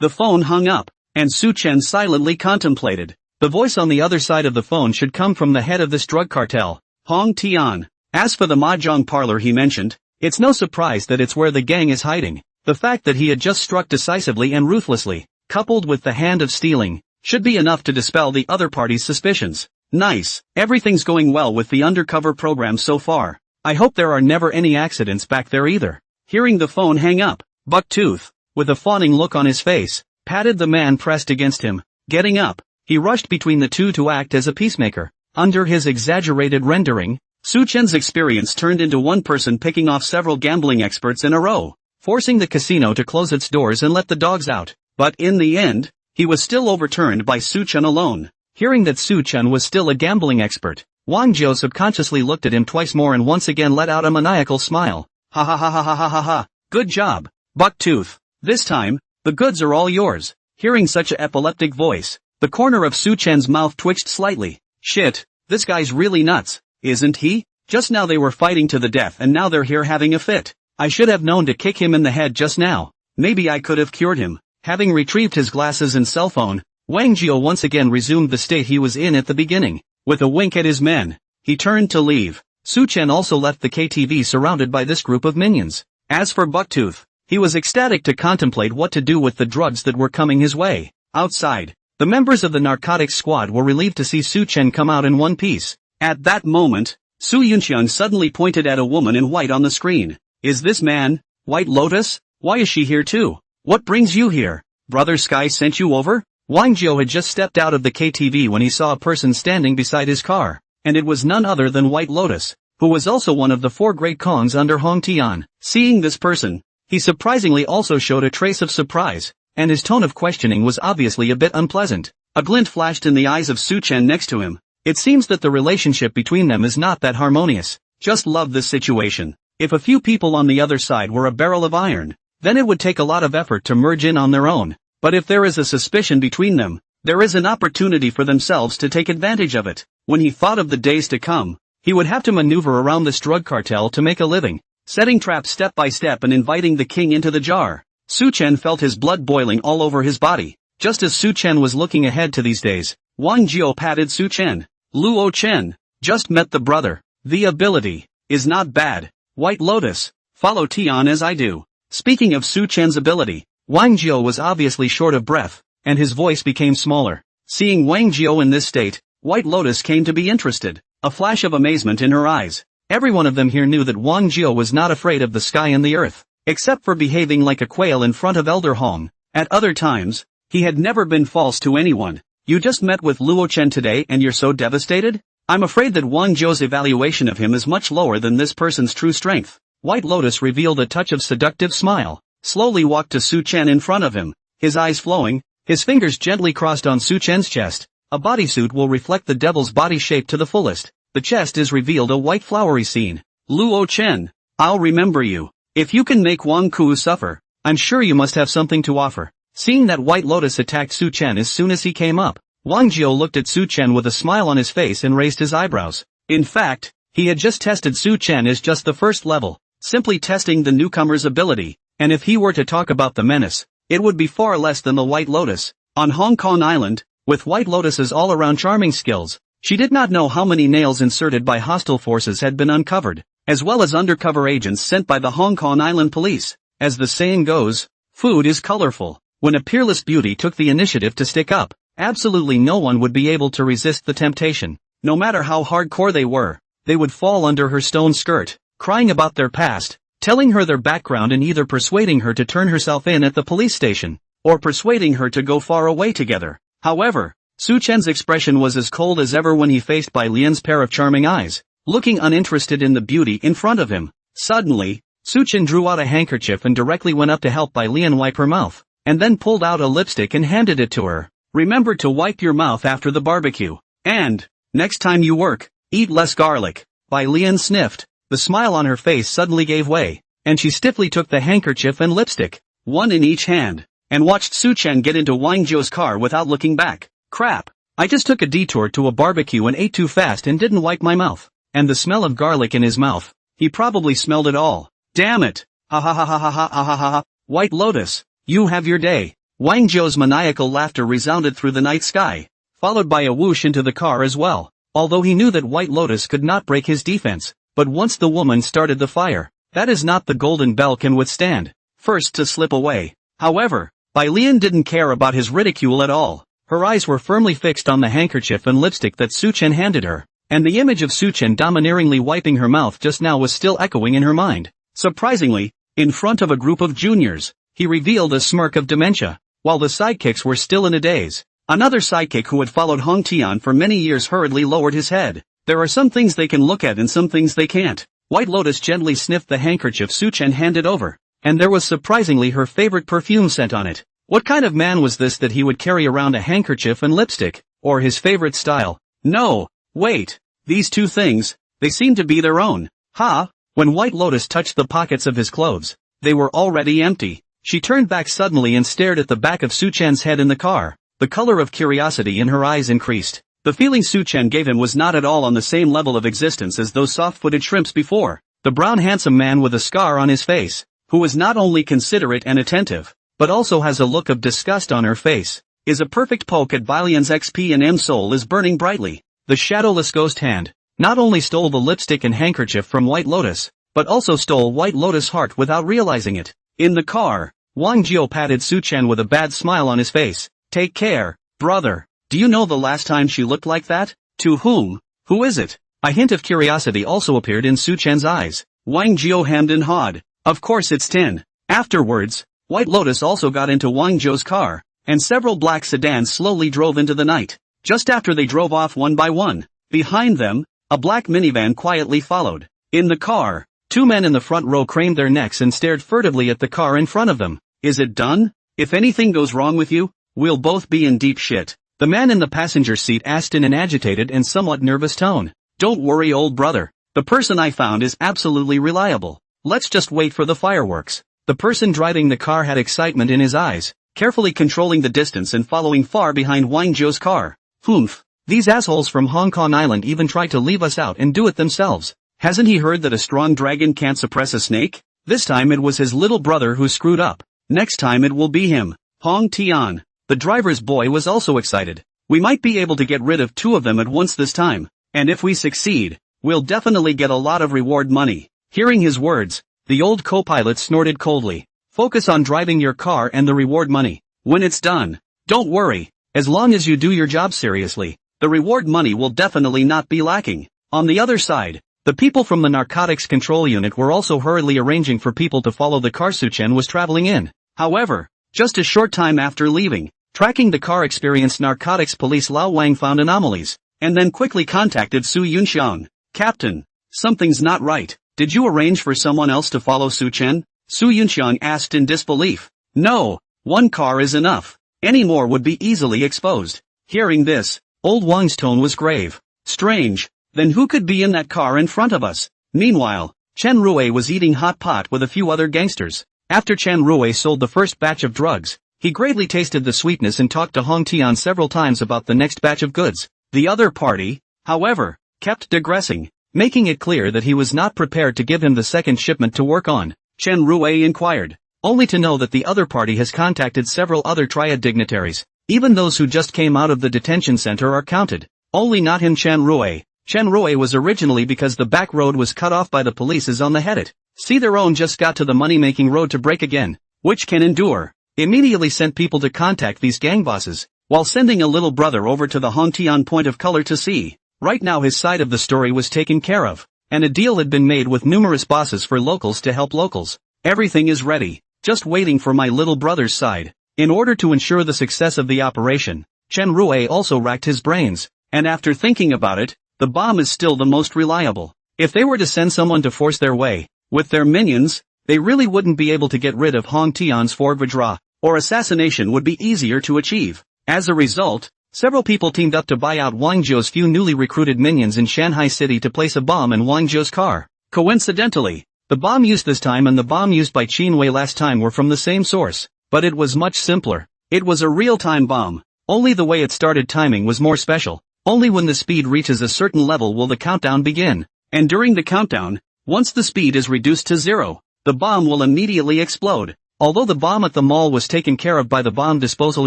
The phone hung up, and Su Chen silently contemplated. The voice on the other side of the phone should come from the head of this drug cartel, Hong Tian. As for the mahjong parlor he mentioned, it's no surprise that it's where the gang is hiding. The fact that he had just struck decisively and ruthlessly, coupled with the hand of stealing, should be enough to dispel the other party's suspicions. Nice, everything's going well with the undercover program so far. I hope there are never any accidents back there either. Hearing the phone hang up, Bucktooth, with a fawning look on his face, patted the man pressed against him. Getting up, he rushed between the two to act as a peacemaker. Under his exaggerated rendering, Su Chen's experience turned into one person picking off several gambling experts in a row, forcing the casino to close its doors and let the dogs out. But in the end, he was still overturned by Su Chen alone. Hearing that Su Chen was still a gambling expert, Wang Jiao subconsciously looked at him twice more and once again let out a maniacal smile. Ha ha ha ha ha ha ha ha. Good job, Bucktooth. This time, the goods are all yours. Hearing such an epileptic voice, the corner of Su Chen's mouth twitched slightly. Shit, this guy's really nuts, isn't he? Just now they were fighting to the death and now they're here having a fit. I should have known to kick him in the head just now. Maybe I could have cured him. Having retrieved his glasses and cell phone, Wang Jiao once again resumed the state he was in at the beginning. With a wink at his men, he turned to leave. Su Chen also left the KTV surrounded by this group of minions. As for Bucktooth, he was ecstatic to contemplate what to do with the drugs that were coming his way. Outside, the members of the narcotics squad were relieved to see Su Chen come out in one piece. At that moment, Su Yunxiang suddenly pointed at a woman in white on the screen. Is this man, White Lotus? Why is she here too? What brings you here? Brother Sky sent you over? Wang Jiao had just stepped out of the KTV when he saw a person standing beside his car, and it was none other than White Lotus, who was also one of the 4 great Kongs under Hong Tian. Seeing this person, he surprisingly also showed a trace of surprise, and his tone of questioning was obviously a bit unpleasant. A glint flashed in the eyes of Su Chen next to him. It seems that the relationship between them is not that harmonious. Just love this situation. If a few people on the other side were a barrel of iron, then it would take a lot of effort to merge in on their own. But if there is a suspicion between them, there is an opportunity for themselves to take advantage of it. When he thought of the days to come, he would have to maneuver around this drug cartel to make a living, setting traps step by step and inviting the king into the jar. Su Chen felt his blood boiling all over his body. Just as Su Chen was looking ahead to these days, Wang Jiao patted Su Chen. Luo Chen, just met the brother. The ability is not bad. White Lotus, follow Tian as I do. Speaking of Su Chen's ability, Wang Jiao was obviously short of breath, and his voice became smaller. Seeing Wang Jiao in this state, White Lotus came to be interested, a flash of amazement in her eyes. Every one of them here knew that Wang Jiao was not afraid of the sky and the earth, except for behaving like a quail in front of Elder Hong. At other times, he had never been false to anyone. You just met with Luo Chen today and you're so devastated? I'm afraid that Wang Jiao's evaluation of him is much lower than this person's true strength. White Lotus revealed a touch of seductive smile, slowly walked to Su Chen in front of him, his eyes flowing, his fingers gently crossed on Su Chen's chest. A bodysuit will reflect the devil's body shape to the fullest. The chest is revealed a white flowery scene. Luo Chen, I'll remember you. If you can make Wang Ku suffer, I'm sure you must have something to offer. Seeing that White Lotus attacked Su Chen as soon as he came up, Wang Jiao looked at Su Chen with a smile on his face and raised his eyebrows. In fact, he had just tested Su Chen as just the first level, simply testing the newcomer's ability, and if he were to talk about the menace, it would be far less than the White Lotus. On Hong Kong Island, with White Lotus's all-around charming skills, she did not know how many nails inserted by hostile forces had been uncovered, as well as undercover agents sent by the Hong Kong Island police. As the saying goes, food is colorful. When a peerless beauty took the initiative to stick up, absolutely no one would be able to resist the temptation. No matter how hardcore they would fall under her stone skirt, crying about their past, telling her their background and either persuading her to turn herself in at the police station, or persuading her to go far away together. However, Su Chen's expression was as cold as ever when he faced Bai Lian's pair of charming eyes, looking uninterested in the beauty in front of him. Suddenly, Su Chen drew out a handkerchief and directly went up to help Bai Lian wipe her mouth, and then pulled out a lipstick and handed it to her. Remember to wipe your mouth after the barbecue. And, next time you work, eat less garlic. Bai Lian sniffed. The smile on her face suddenly gave way, and she stiffly took the handkerchief and lipstick, one in each hand, and watched Su Chen get into Wang Jiao's car without looking back. Crap. I just took a detour to a barbecue and ate too fast and didn't wipe my mouth. And the smell of garlic in his mouth. He probably smelled it all. Damn it. Ha ha ha ha ha ha ha ha ha. White Lotus, you have your day. Wang Jiao's maniacal laughter resounded through the night sky, followed by a whoosh into the car as well. Although he knew that White Lotus could not break his defense, but once the woman started the fire, that is not the golden bell can withstand. First to slip away. However, Bai Lian didn't care about his ridicule at all. Her eyes were firmly fixed on the handkerchief and lipstick that Su Chen handed her, and the image of Su Chen domineeringly wiping her mouth just now was still echoing in her mind. Surprisingly, in front of a group of juniors, he revealed a smirk of dementia, while the sidekicks were still in a daze. Another sidekick who had followed Hong Tian for many years hurriedly lowered his head. There are some things they can look at and some things they can't. White Lotus gently sniffed the handkerchief Su Chen handed over, and there was surprisingly her favorite perfume scent on it. What kind of man was this that he would carry around a handkerchief and lipstick? or his favorite style. No, wait. These two things, they seem to be their own. Ha! When White Lotus touched the pockets of his clothes, they were already empty. She turned back suddenly and stared at the back of Su-chan's head in the car. The color of curiosity in her eyes increased. The feeling Su-chan gave him was not at all on the same level of existence as those soft-footed shrimps before. The brown handsome man with a scar on his face, who is not only considerate and attentive, but also has a look of disgust on her face, is a perfect poke at Bylion's XP and M-soul is burning brightly. The shadowless ghost hand not only stole the lipstick and handkerchief from White Lotus, but also stole White Lotus' heart without realizing it. In the car, Wang Jio patted Su-chan with a bad smile on his face. Take care, brother. Do you know the last time she looked like that? To whom? Who is it? A hint of curiosity also appeared in Su-chan's eyes. Wang Jio hemmed and hawed. Of course it's Tin. Afterwards, White Lotus also got into Wang Jio's car, and several black sedans slowly drove into the night. Just after they drove off one by one, behind them, a black minivan quietly followed. In the car, two men in the front row craned their necks and stared furtively at the car in front of them. Is it done? If anything goes wrong with you, we'll both be in deep shit. The man in the passenger seat asked in an agitated and somewhat nervous tone. Don't worry, old brother. The person I found is absolutely reliable. Let's just wait for the fireworks. The person driving the car had excitement in his eyes, carefully controlling the distance and following far behind Wang Zhou's car. Humph. These assholes from Hong Kong Island even tried to leave us out and do it themselves. Hasn't he heard that a strong dragon can't suppress a snake? This time it was his little brother who screwed up. Next time it will be him. Hong Tian. The driver's boy was also excited. We might be able to get rid of two of them at once this time. And if we succeed, we'll definitely get a lot of reward money. Hearing his words, the old co-pilot snorted coldly. Focus on driving your car and the reward money. When it's done, don't worry. As long as you do your job seriously, the reward money will definitely not be lacking. On the other side, the people from the narcotics control unit were also hurriedly arranging for people to follow the car Su-chen was traveling in. However, just a short time after leaving, tracking the car experienced narcotics police Lao Wang found anomalies, and then quickly contacted Su Yunxiang. Captain, something's not right. Did you arrange for someone else to follow Su-chen? Su Yunxiang asked in disbelief. No, one car is enough. Any more would be easily exposed. Hearing this, old Wang's tone was grave. Strange, then who could be in that car in front of us? Meanwhile, Chen Rui was eating hot pot with a few other gangsters. After Chen Rui sold the first batch of drugs, he greatly tasted the sweetness and talked to Hong Tian several times about the next batch of goods. The other party, however, kept digressing, making it clear that he was not prepared to give him the second shipment to work on. Chen Rui inquired, only to know that the other party has contacted several other triad dignitaries. Even those who just came out of the detention center are counted. Only not him Chen Rui. Chen Rui was originally because the back road was cut off by the police on the headed. See their own just got to the money-making road to break again, which can endure. Immediately sent people to contact these gang bosses, while sending a little brother over to the Hongtian point of color to see. Right now his side of the story was taken care of, and a deal had been made with numerous bosses for locals to help locals. Everything is ready, just waiting for my little brother's side. In order to ensure the success of the operation, Chen Rui also racked his brains, and after thinking about it, the bomb is still the most reliable. If they were to send someone to force their way, with their minions, they really wouldn't be able to get rid of Hong Tian's fourvadra, or assassination would be easier to achieve. As a result, several people teamed up to buy out Wang Zhou's few newly recruited minions in Shanghai City to place a bomb in Wang Zhou's car. Coincidentally, the bomb used this time and the bomb used by Qin Wei last time were from the same source, but it was much simpler. It was a real-time bomb, only the way it started timing was more special. Only when the speed reaches a certain level will the countdown begin, and during the countdown, once the speed is reduced to 0, the bomb will immediately explode. Although the bomb at the mall was taken care of by the bomb disposal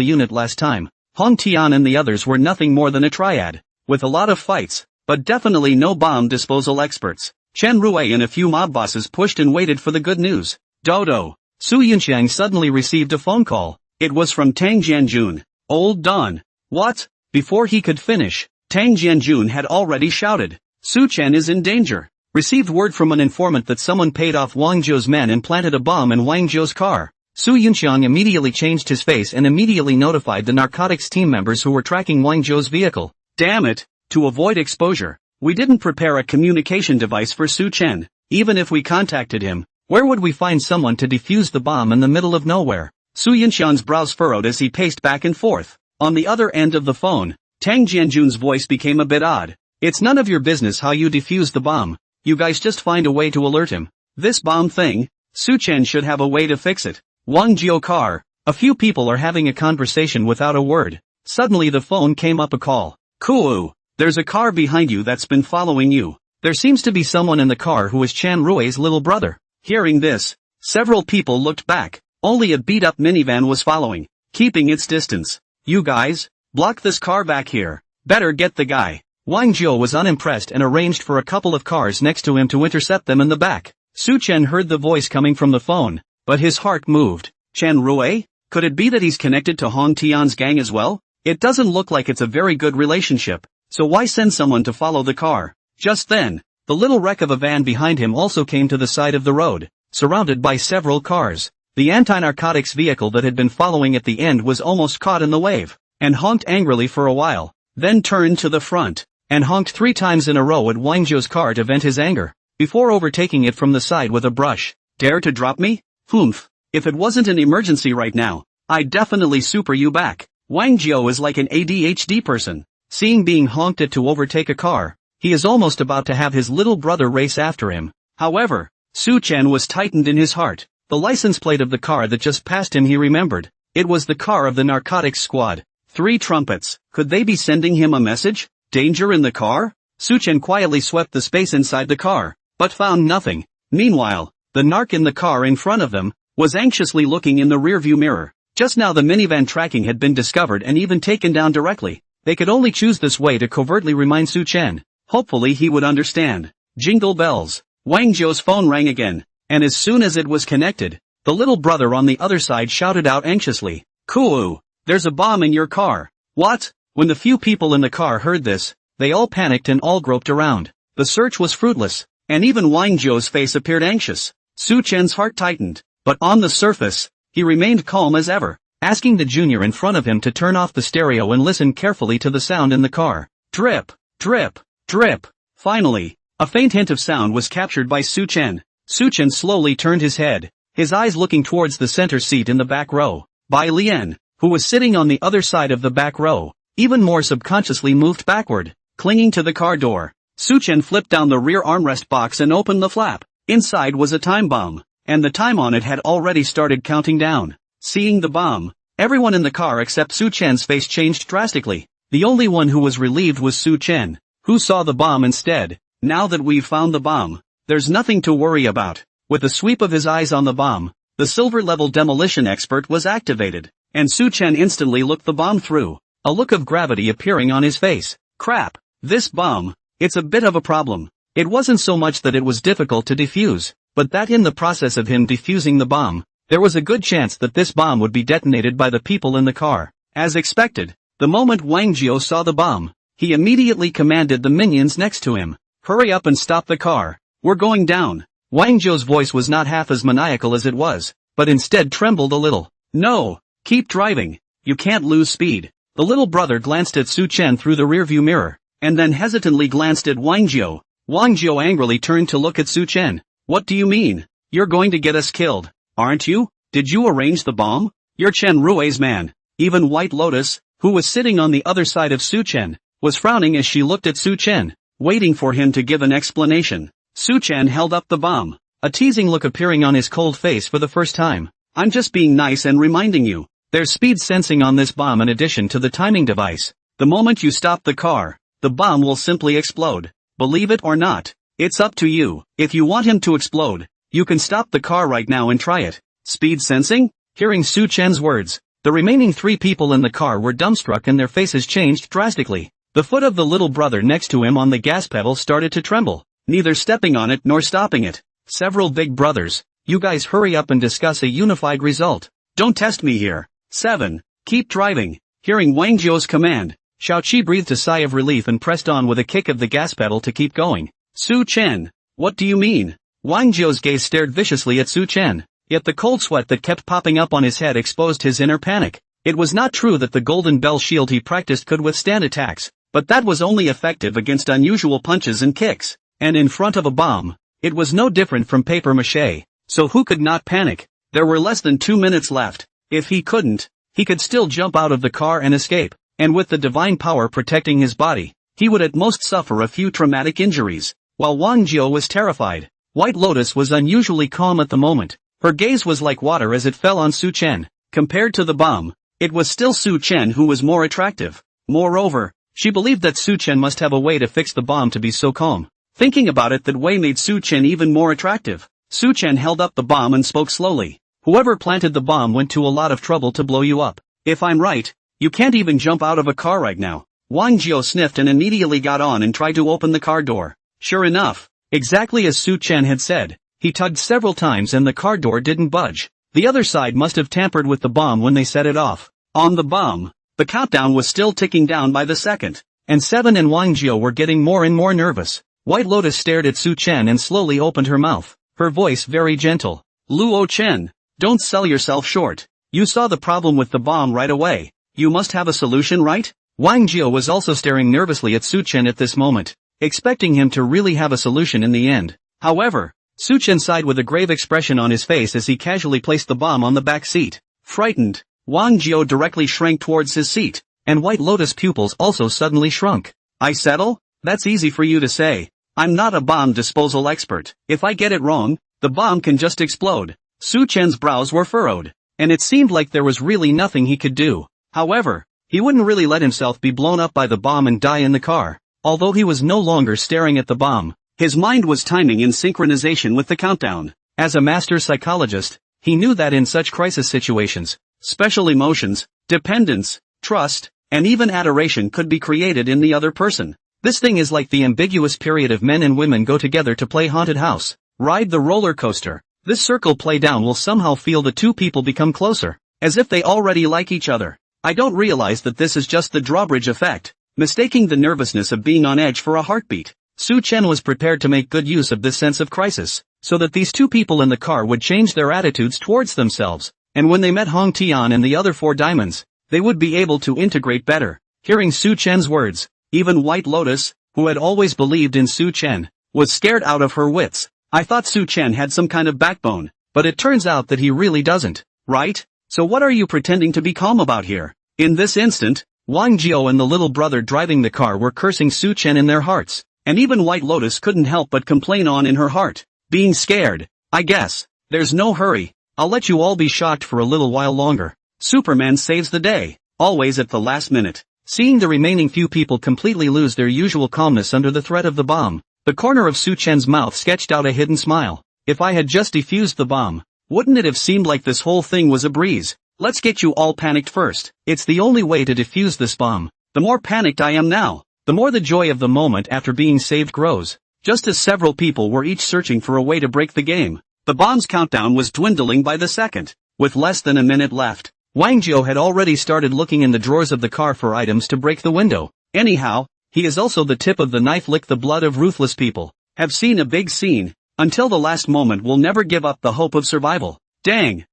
unit last time, Hong Tian and the others were nothing more than a triad, with a lot of fights, but definitely no bomb disposal experts. Chen Rui and a few mob bosses pushed and waited for the good news. Dodo. Su Yunxiang suddenly received a phone call. It was from Tang Jianjun. Old Don. What? Before he could finish, Tang Jianjun had already shouted. Su Chen is in danger. Received word from an informant that someone paid off Wang Zhou's men and planted a bomb in Wang Zhou's car. Su Yunxiang immediately changed his face and immediately notified the narcotics team members who were tracking Wang Zhou's vehicle. Damn it, to avoid exposure, we didn't prepare a communication device for Su Chen. Even if we contacted him, where would we find someone to defuse the bomb in the middle of nowhere? Su Yunxiang's brows furrowed as he paced back and forth. On the other end of the phone, Tang Jianjun's voice became a bit odd. It's none of your business how you defuse the bomb. You guys just find a way to alert him. This bomb thing, Su Chen should have a way to fix it. Wang Jiao car. A few people are having a conversation without a word. Suddenly the phone came up a call. Kuo, there's a car behind you that's been following you. There seems to be someone in the car who is Chan Rui's little brother. Hearing this, several people looked back. Only a beat-up minivan was following, keeping its distance. You guys, block this car back here. Better get the guy. Wang Jiao was unimpressed and arranged for a couple of cars next to him to intercept them in the back. Su Chen heard the voice coming from the phone, but his heart moved. Chan Rui? Could it be that he's connected to Hong Tian's gang as well? It doesn't look like it's a very good relationship, so why send someone to follow the car? Just then, the little wreck of a van behind him also came to the side of the road, surrounded by several cars. The anti-narcotics vehicle that had been following at the end was almost caught in the wave, and honked angrily for a while, then turned to the front, and honked 3 times in a row at Wang Jiao's car to vent his anger, before overtaking it from the side with a brush. Dare to drop me? Humph. If it wasn't an emergency right now, I'd definitely super you back. Wang Jiao is like an ADHD person. Seeing being honked at to overtake a car, he is almost about to have his little brother race after him. However, Su Chen was tightened in his heart. The license plate of the car that just passed him he remembered. It was the car of the narcotics squad. 3 trumpets. Could they be sending him a message? Danger in the car? Su Chen quietly swept the space inside the car, but found nothing. Meanwhile, the narc in the car in front of them was anxiously looking in the rearview mirror. Just now the minivan tracking had been discovered and even taken down directly. They could only choose this way to covertly remind Su Chen. Hopefully he would understand. Jingle bells. Wang Jiao's phone rang again, and as soon as it was connected, the little brother on the other side shouted out anxiously, Kuo, there's a bomb in your car. What? When the few people in the car heard this, they all panicked and all groped around. The search was fruitless, and even Wang Jiao's face appeared anxious. Su Chen's heart tightened, but on the surface, he remained calm as ever, asking the junior in front of him to turn off the stereo and listen carefully to the sound in the car. Drip, drip, drip. Finally, a faint hint of sound was captured by Su Chen. Su Chen slowly turned his head, his eyes looking towards the center seat in the back row. Bai Lian, who was sitting on the other side of the back row, even more subconsciously moved backward, clinging to the car door. Su Chen flipped down the rear armrest box and opened the flap. Inside was a time bomb, and the time on it had already started counting down. Seeing the bomb, everyone in the car except Su Chen's face changed drastically. The only one who was relieved was Su Chen, who saw the bomb instead. Now that we've found the bomb, there's nothing to worry about. With a sweep of his eyes on the bomb, the silver-level demolition expert was activated, and Su Chen instantly looked the bomb through, a look of gravity appearing on his face. Crap, this bomb, it's a bit of a problem. It wasn't so much that it was difficult to defuse, but that in the process of him defusing the bomb, there was a good chance that this bomb would be detonated by the people in the car. As expected, the moment Wang Jiao saw the bomb, he immediately commanded the minions next to him, hurry up and stop the car. We're going down. Wang Jiao's voice was not half as maniacal as it was, but instead trembled a little. No, keep driving. You can't lose speed. The little brother glanced at Su Chen through the rearview mirror, and then hesitantly glanced at Wang Jiao. Wang Jiao angrily turned to look at Su Chen. What do you mean? You're going to get us killed, aren't you? Did you arrange the bomb? You're Chen Rui's man. Even White Lotus, who was sitting on the other side of Su Chen, was frowning as she looked at Su Chen, waiting for him to give an explanation. Su Chen held up the bomb, a teasing look appearing on his cold face for the first time. I'm just being nice and reminding you. There's speed sensing on this bomb in addition to the timing device. The moment you stop the car, the bomb will simply explode. Believe it or not, it's up to you. If you want him to explode, you can stop the car right now and try it. Speed sensing? Hearing Su Chen's words, the remaining 3 people in the car were dumbstruck and their faces changed drastically. The foot of the little brother next to him on the gas pedal started to tremble, neither stepping on it nor stopping it. Several big brothers, you guys hurry up and discuss a unified result. Don't test me here. 7. Keep driving. Hearing Wang Jiao's command, Xiaoqi breathed a sigh of relief and pressed on with a kick of the gas pedal to keep going. Su Chen, what do you mean? Wang Jiao's gaze stared viciously at Su Chen, yet the cold sweat that kept popping up on his head exposed his inner panic. It was not true that the golden bell shield he practiced could withstand attacks, but that was only effective against unusual punches and kicks, and in front of a bomb, it was no different from paper mache, so who could not panic? There were less than 2 minutes left. If he couldn't, he could still jump out of the car and escape. and with the divine power protecting his body, he would at most suffer a few traumatic injuries. While Wang Jiao was terrified, White Lotus was unusually calm at the moment. Her gaze was like water as it fell on Su Chen. Compared to the bomb, it was still Su Chen who was more attractive. Moreover, she believed that Su Chen must have a way to fix the bomb to be so calm. Thinking about it, that way made Su Chen even more attractive. Su Chen held up the bomb and spoke slowly. Whoever planted the bomb went to a lot of trouble to blow you up. If I'm right, you can't even jump out of a car right now. Wang Jiao sniffed and immediately got on and tried to open the car door. Sure enough, exactly as Su Chen had said, he tugged several times and the car door didn't budge. The other side must have tampered with the bomb when they set it off. On the bomb, the countdown was still ticking down by the second, and Seven and Wang Jiao were getting more and more nervous. White Lotus stared at Su Chen and slowly opened her mouth, her voice very gentle. Luo Chen, don't sell yourself short. You saw the problem with the bomb right away. You must have a solution, right? Wang Jiao was also staring nervously at Su Chen at this moment, expecting him to really have a solution in the end. However, Su Chen sighed with a grave expression on his face as he casually placed the bomb on the back seat. Frightened, Wang Jiao directly shrank towards his seat, and White Lotus' pupils also suddenly shrunk. I settle? That's easy for you to say. I'm not a bomb disposal expert. If I get it wrong, the bomb can just explode. Su Chen's brows were furrowed, and it seemed like there was really nothing he could do. However, he wouldn't really let himself be blown up by the bomb and die in the car. Although he was no longer staring at the bomb, his mind was timing in synchronization with the countdown. As a master psychologist, he knew that in such crisis situations, special emotions, dependence, trust, and even adoration could be created in the other person. This thing is like the ambiguous period of men and women go together to play haunted house, ride the roller coaster. This circle play down will somehow feel the two people become closer, as if they already like each other. I don't realize that this is just the drawbridge effect, mistaking the nervousness of being on edge for a heartbeat. Su Chen was prepared to make good use of this sense of crisis, so that these two people in the car would change their attitudes towards themselves, and when they met Hong Tian and the other four diamonds, they would be able to integrate better. Hearing Su Chen's words, even White Lotus, who had always believed in Su Chen, was scared out of her wits. I thought Su Chen had some kind of backbone, but it turns out that he really doesn't, right? So what are you pretending to be calm about here? In this instant, Wang Jiao and the little brother driving the car were cursing Su Chen in their hearts, and even White Lotus couldn't help but complain on in her heart. Being scared, I guess. There's no hurry. I'll let you all be shocked for a little while longer. Superman saves the day, always at the last minute. Seeing the remaining few people completely lose their usual calmness under the threat of the bomb, the corner of Su Chen's mouth sketched out a hidden smile. If I had just defused the bomb, wouldn't it have seemed like this whole thing was a breeze? Let's get you all panicked first. It's the only way to defuse this bomb. The more panicked I am now, the more the joy of the moment after being saved grows. Just as several people were each searching for a way to break the game, the bomb's countdown was dwindling by the second. With less than a minute left, Wang Jiao had already started looking in the drawers of the car for items to break the window. Anyhow, he is also the tip of the knife lick the blood of ruthless people. Have seen a big scene. Until the last moment will never give up the hope of survival. Dang.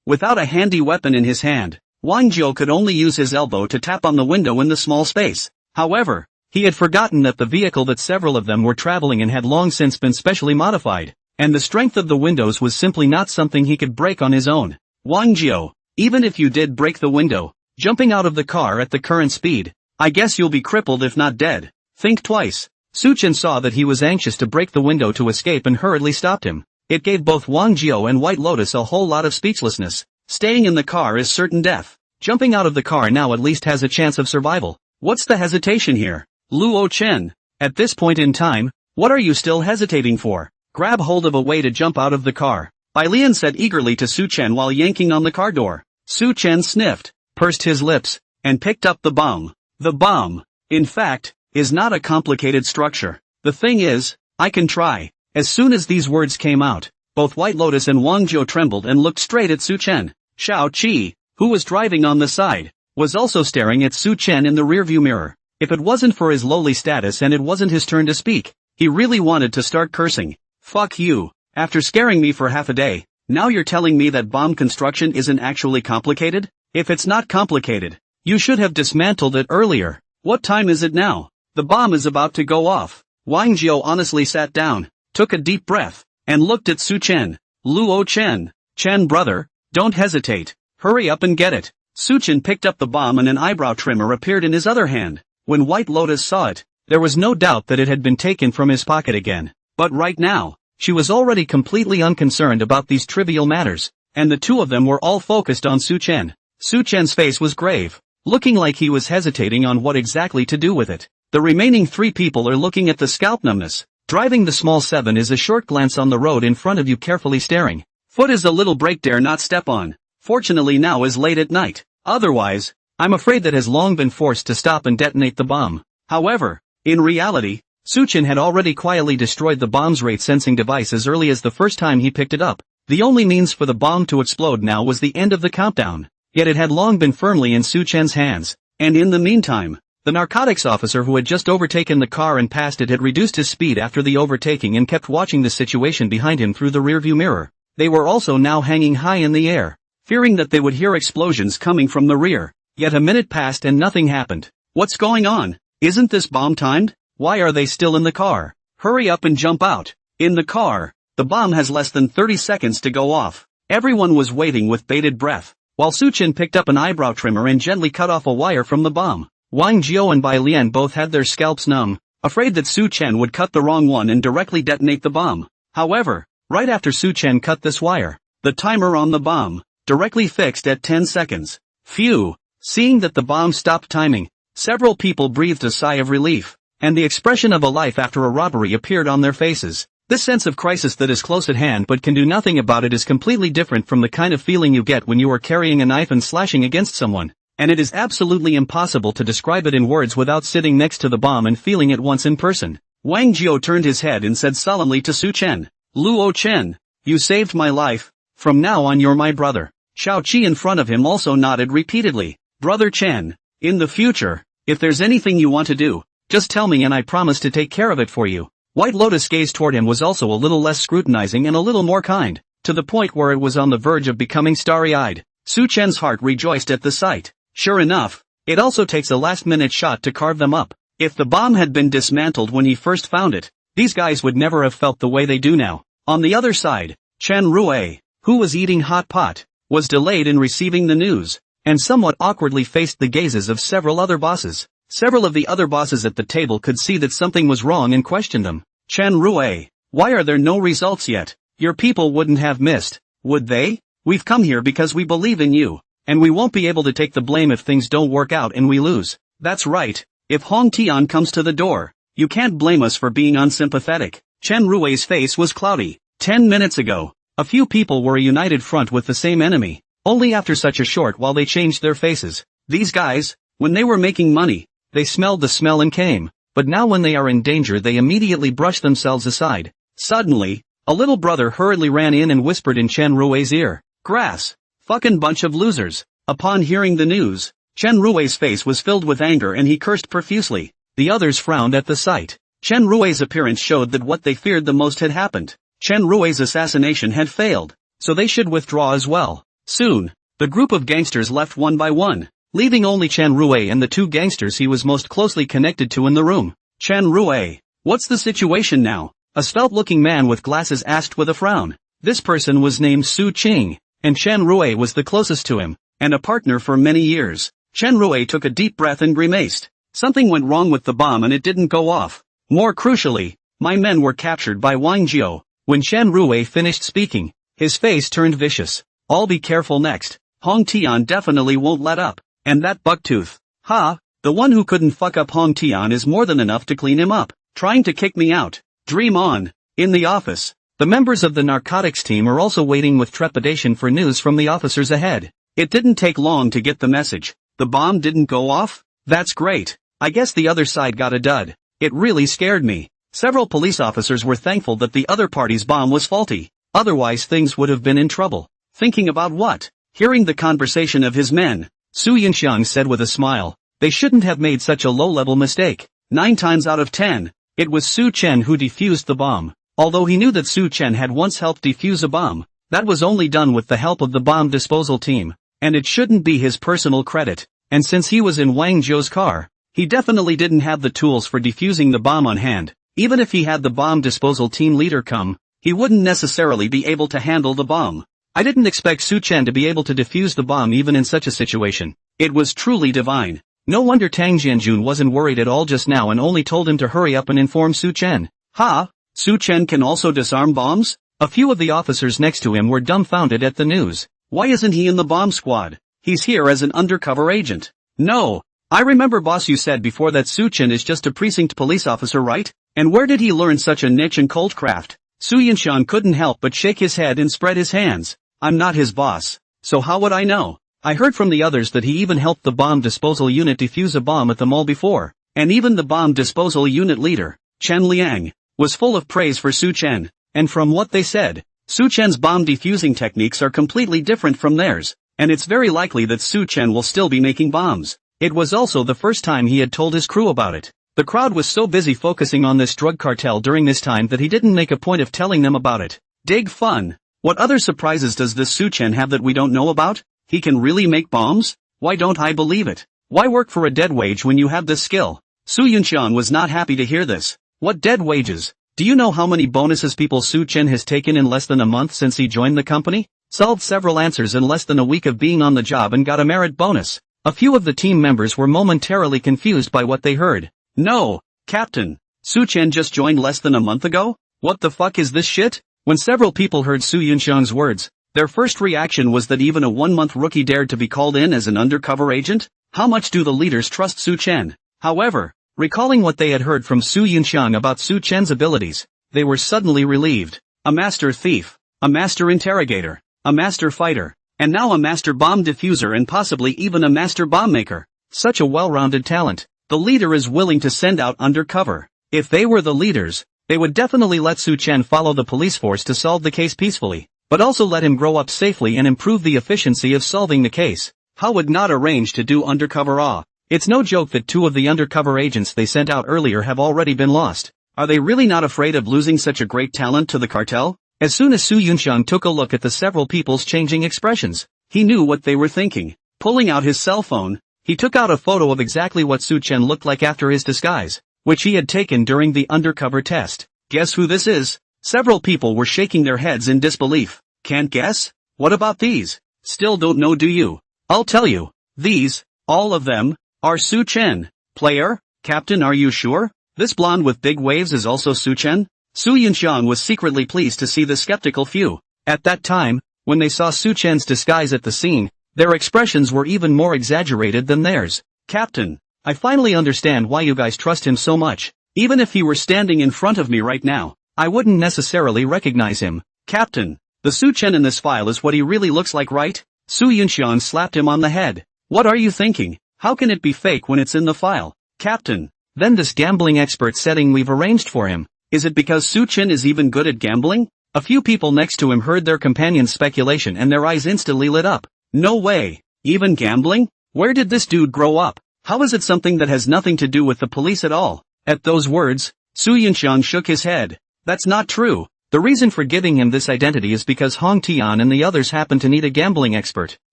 Without a handy weapon in his hand, Wang Jiao could only use his elbow to tap on the window in the small space. However, he had forgotten that the vehicle that several of them were traveling in had long since been specially modified, and the strength of the windows was simply not something he could break on his own. Wang Jiao, even if you did break the window, jumping out of the car at the current speed, I guess you'll be crippled if not dead. Think twice. Su Chen saw that he was anxious to break the window to escape and hurriedly stopped him. It gave both Wang Jiao and White Lotus a whole lot of speechlessness. Staying in the car is certain death. Jumping out of the car now at least has a chance of survival. What's the hesitation here? Luo Chen. At this point in time, what are you still hesitating for? Grab hold of a way to jump out of the car. Bai Lian said eagerly to Su Chen while yanking on the car door. Su Chen sniffed, pursed his lips, and picked up the bomb. The bomb, in fact, is not a complicated structure. The thing is, I can try. As soon as these words came out, both White Lotus and Wang Jiao trembled and looked straight at Su Chen. Xiao Qi, who was driving on the side, was also staring at Su Chen in the rearview mirror. If it wasn't for his lowly status and it wasn't his turn to speak, he really wanted to start cursing. Fuck you. After scaring me for half a day, now you're telling me that bomb construction isn't actually complicated? If it's not complicated, you should have dismantled it earlier. What time is it now? The bomb is about to go off. Wang Jiao honestly sat down, took a deep breath, and looked at Su Chen. Luo Chen. Chen brother, don't hesitate. Hurry up and get it. Suchin picked up the bomb and an eyebrow trimmer appeared in his other hand. When White Lotus saw it, there was no doubt that it had been taken from his pocket again. But right now, she was already completely unconcerned about these trivial matters, and the two of them were all focused on Suchen. Suchen's face was grave, looking like he was hesitating on what exactly to do with it. The remaining three people are looking at the scalp numbness. Driving the small 7 is a short glance on the road in front of you, carefully staring. Foot is a little brake, dare not step on. Fortunately now is late at night. Otherwise, I'm afraid that has long been forced to stop and detonate the bomb. However, in reality, Suchin had already quietly destroyed the bomb's rate-sensing device as early as the first time he picked it up. The only means for the bomb to explode now was the end of the countdown. Yet it had long been firmly in Suchen's hands. And in the meantime, the narcotics officer who had just overtaken the car and passed it had reduced his speed after the overtaking and kept watching the situation behind him through the rearview mirror. They were also now hanging high in the air, fearing that they would hear explosions coming from the rear. Yet a minute passed and nothing happened. What's going on? Isn't this bomb timed? Why are they still in the car? Hurry up and jump out. In the car, the bomb has less than 30 seconds to go off. Everyone was waiting with bated breath, while Suchin picked up an eyebrow trimmer and gently cut off a wire from the bomb. Wang Jiao and Bai Lian both had their scalps numb, afraid that Su Chen would cut the wrong one and directly detonate the bomb. However, right after Su Chen cut this wire, the timer on the bomb directly fixed at 10 seconds. Phew! Seeing that the bomb stopped timing, several people breathed a sigh of relief, and the expression of a life after a robbery appeared on their faces. This sense of crisis that is close at hand but can do nothing about it is completely different from the kind of feeling you get when you are carrying a knife and slashing against someone. And it is absolutely impossible to describe it in words without sitting next to the bomb and feeling it once in person. Wang Jiao turned his head and said solemnly to Su Chen, "Luo Chen, you saved my life. From now on you're my brother." Xiao Qi in front of him also nodded repeatedly. "Brother Chen, in the future, if there's anything you want to do, just tell me and I promise to take care of it for you." White Lotus' gaze toward him was also a little less scrutinizing and a little more kind, to the point where it was on the verge of becoming starry-eyed. Su Chen's heart rejoiced at the sight. Sure enough, it also takes a last-minute shot to carve them up. If the bomb had been dismantled when he first found it, these guys would never have felt the way they do now. On the other side, Chen Rui, who was eating hot pot, was delayed in receiving the news, and somewhat awkwardly faced the gazes of several other bosses. Several of the other bosses at the table could see that something was wrong and questioned them. "Chen Rui, why are there no results yet? Your people wouldn't have missed, would they? We've come here because we believe in you, and we won't be able to take the blame if things don't work out and we lose." That's right, if Hong Tian comes to the door, you can't blame us for being unsympathetic. Chen Rui's face was cloudy. 10 minutes ago, a few people were a united front with the same enemy. Only after such a short while they changed their faces. These guys, when they were making money, they smelled the smell and came, but now when they are in danger they immediately brush themselves aside. Suddenly, a little brother hurriedly ran in and whispered in Chen Rui's ear, "Grass. Fucking bunch of losers." Upon hearing the news, Chen Rui's face was filled with anger and he cursed profusely. The others frowned at the sight. Chen Rui's appearance showed that what they feared the most had happened. Chen Rui's assassination had failed, so they should withdraw as well. Soon, the group of gangsters left one by one, leaving only Chen Rui and the two gangsters he was most closely connected to in the room. "Chen Rui, what's the situation now?" a svelte-looking man with glasses asked with a frown. This person was named Su Qing, and Chen Rui was the closest to him, and a partner for many years. Chen Rui took a deep breath and grimaced. Something went wrong with the bomb and it didn't go off. More crucially, my men were captured by Wang Jiao. When Chen Rui finished speaking, his face turned vicious. "I'll be careful next. Hong Tian definitely won't let up. And that bucktooth. The one who couldn't fuck up Hong Tian is more than enough to clean him up. Trying to kick me out. Dream on." In the office, the members of the narcotics team are also waiting with trepidation for news from the officers ahead. It didn't take long to get the message. The bomb didn't go off? That's great. I guess the other side got a dud. It really scared me. Several police officers were thankful that the other party's bomb was faulty. Otherwise things would have been in trouble. Thinking about what? Hearing the conversation of his men, Su Yinxiang said with a smile, they shouldn't have made such a low-level mistake. 9 times out of 10, it was Su Chen who defused the bomb. Although he knew that Su Chen had once helped defuse a bomb, that was only done with the help of the bomb disposal team, and it shouldn't be his personal credit. And since he was in Wang Jiao's car, he definitely didn't have the tools for defusing the bomb on hand. Even if he had the bomb disposal team leader come, he wouldn't necessarily be able to handle the bomb. I didn't expect Su Chen to be able to defuse the bomb even in such a situation. It was truly divine. No wonder Tang Jianjun wasn't worried at all just now and only told him to hurry up and inform Su Chen. Ha! Su Chen can also disarm bombs? A few of the officers next to him were dumbfounded at the news. Why isn't he in the bomb squad? He's here as an undercover agent. No. I remember boss, you said before that Su Chen is just a precinct police officer, right? And where did he learn such a niche and cold craft? Su Yinshan couldn't help but shake his head and spread his hands. I'm not his boss. So how would I know? I heard from the others that he even helped the bomb disposal unit defuse a bomb at the mall before. And even the bomb disposal unit leader, Chen Liang, was full of praise for Su Chen. And from what they said, Su Chen's bomb defusing techniques are completely different from theirs. And it's very likely that Su Chen will still be making bombs. It was also the first time he had told his crew about it. The crowd was so busy focusing on this drug cartel during this time that he didn't make a point of telling them about it. Dig fun. What other surprises does this Su Chen have that we don't know about? He can really make bombs? Why don't I believe it? Why work for a dead wage when you have this skill? Su Yunshan was not happy to hear this. What dead wages? Do you know how many bonuses people Su Chen has taken in less than a month since he joined the company? Solved several answers in less than a week of being on the job and got a merit bonus. A few of the team members were momentarily confused by what they heard. No, Captain. Su Chen just joined less than a month ago? What the fuck is this shit? When several people heard Su Yunshan's words, their first reaction was that even a 1-month rookie dared to be called in as an undercover agent? How much do the leaders trust Su Chen? However, recalling what they had heard from Su Yunshan about Su Chen's abilities, they were suddenly relieved. A master thief, a master interrogator, a master fighter, and now a master bomb diffuser and possibly even a master bomb maker. Such a well-rounded talent. The leader is willing to send out undercover. If they were the leaders, they would definitely let Su Chen follow the police force to solve the case peacefully, but also let him grow up safely and improve the efficiency of solving the case. How would not arrange to do undercover? It's no joke that 2 of the undercover agents they sent out earlier have already been lost. Are they really not afraid of losing such a great talent to the cartel? As soon as Su Yunshan took a look at the several people's changing expressions, he knew what they were thinking. Pulling out his cell phone, he took out a photo of exactly what Su Chen looked like after his disguise, which he had taken during the undercover test. Guess who this is? Several people were shaking their heads in disbelief. Can't guess? What about these? Still don't know, do you? I'll tell you. These, all of them, are Su Chen. Player, Captain, are you sure? This blonde with big waves is also Su Chen? Su Yunshan was secretly pleased to see the skeptical few. At that time, when they saw Su Chen's disguise at the scene, their expressions were even more exaggerated than theirs. Captain, I finally understand why you guys trust him so much. Even if he were standing in front of me right now, I wouldn't necessarily recognize him. Captain, the Su Chen in this file is what he really looks like, right? Su Yunshan slapped him on the head. What are you thinking? How can it be fake when it's in the file? Captain, then this gambling expert setting we've arranged for him. Is it because Su Chen is even good at gambling? A few people next to him heard their companion's speculation and their eyes instantly lit up. No way. Even gambling? Where did this dude grow up? How is it something that has nothing to do with the police at all? At those words, Su Yunshan shook his head. That's not true. The reason for giving him this identity is because Hong Tian and the others happen to need a gambling expert.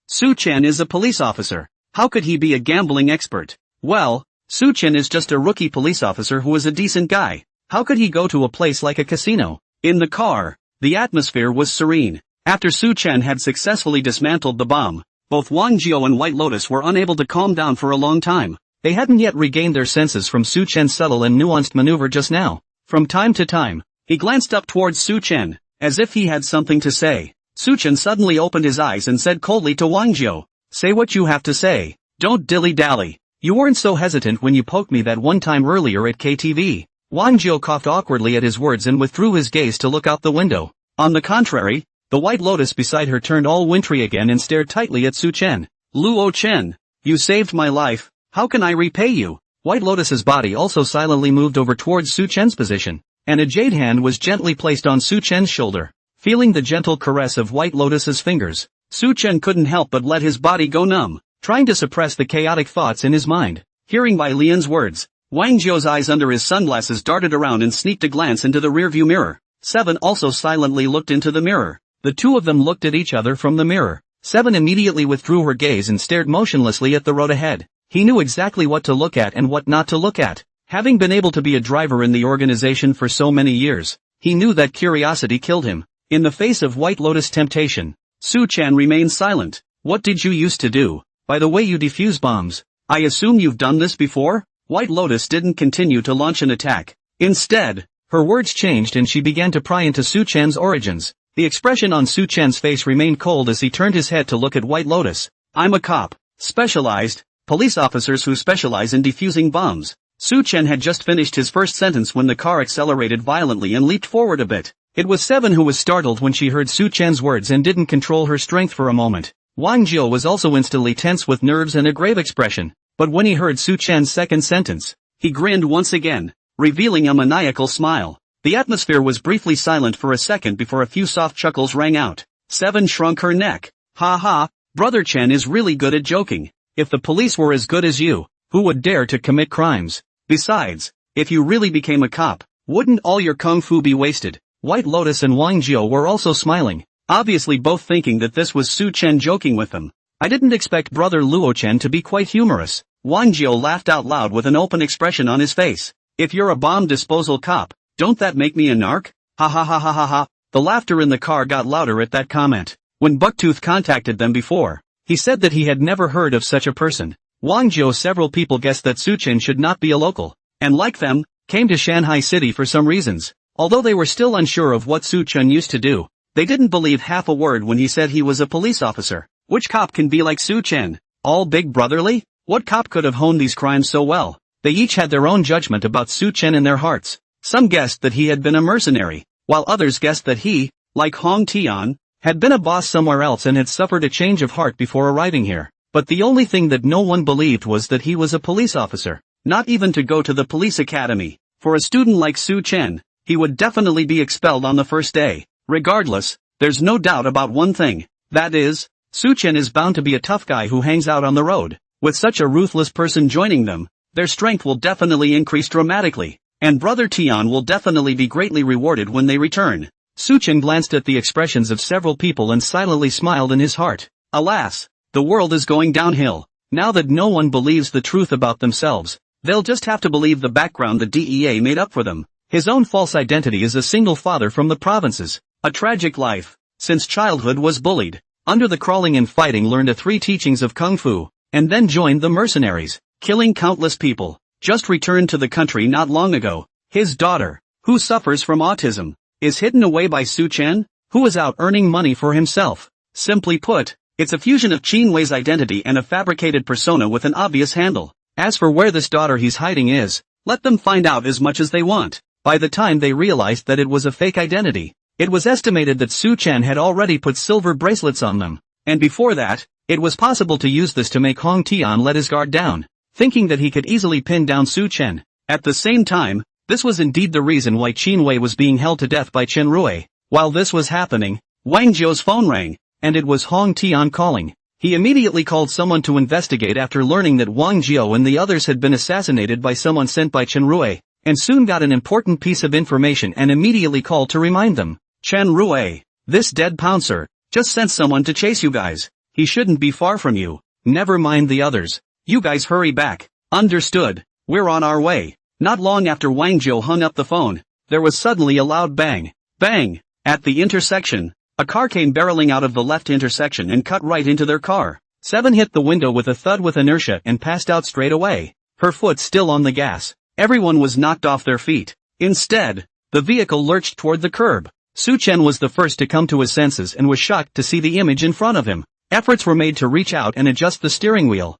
Su Chen is a police officer. How could he be a gambling expert? Well, Su Chen is just a rookie police officer who is a decent guy. How could he go to a place like a casino? In the car, the atmosphere was serene. After Su Chen had successfully dismantled the bomb, both Wang Jiao and White Lotus were unable to calm down for a long time. They hadn't yet regained their senses from Su Chen's subtle and nuanced maneuver just now. From time to time, he glanced up towards Su Chen, as if he had something to say. Su Chen suddenly opened his eyes and said coldly to Wang Jiao, "Say what you have to say. Don't dilly-dally. You weren't so hesitant when you poked me that one time earlier at KTV." Wang Jiao coughed awkwardly at his words and withdrew his gaze to look out the window. On the contrary, the White Lotus beside her turned all wintry again and stared tightly at Su Chen. "Luo Chen, you saved my life. How can I repay you?" White Lotus's body also silently moved over towards Su Chen's position, and a jade hand was gently placed on Su Chen's shoulder. Feeling the gentle caress of White Lotus's fingers, Su Chen couldn't help but let his body go numb, trying to suppress the chaotic thoughts in his mind. Hearing Bai Lian's words, Wang Jiao's eyes under his sunglasses darted around and sneaked a glance into the rearview mirror. Seven also silently looked into the mirror. The two of them looked at each other from the mirror. Seven immediately withdrew her gaze and stared motionlessly at the road ahead. He knew exactly what to look at and what not to look at. Having been able to be a driver in the organization for so many years, he knew that curiosity killed him. In the face of White Lotus temptation, Su Chen remained silent. What did you used to do? By the way, you defuse bombs. I assume you've done this before? White Lotus didn't continue to launch an attack. Instead, her words changed and she began to pry into Su Chen's origins. The expression on Su Chen's face remained cold as he turned his head to look at White Lotus. I'm a cop. Specialized. Police officers who specialize in defusing bombs. Su Chen had just finished his first sentence when the car accelerated violently and leaped forward a bit. It was Seven who was startled when she heard Su Chen's words and didn't control her strength for a moment. Wang Jiu was also instantly tense with nerves and a grave expression, but when he heard Su Chen's second sentence, he grinned once again, revealing a maniacal smile. The atmosphere was briefly silent for a second before a few soft chuckles rang out. Seven shrunk her neck. Ha ha, Brother Chen is really good at joking. If the police were as good as you, who would dare to commit crimes? Besides, if you really became a cop, wouldn't all your kung fu be wasted? White Lotus and Wang Jiu were also smiling, obviously both thinking that this was Su Chen joking with them. I didn't expect Brother Luo Chen to be quite humorous. Wang Jiu laughed out loud with an open expression on his face. If you're a bomb disposal cop, don't that make me a narc? Ha ha ha ha ha ha. The laughter in the car got louder at that comment. When Bucktooth contacted them before, he said that he had never heard of such a person. Wang Jiu several people guessed that Su Chen should not be a local, and like them, came to Shanghai City for some reasons. Although they were still unsure of what Su Chen used to do, they didn't believe half a word when he said he was a police officer. Which cop can be like Su Chen? All big brotherly? What cop could have honed these crimes so well? They each had their own judgment about Su Chen in their hearts. Some guessed that he had been a mercenary, while others guessed that he, like Hong Tian, had been a boss somewhere else and had suffered a change of heart before arriving here. But the only thing that no one believed was that he was a police officer, not even to go to the police academy. For a student like Su Chen, he would definitely be expelled on the first day. Regardless, there's no doubt about one thing. That is, Su Chen is bound to be a tough guy who hangs out on the road. With such a ruthless person joining them, their strength will definitely increase dramatically, and Brother Tian will definitely be greatly rewarded when they return. Su Chen glanced at the expressions of several people and silently smiled in his heart. Alas, the world is going downhill. Now that no one believes the truth about themselves, they'll just have to believe the background the DEA made up for them. His own false identity is a single father from the provinces. A tragic life. Since childhood was bullied. Under the crawling and fighting learned the 3 teachings of Kung Fu, and then joined the mercenaries, killing countless people. Just returned to the country not long ago. His daughter, who suffers from autism, is hidden away by Su Chen, who is out earning money for himself. Simply put, it's a fusion of Qin Wei's identity and a fabricated persona with an obvious handle. As for where this daughter he's hiding is, let them find out as much as they want. By the time they realized that it was a fake identity, it was estimated that Su Chen had already put silver bracelets on them. And before that, it was possible to use this to make Hong Tian let his guard down, thinking that he could easily pin down Su Chen. At the same time, this was indeed the reason why Qin Wei was being held to death by Chen Rui. While this was happening, Wang Jiu's phone rang, and it was Hong Tian calling. He immediately called someone to investigate after learning that Wang Jiu and the others had been assassinated by someone sent by Chen Rui, and soon got an important piece of information and immediately called to remind them. Chen Rui, this dead pouncer, just sent someone to chase you guys. He shouldn't be far from you. Never mind the others. You guys hurry back. Understood. We're on our way. Not long after Wang Jiu hung up the phone, there was suddenly a loud bang. Bang! At the intersection, a car came barreling out of the left intersection and cut right into their car. Seven hit the window with a thud with inertia and passed out straight away, her foot still on the gas. Everyone was knocked off their feet. Instead, the vehicle lurched toward the curb. Su Chen was the first to come to his senses and was shocked to see the image in front of him. Efforts were made to reach out and adjust the steering wheel,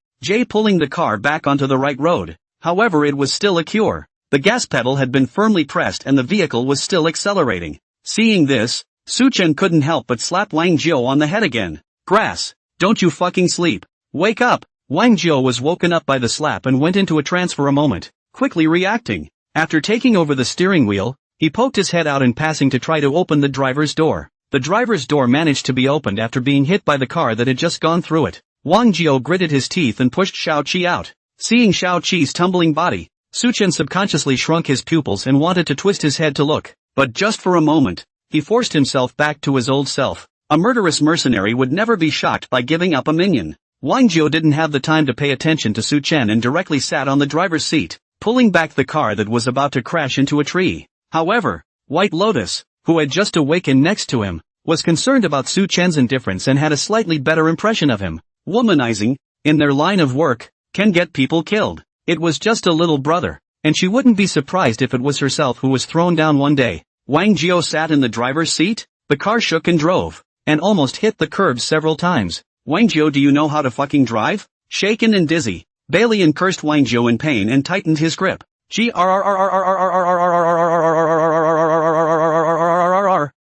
pulling the car back onto the right road. However, it was still a cure. The gas pedal had been firmly pressed and the vehicle was still accelerating. Seeing this, Su Chen couldn't help but slap Wang Jiu on the head again. Grass, don't you fucking sleep. Wake up. Wang Jiu was woken up by the slap and went into a trance for a moment, quickly reacting. After taking over the steering wheel, he poked his head out in passing to try to open the driver's door. The driver's door managed to be opened after being hit by the car that had just gone through it. Wang Jiu gritted his teeth and pushed Shao Qi out. Seeing Shao Qi's tumbling body, Su Chen subconsciously shrunk his pupils and wanted to twist his head to look. But just for a moment, he forced himself back to his old self. A murderous mercenary would never be shocked by giving up a minion. Wang Jiu didn't have the time to pay attention to Su Chen and directly sat on the driver's seat, pulling back the car that was about to crash into a tree. However, White Lotus, who had just awakened next to him, was concerned about Su Chen's indifference and had a slightly better impression of him. Womanizing, in their line of work, can get people killed. It was just a little brother, and she wouldn't be surprised if it was herself who was thrown down one day. Wang Jiao sat in the driver's seat, the car shook and drove, and almost hit the curbs several times. Wang Jiao, do you know how to fucking drive? Shaken and dizzy, Balian cursed Wang Jiao in pain and tightened his grip.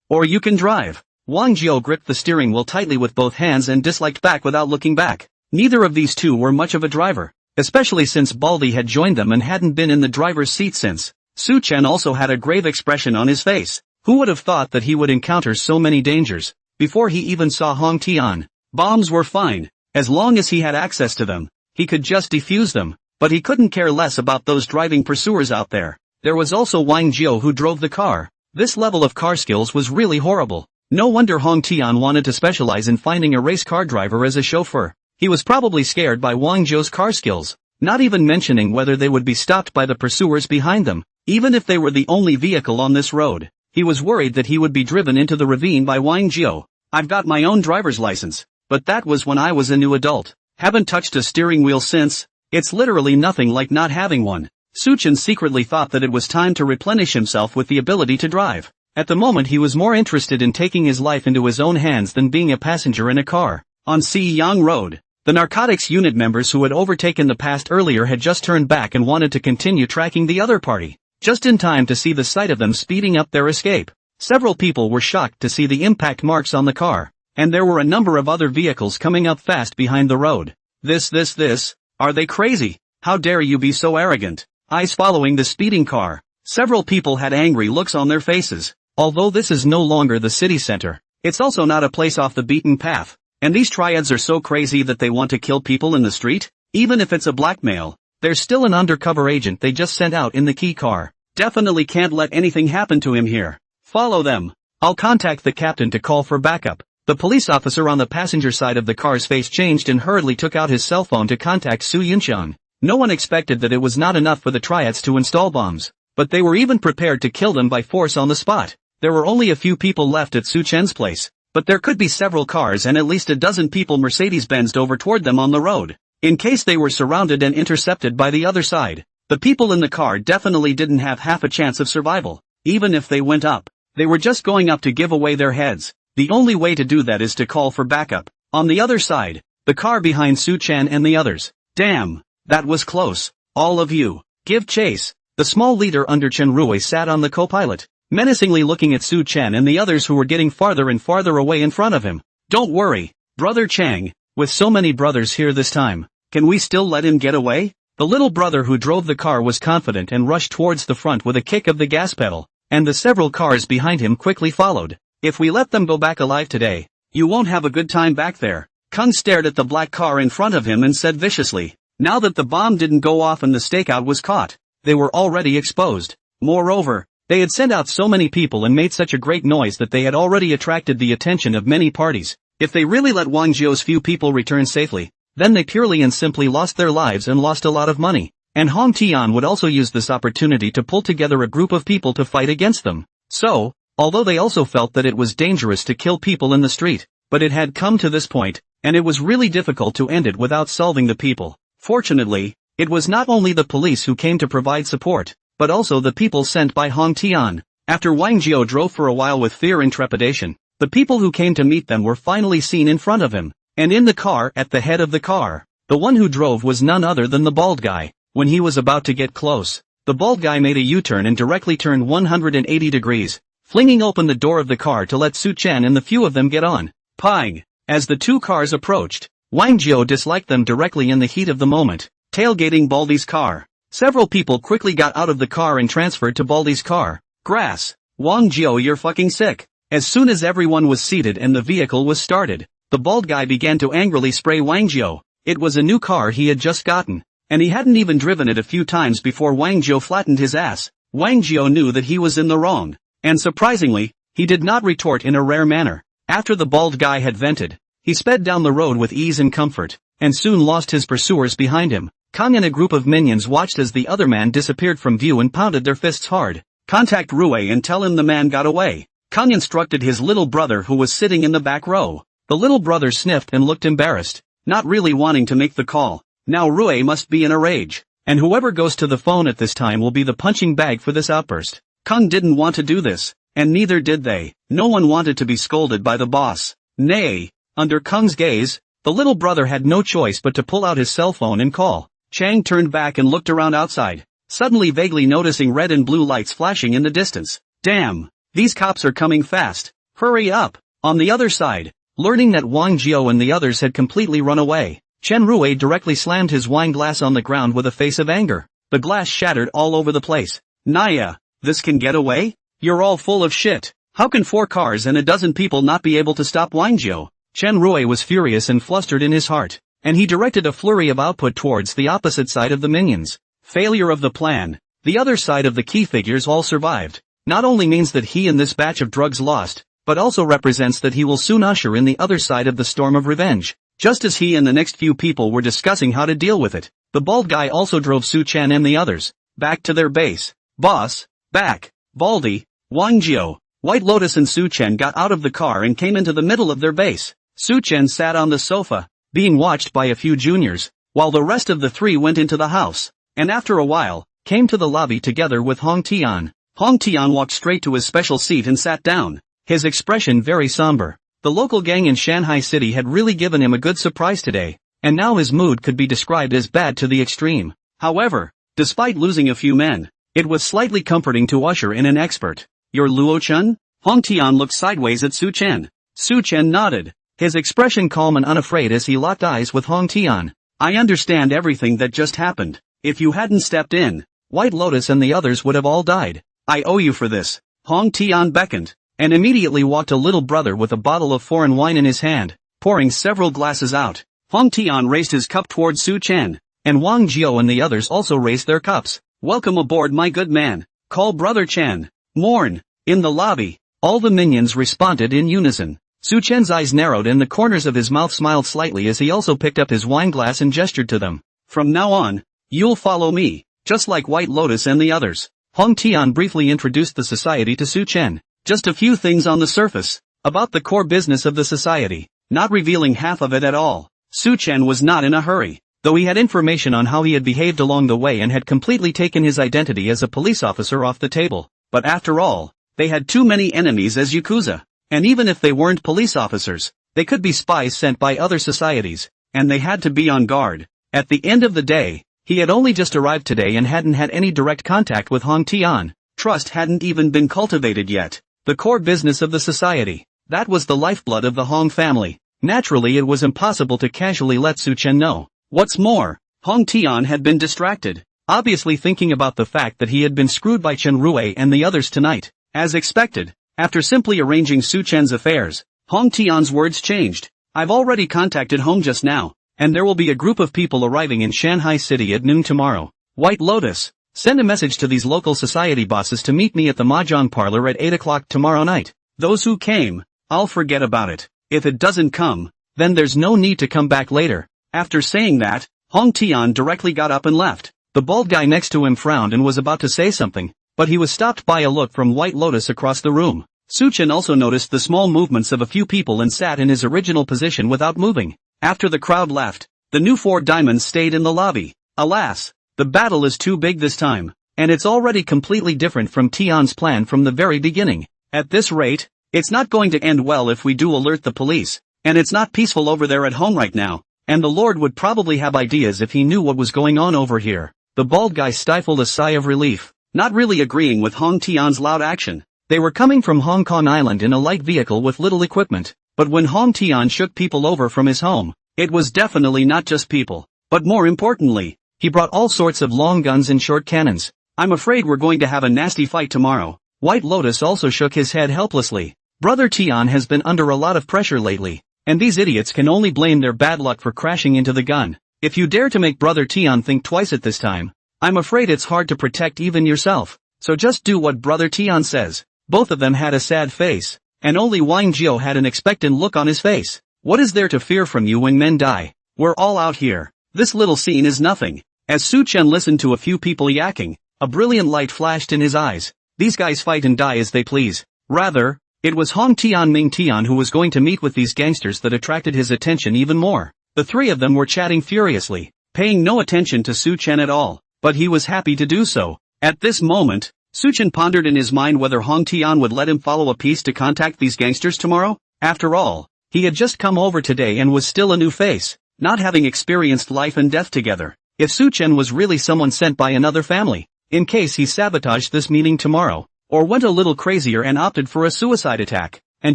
Or you can drive. Wang Jiao gripped the steering wheel tightly with both hands and disliked back without looking back. Neither of these two were much of a driver, especially since Baldy had joined them and hadn't been in the driver's seat since. Su Chen also had a grave expression on his face. Who would have thought that he would encounter so many dangers? Before he even saw Hong Tian, bombs were fine. As long as he had access to them, he could just defuse them, but he couldn't care less about those driving pursuers out there. There was also Wang Jiao who drove the car. This level of car skills was really horrible. No wonder Hong Tian wanted to specialize in finding a race car driver as a chauffeur. He was probably scared by Wang Jiao's car skills, not even mentioning whether they would be stopped by the pursuers behind them, even if they were the only vehicle on this road. He was worried that he would be driven into the ravine by Wang Jiao. I've got my own driver's license, but that was when I was a new adult. Haven't touched a steering wheel since. It's literally nothing like not having one. Su Chen secretly thought that it was time to replenish himself with the ability to drive. At the moment he was more interested in taking his life into his own hands than being a passenger in a car. On Xiyang Road, the narcotics unit members who had overtaken the past earlier had just turned back and wanted to continue tracking the other party, just in time to see the sight of them speeding up their escape. Several people were shocked to see the impact marks on the car, and there were a number of other vehicles coming up fast behind the road. This, are they crazy? How dare you be so arrogant? Eyes following the speeding car. Several people had angry looks on their faces. Although this is no longer the city center, it's also not a place off the beaten path, and these triads are so crazy that they want to kill people in the street? Even if it's a blackmail, there's still an undercover agent they just sent out in the key car. Definitely can't let anything happen to him here. Follow them. I'll contact the captain to call for backup. The police officer on the passenger side of the car's face changed and hurriedly took out his cell phone to contact Su Yunxiang. No one expected that it was not enough for the triads to install bombs, but they were even prepared to kill them by force on the spot. There were only a few people left at Su Chen's place, but there could be several cars and at least a dozen people Mercedes-Benzed over toward them on the road, in case they were surrounded and intercepted by the other side. The people in the car definitely didn't have half a chance of survival. Even if they went up, they were just going up to give away their heads. The only way to do that is to call for backup. On the other side, the car behind Su Chen and the others. Damn, that was close. All of you, give chase. The small leader under Chen Rui sat on the co-pilot, menacingly looking at Su Chen and the others who were getting farther and farther away in front of him. Don't worry, Brother Chang, with so many brothers here this time, can we still let him get away? The little brother who drove the car was confident and rushed towards the front with a kick of the gas pedal, and the several cars behind him quickly followed. If we let them go back alive today, you won't have a good time back there. Kung stared at the black car in front of him and said viciously, now that the bomb didn't go off and the stakeout was caught, they were already exposed. Moreover, they had sent out so many people and made such a great noise that they had already attracted the attention of many parties. If they really let Wang Jiao's few people return safely, then they purely and simply lost their lives and lost a lot of money. And Hong Tian would also use this opportunity to pull together a group of people to fight against them. So, although they also felt that it was dangerous to kill people in the street, but it had come to this point, and it was really difficult to end it without solving the people. Fortunately, it was not only the police who came to provide support, but also the people sent by Hong Tian. After Wang Jiao drove for a while with fear and trepidation, the people who came to meet them were finally seen in front of him, and in the car at the head of the car. The one who drove was none other than the bald guy. When he was about to get close, the bald guy made a U-turn and directly turned 180 degrees, flinging open the door of the car to let Su Chen and the few of them get on. Pang! As the two cars approached, Wang Jiao disliked them directly in the heat of the moment, tailgating Baldy's car. Several people quickly got out of the car and transferred to Baldy's car. Grass! Wang Jiao, you're fucking sick! As soon as everyone was seated and the vehicle was started, the bald guy began to angrily spray Wang Jiao. It was a new car he had just gotten, and he hadn't even driven it a few times before Wang Jiao flattened his ass. Wang Jiao knew that he was in the wrong, and surprisingly, he did not retort in a rare manner. After the bald guy had vented, he sped down the road with ease and comfort, and soon lost his pursuers behind him. Kang and a group of minions watched as the other man disappeared from view and pounded their fists hard. Contact Rui and tell him the man got away. Kang instructed his little brother who was sitting in the back row. The little brother sniffed and looked embarrassed, not really wanting to make the call. Now Rue must be in a rage, and whoever goes to the phone at this time will be the punching bag for this outburst. Kang didn't want to do this, and neither did they. No one wanted to be scolded by the boss. Nay, under Kang's gaze, the little brother had no choice but to pull out his cell phone and call. Chang turned back and looked around outside, suddenly vaguely noticing red and blue lights flashing in the distance. Damn, these cops are coming fast. Hurry up. On the other side, learning that Wang Jiao and the others had completely run away, Chen Rue directly slammed his wine glass on the ground with a face of anger. The glass shattered all over the place. Naya, this can get away? You're all full of shit. How can 4 cars and a dozen people not be able to stop Wang Jiao? Chen Rue was furious and flustered in his heart, and he directed a flurry of output towards the opposite side of the minions. Failure of the plan. The other side of the key figures all survived. Not only means that he and this batch of drugs lost, but also represents that he will soon usher in the other side of the storm of revenge. Just as he and the next few people were discussing how to deal with it, the bald guy also drove Su Chen and the others back to their base. Boss, back. Baldy, Wang Jiao, White Lotus and Su Chen got out of the car and came into the middle of their base. Su Chen sat on the sofa, being watched by a few juniors, while the rest of the 3 went into the house, and after a while, came to the lobby together with Hong Tian. Hong Tian walked straight to his special seat and sat down, his expression very somber. The local gang in Shanghai City had really given him a good surprise today, and now his mood could be described as bad to the extreme. However, despite losing a few men, it was slightly comforting to usher in an expert. You're Luo Chen? Hong Tian looked sideways at Su Chen. Su Chen nodded, his expression calm and unafraid as he locked eyes with Hong Tian. I understand everything that just happened. If you hadn't stepped in, White Lotus and the others would have all died. I owe you for this. Hong Tian beckoned, and immediately walked a little brother with a bottle of foreign wine in his hand, pouring several glasses out. Hong Tian raised his cup towards Su Chen, and Wang Jiao and the others also raised their cups. Welcome aboard my good man. Call Brother Chen. Mourn. In the lobby, all the minions responded in unison. Su Chen's eyes narrowed and the corners of his mouth smiled slightly as he also picked up his wine glass and gestured to them. From now on, you'll follow me, just like White Lotus and the others. Hong Tian briefly introduced the society to Su Chen. Just a few things on the surface, about the core business of the society, not revealing half of it at all. Su Chen was not in a hurry, though he had information on how he had behaved along the way and had completely taken his identity as a police officer off the table. But after all, they had too many enemies as Yakuza. And even if they weren't police officers, they could be spies sent by other societies, and they had to be on guard. At the end of the day, he had only just arrived today and hadn't had any direct contact with Hong Tian. Trust hadn't even been cultivated yet. The core business of the society. That was the lifeblood of the Hong family. Naturally it was impossible to casually let Su Chen know. What's more, Hong Tian had been distracted, obviously thinking about the fact that he had been screwed by Chen Rue and the others tonight. As expected, after simply arranging Su Chen's affairs, Hong Tian's words changed. I've already contacted home just now, and there will be a group of people arriving in Shanghai City at noon tomorrow. White Lotus, send a message to these local society bosses to meet me at the Mahjong parlor at 8 o'clock tomorrow night. Those who came, I'll forget about it. If it doesn't come, then there's no need to come back later. After saying that, Hong Tian directly got up and left. The bald guy next to him frowned and was about to say something, but he was stopped by a look from White Lotus across the room. Su Chen also noticed the small movements of a few people and sat in his original position without moving. After the crowd left, the new 4 diamonds stayed in the lobby. Alas, the battle is too big this time, and it's already completely different from Tian's plan from the very beginning. At this rate, it's not going to end well if we do alert the police, and it's not peaceful over there at home right now, and the Lord would probably have ideas if he knew what was going on over here. The bald guy stifled a sigh of relief, not really agreeing with Hong Tian's loud action. They were coming from Hong Kong Island in a light vehicle with little equipment, but when Hong Tian shook people over from his home, it was definitely not just people, but more importantly, he brought all sorts of long guns and short cannons. I'm afraid we're going to have a nasty fight tomorrow. White Lotus also shook his head helplessly. Brother Tian has been under a lot of pressure lately, and these idiots can only blame their bad luck for crashing into the gun. If you dare to make Brother Tian think twice at this time, I'm afraid it's hard to protect even yourself, so just do what Brother Tian says. Both of them had a sad face, and only Wang Jiao had an expectant look on his face. What is there to fear from you when men die? We're all out here. This little scene is nothing. As Su Chen listened to a few people yakking, a brilliant light flashed in his eyes. These guys fight and die as they please. Rather, It was Hong Tian Ming Tian who was going to meet with these gangsters that attracted his attention even more. The three of them were chatting furiously, paying no attention to Su Chen at all, but he was happy to do so. At this moment, Su Chen pondered in his mind whether Hong Tian would let him follow a piece to contact these gangsters tomorrow. After all, he had just come over today and was still a new face, not having experienced life and death together. If Su Chen was really someone sent by another family, in case he sabotaged this meeting tomorrow, or went a little crazier and opted for a suicide attack, and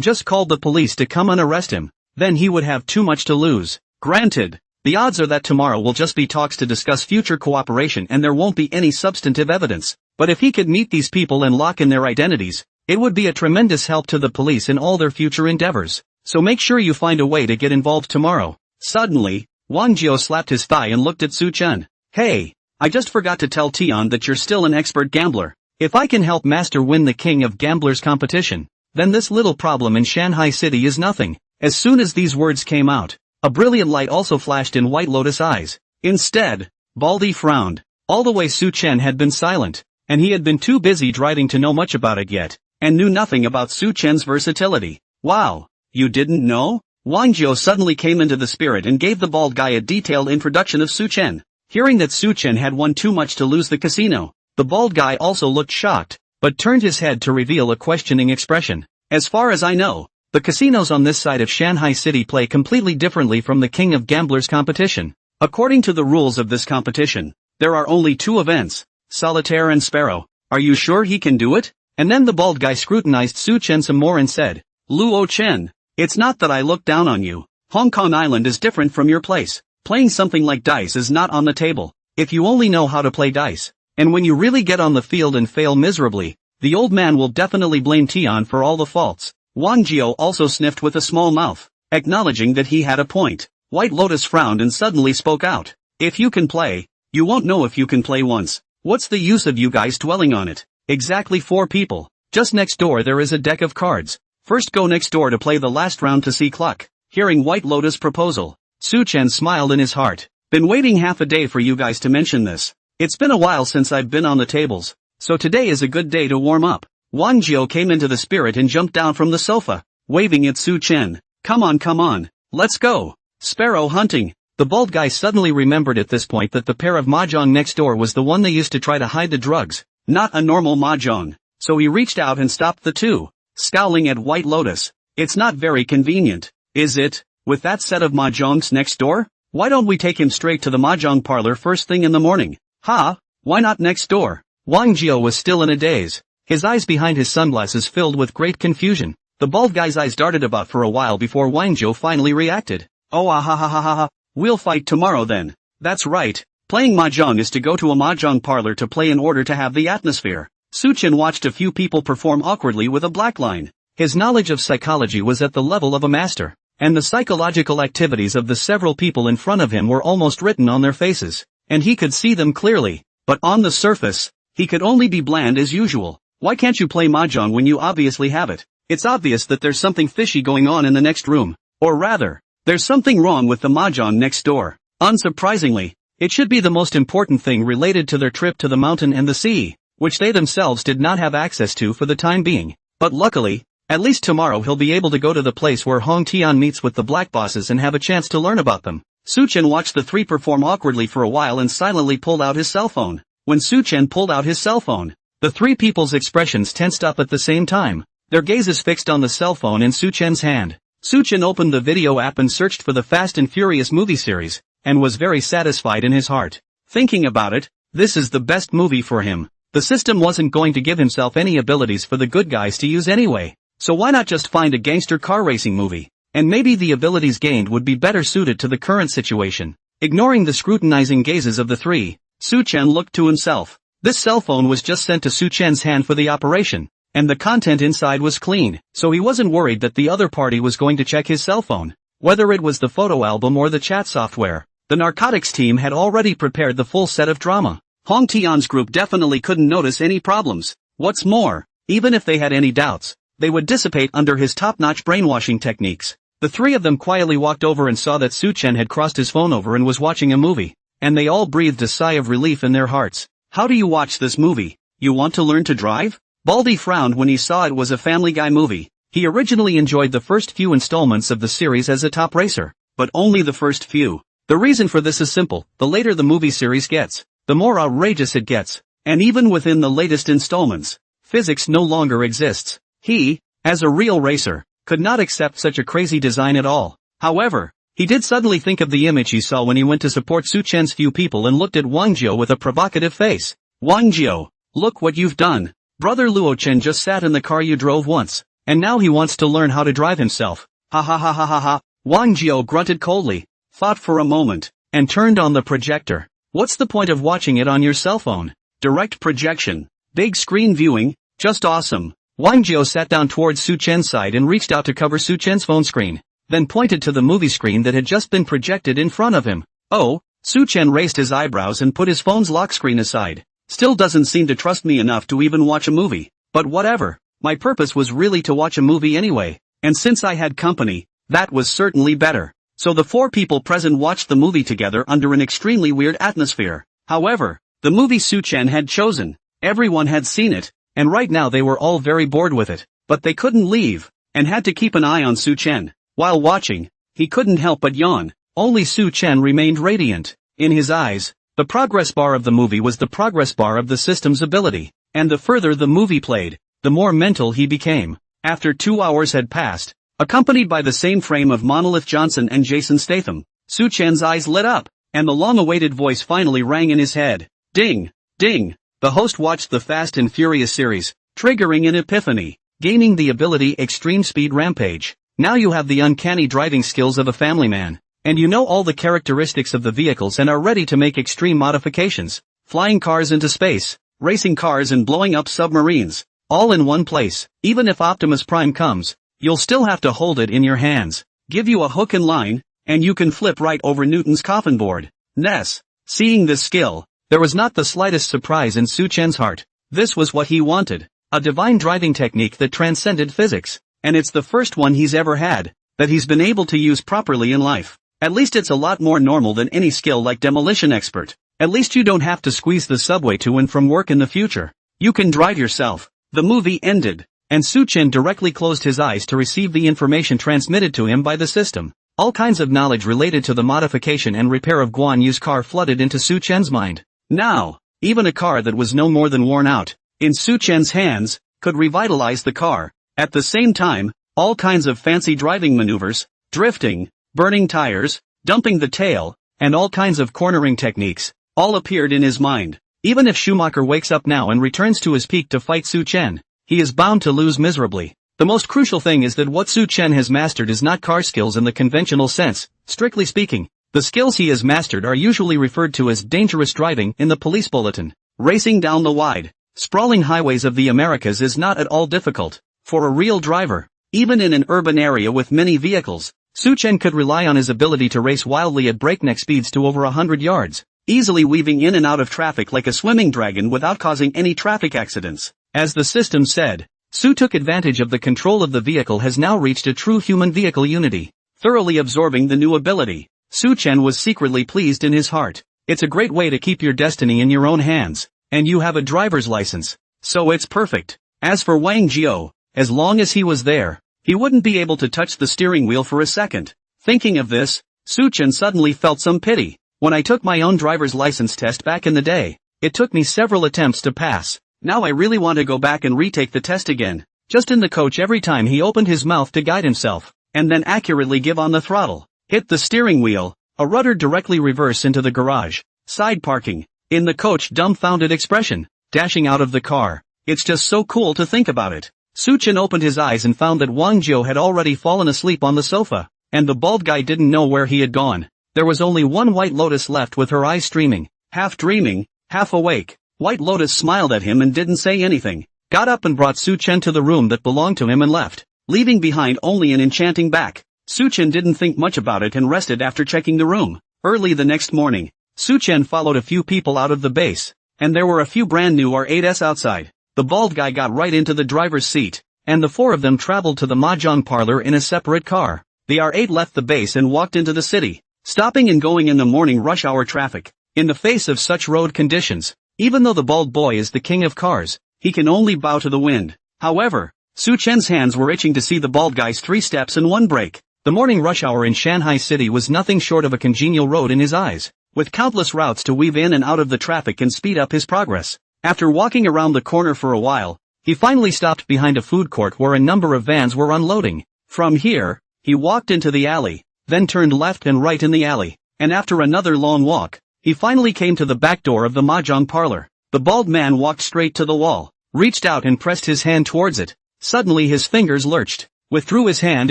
just called the police to come and arrest him, then he would have too much to lose. Granted, the odds are that tomorrow will just be talks to discuss future cooperation and there won't be any substantive evidence, but if he could meet these people and lock in their identities, it would be a tremendous help to the police in all their future endeavors. So make sure you find a way to get involved tomorrow. Suddenly, Wang Jiao slapped his thigh and looked at Su Chen. Hey, I just forgot to tell Tian that you're still an expert gambler. If I can help Master win the King of Gamblers competition, then this little problem in Shanghai City is nothing. As soon as these words came out, a brilliant light also flashed in White Lotus' eyes. Instead, Baldy frowned. All the way Su Chen had been silent, and he had been too busy driving to know much about it yet, and knew nothing about Su Chen's versatility. Wow, you didn't know? Wang Jiao suddenly came into the spirit and gave the bald guy a detailed introduction of Su Chen. Hearing that Su Chen had won too much to lose the casino, the bald guy also looked shocked, but turned his head to reveal a questioning expression. As far as I know, the casinos on this side of Shanghai City play completely differently from the King of Gamblers competition. According to the rules of this competition, there are only two events, Solitaire and Sparrow. Are you sure he can do it? And then the bald guy scrutinized Su Chen some more and said, Luo Chen, it's not that I look down on you. Hong Kong Island is different from your place. Playing something like dice is not on the table. If you only know how to play dice, and when you really get on the field and fail miserably, the old man will definitely blame Tian for all the faults. Wang Jiao also sniffed with a small mouth, acknowledging that he had a point. White Lotus frowned and suddenly spoke out. If you can play, you won't know if you can play once. What's the use of you guys dwelling on it? Exactly 4 people. Just next door there is a deck of cards. First go next door to play the last round to see luck. Hearing White Lotus' proposal, Su Chen smiled in his heart. Been waiting half a day for you guys to mention this. It's been a while since I've been on the tables, so today is a good day to warm up. Wang Jiao came into the spirit and jumped down from the sofa, waving at Su Chen. Come on, let's go. Sparrow hunting. The bald guy suddenly remembered at this point that the pair of mahjong next door was the one they used to try to hide the drugs, not a normal mahjong. So he reached out and stopped the two, scowling at White Lotus. It's not very convenient, is it, with that set of mahjongs next door? Why don't we take him straight to the mahjong parlor first thing in the morning? Ha, why not next door? Wang Jiao was still in a daze, his eyes behind his sunglasses filled with great confusion. The bald guy's eyes darted about for a while before Wang Jiao finally reacted. Oh ah ha ha ha ha ha, we'll fight tomorrow then. That's right, playing mahjong is to go to a mahjong parlor to play in order to have the atmosphere. Su Chen watched a few people perform awkwardly with a black line. His knowledge of psychology was at the level of a master, and the psychological activities of the several people in front of him were almost written on their faces, and he could see them clearly, but on the surface, he could only be bland as usual. Why can't you play mahjong when you obviously have it? It's obvious that there's something fishy going on in the next room, or rather, there's something wrong with the mahjong next door. Unsurprisingly, it should be the most important thing related to their trip to the mountain and the sea, which they themselves did not have access to for the time being. But luckily, at least tomorrow he'll be able to go to the place where Hong Tian meets with the black bosses and have a chance to learn about them. Su Chen watched the three perform awkwardly for a while and silently pulled out his cell phone. When Su Chen pulled out his cell phone, the three people's expressions tensed up at the same time, their gazes fixed on the cell phone in Su Chen's hand. Su Chen opened the video app and searched for the Fast and Furious movie series, and was very satisfied in his heart. Thinking about it, this is the best movie for him. The system wasn't going to give himself any abilities for the good guys to use anyway, so why not just find a gangster car racing movie? And maybe the abilities gained would be better suited to the current situation. Ignoring the scrutinizing gazes of the three, Su Chen looked to himself. This cell phone was just sent to Su Chen's hand for the operation, and the content inside was clean, so he wasn't worried that the other party was going to check his cell phone. Whether it was the photo album or the chat software, the narcotics team had already prepared the full set of drama. Hong Tian's group definitely couldn't notice any problems. What's more, even if they had any doubts, they would dissipate under his top-notch brainwashing techniques. The three of them quietly walked over and saw that Su Chen had crossed his phone over and was watching a movie, and they all breathed a sigh of relief in their hearts. How do you watch this movie? You want to learn to drive? Baldy frowned when he saw it was a Family Guy movie. He originally enjoyed the first few installments of the series as a top racer, but only the first few. The reason for this is simple: the later the movie series gets, the more outrageous it gets. And even within the latest installments, physics no longer exists. He, as a real racer, could not accept such a crazy design at all. However, he did suddenly think of the image he saw when he went to support Su Chen's few people and looked at Wang Jiao with a provocative face. Wang Jiao, look what you've done. Brother Luo Chen just sat in the car you drove once, and now he wants to learn how to drive himself. Ha ha ha ha ha ha. Wang Jiao grunted coldly, thought for a moment, and turned on the projector. What's the point of watching it on your cell phone? Direct projection, big screen viewing, just awesome. Wang Jiao sat down towards Su Chen's side and reached out to cover Su Chen's phone screen, then pointed to the movie screen that had just been projected in front of him. Oh, Su Chen raised his eyebrows and put his phone's lock screen aside. Still doesn't seem to trust me enough to even watch a movie. But whatever, my purpose was really to watch a movie anyway, and since I had company, that was certainly better. So the four people present watched the movie together under an extremely weird atmosphere. However, the movie Su Chen had chosen, everyone had seen it, and right now they were all very bored with it, but they couldn't leave, and had to keep an eye on Su Chen. While watching, he couldn't help but yawn. Only Su Chen remained radiant. In his eyes, the progress bar of the movie was the progress bar of the system's ability, and the further the movie played, the more mental he became. After 2 hours had passed, accompanied by the same frame of Monolith Johnson and Jason Statham, Su Chen's eyes lit up, and the long-awaited voice finally rang in his head. Ding! Ding! The host watched the Fast and Furious series, triggering an epiphany, gaining the ability Extreme Speed Rampage. Now you have the uncanny driving skills of a family man, and you know all the characteristics of the vehicles and are ready to make extreme modifications, flying cars into space, racing cars and blowing up submarines, all in one place. Even if Optimus Prime comes, you'll still have to hold it in your hands, give you a hook and line, and you can flip right over Newton's coffin board. Ness. Seeing this skill, there was not the slightest surprise in Su Chen's heart. This was what he wanted, a divine driving technique that transcended physics. And it's the first one he's ever had, that he's been able to use properly in life. At least it's a lot more normal than any skill like demolition expert. At least you don't have to squeeze the subway to and from work in the future. You can drive yourself. The movie ended, and Su Chen directly closed his eyes to receive the information transmitted to him by the system. All kinds of knowledge related to the modification and repair of Guan Yu's car flooded into Su Chen's mind. Now, even a car that was no more than worn out, in Su Chen's hands, could revitalize the car. At the same time, all kinds of fancy driving maneuvers, drifting, burning tires, dumping the tail, and all kinds of cornering techniques, all appeared in his mind. Even if Schumacher wakes up now and returns to his peak to fight Su Chen, he is bound to lose miserably. The most crucial thing is that what Su Chen has mastered is not car skills in the conventional sense. Strictly speaking, the skills he has mastered are usually referred to as dangerous driving in the police bulletin. Racing down the wide, sprawling highways of the Americas is not at all difficult. For a real driver, even in an urban area with many vehicles, Su Chen could rely on his ability to race wildly at breakneck speeds to over 100 yards, easily weaving in and out of traffic like a swimming dragon without causing any traffic accidents. As the system said, Su took advantage of the control of the vehicle has now reached a true human-vehicle unity. Thoroughly absorbing the new ability, Su Chen was secretly pleased in his heart. It's a great way to keep your destiny in your own hands, and you have a driver's license, so it's perfect. As for Wang Jiao, as long as he was there, he wouldn't be able to touch the steering wheel for a second. Thinking of this, Su Chen suddenly felt some pity. When I took my own driver's license test back in the day, it took me several attempts to pass. Now I really want to go back and retake the test again. Just in the coach every time he opened his mouth to guide himself, and then accurately give on the throttle, hit the steering wheel, a rudder directly reverse into the garage, side parking, in the coach dumbfounded expression, dashing out of the car. It's just so cool to think about it. Su Chen opened his eyes and found that Wang Jiao had already fallen asleep on the sofa, and the bald guy didn't know where he had gone. There was only one White Lotus left with her eyes streaming, half dreaming, half awake. White Lotus smiled at him and didn't say anything, got up and brought Su Chen to the room that belonged to him and left, leaving behind only an enchanting back. Su Chen didn't think much about it and rested after checking the room. Early the next morning, Su Chen followed a few people out of the base, and there were a few brand new R8s outside. The bald guy got right into the driver's seat, and the four of them traveled to the mahjong parlor in a separate car. The R8 left the base and walked into the city, stopping and going in the morning rush hour traffic. In the face of such road conditions, even though the bald boy is the king of cars, he can only bow to the wind. However, Su Chen's hands were itching to see the bald guy's 3 steps and 1 break. The morning rush hour in Shanghai City was nothing short of a congenial road in his eyes, with countless routes to weave in and out of the traffic and speed up his progress. After walking around the corner for a while, he finally stopped behind a food court where a number of vans were unloading. From here, he walked into the alley, then turned left and right in the alley, and after another long walk, he finally came to the back door of the mahjong parlor. The bald man walked straight to the wall, reached out and pressed his hand towards it. Suddenly his fingers lurched, withdrew his hand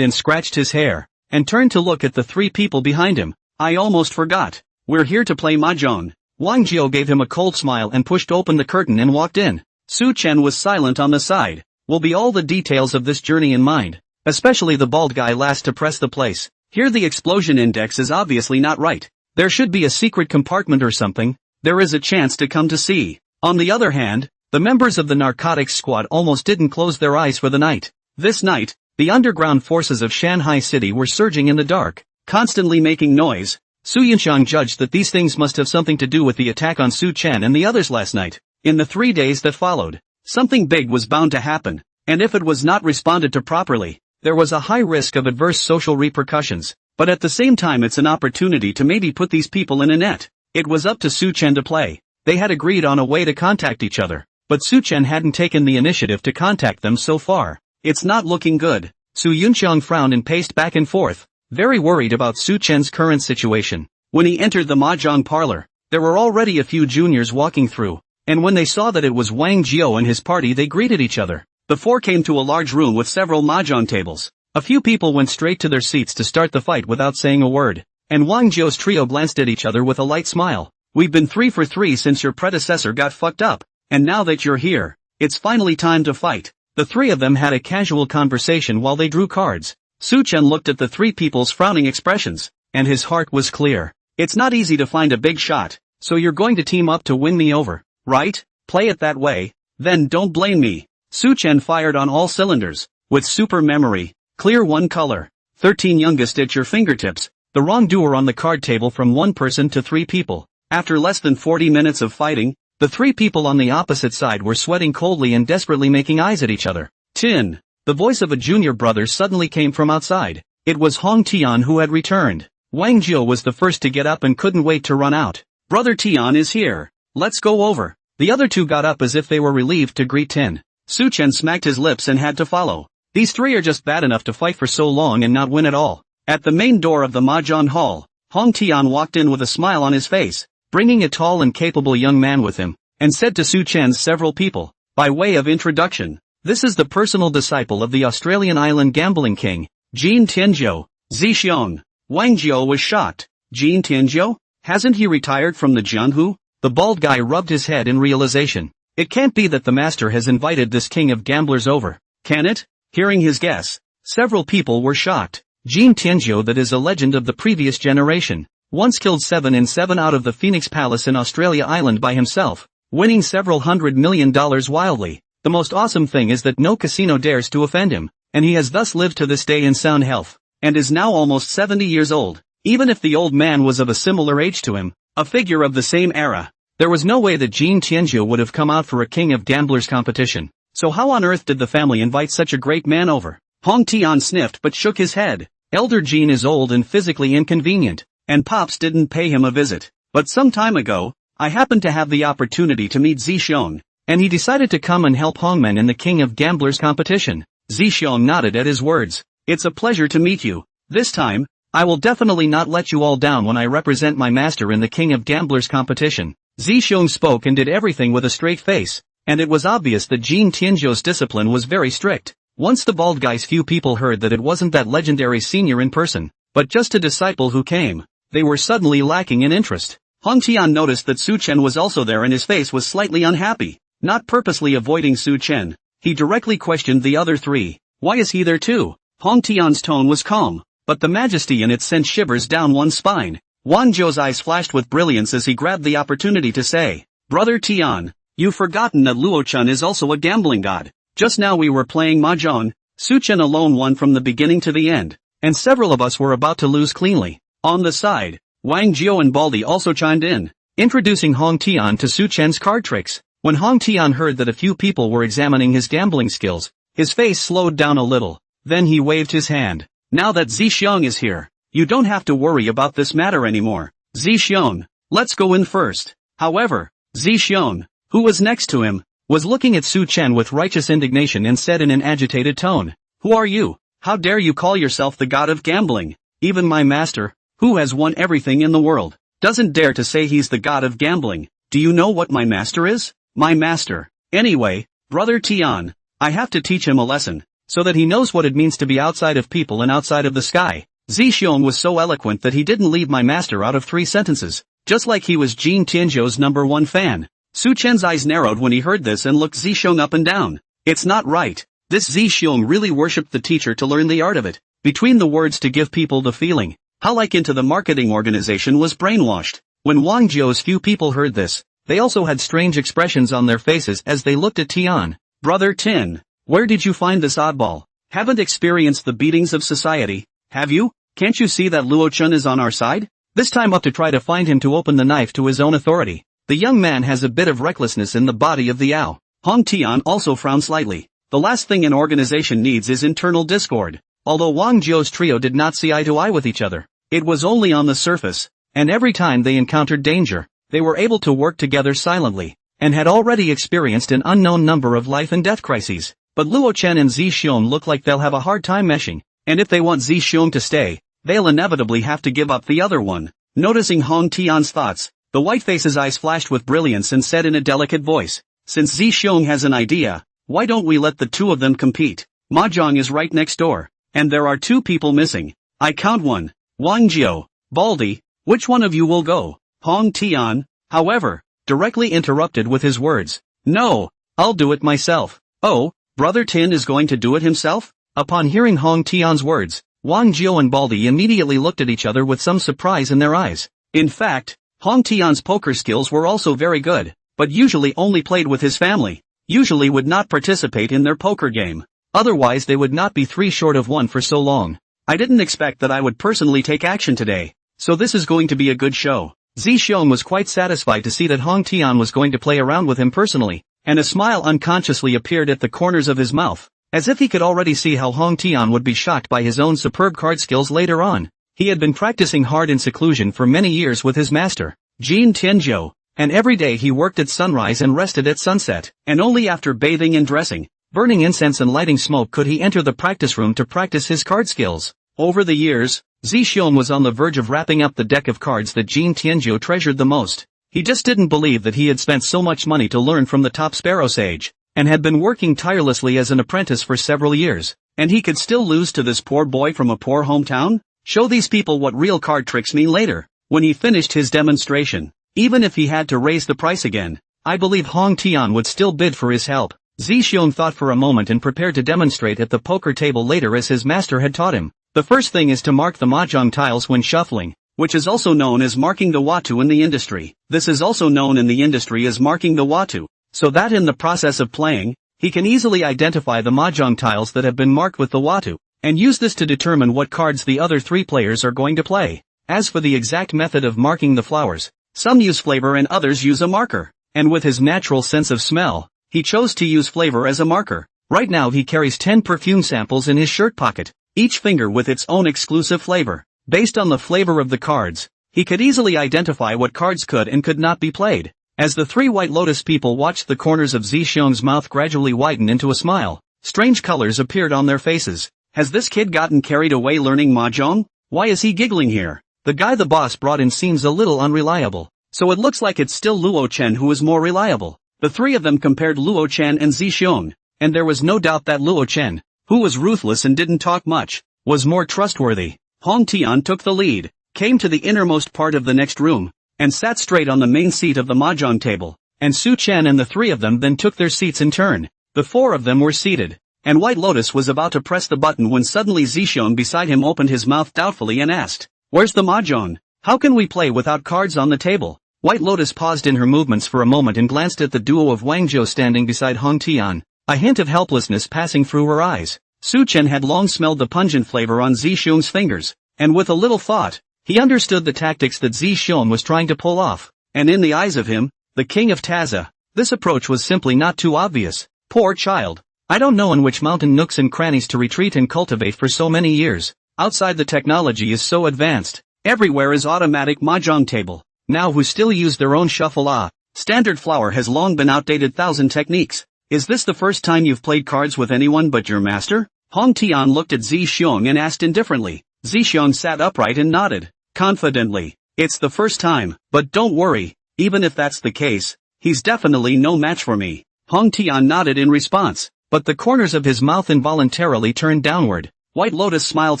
and scratched his hair, and turned to look at the 3 people behind him. I almost forgot. We're here to play mahjong. Wang Jiao gave him a cold smile and pushed open the curtain and walked in. Su Chen was silent on the side. Will be all the details of this journey in mind, especially the bald guy last to press the place. Here the explosion index is obviously not right. There should be a secret compartment or something. There is a chance to come to see. On the other hand, the members of the narcotics squad almost didn't close their eyes for the night. This night, the underground forces of Shanghai City were surging in the dark, constantly making noise. Su Yunxiang judged that these things must have something to do with the attack on Su Chen and the others last night. In the 3 days that followed, something big was bound to happen, and if it was not responded to properly, there was a high risk of adverse social repercussions. But at the same time it's an opportunity to maybe put these people in a net. It was up to Su Chen to play. They had agreed on a way to contact each other, but Su Chen hadn't taken the initiative to contact them so far. It's not looking good. Su Yunxiang frowned and paced back and forth, very worried about Su Chen's current situation. When he entered the mahjong parlor, there were already a few juniors walking through, and when they saw that it was Wang Jiao and his party they greeted each other. The 4 came to a large room with several mahjong tables. A few people went straight to their seats to start the fight without saying a word, and Wang Jiao's trio glanced at each other with a light smile. We've been 3 for 3 since your predecessor got fucked up, and now that you're here, it's finally time to fight. The 3 of them had a casual conversation while they drew cards. Su Chen looked at the 3 people's frowning expressions, and his heart was clear. It's not easy to find a big shot, so you're going to team up to win me over, right? Play it that way, then don't blame me. Su Chen fired on all cylinders, with super memory, clear 1 color, 13 youngest at your fingertips, the wrongdoer on the card table from 1 person to 3 people. After less than 40 minutes of fighting, the 3 people on the opposite side were sweating coldly and desperately making eyes at each other. Tin. The voice of a junior brother suddenly came from outside. It was Hong Tian who had returned. Wang Jiao was the first to get up and couldn't wait to run out. Brother Tian is here. Let's go over. The other 2 got up as if they were relieved to greet Tin. Su Chen smacked his lips and had to follow. These 3 are just bad enough to fight for so long and not win at all. At the main door of the mahjong hall, Hong Tian walked in with a smile on his face, bringing a tall and capable young man with him, and said to Su Chen's several people, by way of introduction, this is the personal disciple of the Australian island gambling king, Jin Tianzhou, Zixiong. Wang Jiao was shocked. Jin Tianzhou? Hasn't he retired from the Jianhu? The bald guy rubbed his head in realization. It can't be that the master has invited this king of gamblers over, can it? Hearing his guess, several people were shocked. Jin Tianzhou, that is a legend of the previous generation, once killed 7 in 7 out of the Phoenix Palace in Australia Island by himself, winning several $100 million wildly. The most awesome thing is that no casino dares to offend him, and he has thus lived to this day in sound health, and is now almost 70 years old. Even if the old man was of a similar age to him, a figure of the same era, there was no way that Jin Tianzhou would have come out for a king of gamblers competition. So how on earth did the family invite such a great man over? Hong Tian sniffed but shook his head. Elder Jin is old and physically inconvenient, and Pops didn't pay him a visit. But some time ago, I happened to have the opportunity to meet Zixiong, and he decided to come and help Hongmen in the King of Gamblers competition. Zixiong nodded at his words. It's a pleasure to meet you. This time, I will definitely not let you all down when I represent my master in the King of Gamblers competition. Zixiong spoke and did everything with a straight face, and it was obvious that Jin Tianzhou's discipline was very strict. Once the bald guy's few people heard that it wasn't that legendary senior in person, but just a disciple who came, they were suddenly lacking in interest. Hong Tian noticed that Su Chen was also there and his face was slightly unhappy. Not purposely avoiding Su Chen, he directly questioned the other 3. Why is he there too? Hong Tian's tone was calm, but the majesty in it sent shivers down one's spine. Wang Jiao's eyes flashed with brilliance as he grabbed the opportunity to say, Brother Tian, you've forgotten that Luo Chun is also a gambling god. Just now we were playing mahjong. Su Chen alone won from the beginning to the end, and several of us were about to lose cleanly. On the side, Wang Jiao and Baldi also chimed in, introducing Hong Tian to Su Chen's card tricks. When Hong Tian heard that a few people were examining his gambling skills, His face slowed down a little, then he waved his hand. Now that Zixiong is here, you don't have to worry about this matter anymore. Zixiong, let's go in first. However, Zixiong, who was next to him, was looking at Su Chen with righteous indignation and said in an agitated tone, "Who are you? How dare you call yourself the god of gambling? Even my master, who has won everything in the world, doesn't dare to say he's the god of gambling. Do you know what my master is? My master. Anyway, brother Tian, I have to teach him a lesson, so that he knows what it means to be outside of people and outside of the sky." Zixiong was so eloquent that he didn't leave my master out of 3 sentences, just like he was Jin Tianzhou's #1 fan. Su Chen's eyes narrowed when he heard this and looked Zixiong up and down. It's not right. This Zixiong really worshipped the teacher to learn the art of it, between the words to give people the feeling, how like into the marketing organization was brainwashed. When Wang Jiu's few people heard this, they also had strange expressions on their faces as they looked at Tian. Brother Tin, where did you find this oddball? Haven't experienced the beatings of society, have you? Can't you see that Luo Chun is on our side? This time up to try to find him to open the knife to his own authority. The young man has a bit of recklessness in the body of the Yao. Hong Tian also frowned slightly. The last thing an organization needs is internal discord. Although Wang Jiu's trio did not see eye to eye with each other, it was only on the surface, and every time they encountered danger, they were able to work together silently, and had already experienced an unknown number of life and death crises. But Luo Chen and Zixiong look like they'll have a hard time meshing, and if they want Zixiong to stay, they'll inevitably have to give up the other one. Noticing Hong Tian's thoughts, the white-face's eyes flashed with brilliance and said in a delicate voice, "Since Zixiong has an idea, why don't we let the two of them compete? Mahjong is right next door, and there are 2 people missing. I count 1. Wang Jiu, Baldy, which one of you will go?" Hong Tian, however, directly interrupted with his words, "No, I'll do it myself." "Oh, Brother Tin is going to do it himself?" Upon hearing Hong Tian's words, Wang Jiu and Baldy immediately looked at each other with some surprise in their eyes. In fact, Hong Tian's poker skills were also very good, but usually only played with his family, usually would not participate in their poker game. Otherwise they would not be 3 short of 1 for so long. "I didn't expect that I would personally take action today, so this is going to be a good show." Zixiong was quite satisfied to see that Hong Tian was going to play around with him personally, and a smile unconsciously appeared at the corners of his mouth, as if he could already see how Hong Tian would be shocked by his own superb card skills later on. He had been practicing hard in seclusion for many years with his master, Jin Tianzhou, and every day he worked at sunrise and rested at sunset, and only after bathing and dressing, burning incense and lighting smoke could he enter the practice room to practice his card skills. Over the years, Zixiong was on the verge of wrapping up the deck of cards that Jin Tianzhou treasured the most. He just didn't believe that he had spent so much money to learn from the top sparrow sage, and had been working tirelessly as an apprentice for several years, and he could still lose to this poor boy from a poor hometown? Show these people what real card tricks mean later. When he finished his demonstration, even if he had to raise the price again, I believe Hong Tian would still bid for his help. Zixiong thought for a moment and prepared to demonstrate at the poker table later as his master had taught him. The first thing is to mark the mahjong tiles when shuffling, which is also known as marking the watu in the industry. This is also known in the industry as marking the watu, so that in the process of playing, he can easily identify the mahjong tiles that have been marked with the watu, and use this to determine what cards the other 3 players are going to play. As for the exact method of marking the flowers, some use flavor and others use a marker, and with his natural sense of smell, he chose to use flavor as a marker. Right now he carries 10 perfume samples in his shirt pocket, each finger with its own exclusive flavor. Based on the flavor of the cards, he could easily identify what cards could and could not be played. As the 3 White Lotus people watched the corners of Zixiong's mouth gradually widen into a smile, strange colors appeared on their faces. Has this kid gotten carried away learning mahjong? Why is he giggling here? The guy the boss brought in seems a little unreliable, so it looks like it's still Luo Chen who is more reliable. The 3 of them compared Luo Chen and Zixiong, and there was no doubt that Luo Chen, who was ruthless and didn't talk much, was more trustworthy. Hong Tian took the lead, came to the innermost part of the next room, and sat straight on the main seat of the mahjong table, and Su Chen and the 3 of them then took their seats in turn. The 4 of them were seated, and White Lotus was about to press the button when suddenly Zixiong beside him opened his mouth doubtfully and asked, "Where's the mahjong? How can we play without cards on the table?" White Lotus paused in her movements for a moment and glanced at the duo of Wang Jiu standing beside Hong Tian, a hint of helplessness passing through her eyes. Su Chen had long smelled the pungent flavor on Zixiong's fingers, and with a little thought, he understood the tactics that Zixiong was trying to pull off, and in the eyes of him, the king of Taza, this approach was simply not too obvious. Poor child. I don't know in which mountain nooks and crannies to retreat and cultivate for so many years. Outside the technology is so advanced. Everywhere is automatic mahjong table. Now who still use their own shuffle Standard flower has long been outdated thousand techniques. Is this the first time you've played cards with anyone but your master? Hong Tian looked at Zixiong and asked indifferently. Zixiong sat upright and nodded, confidently. It's the first time, but don't worry, even if that's the case, he's definitely no match for me. Hong Tian nodded in response, but the corners of his mouth involuntarily turned downward. White Lotus smiled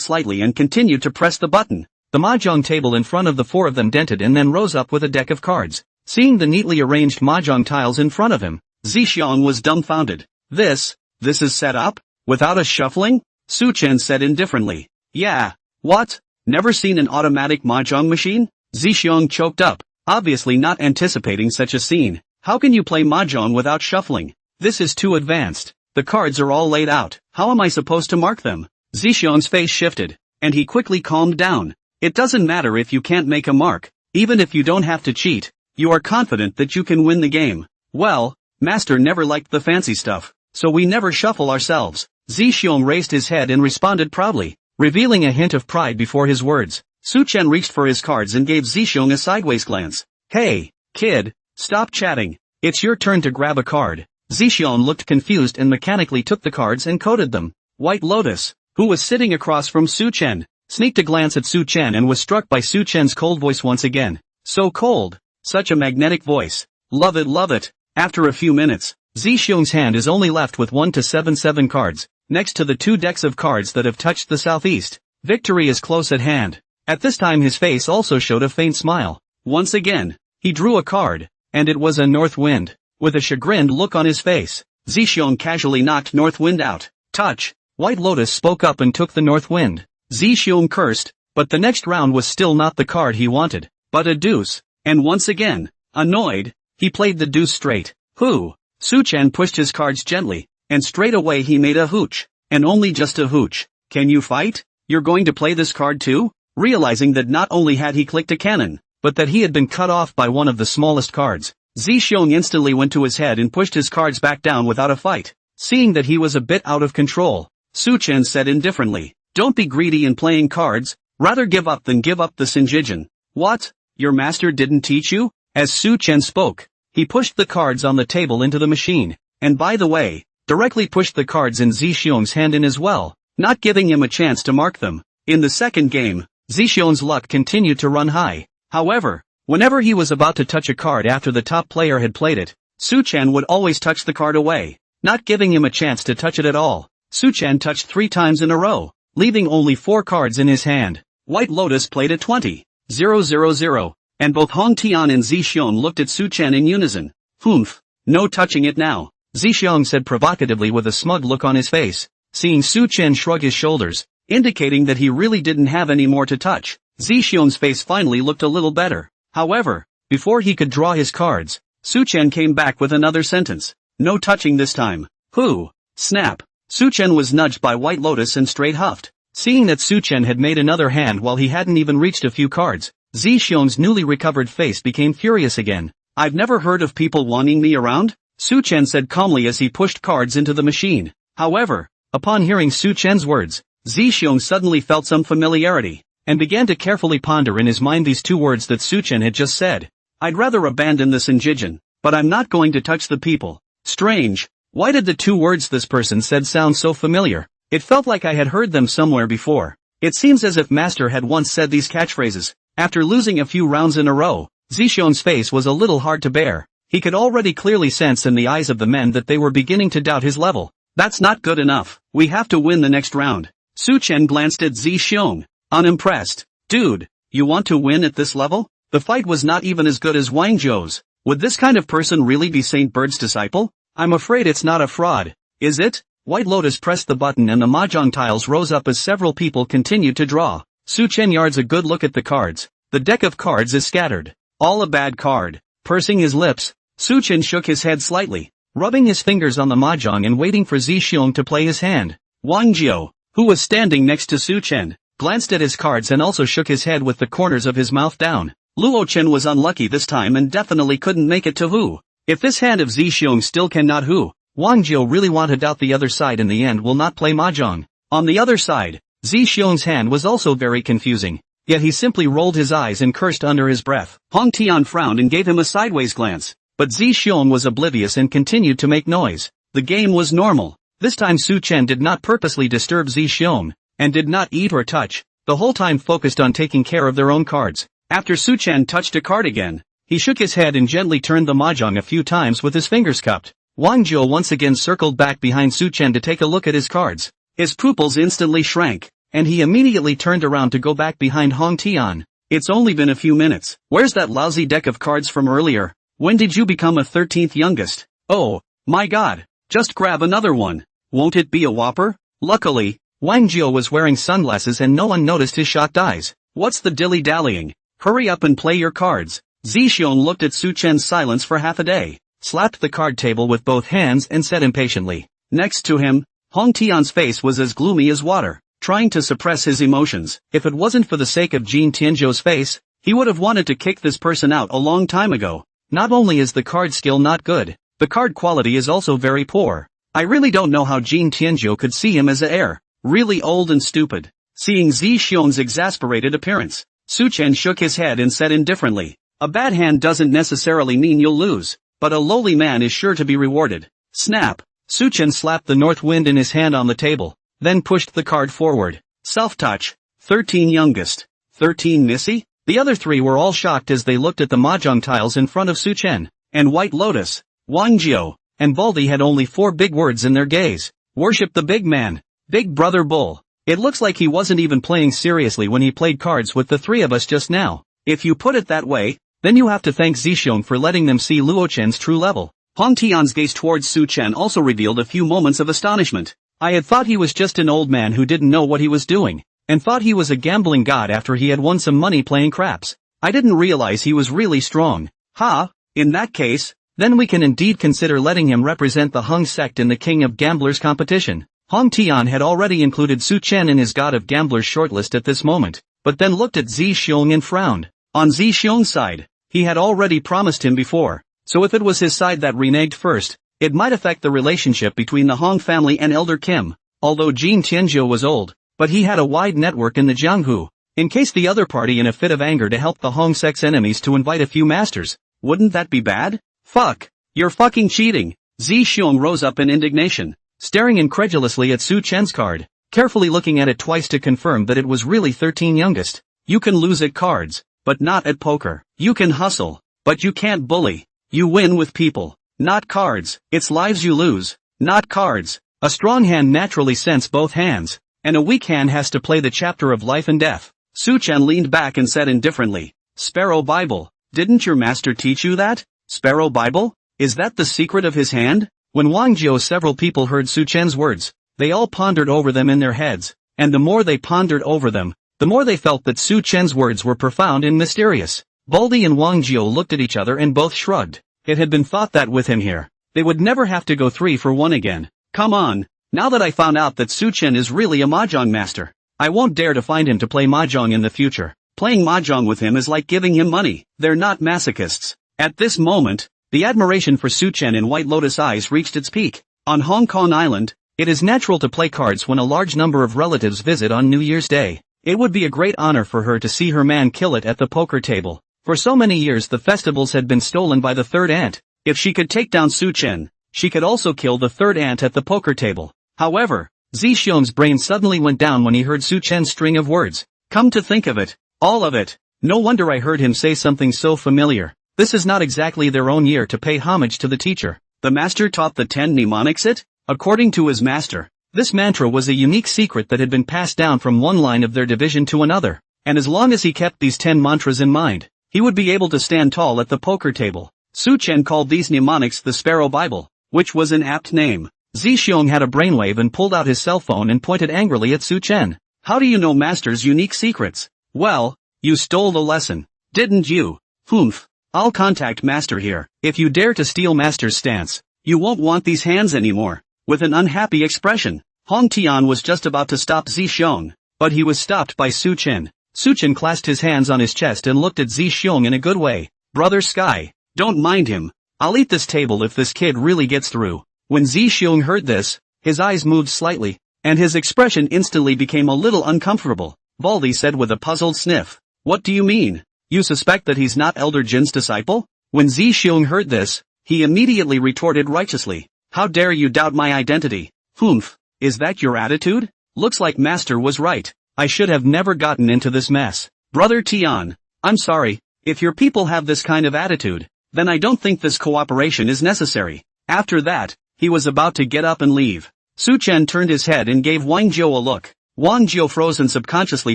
slightly and continued to press the button. The mahjong table in front of the four of them dented and then rose up with a deck of cards. Seeing the neatly arranged mahjong tiles in front of him, Zixiong was dumbfounded. This is set up? Without a shuffling? Su Chen said indifferently. Yeah. What? Never seen an automatic mahjong machine? Zixiong choked up, obviously not anticipating such a scene. How can you play mahjong without shuffling? This is too advanced. The cards are all laid out. How am I supposed to mark them? Zixiong's face shifted, and he quickly calmed down. It doesn't matter if you can't make a mark. Even if you don't have to cheat, you are confident that you can win the game. Well, Master never liked the fancy stuff, so we never shuffle ourselves. Zixiong raised his head and responded proudly, revealing a hint of pride before his words. Su Chen reached for his cards and gave Zixiong a sideways glance. Hey, kid, stop chatting. It's your turn to grab a card. Zixiong looked confused and mechanically took the cards and coded them. White Lotus, who was sitting across from Su Chen, sneaked a glance at Su Chen and was struck by Su Chen's cold voice once again. So cold. Such a magnetic voice. Love it, love it. After a few minutes, Zixiong's hand is only left with 1 to 7 cards, next to the 2 decks of cards that have touched the southeast. Victory is close at hand. At this time his face also showed a faint smile. Once again, he drew a card, and it was a north wind. With a chagrined look on his face, Zixiong casually knocked north wind out. Touch! White Lotus spoke up and took the north wind. Zixiong cursed, but the next round was still not the card he wanted, but a deuce. And once again, annoyed, he played the deuce straight. Who? Su Chen pushed his cards gently, and straight away he made a hooch. And only just a hooch. Can you fight? You're going to play this card too? Realizing that not only had he clicked a cannon, but that he had been cut off by one of the smallest cards, Zixiong instantly went to his head and pushed his cards back down without a fight. Seeing that he was a bit out of control, Su Chen said indifferently, don't be greedy in playing cards, rather give up than give up the Sinjijin. What? Your master didn't teach you? As Su Chen spoke, he pushed the cards on the table into the machine, and by the way, directly pushed the cards in Zixiong's hand in as well, not giving him a chance to mark them. In the second game, Zixiong's luck continued to run high. However, whenever he was about to touch a card after the top player had played it, Su Chen would always touch the card away, not giving him a chance to touch it at all. Su Chen touched 3 times in a row, leaving only 4 cards in his hand. White Lotus played a 20-0-0-0, and both Hong Tian and Zixiong looked at Su Chen in unison. Humph, no touching it now, Zixiong said provocatively with a smug look on his face. Seeing Su Chen shrug his shoulders, indicating that he really didn't have any more to touch, Zixiong's face finally looked a little better. However, before he could draw his cards, Su Chen came back with another sentence. No touching this time. Who? Snap. Su Chen was nudged by White Lotus and straight huffed. Seeing that Su Chen had made another hand while he hadn't even reached a few cards, Zixiong's newly recovered face became furious again. I've never heard of people wanting me around, Su Chen said calmly as he pushed cards into the machine. However, upon hearing Su Chen's words, Zixiong suddenly felt some familiarity, and began to carefully ponder in his mind these 2 words that Su Chen had just said. I'd rather abandon the Sinjijin, but I'm not going to touch the people. Strange. Why did the 2 words this person said sound so familiar? It felt like I had heard them somewhere before. It seems as if Master had once said these catchphrases. After losing a few rounds in a row, Zixiong's face was a little hard to bear. He could already clearly sense in the eyes of the men that they were beginning to doubt his level. That's not good enough. We have to win the next round. Su Chen glanced at Zixiong, unimpressed. Dude, you want to win at this level? The fight was not even as good as Wang Zhou's. Would this kind of person really be Saint Bird's disciple? I'm afraid it's not a fraud. Is it? White Lotus pressed the button and the mahjong tiles rose up as several people continued to draw. Su Chen yards a good look at the cards. The deck of cards is scattered. All a bad card. Pursing his lips, Su Chen shook his head slightly, rubbing his fingers on the mahjong and waiting for Zixiong to play his hand. Wang Zhou, who was standing next to Su Chen, glanced at his cards and also shook his head with the corners of his mouth down. Luo Chen was unlucky this time and definitely couldn't make it to Hu. If this hand of Zixiong still cannot Hu, Wang Jiu really want to doubt the other side in the end will not play mahjong. On the other side, Zi Xiong's hand was also very confusing. Yet he simply rolled his eyes and cursed under his breath. Hong Tian frowned and gave him a sideways glance. But Zi Xiong was oblivious and continued to make noise. The game was normal. This time Su Chen did not purposely disturb Zi Xiong, and did not eat or touch, the whole time focused on taking care of their own cards. After Su Chen touched a card again, he shook his head and gently turned the mahjong a few times with his fingers cupped. Wang Jiu once again circled back behind Su Chen to take a look at his cards. His pupils instantly shrank, and he immediately turned around to go back behind Hong Tian. It's only been a few minutes. Where's that lousy deck of cards from earlier? When did you become a 13th youngest? Oh, my god. Just grab another one. Won't it be a whopper? Luckily, Wang Jiu was wearing sunglasses and no one noticed his shocked eyes. What's the dilly-dallying? Hurry up and play your cards. Zi Xiong looked at Su Chen's silence for half a day, slapped the card table with both hands and said impatiently. Next to him, Hong Tian's face was as gloomy as water, trying to suppress his emotions. If it wasn't for the sake of Jin Tianzhou's face, he would have wanted to kick this person out a long time ago. Not only is the card skill not good, the card quality is also very poor. I really don't know how Jin Tianzhou could see him as a heir. Really old and stupid. Seeing Zi Xiong's exasperated appearance, Su Chen shook his head and said indifferently, a bad hand doesn't necessarily mean you'll lose, but a lowly man is sure to be rewarded. Snap! Su Chen slapped the north wind in his hand on the table, then pushed the card forward. Self-touch. 13 youngest. 13 Missy? The other three were all shocked as they looked at the mahjong tiles in front of Su Chen. And White Lotus. Wang Jiu. And Baldy had only 4 big words in their gaze. Worship the big man. Big brother bull. It looks like he wasn't even playing seriously when he played cards with the three of us just now. If you put it that way, then you have to thank Zixiong for letting them see Luo Chen's true level. Hong Tian's gaze towards Su Chen also revealed a few moments of astonishment. I had thought he was just an old man who didn't know what he was doing, and thought he was a gambling god after he had won some money playing craps. I didn't realize he was really strong. Ha, in that case, then we can indeed consider letting him represent the Hung sect in the King of Gamblers competition. Hong Tian had already included Su Chen in his God of Gamblers shortlist at this moment, but then looked at Zi Xiong and frowned. On Zi Xiong's side, he had already promised him before, so if it was his side that reneged first, it might affect the relationship between the Hong family and Elder Kim. Although Jin Tianzhou was old, but he had a wide network in the Jianghu, in case the other party in a fit of anger to help the Hong sect's enemies to invite a few masters. Wouldn't that be bad? Fuck! You're fucking cheating! Zi Xiong rose up in indignation, staring incredulously at Su Chen's card, carefully looking at it twice to confirm that it was really 13 youngest. You can lose at cards, but not at poker. You can hustle, but you can't bully. You win with people, not cards. It's lives you lose, not cards. A strong hand naturally scents both hands, and a weak hand has to play the chapter of life and death. Su Chen leaned back and said indifferently, Sparrow Bible, didn't your master teach you that? Sparrow Bible? Is that the secret of his hand? When Wang Jiu several people heard Su Chen's words, they all pondered over them in their heads, and the more they pondered over them, the more they felt that Su Chen's words were profound and mysterious. Baldy and Wang Jiu looked at each other and both shrugged. It had been thought that with him here, they would never have to go 3 for 1 again. Come on, now that I found out that Su Chen is really a mahjong master, I won't dare to find him to play mahjong in the future. Playing mahjong with him is like giving him money. They're not masochists. At this moment, the admiration for Su Chen in White Lotus eyes reached its peak. On Hong Kong Island, it is natural to play cards when a large number of relatives visit on New Year's Day. It would be a great honor for her to see her man kill it at the poker table. For so many years the festivals had been stolen by the third aunt. If she could take down Su Chen, she could also kill the third aunt at the poker table. However, Zi Xiong's brain suddenly went down when he heard Su Chen's string of words. Come to think of it, all of it. No wonder I heard him say something so familiar. This is not exactly their own year to pay homage to the teacher. The master taught the 10 mnemonics it? According to his master, this mantra was a unique secret that had been passed down from one line of their division to another, and as long as he kept these 10 mantras in mind, he would be able to stand tall at the poker table. Su Chen called these mnemonics the Sparrow Bible, which was an apt name. Zi Xiong had a brainwave and pulled out his cell phone and pointed angrily at Su Chen. How do you know master's unique secrets? Well, you stole the lesson, didn't you? Humph. I'll contact master here. If you dare to steal master's stance, you won't want these hands anymore. With an unhappy expression, Hong Tian was just about to stop Zi Xiong, but he was stopped by Su Chen. Su Chen clasped his hands on his chest and looked at Zi Xiong in a good way. Brother Sky, don't mind him. I'll eat this table if this kid really gets through. When Zixong heard this, his eyes moved slightly, and his expression instantly became a little uncomfortable. Baldy said with a puzzled sniff. What do you mean? You suspect that he's not Elder Jin's disciple? When Zixong heard this, he immediately retorted righteously. How dare you doubt my identity? Humph, is that your attitude? Looks like Master was right. I should have never gotten into this mess. Brother Tian, I'm sorry, if your people have this kind of attitude, then I don't think this cooperation is necessary. After that, he was about to get up and leave. Su Chen turned his head and gave Wang Jiao a look. Wang Jiao froze and subconsciously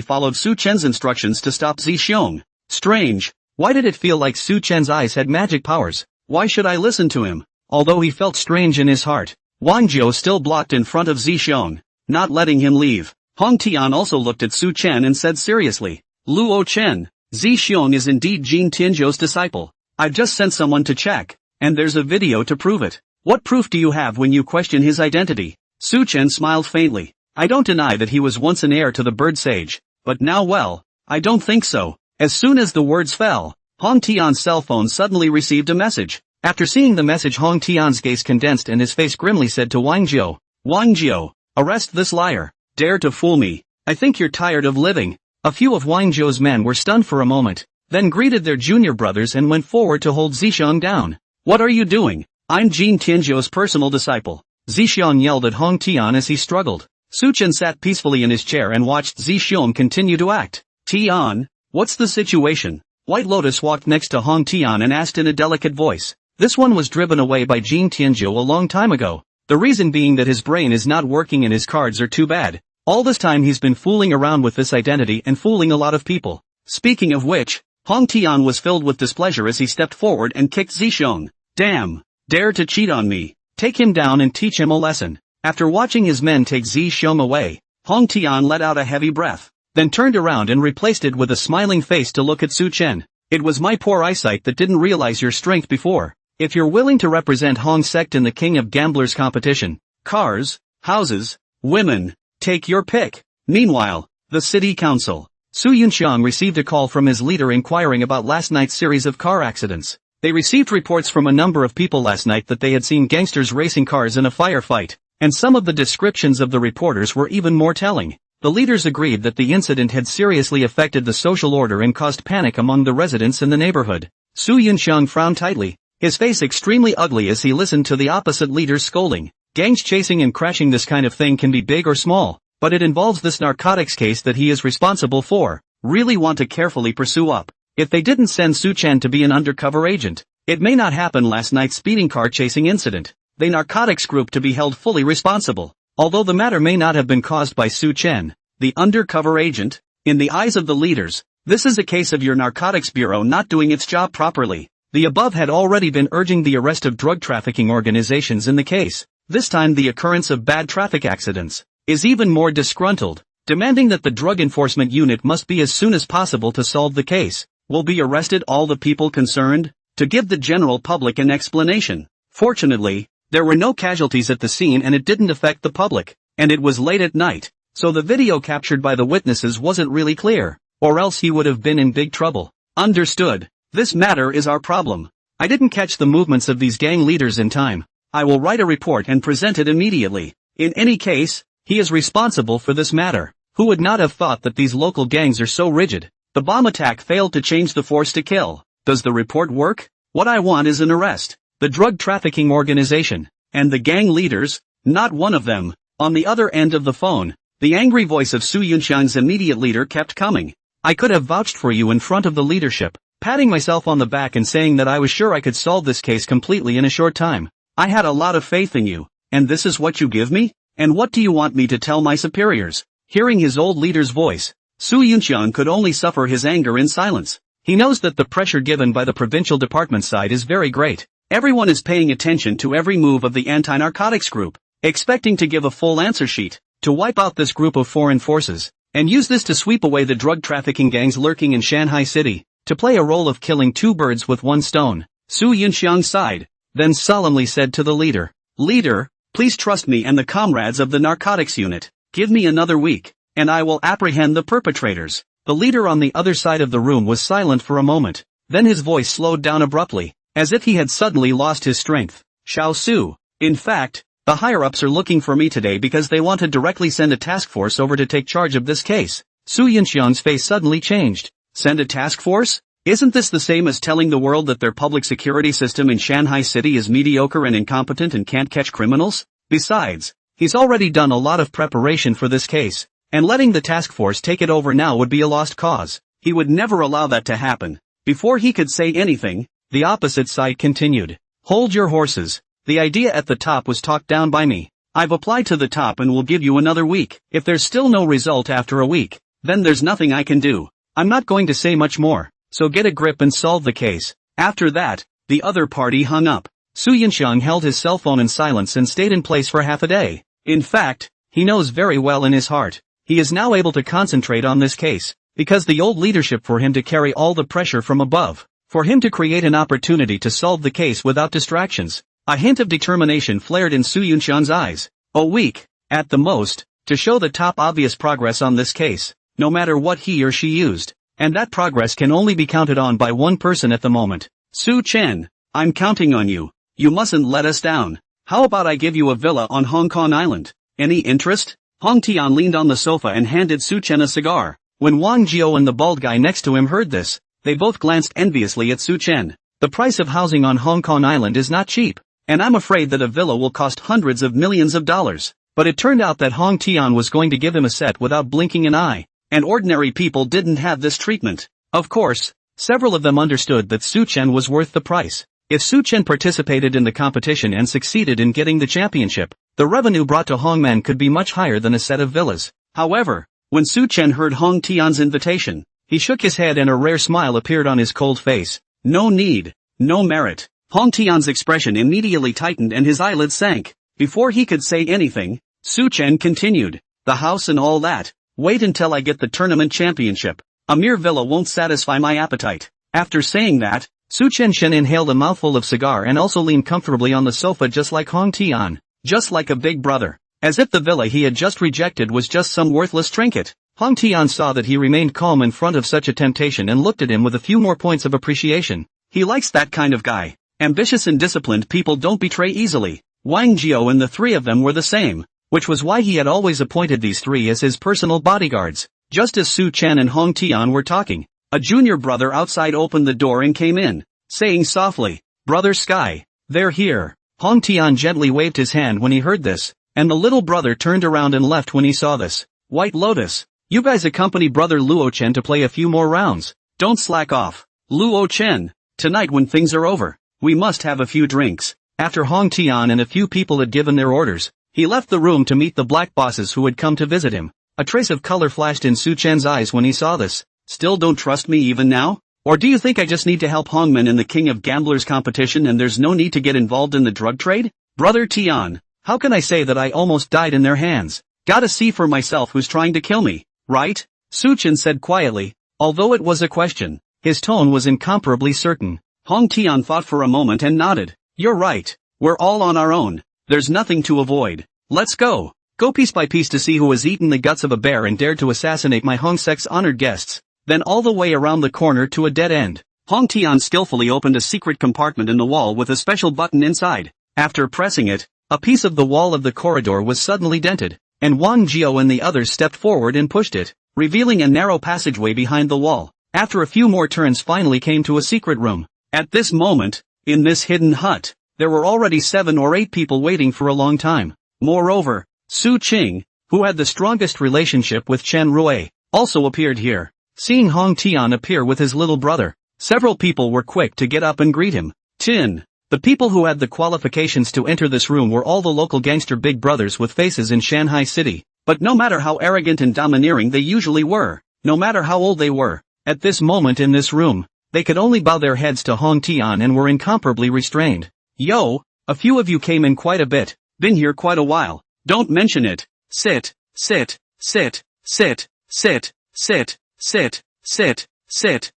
followed Su Chen's instructions to stop Zixong. Strange. Why did it feel like Su Chen's eyes had magic powers? Why should I listen to him? Although he felt strange in his heart, Wang Jiao still blocked in front of Zixong, not letting him leave. Hong Tian also looked at Su Chen and said seriously, Luo Chen, Zixong is indeed Jin Tianzhou's disciple. I've just sent someone to check, and there's a video to prove it. What proof do you have when you question his identity? Su Chen smiled faintly. I don't deny that he was once an heir to the bird sage, but now well, I don't think so. As soon as the words fell, Hong Tian's cell phone suddenly received a message. After seeing the message, Hong Tian's gaze condensed and his face grimly said to Wang Jiao, arrest this liar. Dare to fool me. I think you're tired of living. A few of Wang Jiao's men were stunned for a moment, then greeted their junior brothers and went forward to hold Zixong down. What are you doing? I'm Jin Tianzhou's personal disciple. Zixong yelled at Hong Tian as he struggled. Su Chen sat peacefully in his chair and watched Zixong continue to act. Tian, what's the situation? White Lotus walked next to Hong Tian and asked in a delicate voice. This one was driven away by Jin Tianzhou a long time ago. The reason being that his brain is not working and his cards are too bad. All this time he's been fooling around with this identity and fooling a lot of people. Speaking of which, Hong Tian was filled with displeasure as he stepped forward and kicked Zixong. Damn! Dare to cheat on me. Take him down and teach him a lesson. After watching his men take Zixong away, Hong Tian let out a heavy breath, then turned around and replaced it with a smiling face to look at Su Chen. It was my poor eyesight that didn't realize your strength before. If you're willing to represent Hong sect in the King of Gamblers competition, cars, houses, women, take your pick. Meanwhile, the city council. Su Yunxiang received a call from his leader inquiring about last night's series of car accidents. They received reports from a number of people last night that they had seen gangsters racing cars in a firefight, and some of the descriptions of the reporters were even more telling. The leaders agreed that the incident had seriously affected the social order and caused panic among the residents in the neighborhood. Su Yunxiang frowned tightly, his face extremely ugly as he listened to the opposite leaders scolding. Gangs chasing and crashing, this kind of thing can be big or small, but it involves this narcotics case that he is responsible for. Really want to carefully pursue up. If they didn't send Su Chen to be an undercover agent, it may not happen last night's speeding car chasing incident. The narcotics group to be held fully responsible. Although the matter may not have been caused by Su Chen, the undercover agent, in the eyes of the leaders, this is a case of your narcotics bureau not doing its job properly. The above had already been urging the arrest of drug trafficking organizations in the case. This time the occurrence of bad traffic accidents is even more disgruntled, demanding that the drug enforcement unit must be as soon as possible to solve the case. Will be arrested all the people concerned, to give the general public an explanation. Fortunately, there were no casualties at the scene and it didn't affect the public, and it was late at night, so the video captured by the witnesses wasn't really clear, or else he would have been in big trouble. Understood. This matter is our problem. I didn't catch the movements of these gang leaders in time. I will write a report and present it immediately. In any case, he is responsible for this matter. Who would not have thought that these local gangs are so rigid? The bomb attack failed to change the force to kill. Does the report work? What I want is an arrest. The drug trafficking organization, and the gang leaders, not one of them. On the other end of the phone, the angry voice of Su Yunxiang's immediate leader kept coming. I could have vouched for you in front of the leadership, patting myself on the back and saying that I was sure I could solve this case completely in a short time. I had a lot of faith in you, and this is what you give me? And what do you want me to tell my superiors? Hearing his old leader's voice, Su Yunxiang could only suffer his anger in silence. He knows that the pressure given by the provincial department side is very great. Everyone is paying attention to every move of the anti-narcotics group, expecting to give a full answer sheet, to wipe out this group of foreign forces, and use this to sweep away the drug trafficking gangs lurking in Shanghai City, to play a role of killing two birds with one stone. Su Yunxiang sighed, then solemnly said to the leader, Leader, please trust me and the comrades of the narcotics unit. Give me another week, and I will apprehend the perpetrators. The leader on the other side of the room was silent for a moment, then his voice slowed down abruptly, as if he had suddenly lost his strength. Shao Su, In fact, the higher-ups are looking for me today because they want to directly send a task force over to take charge of this case. Su Yinxiang's face suddenly changed. Send a task force? Isn't this the same as telling the world that their public security system in Shanghai City is mediocre and incompetent and can't catch criminals? Besides, he's already done a lot of preparation for this case, and letting the task force take it over now would be a lost cause. He would never allow that to happen. Before he could say anything, the opposite side continued. Hold your horses. The idea at the top was talked down by me. I've applied to the top and will give you another week. If there's still no result after a week, then there's nothing I can do. I'm not going to say much more, so get a grip and solve the case. After that, the other party hung up. Su Yinxiang held his cell phone in silence and stayed in place for half a day. In fact, he knows very well in his heart, he is now able to concentrate on this case, because the old leadership for him to carry all the pressure from above, for him to create an opportunity to solve the case without distractions. A hint of determination flared in Su Yinxiang's eyes. A week, at the most, to show the top obvious progress on this case, no matter what he or she used, and that progress can only be counted on by one person at the moment. Su Chen, I'm counting on you. You mustn't let us down. How about I give you a villa on Hong Kong Island? Any interest? Hong Tian leaned on the sofa and handed Su Chen a cigar. When Wang Jiao and the bald guy next to him heard this, they both glanced enviously at Su Chen. The price of housing on Hong Kong Island is not cheap, and I'm afraid that a villa will cost hundreds of millions of dollars. But it turned out that Hong Tian was going to give him a set without blinking an eye, and ordinary people didn't have this treatment. Of course, several of them understood that Su Chen was worth the price. If Su Chen participated in the competition and succeeded in getting the championship, the revenue brought to Hongmen could be much higher than a set of villas. However, when Su Chen heard Hong Tian's invitation, he shook his head and a rare smile appeared on his cold face. No need, no merit. Hong Tian's expression immediately tightened and his eyelids sank. Before he could say anything, Su Chen continued. The house and all that. Wait until I get the tournament championship. A mere villa won't satisfy my appetite. After saying that, Su Chen inhaled a mouthful of cigar and also leaned comfortably on the sofa just like Hong Tian. Just like a big brother. As if the villa he had just rejected was just some worthless trinket. Hong Tian saw that he remained calm in front of such a temptation and looked at him with a few more points of appreciation. He likes that kind of guy. Ambitious and disciplined people don't betray easily. Wang Jiao and the three of them were the same, which was why he had always appointed these three as his personal bodyguards. Just as Su Chen and Hong Tian were talking, a junior brother outside opened the door and came in, saying softly, Brother Sky, they're here. Hong Tian gently waved his hand when he heard this, and the little brother turned around and left when he saw this. White Lotus, you guys accompany brother Luo Chen to play a few more rounds. Don't slack off. Luo Chen, tonight when things are over, we must have a few drinks. After Hong Tian and a few people had given their orders, he left the room to meet the black bosses who had come to visit him. A trace of color flashed in Su Chen's eyes when he saw this. Still don't trust me even now? Or do you think I just need to help Hongmen in the King of Gamblers competition and there's no need to get involved in the drug trade? Brother Tian, how can I say that I almost died in their hands? Gotta see for myself who's trying to kill me, right? Su Chen said quietly, although it was a question. His tone was incomparably certain. Hong Tian thought for a moment and nodded. You're right. We're all on our own. There's nothing to avoid. Let's go. Go piece by piece to see who has eaten the guts of a bear and dared to assassinate my Hong Sec's honored guests. Then all the way around the corner to a dead end. Hong Tian skillfully opened a secret compartment in the wall with a special button inside. After pressing it, a piece of the wall of the corridor was suddenly dented, and Wang Jiao and the others stepped forward and pushed it, revealing a narrow passageway behind the wall. After a few more turns finally came to a secret room. At this moment, in this hidden hut, there were already 7 or 8 people waiting for a long time. Moreover, Su Qing, who had the strongest relationship with Chen Rui, also appeared here. Seeing Hong Tian appear with his little brother, several people were quick to get up and greet him. Tin. The people who had the qualifications to enter this room were all the local gangster big brothers with faces in Shanghai City. But no matter how arrogant and domineering they usually were, no matter how old they were, at this moment in this room, they could only bow their heads to Hong Tian and were incomparably restrained. Yo, a few of you came in quite a bit, been here quite a while, don't mention it. Sit, sit, sit, sit, sit, sit, sit, sit, sit, sit,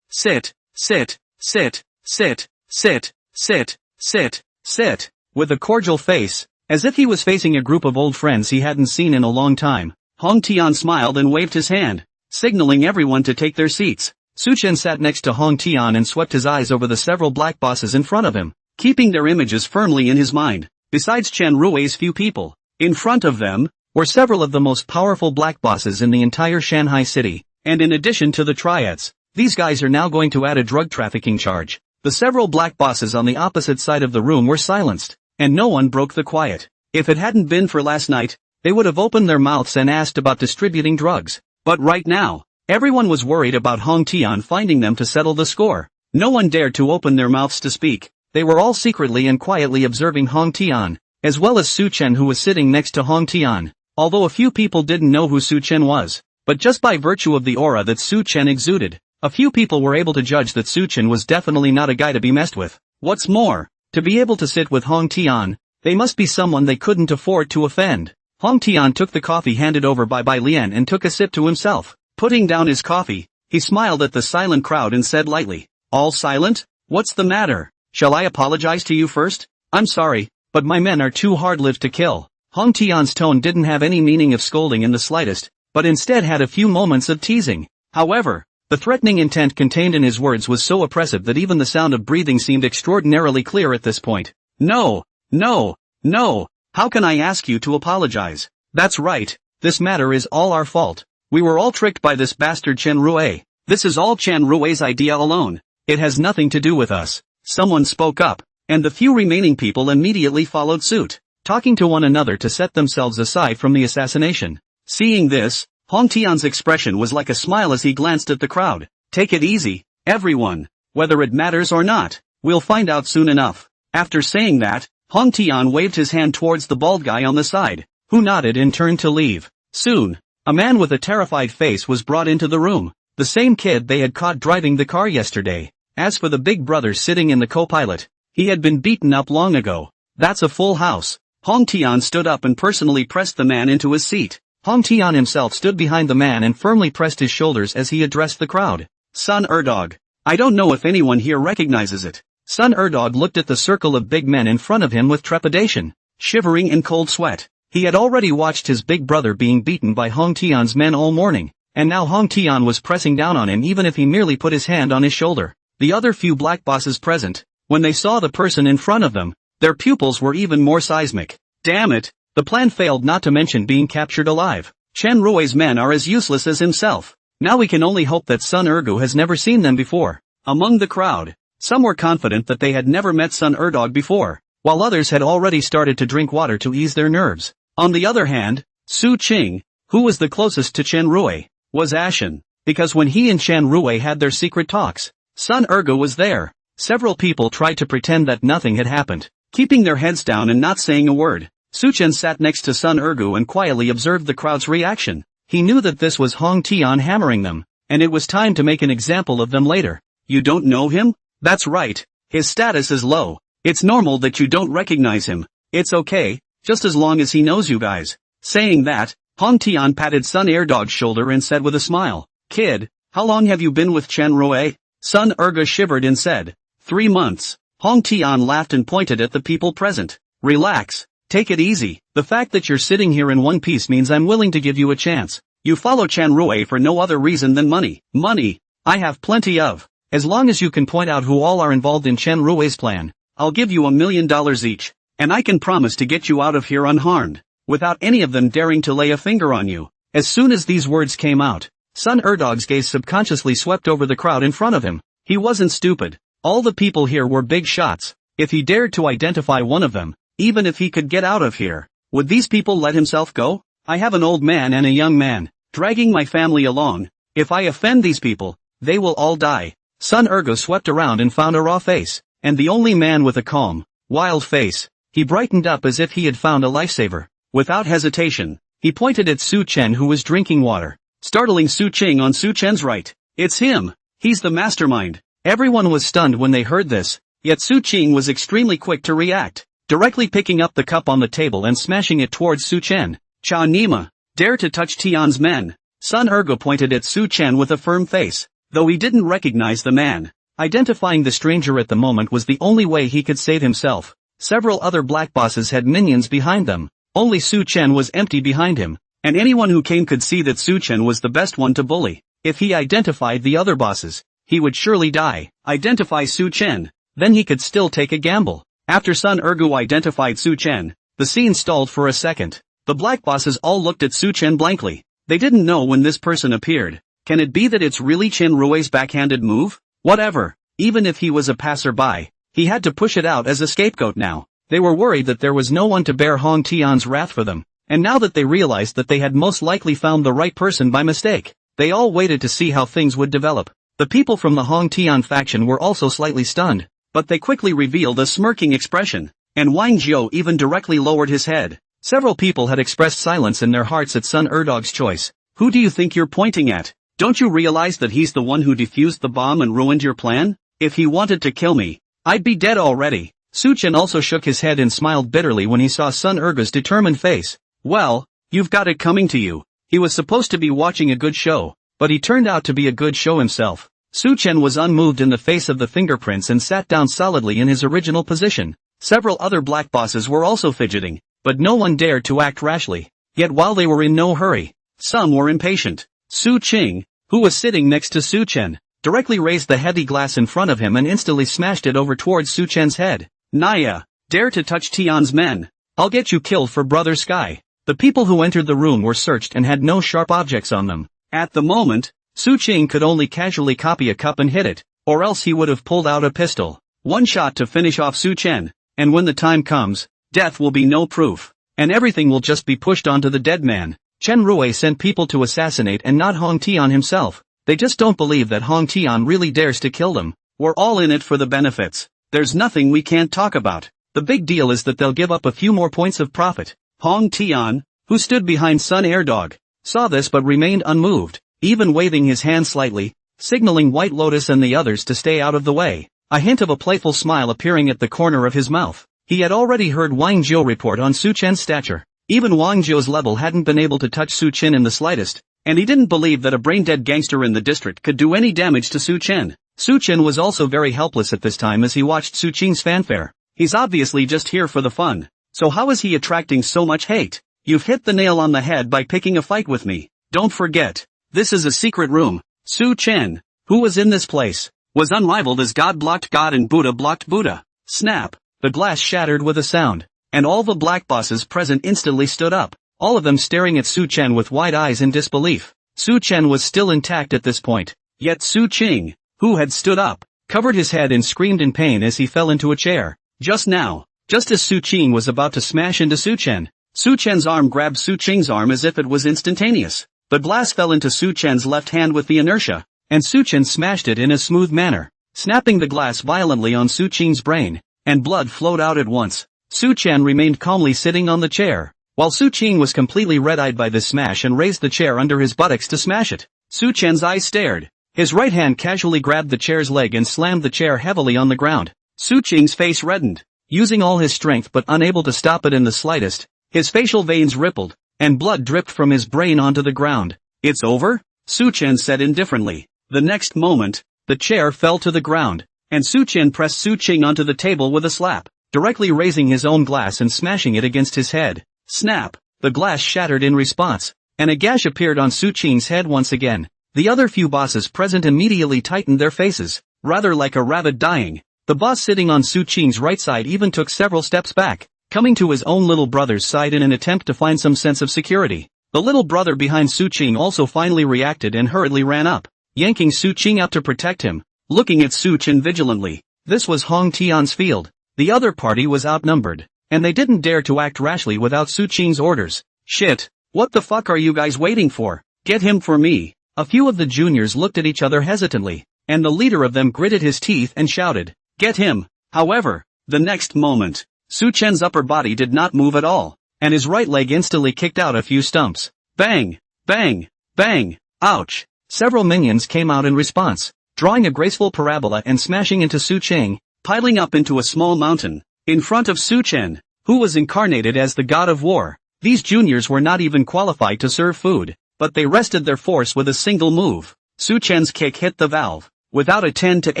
sit, sit, sit, sit, sit, sit, sit, sit, with a cordial face, as if he was facing a group of old friends he hadn't seen in a long time. Hong Tian smiled and waved his hand, signaling everyone to take their seats. Su Chen sat next to Hong Tian and swept his eyes over the several black bosses in front of him, keeping their images firmly in his mind. besides Chen Rui's few people. In front of them were several of the most powerful black bosses in the entire Shanghai city, and in addition to the triads, these guys are now going to add a drug trafficking charge. The several black bosses on the opposite side of the room were silenced, and no one broke the quiet. If it hadn't been for last night, they would have opened their mouths and asked about distributing drugs. But right now, everyone was worried about Hong Tian finding them to settle the score. No one dared to open their mouths to speak. They were all secretly and quietly observing Hong Tian, as well as Su Chen, who was sitting next to Hong Tian. Although a few people didn't know who Su Chen was, but just by virtue of the aura that Su Chen exuded, a few people were able to judge that Su Chen was definitely not a guy to be messed with. What's more, to be able to sit with Hong Tian, they must be someone they couldn't afford to offend. Hong Tian took the coffee handed over by Bai Lian and took a sip to himself. Putting down his coffee, he smiled at the silent crowd and said lightly, "All silent? What's the matter? Shall I apologize to you first? I'm sorry, but my men are too hard-lived to kill." Hong Tian's tone didn't have any meaning of scolding in the slightest, but instead had a few moments of teasing. However, the threatening intent contained in his words was so oppressive that even the sound of breathing seemed extraordinarily clear at this point. No, no, no, how can I ask you to apologize? That's right, this matter is all our fault. We were all tricked by this bastard Chen Rui. This is all Chen Rui's idea alone. It has nothing to do with us. Someone spoke up, and the few remaining people immediately followed suit, talking to one another to set themselves aside from the assassination. Seeing this, Hong Tian's expression was like a smile as he glanced at the crowd. Take it easy, everyone. Whether it matters or not, we'll find out soon enough. After saying that, Hong Tian waved his hand towards the bald guy on the side, who nodded and turned to leave. Soon, a man with a terrified face was brought into the room, the same kid they had caught driving the car yesterday. As for the big brother sitting in the co-pilot, he had been beaten up long ago. That's a full house. Hong Tian stood up and personally pressed the man into his seat. Hong Tian himself stood behind the man and firmly pressed his shoulders as he addressed the crowd. Sun Erdog. I don't know if anyone here recognizes it. Sun Erdog looked at the circle of big men in front of him with trepidation. Shivering in cold sweat, he had already watched his big brother being beaten by Hong Tian's men all morning, and now Hong Tian was pressing down on him even if he merely put his hand on his shoulder. The other few black bosses present, when they saw the person in front of them, their pupils were even more seismic. Damn it, the plan failed, not to mention being captured alive. Chen Rui's men are as useless as himself. Now we can only hope that Sun Ergu has never seen them before. Among the crowd, some were confident that they had never met Sun Erdog before, while others had already started to drink water to ease their nerves. On the other hand, Su Qing, who was the closest to Chen Rui, was ashen, because when he and Chen Rui had their secret talks, Sun Ergu was there. Several people tried to pretend that nothing had happened, keeping their heads down and not saying a word. Su Chen sat next to Sun Ergu and quietly observed the crowd's reaction. He knew that this was Hong Tian hammering them, and it was time to make an example of them later. You don't know him? That's right. His status is low. It's normal that you don't recognize him. It's okay, just as long as he knows you guys. Saying that, Hong Tian patted Sun Erdog's shoulder and said with a smile, "Kid, how long have you been with Chen Rui?" Sun Ergu shivered and said, 3 months. Hong Tian laughed and pointed at the people present. Relax. Take it easy. The fact that you're sitting here in one piece means I'm willing to give you a chance. You follow Chen Rui for no other reason than money. Money, I have plenty of. As long as you can point out who all are involved in Chen Rui's plan, I'll give you $1 million each, and I can promise to get you out of here unharmed, without any of them daring to lay a finger on you. As soon as these words came out, Sun Erdog's gaze subconsciously swept over the crowd in front of him. He wasn't stupid. All the people here were big shots. If he dared to identify one of them, even if he could get out of here, would these people let himself go? I have an old man and a young man, dragging my family along. If I offend these people, they will all die. Sun Ergu swept around and found a raw face, and the only man with a calm, wild face. He brightened up as if he had found a lifesaver. Without hesitation, he pointed at Su Chen, who was drinking water, startling Su Qing on Su Chen's right. It's him. He's the mastermind. Everyone was stunned when they heard this, yet Su Qing was extremely quick to react, directly picking up the cup on the table and smashing it towards Su Chen. Cha Nima, dare to touch Tian's men. Sun Ergu pointed at Su Chen with a firm face, though he didn't recognize the man. Identifying the stranger at the moment was the only way he could save himself. Several other black bosses had minions behind them. Only Su Chen was empty behind him, and anyone who came could see that Su Chen was the best one to bully. If he identified the other bosses, he would surely die. Identify Su Chen, then he could still take a gamble. After Sun Ergu identified Su Chen, the scene stalled for a second. The black bosses all looked at Su Chen blankly. They didn't know when this person appeared. Can it be that it's really Chen Rui's backhanded move? Whatever. Even if he was a passerby, he had to push it out as a scapegoat now. They were worried that there was no one to bear Hong Tian's wrath for them. And now that they realized that they had most likely found the right person by mistake, they all waited to see how things would develop. The people from the Hong Tian faction were also slightly stunned, but they quickly revealed a smirking expression, and Wang Jiu even directly lowered his head. Several people had expressed silence in their hearts at Sun Erdog's choice. Who do you think you're pointing at? Don't you realize that he's the one who defused the bomb and ruined your plan? If he wanted to kill me, I'd be dead already. Su Chen also shook his head and smiled bitterly when he saw Sun Ergu's determined face. Well, you've got it coming to you. He was supposed to be watching a good show, but he turned out to be a good show himself. Su Chen was unmoved in the face of the fingerprints and sat down solidly in his original position. Several other black bosses were also fidgeting, but no one dared to act rashly. Yet while they were in no hurry, some were impatient. Su Qing, who was sitting next to Su Chen, directly raised the heavy glass in front of him and instantly smashed it over towards Su Chen's head. Naya, dare to touch Tian's men. I'll get you killed for Brother Sky. The people who entered the room were searched and had no sharp objects on them. At the moment, Su Qing could only casually copy a cup and hit it, or else he would have pulled out a pistol. One shot to finish off Su Chen, and when the time comes, death will be no proof, and everything will just be pushed onto the dead man. Chen Rui sent people to assassinate and not Hong Tian himself. They just don't believe that Hong Tian really dares to kill them. We're all in it for the benefits. There's nothing we can't talk about. The big deal is that they'll give up a few more points of profit. Hong Tian, who stood behind Sun Erdog, saw this but remained unmoved, even waving his hand slightly, signaling White Lotus and the others to stay out of the way, a hint of a playful smile appearing at the corner of his mouth. He had already heard Wang Jiu report on Su Chen's stature. Even Wang Jiu's level hadn't been able to touch Su Chen in the slightest, and he didn't believe that a brain-dead gangster in the district could do any damage to Su Chen. Su Chen was also very helpless at this time as he watched Su Qing's fanfare. He's obviously just here for the fun. So how is he attracting so much hate? You've hit the nail on the head by picking a fight with me. Don't forget, this is a secret room. Su Chen, who was in this place, was unrivaled as God blocked God and Buddha blocked Buddha. Snap, the glass shattered with a sound, and all the black bosses present instantly stood up, all of them staring at Su Chen with wide eyes in disbelief. Su Chen was still intact at this point, yet Su Qing, who had stood up, covered his head and screamed in pain as he fell into a chair. Just now, just as Su Qing was about to smash into Su Chen's arm grabbed Su Qing's arm as if it was instantaneous. The glass fell into Su Chen's left hand with the inertia, and Su Chen smashed it in a smooth manner, snapping the glass violently on Su Qing's brain, and blood flowed out at once. Su Chen remained calmly sitting on the chair, while Su Qing was completely red-eyed by this smash and raised the chair under his buttocks to smash it. Su Chen's eyes stared. His right hand casually grabbed the chair's leg and slammed the chair heavily on the ground. Su Qing's face reddened. Using all his strength but unable to stop it in the slightest, his facial veins rippled, and blood dripped from his brain onto the ground. It's over? Su Chen said indifferently. The next moment, the chair fell to the ground, and Su Chen pressed Su Qing onto the table with a slap, directly raising his own glass and smashing it against his head. Snap! The glass shattered in response, and a gash appeared on Su Qing's head once again. The other few bosses present immediately tightened their faces, rather like a rabbit dying. The boss sitting on Su Qing's right side even took several steps back, coming to his own little brother's side in an attempt to find some sense of security. The little brother behind Su Qing also finally reacted and hurriedly ran up, yanking Su Qing out to protect him, looking at Su Chen vigilantly. This was Hong Tian's field. The other party was outnumbered, and they didn't dare to act rashly without Su Qing's orders. Shit, what the fuck are you guys waiting for? Get him for me. A few of the juniors looked at each other hesitantly, and the leader of them gritted his teeth and shouted, "Get him!" However, the next moment, Su Chen's upper body did not move at all, and his right leg instantly kicked out a few stumps. Bang! Bang! Bang! Ouch! Several minions came out in response, drawing a graceful parabola and smashing into Su Qing, piling up into a small mountain, in front of Su Chen, who was incarnated as the god of war. These juniors were not even qualified to serve food, but they wrested their force with a single move. Su Chen's kick hit the valve, without a 10 to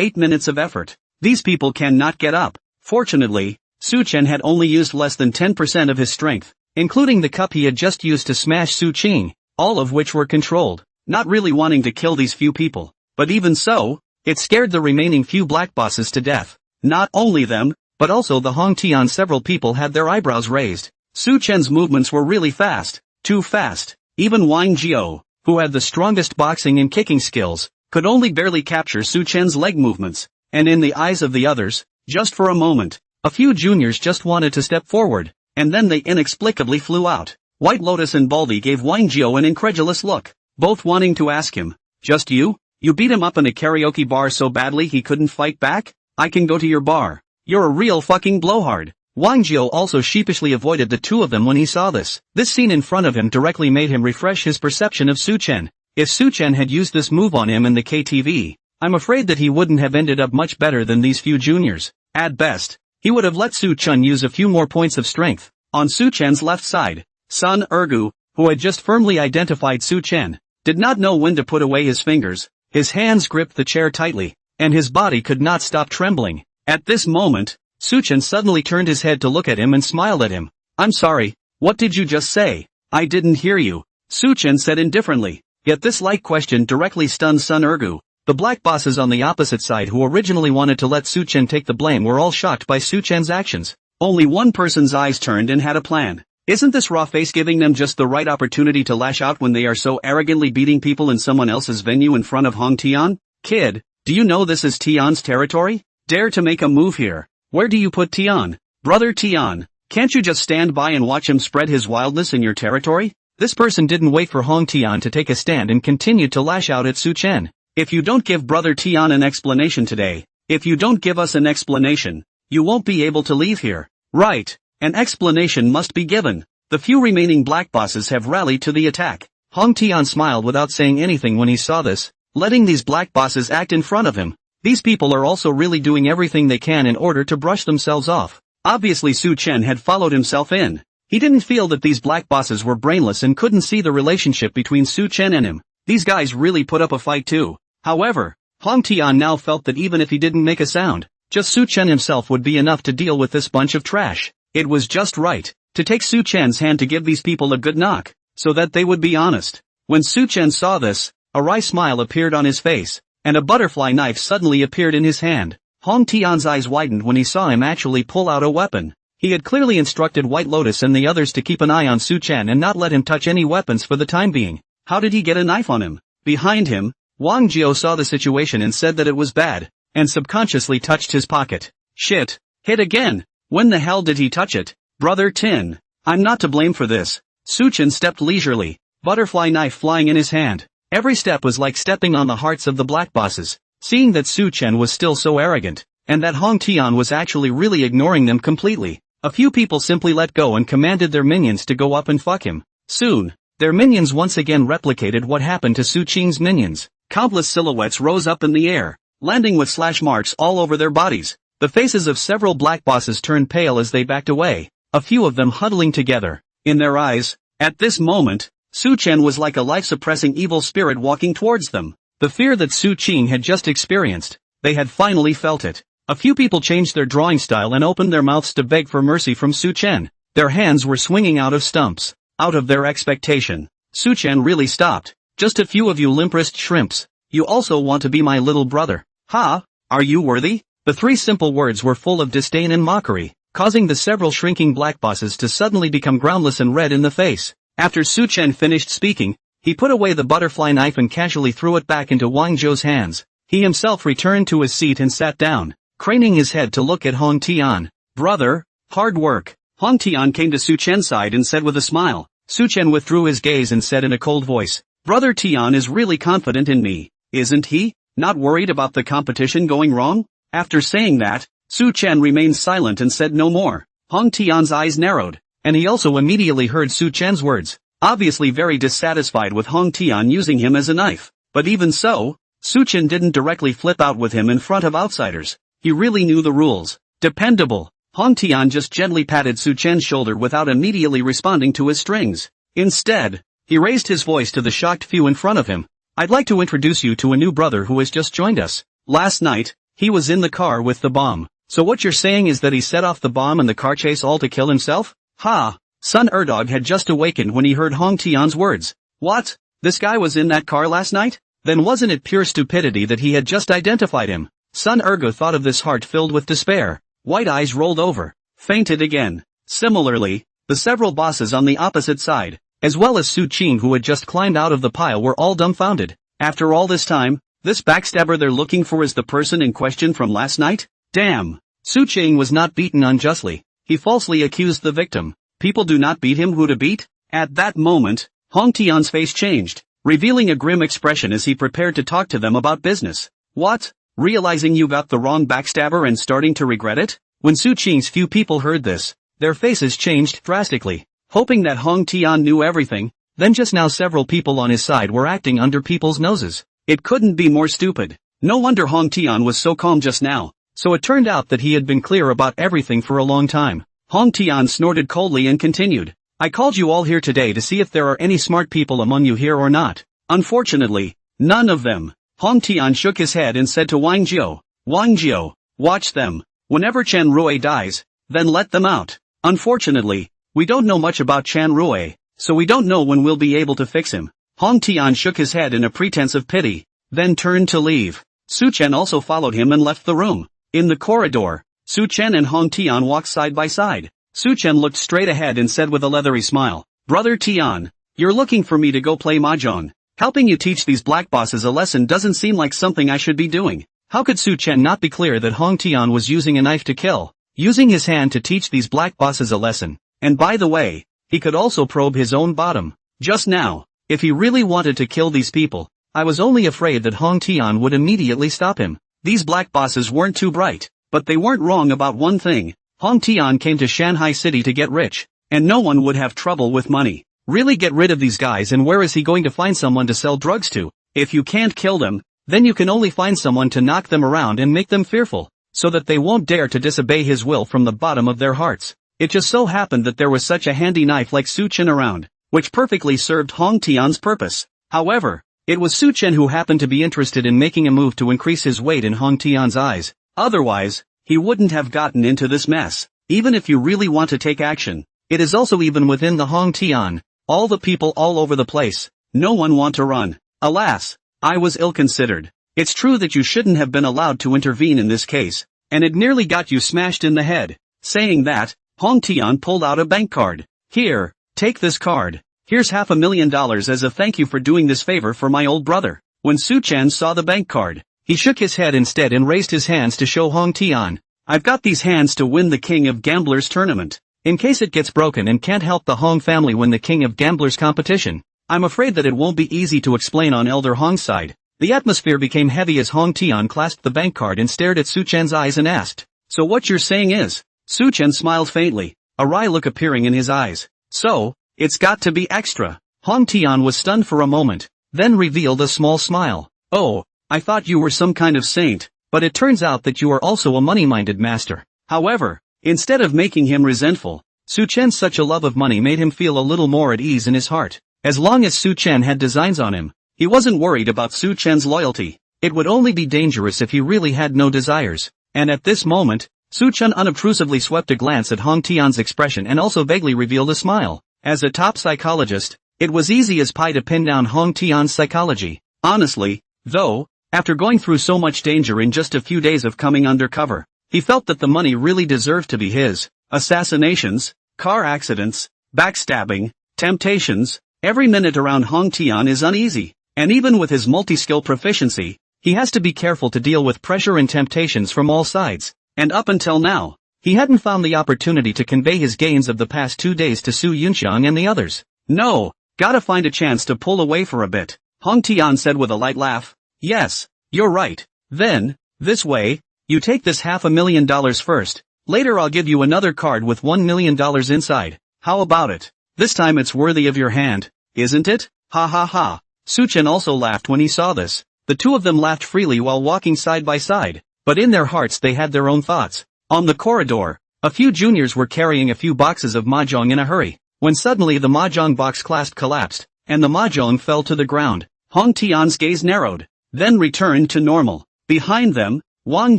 8 minutes of effort. These people cannot get up. Fortunately, Su Chen had only used less than 10% of his strength, including the cup he had just used to smash Su Qing, all of which were controlled, not really wanting to kill these few people. But even so, it scared the remaining few black bosses to death. Not only them, but also the Hong Tian. Several people had their eyebrows raised. Su Chen's movements were really fast, too fast. Even Wang Jiao, who had the strongest boxing and kicking skills, could only barely capture Su Chen's leg movements, and in the eyes of the others, just for a moment, a few juniors just wanted to step forward, and then they inexplicably flew out. White Lotus and Baldy gave Wang Jiao an incredulous look, both wanting to ask him, "Just you? You beat him up in a karaoke bar so badly he couldn't fight back? I can go to your bar. You're a real fucking blowhard." Wang Jiao also sheepishly avoided the two of them when he saw this. This scene in front of him directly made him refresh his perception of Su Chen. If Su Chen had used this move on him in the KTV, I'm afraid that he wouldn't have ended up much better than these few juniors. At best, he would have let Su Chen use a few more points of strength. On Su Chen's left side, Sun Ergu, who had just firmly identified Su Chen, did not know when to put away his fingers. His hands gripped the chair tightly, and his body could not stop trembling. At this moment, Su Chen suddenly turned his head to look at him and smiled at him. "I'm sorry, what did you just say? I didn't hear you," Su Chen said indifferently. Yet this light question directly stunned Sun Ergu. The black bosses on the opposite side who originally wanted to let Su Chen take the blame were all shocked by Su Chen's actions. Only one person's eyes turned and had a plan. Isn't this raw face giving them just the right opportunity to lash out when they are so arrogantly beating people in someone else's venue in front of Hong Tian? "Kid, do you know this is Tian's territory? Dare to make a move here. Where do you put Tian? Brother Tian, can't you just stand by and watch him spread his wildness in your territory?" This person didn't wait for Hong Tian to take a stand and continued to lash out at Su Chen. "If you don't give Brother Tian an explanation today, if you don't give us an explanation, you won't be able to leave here." "Right, an explanation must be given." The few remaining black bosses have rallied to the attack. Hong Tian smiled without saying anything when he saw this, letting these black bosses act in front of him. These people are also really doing everything they can in order to brush themselves off. Obviously Su Chen had followed himself in. He didn't feel that these black bosses were brainless and couldn't see the relationship between Su Chen and him. These guys really put up a fight too. However, Hong Tian now felt that even if he didn't make a sound, just Su Chen himself would be enough to deal with this bunch of trash. It was just right to take Su Chen's hand to give these people a good knock, so that they would be honest. When Su Chen saw this, a wry smile appeared on his face, and a butterfly knife suddenly appeared in his hand. Hong Tian's eyes widened when he saw him actually pull out a weapon. He had clearly instructed White Lotus and the others to keep an eye on Su Chen and not let him touch any weapons for the time being. How did he get a knife on him? Behind him, Wang Jiao saw the situation and said that it was bad, and subconsciously touched his pocket. Shit, hit again. When the hell did he touch it? Brother Tin, I'm not to blame for this. Su Chen stepped leisurely, butterfly knife flying in his hand. Every step was like stepping on the hearts of the black bosses. Seeing that Su Chen was still so arrogant, and that Hong Tian was actually really ignoring them completely, a few people simply let go and commanded their minions to go up and fuck him. Soon, their minions once again replicated what happened to Su Qing's minions. Countless silhouettes rose up in the air, landing with slash marks all over their bodies. The faces of several black bosses turned pale as they backed away, a few of them huddling together. In their eyes, at this moment, Su Chen was like a life-suppressing evil spirit walking towards them. The fear that Su Qing had just experienced, they had finally felt it. A few people changed their drawing style and opened their mouths to beg for mercy from Su Chen. Their hands were swinging out of stumps. Out of their expectation, Su Chen really stopped. Just a few of you limp-wrist shrimps. You also want to be my little brother. Ha? Are you worthy? The three simple words were full of disdain and mockery, causing the several shrinking black bosses to suddenly become groundless and red in the face. After Su Chen finished speaking, he put away the butterfly knife and casually threw it back into Wang Zhou's hands. He himself returned to his seat and sat down, craning his head to look at Hong Tian. Brother, hard work. Hong Tian came to Su Chen's side and said with a smile. Su Chen withdrew his gaze and said in a cold voice, Brother Tian is really confident in me, isn't he? Not worried about the competition going wrong? After saying that, Su Chen remained silent and said no more. Hong Tian's eyes narrowed, and he also immediately heard Su Chen's words, obviously very dissatisfied with Hong Tian using him as a knife. But even so, Su Chen didn't directly flip out with him in front of outsiders. He really knew the rules. Dependable. Hong Tian just gently patted Su Chen's shoulder without immediately responding to his strings. Instead, he raised his voice to the shocked few in front of him. I'd like to introduce you to a new brother who has just joined us. Last night, he was in the car with the bomb. So what you're saying is that he set off the bomb and the car chase all to kill himself? Ha! Sun Erdog had just awakened when he heard Hong Tian's words. What? This guy was in that car last night? Then wasn't it pure stupidity that he had just identified him? Sun Ergo thought of this heart filled with despair. white eyes rolled over, fainted again. Similarly, the several bosses on the opposite side, as well as Su Qing who had just climbed out of the pile were all dumbfounded. After all this time, this backstabber they're looking for is the person in question from last night? Damn! Su Qing was not beaten unjustly. He falsely accused the victim. People do not beat him, who to beat? At that moment, Hong Tian's face changed, revealing a grim expression as he prepared to talk to them about business. What? Realizing you got the wrong backstabber and starting to regret it? When Su Qing's few people heard this, their faces changed drastically, hoping that Hong Tian knew everything. Then just now several people on his side were acting under people's noses. It couldn't be more stupid. No wonder Hong Tian was so calm just now. So it turned out that he had been clear about everything for a long time. Hong Tian snorted coldly and continued. I called you all here today to see if there are any smart people among you here or not. Unfortunately, none of them. Hong Tian shook his head and said to Wang Jiao, watch them. Whenever Chen Rui dies, then let them out. Unfortunately, we don't know much about Chen Rui, so we don't know when we'll be able to fix him. Hong Tian shook his head in a pretense of pity, then turned to leave. Su Chen also followed him and left the room. In the corridor, Su Chen and Hong Tian walked side by side. Su Chen looked straight ahead and said with a leathery smile, Brother Tian, you're looking for me to go play mahjong. Helping you teach these black bosses a lesson doesn't seem like something I should be doing. How could Su Chen not be clear that Hong Tian was using a knife to kill, using his hand to teach these black bosses a lesson? And by the way, he could also probe his own bottom. Just now, if he really wanted to kill these people, I was only afraid that Hong Tian would immediately stop him. These black bosses weren't too bright, but they weren't wrong about one thing. Hong Tian came to Shanghai City to get rich, and no one would have trouble with money. Really get rid of these guys, and where is he going to find someone to sell drugs to? If you can't kill them, then you can only find someone to knock them around and make them fearful, so that they won't dare to disobey his will from the bottom of their hearts. It just so happened that there was such a handy knife like Su Chen around, which perfectly served Hong Tian's purpose. However, it was Su Chen who happened to be interested in making a move to increase his weight in Hong Tian's eyes. Otherwise, he wouldn't have gotten into this mess. Even if you really want to take action, it is also even within the Hong Tian. All the people all over the place. No one want to run. Alas, I was ill-considered. It's true that you shouldn't have been allowed to intervene in this case, and it nearly got you smashed in the head. Saying that, Hong Tian pulled out a bank card. Here, take this card. Here's $500,000 as a thank you for doing this favor for my old brother. When Su Chen saw the bank card, he shook his head instead and raised his hands to show Hong Tian. I've got these hands to win the King of Gamblers tournament. In case it gets broken and can't help the Hong family win the King of Gamblers competition, I'm afraid that it won't be easy to explain on Elder Hong's side. The atmosphere became heavy as Hong Tian clasped the bank card and stared at Su Chen's eyes and asked, So what you're saying is? Su Chen smiled faintly, a wry look appearing in his eyes. So, it's got to be extra. Hong Tian was stunned for a moment, then revealed a small smile. Oh, I thought you were some kind of saint, but it turns out that you are also a money-minded master. However, instead of making him resentful, Su Chen's such a love of money made him feel a little more at ease in his heart. As long as Su Chen had designs on him, he wasn't worried about Su Chen's loyalty. It would only be dangerous if he really had no desires. And at this moment, Su Chen unobtrusively swept a glance at Hong Tian's expression and also vaguely revealed a smile. As a top psychologist, it was easy as pie to pin down Hong Tian's psychology. Honestly, though, after going through so much danger in just a few days of coming undercover, he felt that the money really deserved to be his. Assassinations, car accidents, backstabbing, temptations, every minute around Hong Tian is uneasy. And even with his multi-skill proficiency, he has to be careful to deal with pressure and temptations from all sides. And up until now, he hadn't found the opportunity to convey his gains of the past 2 days to Su Yunxiang and the others. No, gotta find a chance to pull away for a bit, Hong Tian said with a light laugh. Yes, you're right. Then, this way, you take this $500,000 first. Later I'll give you another card with $1 million inside. How about it? This time it's worthy of your hand, isn't it? Ha ha ha. Su Chen also laughed when he saw this. The two of them laughed freely while walking side by side, but in their hearts they had their own thoughts. On the corridor, a few juniors were carrying a few boxes of mahjong in a hurry, when suddenly the mahjong box clasp collapsed, and the mahjong fell to the ground. Hong Tian's gaze narrowed, then returned to normal. Behind them, Wang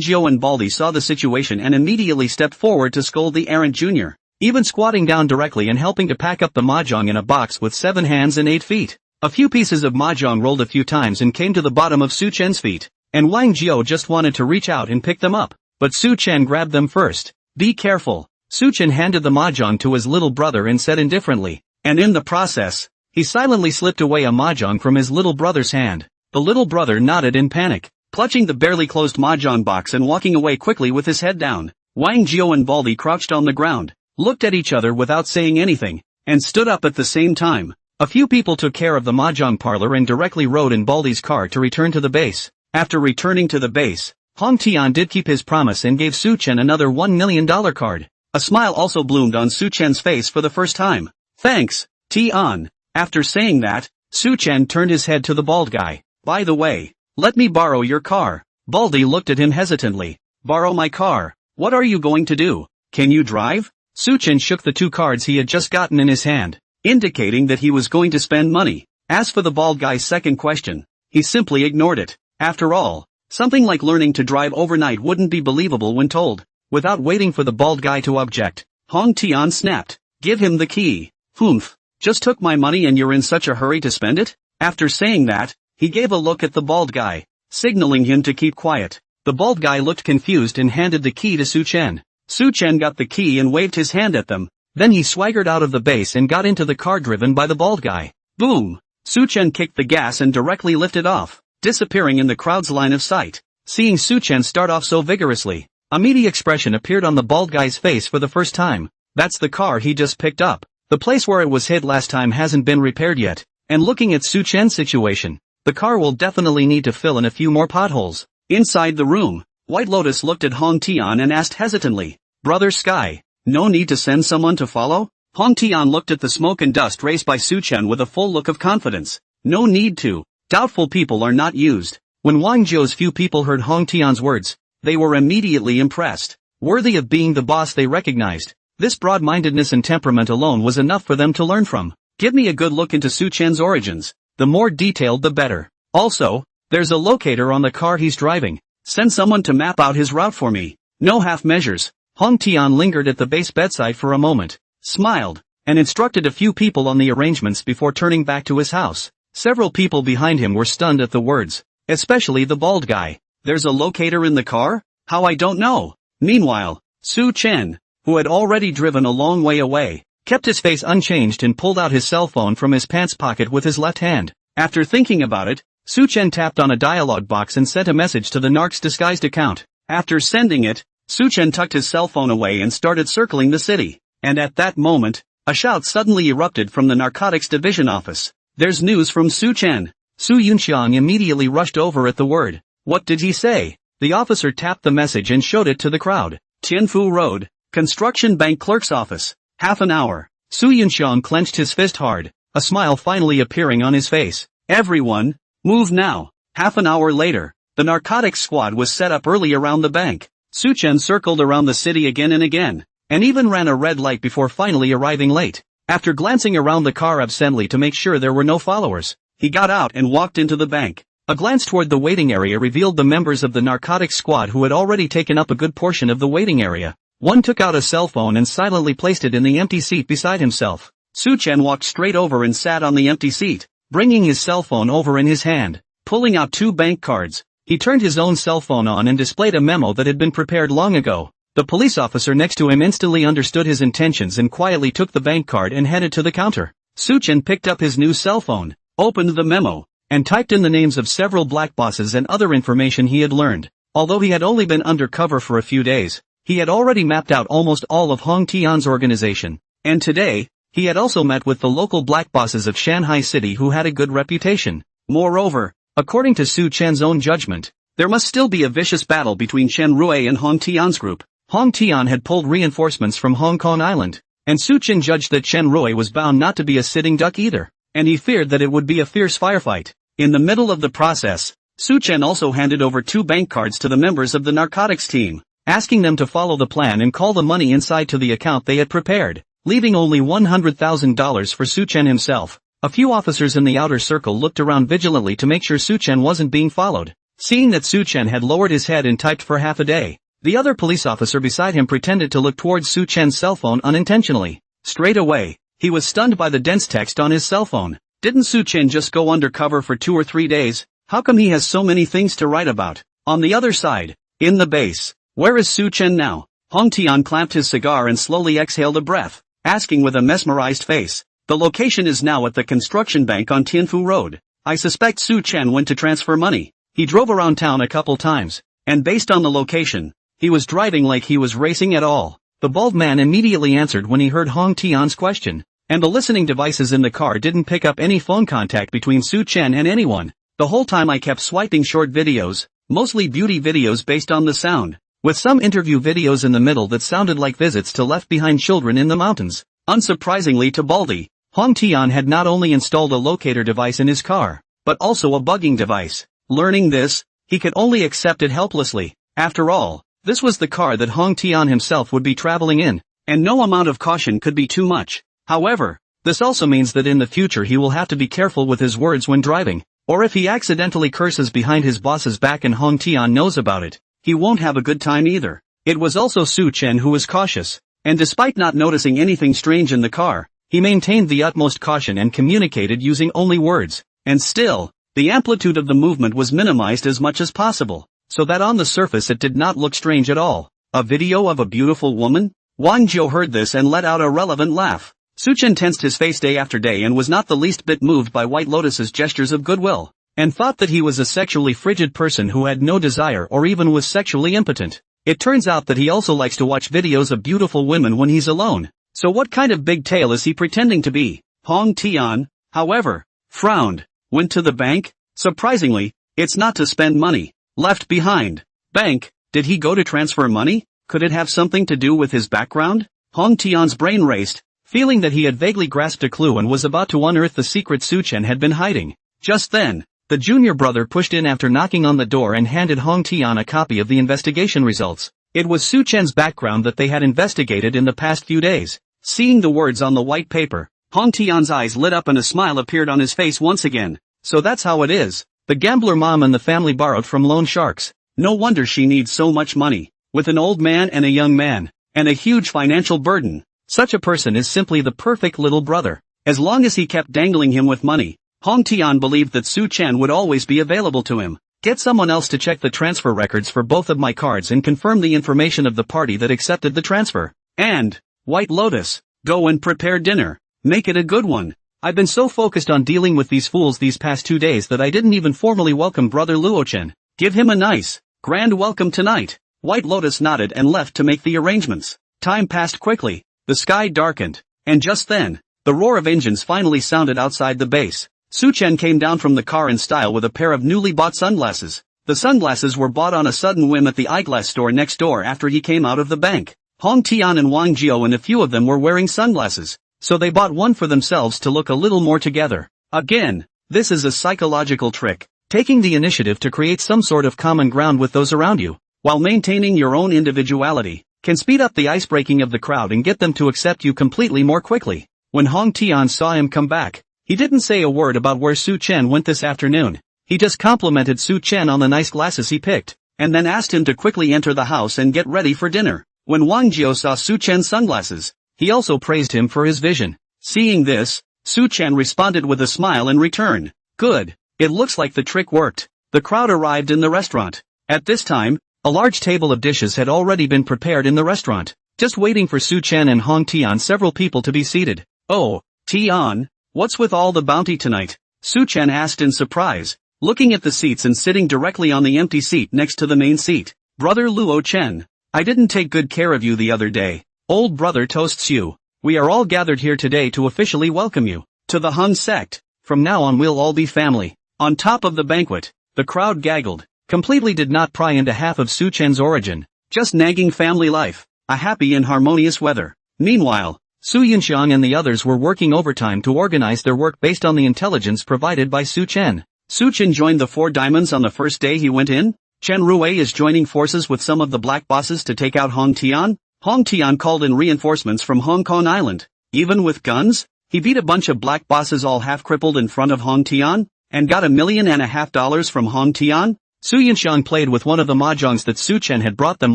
Jiao and Baldi saw the situation and immediately stepped forward to scold the errant junior, even squatting down directly and helping to pack up the mahjong in a box with 7 hands and 8 feet. A few pieces of mahjong rolled a few times and came to the bottom of Su Chen's feet, and Wang Jiao just wanted to reach out and pick them up. but Su Chen grabbed them first. "Be careful." Su Chen handed the mahjong to his little brother and said indifferently, and in the process, he silently slipped away a mahjong from his little brother's hand. The little brother nodded in panic, clutching the barely closed mahjong box and walking away quickly with his head down. Wang Jiao and Baldi crouched on the ground, looked at each other without saying anything, and stood up at the same time. A few people took care of the mahjong parlor and directly rode in Baldi's car to return to the base. After returning to the base, Hong Tian did keep his promise and gave Su Chen another $1 million card. A smile also bloomed on Su Chen's face for the first time. "Thanks, Tian." After saying that, Su Chen turned his head to the bald guy. "By the way, let me borrow your car." Baldi looked at him hesitantly. "Borrow my car? What are you going to do? Can you drive?" Su Chen shook the 2 cards he had just gotten in his hand, indicating that he was going to spend money. As for the bald guy's second question, he simply ignored it. After all, something like learning to drive overnight wouldn't be believable when told. Without waiting for the bald guy to object, Hong Tian snapped, "Give him the key." "Humph, just took my money and you're in such a hurry to spend it?" After saying that, he gave a look at the bald guy, signaling him to keep quiet. The bald guy looked confused and handed the key to Su Chen. Su Chen got the key and waved his hand at them. Then he swaggered out of the base and got into the car driven by the bald guy. Boom! Su Chen kicked the gas and directly lifted off, disappearing in the crowd's line of sight. Seeing Su Chen start off so vigorously, a meaty expression appeared on the bald guy's face for the first time. That's the car he just picked up. The place where it was hid last time hasn't been repaired yet, and looking at Su Chen's situation, the car will definitely need to fill in a few more potholes. Inside the room, White Lotus looked at Hong Tian and asked hesitantly, "Brother Sky, no need to send someone to follow?" Hong Tian looked at the smoke and dust raised by Su Chen with a full look of confidence. "No need to. Doubtful people are not used." When Wang Jiao's few people heard Hong Tian's words, they were immediately impressed. Worthy of being the boss they recognized, this broad-mindedness and temperament alone was enough for them to learn from. "Give me a good look into Su Chen's origins. The more detailed the better. Also, there's a locator on the car he's driving. Send someone to map out his route for me. No half measures." Hong Tian lingered at the base bedside for a moment, smiled, and instructed a few people on the arrangements before turning back to his house. Several people behind him were stunned at the words, especially the bald guy. "There's a locator in the car? How, I don't know." Meanwhile, Su Chen, who had already driven a long way away, kept his face unchanged and pulled out his cell phone from his pants pocket with his left hand. After thinking about it, Su Chen tapped on a dialog box and sent a message to the narc's disguised account. After sending it, Su Chen tucked his cell phone away and started circling the city. And at that moment, a shout suddenly erupted from the narcotics division office. "There's news from Su Chen." Su Yunxiang immediately rushed over at the word. "What did he say?" The officer tapped the message and showed it to the crowd. "Tianfu Road, Construction Bank Clerk's Office. Half an hour." Su Yunxiang clenched his fist hard, a smile finally appearing on his face. "Everyone, move now." Half an hour later, the narcotics squad was set up early around the bank. Su Chen circled around the city again and again, and even ran a red light before finally arriving late. After glancing around the car absently to make sure there were no followers, he got out and walked into the bank. A glance toward the waiting area revealed the members of the narcotics squad who had already taken up a good portion of the waiting area. One took out a cell phone and silently placed it in the empty seat beside himself. Su Chen walked straight over and sat on the empty seat, bringing his cell phone over in his hand. Pulling out 2 bank cards, he turned his own cell phone on and displayed a memo that had been prepared long ago. The police officer next to him instantly understood his intentions and quietly took the bank card and headed to the counter. Su Chen picked up his new cell phone, opened the memo, and typed in the names of several black bosses and other information he had learned. Although he had only been undercover for a few days, he had already mapped out almost all of Hong Tian's organization, and today, he had also met with the local black bosses of Shanghai City who had a good reputation. Moreover, according to Su Chen's own judgment, there must still be a vicious battle between Chen Rui and Hong Tian's group. Hong Tian had pulled reinforcements from Hong Kong Island, and Su Chen judged that Chen Rui was bound not to be a sitting duck either, and he feared that it would be a fierce firefight. In the middle of the process, Su Chen also handed over 2 bank cards to the members of the narcotics team, asking them to follow the plan and call the money inside to the account they had prepared, leaving only $100,000 for Su Chen himself. A few officers in the outer circle looked around vigilantly to make sure Su Chen wasn't being followed. Seeing that Su Chen had lowered his head and typed for half a day, the other police officer beside him pretended to look towards Su Chen's cell phone unintentionally. Straight away, he was stunned by the dense text on his cell phone. Didn't Su Chen just go undercover for 2 or 3 days? How come he has so many things to write about? On the other side, in the base, Where is Su Chen now? Hong Tian clamped his cigar and slowly exhaled a breath, asking with a mesmerized face. The location is now at the construction bank on Tianfu Road. I suspect Su Chen went to transfer money. He drove around town a couple times, and based on the location, he was driving like he was racing at all. The bald man immediately answered when he heard Hong Tian's question, and the listening devices in the car didn't pick up any phone contact between Su Chen and anyone. The whole time I kept swiping short videos, mostly beauty videos based on the sound, with some interview videos in the middle that sounded like visits to left-behind children in the mountains. Unsurprisingly to Baldy, Hong Tian had not only installed a locator device in his car, but also a bugging device. Learning this, he could only accept it helplessly. After all, this was the car that Hong Tian himself would be traveling in, and no amount of caution could be too much. However, this also means that in the future he will have to be careful with his words when driving, or if he accidentally curses behind his boss's back and Hong Tian knows about it, he won't have a good time either. It was also Su Chen who was cautious, and despite not noticing anything strange in the car, he maintained the utmost caution and communicated using only words, and still, the amplitude of the movement was minimized as much as possible, so that on the surface it did not look strange at all. A video of a beautiful woman? Wang Jiu heard this and let out a relevant laugh. Su Chen tensed his face day after day and was not the least bit moved by White Lotus's gestures of goodwill, and thought that he was a sexually frigid person who had no desire or even was sexually impotent. It turns out that he also likes to watch videos of beautiful women when he's alone. So what kind of big tail is he pretending to be? Hong Tian, however, frowned. Went to the bank? Surprisingly, it's not to spend money. Left behind. Bank? Did he go to transfer money? Could it have something to do with his background? Hong Tian's brain raced, feeling that he had vaguely grasped a clue and was about to unearth the secret Su Chen had been hiding. Just then, the junior brother pushed in after knocking on the door and handed Hong Tian a copy of the investigation results. It was Su Chen's background that they had investigated in the past few days. Seeing the words on the white paper, Hong Tian's eyes lit up and a smile appeared on his face once again. So that's how it is. The gambler mom and the family borrowed from loan sharks. No wonder she needs so much money. With an old man and a young man, and a huge financial burden, such a person is simply the perfect little brother. As long as he kept dangling him with money, Hong Tian believed that Su Chen would always be available to him. Get someone else to check the transfer records for both of my cards and confirm the information of the party that accepted the transfer. And, White Lotus, go and prepare dinner. Make it a good one. I've been so focused on dealing with these fools these past 2 days that I didn't even formally welcome brother Luochen. Give him a nice, grand welcome tonight. White Lotus nodded and left to make the arrangements. Time passed quickly, the sky darkened, and just then, the roar of engines finally sounded outside the base. Su Chen came down from the car in style with a pair of newly bought sunglasses. The sunglasses were bought on a sudden whim at the eyeglass store next door after he came out of the bank. Hong Tian and Wang Jiu and a few of them were wearing sunglasses, so they bought one for themselves to look a little more together. Again, this is a psychological trick, taking the initiative to create some sort of common ground with those around you, while maintaining your own individuality, can speed up the ice-breaking of the crowd and get them to accept you completely more quickly. When Hong Tian saw him come back, he didn't say a word about where Su Chen went this afternoon. He just complimented Su Chen on the nice glasses he picked, and then asked him to quickly enter the house and get ready for dinner. When Wang Jiu saw Su Chen's sunglasses, he also praised him for his vision. Seeing this, Su Chen responded with a smile in return. Good, it looks like the trick worked. The crowd arrived in the restaurant. At this time, a large table of dishes had already been prepared in the restaurant, just waiting for Su Chen and Hong Tian several people to be seated. Oh, Tian, what's with all the bounty tonight? Su Chen asked in surprise, looking at the seats and sitting directly on the empty seat next to the main seat. Brother Luo Chen, I didn't take good care of you the other day. Old brother toasts you. We are all gathered here today to officially welcome you to the Han sect. From now on we'll all be family. On top of the banquet, the crowd gaggled, completely did not pry into half of Su Chen's origin, just nagging family life, a happy and harmonious weather. Meanwhile, Su Yunxiang and the others were working overtime to organize their work based on the intelligence provided by Su Chen. Su Chen joined the Four Diamonds on the first day he went in. Chen Rue is joining forces with some of the black bosses to take out Hong Tian. Hong Tian called in reinforcements from Hong Kong Island. Even with guns, he beat a bunch of black bosses all half-crippled in front of Hong Tian, and got $1.5 million from Hong Tian. Su Yunxiang played with one of the mahjongs that Su Chen had brought them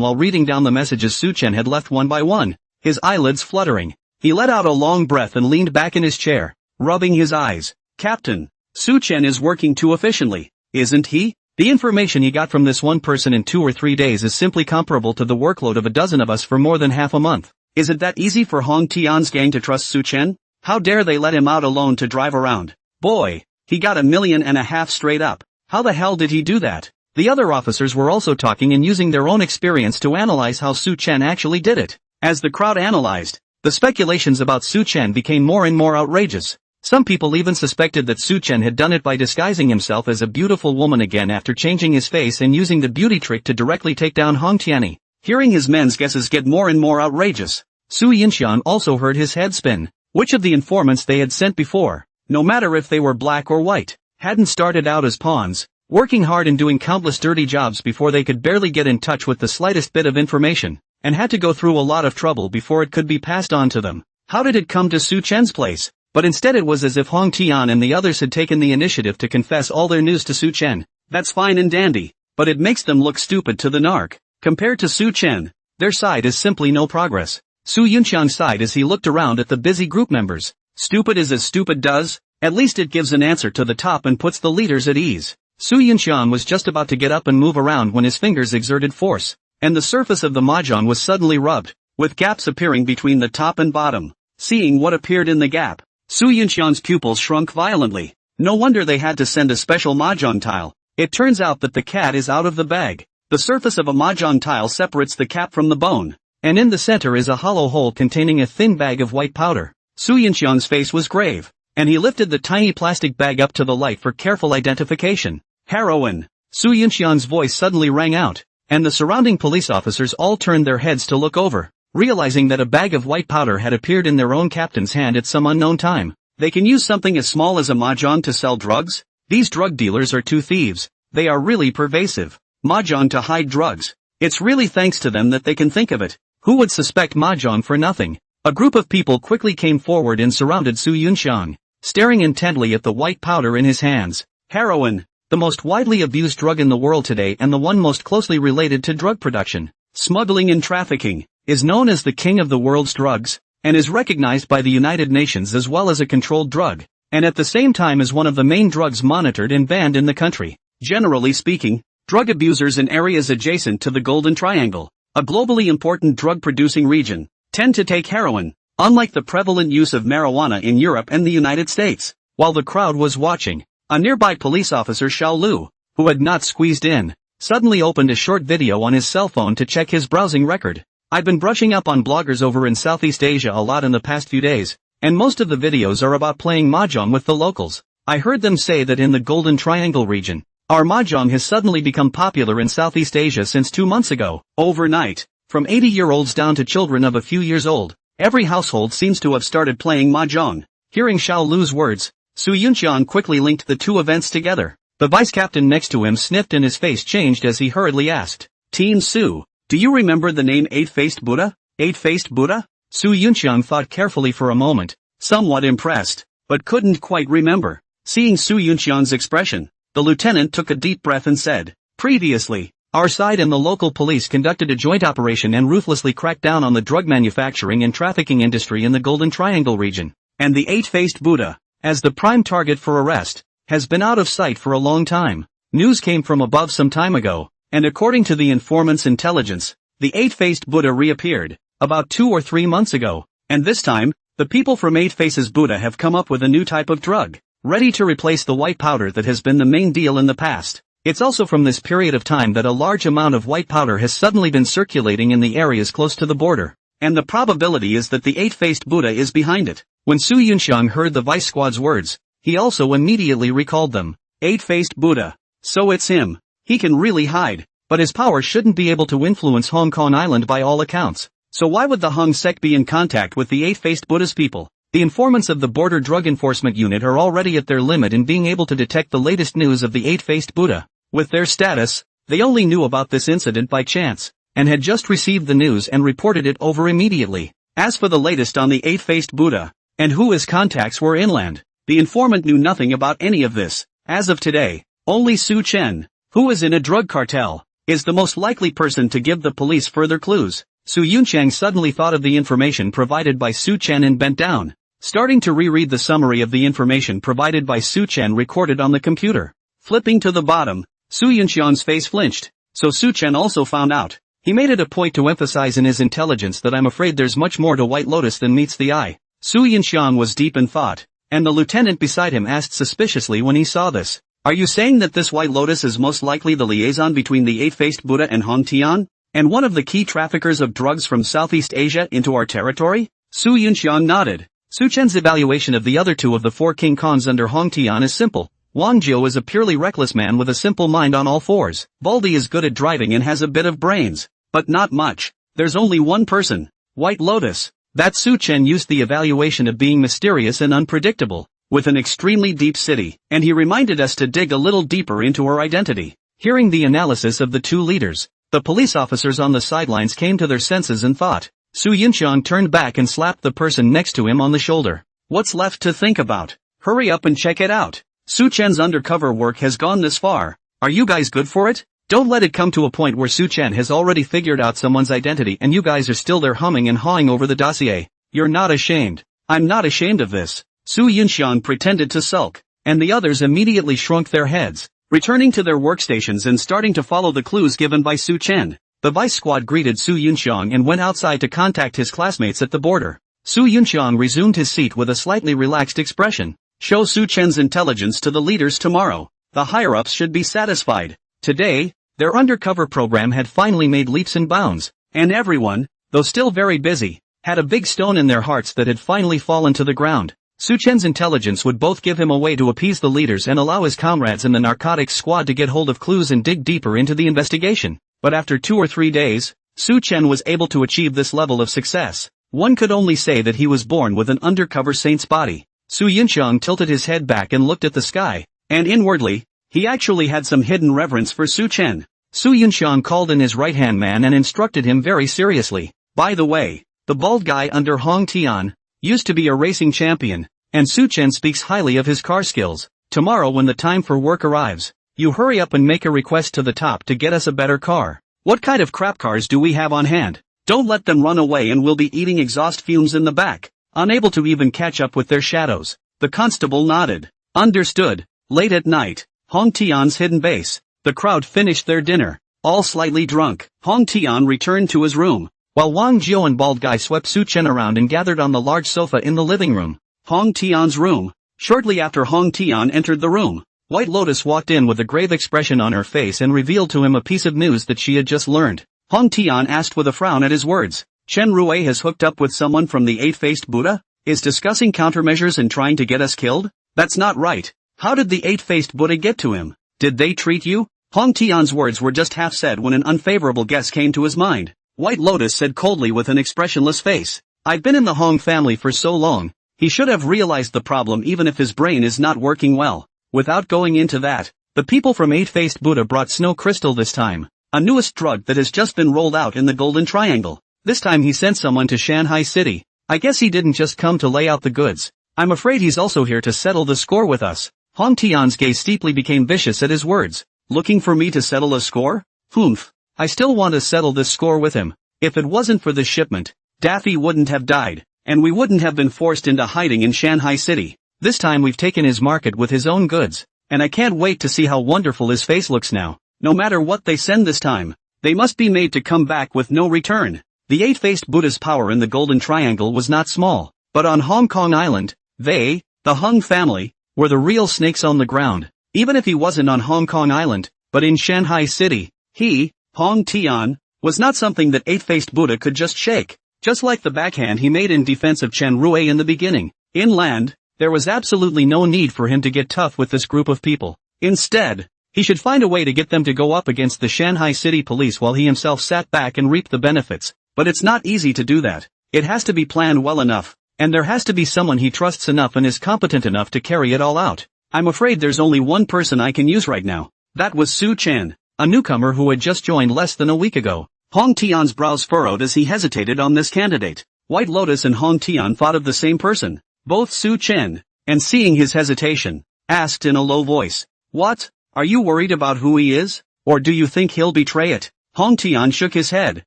while reading down the messages Su Chen had left one by one, his eyelids fluttering. He let out a long breath and leaned back in his chair, rubbing his eyes. Captain, Su Chen is working too efficiently, isn't he? The information he got from this one person in 2 or 3 days is simply comparable to the workload of a dozen of us for more than half a month. Is it that easy for Hong Tian's gang to trust Su Chen? How dare they let him out alone to drive around? Boy, he got $1.5 million straight up. How the hell did he do that? The other officers were also talking and using their own experience to analyze how Su Chen actually did it. As the crowd analyzed, the speculations about Su Chen became more and more outrageous. Some people even suspected that Su Chen had done it by disguising himself as a beautiful woman again after changing his face and using the beauty trick to directly take down Hong Tianyi. Hearing his men's guesses get more and more outrageous, Su Yinxian also heard his head spin. Which of the informants they had sent before, no matter if they were black or white, hadn't started out as pawns, working hard and doing countless dirty jobs before they could barely get in touch with the slightest bit of information, and had to go through a lot of trouble before it could be passed on to them. How did it come to Su Chen's place? But instead it was as if Hong Tian and the others had taken the initiative to confess all their news to Su Chen. That's fine and dandy, but it makes them look stupid to the narc. Compared to Su Chen, their side is simply no progress. Su Yunxiang sighed as he looked around at the busy group members. Stupid is as stupid does, at least it gives an answer to the top and puts the leaders at ease. Su Yunxiang was just about to get up and move around when his fingers exerted force, and the surface of the mahjong was suddenly rubbed, with gaps appearing between the top and bottom. Seeing what appeared in the gap, Su Yunxiang's pupils shrunk violently. No wonder they had to send a special mahjong tile. It turns out that the cat is out of the bag. The surface of a mahjong tile separates the cap from the bone, and in the center is a hollow hole containing a thin bag of white powder. Su Yinxiang's face was grave, and he lifted the tiny plastic bag up to the light for careful identification. Heroin! Su Yinxiang's voice suddenly rang out, and the surrounding police officers all turned their heads to look over, realizing that a bag of white powder had appeared in their own captain's hand at some unknown time. They can use something as small as a mahjong to sell drugs? These drug dealers are two thieves. They are really pervasive. Mahjong to hide drugs. It's really thanks to them that they can think of it. Who would suspect mahjong for nothing? A group of people quickly came forward and surrounded Su Yunxiang, staring intently at the white powder in his hands. Heroin, the most widely abused drug in the world today and the one most closely related to drug production, smuggling and trafficking, is known as the king of the world's drugs, and is recognized by the United Nations as well as a controlled drug, and at the same time is one of the main drugs monitored and banned in the country. Generally speaking, drug abusers in areas adjacent to the Golden Triangle, a globally important drug-producing region, tend to take heroin, unlike the prevalent use of marijuana in Europe and the United States. While the crowd was watching, a nearby police officer Xiao Lu, who had not squeezed in, suddenly opened a short video on his cell phone to check his browsing record. I've been brushing up on bloggers over in Southeast Asia a lot in the past few days, and most of the videos are about playing mahjong with the locals. I heard them say that in the Golden Triangle region, our mahjong has suddenly become popular in Southeast Asia since 2 months ago. Overnight, from 80-year-olds down to children of a few years old, every household seems to have started playing mahjong. Hearing Xiao Lu's words, Su Yunxiang quickly linked the two events together. The vice captain next to him sniffed and his face changed as he hurriedly asked, "Teen Su, do you remember the name Eight-Faced Buddha?" Eight-Faced Buddha? Su Yunxiang thought carefully for a moment, somewhat impressed, but couldn't quite remember. Seeing Su Yunxiang's expression, the lieutenant took a deep breath and said, "Previously, our side and the local police conducted a joint operation and ruthlessly cracked down on the drug manufacturing and trafficking industry in the Golden Triangle region. And the Eight-Faced Buddha, as the prime target for arrest, has been out of sight for a long time. News came from above some time ago, and according to the informant's intelligence, the Eight-Faced Buddha reappeared, about 2 or 3 months ago, and this time, the people from Eight Faces Buddha have come up with a new type of drug, ready to replace the white powder that has been the main deal in the past. It's also from this period of time that a large amount of white powder has suddenly been circulating in the areas close to the border, and the probability is that the Eight-Faced Buddha is behind it." When Su Yunxiang heard the vice squad's words, he also immediately recalled them. Eight-Faced Buddha. So it's him. He can really hide, but his power shouldn't be able to influence Hong Kong Island by all accounts. So why would the Hong sect be in contact with the Eight-Faced Buddha's people? The informants of the Border Drug Enforcement Unit are already at their limit in being able to detect the latest news of the Eight-Faced Buddha. With their status, they only knew about this incident by chance, and had just received the news and reported it over immediately. As for the latest on the Eight-Faced Buddha, and who his contacts were inland, the informant knew nothing about any of this. As of today, only Su Chen, who is in a drug cartel, is the most likely person to give the police further clues. Su Yunxiang suddenly thought of the information provided by Su Chen and bent down, starting to reread the summary of the information provided by Su Chen recorded on the computer. Flipping to the bottom, Su Yunxiang's face flinched. So Su Chen also found out. He made it a point to emphasize in his intelligence that I'm afraid there's much more to White Lotus than meets the eye. Su Yunxiang was deep in thought, and the lieutenant beside him asked suspiciously when he saw this. Are you saying that this White Lotus is most likely the liaison between the eight-faced Buddha and Hong Tian? And one of the key traffickers of drugs from Southeast Asia into our territory? Su Yunxiang nodded. Su Chen's evaluation of the other two of the four King Kongs under Hong Tian is simple. Wang Jiu is a purely reckless man with a simple mind on all fours. Baldy is good at driving and has a bit of brains. But not much. There's only one person. White Lotus. That Su Chen used the evaluation of being mysterious and unpredictable, with an extremely deep city, and he reminded us to dig a little deeper into her identity. Hearing the analysis of the two leaders, the police officers on the sidelines came to their senses and thought. Su Yunxiang turned back and slapped the person next to him on the shoulder. What's left to think about? Hurry up and check it out. Su Chen's undercover work has gone this far. Are you guys good for it? Don't let it come to a point where Su Chen has already figured out someone's identity and you guys are still there humming and hawing over the dossier. You're not ashamed. I'm not ashamed of this. Su Yunxiang pretended to sulk, and the others immediately shrunk their heads, returning to their workstations and starting to follow the clues given by Su Chen. The vice squad greeted Su Yunxiang and went outside to contact his classmates at the border. Su Yunxiang resumed his seat with a slightly relaxed expression. Show Su Chen's intelligence to the leaders tomorrow. The higher-ups should be satisfied. Today, their undercover program had finally made leaps and bounds, and everyone, though still very busy, had a big stone in their hearts that had finally fallen to the ground. Su Chen's intelligence would both give him a way to appease the leaders and allow his comrades in the narcotics squad to get hold of clues and dig deeper into the investigation. But after 2 or 3 days, Su Chen was able to achieve this level of success. One could only say that he was born with an undercover saint's body. Su Yunxiang tilted his head back and looked at the sky, and inwardly, he actually had some hidden reverence for Su Chen. Su Yunxiang called in his right-hand man and instructed him very seriously. By the way, the bald guy under Hong Tian used to be a racing champion, and Su Chen speaks highly of his car skills. Tomorrow when the time for work arrives, you hurry up and make a request to the top to get us a better car. What kind of crap cars do we have on hand? Don't let them run away and we'll be eating exhaust fumes in the back, unable to even catch up with their shadows. The constable nodded. Understood. Late at night, Hong Tian's hidden base. The crowd finished their dinner, all slightly drunk. Hong Tian returned to his room, while Wang Jiu and Bald Guy swept Su Chen around and gathered on the large sofa in the living room. Hong Tian's room. Shortly after Hong Tian entered the room, White Lotus walked in with a grave expression on her face and revealed to him a piece of news that she had just learned. Hong Tian asked with a frown at his words. Chen Rui has hooked up with someone from the eight-faced Buddha? Is discussing countermeasures and trying to get us killed? That's not right. How did the eight-faced Buddha get to him? Did they treat you? Hong Tian's words were just half said when an unfavorable guess came to his mind. White Lotus said coldly with an expressionless face. I've been in the Hong family for so long, he should have realized the problem even if his brain is not working well. Without going into that, the people from Eight-Faced Buddha brought Snow Crystal this time, a newest drug that has just been rolled out in the Golden Triangle. This time he sent someone to Shanghai City. I guess he didn't just come to lay out the goods. I'm afraid he's also here to settle the score with us. Hong Tian's gaze steeply became vicious at his words. Looking for me to settle a score? Humph. I still want to settle this score with him. If it wasn't for this shipment, Daffy wouldn't have died, and we wouldn't have been forced into hiding in Shanghai City. This time we've taken his market with his own goods, and I can't wait to see how wonderful his face looks now. No matter what they send this time, they must be made to come back with no return. The eight-faced Buddha's power in the Golden Triangle was not small, but on Hong Kong Island, they, the Hung family, were the real snakes on the ground. Even if he wasn't on Hong Kong Island, but in Shanghai City, he, Hong Tian, was not something that eight-faced Buddha could just shake. Just like the backhand he made in defense of Chen Rui in the beginning. Inland, there was absolutely no need for him to get tough with this group of people. Instead, he should find a way to get them to go up against the Shanghai City police while he himself sat back and reaped the benefits. But it's not easy to do that. It has to be planned well enough, and there has to be someone he trusts enough and is competent enough to carry it all out. I'm afraid there's only one person I can use right now. That was Su Chen, a newcomer who had just joined less than a week ago. Hong Tian's brows furrowed as he hesitated on this candidate. White Lotus and Hong Tian thought of the same person, both Su Chen, and seeing his hesitation, asked in a low voice, "What? Are you worried about who he is? Or do you think he'll betray it?" Hong Tian shook his head.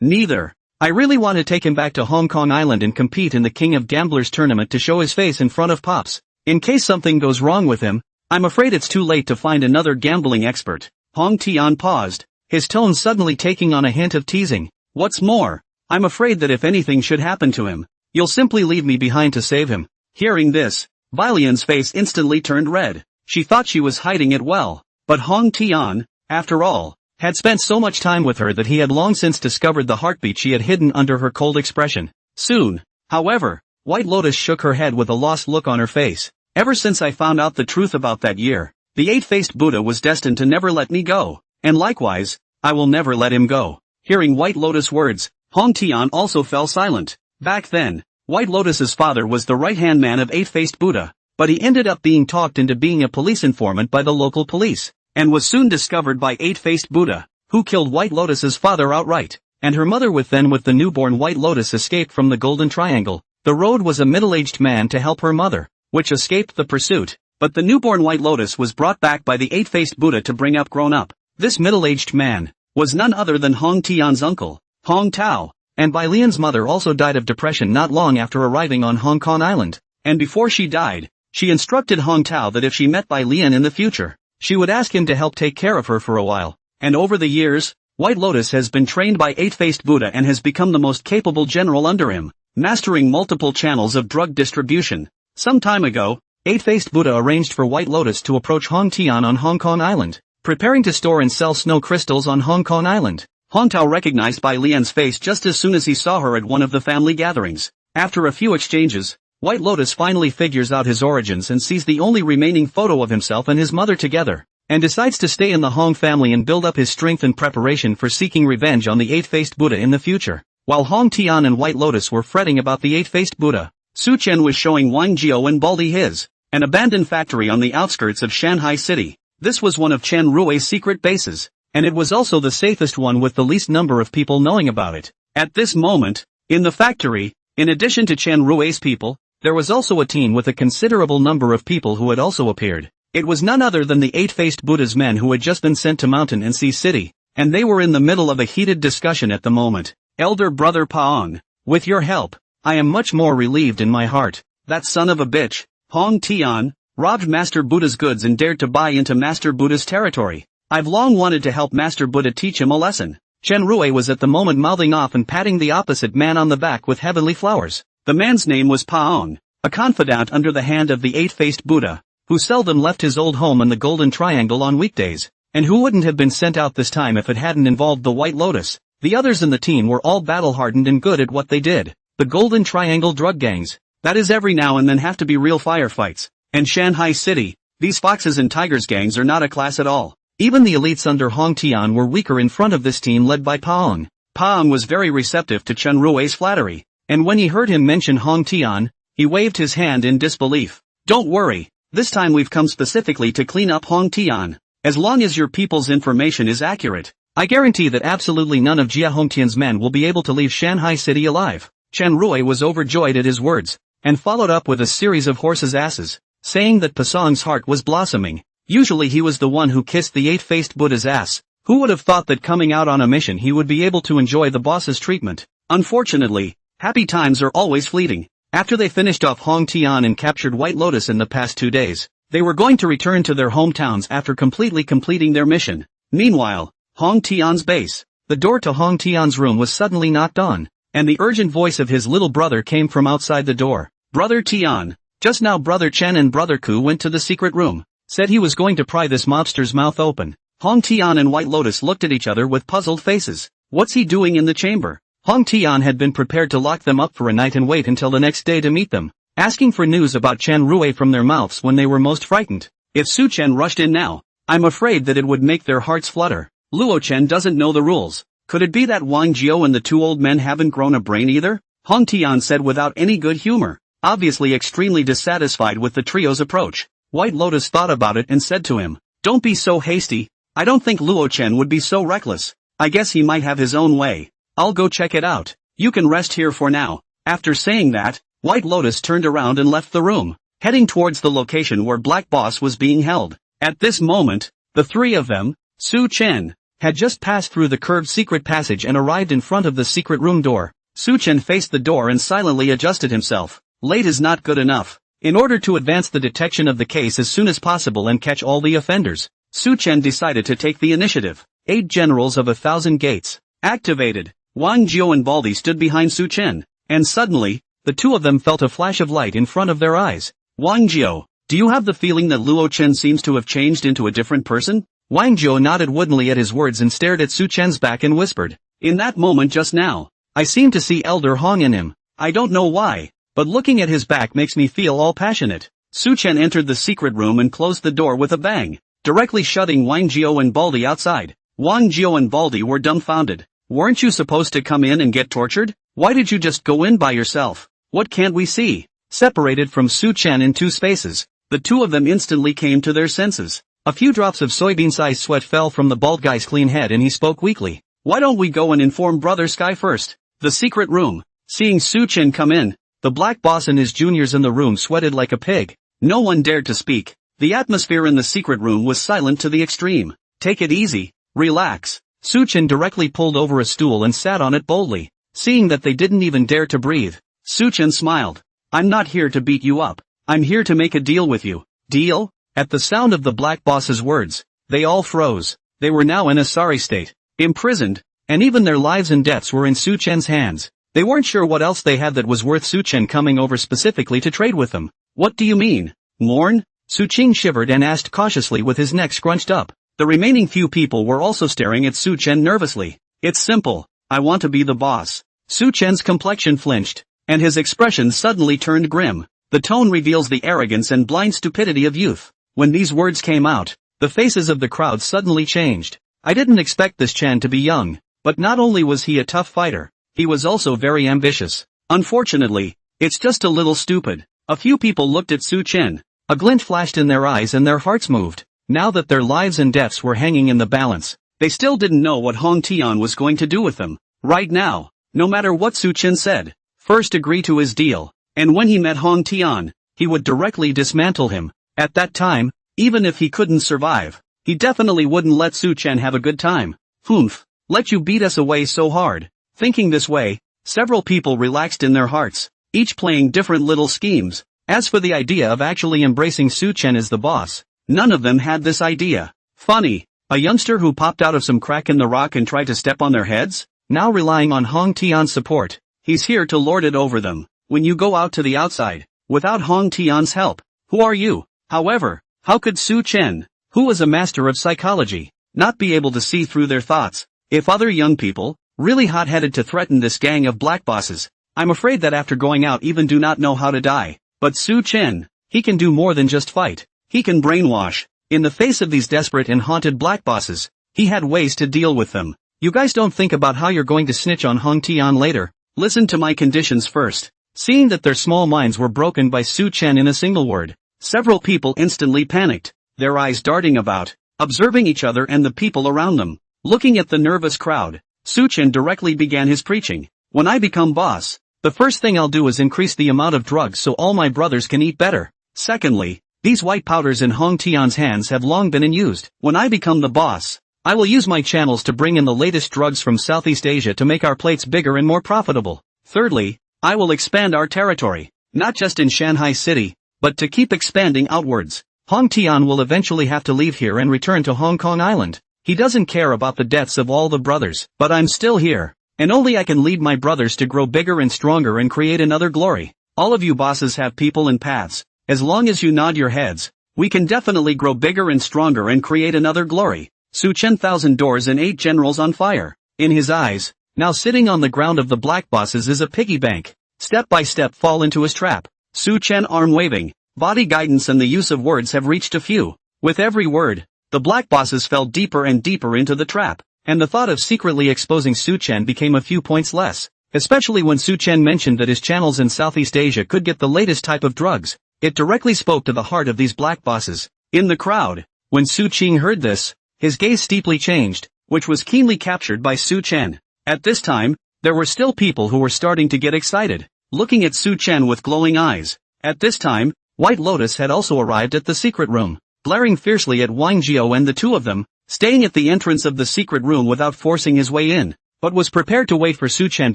Neither. I really want to take him back to Hong Kong Island and compete in the King of Gamblers tournament to show his face in front of Pops. In case something goes wrong with him, I'm afraid it's too late to find another gambling expert. Hong Tian paused, his tone suddenly taking on a hint of teasing. What's more, I'm afraid that if anything should happen to him, you'll simply leave me behind to save him. Hearing this, Valian's face instantly turned red. She thought she was hiding it well, but Hong Tian, after all, had spent so much time with her that he had long since discovered the heartbeat she had hidden under her cold expression. Soon, however, White Lotus shook her head with a lost look on her face. Ever since I found out the truth about that year, the eight-faced Buddha was destined to never let me go, and likewise, I will never let him go. Hearing White Lotus' words, Hong Tian also fell silent. Back then, White Lotus's father was the right-hand man of eight-faced Buddha, but he ended up being talked into being a police informant by the local police, and was soon discovered by eight-faced Buddha, who killed White Lotus's father outright, and her mother with the newborn White Lotus escaped from the Golden Triangle. The road was a middle-aged man to help her mother, which escaped the pursuit, but the newborn White Lotus was brought back by the eight-faced Buddha to bring up grown-up. This middle-aged man was none other than Hong Tian's uncle, Hong Tao, and Bai Lian's mother also died of depression not long after arriving on Hong Kong Island, and before she died, she instructed Hong Tao that if she met Bai Lian in the future, she would ask him to help take care of her for a while. And over the years, White Lotus has been trained by eight-faced Buddha and has become the most capable general under him, mastering multiple channels of drug distribution. Some time ago, eight-faced Buddha arranged for White Lotus to approach Hong Tian on Hong Kong Island, preparing to store and sell snow crystals on Hong Kong Island. Hong Tao recognized Bai Lian's face just as soon as he saw her at one of the family gatherings. After a few exchanges, White Lotus finally figures out his origins and sees the only remaining photo of himself and his mother together, and decides to stay in the Hong family and build up his strength in preparation for seeking revenge on the eight-faced Buddha in the future. While Hong Tian and White Lotus were fretting about the eight-faced Buddha, Su Chen was showing Wang Jiao and Baldy his, an abandoned factory on the outskirts of Shanghai City. This was one of Chen Rui's secret bases, and it was also the safest one with the least number of people knowing about it. At this moment, in the factory, in addition to Chen Rui's people, there was also a team with a considerable number of people who had also appeared. It was none other than the eight-faced Buddha's men who had just been sent to Mountain and Sea City, and they were in the middle of a heated discussion at the moment. Elder brother Paong, with your help, I am much more relieved in my heart. That son of a bitch, Hong Tian, robbed Master Buddha's goods and dared to buy into Master Buddha's territory. I've long wanted to help Master Buddha teach him a lesson. Chen Rui was at the moment mouthing off and patting the opposite man on the back with heavenly flowers. The man's name was Paong, a confidant under the hand of the eight-faced Buddha, who seldom left his old home in the Golden Triangle on weekdays, and who wouldn't have been sent out this time if it hadn't involved the White Lotus. The others in the team were all battle-hardened and good at what they did. The Golden Triangle drug gangs, that is every now and then have to be real firefights, and Shanghai City, these foxes and tigers gangs are not a class at all. Even the elites under Hong Tian were weaker in front of this team led by Paong. Paong was very receptive to Chen Rui's flattery, and when he heard him mention Hong Tian, he waved his hand in disbelief. Don't worry, this time we've come specifically to clean up Hong Tian. As long as your people's information is accurate, I guarantee that absolutely none of Jia Hongtian's men will be able to leave Shanghai City alive. Chen Rui was overjoyed at his words, and followed up with a series of horses' asses, saying that Paong's heart was blossoming. Usually he was the one who kissed the eight-faced Buddha's ass. Who would have thought that coming out on a mission he would be able to enjoy the boss's treatment? Unfortunately, happy times are always fleeting. After they finished off Hong Tian and captured White Lotus in the past 2 days, they were going to return to their hometowns after completing their mission. Meanwhile, Hong Tian's base, the door to Hong Tian's room was suddenly knocked on, and the urgent voice of his little brother came from outside the door. Brother Tian, just now Brother Chen and Brother Ku went to the secret room. Said he was going to pry this mobster's mouth open. Hong Tian and White Lotus looked at each other with puzzled faces. What's he doing in the chamber? Hong Tian had been prepared to lock them up for a night and wait until the next day to meet them, asking for news about Chen Rui from their mouths when they were most frightened. If Su Chen rushed in now, I'm afraid that it would make their hearts flutter. Luo Chen doesn't know the rules. Could it be that Wang Jiao and the two old men haven't grown a brain either? Hong Tian said without any good humor, obviously extremely dissatisfied with the trio's approach. White Lotus thought about it and said to him, don't be so hasty, I don't think Luo Chen would be so reckless. I guess he might have his own way. I'll go check it out. You can rest here for now. After saying that, White Lotus turned around and left the room, heading towards the location where Black Boss was being held. At this moment, the three of them, Su Chen, had just passed through the curved secret passage and arrived in front of the secret room door. Su Chen faced the door and silently adjusted himself. Late is not good enough. In order to advance the detection of the case as soon as possible and catch all the offenders, Su Chen decided to take the initiative. 8 generals of 1,000 gates. Activated. Wang Jiao and Baldi stood behind Su Chen, and suddenly, the two of them felt a flash of light in front of their eyes. Wang Jiao, do you have the feeling that Luo Chen seems to have changed into a different person? Wang Jiao nodded woodenly at his words and stared at Su Chen's back and whispered. In that moment just now, I seem to see Elder Hong in him. I don't know why, but looking at his back makes me feel all passionate. Su Chen entered the secret room and closed the door with a bang, directly shutting Wang Jiao and Baldi outside. Wang Jiao and Baldi were dumbfounded. Weren't you supposed to come in and get tortured? Why did you just go in by yourself? What can't we see? Separated from Su Chen in 2 spaces, the two of them instantly came to their senses. A few drops of soybean-sized sweat fell from the bald guy's clean head and he spoke weakly. Why don't we go and inform Brother Sky first? The secret room. Seeing Su Chen come in, the black boss and his juniors in the room sweated like a pig. No one dared to speak. The atmosphere in the secret room was silent to the extreme. Take it easy. Relax. Su Chen directly pulled over a stool and sat on it boldly. Seeing that they didn't even dare to breathe, Su Chen smiled. I'm not here to beat you up. I'm here to make a deal with you. Deal? At the sound of the black boss's words, they all froze. They were now in a sorry state. Imprisoned, and even their lives and deaths were in Su Chen's hands. They weren't sure what else they had that was worth Su Chen coming over specifically to trade with them. What do you mean? Mourn? Su Chen shivered and asked cautiously with his neck scrunched up. The remaining few people were also staring at Su Chen nervously. It's simple. I want to be the boss. Su Chen's complexion flinched, and his expression suddenly turned grim. The tone reveals the arrogance and blind stupidity of youth. When these words came out, the faces of the crowd suddenly changed. I didn't expect this Chen to be young, but not only was he a tough fighter, he was also very ambitious. Unfortunately, it's just a little stupid. A few people looked at Su Chen. A glint flashed in their eyes and their hearts moved. Now that their lives and deaths were hanging in the balance, they still didn't know what Hong Tian was going to do with them. Right now, no matter what Su Chen said, first agree to his deal, and when he met Hong Tian, he would directly dismantle him. At that time, even if he couldn't survive, he definitely wouldn't let Su Chen have a good time. Humph, let you beat us away so hard. Thinking this way, several people relaxed in their hearts, each playing different little schemes. As for the idea of actually embracing Su Chen as the boss, none of them had this idea. Funny, a youngster who popped out of some crack in the rock and tried to step on their heads? Now relying on Hong Tian's support, he's here to lord it over them. When you go out to the outside, without Hong Tian's help, who are you? However, how could Su Chen, who was a master of psychology, not be able to see through their thoughts? If other young people, really hot-headed to threaten this gang of black bosses, I'm afraid that after going out even do not know how to die. But Su Chen, he can do more than just fight. He can brainwash. In the face of these desperate and haunted black bosses, he had ways to deal with them. You guys don't think about how you're going to snitch on Hong Tian later. Listen to my conditions first. Seeing that their small minds were broken by Su Chen in a single word, several people instantly panicked, their eyes darting about, observing each other and the people around them. Looking at the nervous crowd, Su Chen directly began his preaching. When I become boss, the first thing I'll do is increase the amount of drugs so all my brothers can eat better. Secondly, these white powders in Hong Tian's hands have long been in use. When I become the boss, I will use my channels to bring in the latest drugs from Southeast Asia to make our plates bigger and more profitable. Thirdly, I will expand our territory, not just in Shanghai City, but to keep expanding outwards. Hong Tian will eventually have to leave here and return to Hong Kong Island. He doesn't care about the deaths of all the brothers, but I'm still here, and only I can lead my brothers to grow bigger and stronger and create another glory. All of you bosses have people and paths. As long as you nod your heads, we can definitely grow bigger and stronger and create another glory. Su Chen 1,000 doors and 8 generals on fire. In his eyes, now sitting on the ground of the black bosses is a piggy bank. Step by step fall into his trap. Su Chen arm waving, body guidance and the use of words have reached a few. With every word, the black bosses fell deeper and deeper into the trap, and the thought of secretly exposing Su Chen became a few points less, especially when Su Chen mentioned that his channels in Southeast Asia could get the latest type of drugs. It directly spoke to the heart of these black bosses. In the crowd, when Su Chen heard this, his gaze steeply changed, which was keenly captured by Su Chen. At this time, there were still people who were starting to get excited, looking at Su Chen with glowing eyes. At this time, White Lotus had also arrived at the secret room, glaring fiercely at Wang Jiao and the two of them, staying at the entrance of the secret room without forcing his way in, but was prepared to wait for Su Chen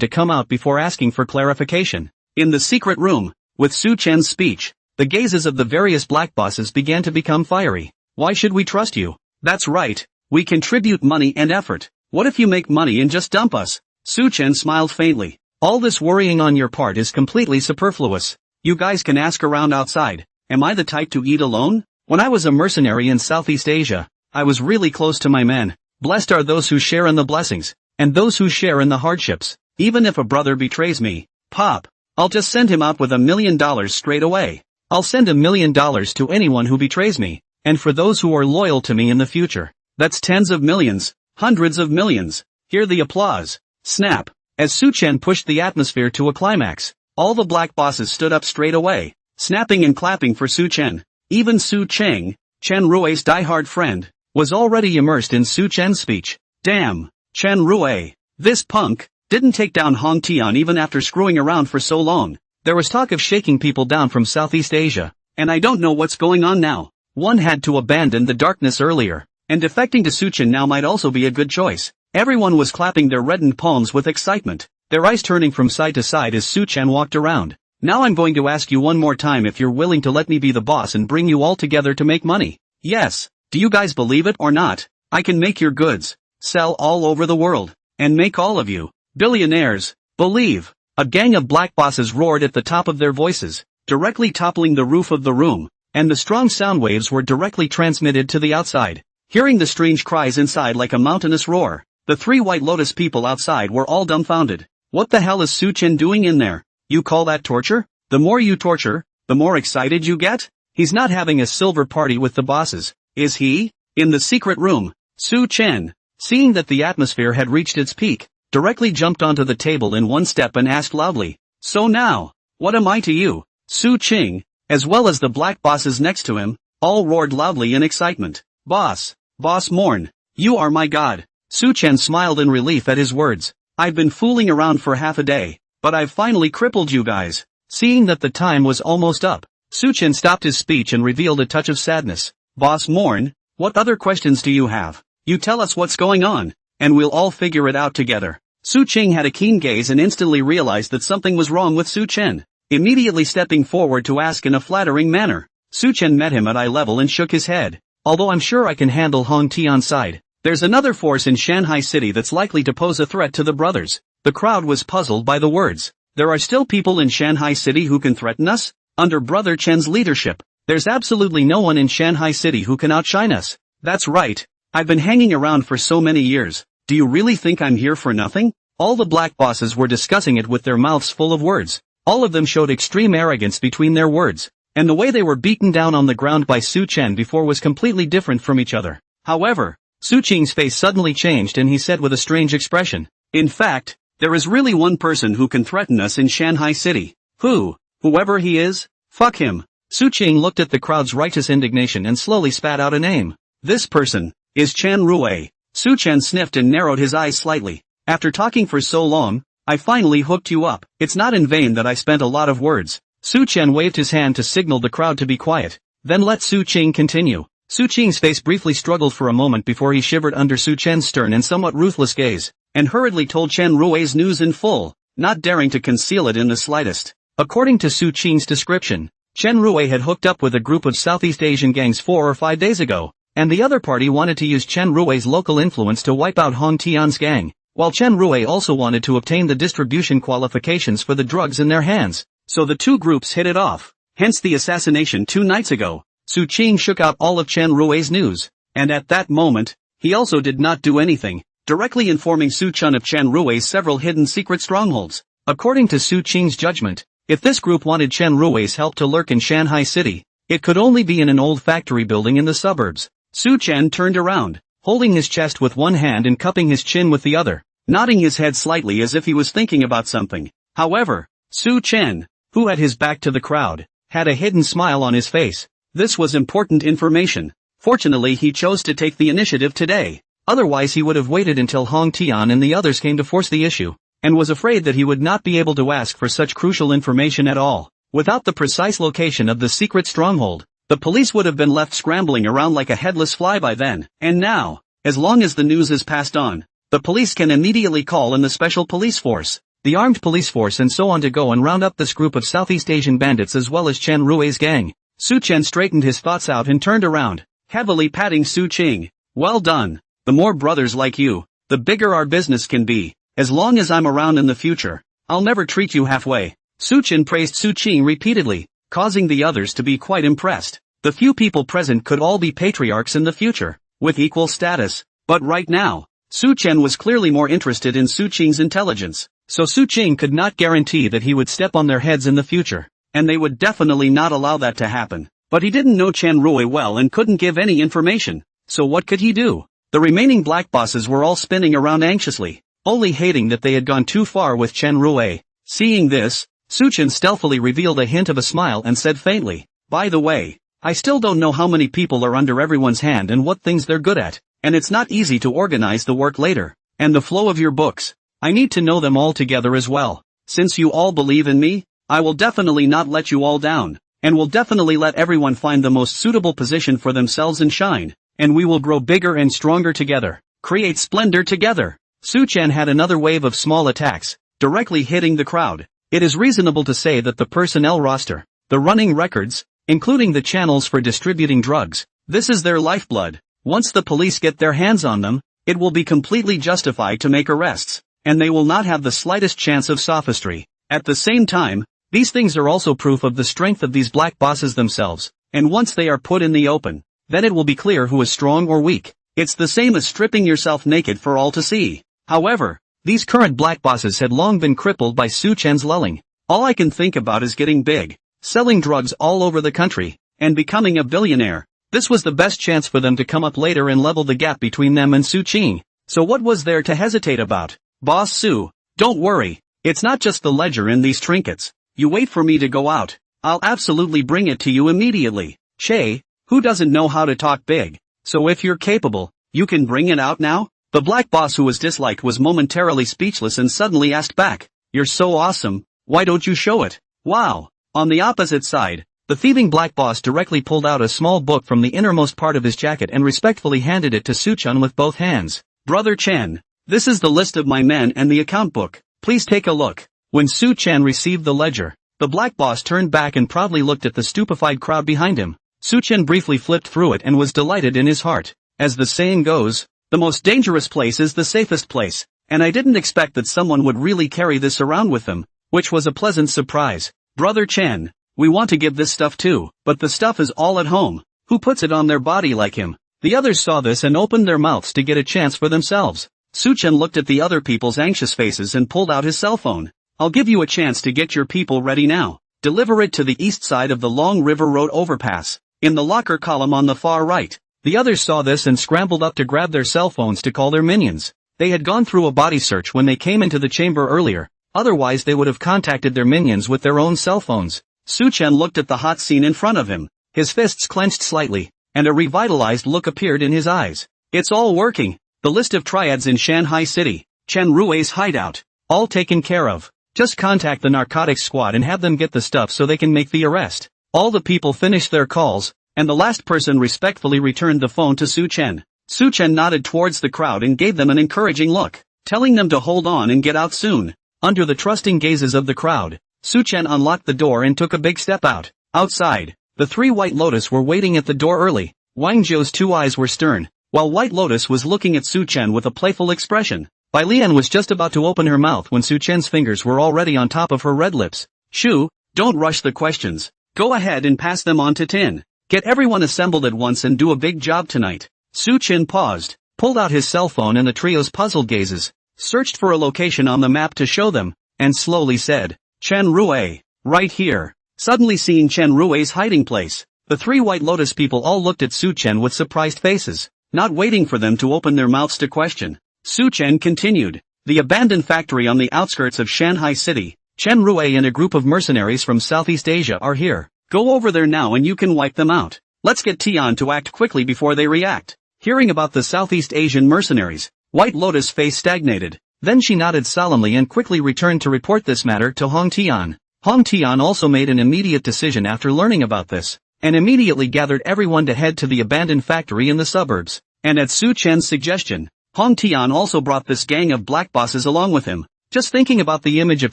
to come out before asking for clarification. In the secret room, with Su Chen's speech, the gazes of the various black bosses began to become fiery. Why should we trust you? That's right, we contribute money and effort. What if you make money and just dump us? Su Chen smiled faintly. All this worrying on your part is completely superfluous. You guys can ask around outside. Am I the type to eat alone? When I was a mercenary in Southeast Asia, I was really close to my men. Blessed are those who share in the blessings, and those who share in the hardships. Even if a brother betrays me, Pop, I'll just send him out with $1 million straight away. I'll send $1 million to anyone who betrays me, and for those who are loyal to me in the future. That's tens of millions, hundreds of millions. Hear the applause. Snap. As Su Chen pushed the atmosphere to a climax, all the black bosses stood up straight away, snapping and clapping for Su Chen. Even Su Cheng, Chen Rui's diehard friend, was already immersed in Su Chen's speech. Damn, Chen Rui, this punk, didn't take down Hong Tian even after screwing around for so long. There was talk of shaking people down from Southeast Asia, and I don't know what's going on now. One had to abandon the darkness earlier, and defecting to Su Chen now might also be a good choice. Everyone was clapping their reddened palms with excitement, their eyes turning from side to side as Su Chen walked around. Now I'm going to ask you one more time if you're willing to let me be the boss and bring you all together to make money. Yes, do you guys believe it or not? I can make your goods, sell all over the world, and make all of you billionaires. Believe. A gang of black bosses roared at the top of their voices, directly toppling the roof of the room, and the strong sound waves were directly transmitted to the outside. Hearing the strange cries inside like a mountainous roar, the 3 White Lotus people outside were all dumbfounded. What the hell is Su Chen doing in there? You call that torture? The more you torture, the more excited you get? He's not having a silver party with the bosses, is he? In the secret room, Su Chen, seeing that the atmosphere had reached its peak, directly jumped onto the table in one step and asked loudly, "So now, what am I to you?" Su Ching, as well as the black bosses next to him, all roared loudly in excitement. "Boss, Boss Morn, you are my god." Su Chen smiled in relief at his words. "I've been fooling around for half a day, but I've finally crippled you guys." Seeing that the time was almost up, Su Chen stopped his speech and revealed a touch of sadness. "Boss Morn, what other questions do you have? You tell us what's going on, and we'll all figure it out together." Su Ching had a keen gaze and instantly realized that something was wrong with Su Chen. Immediately stepping forward to ask in a flattering manner, Su Chen met him at eye level and shook his head. "Although I'm sure I can handle Hong Tian's side, there's another force in Shanghai City that's likely to pose a threat to the brothers." The crowd was puzzled by the words. "There are still people in Shanghai City who can threaten us? Under Brother Chen's leadership, there's absolutely no one in Shanghai City who can outshine us." "That's right. I've been hanging around for so many years. Do you really think I'm here for nothing?" All the black bosses were discussing it with their mouths full of words. All of them showed extreme arrogance between their words, and the way they were beaten down on the ground by Su Chen before was completely different from each other. However, Su Qing's face suddenly changed and he said with a strange expression, "In fact, there is really one person who can threaten us in Shanghai City. Whoever he is, fuck him." Su Qing looked at the crowd's righteous indignation and slowly spat out a name. "This person is Chen Rui." Su Chen sniffed and narrowed his eyes slightly. "After talking for so long, I finally hooked you up. It's not in vain that I spent a lot of words." Su Chen waved his hand to signal the crowd to be quiet, then let Su Qing continue. Su Qing's face briefly struggled for a moment before he shivered under Su Chen's stern and somewhat ruthless gaze, and hurriedly told Chen Rui's news in full, not daring to conceal it in the slightest. According to Su Qing's description, Chen Rui had hooked up with a group of Southeast Asian gangs 4 or 5 days ago, and the other party wanted to use Chen Rui's local influence to wipe out Hong Tian's gang, while Chen Rui also wanted to obtain the distribution qualifications for the drugs in their hands. So the two groups hit it off, hence the assassination 2 nights ago. Su Qing shook out all of Chen Rui's news, and at that moment, he also did not do anything, directly informing Su Chen of Chen Rui's several hidden secret strongholds. According to Su Qing's judgment, if this group wanted Chen Rui's help to lurk in Shanghai City, it could only be in an old factory building in the suburbs. Su Chen turned around, holding his chest with one hand and cupping his chin with the other, nodding his head slightly as if he was thinking about something. However, Su Chen, who had his back to the crowd, had a hidden smile on his face. This was important information. Fortunately, he chose to take the initiative today. Otherwise he would have waited until Hong Tian and the others came to force the issue, and was afraid that he would not be able to ask for such crucial information at all. Without the precise location of the secret stronghold, the police would have been left scrambling around like a headless fly by then. And now, as long as the news is passed on, the police can immediately call in the special police force, the armed police force and so on to go and round up this group of Southeast Asian bandits as well as Chen Rui's gang. Su Chen straightened his thoughts out and turned around, heavily patting Su Qing. Well done. The more brothers like you, the bigger our business can be. As long as I'm around in the future, I'll never treat you halfway. Suchin praised Suqing repeatedly, causing the others to be quite impressed. The few people present could all be patriarchs in the future, with equal status. But right now, Suchen was clearly more interested in Suqing's intelligence, so Suqing could not guarantee that he would step on their heads in the future, and they would definitely not allow that to happen. But he didn't know Chen Rui well and couldn't give any information, so what could he do? The remaining black bosses were all spinning around anxiously, only hating that they had gone too far with Chen Rui. Seeing this, Suchen stealthily revealed a hint of a smile and said faintly, "By the way, I still don't know how many people are under everyone's hand and what things they're good at, and it's not easy to organize the work later, and the flow of your books. I need to know them all together as well. Since you all believe in me, I will definitely not let you all down, and will definitely let everyone find the most suitable position for themselves and shine, and we will grow bigger and stronger together, create splendor together." Suchen had another wave of small attacks, directly hitting the crowd. It is reasonable to say that the personnel roster, the running records, including the channels for distributing drugs, this is their lifeblood. Once the police get their hands on them, it will be completely justified to make arrests, and they will not have the slightest chance of sophistry. At the same time, these things are also proof of the strength of these black bosses themselves, and once they are put in the open, then it will be clear who is strong or weak. It's the same as stripping yourself naked for all to see. However, these current black bosses had long been crippled by Suchen's lulling. All I can think about is getting big, selling drugs all over the country, and becoming a billionaire. This was the best chance for them to come up later and level the gap between them and Suqing. So what was there to hesitate about? Boss Su, don't worry, it's not just the ledger in these trinkets. You wait for me to go out, I'll absolutely bring it to you immediately. Che, who doesn't know how to talk big? So if you're capable, you can bring it out now? The black boss who was disliked was momentarily speechless and suddenly asked back, "You're so awesome, why don't you show it?" Wow. On the opposite side, the thieving black boss directly pulled out a small book from the innermost part of his jacket and respectfully handed it to Suchun with both hands. "Brother Chen, this is the list of my men and the account book. Please take a look." When Su Chen received the ledger, the black boss turned back and proudly looked at the stupefied crowd behind him. Su Chen briefly flipped through it and was delighted in his heart. As the saying goes, the most dangerous place is the safest place, and I didn't expect that someone would really carry this around with them, which was a pleasant surprise. "Brother Chen, we want to give this stuff too, but the stuff is all at home. Who puts it on their body like him?" The others saw this and opened their mouths to get a chance for themselves. Su Chen looked at the other people's anxious faces and pulled out his cell phone. "I'll give you a chance to get your people ready now. Deliver it to the east side of the Long River Road overpass, in the locker column on the far right." The others saw this and scrambled up to grab their cell phones to call their minions. They had gone through a body search when they came into the chamber earlier, otherwise they would have contacted their minions with their own cell phones. Su Chen looked at the hot scene in front of him, his fists clenched slightly, and a revitalized look appeared in his eyes. "It's all working. The list of triads in Shanghai City, Chen Rui's hideout, all taken care of. Just contact the narcotics squad and have them get the stuff so they can make the arrest." All the people finished their calls, and the last person respectfully returned the phone to Su Chen. Su Chen nodded towards the crowd and gave them an encouraging look, telling them to hold on and get out soon. Under the trusting gazes of the crowd, Su Chen unlocked the door and took a big step out. Outside, the three White Lotus were waiting at the door early. Wang Zhou's two eyes were stern, while White Lotus was looking at Su Chen with a playful expression. Bai Lian was just about to open her mouth when Su Chen's fingers were already on top of her red lips. "Shu, don't rush the questions. Go ahead and pass them on to Tin. Get everyone assembled at once and do a big job tonight." Su Chen paused, pulled out his cell phone and the trio's puzzled gazes, searched for a location on the map to show them, and slowly said, "Chen Rui, right here." Suddenly seeing Chen Rui's hiding place, the three White Lotus people all looked at Su Chen with surprised faces, not waiting for them to open their mouths to question. Su Chen continued, "The abandoned factory on the outskirts of Shanghai City, Chen Rui and a group of mercenaries from Southeast Asia are here. Go over there now and you can wipe them out. Let's get Tian to act quickly before they react." Hearing about the Southeast Asian mercenaries, White Lotus' face stagnated. Then she nodded solemnly and quickly returned to report this matter to Hong Tian. Hong Tian also made an immediate decision after learning about this, and immediately gathered everyone to head to the abandoned factory in the suburbs. And at Su Chen's suggestion, Hong Tian also brought this gang of black bosses along with him. Just thinking about the image of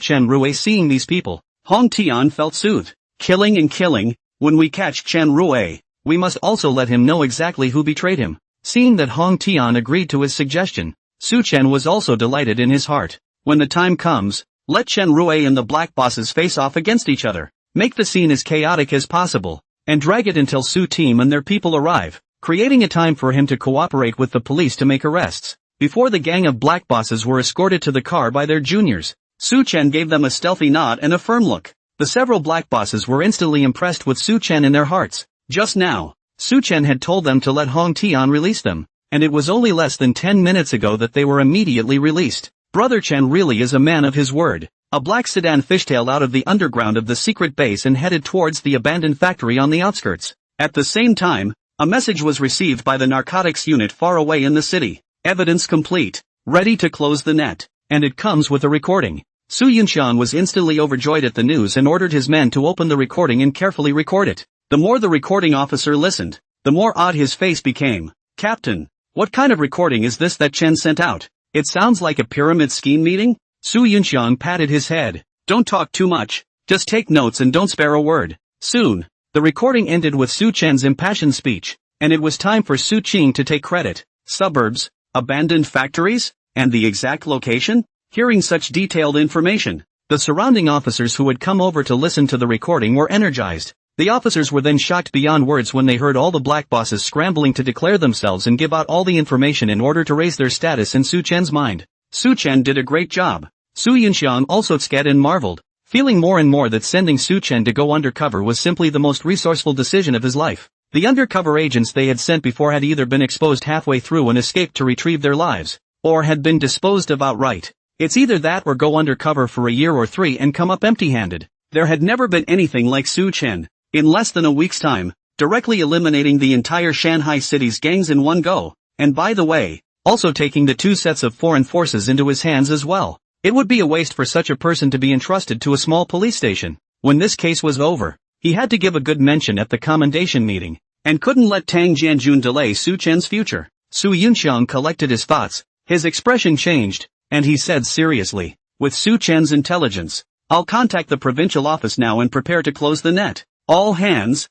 Chen Rui seeing these people, Hong Tian felt soothed. Killing and killing, when we catch Chen Rui, we must also let him know exactly who betrayed him. Seeing that Hong Tian agreed to his suggestion, Su Chen was also delighted in his heart. When the time comes, let Chen Rui and the black bosses face off against each other. Make the scene as chaotic as possible, and drag it until Su Team and their people arrive, creating a time for him to cooperate with the police to make arrests. Before the gang of black bosses were escorted to the car by their juniors, Su Chen gave them a stealthy nod and a firm look. The several black bosses were instantly impressed with Su Chen in their hearts. Just now, Su Chen had told them to let Hong Tian release them, and it was only less than 10 minutes ago that they were immediately released. Brother Chen really is a man of his word. A black sedan fishtailed out of the underground of the secret base and headed towards the abandoned factory on the outskirts. At the same time, a message was received by the narcotics unit far away in the city. Evidence complete. Ready to close the net. And it comes with a recording. Su Yunxiang was instantly overjoyed at the news and ordered his men to open the recording and carefully record it. The more the recording officer listened, the more odd his face became. Captain, what kind of recording is this that Chen sent out? It sounds like a pyramid scheme meeting? Su Yunxiang patted his head. Don't talk too much. Just take notes and don't spare a word. Soon, the recording ended with Su Chen's impassioned speech, and it was time for Su Qing to take credit. Suburbs, abandoned factories, and the exact location? Hearing such detailed information, the surrounding officers who had come over to listen to the recording were energized. The officers were then shocked beyond words when they heard all the black bosses scrambling to declare themselves and give out all the information in order to raise their status in Su Chen's mind. Su Chen did a great job. Su Yunxiang also scanned and marveled, feeling more and more that sending Su Chen to go undercover was simply the most resourceful decision of his life. The undercover agents they had sent before had either been exposed halfway through and escaped to retrieve their lives, or had been disposed of outright. It's either that or go undercover for a year or 3 and come up empty-handed. There had never been anything like Su Chen. In less than a week's time, directly eliminating the entire Shanghai city's gangs in one go, and by the way, also taking the 2 sets of foreign forces into his hands as well. It would be a waste for such a person to be entrusted to a small police station. When this case was over, he had to give a good mention at the Commendation meeting, and couldn't let Tang Jianjun delay Su Chen's future. Su Yunxiang collected his thoughts, his expression changed, and he said seriously, with Su Chen's intelligence, I'll contact the provincial office now and prepare to close the net. All hands,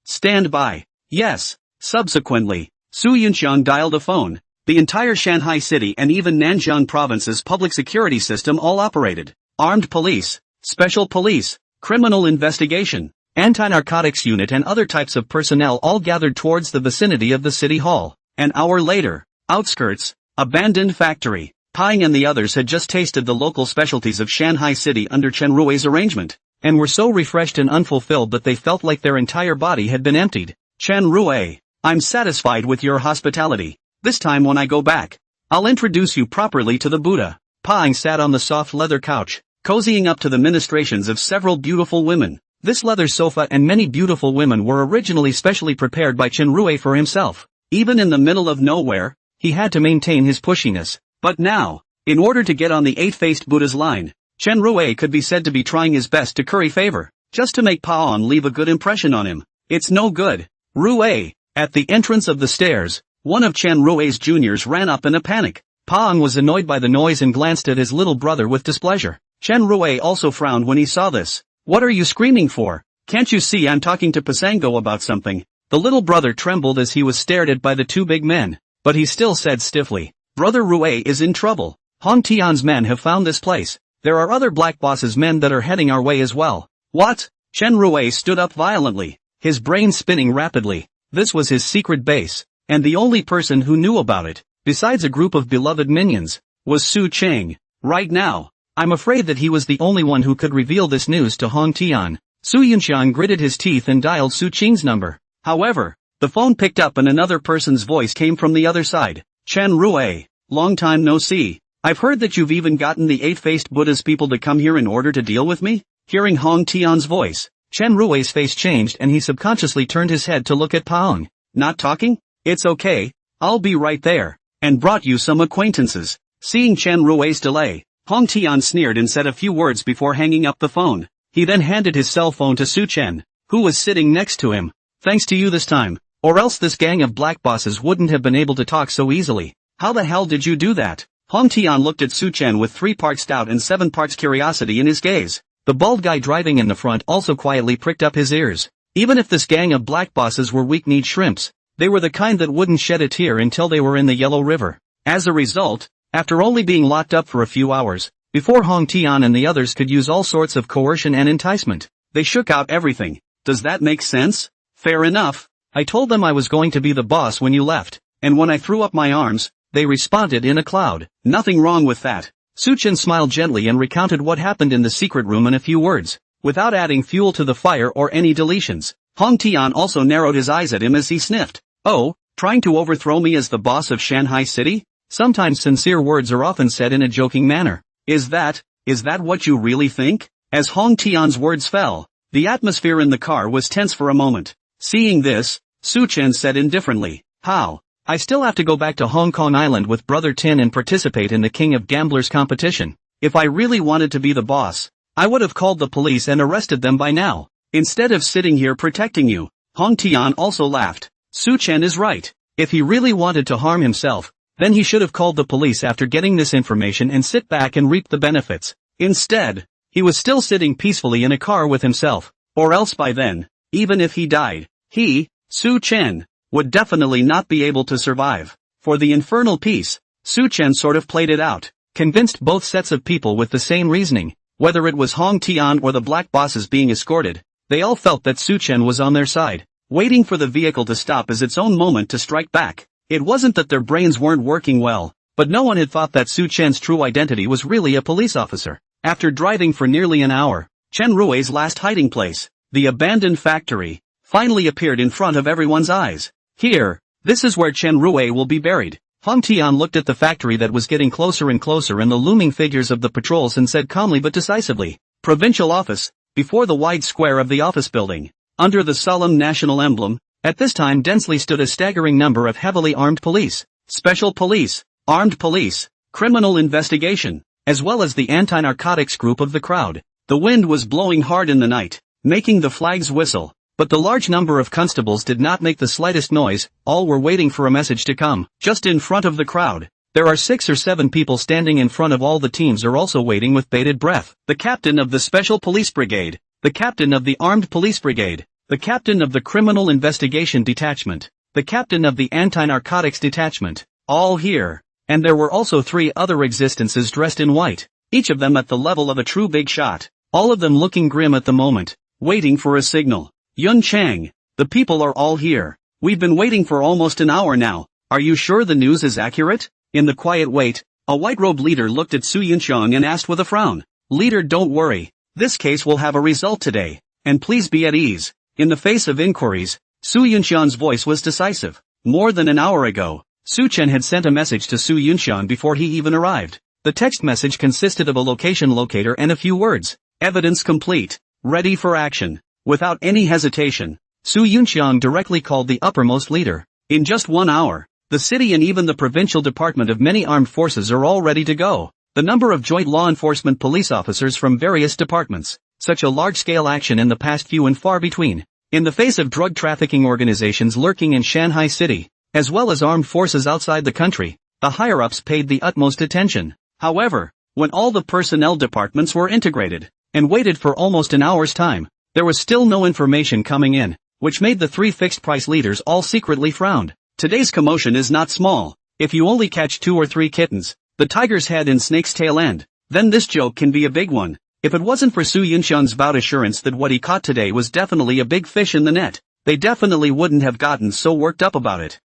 stand by. Yes. Subsequently, Su Yunxiang dialed a phone. The entire Shanghai city and even Nanjiang province's public security system all operated. Armed police, special police, criminal investigation, anti-narcotics unit and other types of personnel all gathered towards the vicinity of the city hall. An hour later, outskirts, abandoned factory. Pang and the others had just tasted the local specialties of Shanghai city under Chen Rui's arrangement, and were so refreshed and unfulfilled that they felt like their entire body had been emptied. Chen Rui, I'm satisfied with your hospitality. This time when I go back, I'll introduce you properly to the Buddha. Pang sat on the soft leather couch, cozying up to the ministrations of several beautiful women. This leather sofa and many beautiful women were originally specially prepared by Chen Rui for himself. Even in the middle of nowhere, he had to maintain his pushiness. But now, in order to get on the 8-faced Buddha's line, Chen Rui could be said to be trying his best to curry favor, just to make Paon leave a good impression on him. It's no good. Rui. At the entrance of the stairs, one of Chen Rui's juniors ran up in a panic. Paon was annoyed by the noise and glanced at his little brother with displeasure. Chen Rui also frowned when he saw this. What are you screaming for? Can't you see I'm talking to Pasango about something? The little brother trembled as he was stared at by the 2 big men, but he still said stiffly, Brother Rui is in trouble. Hong Tian's men have found this place. There are other Black Boss's men that are heading our way as well. What? Chen Rui stood up violently, his brain spinning rapidly. This was his secret base, and the only person who knew about it, besides a group of beloved minions, was Su Cheng. Right now, I'm afraid that he was the only one who could reveal this news to Hong Tian. Su Yunxiang gritted his teeth and dialed Su Cheng's number. However, the phone picked up and another person's voice came from the other side. Chen Rui, long time no see. I've heard that you've even gotten the 8-faced Buddha's people to come here in order to deal with me? Hearing Hong Tian's voice, Chen Rui's face changed and he subconsciously turned his head to look at Paong. Not talking? It's okay, I'll be right there. And brought you some acquaintances. Seeing Chen Rui's delay, Hong Tian sneered and said a few words before hanging up the phone. He then handed his cell phone to Su Chen, who was sitting next to him. Thanks to you this time, or else this gang of black bosses wouldn't have been able to talk so easily. How the hell did you do that? Hong Tian looked at Su Chen with 3 parts doubt and 7 parts curiosity in his gaze. The bald guy driving in the front also quietly pricked up his ears. Even if this gang of black bosses were weak-kneed shrimps, They were the kind that wouldn't shed a tear until they were in the Yellow River. As a result, after only being locked up for a few hours, before Hong Tian and the others could use all sorts of coercion and enticement, they shook out everything. Does that make sense? Fair enough. I told them I was going to be the boss when you left, and when I threw up my arms, they responded in a cloud. Nothing wrong with that. Su Chen smiled gently and recounted what happened in the secret room in a few words, without adding fuel to the fire or any deletions. Hong Tian also narrowed his eyes at him as he sniffed. Oh, trying to overthrow me as the boss of Shanghai City? Sometimes sincere words are often said in a joking manner. Is that what you really think? As Hong Tian's words fell, the atmosphere in the car was tense for a moment. Seeing this, Su Chen said indifferently, how? I still have to go back to Hong Kong Island with Brother Tin and participate in the King of Gamblers competition. If I really wanted to be the boss, I would have called the police and arrested them by now, instead of sitting here protecting you. Hong Tian also laughed. Su Chen is right. If he really wanted to harm himself, then he should have called the police after getting this information and sit back and reap the benefits. Instead, he was still sitting peacefully in a car with himself, or else by then, even if he died, he, Su Chen, would definitely not be able to survive. For the infernal peace, Su Chen sort of played it out, convinced both sets of people with the same reasoning, whether it was Hong Tian or the black bosses being escorted, they all felt that Su Chen was on their side, waiting for the vehicle to stop as its own moment to strike back. It wasn't that their brains weren't working well, but no one had thought that Su Chen's true identity was really a police officer. After driving for nearly an hour, Chen Rui's last hiding place, the abandoned factory, finally appeared in front of everyone's eyes. Here, this is where Chen Rui will be buried. Hong Tian looked at the factory that was getting closer and closer and the looming figures of the patrols and said calmly but decisively, Provincial Office, before the wide square of the office building. Under the solemn national emblem, at this time densely stood a staggering number of heavily armed police, special police, armed police, criminal investigation, as well as the anti-narcotics group of the crowd. The wind was blowing hard in the night, making the flags whistle, but the large number of constables did not make the slightest noise. All were waiting for a message to come. Just in front of the crowd, there are 6 or 7 people standing in front of all the teams are also waiting with bated breath. The captain of the Special Police Brigade, the captain of the Armed Police Brigade, the captain of the Criminal Investigation Detachment, the captain of the Anti-Narcotics Detachment, all here. And there were also 3 other existences dressed in white, each of them at the level of a true big shot, all of them looking grim at the moment, waiting for a signal. Yun Chang, the people are all here. We've been waiting for almost an hour now. Are you sure the news is accurate? In the quiet wait, a white-robed leader looked at Su Yunxiang and asked with a frown. Leader, don't worry. This case will have a result today, and please be at ease. In the face of inquiries, Su Yunxiang's voice was decisive. More than an hour ago, Su Chen had sent a message to Su Yunxiang before he even arrived. The text message consisted of a location locator and a few words. Evidence complete. Ready for action. Without any hesitation, Su Yunxiang directly called the uppermost leader. In just 1 hour, the city and even the provincial department of many armed forces are all ready to go. The number of joint law enforcement police officers from various departments, such a large-scale action in the past few and far between. In the face of drug trafficking organizations lurking in Shanghai City, as well as armed forces outside the country, the higher-ups paid the utmost attention. However, when all the personnel departments were integrated, and waited for almost an hour's time, there was still no information coming in, which made the 3 fixed-price leaders all secretly frowned. Today's commotion is not small. If you only catch 2 or 3 kittens, the tiger's head and snake's tail end, then this joke can be a big one. If it wasn't for Su Yunxiang's vowed assurance that what he caught today was definitely a big fish in the net, they definitely wouldn't have gotten so worked up about it.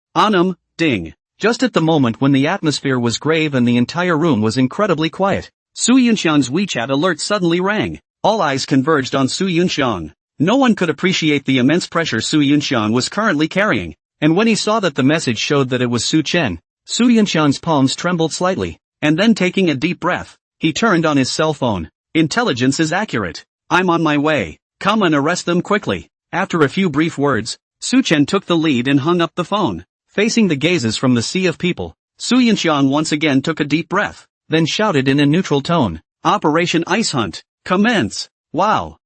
Ding. Just at the moment when the atmosphere was grave and the entire room was incredibly quiet, Su Yunxiang's WeChat alert suddenly rang. All eyes converged on Su Yunxiang. No one could appreciate the immense pressure Su Yunxiang was currently carrying, and when he saw that the message showed that it was Su Chen, Su Yunxiang's palms trembled slightly, and then taking a deep breath, he turned on his cell phone. Intelligence is accurate. I'm on my way. Come and arrest them quickly. After a few brief words, Su Chen took the lead and hung up the phone. Facing the gazes from the sea of people, Su Yunxiang once again took a deep breath, then shouted in a neutral tone, Operation Ice Hunt, commence! Wow.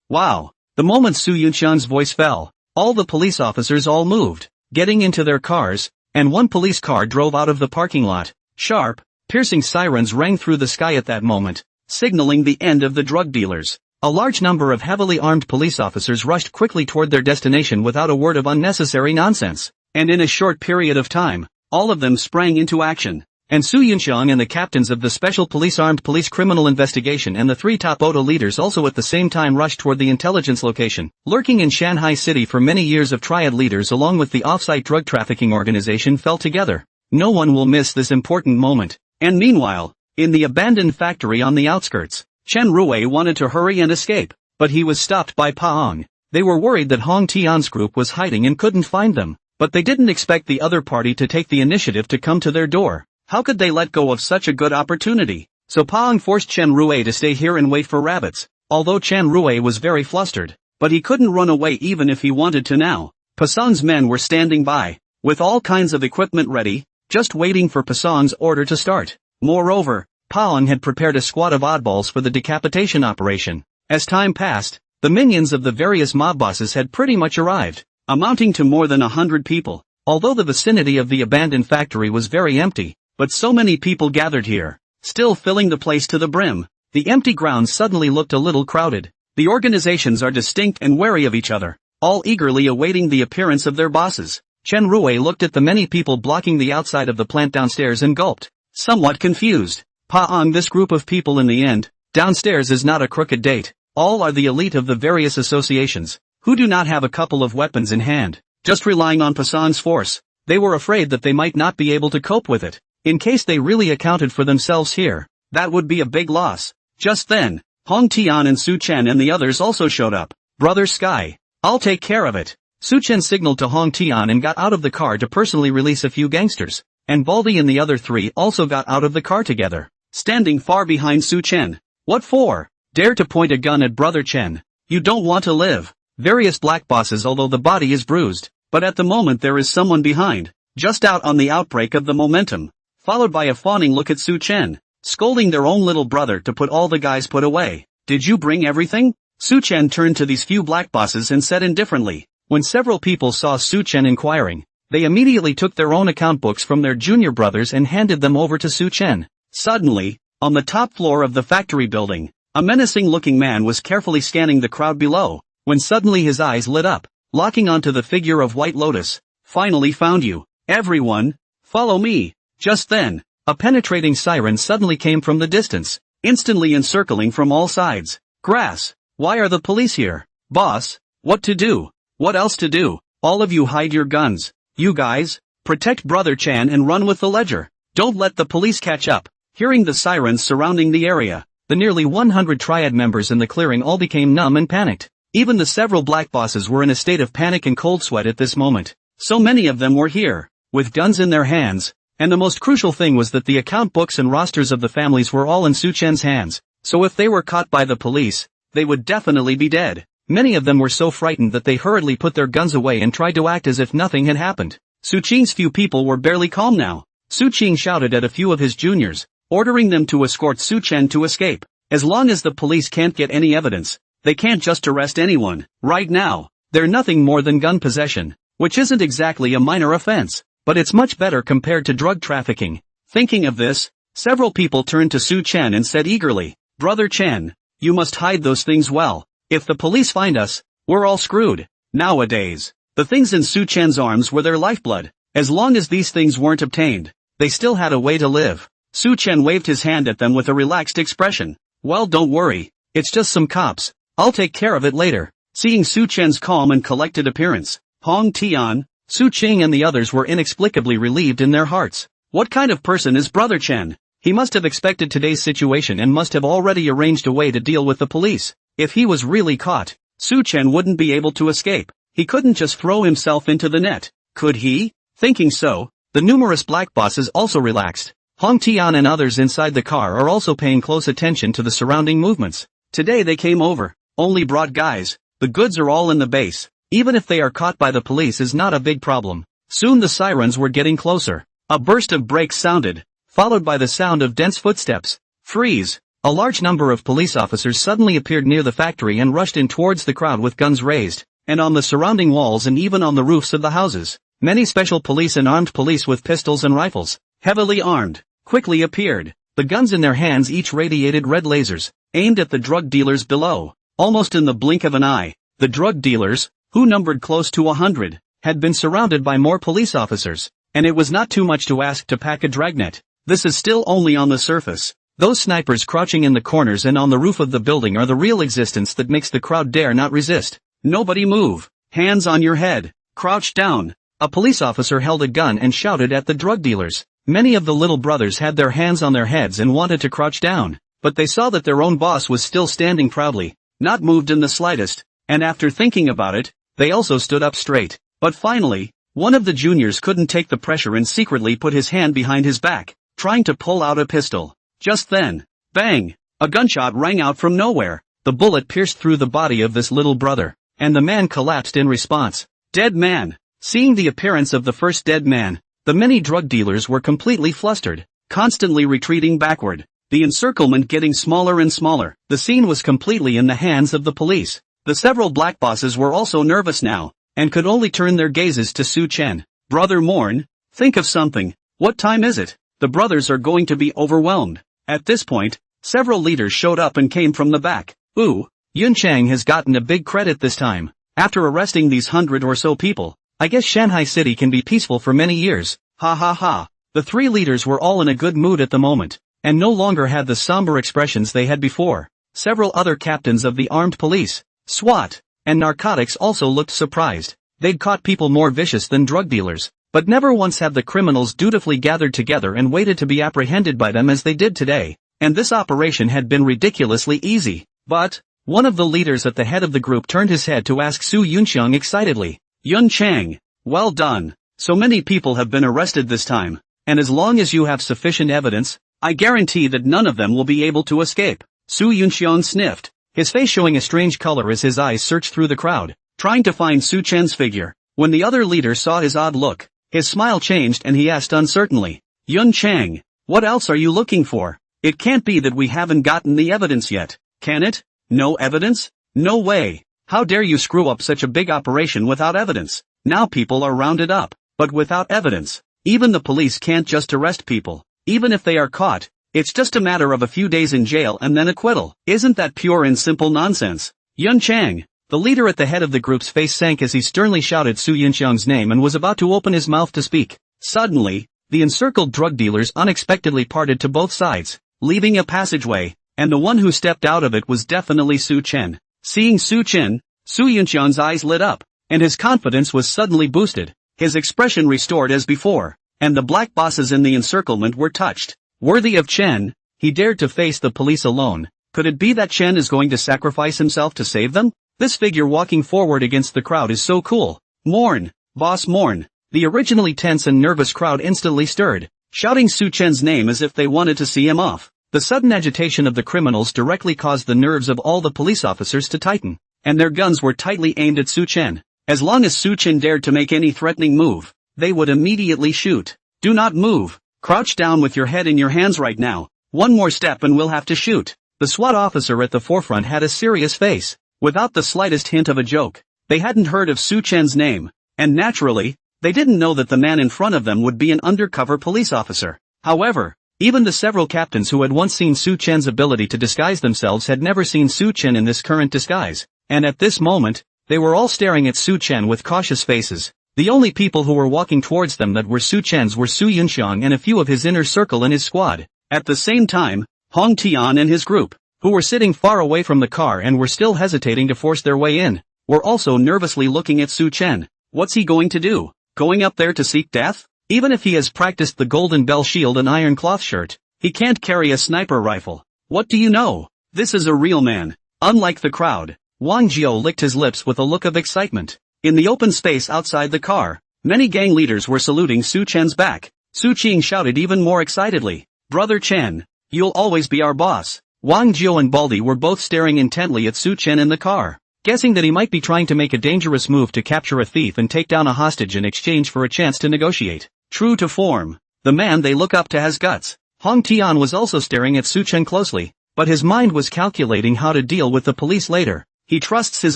The moment Su Yunxiang's voice fell, all the police officers all moved, getting into their cars, and one police car drove out of the parking lot. Sharp, piercing sirens rang through the sky at that moment, signaling the end of the drug dealers. A large number of heavily armed police officers rushed quickly toward their destination without a word of unnecessary nonsense. And in a short period of time, all of them sprang into action. And Su Yunxiang and the captains of the Special Police Armed Police Criminal Investigation and the 3 top Oda leaders also at the same time rushed toward the intelligence location. Lurking in Shanghai City for many years of triad leaders along with the off-site drug trafficking organization fell together. No one will miss this important moment. And meanwhile, in the abandoned factory on the outskirts, Chen Rui wanted to hurry and escape, but he was stopped by Paong. They were worried that Hong Tian's group was hiding and couldn't find them, but they didn't expect the other party to take the initiative to come to their door. How could they let go of such a good opportunity? So Paong forced Chen Rui to stay here and wait for rabbits. Although Chen Rui was very flustered, but he couldn't run away even if he wanted to now. Pasong's men were standing by, with all kinds of equipment ready, just waiting for Pasong's order to start. Moreover, Paong had prepared a squad of oddballs for the decapitation operation. As time passed, the minions of the various mob bosses had pretty much arrived, amounting to more than 100 people. Although the vicinity of the abandoned factory was very empty, but so many people gathered here, still filling the place to the brim. The empty grounds suddenly looked a little crowded. The organizations are distinct and wary of each other, all eagerly awaiting the appearance of their bosses. Chen Rui looked at the many people blocking the outside of the plant downstairs and gulped, somewhat confused. Paong, this group of people in the end, downstairs is not a crooked date. All are the elite of the various associations, who do not have a couple of weapons in hand, just relying on Pasong's force. They were afraid that they might not be able to cope with it. In case they really accounted for themselves here, that would be a big loss. Just then, Hong Tian and Su Chen and the others also showed up. Brother Sky, I'll take care of it. Su Chen signaled to Hong Tian and got out of the car to personally release a few gangsters, and Baldy and the other 3 also got out of the car together, standing far behind Su Chen. What for? Dare to point a gun at Brother Chen. You don't want to live. Various black bosses, although the body is bruised, but at the moment there is someone behind, just out on the outbreak of the momentum. Followed by a fawning look at Su Chen, scolding their own little brother to put all the guys put away. Did you bring everything? Su Chen turned to these few black bosses and said indifferently. When several people saw Su Chen inquiring, they immediately took their own account books from their junior brothers and handed them over to Su Chen. Suddenly, on the top floor of the factory building, a menacing-looking man was carefully scanning the crowd below, when suddenly his eyes lit up, locking onto the figure of White Lotus. Finally found you. Everyone, follow me. Just then, a penetrating siren suddenly came from the distance, instantly encircling from all sides. Grass, why are the police here? Boss, what to do? What else to do? All of you hide your guns. You guys, protect Brother Chan and run with the ledger. Don't let the police catch up. Hearing the sirens surrounding the area, the nearly 100 triad members in the clearing all became numb and panicked. Even the several black bosses were in a state of panic and cold sweat at this moment. So many of them were here, with guns in their hands. And the most crucial thing was that the account books and rosters of the families were all in Su Chen's hands, so if they were caught by the police, they would definitely be dead. Many of them were so frightened that they hurriedly put their guns away and tried to act as if nothing had happened. Su Qing's few people were barely calm now. Su Qing shouted at a few of his juniors, ordering them to escort Su Chen to escape. As long as the police can't get any evidence, they can't just arrest anyone. Right now, they're nothing more than gun possession, which isn't exactly a minor offense. But it's much better compared to drug trafficking. Thinking of this, several people turned to Su Chen and said eagerly, Brother Chen, you must hide those things well. If the police find us, we're all screwed. Nowadays, the things in Su Chen's arms were their lifeblood. As long as these things weren't obtained, they still had a way to live. Su Chen waved his hand at them with a relaxed expression. Well, don't worry, it's just some cops. I'll take care of it later. Seeing Su Chen's calm and collected appearance, Hong Tian, Su Qing and the others were inexplicably relieved in their hearts. What kind of person is Brother Chen? He must have expected today's situation and must have already arranged a way to deal with the police. If he was really caught, Su Chen wouldn't be able to escape. He couldn't just throw himself into the net, could he? Thinking so, the numerous black bosses also relaxed. Hong Tian and others inside the car are also paying close attention to the surrounding movements. Today they came over, only brought guys. The goods are all in the base. Even if they are caught by the police is not a big problem. Soon the sirens were getting closer. A burst of brakes sounded, followed by the sound of dense footsteps. Freeze! A large number of police officers suddenly appeared near the factory and rushed in towards the crowd with guns raised, and on the surrounding walls and even on the roofs of the houses. Many special police and armed police with pistols and rifles, heavily armed, quickly appeared. The guns in their hands each radiated red lasers, aimed at the drug dealers below. Almost in the blink of an eye, the drug dealers, who numbered close to 100, had been surrounded by more police officers, and it was not too much to ask to pack a dragnet. This is still only on the surface. Those snipers crouching in the corners and on the roof of the building are the real existence that makes the crowd dare not resist. Nobody move. Hands on your head. Crouch down. A police officer held a gun and shouted at the drug dealers. Many of the little brothers had their hands on their heads and wanted to crouch down, but they saw that their own boss was still standing proudly, not moved in the slightest, and after thinking about it, they also stood up straight. But finally, one of the juniors couldn't take the pressure and secretly put his hand behind his back, trying to pull out a pistol. Just then, bang! A gunshot rang out from nowhere. The bullet pierced through the body of this little brother, and the man collapsed in response. Dead man. Seeing the appearance of the first dead man, the many drug dealers were completely flustered, constantly retreating backward, the encirclement getting smaller and smaller. The scene was completely in the hands of the police. The several black bosses were also nervous now, and could only turn their gazes to Su Chen. Brother Morn, think of something. What time is it? The brothers are going to be overwhelmed. At this point, several leaders showed up and came from the back. Ooh, Yun Chang has gotten a big credit this time. After arresting these 100 or so people, I guess Shanghai City can be peaceful for many years. Ha ha ha. The three leaders were all in a good mood at the moment, and no longer had the somber expressions they had before. Several other captains of the armed police, SWAT, and narcotics also looked surprised. They'd caught people more vicious than drug dealers, but never once had the criminals dutifully gathered together and waited to be apprehended by them as they did today, and this operation had been ridiculously easy. But one of the leaders at the head of the group turned his head to ask Su Yunxiang excitedly. Yun Chang, well done. So many people have been arrested this time, and as long as you have sufficient evidence, I guarantee that none of them will be able to escape. Su Yunxiang sniffed, his face showing a strange color as his eyes searched through the crowd, trying to find Su Chen's figure. When the other leader saw his odd look, his smile changed and he asked uncertainly, Yun Chang, what else are you looking for? It can't be that we haven't gotten the evidence yet, can it? No evidence? No way. How dare you screw up such a big operation without evidence? Now people are rounded up, but without evidence. Even the police can't just arrest people. Even if they are caught, it's just a matter of a few days in jail and then acquittal. Isn't that pure and simple nonsense? Yun Chang, the leader at the head of the group's face sank as he sternly shouted Su Yunxiang's name and was about to open his mouth to speak. Suddenly, the encircled drug dealers unexpectedly parted to both sides, leaving a passageway, and the one who stepped out of it was definitely Su Chen. Seeing Su Chen, Su Yunxiang's eyes lit up, and his confidence was suddenly boosted, his expression restored as before, and the black bosses in the encirclement were touched. Worthy of Chen, he dared to face the police alone. Could it be that Chen is going to sacrifice himself to save them? This figure walking forward against the crowd is so cool. Morn, boss Morn. The originally tense and nervous crowd instantly stirred, shouting Su Chen's name as if they wanted to see him off. The sudden agitation of the criminals directly caused the nerves of all the police officers to tighten, and their guns were tightly aimed at Su Chen. As long as Su Chen dared to make any threatening move, they would immediately shoot. Do not move. Crouch down with your head in your hands right now. One more step and we'll have to shoot. The SWAT officer at the forefront had a serious face, without the slightest hint of a joke. They hadn't heard of Su Chen's name, and naturally, they didn't know that the man in front of them would be an undercover police officer. However, even the several captains who had once seen Su Chen's ability to disguise themselves had never seen Su Chen in this current disguise, and at this moment, they were all staring at Su Chen with cautious faces. The only people who were walking towards them that were Su Chen's were Su Yunxiang and a few of his inner circle and his squad. At the same time, Hong Tian and his group, who were sitting far away from the car and were still hesitating to force their way in, were also nervously looking at Su Chen. What's he going to do? Going up there to seek death? Even if he has practiced the golden bell shield and iron cloth shirt, he can't carry a sniper rifle. What do you know? This is a real man. Unlike the crowd, Wang Jiao licked his lips with a look of excitement. In the open space outside the car, many gang leaders were saluting Su Chen's back. Su Qing shouted even more excitedly, Brother Chen, you'll always be our boss. Wang Jiao and Baldi were both staring intently at Su Chen in the car, guessing that he might be trying to make a dangerous move to capture a thief and take down a hostage in exchange for a chance to negotiate. True to form, the man they look up to has guts. Hong Tian was also staring at Su Chen closely, but his mind was calculating how to deal with the police later. He trusts his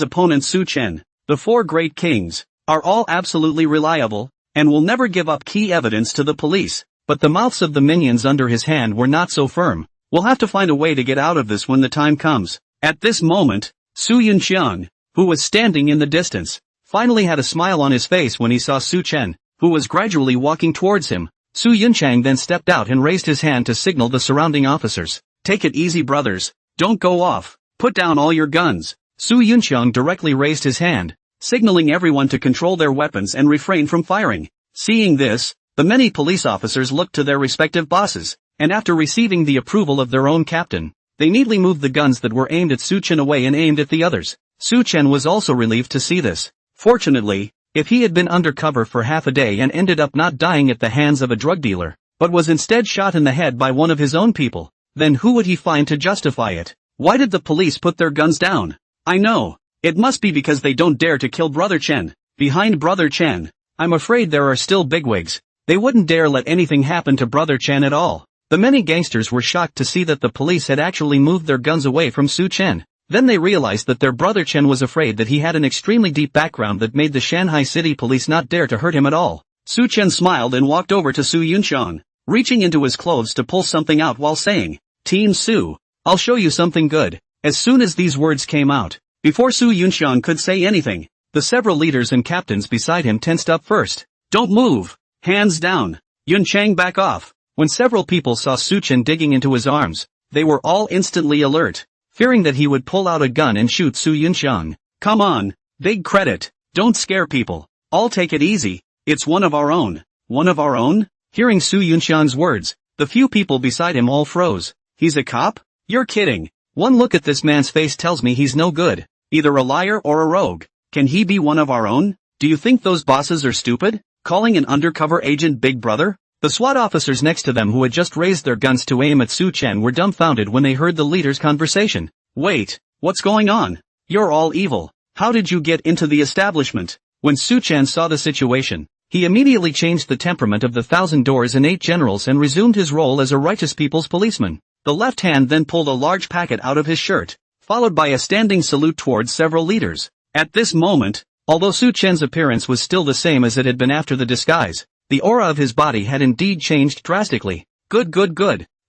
opponent Su Chen. The four great kings are all absolutely reliable, and will never give up key evidence to the police, but the mouths of the minions under his hand were not so firm. We'll have to find a way to get out of this when the time comes. At this moment, Su Yunxiang, who was standing in the distance, finally had a smile on his face when he saw Su Chen, who was gradually walking towards him. Su Yunxiang then stepped out and raised his hand to signal the surrounding officers. "Take it easy, brothers. Don't go off. Put down all your guns." Su Yunxiang directly raised his hand, signaling everyone to control their weapons and refrain from firing. Seeing this, the many police officers looked to their respective bosses, and after receiving the approval of their own captain, they neatly moved the guns that were aimed at Su Chen away and aimed at the others. Su Chen was also relieved to see this. Fortunately, if he had been undercover for half a day and ended up not dying at the hands of a drug dealer, but was instead shot in the head by one of his own people, then who would he find to justify it? Why did the police put their guns down? I know. It must be because they don't dare to kill Brother Chen. Behind Brother Chen, I'm afraid there are still bigwigs. They wouldn't dare let anything happen to Brother Chen at all. The many gangsters were shocked to see that the police had actually moved their guns away from Su Chen. Then they realized that their Brother Chen was afraid that he had an extremely deep background that made the Shanghai City police not dare to hurt him at all. Su Chen smiled and walked over to Su Yunxiang, reaching into his clothes to pull something out while saying, "Team Su, I'll show you something good." As soon as these words came out, before Su Yunxiang could say anything, the several leaders and captains beside him tensed up first. "Don't move! Hands down! Yunchang, back off!" When several people saw Su Chen digging into his arms, they were all instantly alert, fearing that he would pull out a gun and shoot Su Yunxiang. "Come on, big credit, don't scare people. I'll take it easy, it's one of our own." "One of our own?" Hearing Su Yunxiang's words, the few people beside him all froze. "He's a cop? You're kidding. One look at this man's face tells me he's no good. Either a liar or a rogue. Can he be one of our own? Do you think those bosses are stupid? Calling an undercover agent Big Brother?" The SWAT officers next to them who had just raised their guns to aim at Su Chen were dumbfounded when they heard the leader's conversation. "Wait, what's going on? You're all evil. How did you get into the establishment?" When Su Chen saw the situation, he immediately changed the temperament of the 1,000 Doors and 8 Generals and resumed his role as a righteous people's policeman. The left hand then pulled a large packet out of his shirt, followed by a standing salute towards several leaders. At this moment, although Su Chen's appearance was still the same as it had been after the disguise, the aura of his body had indeed changed drastically. Good.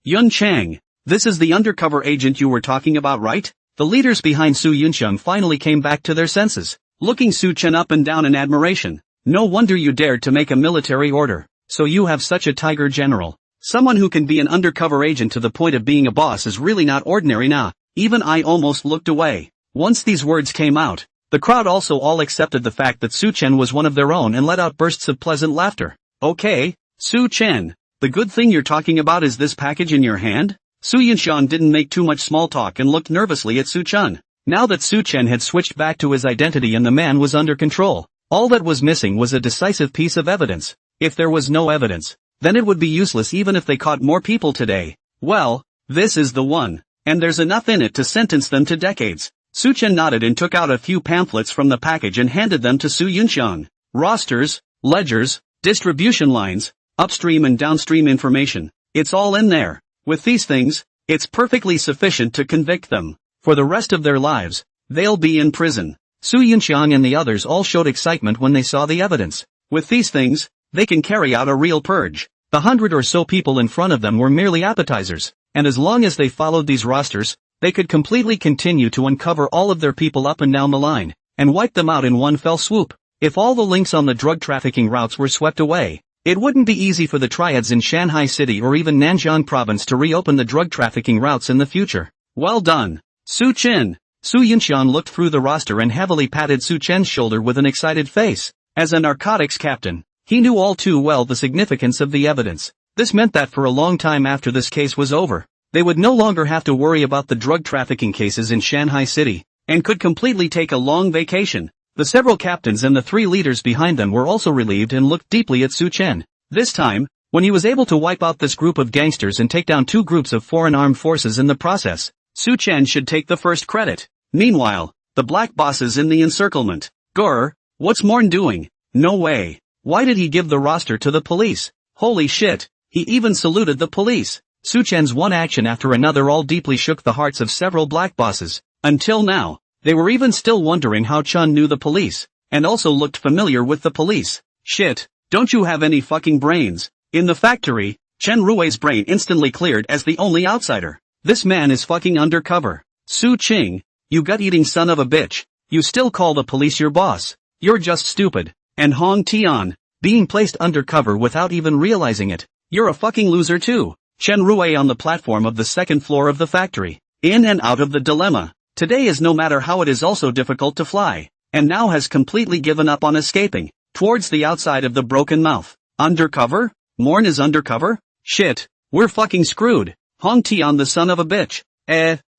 Yun Chang, this is the undercover agent you were talking about, right?" The leaders behind Su Yunxiang finally came back to their senses, looking Su Chen up and down in admiration. "No wonder you dared to make a military order. So you have such a tiger general. Someone who can be an undercover agent to the point of being a boss is really not ordinary now." Even I almost looked away. Once these words came out, the crowd also all accepted the fact that Su Chen was one of their own and let out bursts of pleasant laughter. "Okay, Su Chen, the good thing you're talking about is this package in your hand?" Su Yunxiang didn't make too much small talk and looked nervously at Su Chen. Now that Su Chen had switched back to his identity and the man was under control, all that was missing was a decisive piece of evidence. If there was no evidence, then it would be useless even if they caught more people today. Well, this is the one, and there's enough in it to sentence them to decades. Su Chen nodded and took out a few pamphlets from the package and handed them to Su Yunxiang. "Rosters, ledgers, distribution lines, upstream and downstream information. It's all in there. With these things, it's perfectly sufficient to convict them. For the rest of their lives, they'll be in prison." Su Yunxiang and the others all showed excitement when they saw the evidence. With these things, they can carry out a real purge. The 100 or so people in front of them were merely appetizers, and as long as they followed these rosters, they could completely continue to uncover all of their people up and down the line, and wipe them out in one fell swoop. If all the links on the drug trafficking routes were swept away, it wouldn't be easy for the triads in Shanghai City or even Nanjiang province to reopen the drug trafficking routes in the future. "Well done, Su Chen." Su Yunxiang looked through the roster and heavily patted Su Chen's shoulder with an excited face. As a narcotics captain, he knew all too well the significance of the evidence. This meant that for a long time after this case was over, they would no longer have to worry about the drug trafficking cases in Shanghai City, and could completely take a long vacation. The several captains and the 3 leaders behind them were also relieved and looked deeply at Su Chen. This time, when he was able to wipe out this group of gangsters and take down 2 groups of foreign armed forces in the process, Su Chen should take the first credit. Meanwhile, the black bosses in the encirclement. "Grr, what's Morn doing? No way. Why did he give the roster to the police? Holy shit, he even saluted the police." Su Chen's one action after another all deeply shook the hearts of several black bosses. Until now, they were even still wondering how Chun knew the police, and also looked familiar with the police. "Shit, don't you have any fucking brains?" In the factory, Chen Rui's brain instantly cleared as the only outsider. This man is fucking undercover. Su Qing, You gut-eating son of a bitch. You still call the police your boss. You're just stupid. And Hong Tian, being placed undercover without even realizing it. You're a fucking loser too. Chen Rui on the platform of the second floor of the factory. In and out of the dilemma. Today is no matter how it is also difficult to fly. And now has completely given up on escaping. Towards the outside of the broken mouth. Undercover? Morn is undercover? Shit. We're fucking screwed. Hong Tian the son of a bitch.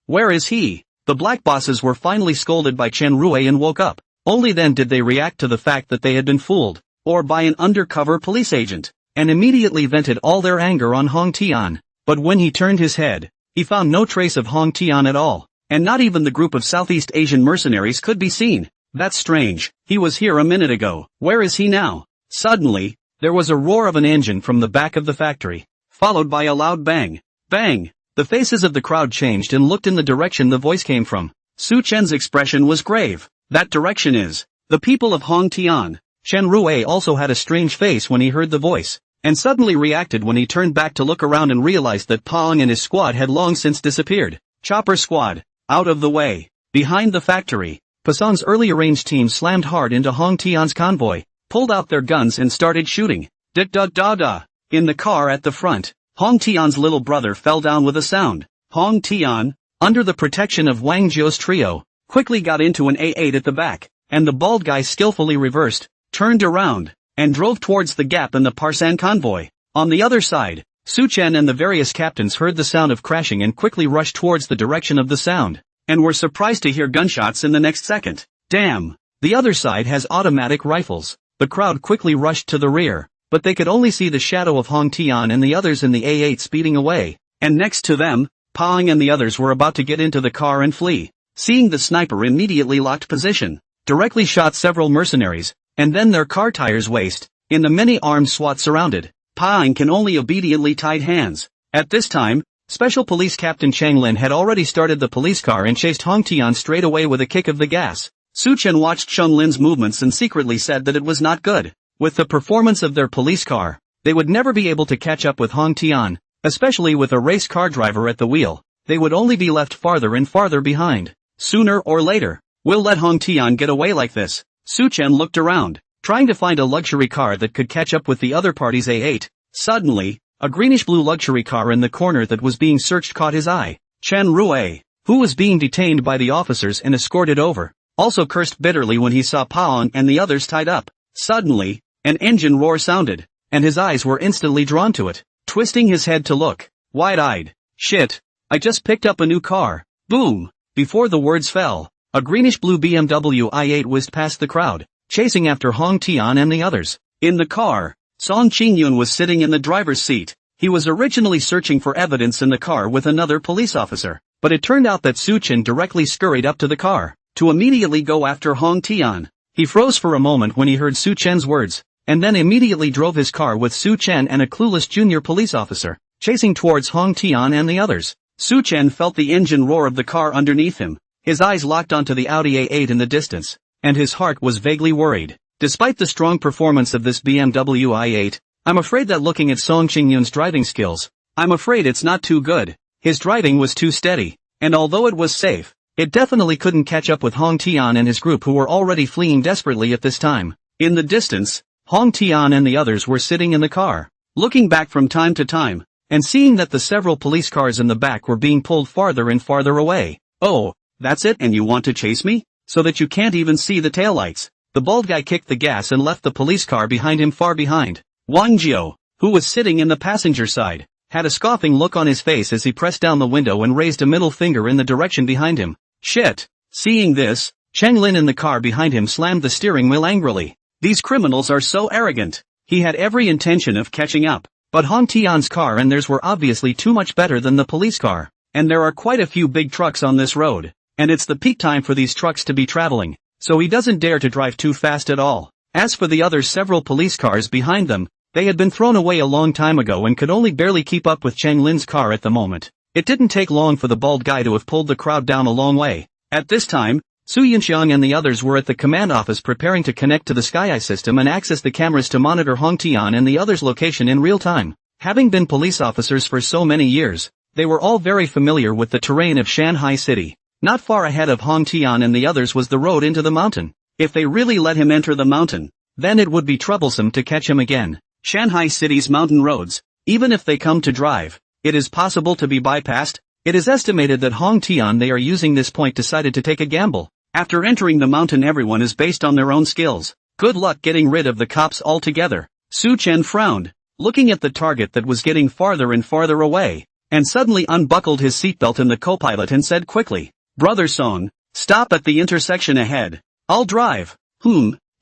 Where is he? The black bosses were finally scolded by Chen Rui and woke up. Only then did they react to the fact that they had been fooled. Or by an undercover police agent. And immediately vented all their anger on Hong Tian. But when he turned his head, he found no trace of Hong Tian at all. And not even the group of Southeast Asian mercenaries could be seen. That's strange. He was here a minute ago. Where is he now? Suddenly, there was a roar of an engine from the back of the factory. Followed by a loud bang. Bang! The faces of the crowd changed and looked in the direction the voice came from. Su Chen's expression was grave. That direction is the people of Hong Tian. Chen Rui also had a strange face when he heard the voice, and suddenly reacted when he turned back to look around and realized that Pong and his squad had long since disappeared. Chopper squad, out of the way. Behind the factory, Passan's early arranged team slammed hard into Hong Tian's convoy, pulled out their guns and started shooting. Da-da-da-da. In the car at the front, Hong Tian's little brother fell down with a sound. Hong Tian, under the protection of Wang Jiu's trio, quickly got into an A8 at the back, and the bald guy skillfully reversed, turned around, and drove towards the gap in the Parsan convoy. On the other side, Su Chen and the various captains heard the sound of crashing and quickly rushed towards the direction of the sound, and were surprised to hear gunshots in the next second. Damn! The other side has automatic rifles. The crowd quickly rushed to the rear, but they could only see the shadow of Hong Tian and the others in the A8 speeding away, and next to them, Pong and the others were about to get into the car and flee. Seeing the sniper immediately locked position, directly shot several mercenaries, and then their car tires waste. In the many armed SWAT surrounded, Pong can only obediently tied hands. At this time, Special Police Captain Chang Lin had already started the police car and chased Hong Tian straight away with a kick of the gas. Su Chen watched Chang Lin's movements and secretly said that it was not good. With the performance of their police car, they would never be able to catch up with Hong Tian, especially with a race car driver at the wheel. They would only be left farther and farther behind. Sooner or later, we'll let Hong Tian get away like this. Su Chen looked around, trying to find a luxury car that could catch up with the other party's A8. Suddenly, a greenish-blue luxury car in the corner that was being searched caught his eye. Chen Rui, who was being detained by the officers and escorted over, also cursed bitterly when he saw Paon and the others tied up. Suddenly, an engine roar sounded, and his eyes were instantly drawn to it. Twisting his head to look, wide-eyed. Shit, I just picked up a new car. Boom! Before the words fell, a greenish-blue BMW i8 whizzed past the crowd, chasing after Hong Tian and the others. In the car, Song Qingyun was sitting in the driver's seat. He was originally searching for evidence in the car with another police officer, but it turned out that Su Chen directly scurried up to the car, to immediately go after Hong Tian. He froze for a moment when he heard Su Chen's words, and then immediately drove his car with Su Chen and a clueless junior police officer, chasing towards Hong Tian and the others. Su Chen felt the engine roar of the car underneath him. His eyes locked onto the Audi A8 in the distance, and his heart was vaguely worried. Despite the strong performance of this BMW i8, I'm afraid that looking at Song Qingyun's driving skills, I'm afraid it's not too good. His driving was too steady, and although it was safe, it definitely couldn't catch up with Hong Tian and his group who were already fleeing desperately at this time. In the distance, Hong Tian and the others were sitting in the car, looking back from time to time, and seeing that the several police cars in the back were being pulled farther and farther away. Oh, that's it, and you want to chase me? So that you can't even see the taillights. The bald guy kicked the gas and left the police car behind him far behind. Wang Jiu, who was sitting in the passenger side, had a scoffing look on his face as he pressed down the window and raised a middle finger in the direction behind him. Shit! Seeing this, Cheng Lin in the car behind him slammed the steering wheel angrily. These criminals are so arrogant. He had every intention of catching up, but Hong Tian's car and theirs were obviously too much better than the police car, and there are quite a few big trucks on this road, and it's the peak time for these trucks to be traveling, so he doesn't dare to drive too fast at all. As for the other several police cars behind them, they had been thrown away a long time ago and could only barely keep up with Cheng Lin's car at the moment. It didn't take long for the bald guy to have pulled the crowd down a long way. At this time, Su Yunxiang and the others were at the command office preparing to connect to the SkyEye system and access the cameras to monitor Hong Tian and the others' location in real time. Having been police officers for so many years, they were all very familiar with the terrain of Shanghai City. Not far ahead of Hong Tian and the others was the road into the mountain. If they really let him enter the mountain, then it would be troublesome to catch him again. Shanghai City's mountain roads, even if they come to drive, it is possible to be bypassed. It is estimated that Hong Tian they are using this point decided to take a gamble. After entering the mountain everyone is based on their own skills. Good luck getting rid of the cops altogether. Su Chen frowned, looking at the target that was getting farther and farther away, and suddenly unbuckled his seatbelt in the co-pilot and said quickly, "Brother Song, stop at the intersection ahead. I'll drive."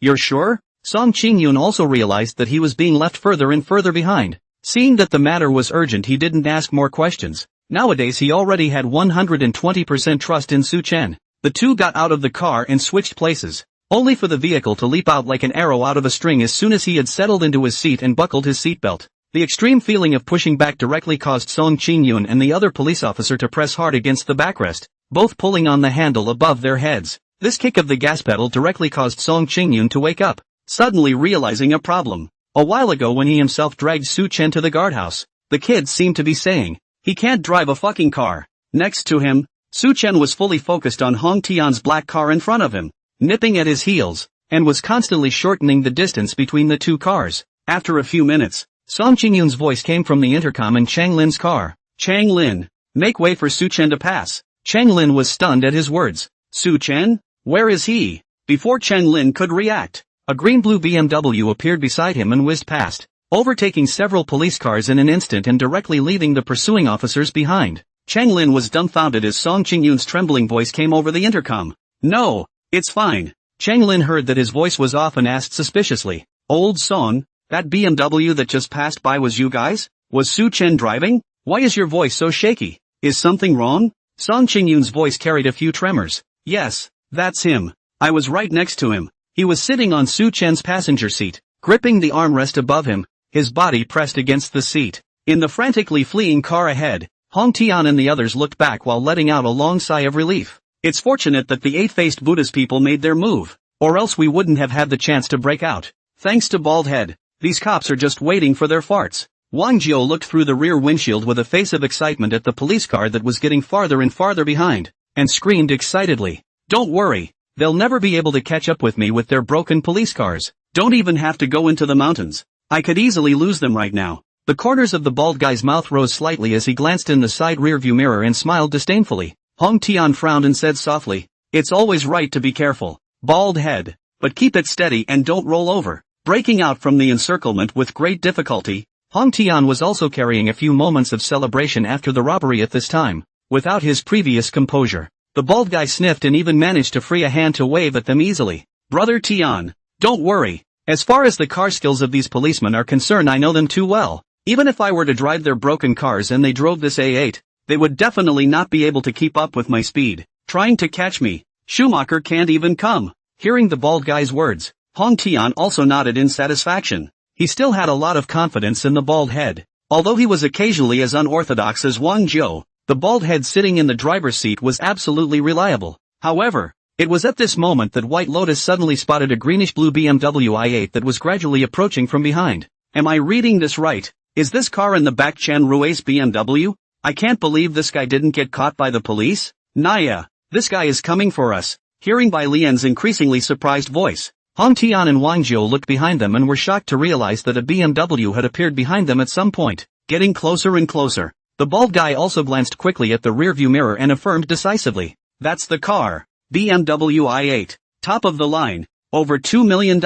You're sure? Song Qingyun also realized that he was being left further and further behind. Seeing that the matter was urgent he didn't ask more questions. Nowadays he already had 120% trust in Su Chen. The two got out of the car and switched places, only for the vehicle to leap out like an arrow out of a string as soon as he had settled into his seat and buckled his seatbelt. The extreme feeling of pushing back directly caused Song Qingyun and the other police officer to press hard against the backrest, both pulling on the handle above their heads. This kick of the gas pedal directly caused Song Qingyun to wake up, suddenly realizing a problem. A while ago when he himself dragged Su Chen to the guardhouse, the kids seemed to be saying, "He can't drive a fucking car." Next to him, Su Chen was fully focused on Hong Tian's black car in front of him, nipping at his heels, and was constantly shortening the distance between the two cars. After a few minutes, Song Qingyun's voice came from the intercom in Chang Lin's car. "Chang Lin, make way for Su Chen to pass." Chang Lin was stunned at his words. "Su Chen? Where is he?" Before Chang Lin could react, a green-blue BMW appeared beside him and whizzed past, overtaking several police cars in an instant and directly leaving the pursuing officers behind. Chang Lin was dumbfounded as Song Qingyun's trembling voice came over the intercom. "No, it's fine." Chang Lin heard that his voice was off and asked suspiciously, "Old Song, that BMW that just passed by was you guys? Was Su Chen driving? Why is your voice so shaky? Is something wrong?" Song Qingyun's voice carried a few tremors. "Yes, that's him. I was right next to him. He was sitting on Su Chen's passenger seat, gripping the armrest above him, his body pressed against the seat. In the frantically fleeing car ahead, Hong Tian and the others looked back while letting out a long sigh of relief. It's fortunate that the eight-faced Buddhist people made their move, or else we wouldn't have had the chance to break out. Thanks to Bald Head, these cops are just waiting for their farts. Wang Jiu looked through the rear windshield with a face of excitement at the police car that was getting farther and farther behind, and screamed excitedly, "Don't worry. They'll never be able to catch up with me with their broken police cars. Don't even have to go into the mountains. I could easily lose them right now." The corners of the bald guy's mouth rose slightly as he glanced in the side rearview mirror and smiled disdainfully. Hong Tian frowned and said softly, "It's always right to be careful, Bald Head, but keep it steady and don't roll over." Breaking out from the encirclement with great difficulty, Hong Tian was also carrying a few moments of celebration after the robbery at this time, without his previous composure. The bald guy sniffed and even managed to free a hand to wave at them easily. "Brother Tian, don't worry. As far as the car skills of these policemen are concerned I know them too well. Even if I were to drive their broken cars and they drove this A8, they would definitely not be able to keep up with my speed. Trying to catch me, Schumacher can't even come." Hearing the bald guy's words, Hong Tian also nodded in satisfaction. He still had a lot of confidence in the bald head. Although he was occasionally as unorthodox as Wang Jiu, the bald head sitting in the driver's seat was absolutely reliable. However, it was at this moment that White Lotus suddenly spotted a greenish-blue BMW i8 that was gradually approaching from behind. "Am I reading this right? Is this car in the back Chen Rui's BMW? I can't believe this guy didn't get caught by the police. Naya, this guy is coming for us." Hearing Bai Lian's increasingly surprised voice, Hong Tian and Wang Jiu looked behind them and were shocked to realize that a BMW had appeared behind them at some point, getting closer and closer. The bald guy also glanced quickly at the rearview mirror and affirmed decisively, "That's the car. BMW i8. Top of the line. Over $2 million.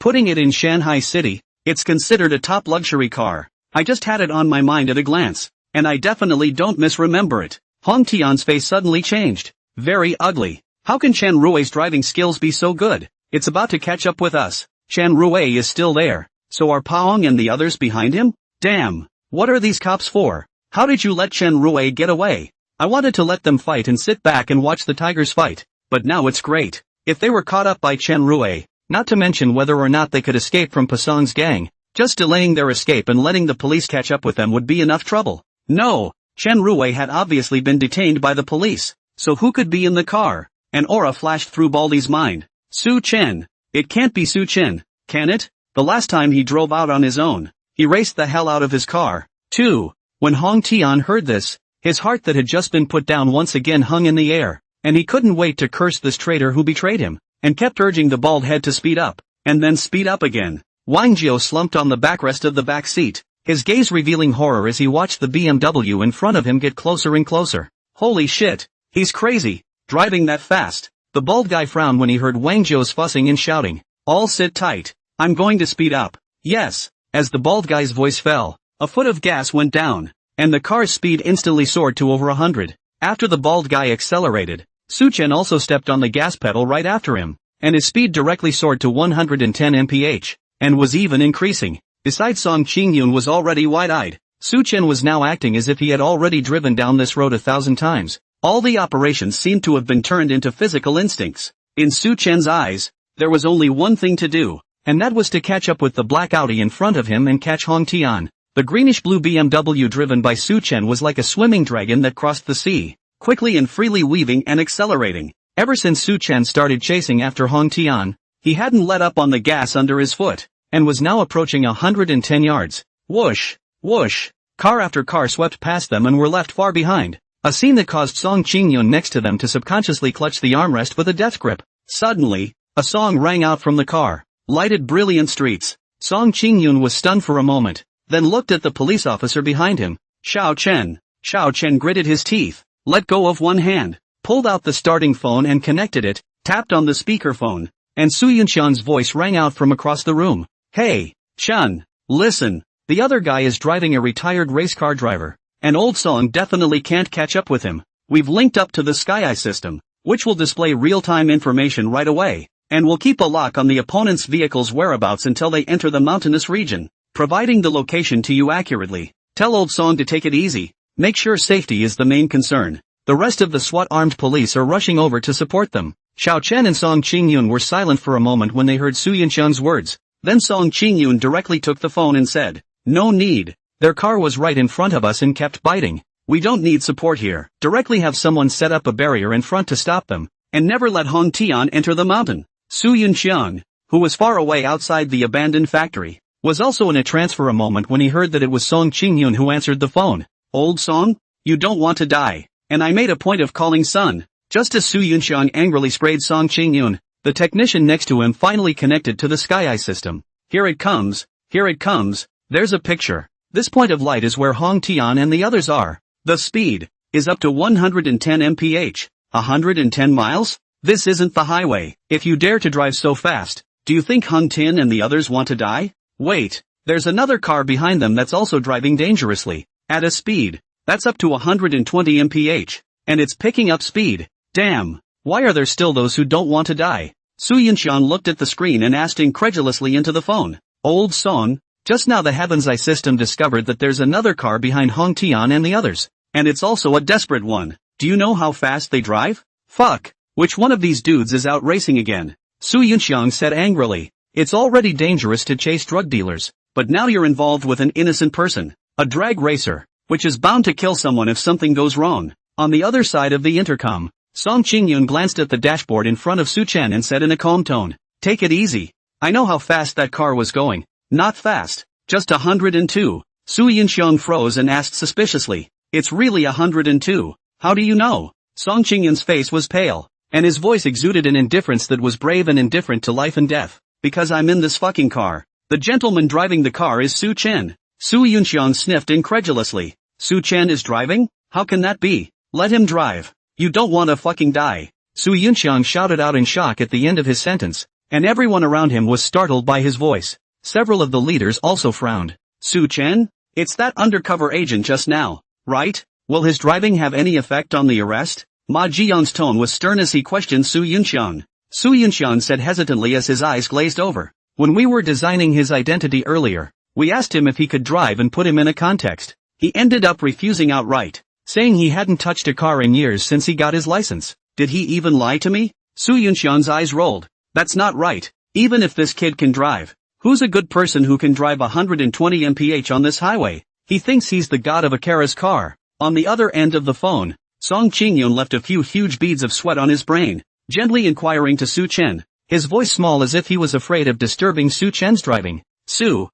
Putting it in Shanghai City, it's considered a top luxury car. I just had it on my mind at a glance, and I definitely don't misremember it." Hong Tian's face suddenly changed. "Very ugly. How can Chen Rui's driving skills be so good? It's about to catch up with us. Chen Rui is still there. So are Paong and the others behind him? Damn. What are these cops for? How did you let Chen Rui get away? I wanted to let them fight and sit back and watch the tigers fight, but now it's great. If they were caught up by Chen Rui, not to mention whether or not they could escape from Pasong's gang, just delaying their escape and letting the police catch up with them would be enough trouble. No, Chen Rui had obviously been detained by the police, so who could be in the car? An aura flashed through Baldy's mind. Su Chen. It can't be Su Chen, can it? The last time he drove out on his own, he raced the hell out of his car, too. When Hong Tian heard this, his heart that had just been put down once again hung in the air. and he couldn't wait to curse this traitor who betrayed him, and kept urging the bald head to speed up, and then speed up again. Wang Jiao slumped on the backrest of the back seat, his gaze revealing horror as he watched the BMW in front of him get closer and closer. Holy shit, he's crazy, driving that fast. The bald guy frowned when he heard Wang Jiao's fussing and shouting. All sit tight. I'm going to speed up. Yes. As the bald guy's voice fell, a foot of gas went down, and the car's speed instantly soared to over 100. After the bald guy accelerated, Su Chen also stepped on the gas pedal right after him, and his speed directly soared to 110 mph, and was even increasing. Besides, Song Qingyun was already wide-eyed. Su Chen was now acting as if he had already driven down this road 1,000 times. All the operations seemed to have been turned into physical instincts. In Su Chen's eyes, there was only one thing to do, and that was to catch up with the black Audi in front of him and catch Hong Tian. The greenish-blue BMW driven by Su Chen was like a swimming dragon that crossed the sea, quickly and freely weaving and accelerating. Ever since Su Chen started chasing after Hong Tian, he hadn't let up on the gas under his foot, and was now approaching 110 yards. Whoosh, whoosh, car after car swept past them and were left far behind. A scene that caused Song Qingyun next to them to subconsciously clutch the armrest with a death grip. Suddenly, a song rang out from the car. Lighted brilliant streets. Song Qingyun was stunned for a moment, then looked at the police officer behind him. Xiao Chen. Xiao Chen gritted his teeth, let go of one hand, pulled out the starting phone and connected it, tapped on the speakerphone, and Su Yunxiang's voice rang out from across the room. Hey, Chen, listen, the other guy is driving a retired race car driver, and old Song definitely can't catch up with him. We've linked up to the SkyEye system, which will display real-time information right away, and will keep a lock on the opponent's vehicle's whereabouts until they enter the mountainous region, providing the location to you accurately. Tell old Song to take it easy, make sure safety is the main concern. The rest of the SWAT armed police are rushing over to support them. Xiao Chen and Song Qingyun were silent for a moment when they heard Su Yunxiang's words. Then Song Qingyun directly took the phone and said, no need. Their car was right in front of us and kept biting. We don't need support here. Directly have someone set up a barrier in front to stop them, and never let Hong Tian enter the mountain. Su Yunxiang, who was far away outside the abandoned factory, was also in a trance for a moment when he heard that it was Song Qingyun who answered the phone. Old Song, you don't want to die, and I made a point of calling son. Just as Su Yunxiang angrily sprayed Song Qingyun, the technician next to him finally connected to the SkyEye system. Here it comes, there's a picture. This point of light is where Hong Tian and the others are. The speed is up to 110 mph, 110 miles? This isn't the highway. If you dare to drive so fast, do you think Hong Tian and the others want to die? Wait, there's another car behind them that's also driving dangerously, at a speed that's up to 120 mph, and it's picking up speed. Damn, why are there still those who don't want to die? Su Yunxiang looked at the screen and asked incredulously into the phone. Old Song, just now the Heaven's Eye system discovered that there's another car behind Hong Tian and the others, and it's also a desperate one. Do you know how fast they drive? Fuck. Which one of these dudes is out racing again? Su Yunxiang said angrily. It's already dangerous to chase drug dealers, but now you're involved with an innocent person, a drag racer, which is bound to kill someone if something goes wrong. On the other side of the intercom, Song Qingyun glanced at the dashboard in front of Su Chen and said in a calm tone, take it easy. I know how fast that car was going. Not fast, just 102. Su Yunxiang froze and asked suspiciously, it's really 102. How do you know? Song Qingyun's face was pale, and his voice exuded an indifference that was brave and indifferent to life and death. Because I'm in this fucking car. The gentleman driving the car is Su Chen. Su Yunxiang sniffed incredulously. Su Chen is driving? How can that be? Let him drive. You don't want to fucking die. Su Yunxiang shouted out in shock at the end of his sentence, and everyone around him was startled by his voice. Several of the leaders also frowned. Su Chen? It's that undercover agent just now, right? Will his driving have any effect on the arrest? Ma Jian's tone was stern as he questioned Su Yunxiang. Su Yunxiang said hesitantly as his eyes glazed over. When we were designing his identity earlier, we asked him if he could drive and put him in a context. He ended up refusing outright, saying he hadn't touched a car in years since he got his license. Did he even lie to me? Su Yunxiang's eyes rolled. That's not right. Even if this kid can drive, who's a good person who can drive 120 mph on this highway? He thinks he's the god of Akara's car. On the other end of the phone, Song Qingyun left a few huge beads of sweat on his brain, gently inquiring to Su Chen, his voice small as if he was afraid of disturbing Su Chen's driving. Su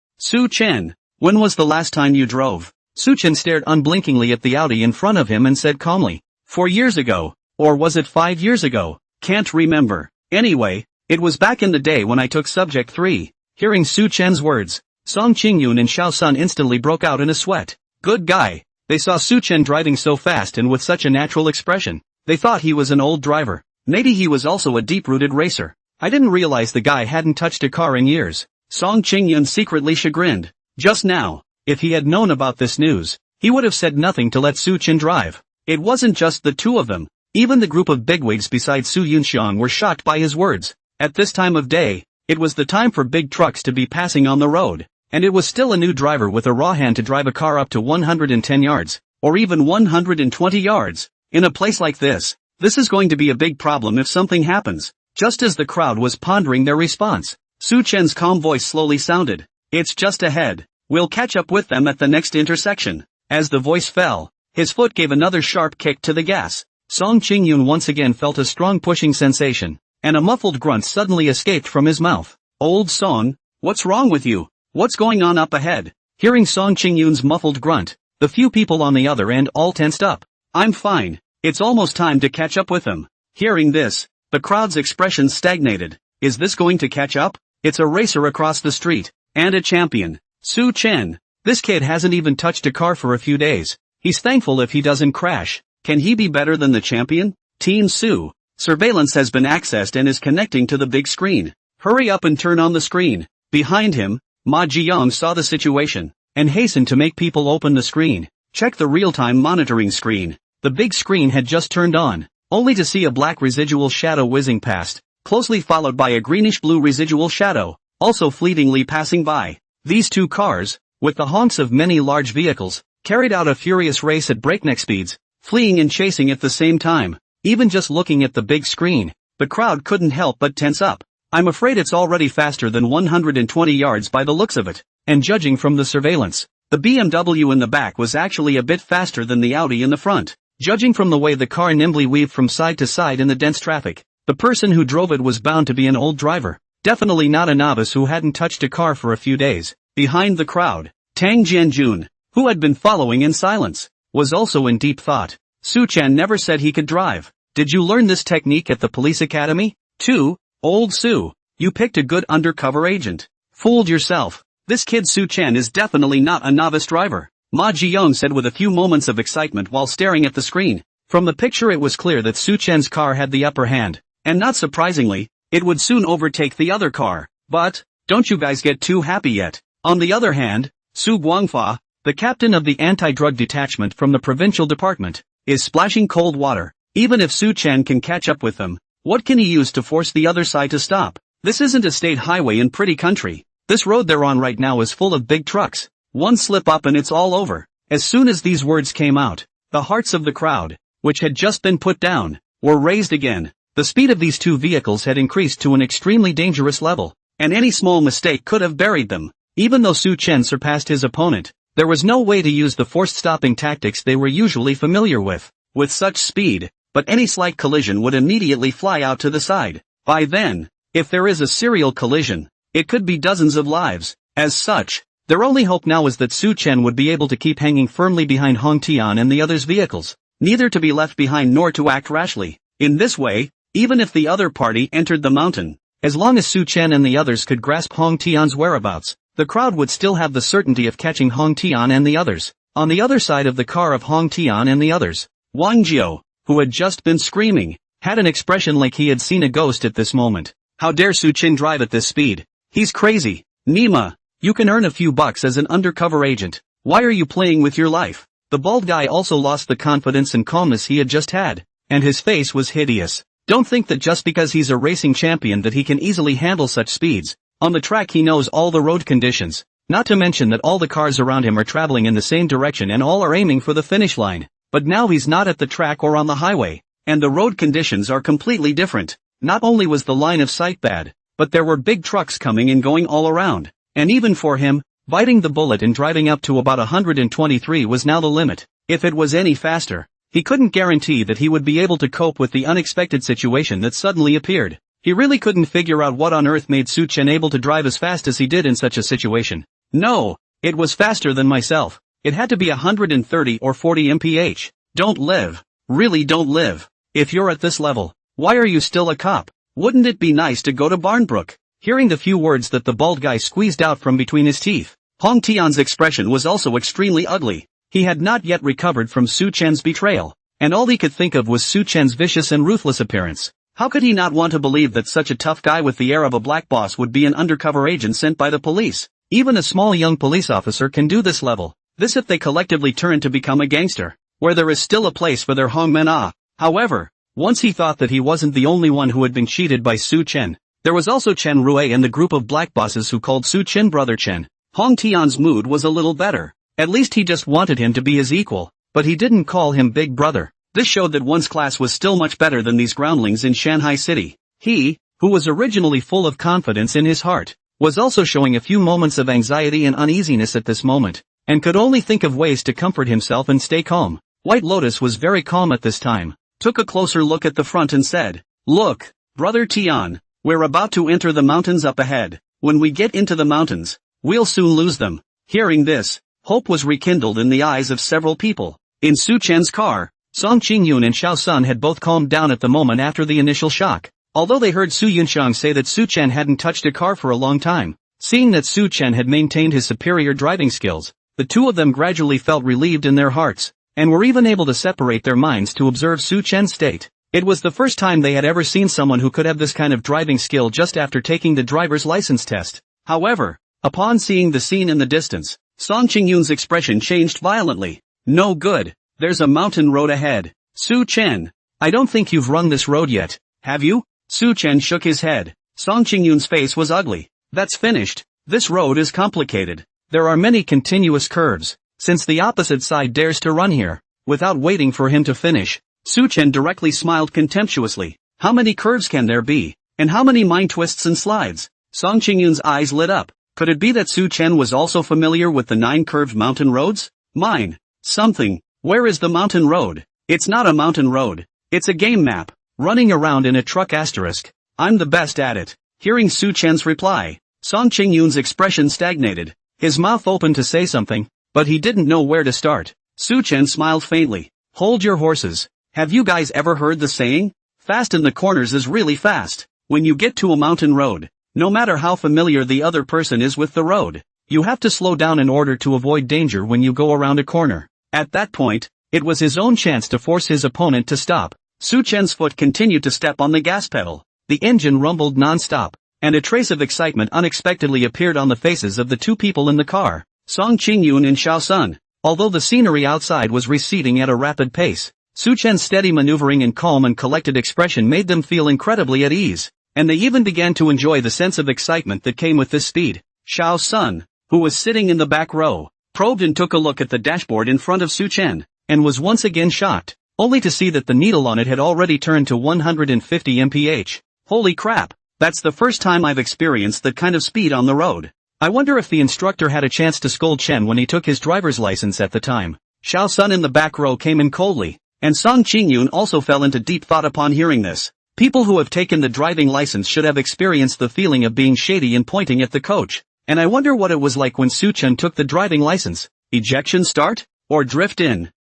Chen, when was the last time you drove? Su Chen stared unblinkingly at the Audi in front of him and said calmly, 4 years ago. Or was it 5 years ago? Can't remember. Anyway, it was back in the day when I took subject 3. Hearing Su Chen's words, Song Qingyun and Xiao Sun instantly broke out in a sweat. Good guy. They saw Su Chen driving so fast and with such a natural expression. They thought he was an old driver. Maybe he was also a deep-rooted racer. I didn't realize the guy hadn't touched a car in years. Song Qingyun secretly chagrined. Just now, if he had known about this news, he would have said nothing to let Su Chen drive. It wasn't just the two of them. Even the group of bigwigs besides Su Yunxiang were shocked by his words. At this time of day, it was the time for big trucks to be passing on the road, and it was still a new driver with a raw hand to drive a car up to 110 yards, or even 120 yards. In a place like this is going to be a big problem if something happens. Just as the crowd was pondering their response, Su Chen's calm voice slowly sounded. It's just ahead. We'll catch up with them at the next intersection. As the voice fell, his foot gave another sharp kick to the gas. Song Qingyun once again felt a strong pushing sensation, and a muffled grunt suddenly escaped from his mouth. Old Song, what's wrong with you? What's going on up ahead? Hearing Song Qingyun's muffled grunt, the few people on the other end all tensed up. I'm fine. It's almost time to catch up with him. Hearing this, the crowd's expression stagnated. Is this going to catch up? It's a racer across the street, and a champion. Su Chen. This kid hasn't even touched a car for a few days. He's thankful if he doesn't crash. Can he be better than the champion? Team Su. Surveillance has been accessed and is connecting to the big screen. Hurry up and turn on the screen. Behind him, Ma Jiang saw the situation, and hastened to make people open the screen. Check the real-time monitoring screen. The big screen had just turned on, only to see a black residual shadow whizzing past, closely followed by a greenish-blue residual shadow, also fleetingly passing by. These two cars, with the honks of many large vehicles, carried out a furious race at breakneck speeds, fleeing and chasing at the same time. Even just looking at the big screen, the crowd couldn't help but tense up. I'm afraid it's already faster than 120 yards by the looks of it, and judging from the surveillance, the BMW in the back was actually a bit faster than the Audi in the front. Judging from the way the car nimbly weaved from side to side in the dense traffic, the person who drove it was bound to be an old driver. Definitely not a novice who hadn't touched a car for a few days. Behind the crowd, Tang Jianjun, who had been following in silence, was also in deep thought. Su Chen never said he could drive. Did you learn this technique at the police academy? 2. Old Su, you picked a good undercover agent. Fooled yourself. This kid Su Chen is definitely not a novice driver, Ma Jiang said with a few moments of excitement while staring at the screen. From the picture it was clear that Su Chen's car had the upper hand, and not surprisingly, it would soon overtake the other car. But, don't you guys get too happy yet. On the other hand, Su Guangfa, the captain of the anti-drug detachment from the provincial department, is splashing cold water. Even if Su Chen can catch up with them, what can he use to force the other side to stop? This isn't a state highway in pretty country. This road they're on right now is full of big trucks. One slip up and it's all over. As soon as these words came out, the hearts of the crowd, which had just been put down, were raised again. The speed of these two vehicles had increased to an extremely dangerous level, and any small mistake could have buried them. Even though Su Chen surpassed his opponent, there was no way to use the forced stopping tactics they were usually familiar with. With such speed, but any slight collision would immediately fly out to the side. By then, if there is a serial collision, it could be dozens of lives. As such, their only hope now is that Su Chen would be able to keep hanging firmly behind Hong Tian and the others' vehicles, neither to be left behind nor to act rashly. In this way, even if the other party entered the mountain, as long as Su Chen and the others could grasp Hong Tian's whereabouts, the crowd would still have the certainty of catching Hong Tian and the others. On the other side of the car of Hong Tian and the others, Wang Jiao, who had just been screaming, had an expression like he had seen a ghost at this moment. How dare Su Chen drive at this speed? He's crazy. Nima, you can earn a few bucks as an undercover agent. Why are you playing with your life? The bald guy also lost the confidence and calmness he had just had, and his face was hideous. Don't think that just because he's a racing champion that he can easily handle such speeds. On the track he knows all the road conditions, not to mention that all the cars around him are traveling in the same direction and all are aiming for the finish line. But now he's not at the track or on the highway, and the road conditions are completely different. Not only was the line of sight bad, but there were big trucks coming and going all around. And even for him, biting the bullet and driving up to about 123 was now the limit. If it was any faster, he couldn't guarantee that he would be able to cope with the unexpected situation that suddenly appeared. He really couldn't figure out what on earth made Su Chen able to drive as fast as he did in such a situation. No, it was faster than myself. It had to be 130 or 40 mph. Don't live. Really don't live. If you're at this level, why are you still a cop? Wouldn't it be nice to go to Barnbrook? Hearing the few words that the bald guy squeezed out from between his teeth, Hong Tian's expression was also extremely ugly. He had not yet recovered from Su Chen's betrayal, and all he could think of was Su Chen's vicious and ruthless appearance. How could he not want to believe that such a tough guy with the air of a black boss would be an undercover agent sent by the police? Even a small young police officer can do this level. This if they collectively turn to become a gangster, where there is still a place for their Hongmen. However, once he thought that he wasn't the only one who had been cheated by Su Chen, there was also Chen Rui and the group of black bosses who called Su Chen brother Chen. Hong Tian's mood was a little better. At least he just wanted him to be his equal, but he didn't call him big brother. This showed that one's class was still much better than these groundlings in Shanghai City. He, who was originally full of confidence in his heart, was also showing a few moments of anxiety and uneasiness at this moment, and could only think of ways to comfort himself and stay calm. White Lotus was very calm at this time, took a closer look at the front and said, "Look, brother Tian, we're about to enter the mountains up ahead. When we get into the mountains, we'll soon lose them." Hearing this, hope was rekindled in the eyes of several people. In Su Chen's car, Song Qingyun and Xiao Sun had both calmed down at the moment after the initial shock. Although they heard Su Yunxiang say that Su Chen hadn't touched a car for a long time, seeing that Su Chen had maintained his superior driving skills, the two of them gradually felt relieved in their hearts, and were even able to separate their minds to observe Su Chen's state. It was the first time they had ever seen someone who could have this kind of driving skill just after taking the driver's license test. However, upon seeing the scene in the distance, Song Qingyun's expression changed violently. "No good. There's a mountain road ahead. Su Chen, I don't think you've run this road yet, have you?" Su Chen shook his head. Song Qingyun's face was ugly. "That's finished. This road is complicated. There are many continuous curves. Since the opposite side dares to run here." Without waiting for him to finish, Su Chen directly smiled contemptuously. "How many curves can there be? And how many mind twists and slides?" Song Qingyun's eyes lit up. Could it be that Su Chen was also familiar with the 9 curved mountain roads? Mine. Something. Where is the mountain road? It's not a mountain road. It's a game map. Running around in a truck asterisk. I'm the best at it. Hearing Su Chen's reply, Song Qingyun's expression stagnated. His mouth opened to say something, but he didn't know where to start. Su Chen smiled faintly. "Hold your horses. Have you guys ever heard the saying? Fast in the corners is really fast. When you get to a mountain road, no matter how familiar the other person is with the road, you have to slow down in order to avoid danger when you go around a corner." At that point, it was his own chance to force his opponent to stop. Su Chen's foot continued to step on the gas pedal. The engine rumbled non-stop, and a trace of excitement unexpectedly appeared on the faces of the two people in the car, Song Qingyun and Xiao Sun. Although the scenery outside was receding at a rapid pace, Su Chen's steady maneuvering and calm and collected expression made them feel incredibly at ease, and they even began to enjoy the sense of excitement that came with this speed. Xiao Sun, who was sitting in the back row, probed and took a look at the dashboard in front of Su Chen, and was once again shocked, only to see that the needle on it had already turned to 150 mph. Holy crap, that's the first time I've experienced that kind of speed on the road. I wonder if the instructor had a chance to scold Chen when he took his driver's license at the time. Xiao Sun in the back row came in coldly, and Song Qingyun also fell into deep thought upon hearing this. People who have taken the driving license should have experienced the feeling of being shady and pointing at the coach. And I wonder what it was like when Su Chen took the driving license. Ejection start? Or drift in?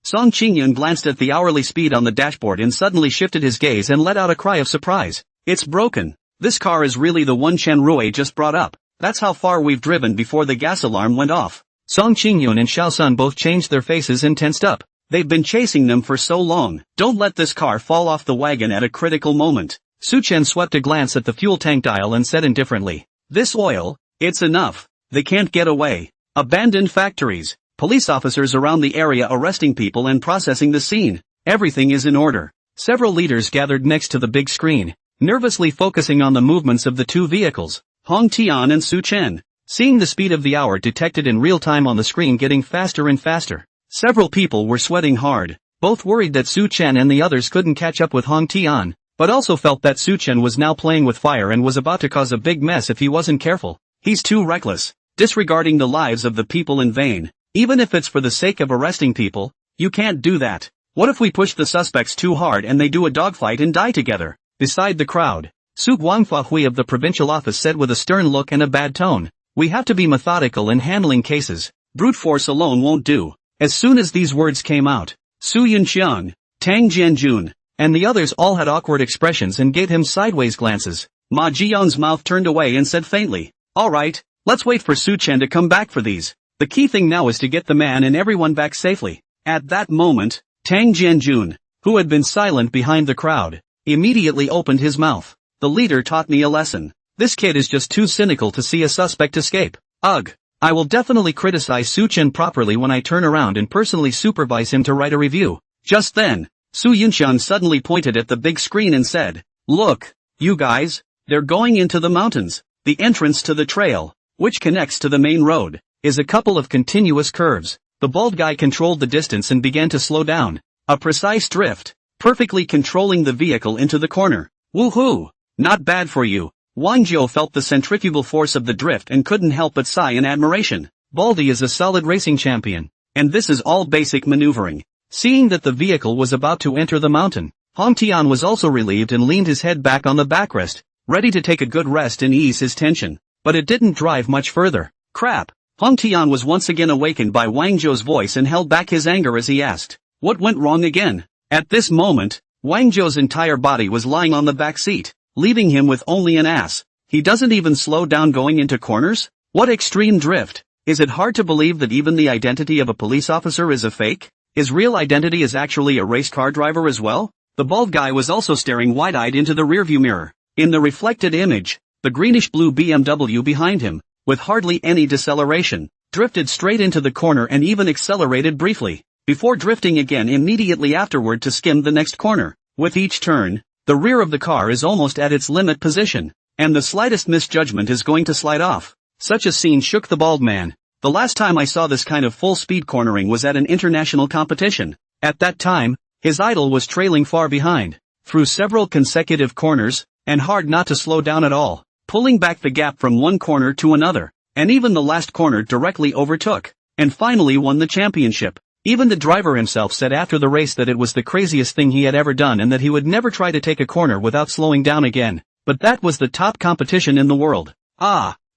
Song Qingyun glanced at the hourly speed on the dashboard and suddenly shifted his gaze and let out a cry of surprise. "It's broken. This car is really the one Chen Rui just brought up. That's how far we've driven before the gas alarm went off." Song Qingyun and Xiao Sun both changed their faces and tensed up. They've been chasing them for so long. Don't let this car fall off the wagon at a critical moment. Su Chen swept a glance at the fuel tank dial and said indifferently, "This oil, it's enough. They can't get away." Abandoned factories. Police officers around the area arresting people and processing the scene. Everything is in order. Several leaders gathered next to the big screen, nervously focusing on the movements of the two vehicles, Hong Tian and Su Chen. Seeing the speed of the hour detected in real time on the screen getting faster and faster, several people were sweating hard, both worried that Su Chen and the others couldn't catch up with Hong Tian, but also felt that Su Chen was now playing with fire and was about to cause a big mess if he wasn't careful. He's too reckless, disregarding the lives of the people in vain. Even if it's for the sake of arresting people, you can't do that. What if we push the suspects too hard and they do a dogfight and die together? Beside the crowd, Su Guangfahui of the provincial office said with a stern look and a bad tone, "We have to be methodical in handling cases. Brute force alone won't do." As soon as these words came out, Su Yunxiang, Tang Jianjun, and the others all had awkward expressions and gave him sideways glances. Ma Jion's mouth turned away and said faintly, "Alright, let's wait for Su Chen to come back for these. The key thing now is to get the man and everyone back safely." At that moment, Tang Jianjun, who had been silent behind the crowd, immediately opened his mouth. "The leader taught me a lesson. This kid is just too cynical to see a suspect escape. Ugh. I will definitely criticize Su Chen properly when I turn around and personally supervise him to write a review." Just then, Su Yunxian suddenly pointed at the big screen and said, "Look, you guys, they're going into the mountains. The entrance to the trail, which connects to the main road, is a couple of continuous curves." The bald guy controlled the distance and began to slow down. A precise drift, perfectly controlling the vehicle into the corner. Woohoo! Not bad for you. Wang Jiao felt the centrifugal force of the drift and couldn't help but sigh in admiration. Baldy is a solid racing champion. And this is all basic maneuvering. Seeing that the vehicle was about to enter the mountain, Hong Tian was also relieved and leaned his head back on the backrest, ready to take a good rest and ease his tension. But it didn't drive much further. Crap! Hong Tian was once again awakened by Wang Zhou's voice and held back his anger as he asked, "What went wrong again?" At this moment, Wang Zhou's entire body was lying on the back seat, leaving him with only an ass. He doesn't even slow down going into corners? What extreme drift! Is it hard to believe that even the identity of a police officer is a fake? His real identity is actually a race car driver as well? The bald guy was also staring wide-eyed into the rearview mirror. In the reflected image, the greenish-blue BMW behind him, with hardly any deceleration, drifted straight into the corner and even accelerated briefly, before drifting again immediately afterward to skim the next corner. With each turn, the rear of the car is almost at its limit position, and the slightest misjudgment is going to slide off. Such a scene shook the bald man. The last time I saw this kind of full-speed cornering was at an international competition. At that time, his idol was trailing far behind, through several consecutive corners, and hard not to slow down at all, pulling back the gap from one corner to another, and even the last corner directly overtook, and finally won the championship. Even the driver himself said after the race that it was the craziest thing he had ever done and that he would never try to take a corner without slowing down again. But that was the top competition in the world.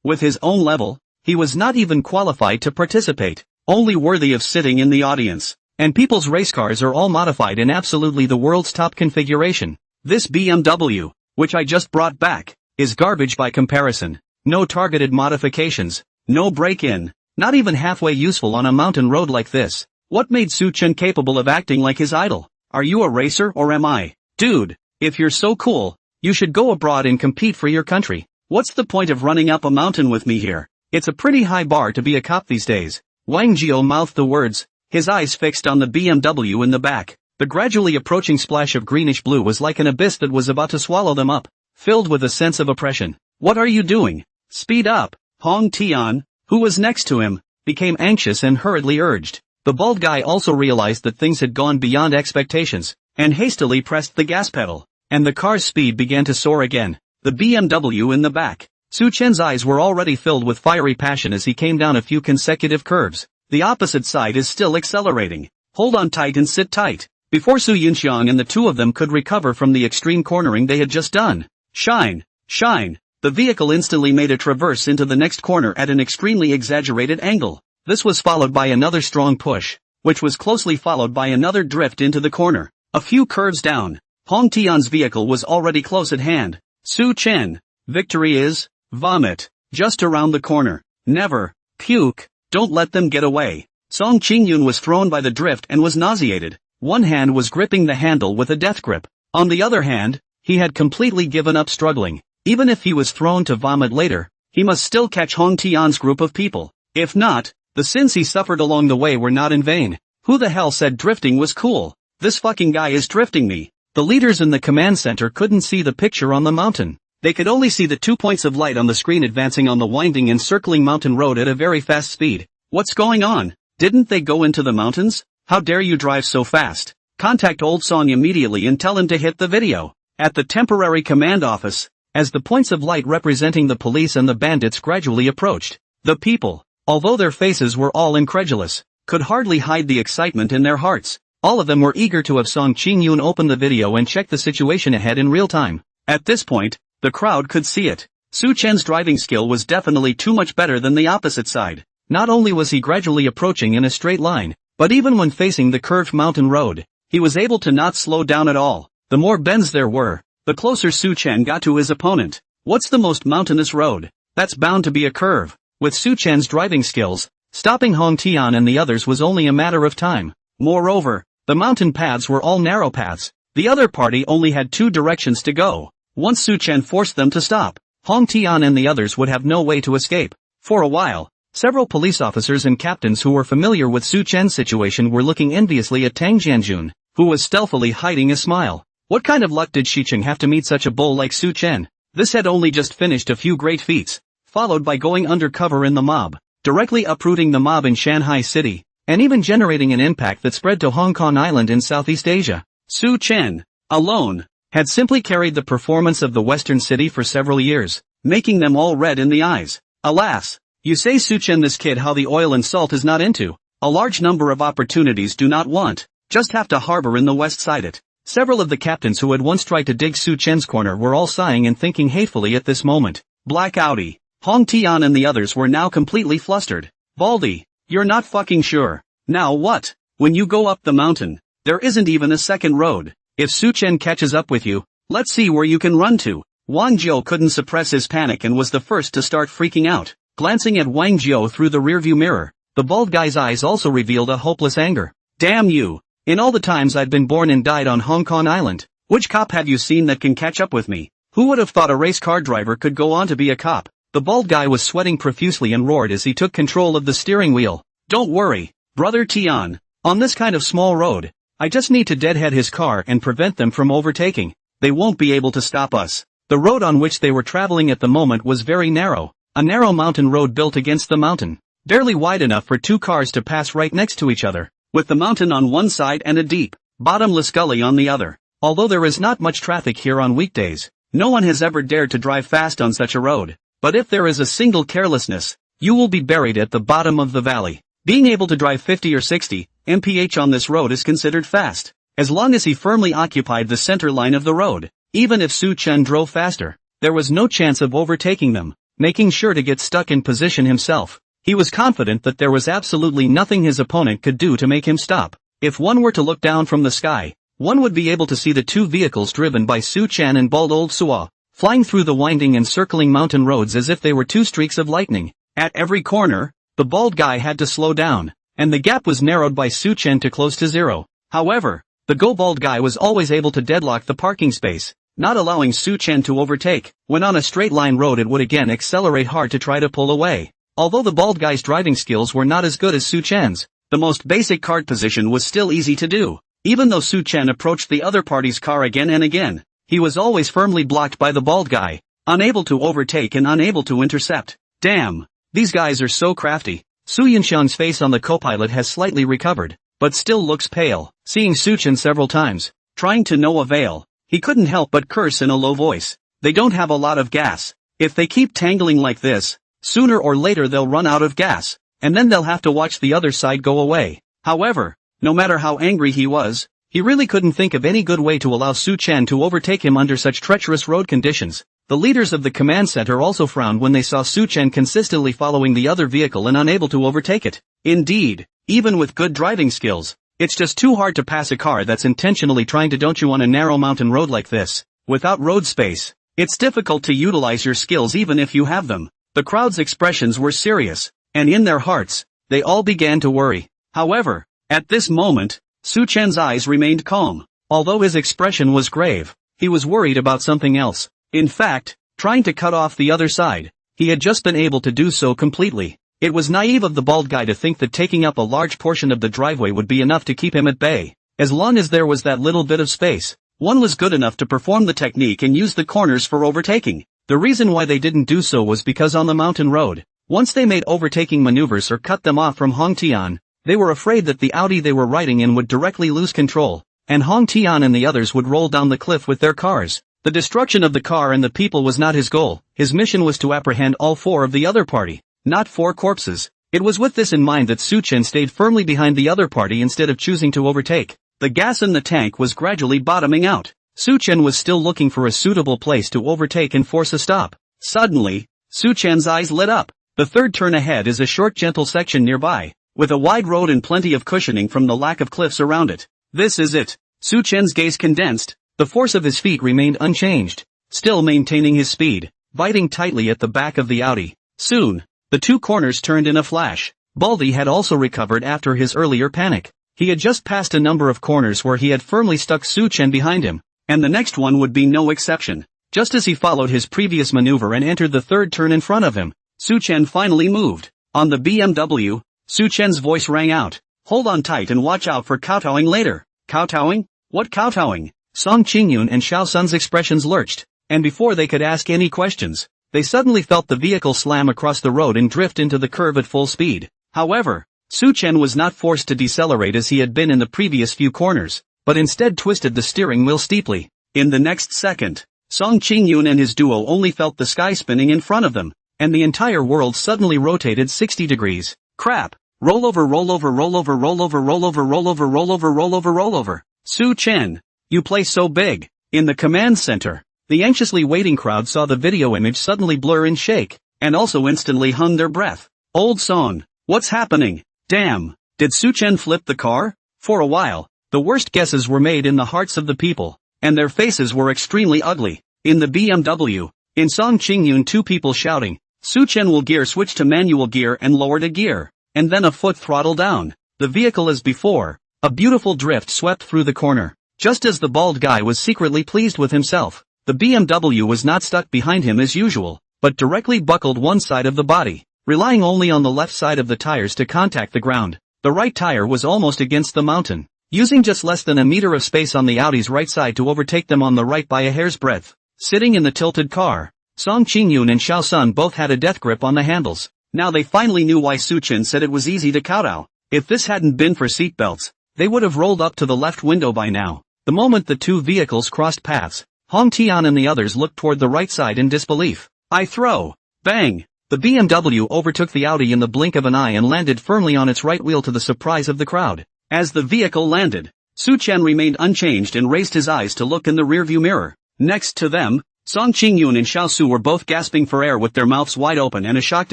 With his own level, he was not even qualified to participate, only worthy of sitting in the audience. And people's race cars are all modified in absolutely the world's top configuration. This BMW, which I just brought back, is garbage by comparison. No targeted modifications, no break-in, not even halfway useful on a mountain road like this. What made Su Chen capable of acting like his idol? Are you a racer or am I? Dude, if you're so cool, you should go abroad and compete for your country. What's the point of running up a mountain with me here? It's a pretty high bar to be a cop these days. Wang Jiao mouthed the words, his eyes fixed on the BMW in the back. The gradually approaching splash of greenish blue was like an abyss that was about to swallow them up, filled with a sense of oppression. What are you doing? Speed up! Hong Tian, who was next to him, became anxious and hurriedly urged. The bald guy also realized that things had gone beyond expectations, and hastily pressed the gas pedal, and the car's speed began to soar again. The BMW in the back. Su Chen's eyes were already filled with fiery passion as he came down a few consecutive curves. The opposite side is still accelerating. Hold on tight and sit tight. Before Su Yunxiang and the two of them could recover from the extreme cornering they had just done. Shine! Shine! The vehicle instantly made a traverse into the next corner at an extremely exaggerated angle. This was followed by another strong push, which was closely followed by another drift into the corner. A few curves down, Hong Tian's vehicle was already close at hand. Su Chen, victory is, vomit, just around the corner. Never, puke, don't let them get away. Song Qingyun was thrown by the drift and was nauseated. One hand was gripping the handle with a death grip. On the other hand, he had completely given up struggling. Even if he was thrown to vomit later, he must still catch Hong Tian's group of people. If not, the sins he suffered along the way were not in vain. Who the hell said drifting was cool? This fucking guy is drifting me. The leaders in the command center couldn't see the picture on the mountain. They could only see the 2 points of light on the screen advancing on the winding and circling mountain road at a very fast speed. What's going on? Didn't they go into the mountains? How dare you drive so fast? Contact Old Song immediately and tell him to hit the video. At the temporary command office, as the points of light representing the police and the bandits gradually approached, the people, although their faces were all incredulous, could hardly hide the excitement in their hearts. All of them were eager to have Song Qingyun open the video and check the situation ahead in real time. At this point, the crowd could see it. Su Chen's driving skill was definitely too much better than the opposite side. Not only was he gradually approaching in a straight line, but even when facing the curved mountain road, he was able to not slow down at all. The more bends there were, the closer Su Chen got to his opponent. What's the most mountainous road? That's bound to be a curve. With Su Chen's driving skills, stopping Hong Tian and the others was only a matter of time. Moreover, the mountain paths were all narrow paths. The other party only had 2 directions to go. Once Su Chen forced them to stop, Hong Tian and the others would have no way to escape. For a while, several police officers and captains who were familiar with Su Chen's situation were looking enviously at Tang Jianjun, who was stealthily hiding a smile. What kind of luck did Xiqing have to meet such a bull like Su Chen? This had only just finished a few great feats, followed by going undercover in the mob, directly uprooting the mob in Shanghai City, and even generating an impact that spread to Hong Kong Island in Southeast Asia. Su Chen, alone, had simply carried the performance of the Western city for several years, making them all red in the eyes. Alas, you say Su Chen, this kid how the oil and salt is not into. A large number of opportunities do not want, just have to harbor in the west side it. Several of the captains who had once tried to dig Su Chen's corner were all sighing and thinking hatefully at this moment. Black Audi, Hong Tian and the others were now completely flustered. Baldy, you're not fucking sure. Now what? When you go up the mountain, there isn't even a second road. If Su Chen catches up with you, let's see where you can run to. Wang Jiu couldn't suppress his panic and was the first to start freaking out. Glancing at Wang Jiu through the rearview mirror, the bald guy's eyes also revealed a hopeless anger. Damn you! In all the times I've been born and died on Hong Kong Island, which cop have you seen that can catch up with me? Who would have thought a race car driver could go on to be a cop? The bald guy was sweating profusely and roared as he took control of the steering wheel. Don't worry, brother Tian. On this kind of small road, I just need to deadhead his car and prevent them from overtaking. They won't be able to stop us. The road on which they were traveling at the moment was very narrow. A narrow mountain road built against the mountain, barely wide enough for 2 cars to pass right next to each other, with the mountain on one side and a deep, bottomless gully on the other. Although there is not much traffic here on weekdays, no one has ever dared to drive fast on such a road. But if there is a single carelessness, you will be buried at the bottom of the valley. Being able to drive 50 or 60 mph on this road is considered fast, as long as he firmly occupied the center line of the road. Even if Su Chen drove faster, there was no chance of overtaking them. Making sure to get stuck in position himself, he was confident that there was absolutely nothing his opponent could do to make him stop. If one were to look down from the sky, one would be able to see the 2 vehicles driven by Su Chen and bald old Suo, flying through the winding and circling mountain roads as if they were 2 streaks of lightning. At every corner, the bald guy had to slow down, and the gap was narrowed by Su Chen to close to 0. However, the go-bald guy was always able to deadlock the parking space, not allowing Su Chen to overtake. When on a straight line road it would again accelerate hard to try to pull away. Although the bald guy's driving skills were not as good as Su Chen's, the most basic cart position was still easy to do. Even though Su Chen approached the other party's car again and again, he was always firmly blocked by the bald guy, unable to overtake and unable to intercept. Damn, these guys are so crafty. Su Yinxiang's face on the co-pilot has slightly recovered, but still looks pale. Seeing Su Chen several times, trying to no avail, he couldn't help but curse in a low voice. They don't have a lot of gas. If they keep tangling like this, sooner or later they'll run out of gas, and then they'll have to watch the other side go away. However, no matter how angry he was, he really couldn't think of any good way to allow Su Chen to overtake him under such treacherous road conditions. The leaders of the command center also frowned when they saw Su Chen consistently following the other vehicle and unable to overtake it. Indeed, even with good driving skills, it's just too hard to pass a car that's intentionally trying to don't you on a narrow mountain road like this. Without road space, it's difficult to utilize your skills even if you have them. The crowd's expressions were serious, and in their hearts, they all began to worry. However, at this moment, Su Chen's eyes remained calm. Although his expression was grave, he was worried about something else. In fact, trying to cut off the other side, he had just been able to do so completely. It was naive of the bald guy to think that taking up a large portion of the driveway would be enough to keep him at bay. As long as there was that little bit of space, one was good enough to perform the technique and use the corners for overtaking. The reason why they didn't do so was because on the mountain road, once they made overtaking maneuvers or cut them off from Hong Tian, they were afraid that the Audi they were riding in would directly lose control, and Hong Tian and the others would roll down the cliff with their cars. The destruction of the car and the people was not his goal. His mission was to apprehend all 4 of the other party, not 4 corpses. It was with this in mind that Su Chen stayed firmly behind the other party instead of choosing to overtake. The gas in the tank was gradually bottoming out. Su Chen was still looking for a suitable place to overtake and force a stop. Suddenly, Su Chen's eyes lit up. The third turn ahead is a short gentle section nearby, with a wide road and plenty of cushioning from the lack of cliffs around it. This is it. Su Chen's gaze condensed. The force of his feet remained unchanged, still maintaining his speed, biting tightly at the back of the Audi. Soon, the two corners turned in a flash. Baldy had also recovered after his earlier panic. He had just passed a number of corners where he had firmly stuck Su Chen behind him, and the next one would be no exception. Just as he followed his previous maneuver and entered the third turn in front of him, Su Chen finally moved. On the BMW, Su Chen's voice rang out. Hold on tight and watch out for kowtowing later. Kowtowing? What kowtowing? Song Qingyun and Xiao Sun's expressions lurched, and before they could ask any questions, they suddenly felt the vehicle slam across the road and drift into the curve at full speed. However, Su Chen was not forced to decelerate as he had been in the previous few corners, but instead twisted the steering wheel steeply. In the next second, Song Qingyun and his duo only felt the sky spinning in front of them, and the entire world suddenly rotated 60 degrees. Crap! Rollover, rollover, rollover, rollover, rollover, rollover, rollover, rollover, rollover. Su Chen, you play so big. In the command center, the anxiously waiting crowd saw the video image suddenly blur and shake, and also instantly hung their breath. Old Song, what's happening? Damn, did Su Chen flip the car? For a while, the worst guesses were made in the hearts of the people, and their faces were extremely ugly. In the BMW, in Song Qingyun, two people shouting, Su Chen will gear switch to manual gear and lower to gear, and then a foot throttle down. The vehicle as before, a beautiful drift swept through the corner. Just as the bald guy was secretly pleased with himself, the BMW was not stuck behind him as usual, but directly buckled one side of the body, relying only on the left side of the tires to contact the ground. The right tire was almost against the mountain, using just less than a meter of space on the Audi's right side to overtake them on the right by a hair's breadth. Sitting in the tilted car, Song Qingyun and Xiao Sun both had a death grip on the handles. Now they finally knew why Su Chen said it was easy to kowtow. If this hadn't been for seatbelts, they would have rolled up to the left window by now. The moment the two vehicles crossed paths, Hong Tian and the others looked toward the right side in disbelief. I throw! Bang! The BMW overtook the Audi in the blink of an eye and landed firmly on its right wheel to the surprise of the crowd. As the vehicle landed, Su Chen remained unchanged and raised his eyes to look in the rearview mirror. Next to them, Song Qingyun and Xiao Su were both gasping for air with their mouths wide open and a shocked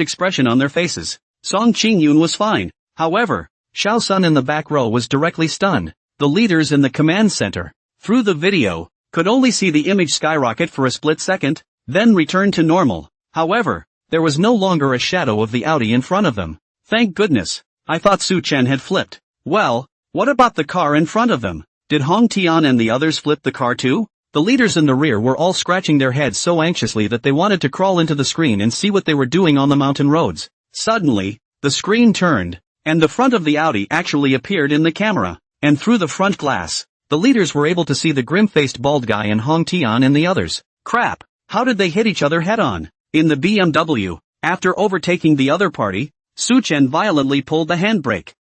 expression on their faces. Song Qingyun was fine. However, Xiao Sun in the back row was directly stunned. The leaders in the command center, through the video, could only see the image skyrocket for a split second, then return to normal. However, there was no longer a shadow of the Audi in front of them. Thank goodness. I thought Su Chen had flipped. Well, what about the car in front of them? Did Hong Tian and the others flip the car too? The leaders in the rear were all scratching their heads so anxiously that they wanted to crawl into the screen and see what they were doing on the mountain roads. Suddenly, the screen turned, and the front of the Audi actually appeared in the camera, and through the front glass, the leaders were able to see the grim-faced bald guy and Hong Tian and the others. Crap, how did they hit each other head-on? In the BMW, after overtaking the other party, Su Chen violently pulled the handbrake.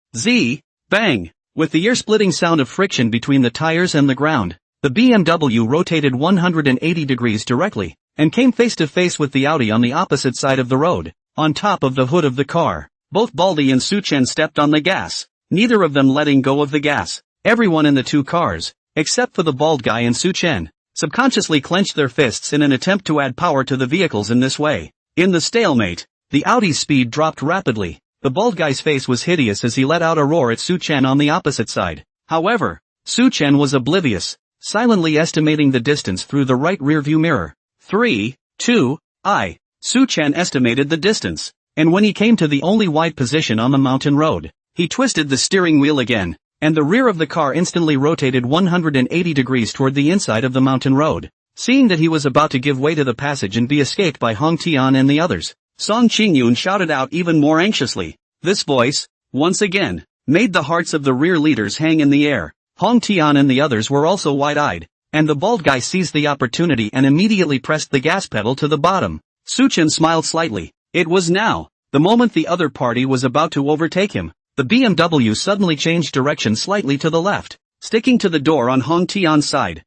Bang! With the ear-splitting sound of friction between the tires and the ground, the BMW rotated 180 degrees directly, and came face to face with the Audi on the opposite side of the road. On top of the hood of the car, both Baldy and Su Chen stepped on the gas, neither of them letting go of the gas. Everyone in the two cars, except for the bald guy and Su Chen, subconsciously clenched their fists in an attempt to add power to the vehicles in this way. In the stalemate, the Audi's speed dropped rapidly. The bald guy's face was hideous as he let out a roar at Su Chen on the opposite side. However, Su Chen was oblivious, silently estimating the distance through the right rearview mirror. 3, 2, I. Su Chen estimated the distance, and when he came to the only wide position on the mountain road, he twisted the steering wheel again, and the rear of the car instantly rotated 180 degrees toward the inside of the mountain road. Seeing that he was about to give way to the passage and be escaped by Hong Tian and the others, Song Qingyun shouted out even more anxiously. This voice, once again, made the hearts of the rear leaders hang in the air. Hong Tian and the others were also wide-eyed, and the bald guy seized the opportunity and immediately pressed the gas pedal to the bottom. Su Chen smiled slightly. It was now, the moment the other party was about to overtake him. The BMW suddenly changed direction slightly to the left, sticking to the door on Hong Tian's side.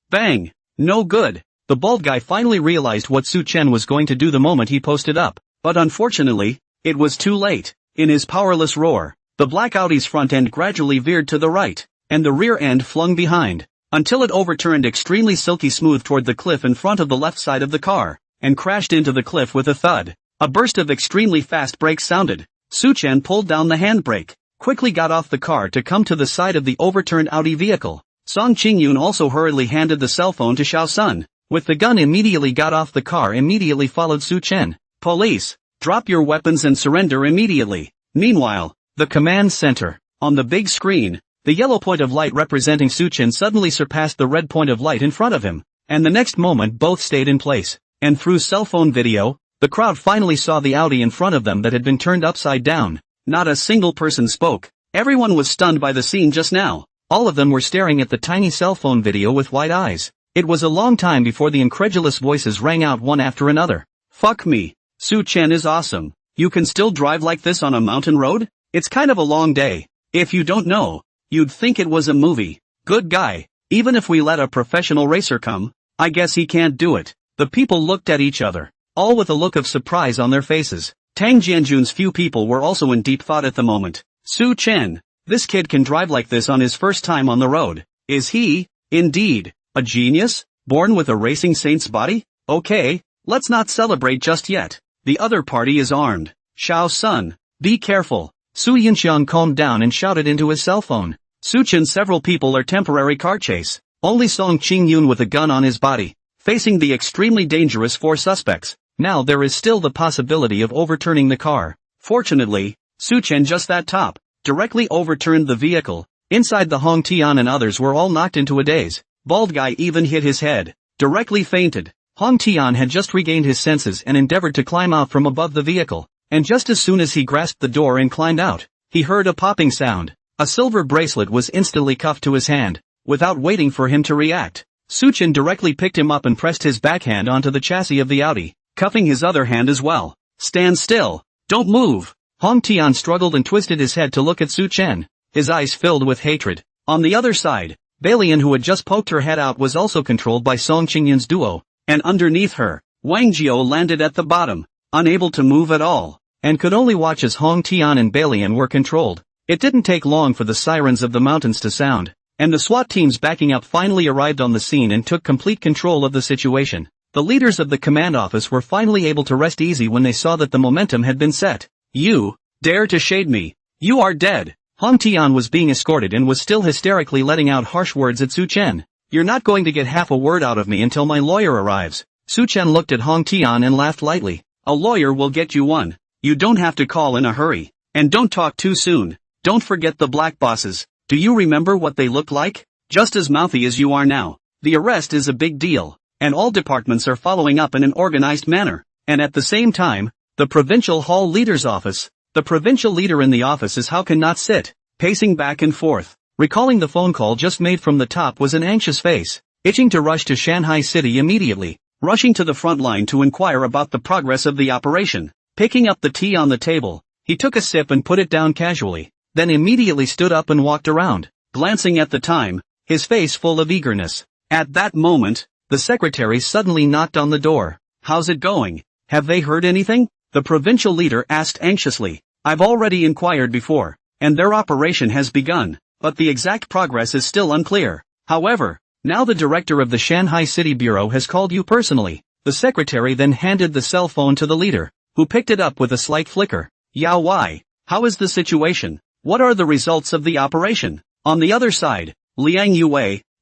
Bang! No good. The bald guy finally realized what Su Chen was going to do the moment he posted up, but unfortunately, it was too late. In his powerless roar, the black Audi's front end gradually veered to the right, and the rear end flung behind, until it overturned extremely silky smooth toward the cliff in front of the left side of the car, and crashed into the cliff with a thud. A burst of extremely fast brakes sounded. Su Chen pulled down the handbrake, quickly got off the car to come to the side of the overturned Audi vehicle. Song Qingyun also hurriedly handed the cell phone to Xiao Sun. With the gun immediately got off the car, immediately followed Su Chen. Police, drop your weapons and surrender immediately. Meanwhile, the command center. On the big screen, the yellow point of light representing Su Chen suddenly surpassed the red point of light in front of him, and the next moment both stayed in place. And through cell phone video, the crowd finally saw the Audi in front of them that had been turned upside down. Not a single person spoke. Everyone was stunned by the scene just now. All of them were staring at the tiny cell phone video with wide eyes. It was a long time before the incredulous voices rang out one after another. Fuck me. Su Chen is awesome. You can still drive like this on a mountain road? It's kind of a long day. If you don't know, you'd think it was a movie. Good guy. Even if we let a professional racer come, I guess he can't do it. The people looked at each other, all with a look of surprise on their faces. Tang Jianjun's few people were also in deep thought at the moment. Su Chen, this kid can drive like this on his first time on the road. Is he, indeed, a genius, born with a racing saint's body? Okay, let's not celebrate just yet. The other party is armed. Xiao Sun, be careful. Su Yinxiang calmed down and shouted into his cell phone. Su Chen, several people are temporary car chase. Only Song Qingyun with a gun on his body, facing the extremely dangerous 4 suspects. Now there is still the possibility of overturning the car. Fortunately, Su Chen just that top, directly overturned the vehicle. Inside the Hong Tian and others were all knocked into a daze. Bald guy even hit his head, directly fainted. Hong Tian had just regained his senses and endeavored to climb out from above the vehicle, and just as soon as he grasped the door and climbed out, he heard a popping sound. A silver bracelet was instantly cuffed to his hand. Without waiting for him to react, Su Chen directly picked him up and pressed his backhand onto the chassis of the Audi, cuffing his other hand as well. Stand still. Don't move. Hong Tian struggled and twisted his head to look at Su Chen, his eyes filled with hatred. On the other side, Balian, who had just poked her head out, was also controlled by Song Qingyun's duo, and underneath her, Wang Jiao landed at the bottom, unable to move at all, and could only watch as Hong Tian and Balian were controlled. It didn't take long for the sirens of the mountains to sound, and the SWAT teams backing up finally arrived on the scene and took complete control of the situation. The leaders of the command office were finally able to rest easy when they saw that the momentum had been set. You dare to shade me? You are dead. Hong Tian was being escorted and was still hysterically letting out harsh words at Su Chen. You're not going to get half a word out of me until my lawyer arrives. Su Chen looked at Hong Tian and laughed lightly. A lawyer will get you one. You don't have to call in a hurry. And don't talk too soon. Don't forget the black bosses. Do you remember what they looked like? Just as mouthy as you are now. The arrest is a big deal, and all departments are following up in an organized manner. And at the same time, the provincial hall leader's office. The provincial leader in the office is how cannot sit, pacing back and forth. Recalling the phone call just made from the top was an anxious face, itching to rush to Shanghai City immediately, rushing to the front line to inquire about the progress of the operation. Picking up the tea on the table, he took a sip and put it down casually, then immediately stood up and walked around, glancing at the time, his face full of eagerness. At that moment, the secretary suddenly knocked on the door. How's it going? Have they heard anything? The provincial leader asked anxiously. I've already inquired before, and their operation has begun, but the exact progress is still unclear. However, now the director of the Shanghai City Bureau has called you personally. The secretary then handed the cell phone to the leader, who picked it up with a slight flicker. Yao Wei, how is the situation? What are the results of the operation? On the other side, Liang Yue,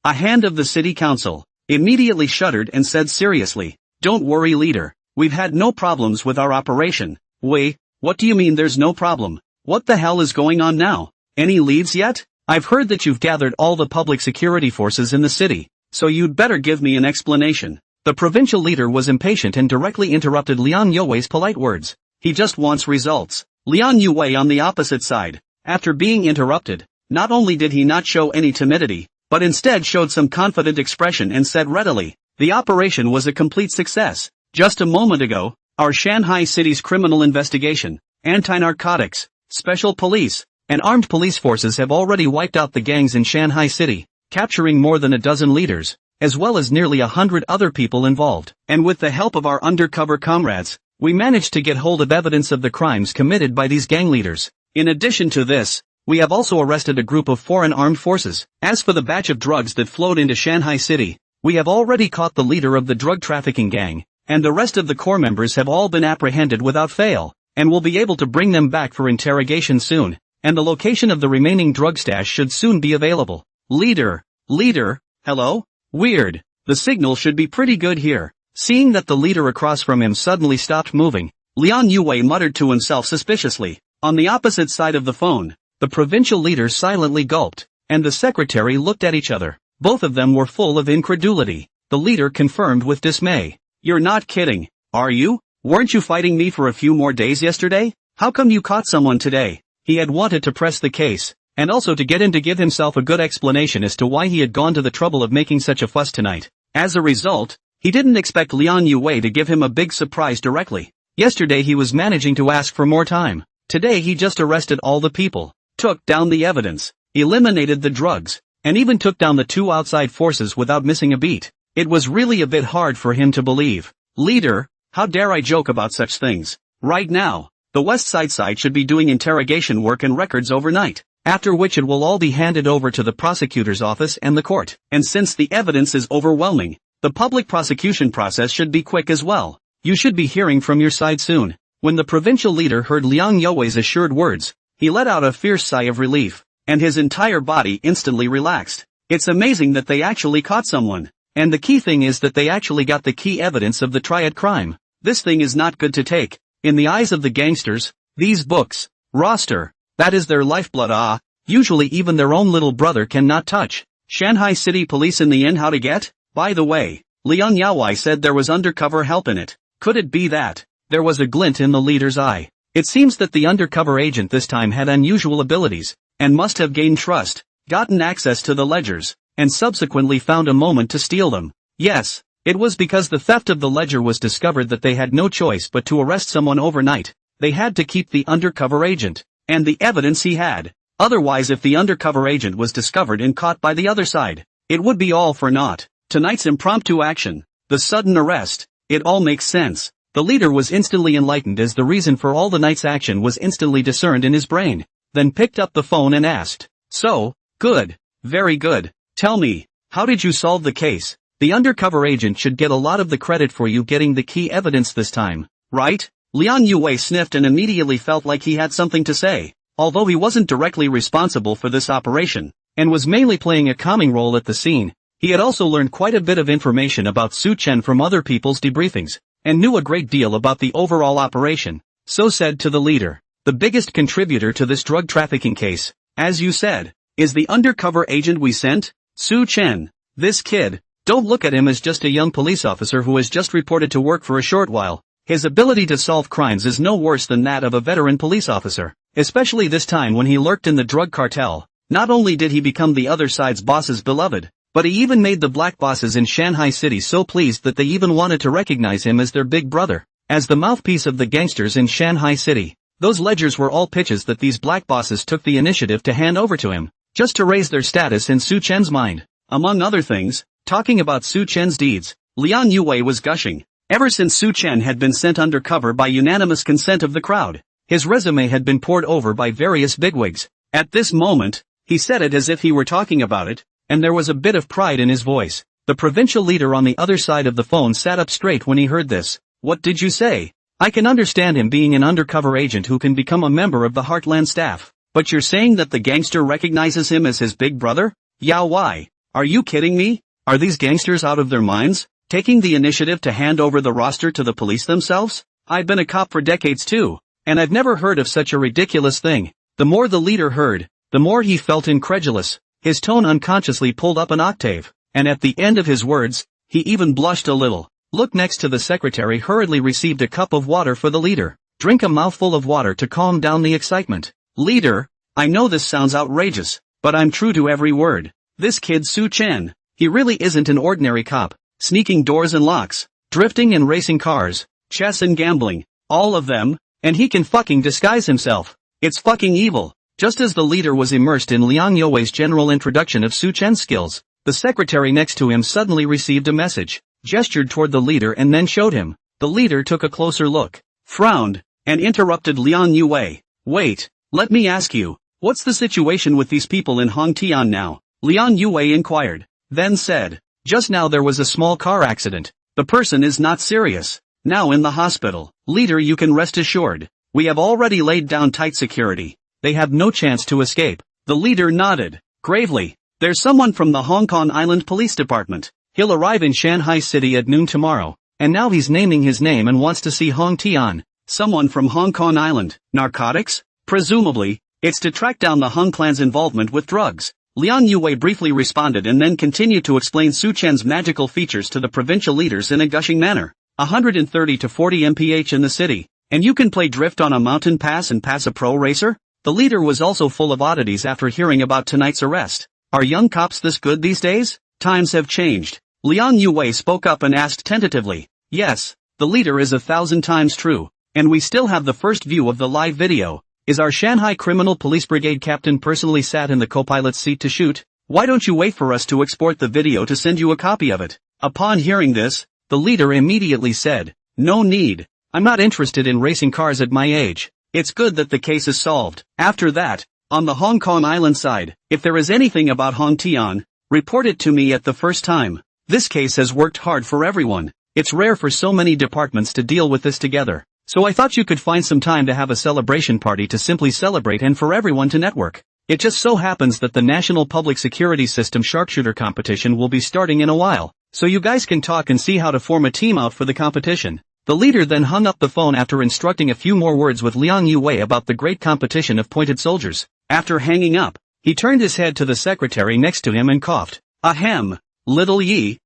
a hand of the city council, immediately shuddered and said seriously, don't worry leader, we've had no problems with our operation. Wei, what do you mean there's no problem? What the hell is going on now? Any leads yet? I've heard that you've gathered all the public security forces in the city, so you'd better give me an explanation. The provincial leader was impatient and directly interrupted Liang Yue's polite words. He just wants results. Liang Yue on the opposite side, after being interrupted, not only did he not show any timidity, but instead showed some confident expression and said readily, the operation was a complete success. Just a moment ago, our Shanghai City's criminal investigation, anti-narcotics, special police, and armed police forces have already wiped out the gangs in Shanghai City, capturing more than a dozen leaders, as well as nearly 100 other people involved. And with the help of our undercover comrades, we managed to get hold of evidence of the crimes committed by these gang leaders. In addition to this, we have also arrested a group of foreign armed forces. As for the batch of drugs that flowed into Shanghai City, we have already caught the leader of the drug trafficking gang, and the rest of the core members have all been apprehended without fail, and we'll be able to bring them back for interrogation soon, and the location of the remaining drug stash should soon be available. Leader, Leader, hello? Weird. The signal should be pretty good here. Seeing that the leader across from him suddenly stopped moving, Liang Yue muttered to himself suspiciously. On the opposite side of the phone, the provincial leader silently gulped, and the secretary looked at each other. Both of them were full of incredulity. The leader confirmed with dismay. You're not kidding, are you? Weren't you fighting me for a few more days yesterday? How come you caught someone today? He had wanted to press the case, and also to get in to give himself a good explanation as to why he had gone to the trouble of making such a fuss tonight. As a result, he didn't expect Liang Yue to give him a big surprise directly. Yesterday he was managing to ask for more time. Today he just arrested all the people, took down the evidence, eliminated the drugs, and even took down the two outside forces without missing a beat. It was really a bit hard for him to believe. Leader, how dare I joke about such things? Right now, the West Side should be doing interrogation work and records overnight, after which it will all be handed over to the prosecutor's office and the court. And since the evidence is overwhelming, the public prosecution process should be quick as well. You should be hearing from your side soon. When the provincial leader heard Liang Yue's assured words, he let out a fierce sigh of relief, and his entire body instantly relaxed. It's amazing that they actually caught someone. And the key thing is that they actually got the key evidence of the triad crime. This thing is not good to take. In the eyes of the gangsters, these books, roster, that is their lifeblood. Usually even their own little brother cannot touch. Shanghai City Police in the inn how to get? By the way, Liang Yue said there was undercover help in it. Could it be that? There was a glint in the leader's eye. It seems that the undercover agent this time had unusual abilities, and must have gained trust, gotten access to the ledgers, and subsequently found a moment to steal them. Yes, it was because the theft of the ledger was discovered that they had no choice but to arrest someone overnight. They had to keep the undercover agent, and the evidence he had. Otherwise, if the undercover agent was discovered and caught by the other side, it would be all for naught. Tonight's impromptu action, the sudden arrest, it all makes sense. The leader was instantly enlightened as the reason for all the night's action was instantly discerned in his brain, then picked up the phone and asked, "So, good, very good. Tell me, how did you solve the case? The undercover agent should get a lot of the credit for you getting the key evidence this time, right?" Liang Yue sniffed and immediately felt like he had something to say. Although he wasn't directly responsible for this operation, and was mainly playing a calming role at the scene, he had also learned quite a bit of information about Su Chen from other people's debriefings, and knew a great deal about the overall operation. So said to the leader, "The biggest contributor to this drug trafficking case, as you said, is the undercover agent we sent, Su Chen. This kid, don't look at him as just a young police officer who has just reported to work for a short while. His ability to solve crimes is no worse than that of a veteran police officer, especially this time when he lurked in the drug cartel. Not only did he become the other side's boss's beloved, but he even made the black bosses in Shanghai City so pleased that they even wanted to recognize him as their big brother, as the mouthpiece of the gangsters in Shanghai City. Those ledgers were all pitches that these black bosses took the initiative to hand over to him, just to raise their status in Su Chen's mind." Among other things, talking about Su Chen's deeds, Liang Yue was gushing. Ever since Su Chen had been sent undercover by unanimous consent of the crowd, his resume had been pored over by various bigwigs. At this moment, he said it as if he were talking about it, and there was a bit of pride in his voice. The provincial leader on the other side of the phone sat up straight when he heard this. "What did you say? I can understand him being an undercover agent who can become a member of the Heartland staff, but you're saying that the gangster recognizes him as his big brother? Yao why? Are you kidding me? Are these gangsters out of their minds, taking the initiative to hand over the roster to the police themselves? I've been a cop for decades too, and I've never heard of such a ridiculous thing." The more the leader heard, the more he felt incredulous. His tone unconsciously pulled up an octave, and at the end of his words, he even blushed a little. Look next to the secretary hurriedly received a cup of water for the leader. Drink a mouthful of water to calm down the excitement. "Leader, I know this sounds outrageous, but I'm true to every word. This kid Su Chen, he really isn't an ordinary cop. Sneaking doors and locks, drifting and racing cars, chess and gambling, all of them, and he can fucking disguise himself. It's fucking evil." Just as the leader was immersed in Liang Yue's general introduction of Su Chen's skills, the secretary next to him suddenly received a message, gestured toward the leader and then showed him. The leader took a closer look, frowned, and interrupted Liang Yue. "Wait, let me ask you, what's the situation with these people in Hongtian now?" Liang Yue inquired, then said, "Just now there was a small car accident. The person is not serious. Now in the hospital. Leader, you can rest assured. We have already laid down tight security. They have no chance to escape." The leader nodded, gravely. There's someone from the Hong Kong Island Police Department. He'll arrive in Shanghai City at noon tomorrow. And now he's naming his name and wants to see Hong Tian. Someone from Hong Kong Island. Narcotics? Presumably, it's to track down the Hung clan's involvement with drugs. Liang Yue briefly responded and then continued to explain Su Chen's magical features to the provincial leaders in a gushing manner. 130 to 40 mph in the city. And you can play drift on a mountain pass and pass a pro racer? The leader was also full of oddities after hearing about tonight's arrest. Are young cops this good these days? Times have changed. Liang Yue spoke up and asked tentatively. Yes, the leader is 1,000 times true. And we still have the first view of the live video. Is our Shanghai Criminal Police Brigade captain personally sat in the co-pilot's seat to shoot? Why don't you wait for us to export the video to send you a copy of it? Upon hearing this, the leader immediately said, no need. I'm not interested in racing cars at my age. It's good that the case is solved. After that, on the Hong Kong Island side, if there is anything about Hong Tian, report it to me at the first time. This case has worked hard for everyone. It's rare for so many departments to deal with this together. So I thought you could find some time to have a celebration party to simply celebrate and for everyone to network. It just so happens that the National Public Security System Sharpshooter competition will be starting in a while, so you guys can talk and see how to form a team out for the competition. The leader then hung up the phone after instructing a few more words with Liang Yue about the great competition of pointed soldiers. After hanging up, he turned his head to the secretary next to him and coughed. Ahem, little Yi,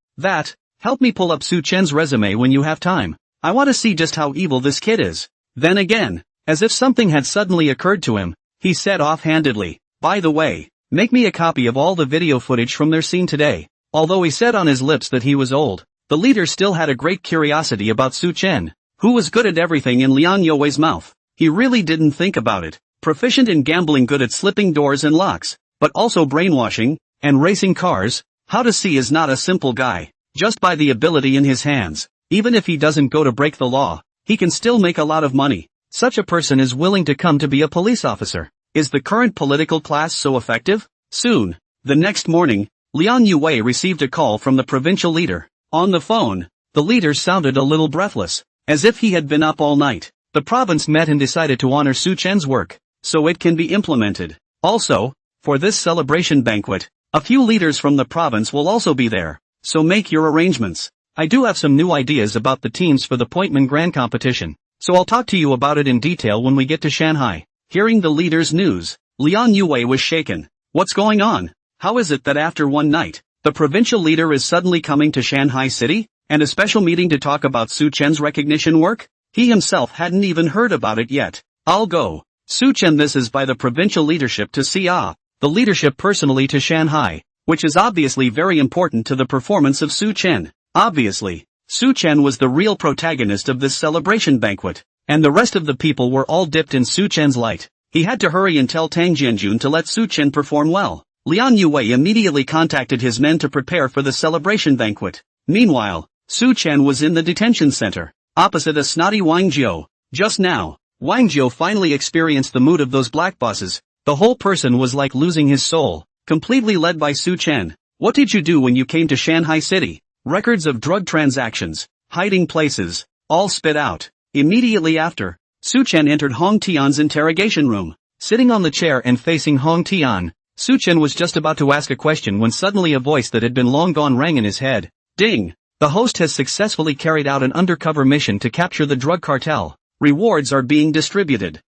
help me pull up Su Chen's resume when you have time. I want to see just how evil this kid is. Then again, as if something had suddenly occurred to him, he said offhandedly, by the way, make me a copy of all the video footage from their scene today. Although he said on his lips that he was old, the leader still had a great curiosity about Su Chen, who was good at everything in Liang Yue's mouth. He really didn't think about it. Proficient in gambling, good at slipping doors and locks, but also brainwashing, and racing cars. How to see is not a simple guy, just by the ability in his hands. Even if he doesn't go to break the law, he can still make a lot of money. Such a person is willing to come to be a police officer. Is the current political class so effective? Soon, the next morning, Liang Yue received a call from the provincial leader. On the phone, the leader sounded a little breathless, as if he had been up all night. The province met and decided to honor Su Chen's work, so it can be implemented. Also, for this celebration banquet, a few leaders from the province will also be there, so make your arrangements. I do have some new ideas about the teams for the Pointman Grand Competition, so I'll talk to you about it in detail when we get to Shanghai. Hearing the leader's news, Liang Yue was shaken. What's going on? How is it that after one night, the provincial leader is suddenly coming to Shanghai City, and a special meeting to talk about Su Chen's recognition work? He himself hadn't even heard about it yet. I'll go. Su Chen, this is by the provincial leadership to Xia, the leadership personally to Shanghai, which is obviously very important to the performance of Su Chen. Obviously, Su Chen was the real protagonist of this celebration banquet, and the rest of the people were all dipped in Su Chen's light. He had to hurry and tell Tang Jianjun to let Su Chen perform well. Liang Yue immediately contacted his men to prepare for the celebration banquet. Meanwhile, Su Chen was in the detention center, opposite a snotty Wang Jiu. Just now, Wang Jiu finally experienced the mood of those black bosses. The whole person was like losing his soul, completely led by Su Chen. What did you do when you came to Shanghai City? Records of drug transactions, hiding places, all spit out. Immediately after, Su Chen entered Hong Tian's interrogation room. Sitting on the chair and facing Hong Tian, Su Chen was just about to ask a question when suddenly a voice that had been long gone rang in his head. Ding! The host has successfully carried out an undercover mission to capture the drug cartel. Rewards are being distributed.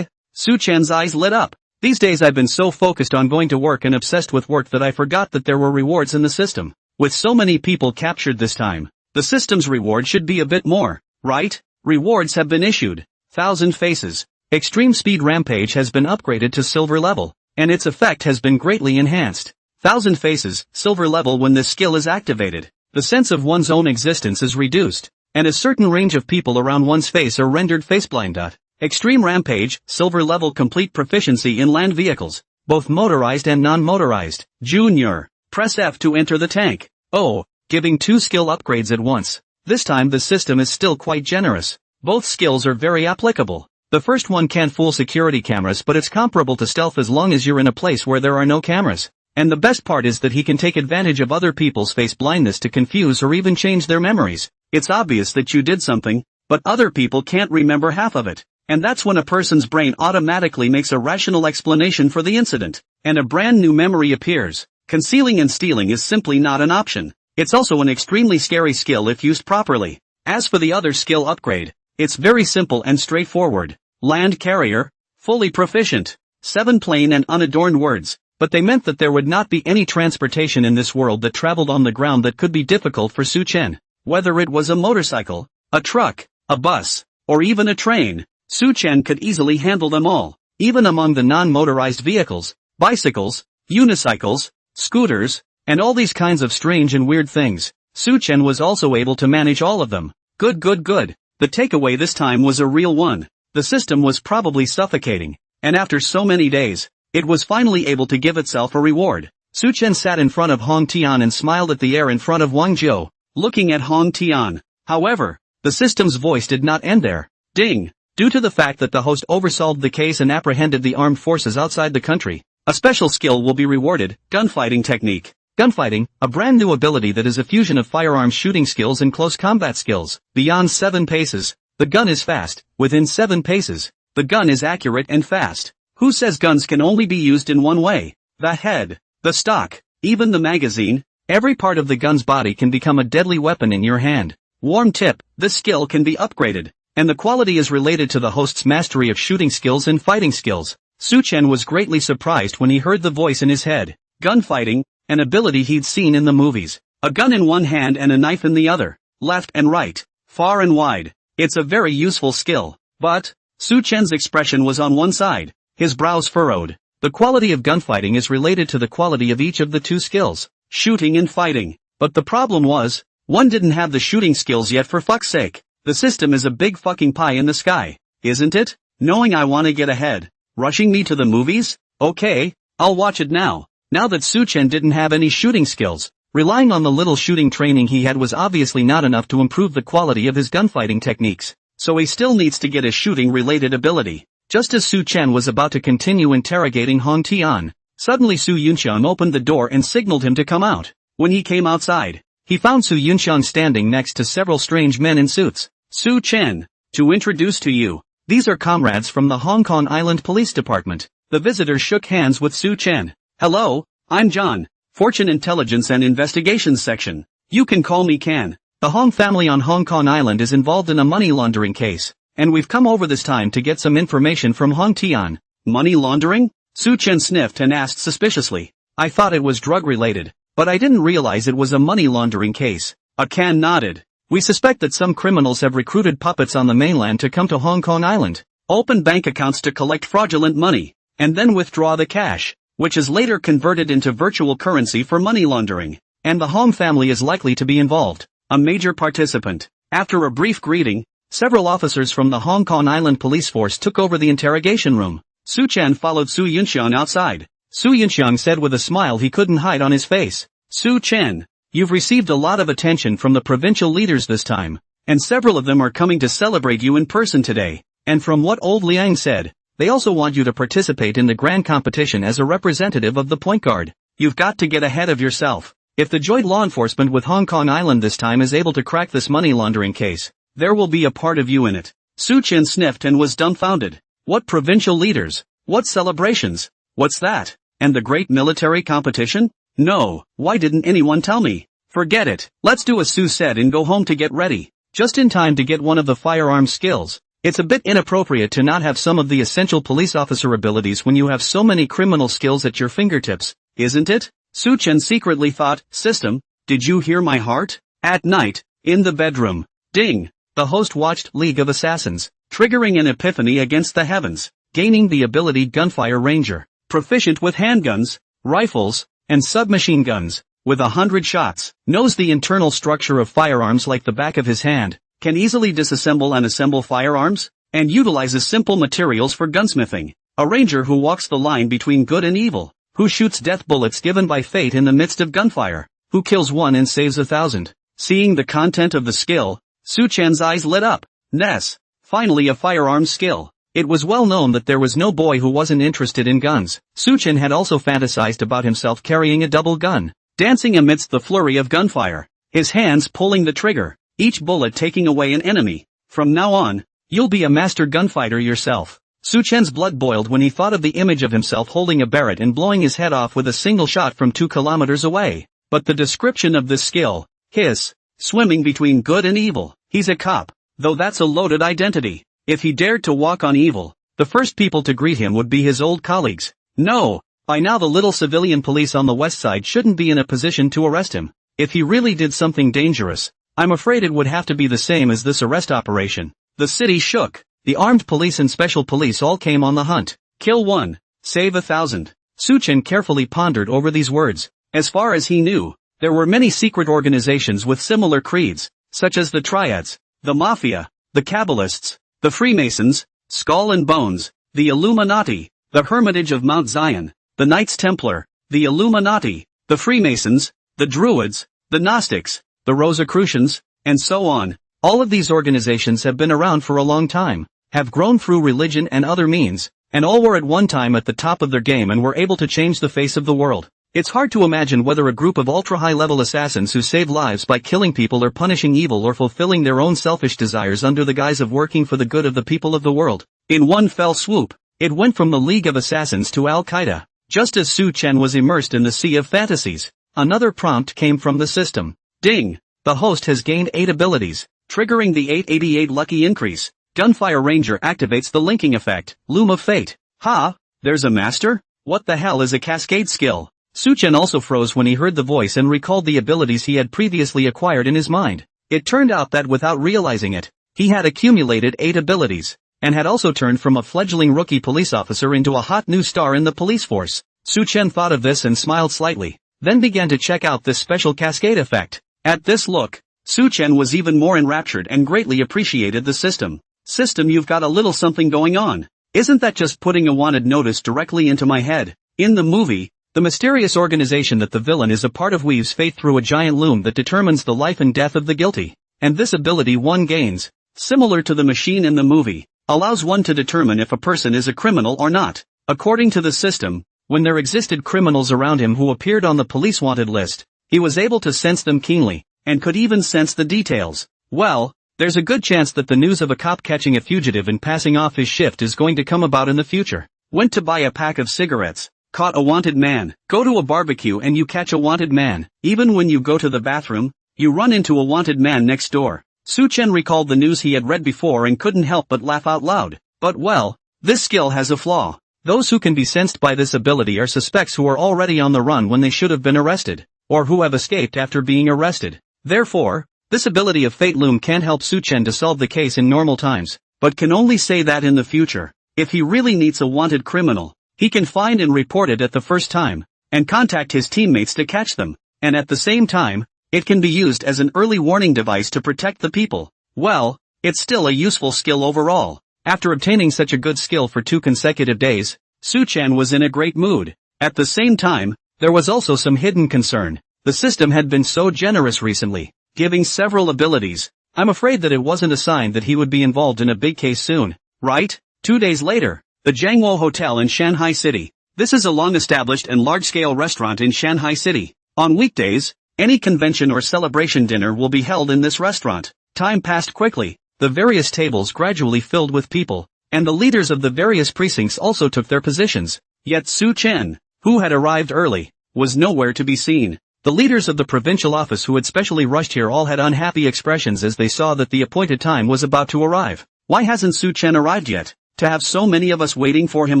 Su Chen's eyes lit up. These days I've been so focused on going to work and obsessed with work that I forgot that there were rewards in the system. With so many people captured this time, the system's reward should be a bit more, right? Rewards have been issued. 1,000 faces. Extreme Speed Rampage has been upgraded to silver level, and its effect has been greatly enhanced. 1,000 faces, silver level. When this skill is activated, the sense of one's own existence is reduced, and a certain range of people around one's face are rendered faceblind. Extreme Rampage, silver level. Complete proficiency in land vehicles, both motorized and non-motorized. Junior. Press F to enter the tank. Oh, giving 2 skill upgrades at once. This time the system is still quite generous. Both skills are very applicable. The first one can't fool security cameras, but it's comparable to stealth as long as you're in a place where there are no cameras. And the best part is that he can take advantage of other people's face blindness to confuse or even change their memories. It's obvious that you did something, but other people can't remember half of it. And that's when a person's brain automatically makes a rational explanation for the incident, and a brand new memory appears. Concealing and stealing is simply not an option. It's also an extremely scary skill if used properly. As for the other skill upgrade, it's very simple and straightforward. Land carrier, fully proficient. 7 plain and unadorned words, but they meant that there would not be any transportation in this world that traveled on the ground that could be difficult for Su Chen. Whether it was a motorcycle, a truck, a bus, or even a train, Su Chen could easily handle them all. Even among the non-motorized vehicles, bicycles, unicycles, scooters, and all these kinds of strange and weird things, Su Chen was also able to manage all of them. Good. The takeaway this time was a real one. The system was probably suffocating, and after so many days, it was finally able to give itself a reward. Su Chen sat in front of Hong Tian and smiled at the air in front of Wang Zhou, looking at Hong Tian. However, the system's voice did not end there. Ding! Due to the fact that the host oversolved the case and apprehended the armed forces outside the country, a special skill will be rewarded, gunfighting technique. Gunfighting, a brand new ability that is a fusion of firearms shooting skills and close combat skills. Beyond 7 paces, the gun is fast. Within 7 paces, the gun is accurate and fast. Who says guns can only be used in one way? The head, the stock, even the magazine, every part of the gun's body can become a deadly weapon in your hand. Warm tip, this skill can be upgraded, and the quality is related to the host's mastery of shooting skills and fighting skills. Su Chen was greatly surprised when he heard the voice in his head. Gunfighting, an ability he'd seen in the movies. A gun in one hand and a knife in the other, left and right, far and wide. It's a very useful skill. But, Su Chen's expression was on one side, his brows furrowed. The quality of gunfighting is related to the quality of each of the 2 skills, shooting and fighting. But the problem was, one didn't have the shooting skills yet, for fuck's sake. The system is a big fucking pie in the sky, isn't it? Knowing I wanna get ahead. Rushing me to the movies? Okay, I'll watch it now. Now that Su Chen didn't have any shooting skills, relying on the little shooting training he had was obviously not enough to improve the quality of his gunfighting techniques. So he still needs to get a shooting-related ability. Just as Su Chen was about to continue interrogating Hong Tian, suddenly Su Yunxiang opened the door and signaled him to come out. When he came outside, he found Su Yunxiang standing next to several strange men in suits. Su Chen, to introduce to you, these are comrades from the Hong Kong Island Police Department. The visitor shook hands with Su Chen. Hello, I'm John, Fortune Intelligence and Investigations Section. You can call me Can. The Hong family on Hong Kong Island is involved in a money laundering case, and we've come over this time to get some information from Hong Tian. Money laundering? Su Chen sniffed and asked suspiciously. I thought it was drug-related, but I didn't realize it was a money laundering case. Can nodded. We suspect that some criminals have recruited puppets on the mainland to come to Hong Kong Island, open bank accounts to collect fraudulent money, and then withdraw the cash, which is later converted into virtual currency for money laundering. And the Hong family is likely to be involved, a major participant. After a brief greeting, several officers from the Hong Kong Island police force took over the interrogation room. Su Chen followed Su Yunxiang outside. Su Yunxiang said with a smile he couldn't hide on his face. Su Chen, you've received a lot of attention from the provincial leaders this time, and several of them are coming to celebrate you in person today. And from what old Liang said, they also want you to participate in the grand competition as a representative of the point guard. You've got to get ahead of yourself. If the joint law enforcement with Hong Kong Island this time is able to crack this money laundering case, there will be a part of you in it. Su Chen sniffed and was dumbfounded. What provincial leaders? What celebrations? What's that? And the great military competition? No, why didn't anyone tell me? Forget it. Let's do as Su said and go home to get ready. Just in time to get one of the firearm skills. It's a bit inappropriate to not have some of the essential police officer abilities when you have so many criminal skills at your fingertips, isn't it? Su Chen secretly thought. System, did you hear my heart? At night, in the bedroom. Ding. The host watched League of Assassins, triggering an epiphany against the heavens, gaining the ability Gunfire Ranger, proficient with handguns, rifles, and submachine guns, with 100 shots, knows the internal structure of firearms like the back of his hand, can easily disassemble and assemble firearms, and utilizes simple materials for gunsmithing. A ranger who walks the line between good and evil, who shoots death bullets given by fate in the midst of gunfire, who kills one and saves 1,000. Seeing the content of the skill, Su Chen's eyes lit up. Ness, finally a firearms skill. It was well known that there was no boy who wasn't interested in guns. Su Chen had also fantasized about himself carrying a double gun, dancing amidst the flurry of gunfire, his hands pulling the trigger, each bullet taking away an enemy. From now on, you'll be a master gunfighter yourself. Su Chen's blood boiled when he thought of the image of himself holding a barret and blowing his head off with a single shot from 2 kilometers away. But the description of this skill, his, swimming between good and evil, he's a cop, though that's a loaded identity. If he dared to walk on evil, the first people to greet him would be his old colleagues. No, by now the little civilian police on the west side shouldn't be in a position to arrest him. If he really did something dangerous, I'm afraid it would have to be the same as this arrest operation. The city shook. The armed police and special police all came on the hunt. Kill 1, save 1,000. Su Chen carefully pondered over these words. As far as he knew, there were many secret organizations with similar creeds, such as the Triads, the Mafia, the Kabbalists, the Freemasons, Skull and Bones, the Illuminati, the Hermitage of Mount Zion, the Knights Templar, the Illuminati, the Freemasons, the Druids, the Gnostics, the Rosicrucians, and so on. All of these organizations have been around for a long time, have grown through religion and other means, and all were at one time at the top of their game and were able to change the face of the world. It's hard to imagine whether a group of ultra-high-level assassins who save lives by killing people or punishing evil or fulfilling their own selfish desires under the guise of working for the good of the people of the world. In one fell swoop, it went from the League of Assassins to Al-Qaeda. Just as Su Chen was immersed in the sea of fantasies, another prompt came from the system. Ding! The host has gained 8 abilities, triggering the 888 lucky increase. Gunfire Ranger activates the linking effect. Loom of Fate. Ha! There's a master? What the hell is a cascade skill? Su Chen also froze when he heard the voice and recalled the abilities he had previously acquired in his mind. It turned out that without realizing it, he had accumulated 8 abilities, and had also turned from a fledgling rookie police officer into a hot new star in the police force. Su Chen thought of this and smiled slightly, then began to check out this special cascade effect. At this look, Su Chen was even more enraptured and greatly appreciated the system. System, you've got a little something going on. Isn't that just putting a wanted notice directly into my head? In the movie, the mysterious organization that the villain is a part of weaves fate through a giant loom that determines the life and death of the guilty. And this ability one gains, similar to the machine in the movie, allows one to determine if a person is a criminal or not. According to the system, when there existed criminals around him who appeared on the police wanted list, he was able to sense them keenly, and could even sense the details. Well, there's a good chance that the news of a cop catching a fugitive and passing off his shift is going to come about in the future. Went to buy a pack of cigarettes, caught a wanted man. Go to a barbecue and you catch a wanted man. Even when you go to the bathroom, you run into a wanted man next door. Su Chen recalled the news he had read before and couldn't help but laugh out loud. But well, this skill has a flaw. Those who can be sensed by this ability are suspects who are already on the run when they should have been arrested, or who have escaped after being arrested. Therefore, this ability of Fate Loom can't help Su Chen to solve the case in normal times, but can only say that in the future. If he really needs a wanted criminal, he can find and report it at the first time, and contact his teammates to catch them, and at the same time, it can be used as an early warning device to protect the people. Well, it's still a useful skill overall. After obtaining such a good skill for 2 consecutive days, Su Chen was in a great mood. At the same time, there was also some hidden concern. The system had been so generous recently, giving several abilities. I'm afraid that it wasn't a sign that he would be involved in a big case soon, right? 2 days later, the Jiangwo Hotel in Shanghai City. This is a long-established and large-scale restaurant in Shanghai City. On weekdays, any convention or celebration dinner will be held in this restaurant. Time passed quickly, the various tables gradually filled with people, and the leaders of the various precincts also took their positions. Yet Su Chen, who had arrived early, was nowhere to be seen. The leaders of the provincial office who had specially rushed here all had unhappy expressions as they saw that the appointed time was about to arrive. Why hasn't Su Chen arrived yet? To have so many of us waiting for him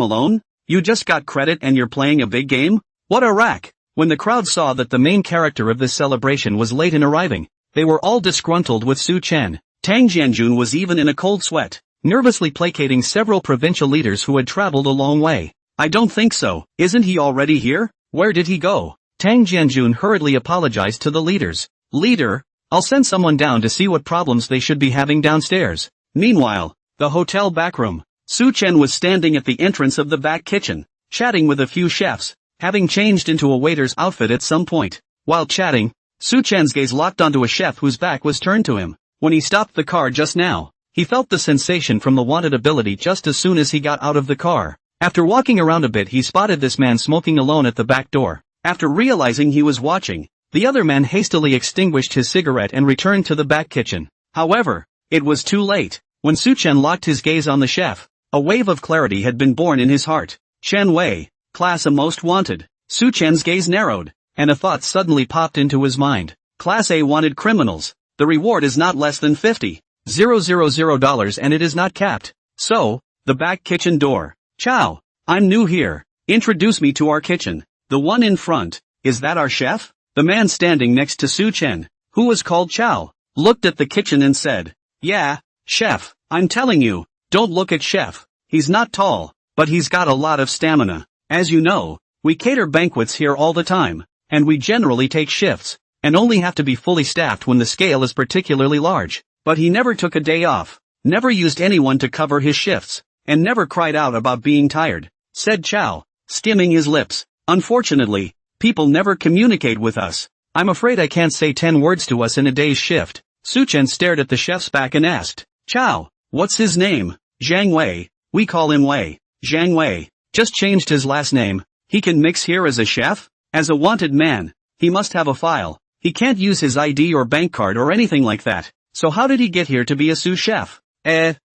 alone? You just got credit and you're playing a big game? What a rack! When the crowd saw that the main character of this celebration was late in arriving, they were all disgruntled with Su Chen. Tang Jianjun was even in a cold sweat, nervously placating several provincial leaders who had traveled a long way. I don't think so. Isn't he already here? Where did he go? Tang Jianjun hurriedly apologized to the leaders. Leader, I'll send someone down to see what problems they should be having downstairs. Meanwhile, the hotel backroom. Su Chen was standing at the entrance of the back kitchen, chatting with a few chefs, having changed into a waiter's outfit at some point. While chatting, Su Chen's gaze locked onto a chef whose back was turned to him. When he stopped the car just now, he felt the sensation from the wanted ability just as soon as he got out of the car. After walking around a bit, he spotted this man smoking alone at the back door. After realizing he was watching, the other man hastily extinguished his cigarette and returned to the back kitchen. However, it was too late. When Su Chen locked his gaze on the chef, A wave of clarity had been born in his heart. Chen Wei, class A most wanted. Su Chen's gaze narrowed, and a thought suddenly popped into his mind. Class A wanted criminals. The reward is not less than $50,000 and it is not capped. So, the back kitchen door. Chow, I'm new here. Introduce me to our kitchen. The one in front, is that our chef? The man standing next to Su Chen, who was called Chow, looked at the kitchen and said, yeah, chef, I'm telling you, don't look at chef. He's not tall, but he's got a lot of stamina. As you know, we cater banquets here all the time, and we generally take shifts, and only have to be fully staffed when the scale is particularly large. But he never took a day off, never used anyone to cover his shifts, and never cried out about being tired, said Chow, skimming his lips. Unfortunately, people never communicate with us. I'm afraid I can't say 10 words to us in a day's shift. Su Chen stared at the chef's back and asked, Chow, what's his name? Zhang Wei, we call him Wei. Zhang Wei, just changed his last name. He can mix here as a chef? As a wanted man, he must have a file. He can't use his ID or bank card or anything like that. So how did he get here to be a sous chef?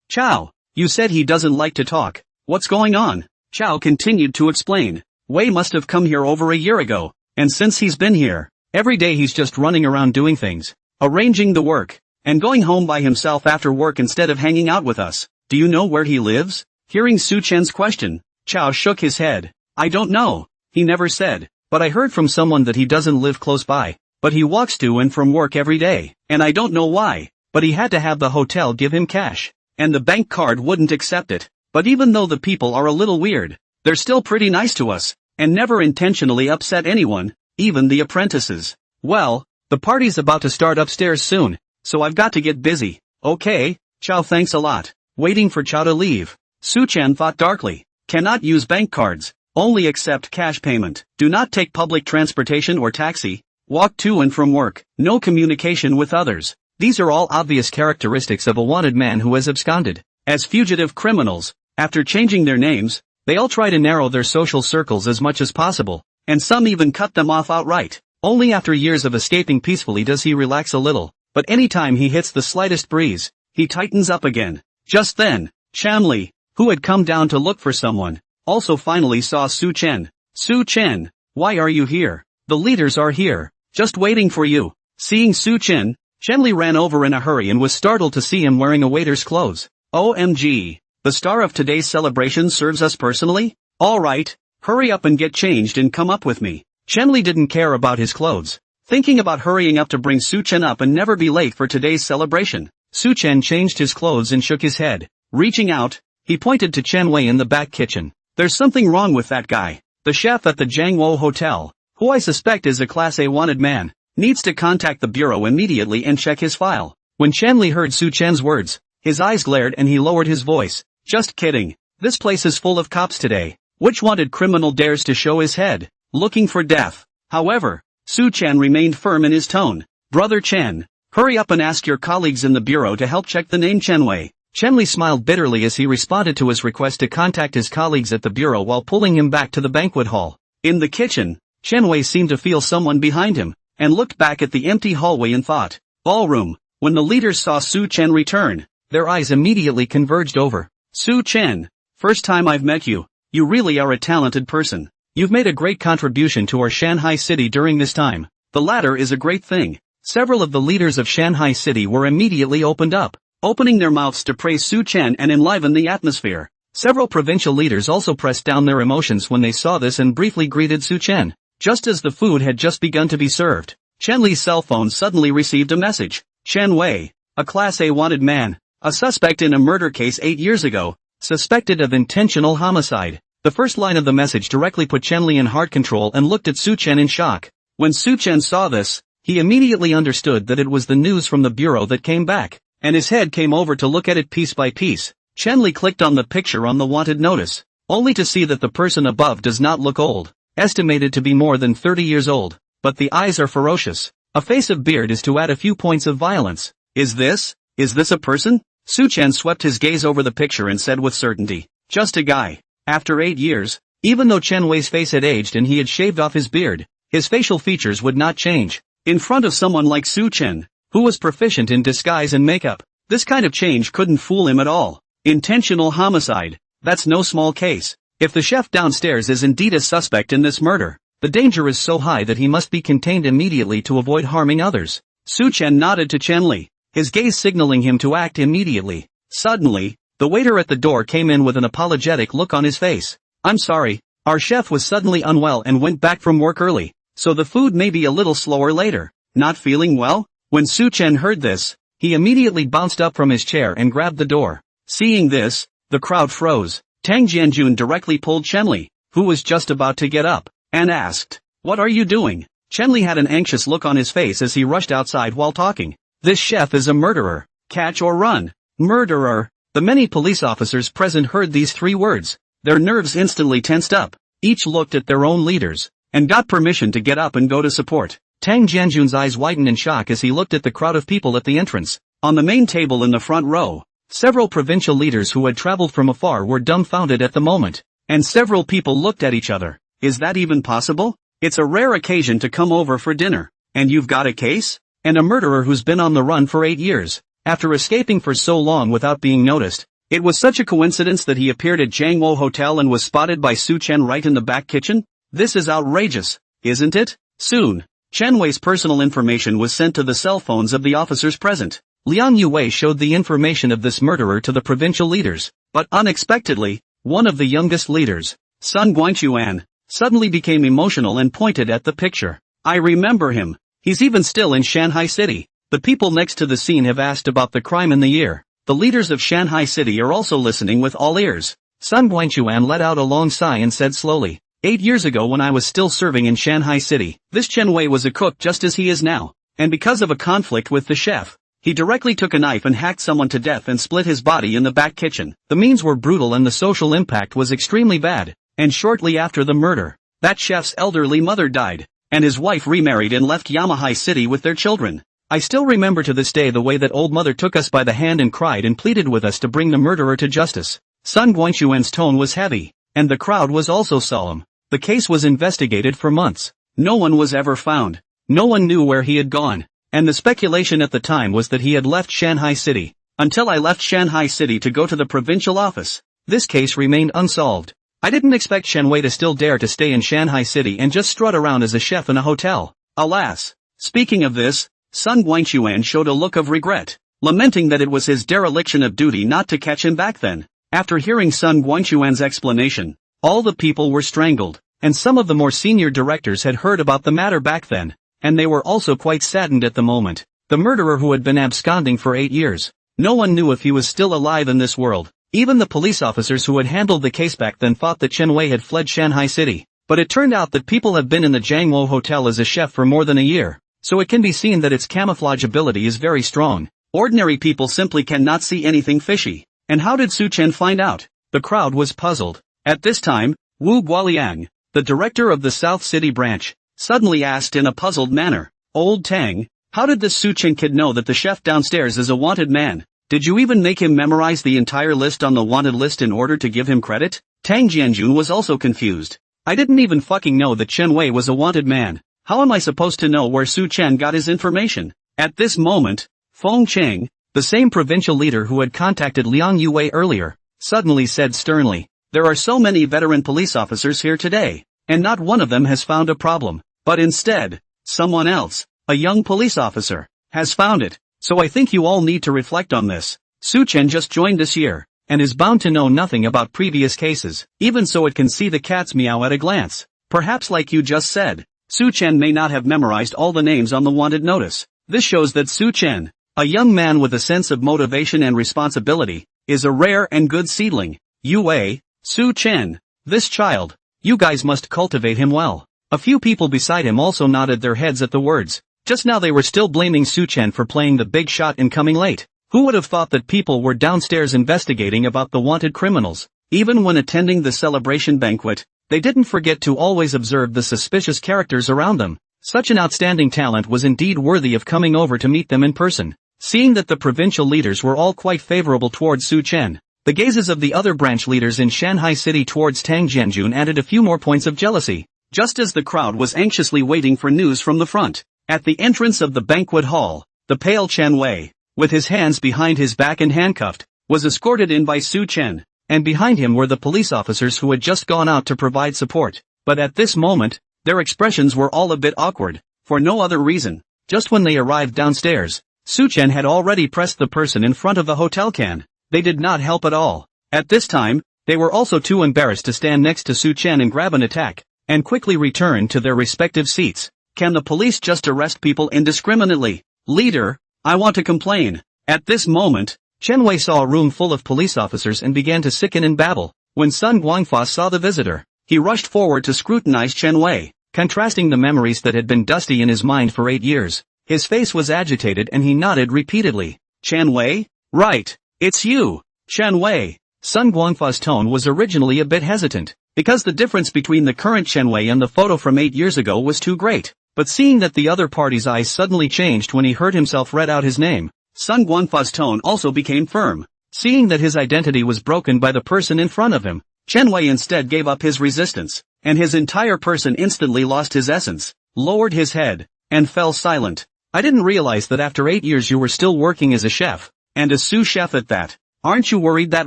Chow, you said he doesn't like to talk. What's going on? Chow continued to explain. Wei must have come here over a year ago, and since he's been here, every day he's just running around doing things, arranging the work, and going home by himself after work instead of hanging out with us. Do you know where he lives? Hearing Su Chen's question, Chow shook his head. I don't know. He never said, but I heard from someone that he doesn't live close by, but he walks to and from work every day, and I don't know why, but he had to have the hotel give him cash, and the bank card wouldn't accept it. But even though the people are a little weird, they're still pretty nice to us, and never intentionally upset anyone, even the apprentices. Well, the party's about to start upstairs soon, so I've got to get busy. Okay, Chow, thanks a lot. Waiting for Chow to leave, Su Chen thought darkly. Cannot use bank cards, only accept cash payment. Do not take public transportation or taxi. Walk to and from work. No communication with others. These are all obvious characteristics of a wanted man who has absconded. As fugitive criminals, after changing their names, they all try to narrow their social circles as much as possible, and some even cut them off outright. Only after years of escaping peacefully does he relax a little, but anytime he hits the slightest breeze, he tightens up again. Just then, Chamli, who had come down to look for someone, also finally saw Su Chen. Su Chen, why are you here? The leaders are here, just waiting for you. Seeing Su Chen, Chenli ran over in a hurry and was startled to see him wearing a waiter's clothes. OMG, the star of today's celebration serves us personally? Alright, hurry up and get changed and come up with me. Chenli didn't care about his clothes, thinking about hurrying up to bring Su Chen up and never be late for today's celebration. Su Chen changed his clothes and shook his head. Reaching out, he pointed to Chen Wei in the back kitchen. There's something wrong with that guy. The chef at the Jiangwo Hotel, who I suspect is a Class A wanted man, needs to contact the bureau immediately and check his file. When Chanli heard Su Chen's words, his eyes glared and he lowered his voice. Just kidding. This place is full of cops today. Which wanted criminal dares to show his head, looking for death? However, Su Chen remained firm in his tone. Brother Chen, hurry up and ask your colleagues in the bureau to help check the name Chen Wei. Chenli smiled bitterly as he responded to his request to contact his colleagues at the bureau while pulling him back to the banquet hall. In the kitchen, Chen Wei seemed to feel someone behind him, and looked back at the empty hallway and thought. Ballroom. When the leaders saw Su Chen return, their eyes immediately converged over. Su Chen, first time I've met you. You really are a talented person. You've made a great contribution to our Shanghai city during this time. The latter is a great thing. Several of the leaders of Shanghai city were immediately opened up, opening their mouths to praise Su Chen and enliven the atmosphere. Several provincial leaders also pressed down their emotions when they saw this and briefly greeted Su Chen. Just as the food had just begun to be served, Chen Li's cell phone suddenly received a message. Chen Wei, a Class A wanted man, a suspect in a murder case 8 years ago, suspected of intentional homicide. The first line of the message directly put Chen Li in heart control and looked at Su Chen in shock. When Su Chen saw this, he immediately understood that it was the news from the bureau that came back, and his head came over to look at it piece by piece. Chen Li clicked on the picture on the wanted notice, only to see that the person above does not look old, estimated to be more than 30 years old, but the eyes are ferocious. A face of beard is to add a few points of violence. Is this a person? Su Chen swept his gaze over the picture and said with certainty, just a guy. After 8 years, even though Chen Wei's face had aged and he had shaved off his beard, his facial features would not change. In front of someone like Su Chen, who was proficient in disguise and makeup, this kind of change couldn't fool him at all. Intentional homicide. That's no small case. If the chef downstairs is indeed a suspect in this murder, the danger is so high that he must be contained immediately to avoid harming others. Su Chen nodded to Chen Li, his gaze signaling him to act immediately. Suddenly, the waiter at the door came in with an apologetic look on his face. I'm sorry, our chef was suddenly unwell and went back from work early, so the food may be a little slower later. Not feeling well? When Su Chen heard this, he immediately bounced up from his chair and grabbed the door. Seeing this, the crowd froze. Tang Jianjun directly pulled Chen Li, who was just about to get up, and asked, "What are you doing?" Chen Li had an anxious look on his face as he rushed outside while talking. This chef is a murderer. Catch or run. Murderer. The many police officers present heard these 3 words. Their nerves instantly tensed up. Each looked at their own leaders, and got permission to get up and go to support. Tang Jianjun's eyes widened in shock as he looked at the crowd of people at the entrance. On the main table in the front row, several provincial leaders who had traveled from afar were dumbfounded at the moment, and several people looked at each other. Is that even possible? It's a rare occasion to come over for dinner, and you've got a case? And a murderer who's been on the run for 8 years, after escaping for so long without being noticed. It was such a coincidence that he appeared at Jiangwo Hotel and was spotted by Su Chen right in the back kitchen? This is outrageous, isn't it? Soon, Chen Wei's personal information was sent to the cell phones of the officers present. Liang Yue showed the information of this murderer to the provincial leaders, but unexpectedly, one of the youngest leaders, Sun Guangquan, suddenly became emotional and pointed at the picture. I remember him. He's even still in Shanghai City. The people next to the scene have asked about the crime in the year. The leaders of Shanghai City are also listening with all ears. Sun Guangquan let out a long sigh and said slowly, 8 years ago when I was still serving in Shanghai City, this Chen Wei was a cook just as he is now, and because of a conflict with the chef, he directly took a knife and hacked someone to death and split his body in the back kitchen. The means were brutal and the social impact was extremely bad, and shortly after the murder, that chef's elderly mother died, and his wife remarried and left Yamahai City with their children. I still remember to this day the way that old mother took us by the hand and cried and pleaded with us to bring the murderer to justice. Sun Guangquan's tone was heavy, and the crowd was also solemn. The case was investigated for months. No one was ever found. No one knew where he had gone, and the speculation at the time was that he had left Shanghai City. Until I left Shanghai City to go to the provincial office, this case remained unsolved. I didn't expect Chen Wei to still dare to stay in Shanghai City and just strut around as a chef in a hotel. Alas. Speaking of this, Sun Guangquan showed a look of regret, lamenting that it was his dereliction of duty not to catch him back then. After hearing Sun Guangquan's explanation, all the people were strangled, and some of the more senior directors had heard about the matter back then, and they were also quite saddened at the moment. The murderer who had been absconding for 8 years, no one knew if he was still alive in this world. Even the police officers who had handled the case back then thought that Chen Wei had fled Shanghai City, but it turned out that people have been in the Jiangwo Hotel as a chef for more than a year. So it can be seen that its camouflage ability is very strong. Ordinary people simply cannot see anything fishy. And how did Su Chen find out? The crowd was puzzled. At this time, Wu Guoliang, the director of the South City branch, suddenly asked in a puzzled manner, Old Tang, how did this Su Chen kid know that the chef downstairs is a wanted man? Did you even make him memorize the entire list on the wanted list in order to give him credit? Tang Jianjun was also confused. I didn't even fucking know that Chen Wei was a wanted man. How am I supposed to know where Su Chen got his information? At this moment, Feng Cheng, the same provincial leader who had contacted Liang Yue earlier, suddenly said sternly, there are so many veteran police officers here today, and not one of them has found a problem, but instead, someone else, a young police officer, has found it, so I think you all need to reflect on this. Su Chen just joined this year, and is bound to know nothing about previous cases, even so it can see the cat's meow at a glance. Perhaps like you just said, Su Chen may not have memorized all the names on the wanted notice. This shows that Su Chen, a young man with a sense of motivation and responsibility, is a rare and good seedling. Yue, Su Chen, this child, you guys must cultivate him well. A few people beside him also nodded their heads at the words. Just now they were still blaming Su Chen for playing the big shot and coming late. Who would have thought that people were downstairs investigating about the wanted criminals? Even when attending the celebration banquet, they didn't forget to always observe the suspicious characters around them. Such an outstanding talent was indeed worthy of coming over to meet them in person. Seeing that the provincial leaders were all quite favorable towards Su Chen, the gazes of the other branch leaders in Shanghai City towards Tang Jianjun added a few more points of jealousy. Just as the crowd was anxiously waiting for news from the front, at the entrance of the banquet hall, the pale Chen Wei, with his hands behind his back and handcuffed, was escorted in by Su Chen. and behind him were the police officers who had just gone out to provide support. But at this moment, their expressions were all a bit awkward, for no other reason. Just when they arrived downstairs, Su-chen had already pressed the person in front of the hotel can. They did not help at all. At this time, they were also too embarrassed to stand next to Su-chen and grab an attack, and quickly return to their respective seats. Can the police just arrest people indiscriminately? Leader, I want to complain. At this moment, Chen Wei saw a room full of police officers and began to sicken and babble. When Sun Guangfa saw the visitor, he rushed forward to scrutinize Chen Wei, contrasting the memories that had been dusty in his mind for 8 years. His face was agitated and he nodded repeatedly. Chen Wei? Right, it's you. Chen Wei. Sun Guangfa's tone was originally a bit hesitant, because the difference between the current Chen Wei and the photo from 8 years ago was too great. But seeing that the other party's eyes suddenly changed when he heard himself read out his name, Sun Guangfa's tone also became firm. Seeing that his identity was broken by the person in front of him, Chen Wei instead gave up his resistance, and his entire person instantly lost his essence, lowered his head, and fell silent. I didn't realize that after 8 years you were still working as a chef, and a sous chef at that. Aren't you worried that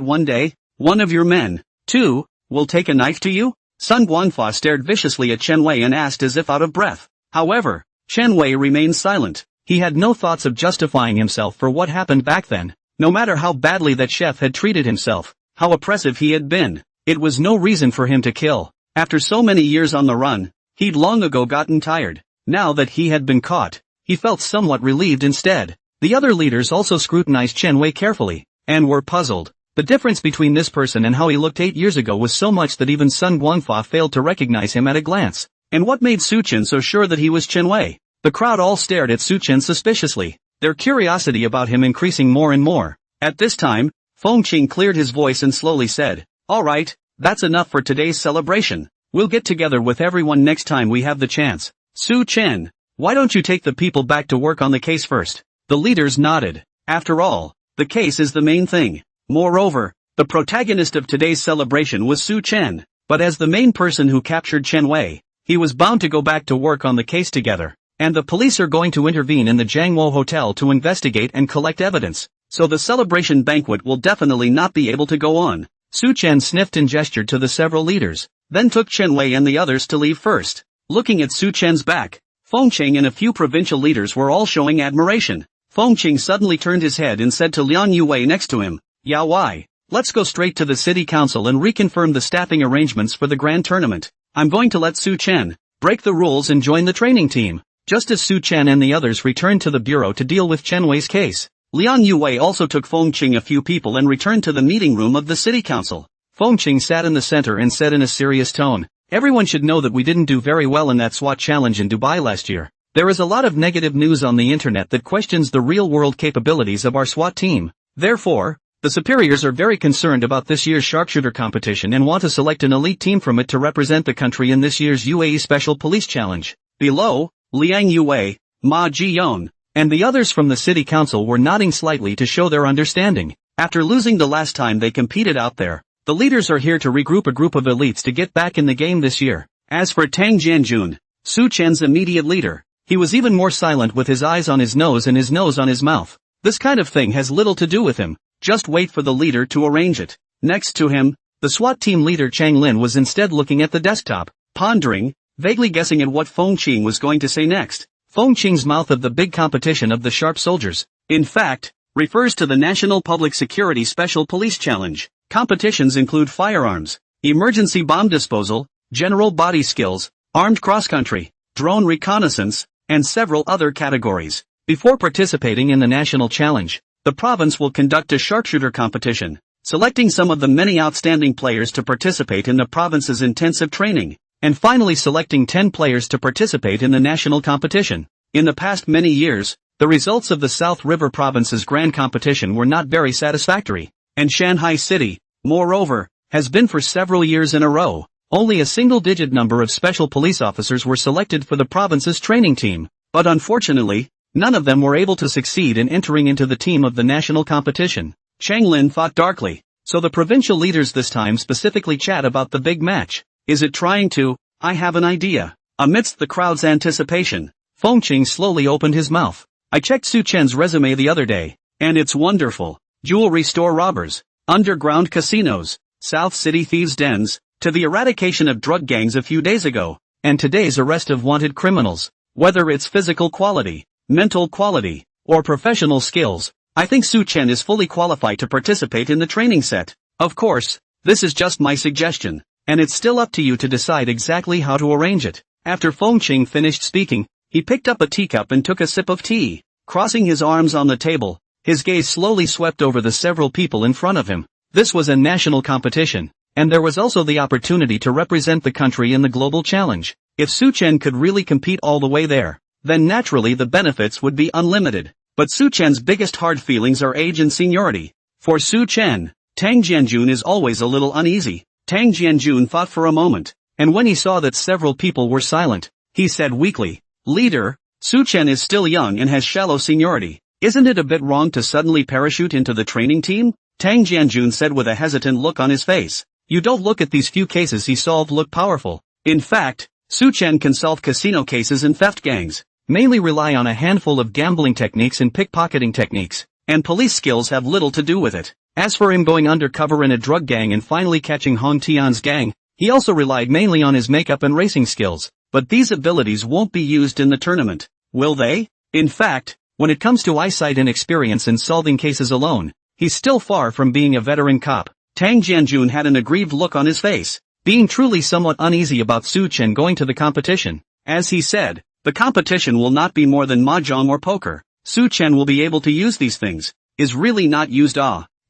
one day, one of your men, too, will take a knife to you? Sun Guangfa stared viciously at Chen Wei and asked as if out of breath. However, Chen Wei remained silent. He had no thoughts of justifying himself for what happened back then. No matter how badly that chef had treated himself, how oppressive he had been, it was no reason for him to kill. After so many years on the run, he'd long ago gotten tired. Now that he had been caught, he felt somewhat relieved instead. The other leaders also scrutinized Chen Wei carefully, and were puzzled. The difference between this person and how he looked 8 years ago was so much that even Sun Guangfa failed to recognize him at a glance. And what made Su-chen so sure that he was Chen Wei? The crowd all stared at Su-chen suspiciously, their curiosity about him increasing more and more. At this time, Feng Qing cleared his voice and slowly said, "All right, that's enough for today's celebration. We'll get together with everyone next time we have the chance. Su-chen, why don't you take the people back to work on the case first?" The leaders nodded. After all, the case is the main thing. Moreover, the protagonist of today's celebration was Su-chen, but as the main person who captured Chen Wei, he was bound to go back to work on the case together, and the police are going to intervene in the Jiangwo Hotel to investigate and collect evidence, so the celebration banquet will definitely not be able to go on. Su-chen sniffed and gestured to the several leaders, then took Chen Wei and the others to leave first. Looking at Su-chen's back, Feng Qing and a few provincial leaders were all showing admiration. Feng Qing suddenly turned his head and said to Liang Yue next to him, "Yao Wei, let's go straight to the city council and reconfirm the staffing arrangements for the grand tournament. I'm going to let Su-chen break the rules and join the training team." Just as Su-chen and the others returned to the bureau to deal with Chen Wei's case, Liang Yue also took Feng Qing a few people and returned to the meeting room of the city council. Feng Qing sat in the center and said in a serious tone, "Everyone should know that we didn't do very well in that SWAT challenge in Dubai last year. There is a lot of negative news on the internet that questions the real-world capabilities of our SWAT team. Therefore, the superiors are very concerned about this year's sharpshooter competition and want to select an elite team from it to represent the country in this year's UAE Special Police Challenge." Below, Liang Yue, Ma Jiyon, and the others from the city council were nodding slightly to show their understanding. After losing the last time they competed out there, the leaders are here to regroup a group of elites to get back in the game this year. As for Tang Jianjun, Su-chen's immediate leader, he was even more silent with his eyes on his nose and his nose on his mouth. This kind of thing has little to do with him. Just wait for the leader to arrange it. Next to him, the SWAT team leader Chang Lin was instead looking at the desktop, pondering, vaguely guessing at what Feng Qing was going to say next. Feng Qing's mouth of the big competition of the sharp soldiers, in fact, refers to the National Public Security Special Police Challenge. Competitions include firearms, emergency bomb disposal, general body skills, armed cross-country, drone reconnaissance, and several other categories. Before participating in the national challenge, the province will conduct a sharpshooter competition, selecting some of the many outstanding players to participate in the province's intensive training, and finally selecting 10 players to participate in the national competition. In the past many years, the results of the South River Province's grand competition were not very satisfactory, and Shanghai City, moreover, has been for several years in a row. Only a single-digit number of special police officers were selected for the province's training team, but unfortunately, none of them were able to succeed in entering into the team of the national competition. Chang Lin thought darkly, so the provincial leaders this time specifically chat about the big match. Is it trying to? I have an idea. Amidst the crowd's anticipation, Feng Qing slowly opened his mouth. I checked Su-chen's resume the other day, and it's wonderful. Jewelry store robbers, underground casinos, South City thieves' dens, to the eradication of drug gangs a few days ago, and today's arrest of wanted criminals. whether it's physical quality, mental quality, or professional skills, I think Su Chen is fully qualified to participate in the training set. Of course, this is just my suggestion, and it's still up to you to decide exactly how to arrange it. After Feng Qing finished speaking, he picked up a teacup and took a sip of tea. Crossing his arms on the table, his gaze slowly swept over the several people in front of him. This was a national competition, and there was also the opportunity to represent the country in the global challenge. If Su Chen could really compete all the way there, then naturally the benefits would be unlimited. But Su Chen's biggest hard feelings are age and seniority. For Su Chen, Tang Jianjun is always a little uneasy. Tang Jianjun thought for a moment, and when he saw that several people were silent, he said weakly, "Leader, Su Chen is still young and has shallow seniority. Isn't it a bit wrong to suddenly parachute into the training team?" Tang Jianjun said with a hesitant look on his face. "You don't look at these few cases he solved look powerful. In fact, Su Chen can solve casino cases and theft gangs, mainly rely on a handful of gambling techniques and pickpocketing techniques, and police skills have little to do with it. As for him going undercover in a drug gang and finally catching Hong Tian's gang, he also relied mainly on his makeup and racing skills. But these abilities won't be used in the tournament, will they? In fact, when it comes to eyesight and experience in solving cases alone, he's still far from being a veteran cop." Tang Jianjun had an aggrieved look on his face, being truly somewhat uneasy about Su Chen going to the competition. As he said, the competition will not be more than mahjong or poker. Su Chen will be able to use these things, is really not used.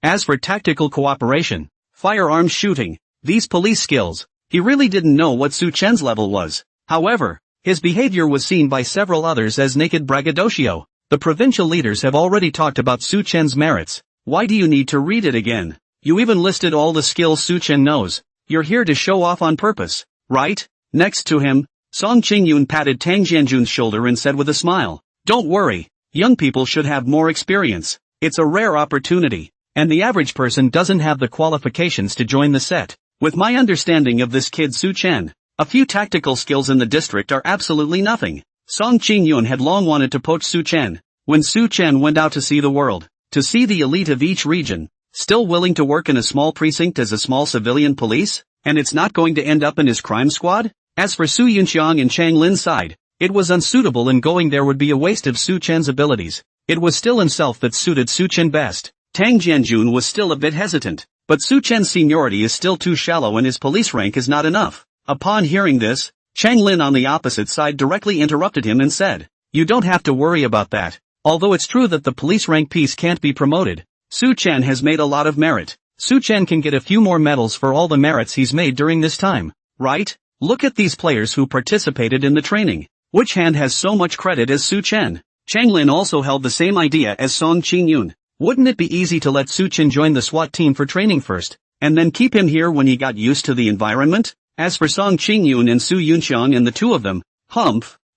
As for tactical cooperation, firearms shooting, these police skills, he really didn't know what Su Chen's level was. However, his behavior was seen by several others as naked braggadocio. The provincial leaders have already talked about Su Chen's merits. Why do you need to read it again? You even listed all the skills Su Chen knows. You're here to show off on purpose, right? Next to him, Song Qingyun patted Tang Jianjun's shoulder and said with a smile, "Don't worry, young people should have more experience. It's a rare opportunity, and the average person doesn't have the qualifications to join the set. With my understanding of this kid Su Chen, a few tactical skills in the district are absolutely nothing." Song Qingyun had long wanted to poach Su Chen. When Su Chen went out to see the world, to see the elite of each region, still willing to work in a small precinct as a small civilian police, and it's not going to end up in his crime squad? As for Su Yunxiang and Chang Lin's side, it was unsuitable, and going there would be a waste of Su Chen's abilities. It was still himself that suited Su Chen best. Tang Jianjun was still a bit hesitant, but Su Chen's seniority is still too shallow and his police rank is not enough. Upon hearing this, Chang Lin on the opposite side directly interrupted him and said, "You don't have to worry about that. Although it's true that the police rank piece can't be promoted, Su Chen has made a lot of merit. Su Chen can get a few more medals for all the merits he's made during this time, right? Look at these players who participated in the training. Which hand has so much credit as Su Chen?" Chang Lin also held the same idea as Song Qingyun. Wouldn't it be easy to let Su Chen join the SWAT team for training first, and then keep him here when he got used to the environment? As for Song Qingyun and Su Yunxiang and the two of them,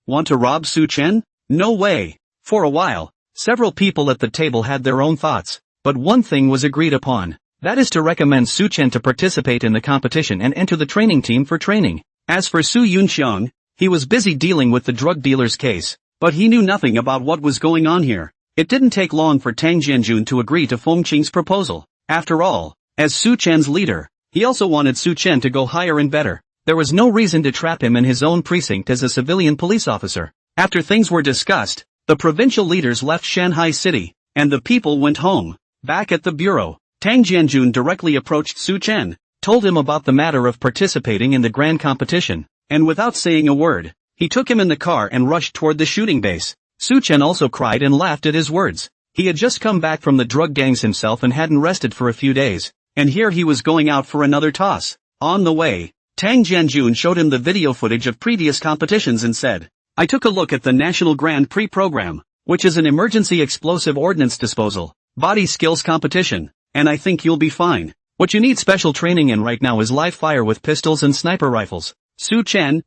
want to rob Su Chen? No way. For a while, several people at the table had their own thoughts, but one thing was agreed upon. That is to recommend Su Chen to participate in the competition and enter the training team for training. As for Su Yunxiang, he was busy dealing with the drug dealer's case, but he knew nothing about what was going on here. It didn't take long for Tang Jianjun to agree to Feng Qing's proposal. After all, as Su Chen's leader, he also wanted Su Chen to go higher and better. There was no reason to trap him in his own precinct as a civilian police officer. After things were discussed, the provincial leaders left Shanghai City, and the people went home. Back at the bureau, Tang Jianjun directly approached Su Chen, told him about the matter of participating in the grand competition, and without saying a word, he took him in the car and rushed toward the shooting base. Su Chen also cried and laughed at his words. He had just come back from the drug gangs himself and hadn't rested for a few days, and here he was going out for another toss. On the way, Tang Jianjun showed him the video footage of previous competitions and said, "I took a look at the National Grand Prix program, which is an emergency explosive ordnance disposal, body skills competition, and I think you'll be fine. What you need special training in right now is live fire with pistols and sniper rifles." Su Chen,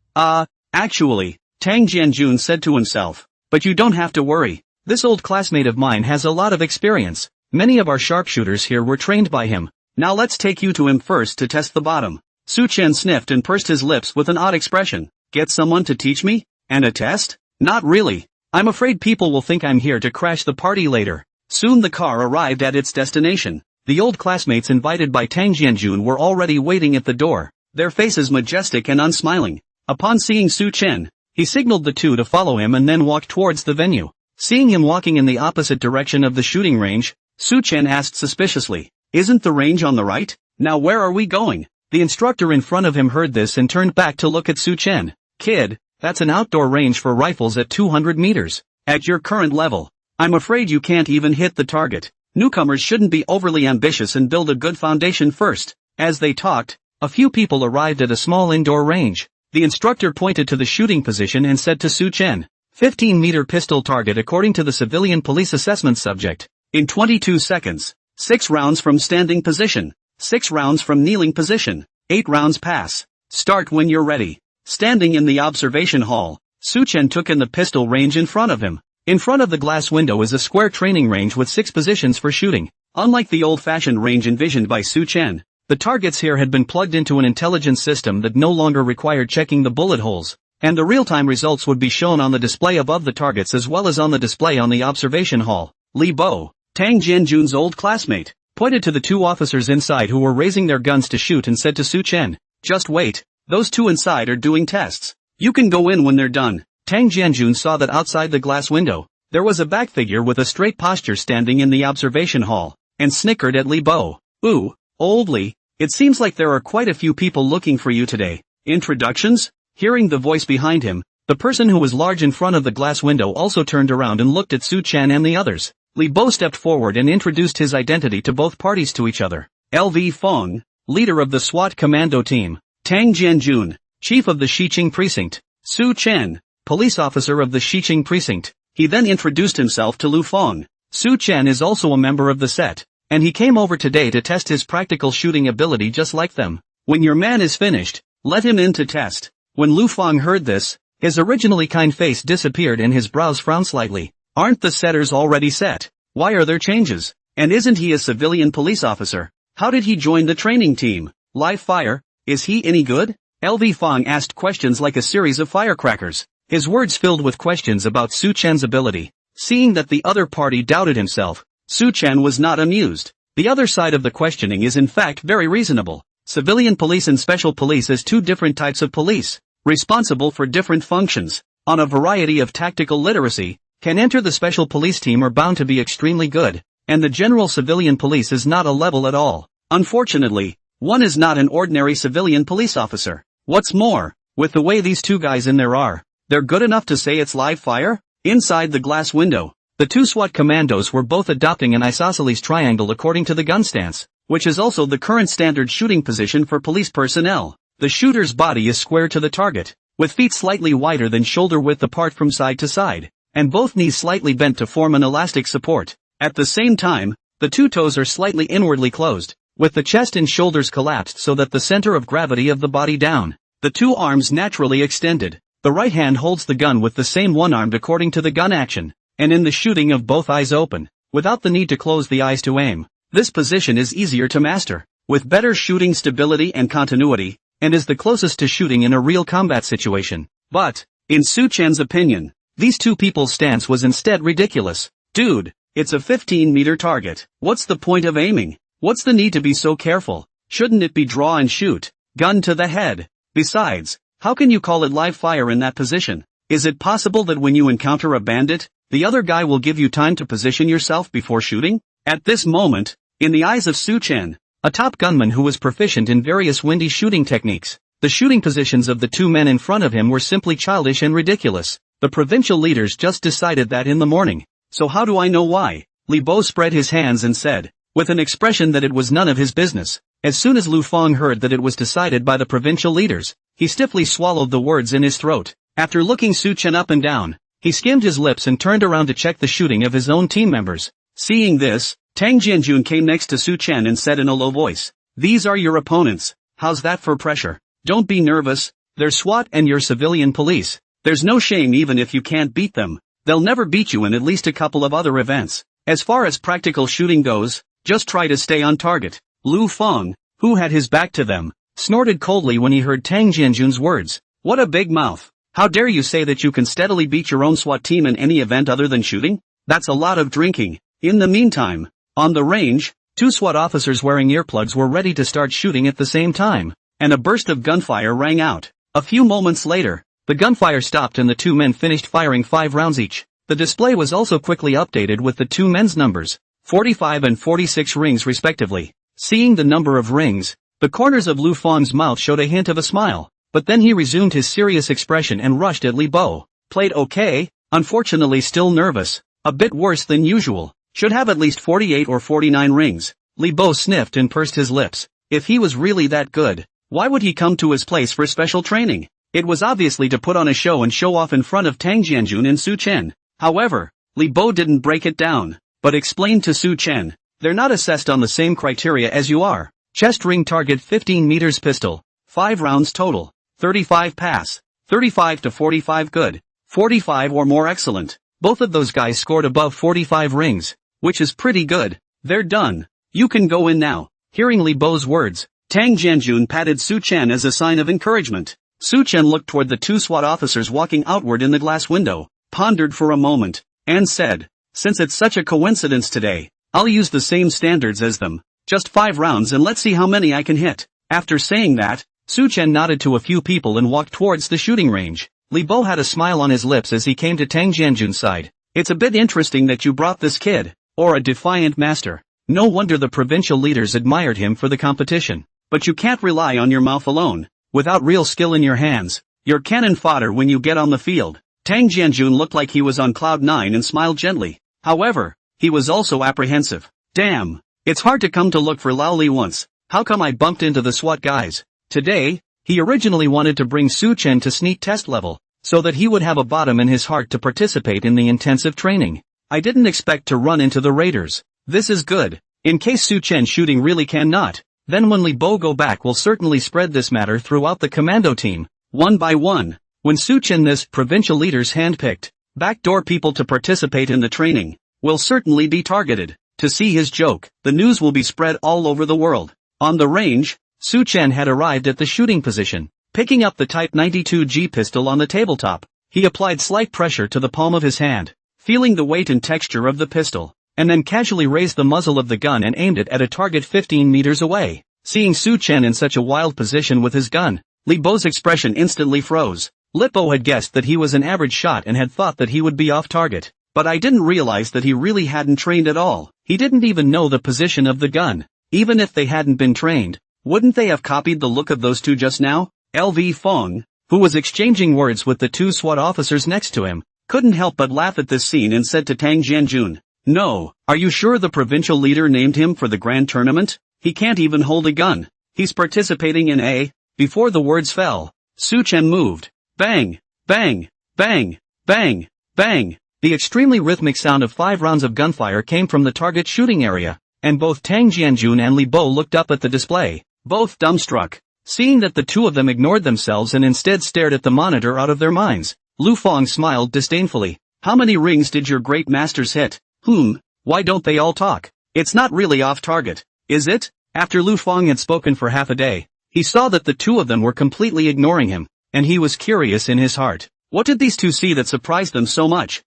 actually, Tang Jianjun said to himself, "but you don't have to worry. This old classmate of mine has a lot of experience. Many of our sharpshooters here were trained by him. Now let's take you to him first to test the bottom." Su Chen sniffed and pursed his lips with an odd expression. "Get someone to teach me? And a test? Not really. I'm afraid people will think I'm here to crash the party later." Soon the car arrived at its destination. The old classmates invited by Tang Jianjun were already waiting at the door, their faces majestic and unsmiling. Upon seeing Su Chen, he signaled the two to follow him and then walked towards the venue. Seeing him walking in the opposite direction of the shooting range, Su Chen asked suspiciously, "Isn't the range on the right? Now where are we going?" The instructor in front of him heard this and turned back to look at Su Chen. "Kid, that's an outdoor range for rifles at 200 meters. At your current level, I'm afraid you can't even hit the target. Newcomers shouldn't be overly ambitious and build a good foundation first." As they talked, a few people arrived at a small indoor range. The instructor pointed to the shooting position and said to Su Chen, 15-meter pistol target according to the civilian police assessment subject. In 22 seconds, 6 rounds from standing position, 6 rounds from kneeling position, 8 rounds pass. Start when you're ready. Standing in the observation hall, Su Chen took in the pistol range in front of him. In front of the glass window is a square training range with 6 positions for shooting. Unlike the old-fashioned range envisioned by Su Chen, the targets here had been plugged into an intelligence system that no longer required checking the bullet holes, and the real-time results would be shown on the display above the targets as well as on the display on the observation hall. Li Bo, Tang Jianjun's old classmate, pointed to the 2 officers inside who were raising their guns to shoot and said to Su Chen, "Just wait, those 2 inside are doing tests. You can go in when they're done." Tang Jianjun saw that outside the glass window, there was a back figure with a straight posture standing in the observation hall, and snickered at Li Bo. "Ooh, old Li, it seems like there are quite a few people looking for you today. Introductions?" Hearing the voice behind him, the person who was large in front of the glass window also turned around and looked at Su Chen and the others. Li Bo stepped forward and introduced his identity to both parties to each other. LV Feng, leader of the SWAT commando team. Tang Jianjun, chief of the Xiqing precinct. Su Chen, police officer of the Xiqing precinct. He then introduced himself to Lu Feng. Su Chen is also a member of the set, and he came over today to test his practical shooting ability just like them. When your man is finished, let him in to test. When Lu Feng heard this, his originally kind face disappeared and his brows frowned slightly. Aren't the setters already set? Why are there changes? And isn't he a civilian police officer? How did he join the training team? Live fire? Is he any good? LV Feng asked questions like a series of firecrackers. His words filled with questions about Su Chen's ability. Seeing that the other party doubted himself, Su Chen was not amused. The other side of the questioning is in fact very reasonable. Civilian police and special police as 2 different types of police, responsible for different functions, on a variety of tactical literacy, can enter the special police team are bound to be extremely good, and the general civilian police is not a level at all. Unfortunately, one is not an ordinary civilian police officer. What's more, with the way these 2 guys in there are, they're good enough to say it's live fire? Inside the glass window, the 2 SWAT commandos were both adopting an isosceles triangle according to the gun stance, which is also the current standard shooting position for police personnel. The shooter's body is square to the target, with feet slightly wider than shoulder width apart from side to side, and both knees slightly bent to form an elastic support. At the same time, the 2 toes are slightly inwardly closed, with the chest and shoulders collapsed so that the center of gravity of the body down. The 2 arms naturally extended. The right hand holds the gun with the same one armed according to the gun action, and in the shooting of both eyes open, without the need to close the eyes to aim. This position is easier to master, with better shooting stability and continuity, and is the closest to shooting in a real combat situation. But, in Su Chen's opinion, these 2 people's stance was instead ridiculous. Dude, it's a 15-meter target. What's the point of aiming? What's the need to be so careful? Shouldn't it be draw and shoot? Gun to the head. Besides, how can you call it live fire in that position? Is it possible that when you encounter a bandit, the other guy will give you time to position yourself before shooting? At this moment, in the eyes of Su Chen, a top gunman who was proficient in various windy shooting techniques, the shooting positions of the 2 men in front of him were simply childish and ridiculous. The provincial leaders just decided that in the morning. So how do I know why? Li Bo spread his hands and said, with an expression that it was none of his business. As soon as Lu Feng heard that it was decided by the provincial leaders, he stiffly swallowed the words in his throat. After looking Su Chen up and down, he skimmed his lips and turned around to check the shooting of his own team members. Seeing this, Tang Jianjun came next to Su Chen and said in a low voice, "These are your opponents. How's that for pressure? Don't be nervous, they're SWAT and you're civilian police. There's no shame even if you can't beat them. They'll never beat you in at least a couple of other events. As far as practical shooting goes, just try to stay on target." Lu Feng, who had his back to them, snorted coldly when he heard Tang Jianjun's words. What a big mouth. How dare you say that you can steadily beat your own SWAT team in any event other than shooting? That's a lot of drinking. In the meantime, on the range, Two SWAT officers wearing earplugs were ready to start shooting at the same time, and a burst of gunfire rang out. A few moments later, the gunfire stopped and the two men finished firing 5 rounds each. The display was also quickly updated with the two men's numbers, 45 and 46 rings respectively. Seeing the number of rings, the corners of Lu Fang's mouth showed a hint of a smile, but then he resumed his serious expression and rushed at Li Bo. Played okay, unfortunately still nervous, a bit worse than usual, should have at least 48 or 49 rings. Li Bo sniffed and pursed his lips. If he was really that good, why would he come to his place for special training? It was obviously to put on a show and show off in front of Tang Jianjun and Su Chen. However, Li Bo didn't break it down, but explained to Su Chen, "They're not assessed on the same criteria as you are. Chest ring target 15 meters pistol, 5 rounds total, 35 pass, 35 to 45 good, 45 or more excellent." Both of those guys scored above 45 rings, which is pretty good. "They're done. You can go in now." Hearing Li Bo's words, Tang Jianjun patted Su Chen as a sign of encouragement. Su Chen looked toward the two SWAT officers walking outward in the glass window, pondered for a moment, and said, "Since it's such a coincidence today, I'll use the same standards as them. Just 5 rounds and let's see how many I can hit." After saying that, Su Chen nodded to a few people and walked towards the shooting range. Li Bo had a smile on his lips as he came to Tang Jianjun's side. "It's a bit interesting that you brought this kid, or a defiant master. No wonder the provincial leaders admired him for the competition. But you can't rely on your mouth alone. Without real skill in your hands, you're cannon fodder when you get on the field." Tang Jianjun looked like he was on cloud 9 and smiled gently. However, he was also apprehensive. "Damn, it's hard to come to look for Lao Li once. How come I bumped into the SWAT guys today?" He originally wanted to bring Su Chen to sneak test level, so that he would have a bottom in his heart to participate in the intensive training. "I didn't expect to run into the raiders. This is good. In case Su Chen shooting really cannot, then when Li Bo go back we'll certainly spread this matter throughout the commando team, one by one. When Su Chen this provincial leaders handpicked, backdoor people to participate in the training, will certainly be targeted. To see his joke, the news will be spread all over the world." On the range, Su Chen had arrived at the shooting position. Picking up the Type 92G pistol on the tabletop, he applied slight pressure to the palm of his hand, feeling the weight and texture of the pistol, and then casually raised the muzzle of the gun and aimed it at a target 15 meters away. Seeing Su Chen in such a wild position with his gun, Li Bo's expression instantly froze. Li Bo had guessed that he was an average shot and had thought that he would be off target, but I didn't realize that he really hadn't trained at all. He didn't even know the position of the gun. Even if they hadn't been trained, wouldn't they have copied the look of those two just now? LV Fong, who was exchanging words with the two SWAT officers next to him, couldn't help but laugh at this scene and said to Tang Jianjun, "No, are you sure the provincial leader named him for the grand tournament? He can't even hold a gun. He's participating in a..." Before the words fell, Su Chen moved. Bang, bang, bang, bang, bang. The extremely rhythmic sound of 5 rounds of gunfire came from the target shooting area, and both Tang Jianjun and Li Bo looked up at the display, both dumbstruck. Seeing that the two of them ignored themselves and instead stared at the monitor out of their minds, Lu Fang smiled disdainfully. "How many rings did your great masters hit? Why don't they all talk? It's not really off target, is it?" After Lu Fang had spoken for half a day, he saw that the two of them were completely ignoring him, and he was curious in his heart. What did these two see that surprised them so much?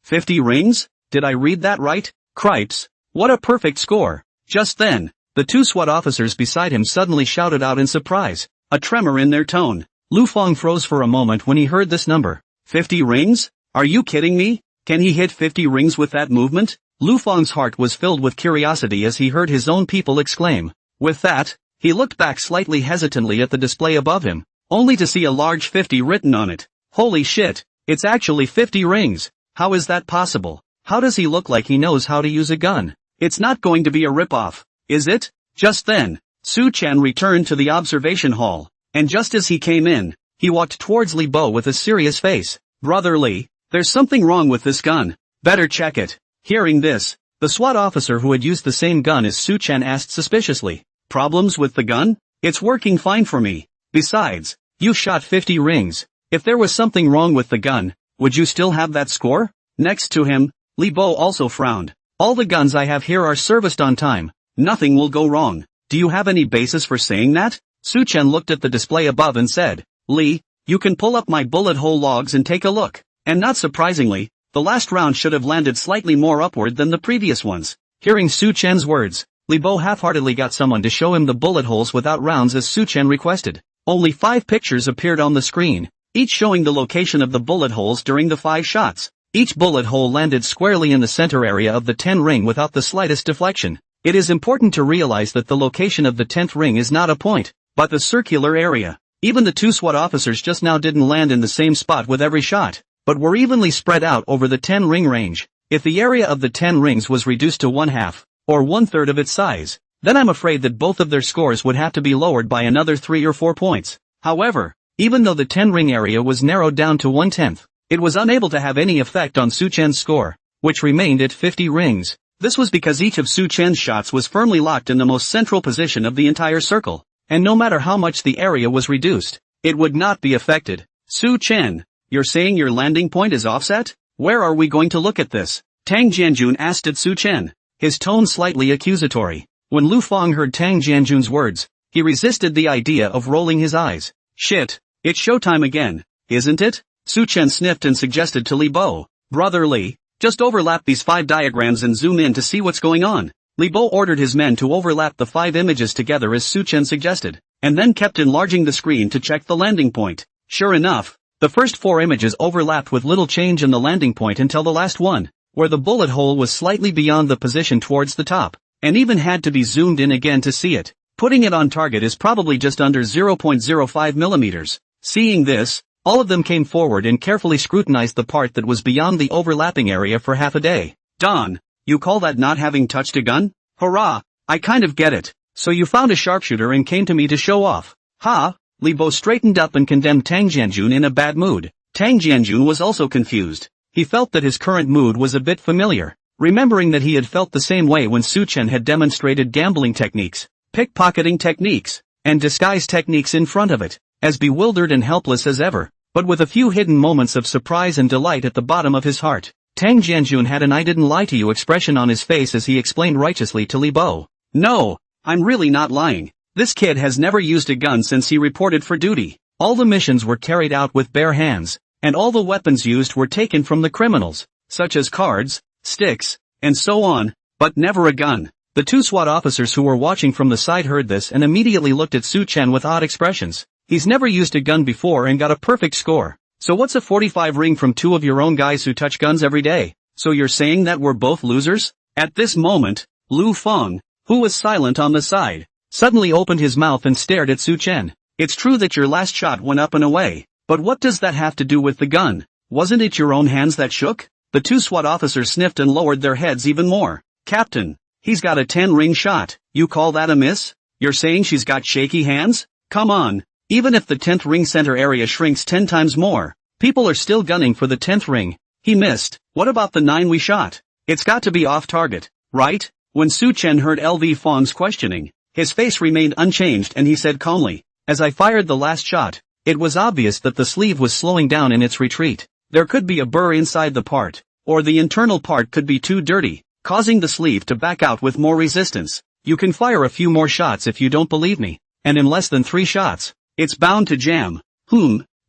50 rings? Did I read that right? Cripes, what a perfect score. Just then, the two SWAT officers beside him suddenly shouted out in surprise, a tremor in their tone. Lu Fang froze for a moment when he heard this number. 50 rings? Are you kidding me? Can he hit 50 rings with that movement? Lu Fang's heart was filled with curiosity as he heard his own people exclaim. With that, he looked back slightly hesitantly at the display above him, only to see a large 50 written on it. Holy shit, it's actually 50 rings. How is that possible? How does he look like he knows how to use a gun? It's not going to be a rip-off, is it? Just then, Su Chen returned to the observation hall, and just as he came in, he walked towards Li Bo with a serious face. "Brother Li, there's something wrong with this gun. Better check it." Hearing this, the SWAT officer who had used the same gun as Su Chen asked suspiciously, "Problems with the gun? It's working fine for me. Besides, you shot 50 rings. If there was something wrong with the gun, would you still have that score?" Next to him, Li Bo also frowned. "All the guns I have here are serviced on time. Nothing will go wrong. Do you have any basis for saying that?" Su Chen looked at the display above and said, "Li, you can pull up my bullet hole logs and take a look." And not surprisingly, the last round should have landed slightly more upward than the previous ones. Hearing Su Chen's words, Li Bo half-heartedly got someone to show him the bullet holes without rounds as Su Chen requested. Only 5 pictures appeared on the screen, each showing the location of the bullet holes during the 5 shots. Each bullet hole landed squarely in the center area of the 10 ring without the slightest deflection. It is important to realize that the location of the 10th ring is not a point, but the circular area. Even the 2 SWAT officers just now didn't land in the same spot with every shot, but were evenly spread out over the 10 ring range. If the area of the 10 rings was reduced to 1/2, or 1/3 of its size, then I'm afraid that both of their scores would have to be lowered by another 3 or 4 points. However, even though the 10 ring area was narrowed down to 1/10, it was unable to have any effect on Su Chen's score, which remained at 50 rings. This was because each of Su Chen's shots was firmly locked in the most central position of the entire circle, and no matter how much the area was reduced, it would not be affected. Su Chen, you're saying your landing point is offset? Where are we going to look at this? Tang Jianjun asked at Su Chen, his tone slightly accusatory. When Lu Feng heard Tang Jianjun's words, he resisted the idea of rolling his eyes. Shit, it's showtime again, isn't it? Su Chen sniffed and suggested to Li Bo, Brother Li, just overlap these 5 diagrams and zoom in to see what's going on. Li Bo ordered his men to overlap the 5 images together as Su Chen suggested, and then kept enlarging the screen to check the landing point. Sure enough, the first 4 images overlapped with little change in the landing point until the last one, where the bullet hole was slightly beyond the position towards the top, and even had to be zoomed in again to see it. Putting it on target is probably just under 0.05 millimeters. Seeing this, all of them came forward and carefully scrutinized the part that was beyond the overlapping area for half a day. Don, you call that not having touched a gun? Hurrah, I kind of get it. So you found a sharpshooter and came to me to show off. Ha! Li Bo straightened up and condemned Tang Jianjun in a bad mood. Tang Jianjun was also confused. He felt that his current mood was a bit familiar, remembering that he had felt the same way when Su Chen had demonstrated gambling techniques, pickpocketing techniques, and disguise techniques in front of it, as bewildered and helpless as ever, but with a few hidden moments of surprise and delight at the bottom of his heart. Tang Jianjun had an "I didn't lie to you" expression on his face as he explained righteously to Li Bo. No, I'm really not lying. This kid has never used a gun since he reported for duty. All the missions were carried out with bare hands, and all the weapons used were taken from the criminals, such as cards, sticks, and so on, but never a gun. The 2 SWAT officers who were watching from the side heard this and immediately looked at Su Chen with odd expressions. He's never used a gun before and got a perfect score. So what's a 45 ring from 2 of your own guys who touch guns every day? So you're saying that we're both losers? At this moment, Lu Feng, who was silent on the side, suddenly opened his mouth and stared at Su Chen. It's true that your last shot went up and away, but what does that have to do with the gun? Wasn't it your own hands that shook? The 2 SWAT officers sniffed and lowered their heads even more. Captain, he's got a 10-ring shot. You call that a miss? You're saying she's got shaky hands? Come on. Even if the 10th ring center area shrinks 10 times more, people are still gunning for the 10th ring. He missed. What about the 9 we shot? It's got to be off target, right? When Su Chen heard LV Feng's questioning, his face remained unchanged and he said calmly, as I fired the last shot, it was obvious that the sleeve was slowing down in its retreat. There could be a burr inside the part, or the internal part could be too dirty, causing the sleeve to back out with more resistance. You can fire a few more shots if you don't believe me, and in less than 3 shots, it's bound to jam.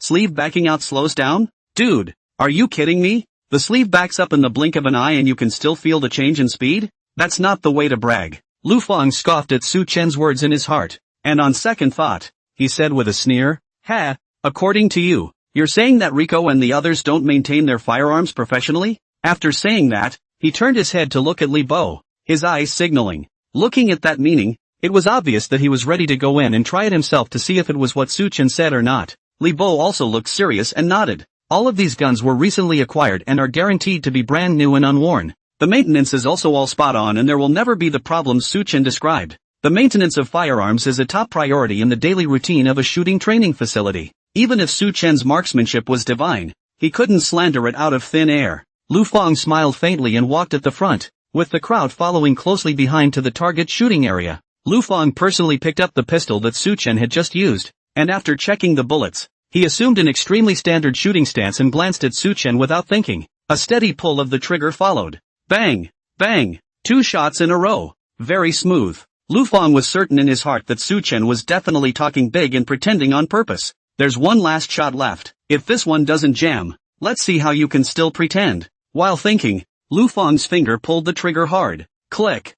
Sleeve backing out slows down? Dude, are you kidding me? The sleeve backs up in the blink of an eye and you can still feel the change in speed? That's not the way to brag. Lu Feng scoffed at Su Chen's words in his heart, and on second thought, he said with a sneer, Ha, according to you, you're saying that Rico and the others don't maintain their firearms professionally? After saying that, he turned his head to look at Li Bo, his eyes signaling. Looking at that meaning, it was obvious that he was ready to go in and try it himself to see if it was what Su Chen said or not. Li Bo also looked serious and nodded. All of these guns were recently acquired and are guaranteed to be brand new and unworn. The maintenance is also all spot on and there will never be the problems Su Chen described. The maintenance of firearms is a top priority in the daily routine of a shooting training facility. Even if Su Chen's marksmanship was divine, he couldn't slander it out of thin air. Lu Feng smiled faintly and walked at the front, with the crowd following closely behind to the target shooting area. Lu Feng personally picked up the pistol that Su Chen had just used, and after checking the bullets, he assumed an extremely standard shooting stance and glanced at Su Chen without thinking. A steady pull of the trigger followed. Bang! Bang! 2 shots in a row. Very smooth. Lu Feng was certain in his heart that Su Chen was definitely talking big and pretending on purpose. There's one last shot left. If this one doesn't jam, let's see how you can still pretend. While thinking, Lu Feng's finger pulled the trigger hard. Click.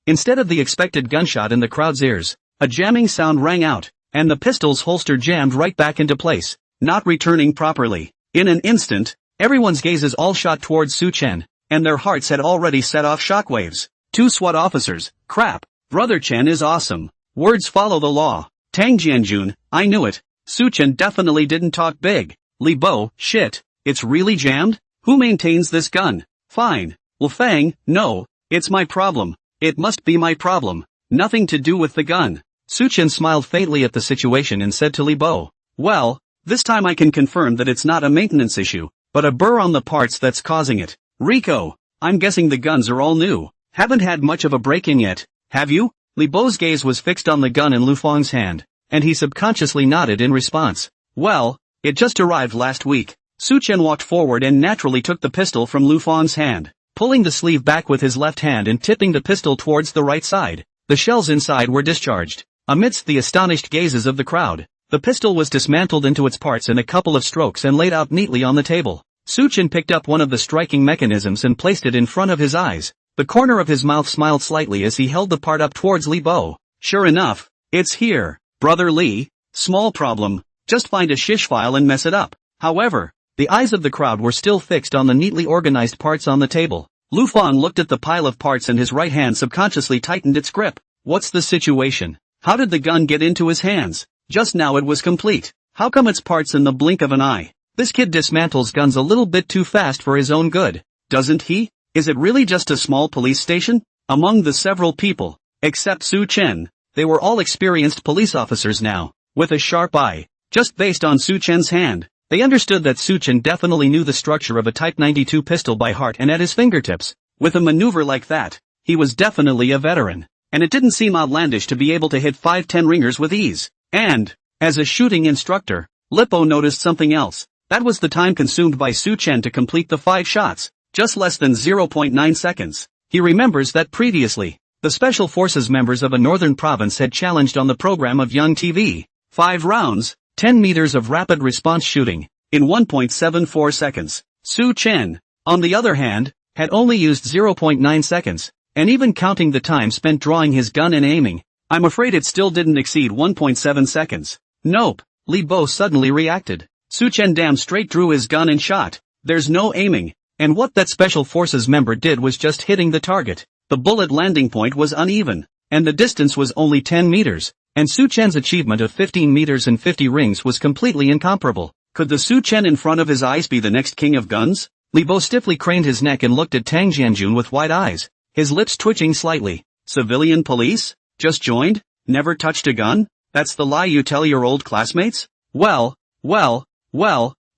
Instead of the expected gunshot in the crowd's ears, a jamming sound rang out, and the pistol's holster jammed right back into place, not returning properly. In an instant, everyone's gazes all shot towards Su Chen, and their hearts had already set off shockwaves. 2 SWAT officers, crap. Brother Chen is awesome. Words follow the law. Tang Jianjun, I knew it. Su Chen definitely didn't talk big. Li Bo, shit, it's really jammed? Who maintains this gun? Fine. Lu Fang, no, it's my problem. It must be my problem. Nothing to do with the gun. Su Chen smiled faintly at the situation and said to Li Bo, well, this time I can confirm that it's not a maintenance issue, but a burr on the parts that's causing it. Rico, I'm guessing the guns are all new. Haven't had much of a break-in yet, have you? Li Bo's gaze was fixed on the gun in Lu Fang's hand, and he subconsciously nodded in response. Well, it just arrived last week. Su Chen walked forward and naturally took the pistol from Lu Fang's hand, pulling the sleeve back with his left hand and tipping the pistol towards the right side. The shells inside were discharged. Amidst the astonished gazes of the crowd, the pistol was dismantled into its parts in a couple of strokes and laid out neatly on the table. Su Chen picked up one of the striking mechanisms and placed it in front of his eyes. The corner of his mouth smiled slightly as he held the part up towards Li Bo. Sure enough, it's here. Brother Li, small problem, just find a shish file and mess it up. However, the eyes of the crowd were still fixed on the neatly organized parts on the table. Lu Fang looked at the pile of parts and his right hand subconsciously tightened its grip. What's the situation? How did the gun get into his hands? Just now it was complete. How come its parts in the blink of an eye? This kid dismantles guns a little bit too fast for his own good, doesn't he? Is it really just a small police station? Among the several people, except Su Chen, they were all experienced police officers now, with a sharp eye. Just based on Su Chen's hand, they understood that Su Chen definitely knew the structure of a Type 92 pistol by heart and at his fingertips. With a maneuver like that, he was definitely a veteran. And it didn't seem outlandish to be able to hit 5-10 ringers with ease. And, as a shooting instructor, Lippo noticed something else. That was the time consumed by Su Chen to complete the 5 shots. Just less than 0.9 seconds. He remembers that previously, the Special Forces members of a northern province had challenged on the program of Young TV. 5 rounds, 10 meters of rapid response shooting, in 1.74 seconds. Su Chen, on the other hand, had only used 0.9 seconds, and even counting the time spent drawing his gun and aiming, I'm afraid it still didn't exceed 1.7 seconds. Nope, Li Bo suddenly reacted. Su Chen damn straight drew his gun and shot. There's no aiming. And what that Special Forces member did was just hitting the target. The bullet landing point was uneven, and the distance was only 10 meters, and Su Chen's achievement of 15 meters and 50 rings was completely incomparable. Could the Su Chen in front of his eyes be the next king of guns? Li Bo stiffly craned his neck and looked at Tang Jianjun with wide eyes, his lips twitching slightly. Civilian police? Just joined? Never touched a gun? That's the lie you tell your old classmates? Well,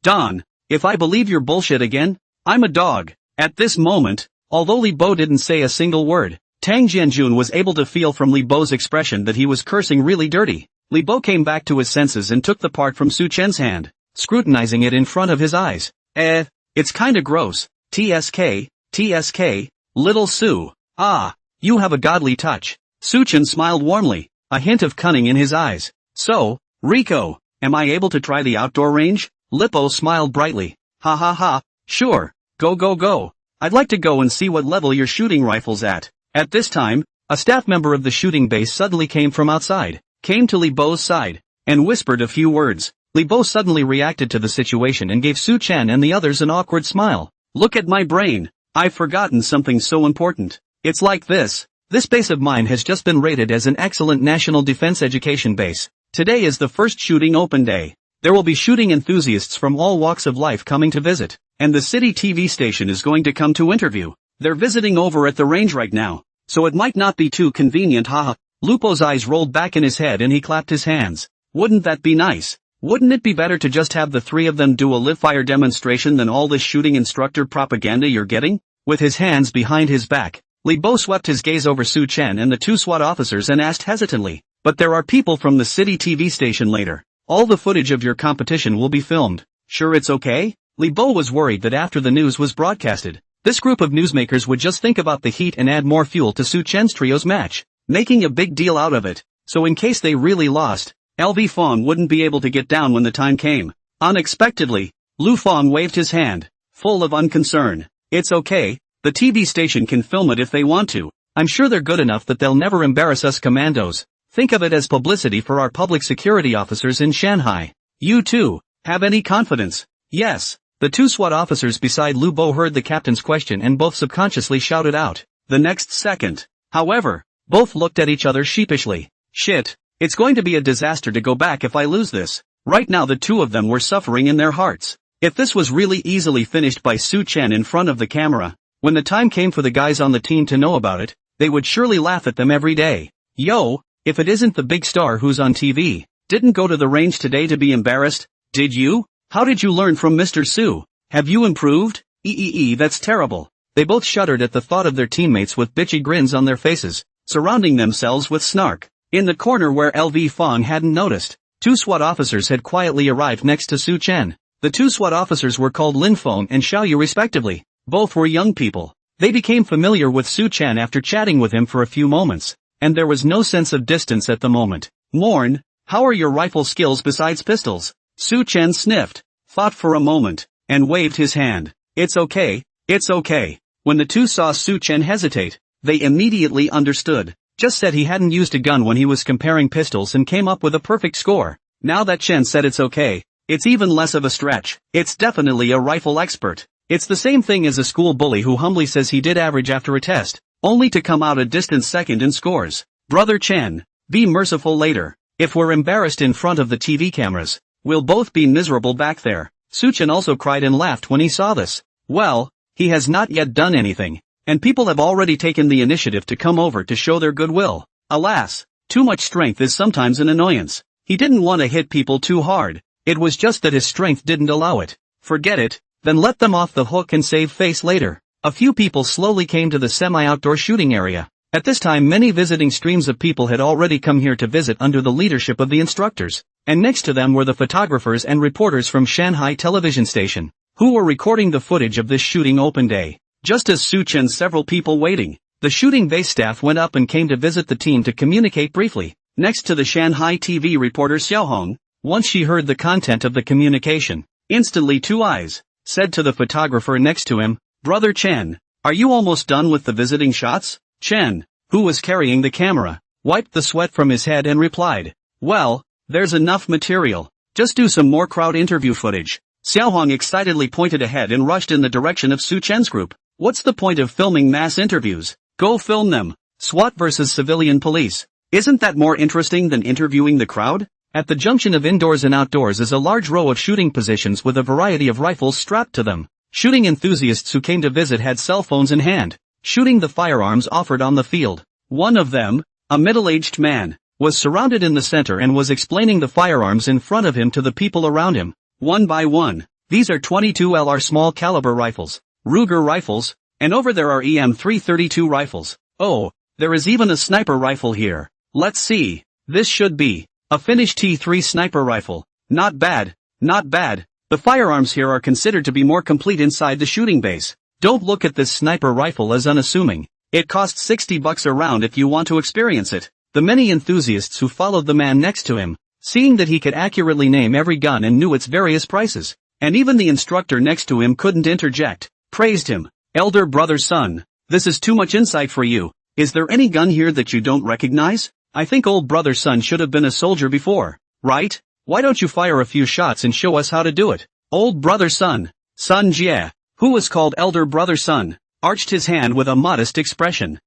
Don, if I believe your bullshit again, I'm a dog. At this moment, although Li Bo didn't say a single word, Tang Jianjun was able to feel from Li Bo's expression that he was cursing really dirty. Li Bo came back to his senses and took the part from Su Chen's hand, scrutinizing it in front of his eyes. It's kinda gross. TSK, little Su. Ah, you have a godly touch. Su Chen smiled warmly, a hint of cunning in his eyes. So, Rico, am I able to try the outdoor range? Lippo smiled brightly. Ha ha ha. Sure, go. I'd like to go and see what level your shooting rifle's at. At this time, a staff member of the shooting base suddenly came from outside, came to Li Bo's side, and whispered a few words. Li Bo suddenly reacted to the situation and gave Su Chen and the others an awkward smile. Look at my brain, I've forgotten something so important. It's like this. This base of mine has just been rated as an excellent national defense education base. Today is the first shooting open day. There will be shooting enthusiasts from all walks of life coming to visit. And the city TV station is going to come to interview. They're visiting over at the range right now, so it might not be too convenient, haha. Lupo's eyes rolled back in his head and he clapped his hands. Wouldn't that be nice? Wouldn't it be better to just have the 3 of them do a live-fire demonstration than all this shooting instructor propaganda you're getting? With his hands behind his back, Li Bo swept his gaze over Su Chen and the 2 SWAT officers and asked hesitantly, but there are people from the city TV station later. All the footage of your competition will be filmed. Sure it's okay? Li Bo was worried that after the news was broadcasted, this group of newsmakers would just think about the heat and add more fuel to Su Chen's trio's match, making a big deal out of it. So in case they really lost, LV Fong wouldn't be able to get down when the time came. Unexpectedly, Lu Fong waved his hand, full of unconcern. It's okay, The TV station can film it if they want to. I'm sure they're good enough that they'll never embarrass us commandos. Think of it as publicity for our public security officers in Shanghai. You too, have any confidence? Yes. The two SWAT officers beside Lu Bo heard the captain's question and both subconsciously shouted out. The next second, however, both looked at each other sheepishly. Shit, it's going to be a disaster to go back if I lose this. Right now the two of them were suffering in their hearts. If this was really easily finished by Su Chen in front of the camera, when the time came for the guys on the team to know about it, they would surely laugh at them every day. Yo, if it isn't the big star who's on TV, didn't go to the range today to be embarrassed, did you? How did you learn from Mr. Su? Have you improved? That's terrible. They both shuddered at the thought of their teammates with bitchy grins on their faces, surrounding themselves with snark. In the corner where LV Fong hadn't noticed, two SWAT officers had quietly arrived next to Su Chen. The two SWAT officers were called Lin Fong and Xiao Yu respectively. Both were young people. They became familiar with Su Chen after chatting with him for a few moments, and there was no sense of distance at the moment. Morn, how are your rifle skills besides pistols? Su Chen sniffed, thought for a moment, and waved his hand. It's okay, it's okay. When the two saw Su Chen hesitate, they immediately understood. Just said he hadn't used a gun when he was comparing pistols and came up with a perfect score. Now that Chen said it's okay, it's even less of a stretch. It's definitely a rifle expert. It's the same thing as a school bully who humbly says he did average after a test, only to come out a distant second in scores. Brother Chen, be merciful later. If we're embarrassed in front of the TV cameras, we'll both be miserable back there. Su Chen also cried and laughed when he saw this. Well, he has not yet done anything, and people have already taken the initiative to come over to show their goodwill. Alas, too much strength is sometimes an annoyance. He didn't want to hit people too hard. It was just that his strength didn't allow it. Forget it, then let them off the hook and save face later. A few people slowly came to the semi-outdoor shooting area. At this time many visiting streams of people had already come here to visit under the leadership of the instructors, and next to them were the photographers and reporters from Shanghai television station, who were recording the footage of this shooting open day. Just as Su Chen's several people waiting, the shooting base staff went up and came to visit the team to communicate briefly. Next to the Shanghai TV reporter Xiaohong, once she heard the content of the communication, instantly two eyes, said to the photographer next to him, Brother Chen, are you almost done with the visiting shots? Chen, who was carrying the camera, wiped the sweat from his head and replied, well, there's enough material. Just do some more crowd interview footage. Xiaohong excitedly pointed ahead and rushed in the direction of Su Chen's group. What's the point of filming mass interviews? Go film them. SWAT versus civilian police. Isn't that more interesting than interviewing the crowd? At the junction of indoors and outdoors is a large row of shooting positions with a variety of rifles strapped to them. Shooting enthusiasts who came to visit had cell phones in hand, shooting the firearms offered on the field. One of them, a middle-aged man, was surrounded in the center and was explaining the firearms in front of him to the people around him. One by one, these are 22 LR small caliber rifles, Ruger rifles, and over there are EM332 rifles. Oh, there is even a sniper rifle here. Let's see, this should be a Finnish T3 sniper rifle. Not bad, not bad. The firearms here are considered to be more complete inside the shooting base. Don't look at this sniper rifle as unassuming. It costs $60 a round if you want to experience it. The many enthusiasts who followed the man next to him, seeing that he could accurately name every gun and knew its various prices, and even the instructor next to him couldn't interject, praised him. Elder brother son, this is too much insight for you. Is there any gun here that you don't recognize? I think old brother son should have been a soldier before, right? Why don't you fire a few shots and show us how to do it? Old brother son, Sun Jie, who was called elder brother son, arched his hand with a modest expression.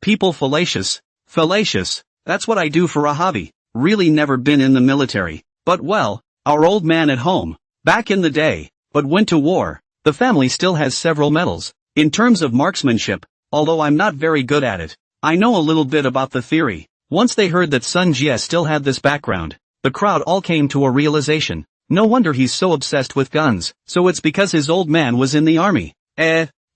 People fallacious, that's what I do for a hobby. Really never been in the military, but well, our old man at home, back in the day, but went to war. The family still has several medals. In terms of marksmanship, although I'm not very good at it, I know a little bit about the theory. Once they heard that Sun Jie still had this background, the crowd all came to a realization. No wonder he's so obsessed with guns, so it's because his old man was in the army.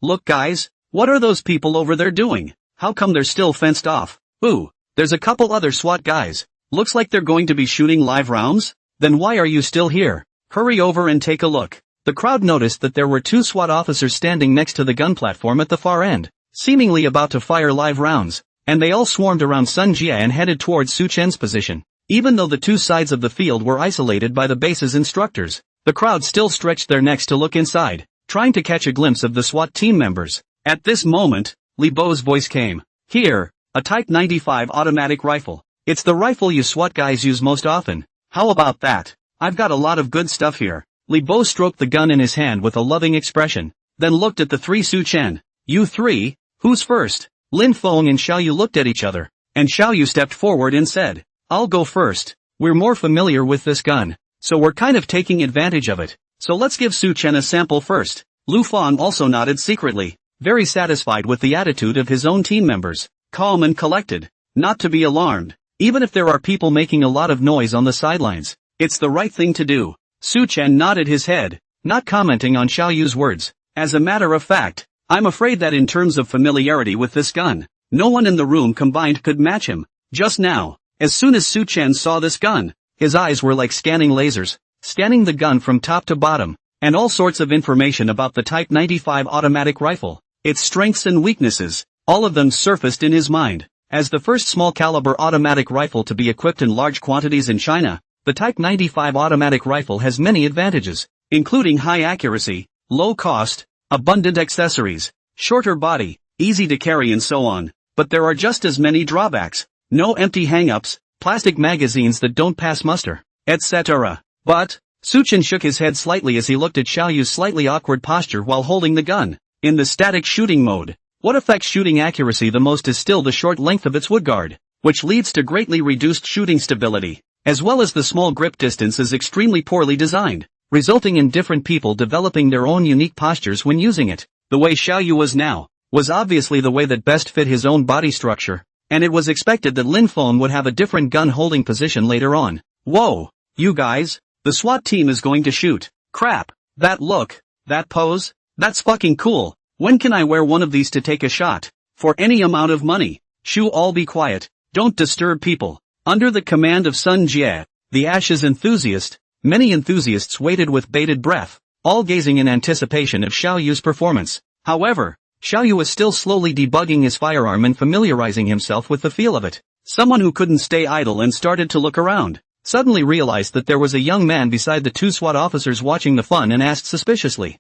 Look guys, what are those people over there doing? How come they're still fenced off? Ooh, there's a couple other SWAT guys. Looks like they're going to be shooting live rounds? Then why are you still here? Hurry over and take a look. The crowd noticed that there were two SWAT officers standing next to the gun platform at the far end, seemingly about to fire live rounds, and they all swarmed around Sun Jie and headed towards Su Chen's position. Even though the two sides of the field were isolated by the base's instructors, the crowd still stretched their necks to look inside, trying to catch a glimpse of the SWAT team members. At this moment, Li Bo's voice came. Here, a Type 95 automatic rifle. It's the rifle you SWAT guys use most often. How about that? I've got a lot of good stuff here. Li Bo stroked the gun in his hand with a loving expression, then looked at the three Su Chen. You three? Who's first? Lin Feng and Xiao Yu looked at each other, and Xiao Yu stepped forward and said, I'll go first. We're more familiar with this gun, so we're kind of taking advantage of it. So let's give Su Chen a sample first. Lu Feng also nodded secretly, very satisfied with the attitude of his own team members, calm and collected, not to be alarmed, even if there are people making a lot of noise on the sidelines. It's the right thing to do. Su Chen nodded his head, not commenting on Xiao Yu's words. As a matter of fact, I'm afraid that in terms of familiarity with this gun, no one in the room combined could match him. Just now, as soon as Su Chen saw this gun, his eyes were like scanning lasers, scanning the gun from top to bottom, and all sorts of information about the Type 95 automatic rifle, its strengths and weaknesses, all of them surfaced in his mind. As the first small-caliber automatic rifle to be equipped in large quantities in China, the Type 95 automatic rifle has many advantages, including high accuracy, low cost, abundant accessories, shorter body, easy to carry and so on, but there are just as many drawbacks. No empty hang-ups, plastic magazines that don't pass muster, etc. But, Su Chen shook his head slightly as he looked at Xiao Yu's slightly awkward posture while holding the gun. In the static shooting mode, what affects shooting accuracy the most is still the short length of its woodguard, which leads to greatly reduced shooting stability, as well as the small grip distance is extremely poorly designed, resulting in different people developing their own unique postures when using it. The way Xiao Yu was now, was obviously the way that best fit his own body structure, and it was expected that Lin Feng would have a different gun-holding position later on. Whoa! You guys, the SWAT team is going to shoot. Crap! That look, that pose, that's fucking cool. When can I wear one of these to take a shot? For any amount of money. Shoo, all be quiet, don't disturb people. Under the command of Sun Jie, the Ashes enthusiast, many enthusiasts waited with bated breath, all gazing in anticipation of Xiao Yu's performance. However, Xiao Yu was still slowly debugging his firearm and familiarizing himself with the feel of it. Someone who couldn't stay idle and started to look around, suddenly realized that there was a young man beside the two SWAT officers watching the fun and asked suspiciously,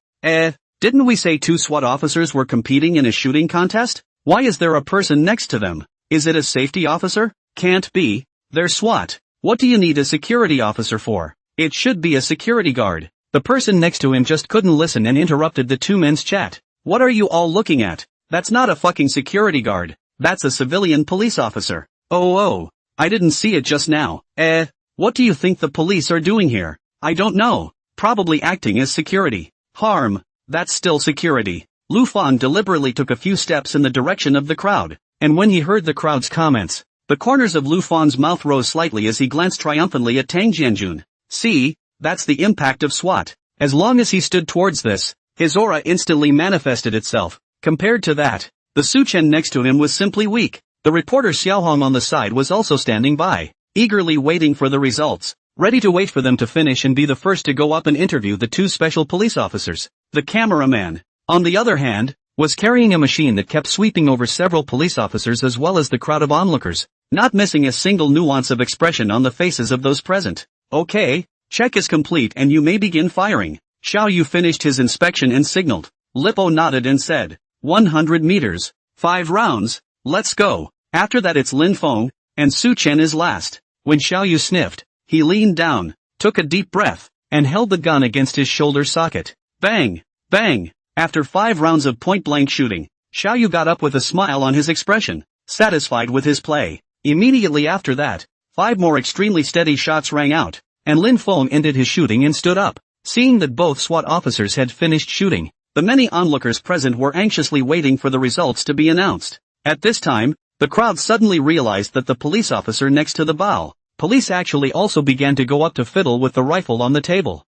didn't we say two SWAT officers were competing in a shooting contest? Why is there a person next to them? Is it a safety officer? Can't be. They're SWAT. What do you need a security officer for? It should be a security guard. The person next to him just couldn't listen and interrupted the two men's chat. What are you all looking at? That's not a fucking security guard. That's a civilian police officer. Oh, I didn't see it just now. What do you think the police are doing here? I don't know. Probably acting as security. Harm. That's still security. Lu Fan deliberately took a few steps in the direction of the crowd, and when he heard the crowd's comments, the corners of Lu Fan's mouth rose slightly as he glanced triumphantly at Tang Jianjun. See, that's the impact of SWAT. As long as he stood towards this, his aura instantly manifested itself. Compared to that, the Su Chen next to him was simply weak. The reporter Xiaohong on the side was also standing by, eagerly waiting for the results, ready to wait for them to finish and be the first to go up and interview the two special police officers. The cameraman, on the other hand, was carrying a machine that kept sweeping over several police officers as well as the crowd of onlookers, not missing a single nuance of expression on the faces of those present. Okay, check is complete and you may begin firing. Xiao Yu finished his inspection and signaled. Lippo nodded and said, 100 meters, 5 rounds, let's go. After that it's Lin Feng, and Su Chen is last. When Xiao Yu sniffed, he leaned down, took a deep breath, and held the gun against his shoulder socket. Bang! Bang! After 5 rounds of point-blank shooting, Xiao Yu got up with a smile on his expression, satisfied with his play. Immediately after that, 5 more extremely steady shots rang out, and Lin Feng ended his shooting and stood up. Seeing that both SWAT officers had finished shooting, the many onlookers present were anxiously waiting for the results to be announced. At this time, the crowd suddenly realized that the police officer next to the bow, police actually also began to go up to fiddle with the rifle on the table.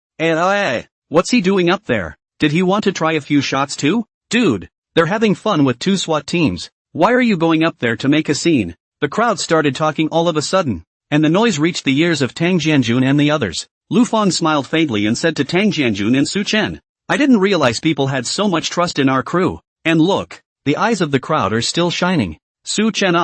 What's he doing up there? Did he want to try a few shots too? Dude, they're having fun with 2 SWAT teams. Why are you going up there to make a scene? The crowd started talking all of a sudden, and the noise reached the ears of Tang Jianjun and the others. Lu Feng smiled faintly and said to Tang Jianjun and Su Chen, I didn't realize people had so much trust in our crew. And look, the eyes of the crowd are still shining. Su Chen,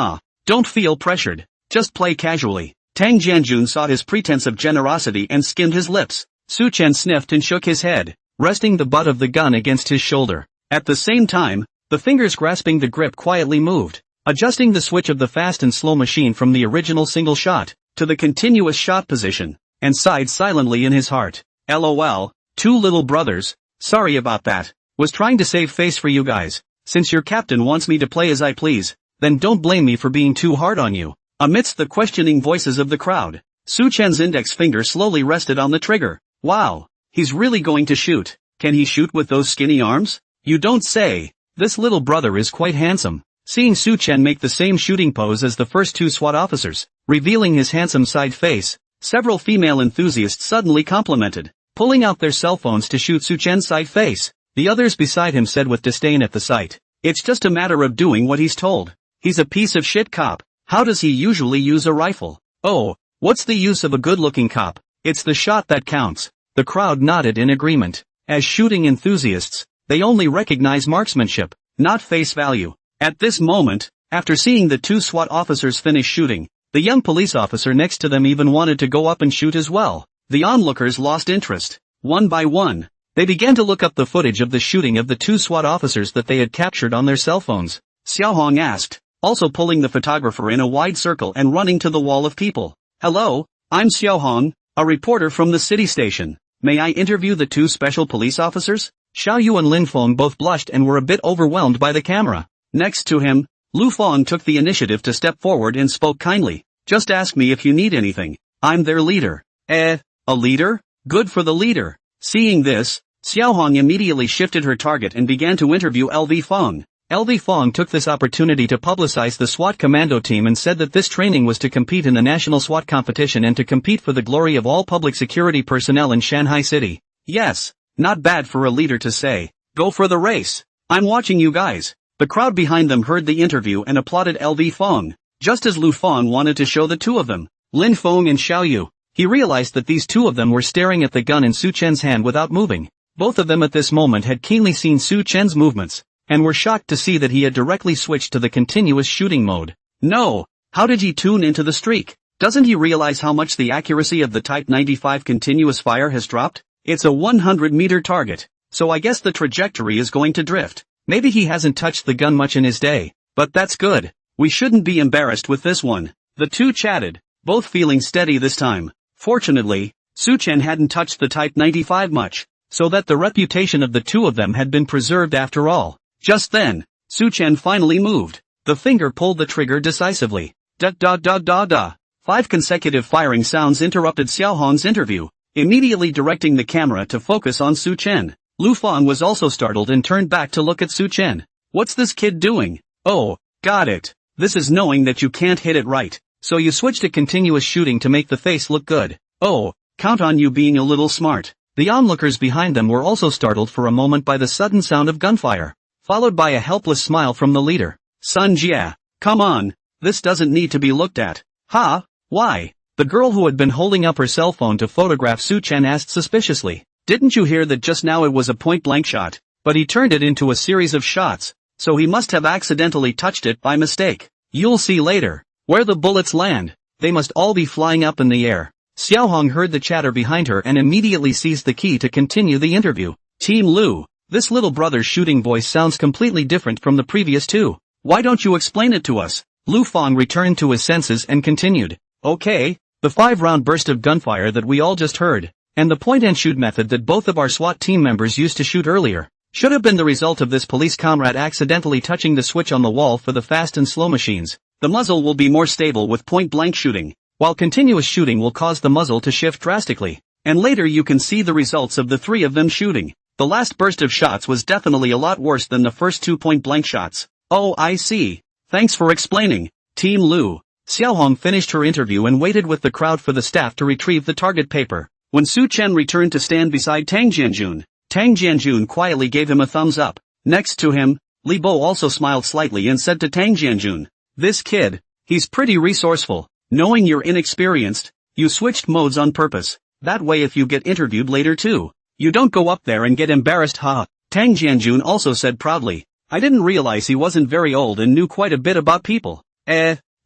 don't feel pressured. Just play casually. Tang Jianjun saw his pretense of generosity and skimmed his lips. Su Chen sniffed and shook his head, resting the butt of the gun against his shoulder. At the same time, the The fingers grasping the grip quietly moved, adjusting the switch of the fast and slow machine from the original single shot to the continuous shot position, and sighed silently in his heart. LOL, two little brothers, sorry about that. Was trying to save face for you guys. Since your captain wants me to play as I please, then don't blame me for being too hard on you. Amidst the questioning voices of the crowd, Su Chen's index finger slowly rested on the trigger. Wow, he's really going to shoot. Can he shoot with those skinny arms? You don't say. This little brother is quite handsome. Seeing Su Chen make the same shooting pose as the first two SWAT officers, revealing his handsome side face, several female enthusiasts suddenly complimented, pulling out their cell phones to shoot Su Chen's side face. The others beside him said with disdain at the sight, "It's just a matter of doing what he's told. He's a piece of shit cop. How does he usually use a rifle? Oh, what's the use of a good-looking cop? It's the shot that counts." The crowd nodded in agreement. As shooting enthusiasts, they only recognize marksmanship, not face value. At this moment, after seeing the two SWAT officers finish shooting, the young police officer next to them even wanted to go up and shoot as well. The onlookers lost interest. One by one, they began to look up the footage of the shooting of the two SWAT officers that they had captured on their cell phones. Xiaohong asked, also pulling the photographer in a wide circle and running to the wall of people. "Hello, I'm Xiaohong, a reporter from the city station. May I interview the two special police officers?" Xiao Yu and Lin Feng both blushed and were a bit overwhelmed by the camera. Next to him, Lu Feng took the initiative to step forward and spoke kindly. "Just ask me if you need anything. I'm their leader." A leader? Good for the leader. Seeing this, Xiaohong immediately shifted her target and began to interview LV Feng. LV Feng took this opportunity to publicize the SWAT commando team and said that this training was to compete in the national SWAT competition and to compete for the glory of all public security personnel in Shanghai City. Yes, not bad for a leader to say, "Go for the race. I'm watching you guys." The crowd behind them heard the interview and applauded LV Feng, just as Lu Feng wanted to show the two of them, Lin Feng and Xiao Yu. He realized that these two of them were staring at the gun in Su Chen's hand without moving. Both of them at this moment had keenly seen Su Chen's movements, and were shocked to see that he had directly switched to the continuous shooting mode. No, how did he tune into the streak? Doesn't he realize how much the accuracy of the Type 95 continuous fire has dropped? It's a 100-meter target, so I guess the trajectory is going to drift. Maybe he hasn't touched the gun much in his day, but that's good. We shouldn't be embarrassed with this one. The two chatted, both feeling steady this time. Fortunately, Su Chen hadn't touched the Type 95 much, so that the reputation of the two of them had been preserved after all. Just then, Su Chen finally moved. The finger pulled the trigger decisively. Da. 5 consecutive firing sounds interrupted Xiaohong's interview, immediately directing the camera to focus on Su Chen. Lu Feng was also startled and turned back to look at Su Chen. What's this kid doing? Oh, got it. This is knowing that you can't hit it right, so you switch to continuous shooting to make the face look good. Oh, count on you being a little smart. The onlookers behind them were also startled for a moment by the sudden sound of gunfire, followed by a helpless smile from the leader. Sun Jia, come on, this doesn't need to be looked at. Huh? Why? The girl who had been holding up her cell phone to photograph Su Chen asked suspiciously. Didn't you hear that just now it was a point-blank shot, but he turned it into a series of shots, so he must have accidentally touched it by mistake. You'll see later. Where the bullets land, they must all be flying up in the air. Xiaohong heard the chatter behind her and immediately seized the key to continue the interview. Team Lu, this little brother's shooting voice sounds completely different from the previous two. Why don't you explain it to us? Lu Feng returned to his senses and continued. Okay, the 5-round burst of gunfire that we all just heard, and the point-and-shoot method that both of our SWAT team members used to shoot earlier, should have been the result of this police comrade accidentally touching the switch on the wall for the fast and slow machines. The muzzle will be more stable with point-blank shooting, while continuous shooting will cause the muzzle to shift drastically, and later you can see the results of the 3 of them shooting. The last burst of shots was definitely a lot worse than the first 2 point-blank shots. Oh, I see. Thanks for explaining, Team Lu. Xiaohong finished her interview and waited with the crowd for the staff to retrieve the target paper. When Su Chen returned to stand beside Tang Jianjun quietly gave him a thumbs up. Next to him, Li Bo also smiled slightly and said to Tang Jianjun, "This kid, he's pretty resourceful. Knowing you're inexperienced, you switched modes on purpose. That way if you get interviewed later too, you don't go up there and get embarrassed, ha." Tang Jianjun also said proudly, "I didn't realize he wasn't very old and knew quite a bit about people."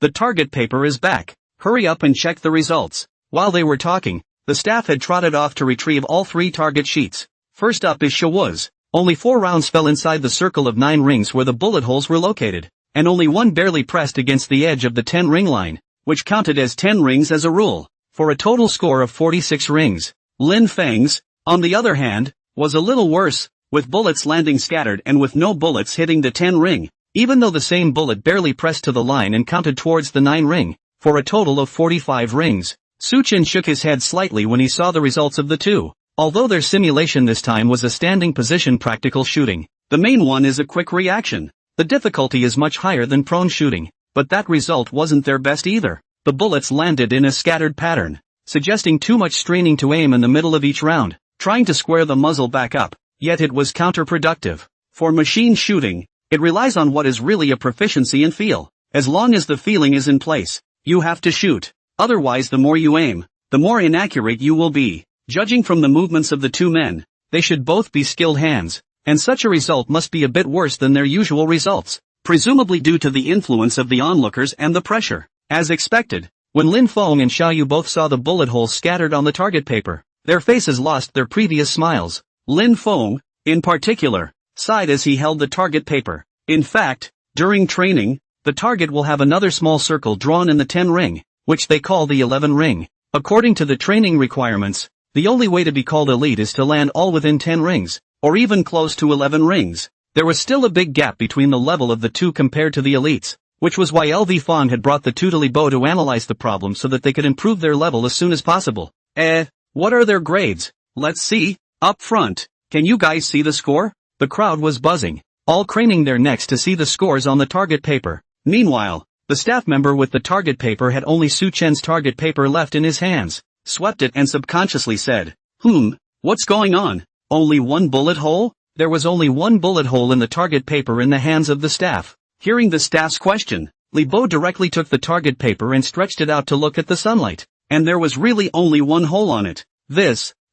The target paper is back. Hurry up and check the results. While they were talking, the staff had trotted off to retrieve all 3 target sheets. First up is Shawuz. Only 4 rounds fell inside the circle of 9 rings where the bullet holes were located, and only one barely pressed against the edge of the 10-ring line, which counted as 10 rings as a rule, for a total score of 46 rings. Lin Feng's, on the other hand, was a little worse, with bullets landing scattered and with no bullets hitting the 10-ring, even though the same bullet barely pressed to the line and counted towards the 9-ring, for a total of 45 rings. Suchen shook his head slightly when he saw the results of the two. Although their simulation this time was a standing position practical shooting, the main one is a quick reaction. The difficulty is much higher than prone shooting, but that result wasn't their best either. The bullets landed in a scattered pattern, suggesting too much straining to aim in the middle of each round, trying to square the muzzle back up, yet it was counterproductive. For machine shooting, it relies on what is really a proficiency and feel. As long as the feeling is in place, you have to shoot. Otherwise, the more you aim, the more inaccurate you will be. Judging from the movements of the two men, they should both be skilled hands, and such a result must be a bit worse than their usual results, presumably due to the influence of the onlookers and the pressure. As expected, when Lin Feng and Xiao Yu both saw the bullet holes scattered on the target paper, their faces lost their previous smiles. Lin Feng, in particular, sighed as he held the target paper. In fact, during training, the target will have another small circle drawn in the 10-ring, which they call the 11-ring. According to the training requirements, the only way to be called elite is to land all within 10 rings, or even close to 11 rings. There was still a big gap between the level of the two compared to the elites, which was why LV Fong had brought the two to Li Bo to analyze the problem so that they could improve their level as soon as possible. What are their grades? Let's see. Up front, can you guys see the score? The crowd was buzzing, all craning their necks to see the scores on the target paper. Meanwhile, the staff member with the target paper had only Su Chen's target paper left in his hands, swept it and subconsciously said, what's going on? Only one bullet hole? There was only one bullet hole in the target paper in the hands of the staff. Hearing the staff's question, Li Bo directly took the target paper and stretched it out to look at the sunlight, and there was really only one hole on it.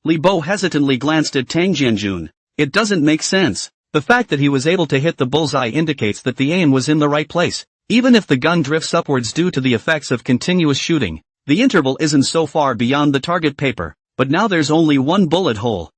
Li Bo hesitantly glanced at Tang Jianjun. It doesn't make sense. The fact that he was able to hit the bullseye indicates that the aim was in the right place. Even if the gun drifts upwards due to the effects of continuous shooting, the interval isn't so far beyond the target paper, but now there's only one bullet hole.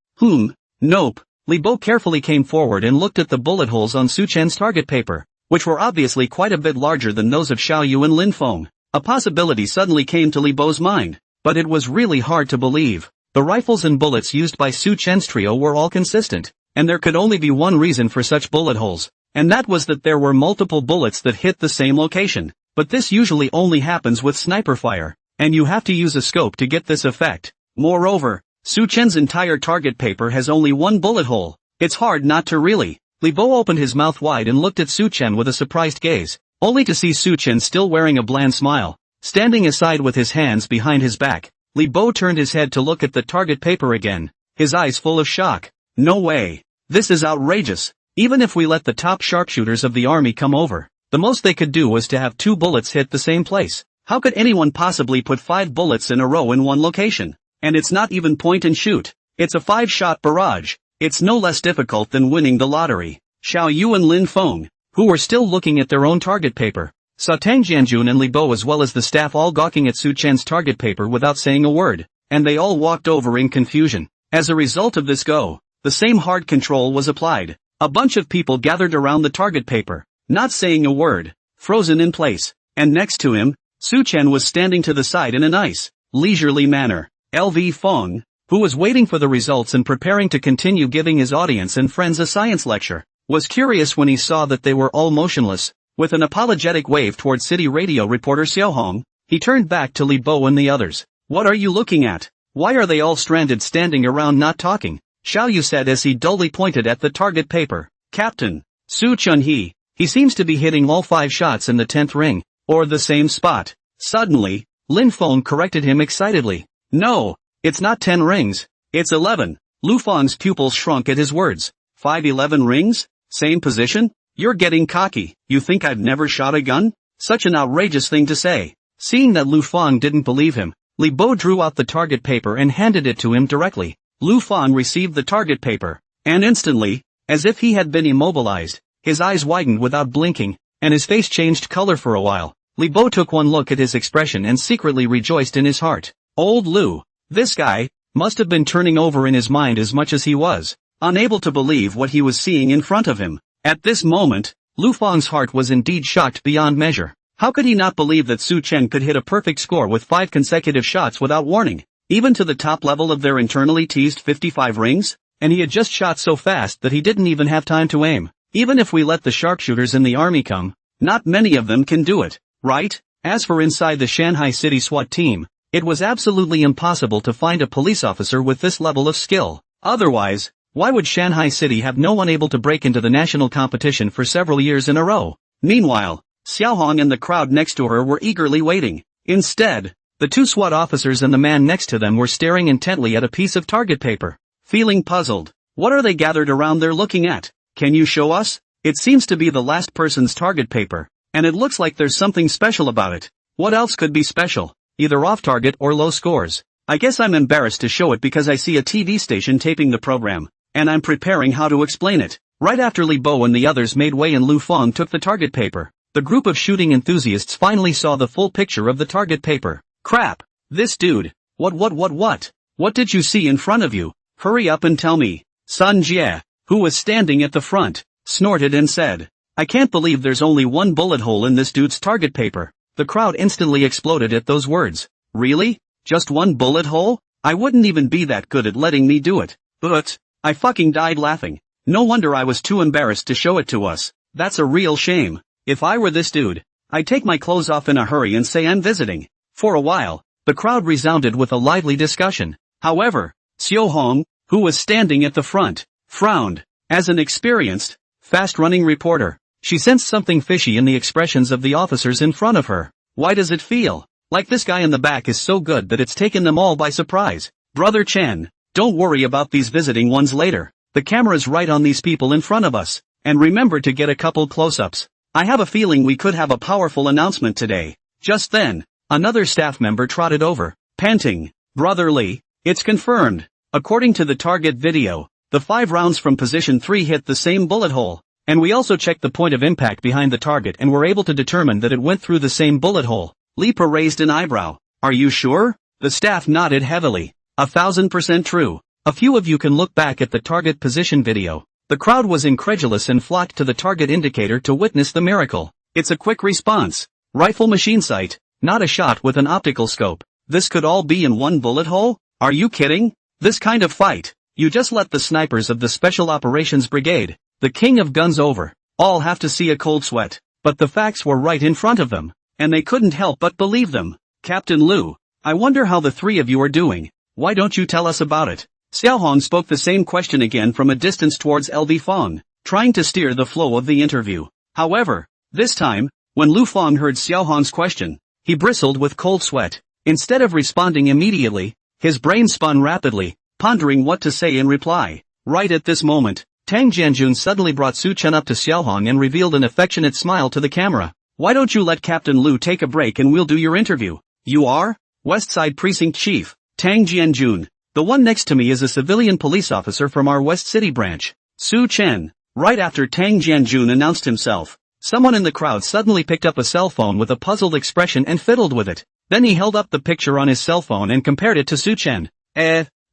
Nope. Li Bo carefully came forward and looked at the bullet holes on Su Chen's target paper, which were obviously quite a bit larger than those of Xiao Yu and Lin Feng. A possibility suddenly came to Li Bo's mind, but it was really hard to believe. The rifles and bullets used by Su Chen's trio were all consistent, and there could only be one reason for such bullet holes, and that was that there were multiple bullets that hit the same location. But this usually only happens with sniper fire, and you have to use a scope to get this effect. Moreover, Su Chen's entire target paper has only one bullet hole. It's hard not to really. Li Bo opened his mouth wide and looked at Su Chen with a surprised gaze, only to see Su Chen still wearing a bland smile. Standing aside with his hands behind his back, Li Bo turned his head to look at the target paper again, his eyes full of shock. No way. This is outrageous. Even if we let the top sharpshooters of the army come over, the most they could do was to have 2 bullets hit the same place. How could anyone possibly put 5 bullets in a row in one location? And it's not even point and shoot. It's a 5-shot barrage. It's no less difficult than winning the lottery. Xiao Yu and Lin Feng, who were still looking at their own target paper, saw Tang Jianjun and Li Bo as well as the staff all gawking at Su Chen's target paper without saying a word, and they all walked over in confusion. As a result of this the same hard control was applied. A bunch of people gathered around the target paper, not saying a word, frozen in place, and next to him, Su Chen was standing to the side in a nice, leisurely manner. LV Feng, who was waiting for the results and preparing to continue giving his audience and friends a science lecture, was curious when he saw that they were all motionless. With an apologetic wave toward city radio reporter Xiao Hong, he turned back to Li Bo and the others. What are you looking at? Why are they all stranded standing around not talking? Xiao Yu said as he dully pointed at the target paper. Captain, Su Chunhee, he seems to be hitting all 5 shots in the 10th ring, or the same spot. Suddenly, Lin Feng corrected him excitedly. No, it's not 10 rings, it's 11. Lu Feng's pupils shrunk at his words. 11 rings? Same position? You're getting cocky. You think I've never shot a gun? Such an outrageous thing to say. Seeing that Lu Feng didn't believe him, Li Bo drew out the target paper and handed it to him directly. Lu Feng received the target paper, and instantly, as if he had been immobilized, his eyes widened without blinking, and his face changed color for a while. Li Bo took one look at his expression and secretly rejoiced in his heart. Old Lu, this guy, must have been turning over in his mind as much as he was. unable to believe what he was seeing in front of him. At this moment, Lu Feng's heart was indeed shocked beyond measure. How could he not believe that Su Chen could hit a perfect score with 5 consecutive shots without warning, even to the top level of their internally teased 55 rings? And he had just shot so fast that he didn't even have time to aim. Even if we let the sharpshooters in the army come, not many of them can do it, right? As for inside the Shanghai City SWAT team, it was absolutely impossible to find a police officer with this level of skill. Otherwise, why would Shanghai City have no one able to break into the national competition for several years in a row? Meanwhile, Xiaohong and the crowd next to her were eagerly waiting. Instead, the 2 SWAT officers and the man next to them were staring intently at a piece of target paper. Feeling puzzled, what are they gathered around there looking at? Can you show us? It seems to be the last person's target paper, and it looks like there's something special about it. What else could be special? Either off target or low scores. I guess I'm embarrassed to show it because I see a TV station taping the program, and I'm preparing how to explain it. Right after Li Bo and the others made way and Lu Feng took the target paper, the group of shooting enthusiasts finally saw the full picture of the target paper. Crap! This dude! What did you see in front of you? Hurry up and tell me. Sun Jie, who was standing at the front, snorted and said, I can't believe there's only one bullet hole in this dude's target paper. The crowd instantly exploded at those words. Really? Just one bullet hole? I wouldn't even be that good at letting me do it. But, I fucking died laughing. No wonder I was too embarrassed to show it to us. That's a real shame. If I were this dude, I'd take my clothes off in a hurry and say I'm visiting. For a while, the crowd resounded with a lively discussion. However, Xiaohong, who was standing at the front, frowned. As an experienced, fast-running reporter, she sensed something fishy in the expressions of the officers in front of her. Why does it feel like this guy in the back is so good that it's taken them all by surprise? Brother Chen, don't worry about these visiting ones later. The camera's right on these people in front of us, and remember to get a couple close-ups. I have a feeling we could have a powerful announcement today. Just then, another staff member trotted over, panting, Brother Li, it's confirmed. According to the target video, the 5 rounds from position 3 hit the same bullet hole, and we also checked the point of impact behind the target and were able to determine that it went through the same bullet hole. Lipa raised an eyebrow. Are you sure? The staff nodded heavily. 1000% true. A few of you can look back at the target position video. The crowd was incredulous and flocked to the target indicator to witness the miracle. It's a quick response. Rifle machine sight, not a shot with an optical scope. This could all be in one bullet hole? Are you kidding? This kind of fight, you just let the snipers of the Special Operations Brigade, the king of guns over, all have to see a cold sweat. But the facts were right in front of them, and they couldn't help but believe them. Captain Lu, I wonder how the 3 of you are doing. Why don't you tell us about it? Xiaohong spoke the same question again from a distance towards LV Feng, trying to steer the flow of the interview. However, this time, when Lu Feng heard Xiaohong's question, he bristled with cold sweat. Instead of responding immediately, his brain spun rapidly, pondering what to say in reply. Right at this moment, Tang Jianjun suddenly brought Su Chen up to Xiaohong and revealed an affectionate smile to the camera. Why don't you let Captain Lu take a break and we'll do your interview? You are? Westside Precinct Chief, Tang Jianjun. The one next to me is a civilian police officer from our West City branch, Su Chen. Right after Tang Jianjun announced himself, someone in the crowd suddenly picked up a cell phone with a puzzled expression and fiddled with it. Then he held up the picture on his cell phone and compared it to Su Chen.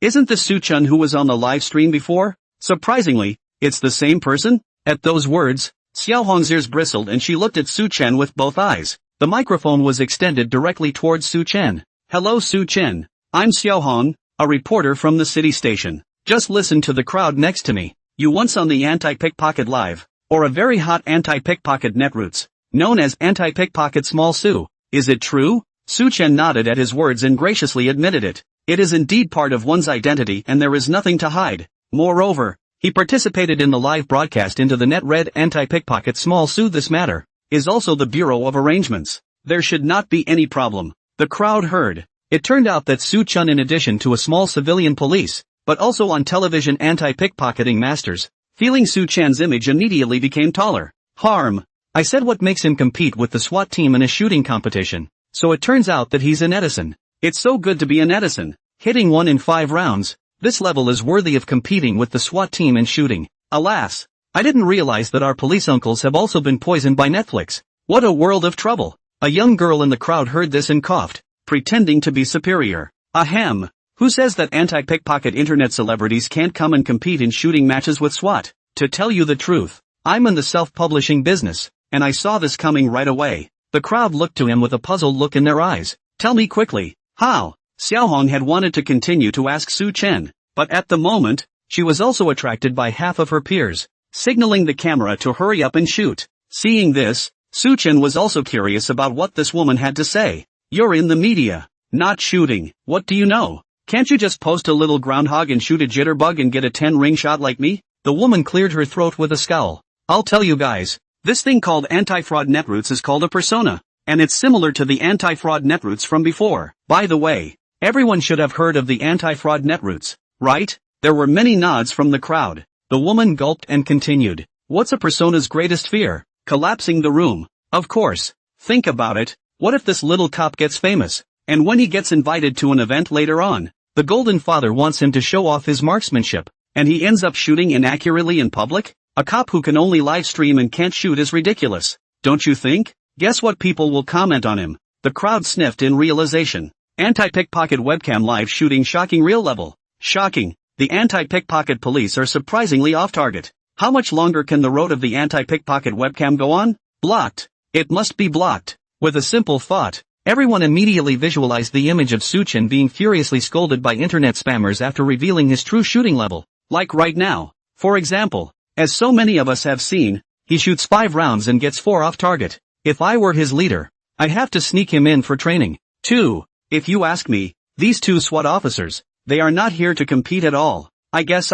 Isn't this Su Chen who was on the live stream before? Surprisingly, it's the same person? At those words, Xiaohong's ears bristled and she looked at Su Chen with both eyes. The microphone was extended directly towards Su Chen. Hello Su Chen. I'm Xiaohong, a reporter from the city station. Just listen to the crowd next to me. You once on the Anti-Pickpocket Live, or a very hot anti-pickpocket netroots, known as Anti-Pickpocket Small Su. Is it true? Su Chen nodded at his words and graciously admitted it. It is indeed part of one's identity and there is nothing to hide. Moreover, he participated in the live broadcast into the net read Anti-Pickpocket Small Su. This matter is also the Bureau of Arrangements. There should not be any problem. The crowd heard. It turned out that Su Chen, in addition to a small civilian police, but also on television anti-pickpocketing masters, feeling Su Chen's image immediately became taller. Harm. I said what makes him compete with the SWAT team in a shooting competition. So it turns out that he's an Edison. It's so good to be an Edison. Hitting 1 in 5 rounds. This level is worthy of competing with the SWAT team in shooting. Alas, I didn't realize that our police uncles have also been poisoned by Netflix. What a world of trouble. A young girl in the crowd heard this and coughed, pretending to be superior. Ahem. Who says that anti-pickpocket internet celebrities can't come and compete in shooting matches with SWAT? To tell you the truth, I'm in the self-publishing business, and I saw this coming right away. The crowd looked to him with a puzzled look in their eyes. Tell me quickly, how? Xiaohong had wanted to continue to ask Su Chen, but at the moment, she was also attracted by half of her peers, signaling the camera to hurry up and shoot. Seeing this, Su Chen was also curious about what this woman had to say. You're in the media, not shooting. What do you know? Can't you just post a little groundhog and shoot a jitterbug and get a 10-ring shot like me? The woman cleared her throat with a scowl. I'll tell you guys, this thing called anti-fraud netroots is called a persona, and it's similar to the anti-fraud netroots from before. By the way, everyone should have heard of the anti-fraud netroots, right? There were many nods from the crowd. The woman gulped and continued. What's a persona's greatest fear? Collapsing the room. Of course. Think about it. What if this little cop gets famous, and when he gets invited to an event later on, the Golden Father wants him to show off his marksmanship, and he ends up shooting inaccurately in public? A cop who can only live stream and can't shoot is ridiculous, don't you think? Guess what people will comment on him? The crowd sniffed in realization. Anti-pickpocket webcam live shooting shocking real level. Shocking. The anti-pickpocket police are surprisingly off target. How much longer can the road of the anti-pickpocket webcam go on? Blocked. It must be blocked. With a simple thought, everyone immediately visualized the image of Su Chen being furiously scolded by internet spammers after revealing his true shooting level. Like right now. For example, as so many of us have seen, he shoots 5 rounds and gets 4 off target. If I were his leader, I'd have to sneak him in for training. 2. If you ask me, these 2 SWAT officers, they are not here to compete at all. I guess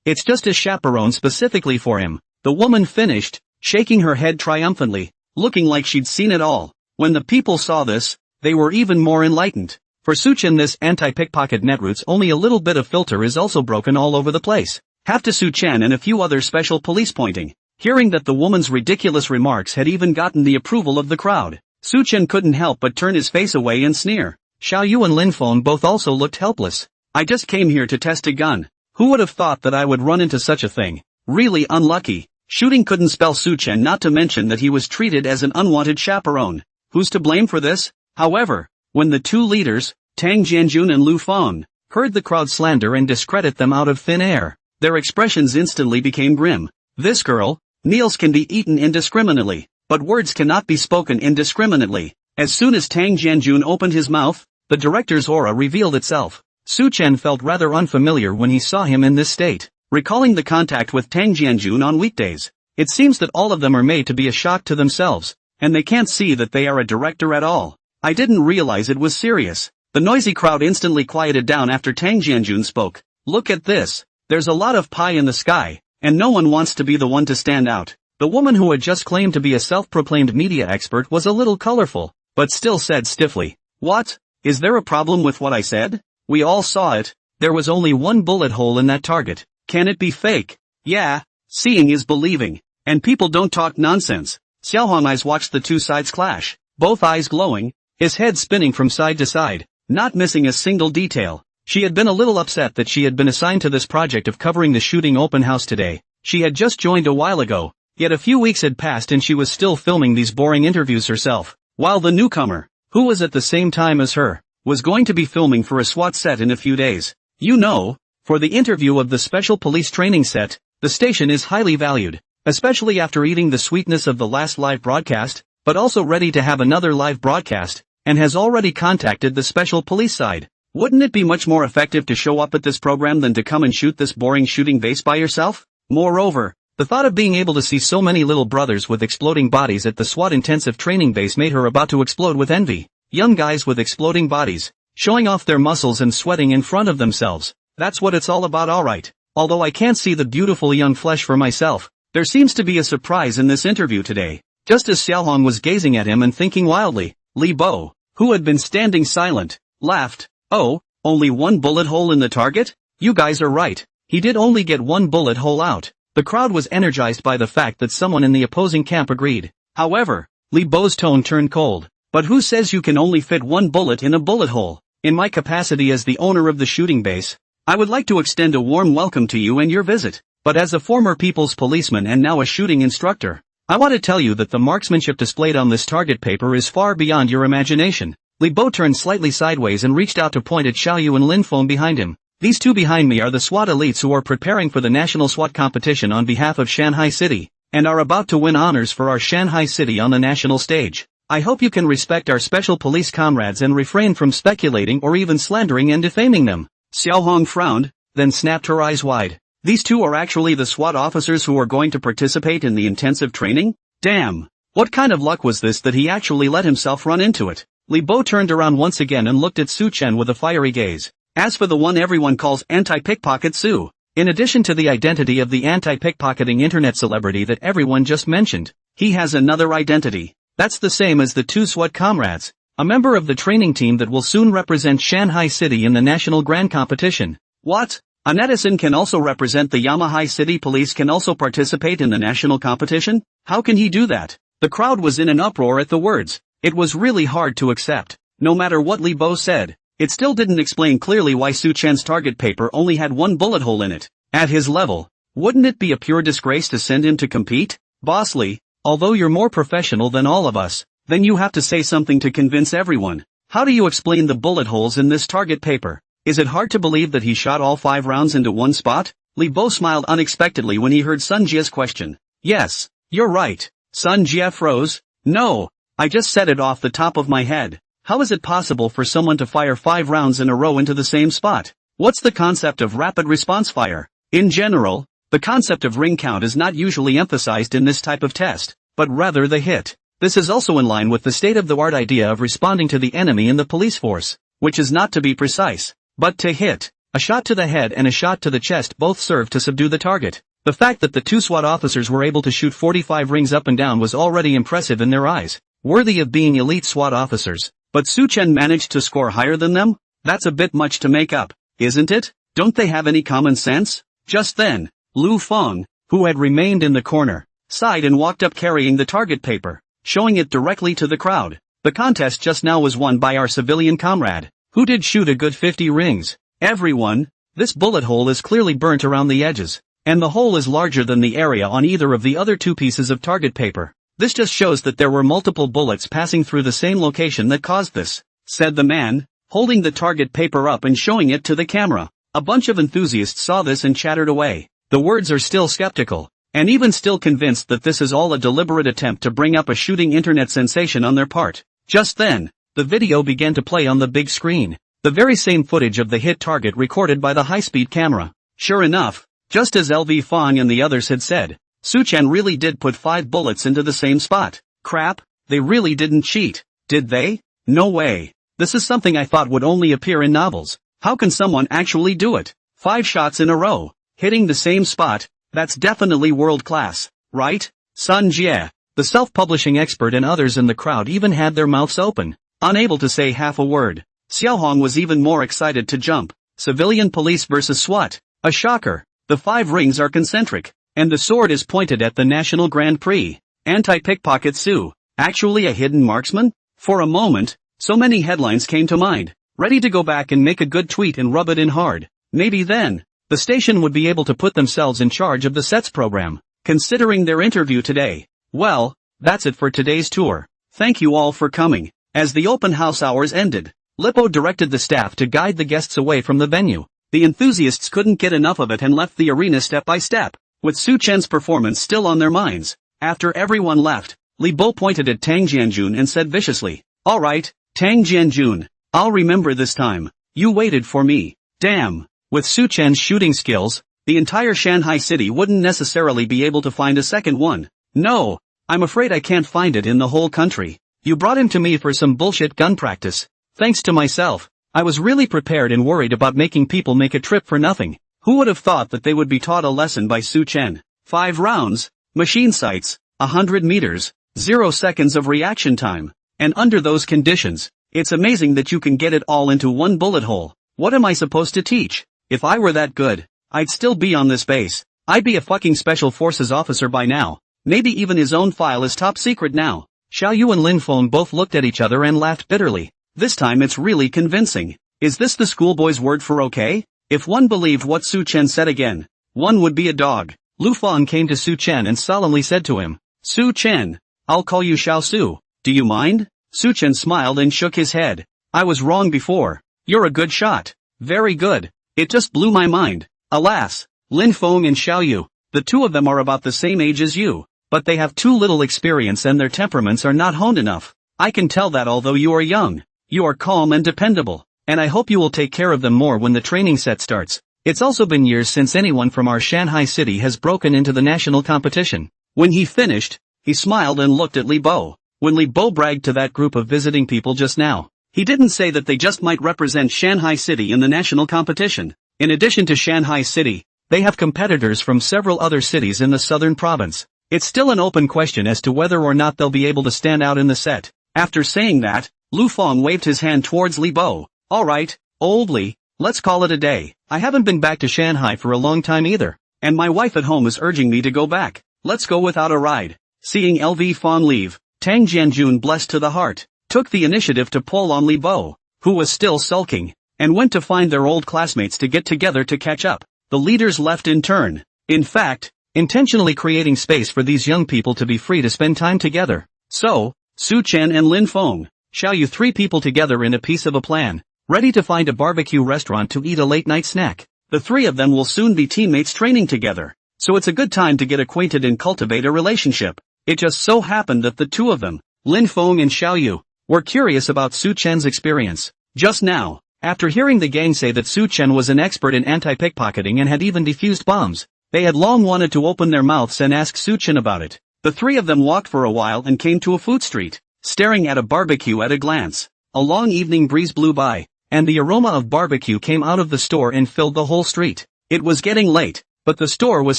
it's just a chaperone specifically for him. The woman finished, shaking her head triumphantly, looking like she'd seen it all. When the people saw this, they were even more enlightened. For Su Chen, this anti-pickpocket netroots only a little bit of filter is also broken all over the place. Half to Su Chen and a few other special police pointing. Hearing that the woman's ridiculous remarks had even gotten the approval of the crowd, Su Chen couldn't help but turn his face away and sneer. Xiao Yu and Lin Feng both also looked helpless. I just came here to test a gun. Who would have thought that I would run into such a thing? Really unlucky. Shooting couldn't spell Su Chen, not to mention that he was treated as an unwanted chaperone. Who's to blame for this? However, when the 2 leaders, Tang Jianjun and Lu Feng, heard the crowd slander and discredit them out of thin air, their expressions instantly became grim. This girl, meals can be eaten indiscriminately, but words cannot be spoken indiscriminately. As soon as Tang Jianjun opened his mouth, the director's aura revealed itself. Su Chen felt rather unfamiliar when he saw him in this state, recalling the contact with Tang Jianjun on weekdays. It seems that all of them are made to be a shock to themselves, and they can't see that they are a director at all. I didn't realize it was serious. The noisy crowd instantly quieted down after Tang Jianjun spoke. Look at this. There's a lot of pie in the sky, and no one wants to be the one to stand out. The woman who had just claimed to be a self-proclaimed media expert was a little colorful, but still said stiffly, What? Is there a problem with what I said? We all saw it. There was only one bullet hole in that target. Can it be fake? Yeah, seeing is believing. And people don't talk nonsense. Xiaohong's eyes watched the 2 sides clash, both eyes glowing, his head spinning from side to side, not missing a single detail. She had been a little upset that she had been assigned to this project of covering the shooting open house today. She had just joined a while ago, yet a few weeks had passed and she was still filming these boring interviews herself, while the newcomer, who was at the same time as her, was going to be filming for a SWAT set in a few days. You know, for the interview of the special police training set, the station is highly valued, especially after eating the sweetness of the last live broadcast, but also ready to have another live broadcast, and has already contacted the special police side. Wouldn't it be much more effective to show up at this program than to come and shoot this boring shooting base by yourself? Moreover, the thought of being able to see so many little brothers with exploding bodies at the SWAT intensive training base made her about to explode with envy. Young guys with exploding bodies, showing off their muscles and sweating in front of themselves. That's what it's all about, alright. Although I can't see the beautiful young flesh for myself, there seems to be a surprise in this interview today. Just as Xiaohong was gazing at him and thinking wildly, Li Bo, who had been standing silent, laughed. Oh, only one bullet hole in the target? You guys are right. He did only get one bullet hole out. The crowd was energized by the fact that someone in the opposing camp agreed. However, Li Bo's tone turned cold. But who says you can only fit one bullet in a bullet hole? In my capacity as the owner of the shooting base, I would like to extend a warm welcome to you and your visit. But as a former people's policeman and now a shooting instructor, I want to tell you that the marksmanship displayed on this target paper is far beyond your imagination. Li Bo turned slightly sideways and reached out to point at Xiaoyu and Lin Feng behind him. These two behind me are the SWAT elites who are preparing for the national SWAT competition on behalf of Shanghai City, and are about to win honors for our Shanghai City on the national stage. I hope you can respect our special police comrades and refrain from speculating or even slandering and defaming them. Xiao Hong frowned, then snapped her eyes wide. These two are actually the SWAT officers who are going to participate in the intensive training? Damn! What kind of luck was this that he actually let himself run into it? Li Bo turned around once again and looked at Su Chen with a fiery gaze. As for the one everyone calls anti-pickpocket Su, in addition to the identity of the anti-pickpocketing internet celebrity that everyone just mentioned, he has another identity. That's the same as the two SWAT comrades, a member of the training team that will soon represent Shanghai City in the national grand competition. What? A netizen can also represent the Yamahai City Police can also participate in the national competition? How can he do that? The crowd was in an uproar at the words. It was really hard to accept. No matter what Li Bo said, it still didn't explain clearly why Su Chen's target paper only had one bullet hole in it. At his level, wouldn't it be a pure disgrace to send him to compete? Boss Li, although you're more professional than all of us, then you have to say something to convince everyone. How do you explain the bullet holes in this target paper? Is it hard to believe that he shot all 5 rounds into one spot? Li Bo smiled unexpectedly when he heard Sun Jie's question. Yes, you're right. Sun Jie froze. No, I just said it off the top of my head. How is it possible for someone to fire 5 rounds in a row into the same spot? What's the concept of rapid response fire? In general, the concept of ring count is not usually emphasized in this type of test, but rather the hit. This is also in line with the state-of-the-art idea of responding to the enemy in the police force, which is not to be precise, but to hit. A shot to the head and a shot to the chest both serve to subdue the target. The fact that the two SWAT officers were able to shoot 45 rings up and down was already impressive in their eyes, worthy of being elite SWAT officers. But Su Chen managed to score higher than them? That's a bit much to make up, isn't it? Don't they have any common sense? Just then, Lu Feng, who had remained in the corner, sighed and walked up carrying the target paper, showing it directly to the crowd. The contest just now was won by our civilian comrade, who did shoot a good 50 rings. Everyone, this bullet hole is clearly burnt around the edges, and the hole is larger than the area on either of the other 2 pieces of target paper. This just shows that there were multiple bullets passing through the same location that caused this, said the man, holding the target paper up and showing it to the camera. A bunch of enthusiasts saw this and chattered away. The words are still skeptical, and even still convinced that this is all a deliberate attempt to bring up a shooting internet sensation on their part. Just then, the video began to play on the big screen, the very same footage of the hit target recorded by the high-speed camera. Sure enough, just as LV Fong and the others had said, Su Chen really did put 5 bullets into the same spot. Crap, they really didn't cheat, did they? No way. This is something I thought would only appear in novels. How can someone actually do it? 5 shots in a row, hitting the same spot, that's definitely world class, right? Sun Jie, the self-publishing expert and others in the crowd even had their mouths open, unable to say half a word. Xiao Hong was even more excited to jump. Civilian police versus SWAT. A shocker. The 5 rings are concentric, and the sword is pointed at the National Grand Prix. Anti-pickpocket Su, actually a hidden marksman? For a moment, so many headlines came to mind. Ready to go back and make a good tweet and rub it in hard. Maybe then, the station would be able to put themselves in charge of the sets program, considering their interview today. Well, that's it for today's tour. Thank you all for coming. As the open house hours ended, Lippo directed the staff to guide the guests away from the venue. The enthusiasts couldn't get enough of it and left the arena step by step, with Su Chen's performance still on their minds. After everyone left, Li Bo pointed at Tang Jianjun and said viciously, "Alright, Tang Jianjun, I'll remember this time. You waited for me." Damn. With Su Chen's shooting skills, the entire Shanghai city wouldn't necessarily be able to find a second one. No, I'm afraid I can't find it in the whole country. You brought him to me for some bullshit gun practice. Thanks to myself, I was really prepared and worried about making people make a trip for nothing. Who would have thought that they would be taught a lesson by Su Chen? 5 rounds, machine sights, 100 meters, 0 seconds of reaction time. And under those conditions, it's amazing that you can get it all into one bullet hole. What am I supposed to teach? If I were that good, I'd still be on this base. I'd be a fucking special forces officer by now. Maybe even his own file is top secret now. Xiaoyu and Lin Feng both looked at each other and laughed bitterly. This time it's really convincing. Is this the schoolboy's word for okay? If one believed what Su Chen said again, one would be a dog. Lu Feng came to Su Chen and solemnly said to him, "Su Chen, I'll call you Xiao Su. Do you mind?" Suchen smiled and shook his head. I was wrong before. You're a good shot. Very good. It just blew my mind. Alas, Lin Feng and Xiaoyu, the two of them are about the same age as you, but they have too little experience and their temperaments are not honed enough. I can tell that although you are young, you are calm and dependable, and I hope you will take care of them more when the training set starts. It's also been years since anyone from our Shanghai city has broken into the national competition. When he finished, he smiled and looked at Li Bo. When Li Bo bragged to that group of visiting people just now, he didn't say that they just might represent Shanghai City in the national competition. In addition to Shanghai City, they have competitors from several other cities in the southern province. It's still an open question as to whether or not they'll be able to stand out in the set. After saying that, Lu Feng waved his hand towards Li Bo. Alright, old Li, let's call it a day. I haven't been back to Shanghai for a long time either, and my wife at home is urging me to go back. Let's go without a ride. Seeing LV Feng leave, Tang Jianjun, blessed to the heart, took the initiative to pull on Li Bo, who was still sulking, and went to find their old classmates to get together to catch up. The leaders left in turn. In fact, intentionally creating space for these young people to be free to spend time together. So, Su Chen and Lin Feng, Xiaoyu, three people together in a piece of a plan, ready to find a barbecue restaurant to eat a late-night snack. The three of them will soon be teammates training together, so it's a good time to get acquainted and cultivate a relationship. It just so happened that the two of them, Lin Feng and Xiaoyu, were curious about Su Chen's experience. Just now, after hearing the gang say that Su Chen was an expert in anti-pickpocketing and had even defused bombs, they had long wanted to open their mouths and ask Su Chen about it. The three of them walked for a while and came to a food street, staring at a barbecue at a glance. A long evening breeze blew by, and the aroma of barbecue came out of the store and filled the whole street. It was getting late, but the store was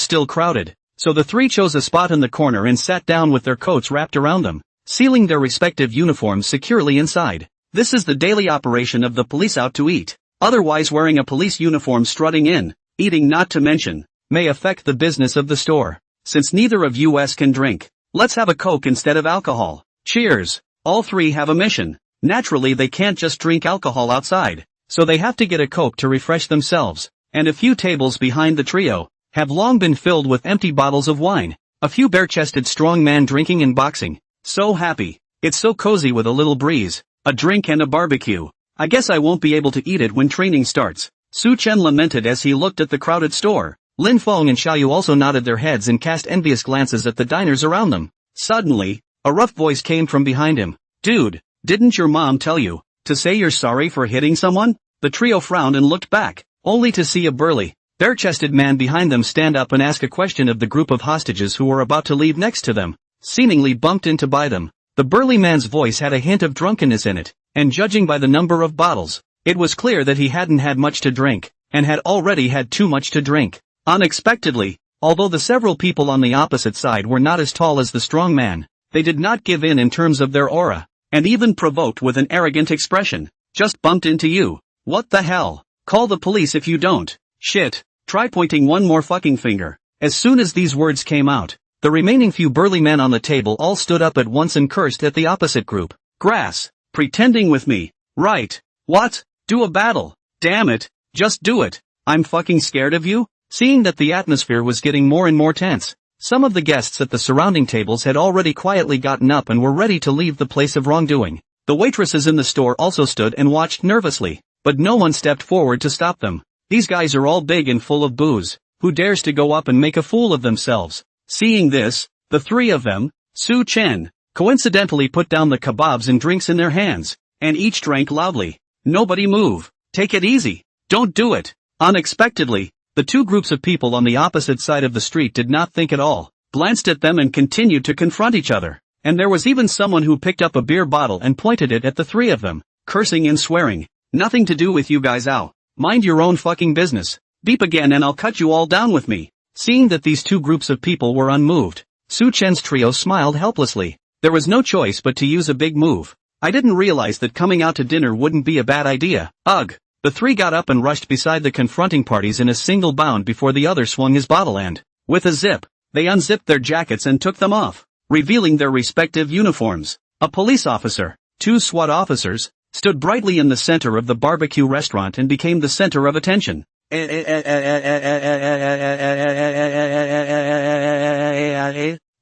still crowded, so the three chose a spot in the corner and sat down with their coats wrapped around them, sealing their respective uniforms securely inside. This is the daily operation of the police out to eat. Otherwise, wearing a police uniform strutting in, eating not to mention, may affect the business of the store. Since neither of us can drink, let's have a Coke instead of alcohol. Cheers. All three have a mission. Naturally, they can't just drink alcohol outside, so they have to get a Coke to refresh themselves, and a few tables behind the trio have long been filled with empty bottles of wine. A few bare-chested strong men drinking and boxing. So happy. It's so cozy with a little breeze, a drink and a barbecue. I guess I won't be able to eat it when training starts. Su Chen lamented as he looked at the crowded store. Lin Feng and Xiaoyu also nodded their heads and cast envious glances at the diners around them. Suddenly, a rough voice came from behind him. Dude, didn't your mom tell you to say you're sorry for hitting someone? The trio frowned and looked back, only to see a burly, bare-chested man behind them stand up and ask a question of the group of hostages who were about to leave next to them, seemingly bumped into by them. The burly man's voice had a hint of drunkenness in it, and judging by the number of bottles, it was clear that he hadn't had much to drink, and had already had too much to drink. Unexpectedly, although the several people on the opposite side were not as tall as the strong man, they did not give in terms of their aura, and even provoked with an arrogant expression. Just bumped into you. What the hell? Call the police if you don't. Shit. Try pointing one more fucking finger. As soon as these words came out, the remaining few burly men on the table all stood up at once and cursed at the opposite group. Grass. Pretending with me. Right. What? Do a battle. Damn it. Just do it. I'm fucking scared of you? Seeing that the atmosphere was getting more and more tense, some of the guests at the surrounding tables had already quietly gotten up and were ready to leave the place of wrongdoing. The waitresses in the store also stood and watched nervously, but no one stepped forward to stop them. These guys are all big and full of booze. Who dares to go up and make a fool of themselves? Seeing this, the three of them, Su Chen, coincidentally put down the kebabs and drinks in their hands, and each drank loudly. Nobody move. Take it easy. Don't do it. Unexpectedly, the two groups of people on the opposite side of the street did not think at all, glanced at them and continued to confront each other. And there was even someone who picked up a beer bottle and pointed it at the three of them, cursing and swearing. Nothing to do with you guys, ow. Mind your own fucking business. Beep again and I'll cut you all down with me. Seeing that these two groups of people were unmoved, Su Chen's trio smiled helplessly. There was no choice but to use a big move. I didn't realize that coming out to dinner wouldn't be a bad idea. Ugh. The three got up and rushed beside the confronting parties in a single bound before the other swung his bottle and, with a zip, they unzipped their jackets and took them off, revealing their respective uniforms. A police officer, two SWAT officers, stood brightly in the center of the barbecue restaurant and became the center of attention.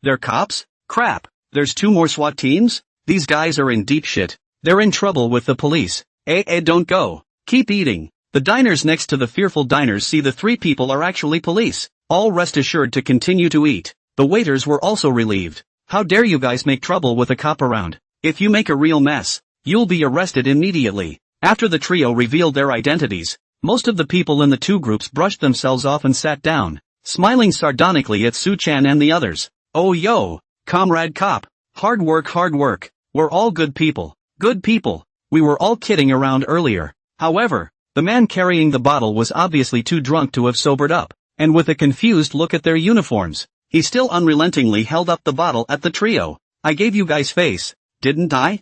They're cops? Crap, there's two more SWAT teams? these guys are in deep shit. They're in trouble with the police. Don't go. Keep eating. The diners next to the fearful diners see the three people are actually police. All rest assured to continue to eat. The waiters were also relieved. How dare you guys make trouble with a cop around? If you make a real mess, you'll be arrested immediately. After the trio revealed their identities, most of the people in the two groups brushed themselves off and sat down, smiling sardonically at Su-chan and the others. Oh yo, comrade cop. Hard work, hard work. We're all good people. Good people. We were all kidding around earlier. However, the man carrying the bottle was obviously too drunk to have sobered up, and with a confused look at their uniforms, he still unrelentingly held up the bottle at the trio. I gave you guys face, didn't I?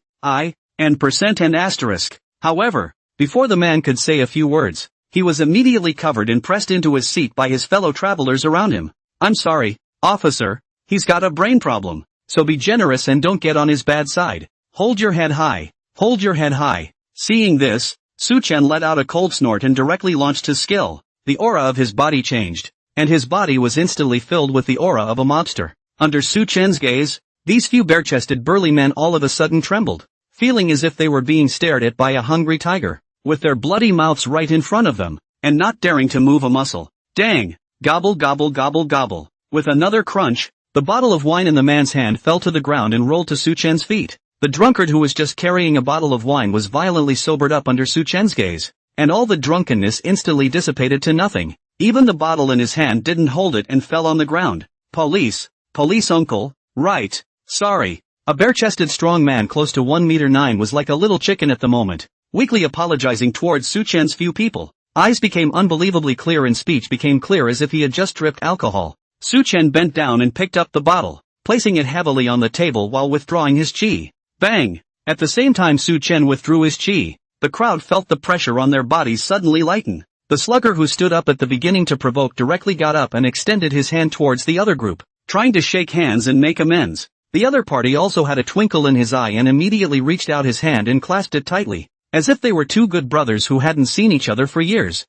And percent and asterisk. However, before the man could say a few words, he was immediately covered and pressed into his seat by his fellow travelers around him. I'm sorry, officer, he's got a brain problem, so be generous and don't get on his bad side. Hold your head high. Hold your head high. Seeing this, Su-chan let out a cold snort and directly launched his skill. The aura of his body changed, and his body was instantly filled with the aura of a mobster. Under Su-chan's gaze, these few bare-chested burly men all of a sudden trembled, feeling as if they were being stared at by a hungry tiger, with their bloody mouths right in front of them, and not daring to move a muscle. Dang! Gobble gobble gobble gobble. With another crunch, the bottle of wine in the man's hand fell to the ground and rolled to Su-chan's feet. The drunkard who was just carrying a bottle of wine was violently sobered up under Su-chan's gaze, and all the drunkenness instantly dissipated to nothing. Even the bottle in his hand didn't hold it and fell on the ground. Police uncle, right, sorry. A bare-chested strong man close to 1 meter 9 was like a little chicken at the moment, weakly apologizing towards Su-chan's few people. Eyes became unbelievably clear and speech became clear as if he had just dripped alcohol. Su-chan bent down and picked up the bottle, placing it heavily on the table while withdrawing his chi. Bang! At the same time Su-chan withdrew his chi, the crowd felt the pressure on their bodies suddenly lighten. The slugger who stood up at the beginning to provoke directly got up and extended his hand towards the other group, trying to shake hands and make amends. The other party also had a twinkle in his eye and immediately reached out his hand and clasped it tightly, as if they were two good brothers who hadn't seen each other for years.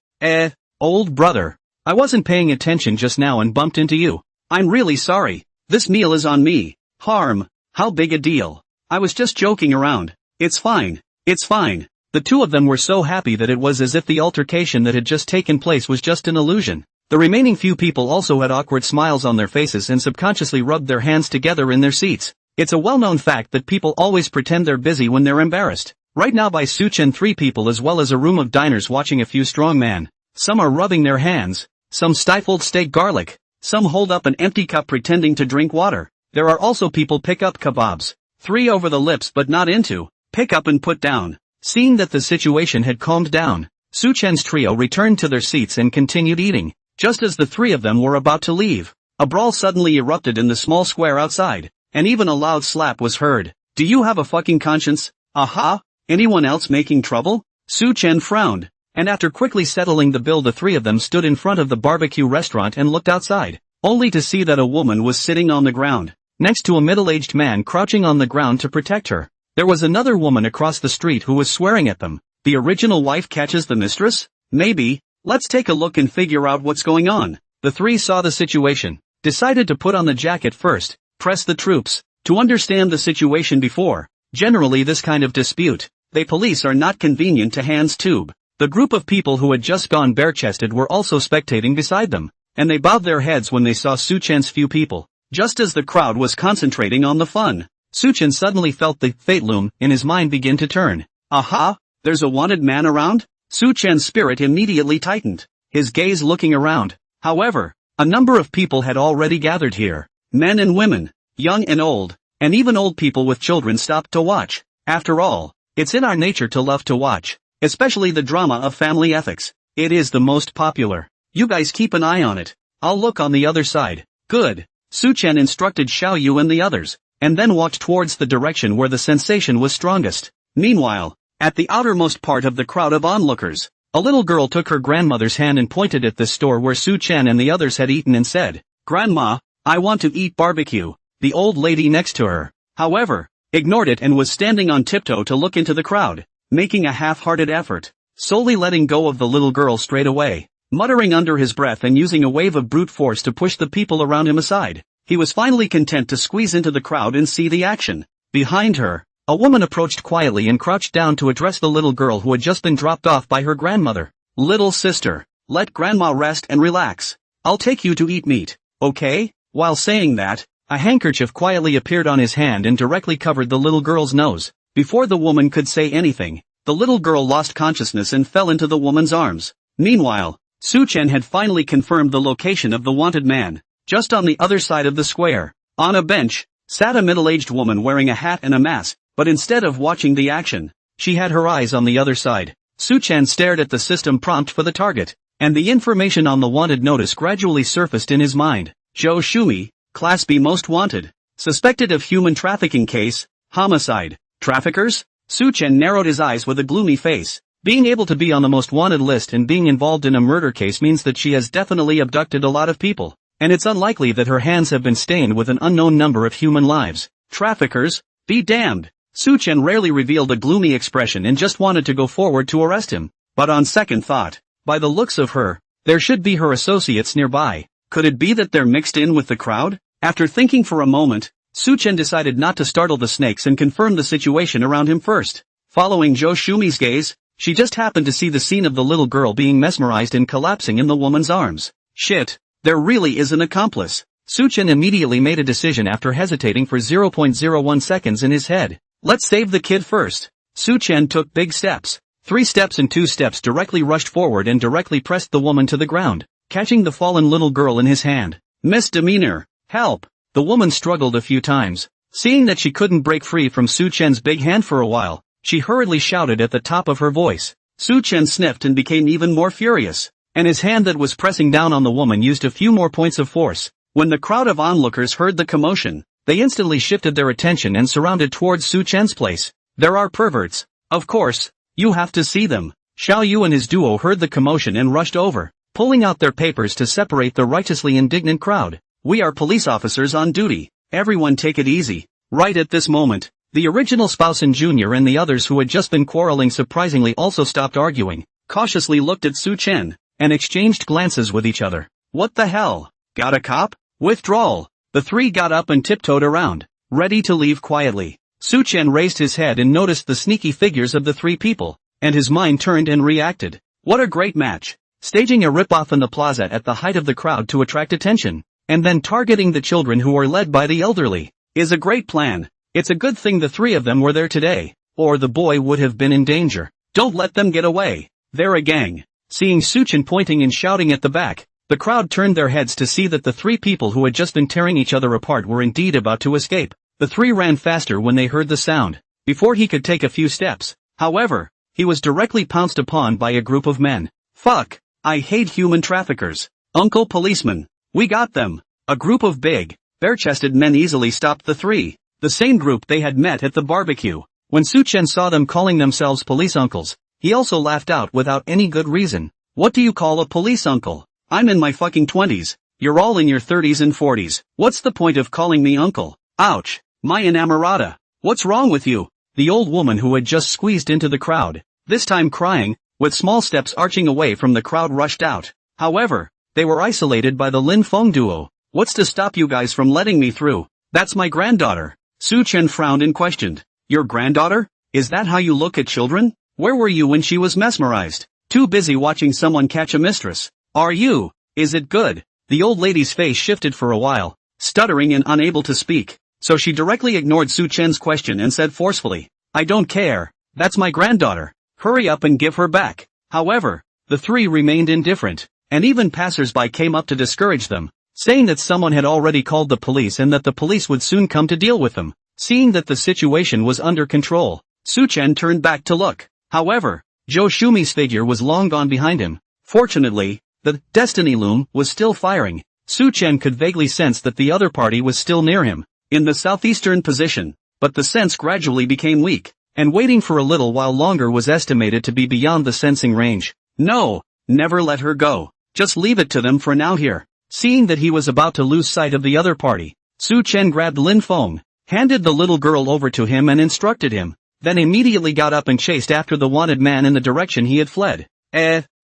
Old brother. I wasn't paying attention just now and bumped into you. I'm really sorry. This meal is on me. Harm. How big a deal. I was just joking around. It's fine. It's fine. The two of them were so happy that it was as if the altercation that had just taken place was just an illusion. The remaining few people also had awkward smiles on their faces and subconsciously rubbed their hands together in their seats. It's a well-known fact that people always pretend they're busy when they're embarrassed. Right now by Su-chan three people as well as a room of diners watching a few strong men. Some are rubbing their hands, some stifled steak garlic, some hold up an empty cup pretending to drink water. There are also people pick up kebabs. 3 over the lips but not into, pick up and put down. Seeing that the situation had calmed down, Su-chan's trio returned to their seats and continued eating. Just as the three of them were about to leave, a brawl suddenly erupted in the small square outside, and even a loud slap was heard. Do you have a fucking conscience? Aha? Anyone else making trouble? Su-chan frowned, and after quickly settling the bill the three of them stood in front of the barbecue restaurant and looked outside, only to see that a woman was sitting on the ground, next to a middle-aged man crouching on the ground to protect her. There was another woman across the street who was swearing at them. The original wife catches the mistress? Maybe. Let's take a look and figure out what's going on. The three saw the situation, decided to put on the jacket first, press the troops, to understand the situation before. Generally this kind of dispute, they police are not convenient to hands tube. The group of people who had just gone bare-chested were also spectating beside them, and they bowed their heads when they saw Su-chan's few people. Just as the crowd was concentrating on the fun, Su-chan suddenly felt the fate loom in his mind begin to turn. Aha! There's a wanted man around? Su-chan's spirit immediately tightened, his gaze looking around. However, a number of people had already gathered here. Men and women, young and old, and even old people with children stopped to watch. After all, it's in our nature to love to watch, especially the drama of family ethics. It is the most popular. You guys keep an eye on it. I'll look on the other side. Good. Su-chan instructed Xiao Yu and the others, and then walked towards the direction where the sensation was strongest. Meanwhile, at the outermost part of the crowd of onlookers, a little girl took her grandmother's hand and pointed at the store where Su-chan and the others had eaten and said, "Grandma, I want to eat barbecue." The old lady next to her, however, ignored it and was standing on tiptoe to look into the crowd, making a half-hearted effort, solely letting go of the little girl straight away, muttering under his breath and using a wave of brute force to push the people around him aside. He was finally content to squeeze into the crowd and see the action. Behind her, A woman approached quietly and crouched down to address the little girl who had just been dropped off by her grandmother. Little sister, let grandma rest and relax. I'll take you to eat meat, okay? While saying that, a handkerchief quietly appeared on his hand and directly covered the little girl's nose. Before the woman could say anything, the little girl lost consciousness and fell into the woman's arms. Meanwhile, Su-chen had finally confirmed the location of the wanted man. Just on the other side of the square, on a bench, sat a middle-aged woman wearing a hat and a mask, but instead of watching the action, she had her eyes on the other side. Su-chen stared at the system prompt for the target, and the information on the wanted notice gradually surfaced in his mind. Joe Shumi, Class B Most Wanted. Suspected of human trafficking case, homicide. Traffickers? Su-chen narrowed his eyes with a gloomy face. Being able to be on the most wanted list and being involved in a murder case means that she has definitely abducted a lot of people, and it's unlikely that her hands have been stained with an unknown number of human lives. Traffickers? Be damned. Su-chen rarely revealed a gloomy expression and just wanted to go forward to arrest him. But on second thought, by the looks of her, there should be her associates nearby. Could it be that they're mixed in with the crowd? After thinking for a moment, Su-chen decided not to startle the snakes and confirm the situation around him first. Following Joe Shumi's gaze, she just happened to see the scene of the little girl being mesmerized and collapsing in the woman's arms. Shit, there really is an accomplice. Su-chen immediately made a decision after hesitating for 0.01 seconds in his head. Let's save the kid first. Su-chen took big steps. 3 steps and 2 steps directly rushed forward and directly pressed the woman to the ground, catching the fallen little girl in his hand. Misdemeanor. Help. The woman struggled a few times. Seeing that she couldn't break free from Su-chen's big hand for a while, she hurriedly shouted at the top of her voice. Su-chen sniffed and became even more furious, and his hand that was pressing down on the woman used a few more points of force. When the crowd of onlookers heard the commotion, they instantly shifted their attention and surrounded towards Su-chen's place. There are perverts. Of course. You have to see them. Xiao Yu and his duo heard the commotion and rushed over, pulling out their papers to separate the righteously indignant crowd. We are police officers on duty. Everyone take it easy. Right at this moment, the original spouse and Junior and the others who had just been quarreling surprisingly also stopped arguing, cautiously looked at Su-chen, and exchanged glances with each other. What the hell? Got a cop? Withdrawal. The 3 got up and tiptoed around, ready to leave quietly. Su-chen raised his head and noticed the sneaky figures of the 3 people, and his mind turned and reacted. What a great match. Staging a ripoff in the plaza at the height of the crowd to attract attention, and then targeting the children who are led by the elderly, is a great plan. It's a good thing the 3 of them were there today, or the boy would have been in danger. Don't let them get away. They're a gang. Seeing Su-chen pointing and shouting at the back, the crowd turned their heads to see that the 3 people who had just been tearing each other apart were indeed about to escape. The 3 ran faster when they heard the sound. Before he could take a few steps, however, he was directly pounced upon by a group of men. Fuck, I hate human traffickers. Uncle Policeman, we got them. A group of big, bare-chested men easily stopped the 3, the same group they had met at the barbecue. When Su-chen saw them calling themselves police uncles, he also laughed out without any good reason. What do you call a police uncle? I'm in my fucking 20s. You're all in your 30s and 40s. What's the point of calling me uncle? Ouch. My enamorada. What's wrong with you? The old woman who had just squeezed into the crowd, this time crying, with small steps arching away from the crowd rushed out. However, they were isolated by the Lin Feng duo. What's to stop you guys from letting me through? That's my granddaughter. Su-chen frowned and questioned. Your granddaughter? Is that how you look at children? Where were you when she was mesmerized? Too busy watching someone catch a mistress. Are you? Is it good? The old lady's face shifted for a while, stuttering and unable to speak. So she directly ignored Su-chen's question and said forcefully, I don't care. That's my granddaughter. Hurry up and give her back. However, the 3 remained indifferent, and even passers-by came up to discourage them, saying that someone had already called the police and that the police would soon come to deal with them. Seeing that the situation was under control, Su-chen turned back to look. However, Joe Shumi's figure was long gone behind him. Fortunately, the destiny loom was still firing. Su-chen could vaguely sense that the other party was still near him, in the southeastern position, but the sense gradually became weak, and waiting for a little while longer was estimated to be beyond the sensing range. No, never let her go. Just leave it to them for now here. Seeing that he was about to lose sight of the other party, Su-chen grabbed Lin Feng, handed the little girl over to him and instructed him, then immediately got up and chased after the wanted man in the direction he had fled.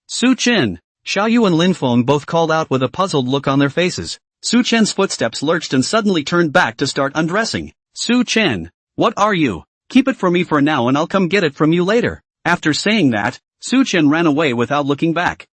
Su-chen! Xiao Yu and Lin Feng both called out with a puzzled look on their faces. Su-chen's footsteps lurched and suddenly turned back to start undressing. Su-chen! What are you? Keep it for me for now and I'll come get it from you later. After saying that, Su Chen ran away without looking back.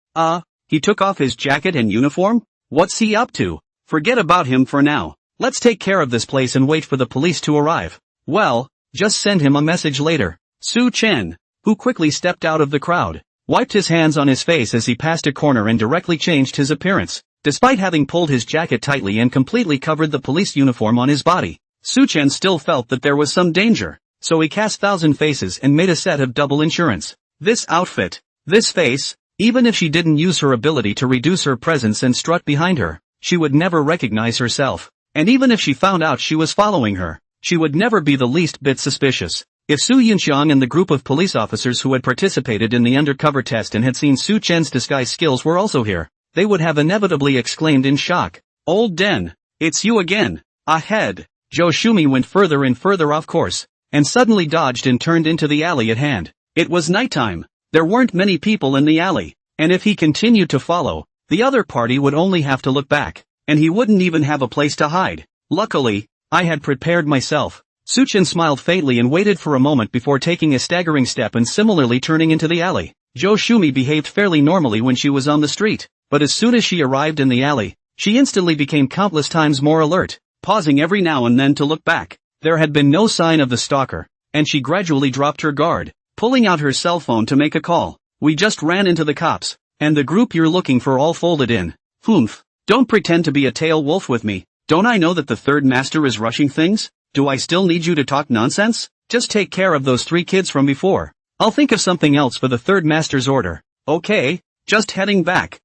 He took off his jacket and uniform? What's he up to? Forget about him for now. Let's take care of this place and wait for the police to arrive. Well, just send him a message later. Su Chen, who quickly stepped out of the crowd, wiped his hands on his face as he passed a corner and directly changed his appearance. Despite having pulled his jacket tightly and completely covered the police uniform on his body, Su Chen still felt that there was some danger, so he cast Thousand Faces and made a set of double insurance. This outfit, this face, even if she didn't use her ability to reduce her presence and strut behind her, she would never recognize herself. And even if she found out she was following her, she would never be the least bit suspicious. If Su Yunxiang and the group of police officers who had participated in the undercover test and had seen Su Chen's disguise skills were also here, they would have inevitably exclaimed in shock, "Old Den, it's you again." Ahead, Zhou Shumi went further and further off course, and suddenly dodged and turned into the alley at hand. It was nighttime, there weren't many people in the alley, and if he continued to follow, the other party would only have to look back, and he wouldn't even have a place to hide. Luckily, I had prepared myself. Su Chen smiled faintly and waited for a moment before taking a staggering step and similarly turning into the alley. Zhou Shumi behaved fairly normally when she was on the street, but as soon as she arrived in the alley, she instantly became countless times more alert, pausing every now and then to look back. There had been no sign of the stalker, and she gradually dropped her guard, pulling out her cell phone to make a call. "We just ran into the cops, and the group you're looking for all folded in." "Humph, don't pretend to be a tail wolf with me. Don't I know that the third master is rushing things? Do I still need you to talk nonsense? Just take care of those 3 kids from before. I'll think of something else for the third master's order." "Okay, just heading back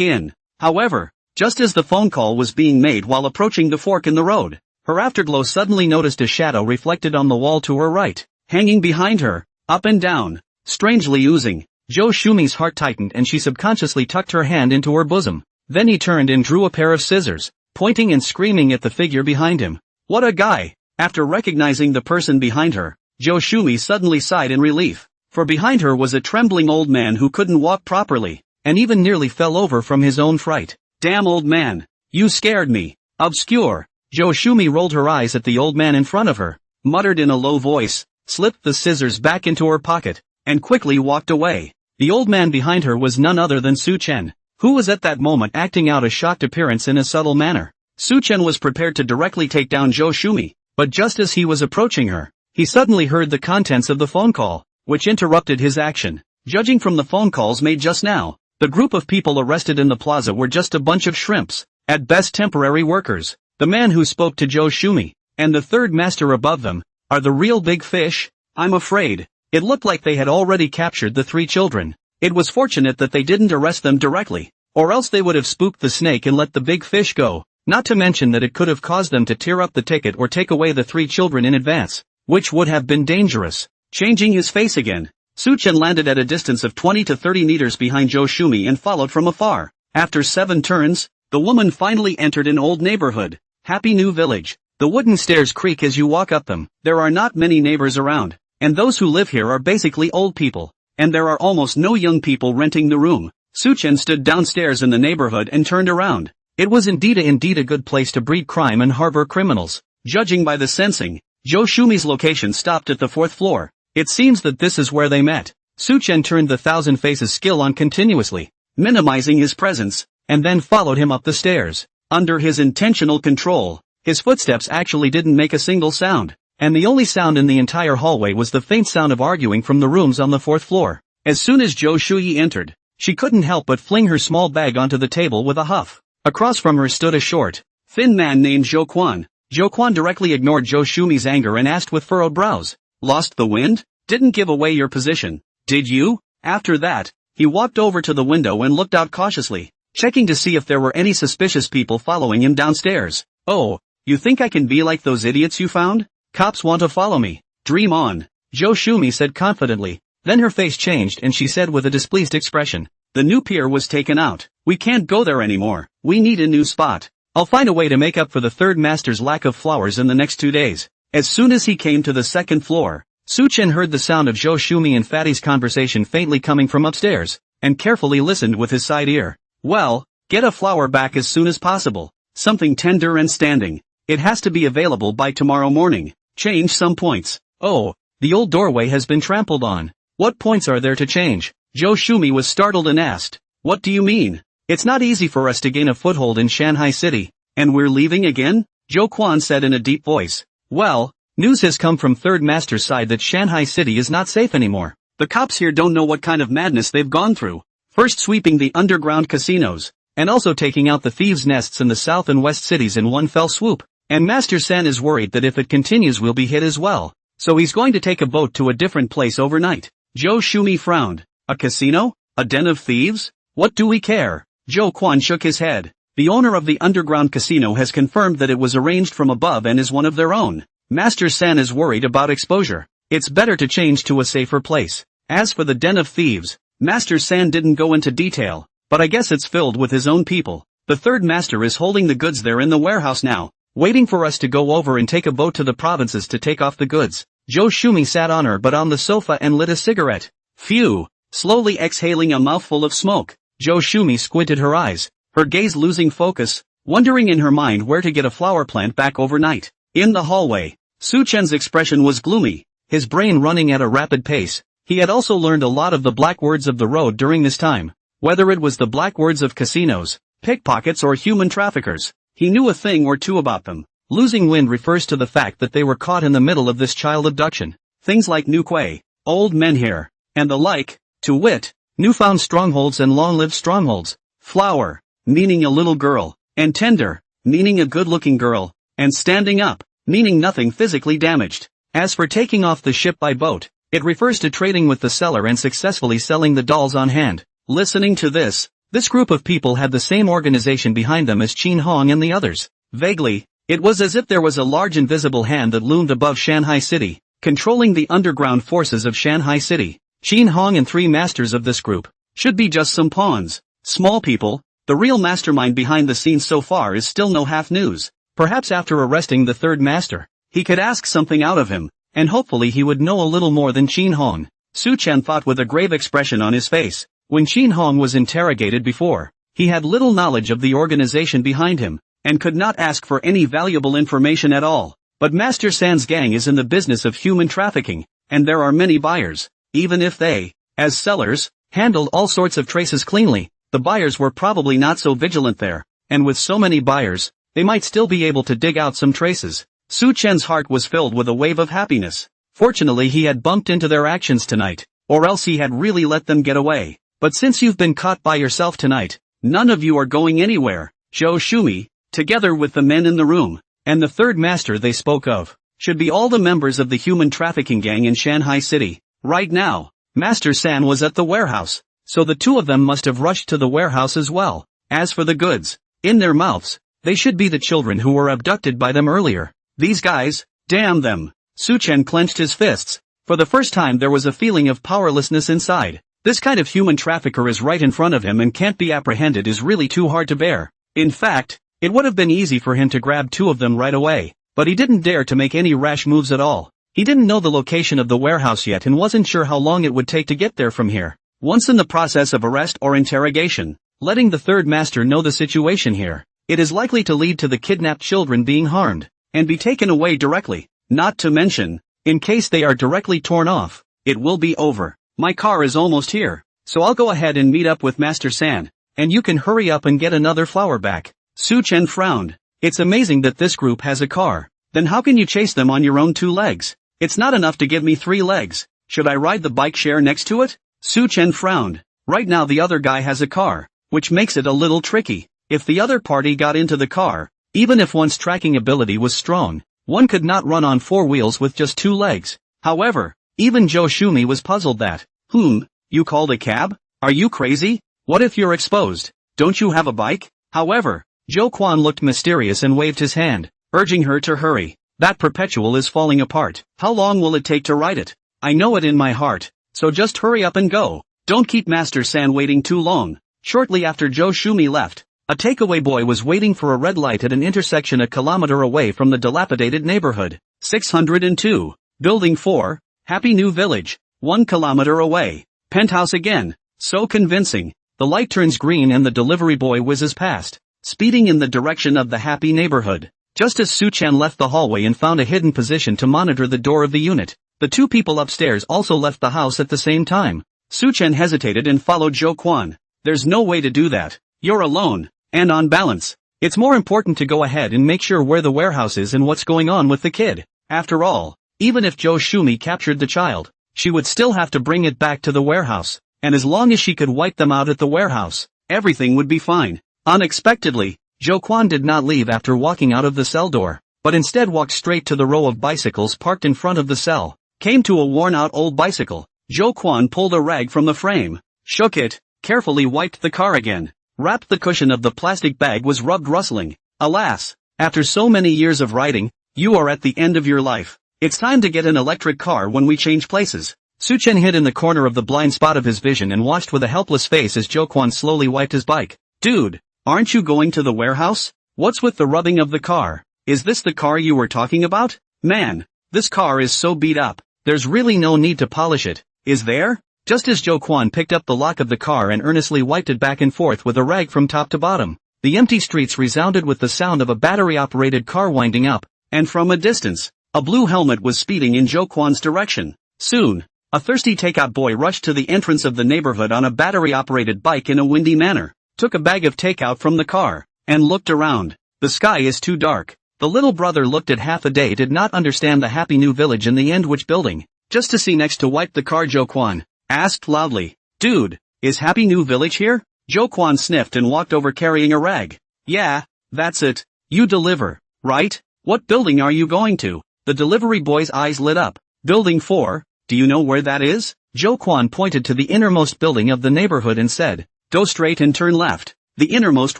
in." However, just as the phone call was being made while approaching the fork in the road, her afterglow suddenly noticed a shadow reflected on the wall to her right, hanging behind her, up and down, strangely oozing. Zhou Shumi's heart tightened and she subconsciously tucked her hand into her bosom. Then he turned and drew a pair of scissors, pointing and screaming at the figure behind him. "What a guy!" After recognizing the person behind her, Zhou Shumi suddenly sighed in relief, for behind her was a trembling old man who couldn't walk properly, and even nearly fell over from his own fright. "Damn old man, you scared me." Obscure. Zhou Shumi rolled her eyes at the old man in front of her, muttered in a low voice, slipped the scissors back into her pocket, and quickly walked away. The old man behind her was none other than Su Chen, who was at that moment acting out a shocked appearance in a subtle manner. Su Chen was prepared to directly take down Zhou Shumi, but just as he was approaching her, he suddenly heard the contents of the phone call, which interrupted his action. Judging from the phone calls made just now, the group of people arrested in the plaza were just a bunch of shrimps, at best temporary workers. The man who spoke to Zhou Shumi, and the third master above them, are the real big fish? I'm afraid. It looked like they had already captured the 3 children. It was fortunate that they didn't arrest them directly, or else they would have spooked the snake and let the big fish go, not to mention that it could have caused them to tear up the ticket or take away the 3 children in advance, which would have been dangerous. Changing his face again, Su Chen landed at a distance of 20 to 30 meters behind Zhou Shumi and followed from afar. After 7 turns, the woman finally entered an old neighborhood. Happy New Village. The wooden stairs creak as you walk up them. There are not many neighbors around, and those who live here are basically old people, and there are almost no young people renting the room. Su Chen stood downstairs in the neighborhood and turned around. It was indeed a good place to breed crime and harbor criminals. Judging by the sensing, Zhou Shumi's location stopped at the 4th floor. It seems that this is where they met. Su Chen turned the Thousand Faces skill on continuously, minimizing his presence, and then followed him up the stairs. Under his intentional control, his footsteps actually didn't make a single sound, and the only sound in the entire hallway was the faint sound of arguing from the rooms on the 4th floor. As soon as Zhou Shuyi entered, she couldn't help but fling her small bag onto the table with a huff. Across from her stood a short, thin man named Zhou Quan. Zhou Quan directly ignored Zhou Shumi's anger and asked with furrowed brows, "Lost the wind? Didn't give away your position, did you?" After that, he walked over to the window and looked out cautiously, checking to see if there were any suspicious people following him downstairs. "Oh, you think I can be like those idiots you found? Cops want to follow me. Dream on," Zhou Shumi said confidently. Then her face changed and she said with a displeased expression, "The new pier was taken out. We can't go there anymore. We need a new spot. I'll find a way to make up for the third master's lack of flowers in the next 2 days." As soon as he came to the 2nd floor, Su Chen heard the sound of Zhou Shumi and Fatty's conversation faintly coming from upstairs, and carefully listened with his side ear. "Well, get a flower back as soon as possible. Something tender and standing. It has to be available by tomorrow morning. Change some points." "Oh, The old doorway has been trampled on. What points are there to change? Joe Shumi was startled and asked. What do you mean? It's not easy for us to gain a foothold in Shanghai City. And we're leaving again? Joe Quan said in a deep voice. Well, news has come from Third Master's side that Shanghai City is not safe anymore. The cops here don't know what kind of madness they've gone through. First sweeping the underground casinos, and also taking out the thieves' nests in the south and west cities in one fell swoop. And Master San is worried that if it continues we'll be hit as well. So he's going to take a boat to a different place overnight. Joe Shumi frowned. A casino? A den of thieves? What do we care? Joe Quan shook his head. The owner of the underground casino has confirmed that it was arranged from above and is one of their own. Master San is worried about exposure. It's better to change to a safer place. As for the den of thieves, Master San didn't go into detail, but I guess it's filled with his own people. The third master is holding the goods there in the warehouse now, waiting for us to go over and take a boat to the provinces to take off the goods. Joe Shumi sat on her but on the sofa and lit a cigarette. Phew! Slowly exhaling a mouthful of smoke, Joe Shumi squinted her eyes, her gaze losing focus, wondering in her mind where to get a flower plant back overnight. In the hallway, Su Chen's expression was gloomy, his brain running at a rapid pace. He had also learned a lot of the black words of the road during this time. Whether it was the black words of casinos, pickpockets or human traffickers, he knew a thing or two about them. Losing wind refers to the fact that they were caught in the middle of this child abduction. Things like new quay, old menhir, and the like, to wit, newfound strongholds and long-lived strongholds. Flower, meaning a little girl, and tender, meaning a good-looking girl, and standing up, meaning nothing physically damaged. As for taking off the ship by boat, it refers to trading with the seller and successfully selling the dolls on hand. Listening to this group of people had the same organization behind them as Qin Hong and the others. Vaguely, it was as if there was a large invisible hand that loomed above Shanghai City, controlling the underground forces of Shanghai City. Qin Hong and three masters of this group should be just some pawns, small people. The real mastermind behind the scenes so far is still no half news. Perhaps after arresting the third master, he could ask something out of him, and hopefully he would know a little more than Qin Hong. Su Chen thought with a grave expression on his face. When Qin Hong was interrogated before, he had little knowledge of the organization behind him, and could not ask for any valuable information at all. But Master San's gang is in the business of human trafficking, and there are many buyers. Even if they, as sellers, handled all sorts of traces cleanly, the buyers were probably not so vigilant there, and with so many buyers, they might still be able to dig out some traces. Su Chen's heart was filled with a wave of happiness. Fortunately he had bumped into their actions tonight, or else he had really let them get away. But since you've been caught by yourself tonight, none of you are going anywhere. Joe Shumi, together with the men in the room, and the third master they spoke of, should be all the members of the human trafficking gang in Shanghai City. Right now, Master San was at the warehouse, so the two of them must have rushed to the warehouse as well. As for the goods, in their mouths, they should be the children who were abducted by them earlier. These guys, damn them. Su Chen clenched his fists. For the first time there was a feeling of powerlessness inside. This kind of human trafficker is right in front of him and can't be apprehended is really too hard to bear. In fact, it would have been easy for him to grab two of them right away, but he didn't dare to make any rash moves at all. He didn't know the location of the warehouse yet and wasn't sure how long it would take to get there from here. Once in the process of arrest or interrogation, letting the third master know the situation here, it is likely to lead to the kidnapped children being harmed, and be taken away directly. Not to mention, in case they are directly torn off, it will be over. My car is almost here, so I'll go ahead and meet up with Master San, and you can hurry up and get another flower back. Su Chen frowned. It's amazing that this group has a car. Then how can you chase them on your own 2 legs? It's not enough to give me 3 legs. Should I ride the bike share next to it? Su Chen frowned. Right now the other guy has a car, which makes it a little tricky. If the other party got into the car, even if one's tracking ability was strong, one could not run on 4 wheels with just 2 legs. However, even Joe Shumi was puzzled that, you called a cab? Are you crazy? What if you're exposed? Don't you have a bike? However, Joe Quan looked mysterious and waved his hand, urging her to hurry. That perpetual is falling apart. How long will it take to ride it? I know it in my heart, so just hurry up and go. Don't keep Master San waiting too long. Shortly after Joe Shumi left, a takeaway boy was waiting for a red light at an intersection a kilometer away from the dilapidated neighborhood. 602. Building 4, Happy New Village. 1 kilometer away. Penthouse again. So convincing. The light turns green and the delivery boy whizzes past, speeding in the direction of the happy neighborhood. Just as Su Chen left the hallway and found a hidden position to monitor the door of the unit, The two people upstairs also left the house at the same time. Su Chen hesitated and followed Zhou Quan. There's no way to do that. You're alone, and on balance. It's more important to go ahead and make sure where the warehouse is and what's going on with the kid. After all, even if Zhou Shumi captured the child, she would still have to bring it back to the warehouse, and as long as she could wipe them out at the warehouse, everything would be fine. Unexpectedly, Zhou Quan did not leave after walking out of the cell door, but instead walked straight to the row of bicycles parked in front of the cell. Came to a worn-out old bicycle. Zhou Quan pulled a rag from the frame, shook it, carefully wiped the car again, wrapped the cushion of the plastic bag was rubbed rustling. Alas, after so many years of riding, you are at the end of your life. It's time to get an electric car when we change places. Su Chen hid in the corner of the blind spot of his vision and watched with a helpless face as Zhou Quan slowly wiped his bike. Dude, aren't you going to the warehouse? What's with the rubbing of the car? Is this the car you were talking about? Man, this car is so beat up. There's really no need to polish it, is there? Just as Zhou Quan picked up the lock of the car and earnestly wiped it back and forth with a rag from top to bottom, the empty streets resounded with the sound of a battery-operated car winding up, and from a distance, a blue helmet was speeding in Zhou Quan's direction. Soon, a thirsty takeout boy rushed to the entrance of the neighborhood on a battery-operated bike in a windy manner, took a bag of takeout from the car, and looked around. The sky is too dark. The little brother looked at half a day, did not understand the happy new village in the end which building, just to see next to wipe the car. Zhou Quan asked loudly, Dude, is happy new village here? Zhou Quan sniffed and walked over carrying a rag. Yeah, that's it. You deliver, right? What building are you going to? The delivery boy's eyes lit up. Building 4, do you know where that is? Zhou Quan pointed to the innermost building of the neighborhood and said, Go straight and turn left. The innermost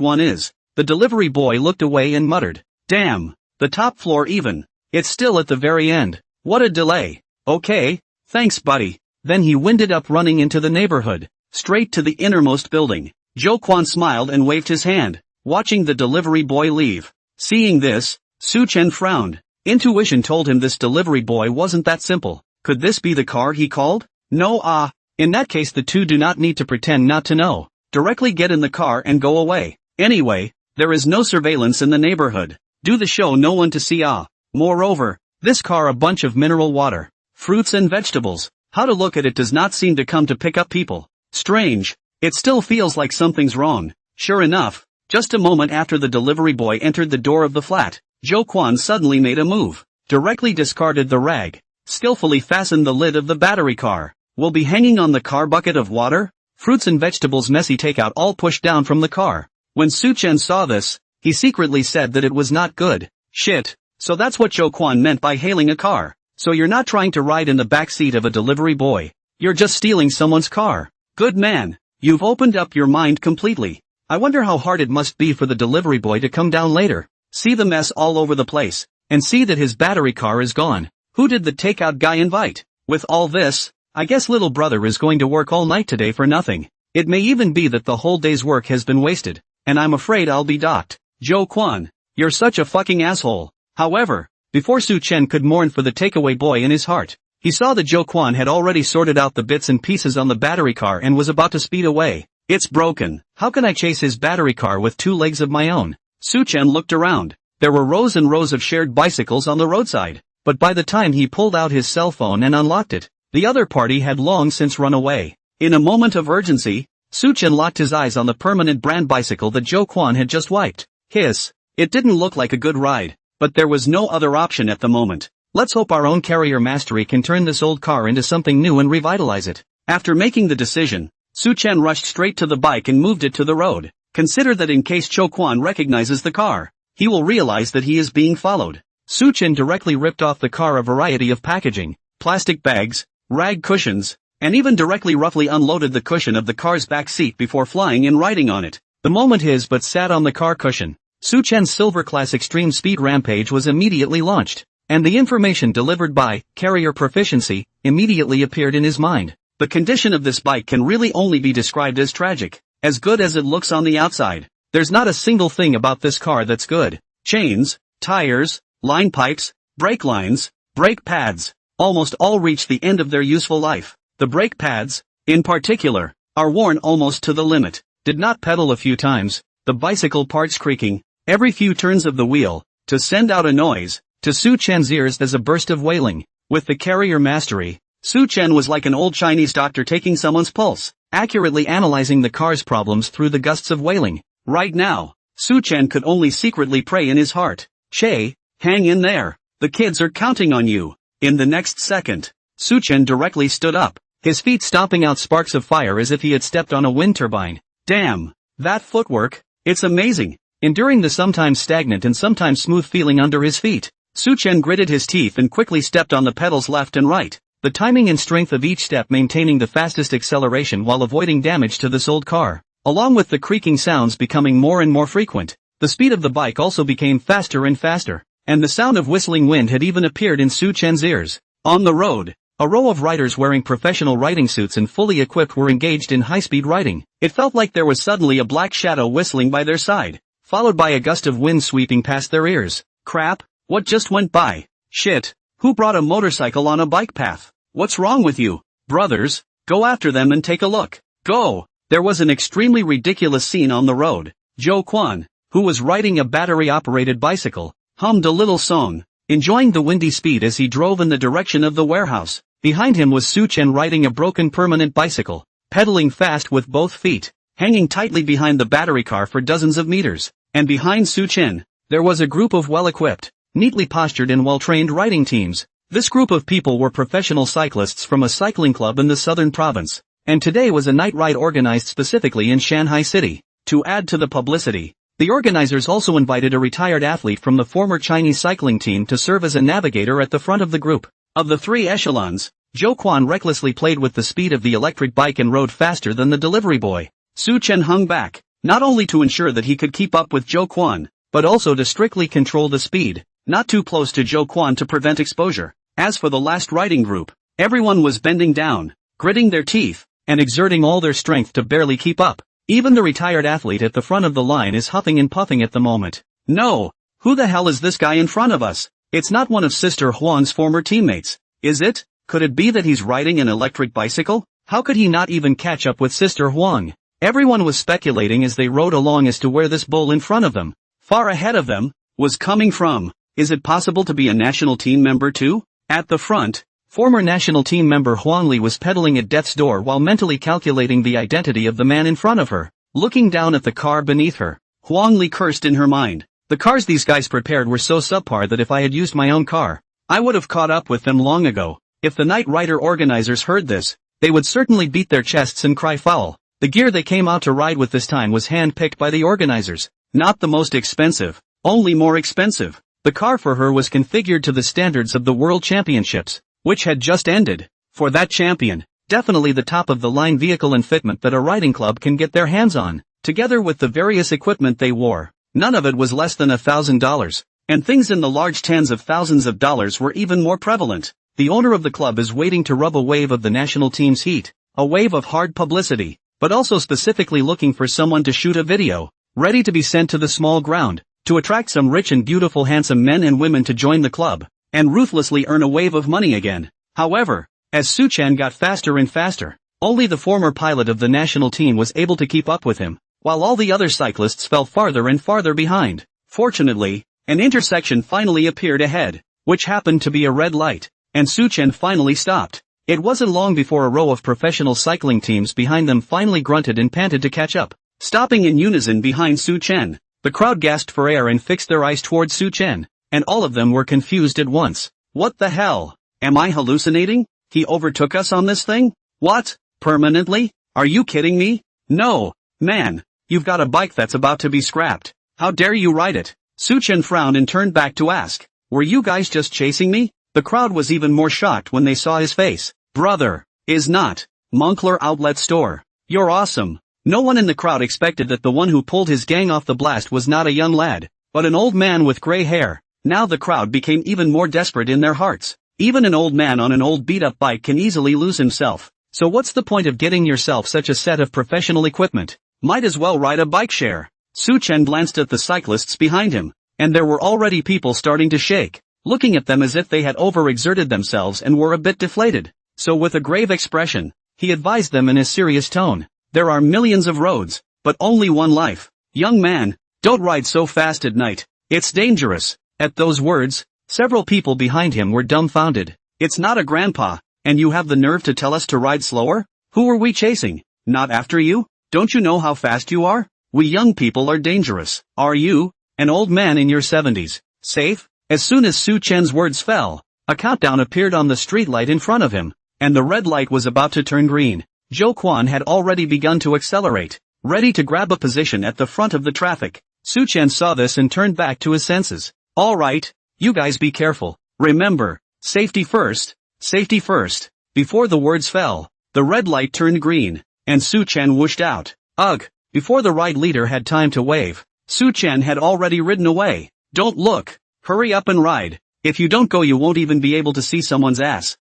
one is. The delivery boy looked away and muttered, Damn, the top floor even. It's still at the very end. What a delay. Okay, thanks buddy. Then he winded up running into the neighborhood, straight to the innermost building. Zhou Quan smiled and waved his hand, watching the delivery boy leave. Seeing this, Su Chen frowned. Intuition told him this delivery boy wasn't that simple. Could this be the car he called? No, in that case the two do not need to pretend not to know. Directly get in the car and go away. Anyway, there is no surveillance in the neighborhood. Do the show no one to see. Moreover, this car a bunch of mineral water, fruits and vegetables. How to look at it does not seem to come to pick up people. Strange. It still feels like something's wrong. Sure enough, just a moment after the delivery boy entered the door of the flat, Zhou Quan suddenly made a move. Directly discarded the rag. Skillfully fastened the lid of the battery car. Will be hanging on the car bucket of water? Fruits and vegetables messy takeout all pushed down from the car. When Su Chen saw this, he secretly said that it was not good. Shit. So that's what Zhou Quan meant by hailing a car. So you're not trying to ride in the back seat of a delivery boy. You're just stealing someone's car. Good man. You've opened up your mind completely. I wonder how hard it must be for the delivery boy to come down later, see the mess all over the place, and see that his battery car is gone. Who did the takeout guy invite? With all this, I guess little brother is going to work all night today for nothing. It may even be that the whole day's work has been wasted, and I'm afraid I'll be docked. Zhou Quan, you're such a fucking asshole. However, before Su Chen could mourn for the takeaway boy in his heart, he saw that Zhou Quan had already sorted out the bits and pieces on the battery car and was about to speed away. It's broken. How can I chase his battery car with 2 legs of my own? Su Chen looked around. There were rows and rows of shared bicycles on the roadside, but by the time he pulled out his cell phone and unlocked it, the other party had long since run away. In a moment of urgency, Su Chen locked his eyes on the permanent brand bicycle that Zhou Quan had just wiped. Hiss. It didn't look like a good ride, but there was no other option at the moment. Let's hope our own carrier mastery can turn this old car into something new and revitalize it. After making the decision, Su Chen rushed straight to the bike and moved it to the road. Consider that in case Zhou Quan recognizes the car, he will realize that he is being followed. Su Chen directly ripped off the car a variety of packaging, plastic bags, rag cushions, and even directly roughly unloaded the cushion of the car's back seat before flying and riding on it. The moment his butt sat on the car cushion, Su Chen's Silver Class Extreme Speed Rampage was immediately launched, and the information delivered by carrier proficiency immediately appeared in his mind. The condition of this bike can really only be described as tragic. As good as it looks on the outside, there's not a single thing about this car that's good. Chains, tires, line pipes, brake lines, brake pads, almost all reach the end of their useful life. The brake pads, in particular, are worn almost to the limit. Did not pedal a few times, the bicycle parts creaking, every few turns of the wheel, to send out a noise, to Su Chen's ears as a burst of wailing. With the carrier mastery, Su Chen was like an old Chinese doctor taking someone's pulse, accurately analyzing the car's problems through the gusts of wailing. Right now, Su Chen could only secretly pray in his heart. Che, hang in there. The kids are counting on you. In the next second, Su Chen directly stood up, his feet stomping out sparks of fire as if he had stepped on a wind turbine. Damn, that footwork, it's amazing. Enduring the sometimes stagnant and sometimes smooth feeling under his feet, Su Chen gritted his teeth and quickly stepped on the pedals left and right, the timing and strength of each step maintaining the fastest acceleration while avoiding damage to this old car. Along with the creaking sounds becoming more and more frequent, the speed of the bike also became faster and faster, and the sound of whistling wind had even appeared in Su Chen's ears. On the road, a row of riders wearing professional riding suits and fully equipped were engaged in high-speed riding. It felt like there was suddenly a black shadow whistling by their side, followed by a gust of wind sweeping past their ears. Crap, what just went by? Shit, who brought a motorcycle on a bike path? What's wrong with you? Brothers, go after them and take a look. Go! There was an extremely ridiculous scene on the road. Zhou Quan, who was riding a battery-operated bicycle, hummed a little song, enjoying the windy speed as he drove in the direction of the warehouse. Behind him was Su Chen riding a broken permanent bicycle, pedaling fast with both feet, hanging tightly behind the battery car for dozens of meters. And behind Su Chen, there was a group of well-equipped, neatly postured and well-trained riding teams. This group of people were professional cyclists from a cycling club in the southern province, and today was a night ride organized specifically in Shanghai City. To add to the publicity, the organizers also invited a retired athlete from the former Chinese cycling team to serve as a navigator at the front of the group. Of the three echelons, Zhou Quan recklessly played with the speed of the electric bike and rode faster than the delivery boy. Su Chen hung back, not only to ensure that he could keep up with Zhou Quan, but also to strictly control the speed, not too close to Zhou Quan to prevent exposure. As for the last riding group, everyone was bending down, gritting their teeth, and exerting all their strength to barely keep up. Even the retired athlete at the front of the line is huffing and puffing at the moment. No, who the hell is this guy in front of us? It's not one of Sister Huang's former teammates, is it? Could it be that he's riding an electric bicycle? How could he not even catch up with Sister Huang? Everyone was speculating as they rode along as to where this bull in front of them, far ahead of them, was coming from. Is it possible to be a national team member too? At the front, former national team member Huang Li was pedaling at death's door while mentally calculating the identity of the man in front of her. Looking down at the car beneath her, Huang Li cursed in her mind. The cars these guys prepared were so subpar that if I had used my own car, I would have caught up with them long ago. If the Night Rider organizers heard this, they would certainly beat their chests and cry foul. The gear they came out to ride with this time was hand-picked by the organizers. Not the most expensive, only more expensive. The car for her was configured to the standards of the World Championships, which had just ended. For that champion, definitely the top-of-the-line vehicle and fitment that a riding club can get their hands on, together with the various equipment they wore. None of it was less than $1,000, and things in the large tens of thousands of dollars were even more prevalent. The owner of the club is waiting to rub a wave of the national team's heat, a wave of hard publicity, but also specifically looking for someone to shoot a video, ready to be sent to the small ground, to attract some rich and beautiful handsome men and women to join the club, and ruthlessly earn a wave of money again. However, as Su Chen got faster and faster, only the former pilot of the national team was able to keep up with him, while all the other cyclists fell farther and farther behind. Fortunately, an intersection finally appeared ahead, which happened to be a red light, and Su Chen finally stopped. It wasn't long before a row of professional cycling teams behind them finally grunted and panted to catch up. Stopping in unison behind Su Chen, the crowd gasped for air and fixed their eyes towards Su Chen, and all of them were confused at once. What the hell? Am I hallucinating? He overtook us on this thing? What? Permanently? Are you kidding me? No, man, you've got a bike that's about to be scrapped. How dare you ride it? Su Chen frowned and turned back to ask, were you guys just chasing me? The crowd was even more shocked when they saw his face. Brother, is not. Moncler Outlet Store. You're awesome. No one in the crowd expected that the one who pulled his gang off the blast was not a young lad, but an old man with gray hair. Now the crowd became even more desperate in their hearts. Even an old man on an old beat-up bike can easily lose himself. So what's the point of getting yourself such a set of professional equipment? Might as well ride a bike share. Su Chen glanced at the cyclists behind him, and there were already people starting to shake, looking at them as if they had overexerted themselves and were a bit deflated. So with a grave expression, he advised them in a serious tone. There are millions of roads, but only one life. Young man, don't ride so fast at night. It's dangerous. At those words, several people behind him were dumbfounded. It's not a grandpa, and you have the nerve to tell us to ride slower? Who are we chasing? Not after you? Don't you know how fast you are? We young people are dangerous. Are you, an old man in your 70s, safe? As soon as Su Chen's words fell, a countdown appeared on the streetlight in front of him, and the red light was about to turn green. Zhou Quan had already begun to accelerate, ready to grab a position at the front of the traffic. Su Chen saw this and turned back to his senses. All right, you guys be careful. Remember, safety first, safety first. Before the words fell, the red light turned green, and Su Chen whooshed out. Ugh! Before the ride leader had time to wave, Su Chen had already ridden away. Don't look! Hurry up and ride. If you don't go you won't even be able to see someone's ass.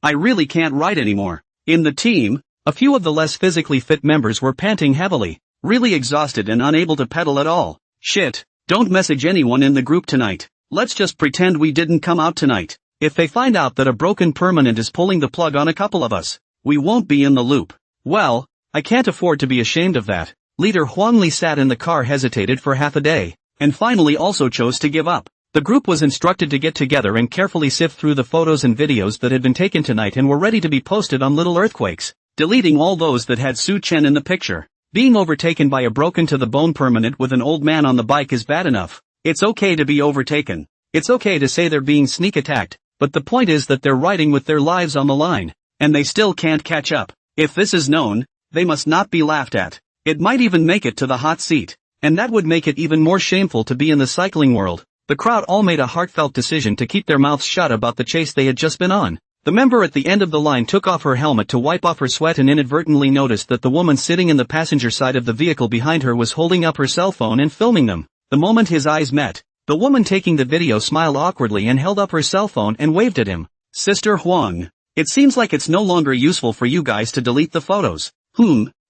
I really can't ride anymore. In the team, a few of the less physically fit members were panting heavily, really exhausted and unable to pedal at all. Shit, don't message anyone in the group tonight. Let's just pretend we didn't come out tonight. If they find out that a broken permanent is pulling the plug on a couple of us, we won't be in the loop. Well, I can't afford to be ashamed of that. Leader Huangli sat in the car, hesitated for half a day, and finally also chose to give up. The group was instructed to get together and carefully sift through the photos and videos that had been taken tonight and were ready to be posted on Little Earthquakes, deleting all those that had Su Chen in the picture. Being overtaken by a broken to the bone permanent with an old man on the bike is bad enough. It's okay to be overtaken. It's okay to say they're being sneak attacked, but the point is that they're riding with their lives on the line, and they still can't catch up. If this is known, they must not be laughed at. It might even make it to the hot seat, and that would make it even more shameful to be in the cycling world. The crowd all made a heartfelt decision to keep their mouths shut about the chase they had just been on. The member at the end of the line took off her helmet to wipe off her sweat and inadvertently noticed that the woman sitting in the passenger side of the vehicle behind her was holding up her cell phone and filming them. The moment his eyes met, the woman taking the video smiled awkwardly and held up her cell phone and waved at him. Sister Huang, it seems like it's no longer useful for you guys to delete the photos.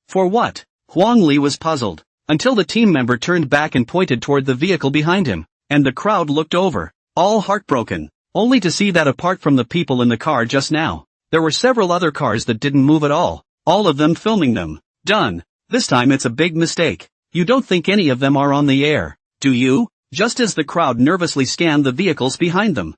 For what? Huang Li was puzzled, until the team member turned back and pointed toward the vehicle behind him, and the crowd looked over, all heartbroken, only to see that apart from the people in the car just now, there were several other cars that didn't move at all of them filming them. Done. This time it's a big mistake. You don't think any of them are on the air, do you? Just as the crowd nervously scanned the vehicles behind them,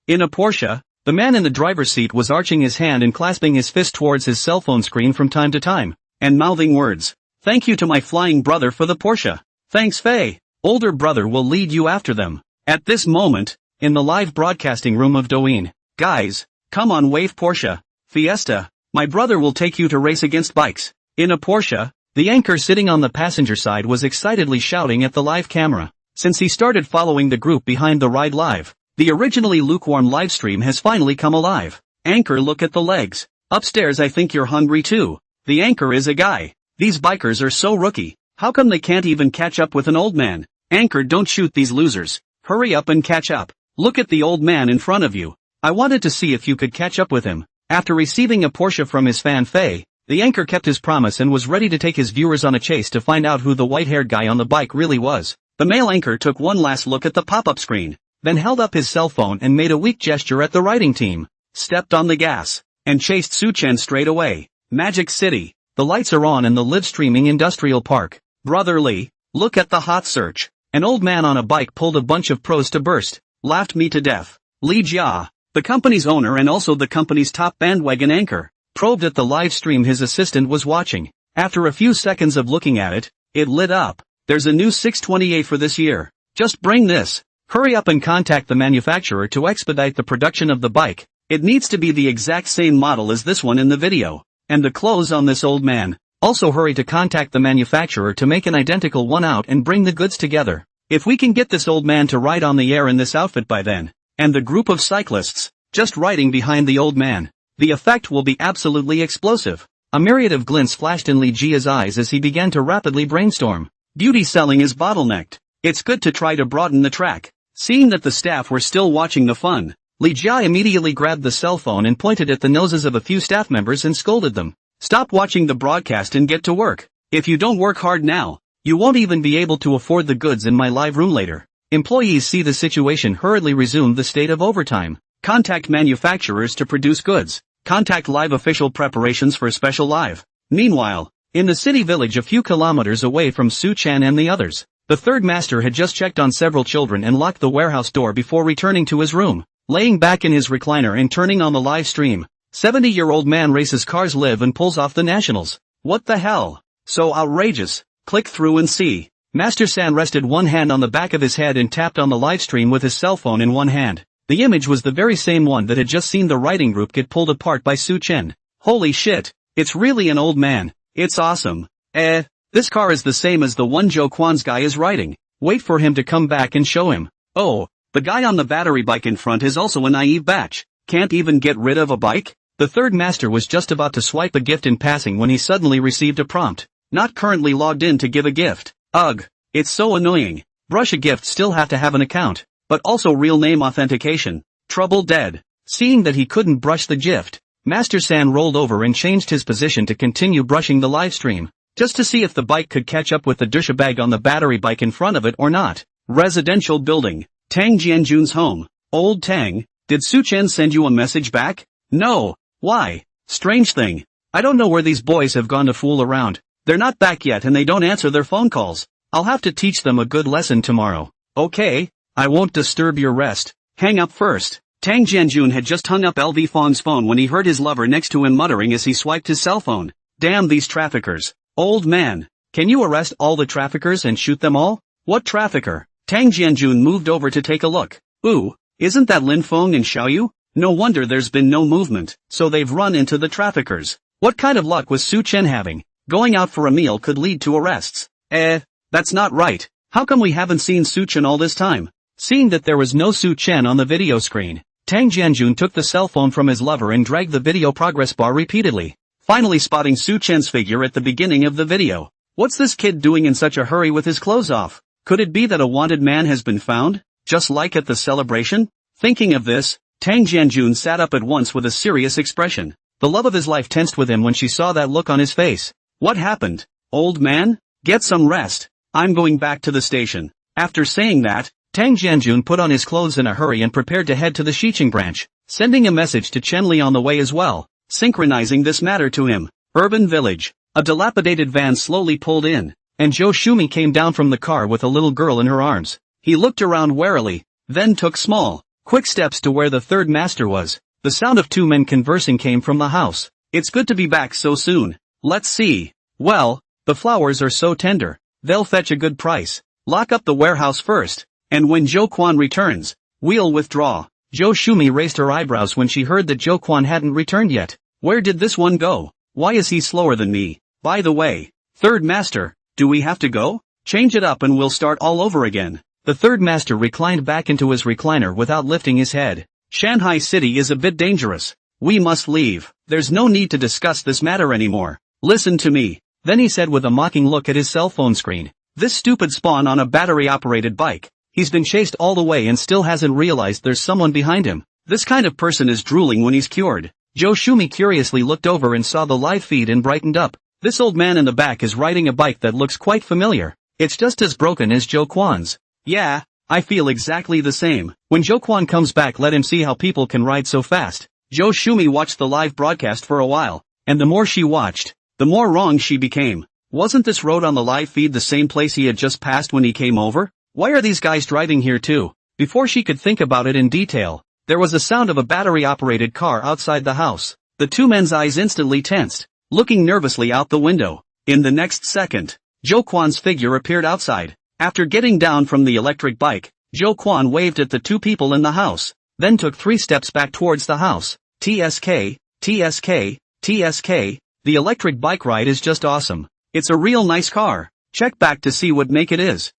in a Porsche, the man in the driver's seat was arching his hand and clasping his fist towards his cell phone screen from time to time, and mouthing words. Thank you to my flying brother for the Porsche. Thanks Faye. Older brother will lead you after them. At this moment, in the live broadcasting room of Douyin, guys, come on wave Porsche, Fiesta, my brother will take you to race against bikes. In a Porsche, the anchor sitting on the passenger side was excitedly shouting at the live camera. Since he started following the group behind the ride live, the originally lukewarm livestream has finally come alive. Anchor, look at the legs. Upstairs I think you're hungry too. The anchor is a guy. These bikers are so rookie. How come they can't even catch up with an old man? Anchor, don't shoot these losers. Hurry up and catch up. Look at the old man in front of you. I wanted to see if you could catch up with him. After receiving a Porsche from his fan Faye, the anchor kept his promise and was ready to take his viewers on a chase to find out who the white-haired guy on the bike really was. The male anchor took one last look at the pop-up screen, then held up his cell phone and made a weak gesture at the riding team, stepped on the gas, and chased Su Chen straight away. Magic City. The lights are on in the live-streaming industrial park. Brotherly, look at the hot search. An old man on a bike pulled a bunch of pros to burst, laughed me to death. Li Jia, the company's owner and also the company's top bandwagon anchor, probed at the live stream his assistant was watching. After a few seconds of looking at it, it lit up. There's a new 628 for this year. Just bring this. Hurry up and contact the manufacturer to expedite the production of the bike. It needs to be the exact same model as this one in the video. And the clothes on this old man. Also hurry to contact the manufacturer to make an identical one out and bring the goods together. If we can get this old man to ride on the air in this outfit by then, and the group of cyclists, just riding behind the old man, the effect will be absolutely explosive. A myriad of glints flashed in Li Jia's eyes as he began to rapidly brainstorm. Beauty selling is bottlenecked. It's good to try to broaden the track. Seeing that the staff were still watching the fun, Li Jia immediately grabbed the cell phone and pointed at the noses of a few staff members and scolded them. Stop watching the broadcast and get to work. If you don't work hard now, you won't even be able to afford the goods in my live room later. Employees see the situation hurriedly resumed the state of overtime. Contact manufacturers to produce goods. Contact live official preparations for special live. Meanwhile, in the city village a few kilometers away from Su Chen and the others, the third master had just checked on several children and locked the warehouse door before returning to his room. Laying back in his recliner and turning on the live stream, 70-year-old man races cars live and pulls off the nationals. What the hell? So outrageous. Click through and see. Master San rested one hand on the back of his head and tapped on the live stream with his cell phone in one hand. The image was the very same one that had just seen the writing group get pulled apart by Su Chen. Holy shit. It's really an old man. It's awesome. This car is the same as the one Joe Kwan's guy is riding. Wait for him to come back and show him. Oh, the guy on the battery bike in front is also a naive batch. Can't even get rid of a bike? The third master was just about to swipe a gift in passing when he suddenly received a prompt. Not currently logged in to give a gift. Ugh. It's so annoying. Brush a gift still have to have an account. But also real name authentication. Trouble dead. Seeing that he couldn't brush the gift, Master San rolled over and changed his position to continue brushing the live stream, just to see if the bike could catch up with the douchebag on the battery bike in front of it or not. Residential building. Tang Jianjun's home. Old Tang, did Su Chen send you a message back? No. Why? Strange thing. I don't know where these boys have gone to fool around. They're not back yet and they don't answer their phone calls. I'll have to teach them a good lesson tomorrow. Okay, I won't disturb your rest. Hang up first. Tang Jianjun had just hung up LV Fong's phone when he heard his lover next to him muttering as he swiped his cell phone. Damn these traffickers. Old man, can you arrest all the traffickers and shoot them all? What trafficker? Tang Jianjun moved over to take a look. Ooh, isn't that Lin Feng and Xiaoyu? No wonder there's been no movement, so they've run into the traffickers. What kind of luck was Su Chen having? Going out for a meal could lead to arrests. That's not right. How come we haven't seen Su Chen all this time? Seeing that there was no Su Chen on the video screen, Tang Jianjun took the cell phone from his lover and dragged the video progress bar repeatedly, finally spotting Su Chen's figure at the beginning of the video. What's this kid doing in such a hurry with his clothes off? Could it be that a wanted man has been found, just like at the celebration? Thinking of this, Tang Jianjun sat up at once with a serious expression. The love of his life tensed with him when she saw that look on his face. What happened? Old man? Get some rest. I'm going back to the station. After saying that, Tang Jianjun put on his clothes in a hurry and prepared to head to the Xiqing branch, sending a message to Chen Li on the way as well, synchronizing this matter to him. Urban village. A dilapidated van slowly pulled in, and Zhou Shumi came down from the car with a little girl in her arms. He looked around warily, then took small, quick steps to where the third master was. The sound of two men conversing came from the house. It's good to be back so soon. Let's see. Well, the flowers are so tender. They'll fetch a good price. Lock up the warehouse first, and when Zhou Quan returns, we'll withdraw. Zhou Shumi raised her eyebrows when she heard that Zhou Quan hadn't returned yet. Where did this one go? Why is he slower than me? By the way, third master, do we have to go? Change it up and we'll start all over again. The third master reclined back into his recliner without lifting his head. Shanghai City is a bit dangerous. We must leave. There's no need to discuss this matter anymore. Listen to me. Then he said with a mocking look at his cell phone screen. This stupid spawn on a battery-operated bike. He's been chased all the way and still hasn't realized there's someone behind him. This kind of person is drooling when he's cured. Zhou Shumi curiously looked over and saw the live feed and brightened up. This old man in the back is riding a bike that looks quite familiar. It's just as broken as Zhou Quan's. Yeah, I feel exactly the same. When Zhou Quan comes back, let him see how people can ride so fast. Zhou Shumi watched the live broadcast for a while, and the more she watched, the more wrong she became. Wasn't this road on the live feed the same place he had just passed when he came over? Why are these guys driving here too? Before she could think about it in detail, there was a sound of a battery-operated car outside the house. The two men's eyes instantly tensed, looking nervously out the window. In the next second, Zhou Quan's figure appeared outside. After getting down from the electric bike, Zhou Quan waved at the two people in the house, then took 3 steps back towards the house. TSK, TSK, TSK, the electric bike ride is just awesome. It's a real nice car. Check back to see what make it is.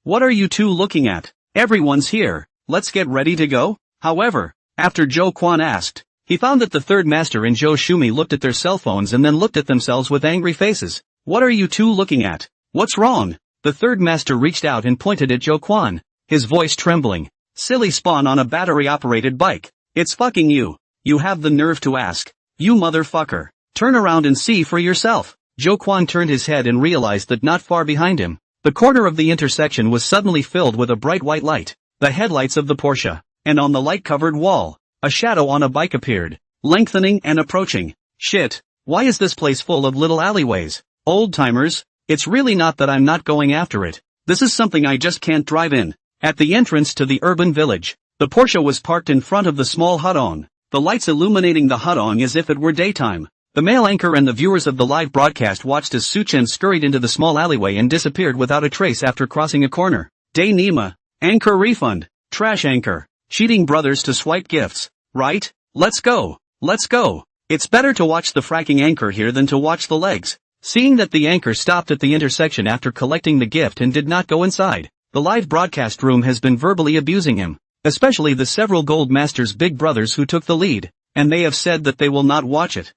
What are you two looking at? Everyone's here. Let's get ready to go? However, after Zhou Quan asked, he found that the third master and Zhou Shumi looked at their cell phones and then looked at themselves with angry faces. What are you two looking at? What's wrong? The third master reached out and pointed at Zhou Quan, his voice trembling. Silly spawn on a battery-operated bike. It's fucking you. You have the nerve to ask. You motherfucker. Turn around and see for yourself. Zhou Quan turned his head and realized that not far behind him, the corner of the intersection was suddenly filled with a bright white light, the headlights of the Porsche, and on the light-covered wall, a shadow on a bike appeared, lengthening and approaching. Shit, why is this place full of little alleyways? Old-timers, it's really not that I'm not going after it. This is something I just can't drive in. At the entrance to the urban village, The Porsche was parked in front of the small hutong, the lights illuminating the hutong as if it were daytime. The male anchor and the viewers of the live broadcast watched as Soo-chen scurried into the small alleyway and disappeared without a trace after crossing a corner. Day Nima. Anchor refund. Trash anchor. Cheating brothers to swipe gifts. Right? Let's go. Let's go. It's better to watch the fracking anchor here than to watch the legs. Seeing that the anchor stopped at the intersection after collecting the gift and did not go inside, the live broadcast room has been verbally abusing him, especially the several Gold Masters big brothers who took the lead, and they have said that they will not watch it.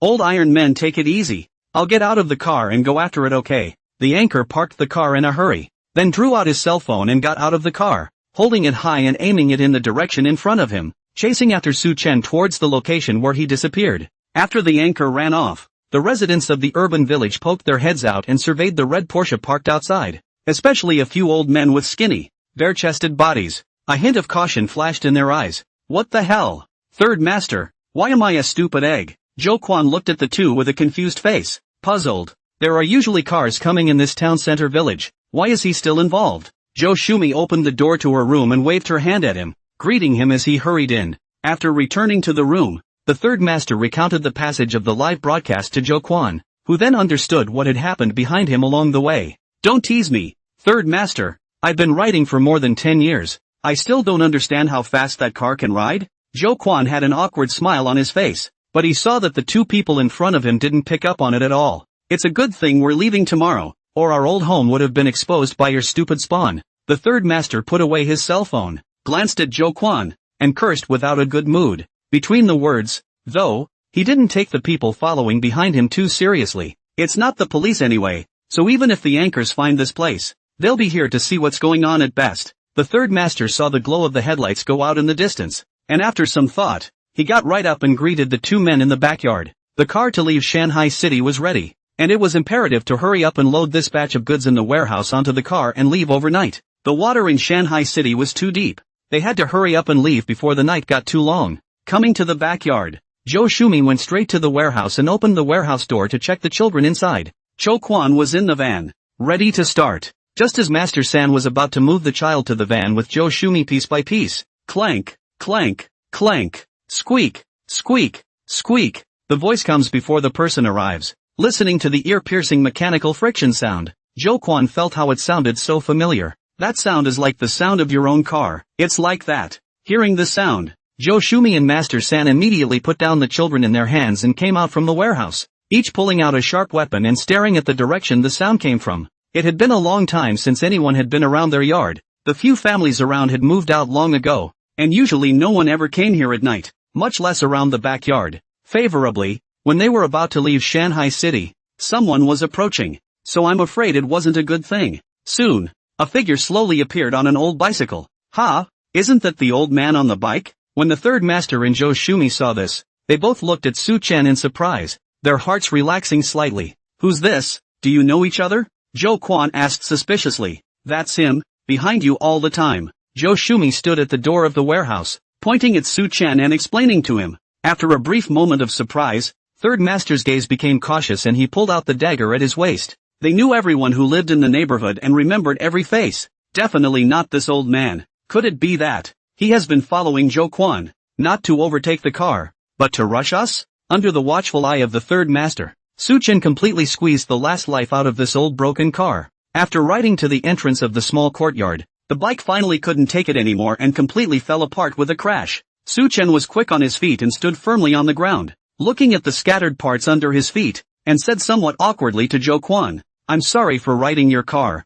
Old Iron Men, take it easy. I'll get out of the car and go after it, okay? The anchor parked the car in a hurry, then drew out his cell phone and got out of the car, holding it high and aiming it in the direction in front of him, chasing after Soo-chen towards the location where he disappeared. After the anchor ran off, the residents of the urban village poked their heads out and surveyed the red Porsche parked outside, especially a few old men with skinny, bare-chested bodies. A hint of caution flashed in their eyes. What the hell? Third Master, why am I a stupid egg? Jo Kwon looked at the two with a confused face, puzzled. There are usually cars coming in this town center village. Why is he still involved? Jo Shumi opened the door to her room and waved her hand at him, greeting him as he hurried in. After returning to the room, the Third Master recounted the passage of the live broadcast to Jo Kwon, who then understood what had happened behind him along the way. Don't tease me, Third Master. I've been writing for more than 10 years. I still don't understand how fast that car can ride. Jo Kwon had an awkward smile on his face, but he saw that the two people in front of him didn't pick up on it at all. It's a good thing we're leaving tomorrow, or our old home would have been exposed by your stupid spawn. The Third Master put away his cell phone, glanced at Jo Kwon, and cursed without a good mood. Between the words, though, he didn't take the people following behind him too seriously. It's not the police anyway, so even if the anchors find this place, they'll be here to see what's going on at best. The Third Master saw the glow of the headlights go out in the distance, and after some thought, he got right up and greeted the two men in the backyard. The car to leave Shanghai City was ready, and it was imperative to hurry up and load this batch of goods in the warehouse onto the car and leave overnight. The water in Shanghai City was too deep. They had to hurry up and leave before the night got too long. Coming to the backyard, Jo Shumi went straight to the warehouse and opened the warehouse door to check the children inside. Jo Kwon was in the van, ready to start. Just as Master San was about to move the child to the van with Jo Shumi piece by piece, clank, clank, clank, squeak, squeak, squeak. The voice comes before the person arrives. Listening to the ear-piercing mechanical friction sound, Jo Kwon felt how it sounded so familiar. That sound is like the sound of your own car. It's like that. Hearing the sound, Jo Shumi and Master San immediately put down the children in their hands and came out from the warehouse, each pulling out a sharp weapon and staring at the direction the sound came from. It had been a long time since anyone had been around their yard. The few families around had moved out long ago, and usually no one ever came here at night, much less around the backyard. Favorably, when they were about to leave Shanghai City, someone was approaching, so I'm afraid it wasn't a good thing. Soon, a figure slowly appeared on an old bicycle. Ha! Isn't that the old man on the bike? When the Third Master and Jo Shumi saw this, they both looked at Soo-chen in surprise, their hearts relaxing slightly. Who's this? Do you know each other? Jo Kwon asked suspiciously. That's him, behind you all the time. Jo Shumi stood at the door of the warehouse, pointing at Soo-chen and explaining to him. After a brief moment of surprise, Third Master's gaze became cautious and he pulled out the dagger at his waist. They knew everyone who lived in the neighborhood and remembered every face. Definitely not this old man. Could it be that he has been following Jo Kwon, not to overtake the car, but to rush us? Under the watchful eye of the Third Master, Soo-chen completely squeezed the last life out of this old broken car. After riding to the entrance of the small courtyard, the bike finally couldn't take it anymore and completely fell apart with a crash. Soo-chen was quick on his feet and stood firmly on the ground, looking at the scattered parts under his feet, and said somewhat awkwardly to Jo Kwon, I'm sorry for riding your car.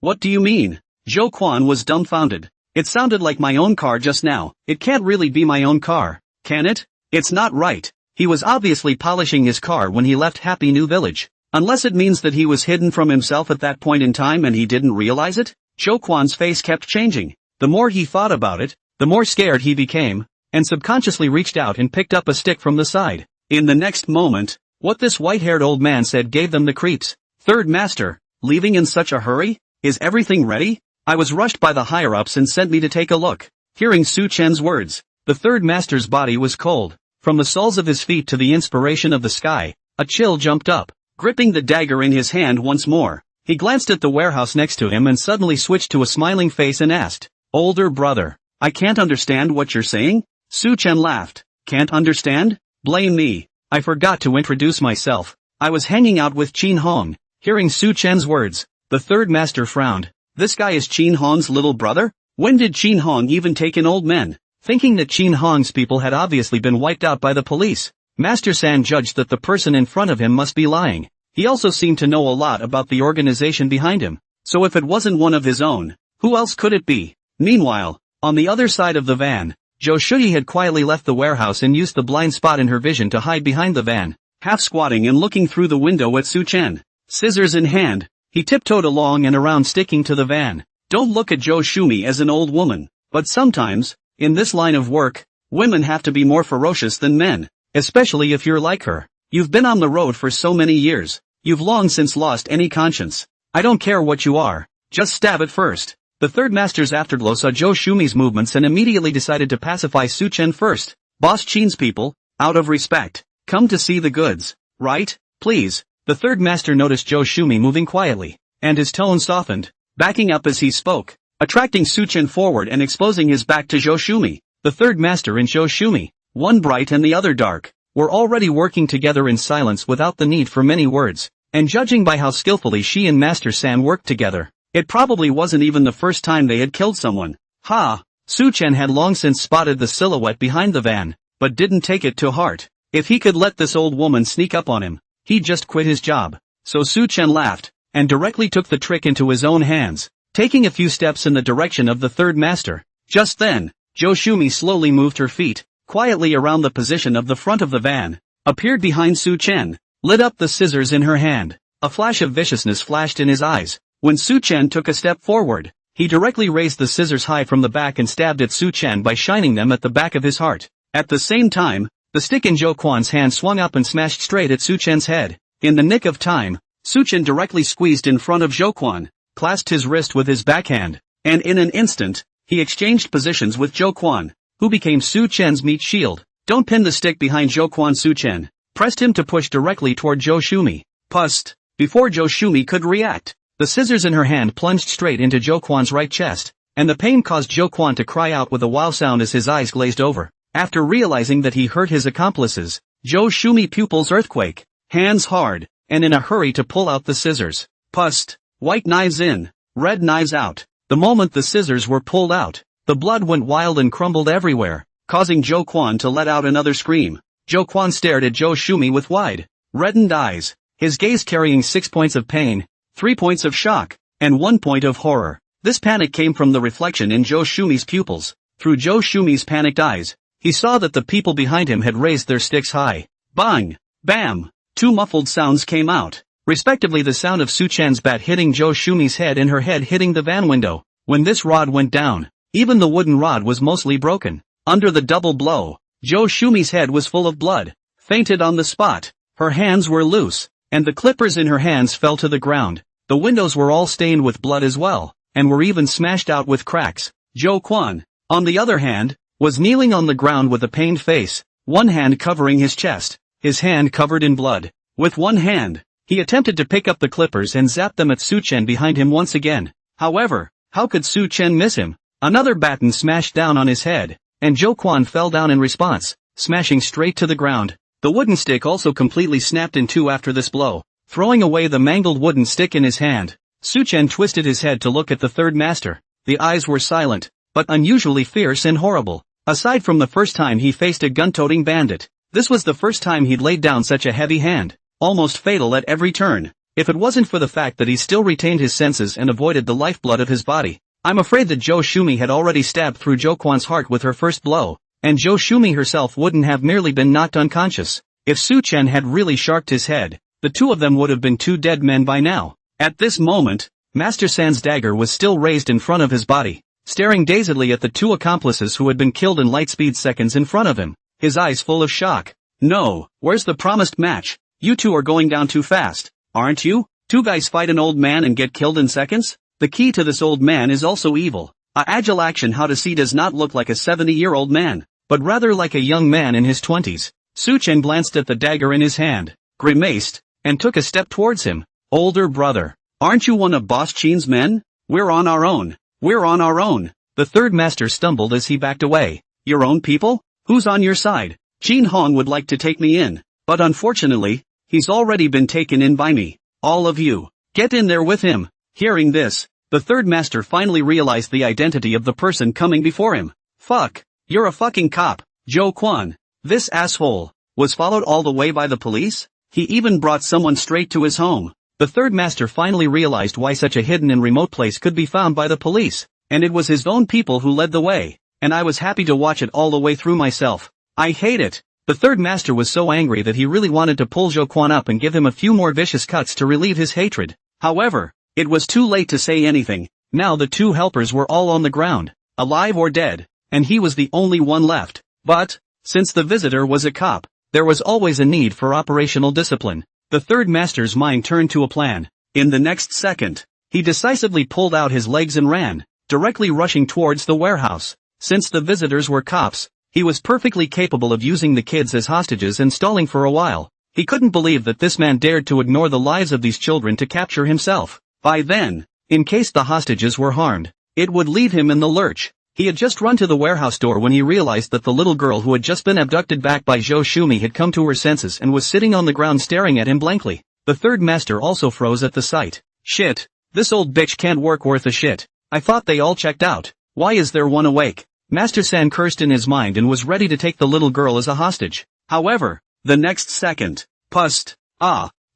What do you mean? Jo Kwon was dumbfounded. It sounded like my own car just now. It can't really be my own car, can it? It's not right. He was obviously polishing his car when he left Happy New Village. Unless it means that he was hidden from himself at that point in time and he didn't realize it? Jo Kwon's face kept changing. The more he thought about it, the more scared he became, and subconsciously reached out and picked up a stick from the side. In the next moment, what this white-haired old man said gave them the creeps. Third Master, leaving in such a hurry? Is everything ready? I was rushed by the higher-ups and sent me to take a look. Hearing Soo-chen's words, the Third Master's body was cold. From the soles of his feet to the inspiration of the sky, a chill jumped up. Gripping the dagger in his hand once more, he glanced at the warehouse next to him and suddenly switched to a smiling face and asked, Older brother. I can't understand what you're saying? Su Chen laughed. Can't understand? Blame me. I forgot to introduce myself. I was hanging out with Qin Hong. Hearing Su Chen's words, the third master frowned. This guy is Qin Hong's little brother? When did Qin Hong even take in old men? Thinking that Qin Hong's people had obviously been wiped out by the police, Master San judged that the person in front of him must be lying. He also seemed to know a lot about the organization behind him, so if it wasn't one of his own, who else could it be? Meanwhile, on the other side of the van, Zhou Shuyi had quietly left the warehouse and used the blind spot in her vision to hide behind the van, half squatting and looking through the window at Su Chen. Scissors in hand, he tiptoed along and around sticking to the van. Don't look at Zhou Shuyi as an old woman, but sometimes, in this line of work, women have to be more ferocious than men, especially if you're like her. You've been on the road for so many years, you've long since lost any conscience. I don't care what you are, just stab it first. The third master's afterglow saw Zhou Shumi's movements and immediately decided to pacify Su Chen first. Boss Qin's people, out of respect, come to see the goods, right? Please. The third master noticed Zhou Shumi moving quietly, and his tone softened, backing up as he spoke, attracting Su Chen forward and exposing his back to Zhou Shumi. The third master and Zhou Shumi, one bright and the other dark, were already working together in silence without the need for many words, and judging by how skillfully she and Master San worked together, it probably wasn't even the first time they had killed someone. Ha! Su Chen had long since spotted the silhouette behind the van, but didn't take it to heart. If he could let this old woman sneak up on him, he'd just quit his job. So Su Chen laughed, and directly took the trick into his own hands, taking a few steps in the direction of the third master. Just then, Zhou Shumi slowly moved her feet, quietly around the position of the front of the van, appeared behind Su Chen, lit up the scissors in her hand. A flash of viciousness flashed in his eyes. When Su Chen took a step forward, he directly raised the scissors high from the back and stabbed at Su Chen by shining them at the back of his heart. At the same time, the stick in Zhou Quan's hand swung up and smashed straight at Su Chen's head. In the nick of time, Su Chen directly squeezed in front of Zhou Quan, clasped his wrist with his backhand, and in an instant, he exchanged positions with Zhou Quan, who became Su Chen's meat shield. Don't pin the stick behind Zhou Quan. Su Chen pressed him to push directly toward Zhou Shumi. Pust! Before Zhou Shumi could react, the scissors in her hand plunged straight into Zhou Quan's right chest, and the pain caused Zhou Quan to cry out with a wow sound as his eyes glazed over. After realizing that he hurt his accomplices, Zhou Shumi pupils earthquake, hands hard, and in a hurry to pull out the scissors. Pust! White knives in, red knives out. The moment the scissors were pulled out, the blood went wild and crumbled everywhere, causing Zhou Quan to let out another scream. Zhou Quan stared at Zhou Shumi with wide, reddened eyes, his gaze carrying 6 points of pain, 3 points of shock, and 1 point of horror. This panic came from the reflection in Zhou Shumi's pupils. Through Zhou Shumi's panicked eyes, he saw that the people behind him had raised their sticks high. Bang! Bam! 2 muffled sounds came out, respectively the sound of Su Chen's bat hitting Zhou Shumi's head and her head hitting the van window. When this rod went down, even the wooden rod was mostly broken. Under the double blow, Zhou Shumi's head was full of blood, fainted on the spot. Her hands were loose, and the clippers in her hands fell to the ground. The windows were all stained with blood as well, and were even smashed out with cracks. Zhou Quan, on the other hand, was kneeling on the ground with a pained face, one hand covering his chest, his hand covered in blood. With one hand, he attempted to pick up the clippers and zap them at Su Chen behind him once again. However, how could Su Chen miss him? Another baton smashed down on his head, and Zhou Quan fell down in response, smashing straight to the ground. The wooden stick also completely snapped in two after this blow. Throwing away the mangled wooden stick in his hand, Su Chen twisted his head to look at the third master. The eyes were silent, but unusually fierce and horrible. Aside from the first time he faced a gun-toting bandit, this was the first time he'd laid down such a heavy hand, almost fatal at every turn. If it wasn't for the fact that he still retained his senses and avoided the lifeblood of his body, I'm afraid that Zhou Shumi had already stabbed through Zhou Quan's heart with her first blow, and Zhou Shumi herself wouldn't have merely been knocked unconscious. If Su Chen had really sharked his head, the two of them would have been 2 dead men by now. At this moment, Master San's dagger was still raised in front of his body, staring dazedly at the 2 accomplices who had been killed in light-speed seconds in front of him, his eyes full of shock. No, where's the promised match? You 2 are going down too fast, aren't you? 2 guys fight an old man and get killed in seconds? The key to this old man is also evil. Agile action how to see does not look like a 70-year-old man, but rather like a young man in his 20s. Su Chen glanced at the dagger in his hand, grimaced, and took a step towards him. Older brother, aren't you one of Boss Qin's men? We're on our own. We're on our own. The third master stumbled as he backed away. Your own people? Who's on your side? Jin Hong would like to take me in, but unfortunately, he's already been taken in by me. All of you, get in there with him. Hearing this, the third master finally realized the identity of the person coming before him. Fuck, you're a fucking cop, Joe Kwan. This asshole was followed all the way by the police? He even brought someone straight to his home. The third master finally realized why such a hidden and remote place could be found by the police, and it was his own people who led the way, and I was happy to watch it all the way through myself. I hate it. The third master was so angry that he really wanted to pull Zhou Quan up and give him a few more vicious cuts to relieve his hatred. However, it was too late to say anything. Now the two helpers were all on the ground, alive or dead, and he was the only one left. But, since the visitor was a cop, there was always a need for operational discipline. The third master's mind turned to a plan. In the next second, he decisively pulled out his legs and ran, directly rushing towards the warehouse. Since the visitors were cops, he was perfectly capable of using the kids as hostages and stalling for a while. He couldn't believe that this man dared to ignore the lives of these children to capture himself. By then, in case the hostages were harmed, it would leave him in the lurch. He had just run to the warehouse door when he realized that the little girl who had just been abducted back by Zhou Shumi had come to her senses and was sitting on the ground staring at him blankly. The third master also froze at the sight. Shit, this old bitch can't work worth a shit. I thought they all checked out. Why is there one awake? Master San cursed in his mind and was ready to take the little girl as a hostage. However, the next second,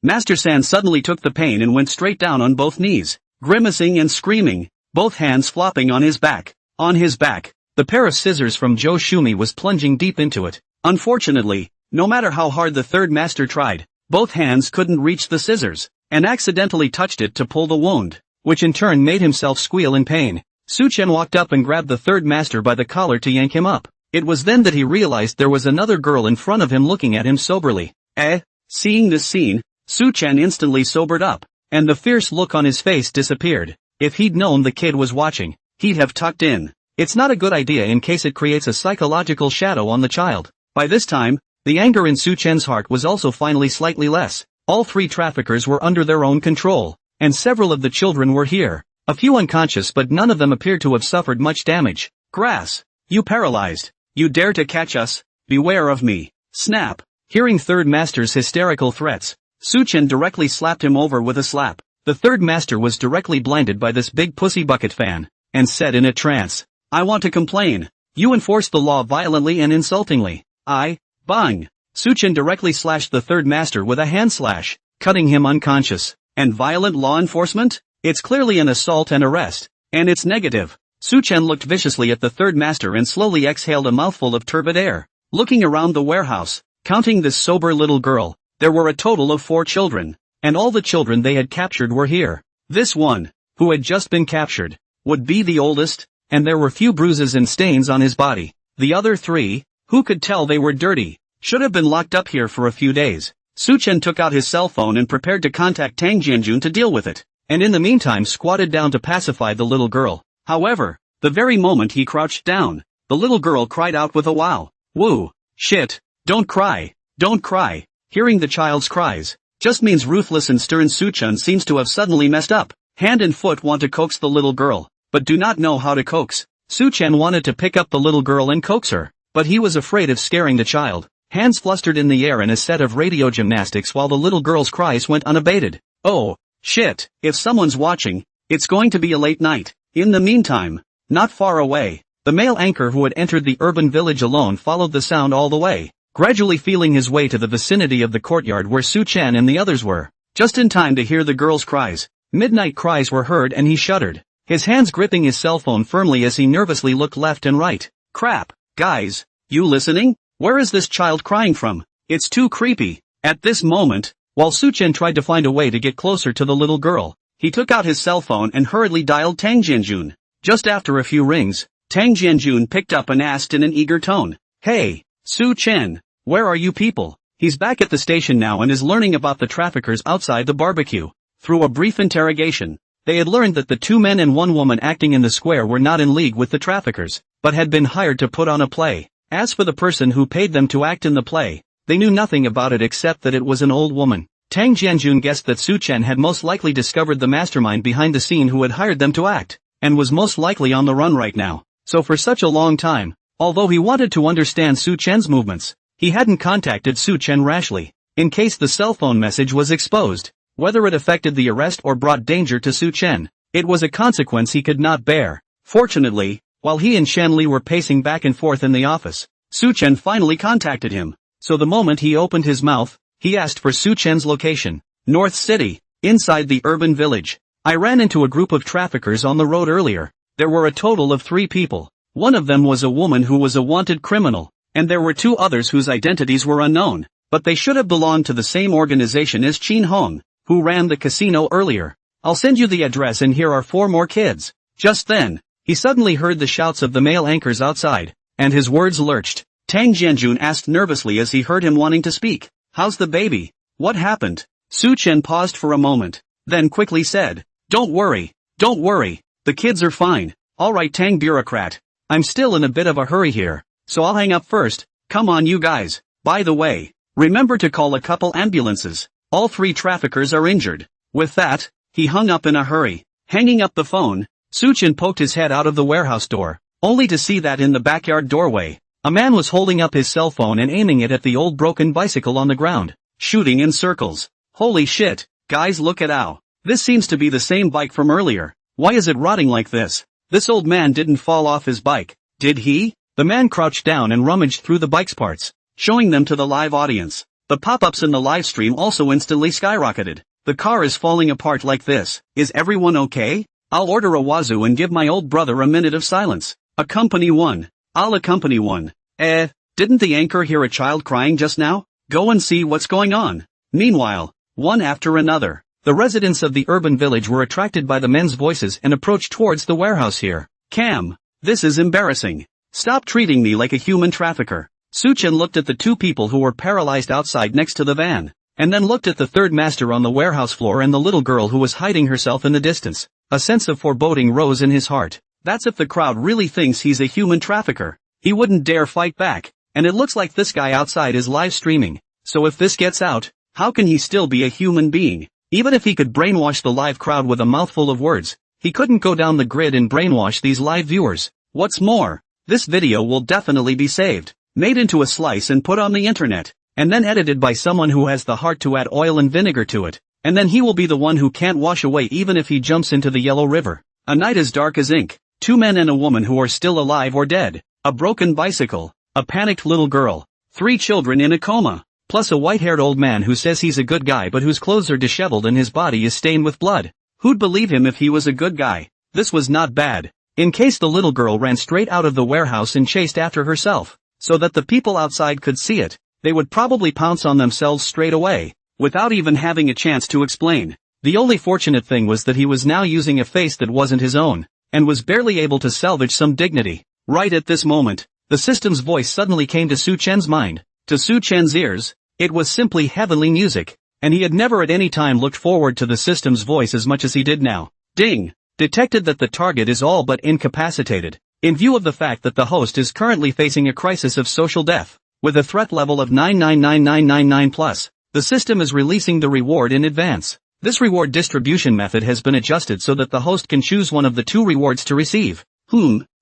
Master San suddenly took the pain and went straight down on both knees, grimacing and screaming, both hands flopping on his back. On his back, the pair of scissors from Zhou Shumi was plunging deep into it. Unfortunately, no matter how hard the third master tried, both hands couldn't reach the scissors, and accidentally touched it to pull the wound, which in turn made himself squeal in pain. Su Chen walked up and grabbed the third master by the collar to yank him up. It was then that he realized there was another girl in front of him looking at him soberly. Seeing this scene, Su Chen instantly sobered up, and the fierce look on his face disappeared. If he'd known the kid was watching, he'd have tucked in. It's not a good idea in case it creates a psychological shadow on the child. By this time, the anger in Su Chen's heart was also finally slightly less. All three traffickers were under their own control, and several of the children were here. A few unconscious, but none of them appeared to have suffered much damage. Grass, you paralyzed. You dare to catch us? Beware of me. Snap. Hearing third master's hysterical threats, Su Chen directly slapped him over with a slap. The third master was directly blinded by this big pussy bucket fan, and said in a trance, I want to complain. You enforce the law violently and insultingly. Bang. Su Chen directly slashed the third master with a hand slash, cutting him unconscious. And violent law enforcement? It's clearly an assault and arrest. And it's negative. Su Chen looked viciously at the third master and slowly exhaled a mouthful of turbid air. Looking around the warehouse, counting this sober little girl, there were a total of 4 children. And all the children they had captured were here. This one, who had just been captured, would be the oldest, and there were few bruises and stains on his body. The other 3, who could tell they were dirty, should have been locked up here for a few days. Su Chen took out his cell phone and prepared to contact Tang Jianjun to deal with it, and in the meantime squatted down to pacify the little girl. However, the very moment he crouched down, the little girl cried out with a wow. Woo! Shit! Don't cry! Don't cry! Hearing the child's cries, just means ruthless and stern Su Chen seems to have suddenly messed up. Hand and foot want to coax the little girl, but do not know how to coax. Su Chen wanted to pick up the little girl and coax her, but he was afraid of scaring the child. Hands flustered in the air in a set of radio gymnastics while the little girl's cries went unabated. Oh, shit, if someone's watching, it's going to be a late night. In the meantime, not far away, the male anchor who had entered the urban village alone followed the sound all the way, gradually feeling his way to the vicinity of the courtyard where Su Chen and the others were, just in time to hear the girl's cries. Midnight cries were heard and he shuddered, his hands gripping his cell phone firmly as he nervously looked left and right. Crap, guys, you listening? Where is this child crying from? It's too creepy. At this moment, while Su Chen tried to find a way to get closer to the little girl, he took out his cell phone and hurriedly dialed Tang Jianjun. Just after a few rings, Tang Jianjun picked up and asked in an eager tone, Hey, Su Chen, where are you people? He's back at the station now and is learning about the traffickers outside the barbecue. Through a brief interrogation, they had learned that the 2 men and 1 woman acting in the square were not in league with the traffickers, but had been hired to put on a play. As for the person who paid them to act in the play, they knew nothing about it except that it was an old woman. Tang Jianjun guessed that Su Chen had most likely discovered the mastermind behind the scene who had hired them to act, and was most likely on the run right now. So for such a long time, although he wanted to understand Su Chen's movements, he hadn't contacted Su Chen rashly, in case the cell phone message was exposed. Whether it affected the arrest or brought danger to Su Chen, it was a consequence he could not bear. Fortunately, while he and Shen Li were pacing back and forth in the office, Su Chen finally contacted him. So the moment he opened his mouth, he asked for Su Chen's location. North City, inside the urban village. I ran into a group of traffickers on the road earlier. There were a total of 3 people. One of them was a woman who was a wanted criminal, and there were 2 others whose identities were unknown, but they should have belonged to the same organization as Qin Hong, who ran the casino earlier. I'll send you the address and here are 4 more kids. Just then, he suddenly heard the shouts of the male anchors outside, and his words lurched. Tang Jianjun asked nervously as he heard him wanting to speak. How's the baby? What happened? Su Chen paused for a moment, then quickly said, Don't worry, the kids are fine. Alright Tang bureaucrat. I'm still in a bit of a hurry here, so I'll hang up first. Come on you guys. By the way, remember to call a couple ambulances. All 3 traffickers are injured. With that, he hung up in a hurry. Hanging up the phone, Su Chen poked his head out of the warehouse door, only to see that in the backyard doorway, a man was holding up his cell phone and aiming it at the old broken bicycle on the ground, shooting in circles. Holy shit, guys look at how. This seems to be the same bike from earlier. Why is it rotting like this? This old man didn't fall off his bike, did he? The man crouched down and rummaged through the bike's parts, showing them to the live audience. The pop-ups in the live stream also instantly skyrocketed. The car is falling apart like this. Is everyone okay? I'll order a wazoo and give my old brother a minute of silence. Accompany one. I'll accompany one. Didn't the anchor hear a child crying just now? Go and see what's going on. Meanwhile, one after another, the residents of the urban village were attracted by the men's voices and approached towards the warehouse here. Cam, this is embarrassing. Stop treating me like a human trafficker. Su Chen looked at the 2 people who were paralyzed outside next to the van, and then looked at the 3rd master on the warehouse floor and the little girl who was hiding herself in the distance. A sense of foreboding rose in his heart. That's if the crowd really thinks he's a human trafficker. He wouldn't dare fight back, and it looks like this guy outside is live streaming. So if this gets out, how can he still be a human being? Even if he could brainwash the live crowd with a mouthful of words, he couldn't go down the grid and brainwash these live viewers. What's more, this video will definitely be saved, made into a slice and put on the internet, and then edited by someone who has the heart to add oil and vinegar to it, and then he will be the one who can't wash away even if he jumps into the yellow river. A night as dark as ink, 2 men and a woman who are still alive or dead, a broken bicycle, a panicked little girl, 3 children in a coma, plus a white-haired old man who says he's a good guy but whose clothes are disheveled and his body is stained with blood. Who'd believe him if he was a good guy? This was not bad. In case the little girl ran straight out of the warehouse and chased after herself, so that the people outside could see it, they would probably pounce on themselves straight away, without even having a chance to explain. The only fortunate thing was that he was now using a face that wasn't his own, and was barely able to salvage some dignity. Right at this moment, the system's voice suddenly came to Su Chen's mind. To Su Chen's ears, it was simply heavenly music, and he had never at any time looked forward to the system's voice as much as he did now. Ding! Detected that the target is all but incapacitated, in view of the fact that the host is currently facing a crisis of social death. With a threat level of 999999+, the system is releasing the reward in advance. This reward distribution method has been adjusted so that the host can choose one of the 2 rewards to receive.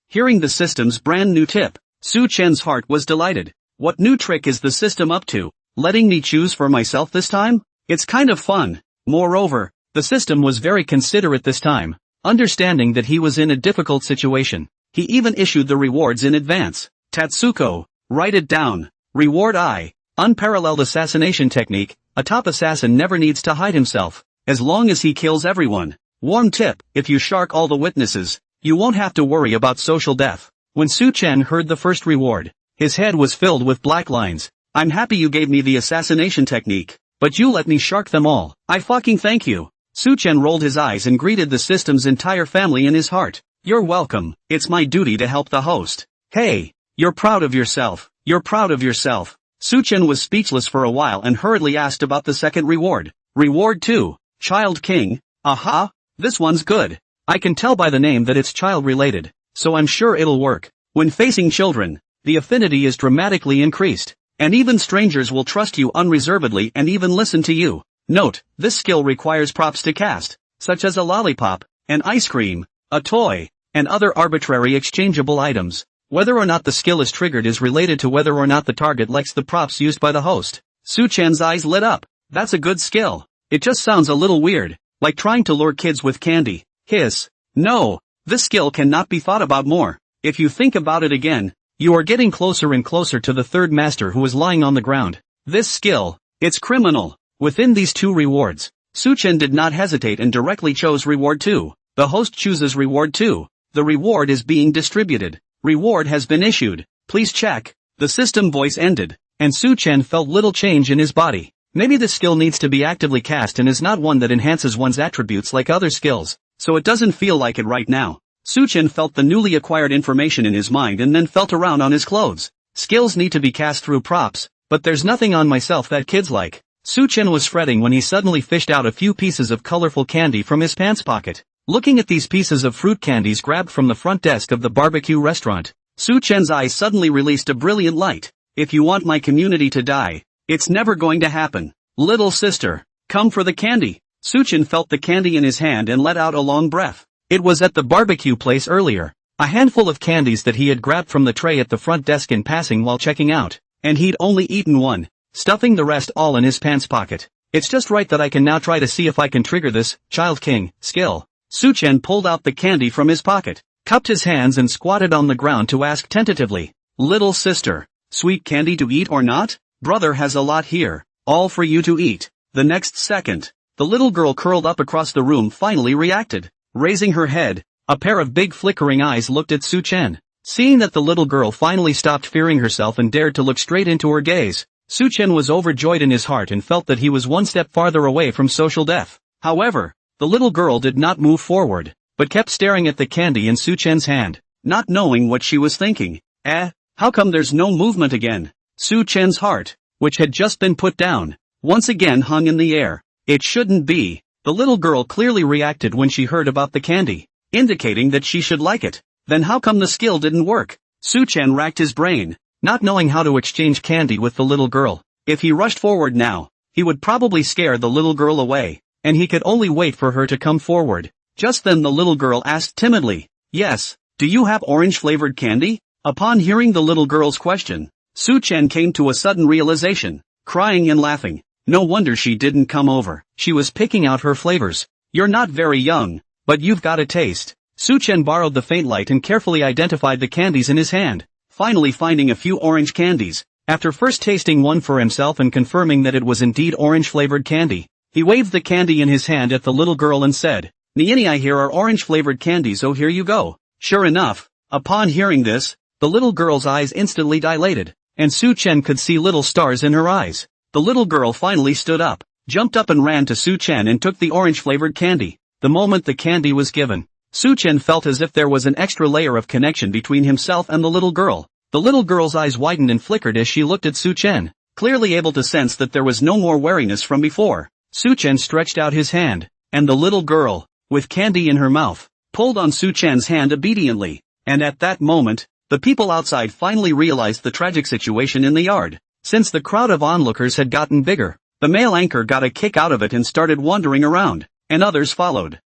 Hearing the system's brand new tip, Su Chen's heart was delighted. What new trick is the system up to? Letting me choose for myself this time? It's kind of fun. Moreover, the system was very considerate this time, understanding that he was in a difficult situation. He even issued the rewards in advance. Tatsuko, write it down. Reward I. Unparalleled assassination technique. A top assassin never needs to hide himself, as long as he kills everyone. Warm tip, if you shark all the witnesses, you won't have to worry about social death. When Su Chen heard the first reward, his head was filled with black lines. I'm happy you gave me the assassination technique, but you let me shark them all. I fucking thank you. Su Chen rolled his eyes and greeted the system's entire family in his heart. You're welcome. It's my duty to help the host. Hey, you're proud of yourself. You're proud of yourself. Su Chen was speechless for a while and hurriedly asked about the second reward. Reward 2, Child King. Aha, this one's good. I can tell by the name that it's child-related, so I'm sure it'll work. When facing children, the affinity is dramatically increased, and even strangers will trust you unreservedly and even listen to you. Note, this skill requires props to cast, such as a lollipop, an ice cream, a toy, and other arbitrary exchangeable items. Whether or not the skill is triggered is related to whether or not the target likes the props used by the host. Su-chan's eyes lit up. That's a good skill. It just sounds a little weird, like trying to lure kids with candy. Hiss. No, this skill cannot be thought about more. If you think about it again, you are getting closer and closer to the third master who is lying on the ground. This skill, it's criminal. Within these two rewards, Su-chan did not hesitate and directly chose reward 2. The host chooses reward 2. The reward is being distributed. Reward has been issued. Please check. The system voice ended, and Su-chan felt little change in his body. Maybe the skill needs to be actively cast and is not one that enhances one's attributes like other skills, so it doesn't feel like it right now. Su-chan felt the newly acquired information in his mind and then felt around on his clothes. Skills need to be cast through props, but there's nothing on myself that kids like. Su-chan was fretting when he suddenly fished out a few pieces of colorful candy from his pants pocket. Looking at these pieces of fruit candies grabbed from the front desk of the barbecue restaurant, Su-chan's eyes suddenly released a brilliant light. If you want my community to die, it's never going to happen. Little sister, come for the candy. Su-chan felt the candy in his hand and let out a long breath. It was at the barbecue place earlier. A handful of candies that he had grabbed from the tray at the front desk in passing while checking out, and he'd only eaten one, stuffing the rest all in his pants pocket. It's just right that I can now try to see if I can trigger this, Child King, skill. Su-chan pulled out the candy from his pocket, cupped his hands and squatted on the ground to ask tentatively, Little sister, sweet candy to eat or not? Brother has a lot here, all for you to eat. The next second, the little girl curled up across the room finally reacted. Raising her head, a pair of big flickering eyes looked at Su-chan. Seeing that the little girl finally stopped fearing herself and dared to look straight into her gaze, Su-chan was overjoyed in his heart and felt that he was one step farther away from social death. However, the little girl did not move forward, but kept staring at the candy in Su-chan's hand, not knowing what she was thinking. How come there's no movement again? Su-chan's heart, which had just been put down, once again hung in the air. It shouldn't be. The little girl clearly reacted when she heard about the candy, indicating that she should like it. Then how come the skill didn't work? Su-chan racked his brain, not knowing how to exchange candy with the little girl. If he rushed forward now, he would probably scare the little girl away, and he could only wait for her to come forward. Just then the little girl asked timidly, Yes, do you have orange-flavored candy? Upon hearing the little girl's question, Su-chan came to a sudden realization, crying and laughing. No wonder she didn't come over. She was picking out her flavors. You're not very young, but you've got a taste. Su-chan borrowed the faint light and carefully identified the candies in his hand, finally finding a few orange candies. After first tasting one for himself and confirming that it was indeed orange-flavored candy, he waved the candy in his hand at the little girl and said, Niini, here are orange-flavored candies, oh here you go. Sure enough, upon hearing this, the little girl's eyes instantly dilated, and Su-chan could see little stars in her eyes. The little girl finally stood up, jumped up and ran to Su-chan and took the orange-flavored candy. The moment the candy was given, Su-chan felt as if there was an extra layer of connection between himself and the little girl. The little girl's eyes widened and flickered as she looked at Su-chan, clearly able to sense that there was no more wariness from before. Su-chan stretched out his hand, and the little girl, with candy in her mouth, pulled on Su-chan's hand obediently. And at that moment, the people outside finally realized the tragic situation in the yard. Since the crowd of onlookers had gotten bigger, the male anchor got a kick out of it and started wandering around, and others followed.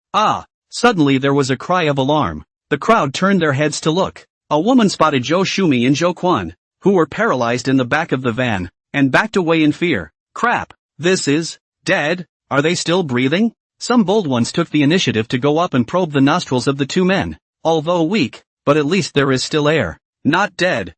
Suddenly there was a cry of alarm. The crowd turned their heads to look. A woman spotted Joe Shumi and Joe Kwan, who were paralyzed in the back of the van, and backed away in fear. Crap, this is dead. Are they still breathing? Some bold ones took the initiative to go up and probe the nostrils of the two men. Although weak, but at least there is still air. Not dead,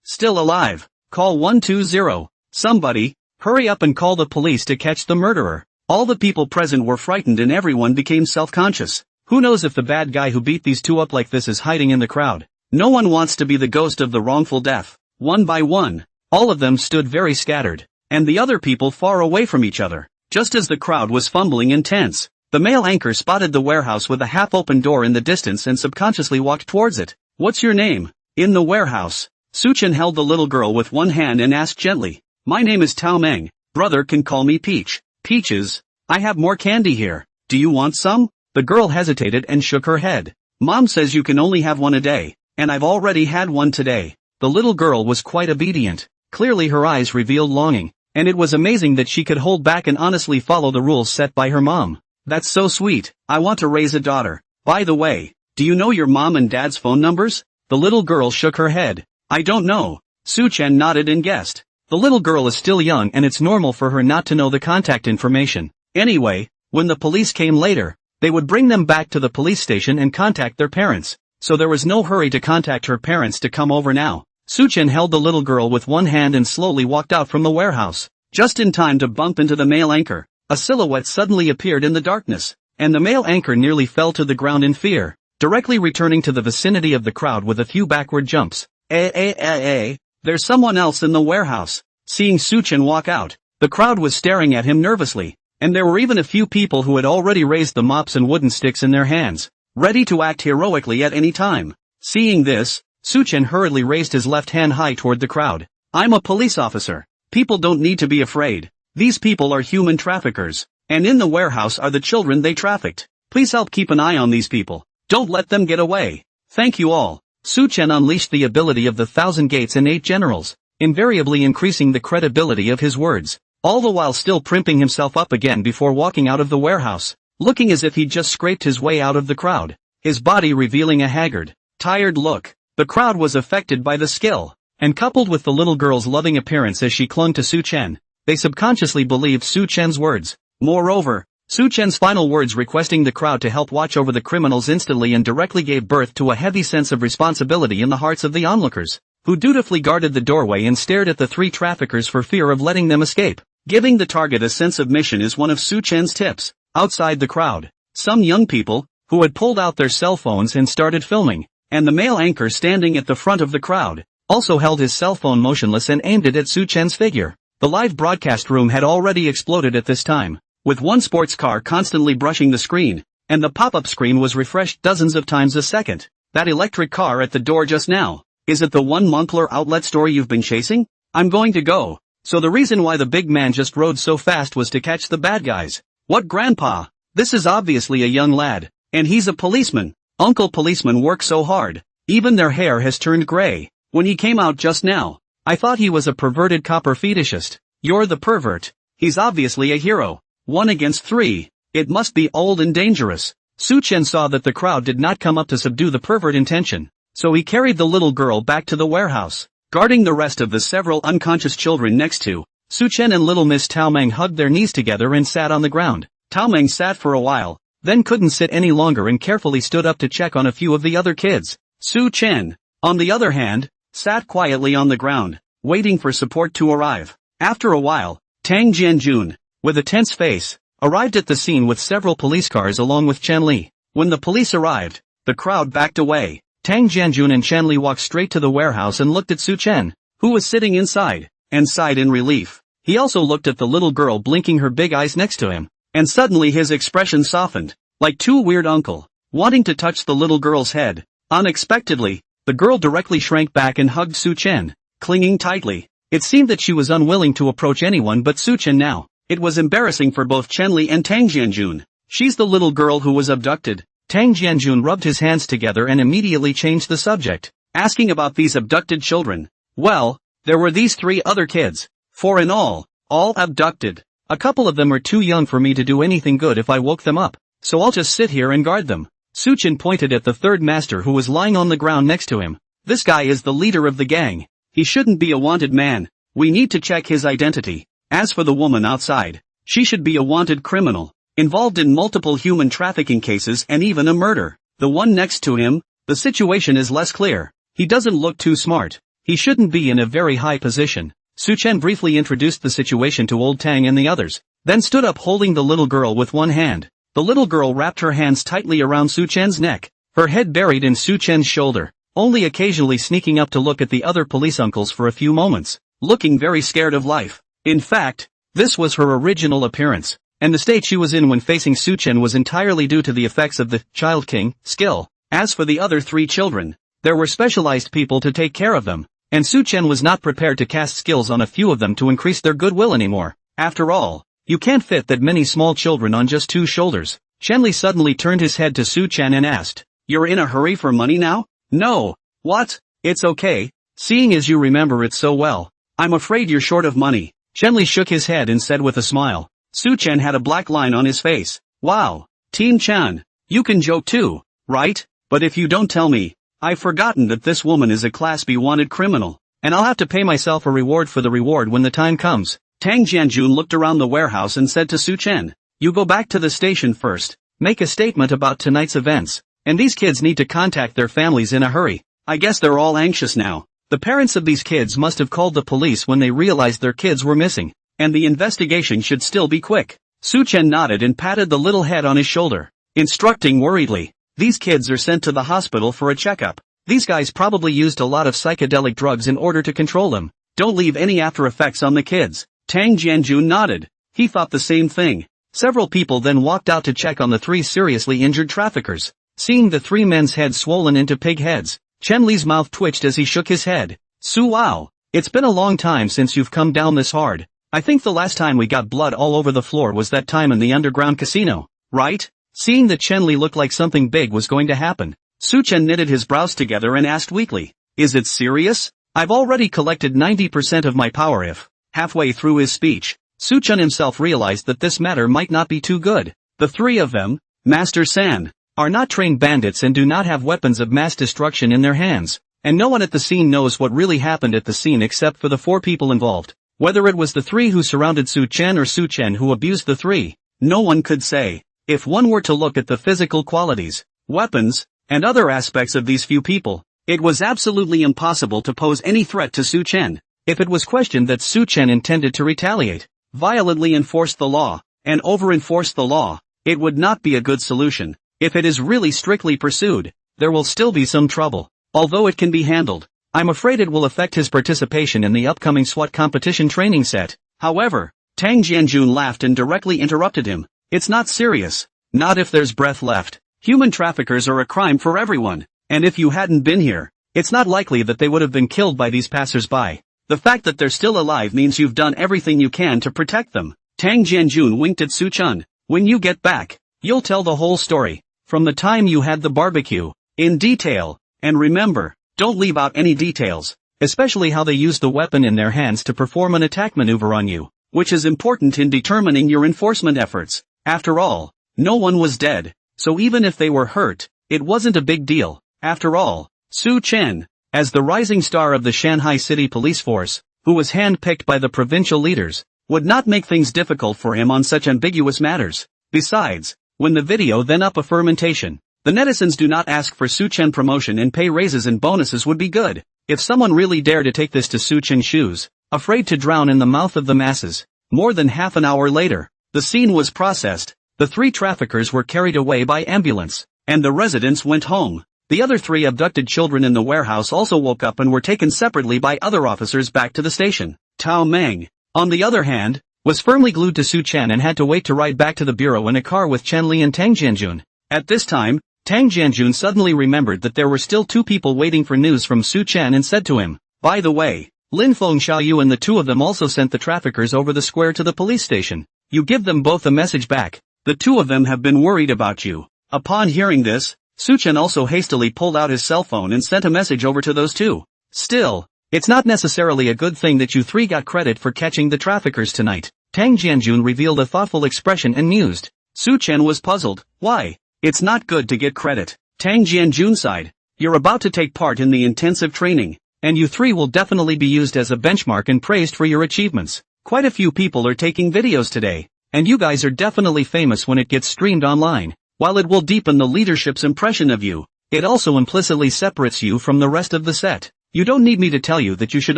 still alive. Call 120. Somebody, hurry up and call the police to catch the murderer. All the people present were frightened and everyone became self-conscious. Who knows if the bad guy who beat these two up like this is hiding in the crowd? No one wants to be the ghost of the wrongful death. One by one, all of them stood very scattered, and the other people far away from each other. Just as the crowd was fumbling and tense, the male anchor spotted the warehouse with a half-open door in the distance and subconsciously walked towards it. What's your name? In the warehouse. Su-chan held the little girl with one hand and asked gently, My name is Tao Meng. Brother can call me Peach. Peaches, I have more candy here. Do you want some? The girl hesitated and shook her head. Mom says you can only have one a day, and I've already had one today. The little girl was quite obedient. Clearly her eyes revealed longing, and it was amazing that she could hold back and honestly follow the rules set by her mom. That's so sweet. I want to raise a daughter. By the way, Do you know your mom and dad's phone numbers? The little girl shook her head. I don't know. Su Chen nodded and guessed. The little girl is still young and it's normal for her not to know the contact information. Anyway, when the police came later, they would bring them back to the police station and contact their parents. So there was no hurry to contact her parents to come over now. Su Chen held the little girl with one hand and slowly walked out from the warehouse. Just in time to bump into the male anchor. A silhouette suddenly appeared in the darkness, and the male anchor nearly fell to the ground in fear, directly returning to the vicinity of the crowd with a few backward jumps. There's someone else in the warehouse. Seeing Su Chen walk out, the crowd was staring at him nervously, and there were even a few people who had already raised the mops and wooden sticks in their hands, ready to act heroically at any time. Seeing this, Su Chen hurriedly raised his left hand high toward the crowd. I'm a police officer. People don't need to be afraid. These people are human traffickers, and in the warehouse are the children they trafficked. Please help keep an eye on these people. Don't let them get away. Thank you all. Su Chen unleashed the ability of the 1,000 gates and 8 generals, invariably increasing the credibility of his words, all the while still primping himself up again before walking out of the warehouse, looking as if he'd just scraped his way out of the crowd, his body revealing a haggard, tired look. The crowd was affected by the skill, and coupled with the little girl's loving appearance as she clung to Su Chen, they subconsciously believed Su Chen's words. Moreover, Su Chen's final words requesting the crowd to help watch over the criminals instantly and directly gave birth to a heavy sense of responsibility in the hearts of the onlookers, who dutifully guarded the doorway and stared at the 3 traffickers for fear of letting them escape. Giving the target a sense of mission is one of Su Chen's tips. Outside the crowd, some young people, who had pulled out their cell phones and started filming, and the male anchor standing at the front of the crowd, also held his cell phone motionless and aimed it at Su Chen's figure. The live broadcast room had already exploded at this time, with one sports car constantly brushing the screen, and the pop-up screen was refreshed dozens of times a second. That electric car at the door just now, is it the one Moncler outlet store you've been chasing? I'm going to go. So the reason why the big man just rode so fast was to catch the bad guys. What grandpa? This is obviously a young lad, and he's a policeman. Uncle policemen work so hard, even their hair has turned gray. When he came out just now, I thought he was a perverted copper fetishist. You're the pervert. He's obviously a hero. 1 against 3. It must be old and dangerous. Su Chen saw that the crowd did not come up to subdue the pervert intention, so he carried the little girl back to the warehouse, guarding the rest of the several unconscious children next to. Su Chen and little Miss Tao Meng hugged their knees together and sat on the ground. Tao Meng sat for a while, then couldn't sit any longer and carefully stood up to check on a few of the other kids. Su Chen, on the other hand, sat quietly on the ground, waiting for support to arrive. After a while, Tang Jianjun, with a tense face, arrived at the scene with several police cars along with Chen Li. When the police arrived, the crowd backed away. Tang Jianjun and Chen Li walked straight to the warehouse and looked at Su Chen, who was sitting inside, and sighed in relief. He also looked at the little girl blinking her big eyes next to him, and suddenly his expression softened, like too weird uncle, wanting to touch the little girl's head. Unexpectedly, the girl directly shrank back and hugged Su Chen, clinging tightly. It seemed that she was unwilling to approach anyone but Su Chen now. It was embarrassing for both Chen Li and Tang Jianjun. She's the little girl who was abducted. Tang Jianjun rubbed his hands together and immediately changed the subject, asking about these abducted children. Well, there were these 3 other kids, 4 in all abducted. A couple of them are too young for me to do anything good if I woke them up, so I'll just sit here and guard them. Su Chen pointed at the 3rd master who was lying on the ground next to him. This guy is the leader of the gang. He shouldn't be a wanted man. We need to check his identity. As for the woman outside, she should be a wanted criminal, involved in multiple human trafficking cases and even a murder. The one next to him, the situation is less clear. He doesn't look too smart. He shouldn't be in a very high position. Su Chen briefly introduced the situation to old Tang and the others, then stood up holding the little girl with one hand. The little girl wrapped her hands tightly around Su Chen's neck, her head buried in Su Chen's shoulder, only occasionally sneaking up to look at the other police uncles for a few moments, looking very scared of life. In fact, this was her original appearance, and the state she was in when facing Su Chen was entirely due to the effects of the Child King skill. As for the other 3 children, there were specialized people to take care of them, and Su Chen was not prepared to cast skills on a few of them to increase their goodwill anymore. After all, you can't fit that many small children on just 2 shoulders. Chen Li suddenly turned his head to Su Chen and asked, "You're in a hurry for money now?" "No. What? It's okay, seeing as you remember it so well. I'm afraid you're short of money." Chen Li shook his head and said with a smile. Su Chen had a black line on his face. "Wow, Team Chan, you can joke too, right? But if you don't tell me, I've forgotten that this woman is a Class B wanted criminal, and I'll have to pay myself a reward for the reward when the time comes. Tang Jianjun looked around the warehouse and said to Su Chen, you go back to the station first, make a statement about tonight's events, and these kids need to contact their families in a hurry. I guess they're all anxious now. The parents of these kids must have called the police when they realized their kids were missing. And the investigation should still be quick. Su Chen nodded and patted the little head on his shoulder, instructing worriedly, these kids are sent to the hospital for a checkup. These guys probably used a lot of psychedelic drugs in order to control them. Don't leave any after effects on the kids. Tang Jianjun nodded. He thought the same thing. Several people then walked out to check on the 3 seriously injured traffickers. Seeing the 3 men's heads swollen into pig heads, Chen Li's mouth twitched as he shook his head. Su Wow, it's been a long time since you've come down this hard. I think the last time we got blood all over the floor was that time in the underground casino, right? Seeing that Chen Li looked like something big was going to happen, Su Chen knitted his brows together and asked weakly, is it serious? I've already collected 90% of my power if. Halfway through his speech, Su Chen himself realized that this matter might not be too good. The 3 of them, Master San, are not trained bandits and do not have weapons of mass destruction in their hands, and no one at the scene knows what really happened at the scene except for the 4 people involved. Whether it was the 3 who surrounded Su Chen or Su Chen who abused the 3, no one could say. If one were to look at the physical qualities, weapons, and other aspects of these few people, it was absolutely impossible to pose any threat to Su Chen. If it was questioned that Su Chen intended to retaliate, violently enforce the law, and over-enforce the law, it would not be a good solution. If it is really strictly pursued, there will still be some trouble. Although it can be handled, I'm afraid it will affect his participation in the upcoming SWAT competition training set. However, Tang Jianjun laughed and directly interrupted him. It's not serious. Not if there's breath left. Human traffickers are a crime for everyone, and if you hadn't been here, it's not likely that they would have been killed by these passers-by. The fact that they're still alive means you've done everything you can to protect them. Tang Jianjun winked at Su Chen. When you get back, you'll tell the whole story, from the time you had the barbecue, in detail, and remember, don't leave out any details, especially how they used the weapon in their hands to perform an attack maneuver on you, which is important in determining your enforcement efforts. After all, no one was dead, so even if they were hurt, it wasn't a big deal. After all, Su Chen, as the rising star of the Shanghai City Police Force, who was handpicked by the provincial leaders, would not make things difficult for him on such ambiguous matters. Besides, when the video then up a fermentation, the netizens do not ask for Su Chen promotion and pay raises and bonuses would be good. If someone really dared to take this to Su Chen's shoes, afraid to drown in the mouth of the masses. More than half an hour later, the scene was processed, the 3 traffickers were carried away by ambulance, and the residents went home. The other 3 abducted children in the warehouse also woke up and were taken separately by other officers back to the station. Tao Meng, on the other hand, was firmly glued to Su Chen and had to wait to ride back to the bureau in a car with Chen Li and Tang Jianjun. At this time, Tang Jianjun suddenly remembered that there were still 2 people waiting for news from Su Chen and said to him, by the way, Lin Feng Xiaoyu and the 2 of them also sent the traffickers over the square to the police station. You give them both a message back. The 2 of them have been worried about you. Upon hearing this, Su Chen also hastily pulled out his cell phone and sent a message over to those 2. Still, it's not necessarily a good thing that you 3 got credit for catching the traffickers tonight. Tang Jianjun revealed a thoughtful expression and mused. Su Chen was puzzled. Why? It's not good to get credit. Tang Jianjun sighed. You're about to take part in the intensive training, and you 3 will definitely be used as a benchmark and praised for your achievements. Quite a few people are taking videos today, and you guys are definitely famous when it gets streamed online. While it will deepen the leadership's impression of you, it also implicitly separates you from the rest of the set. You don't need me to tell you that you should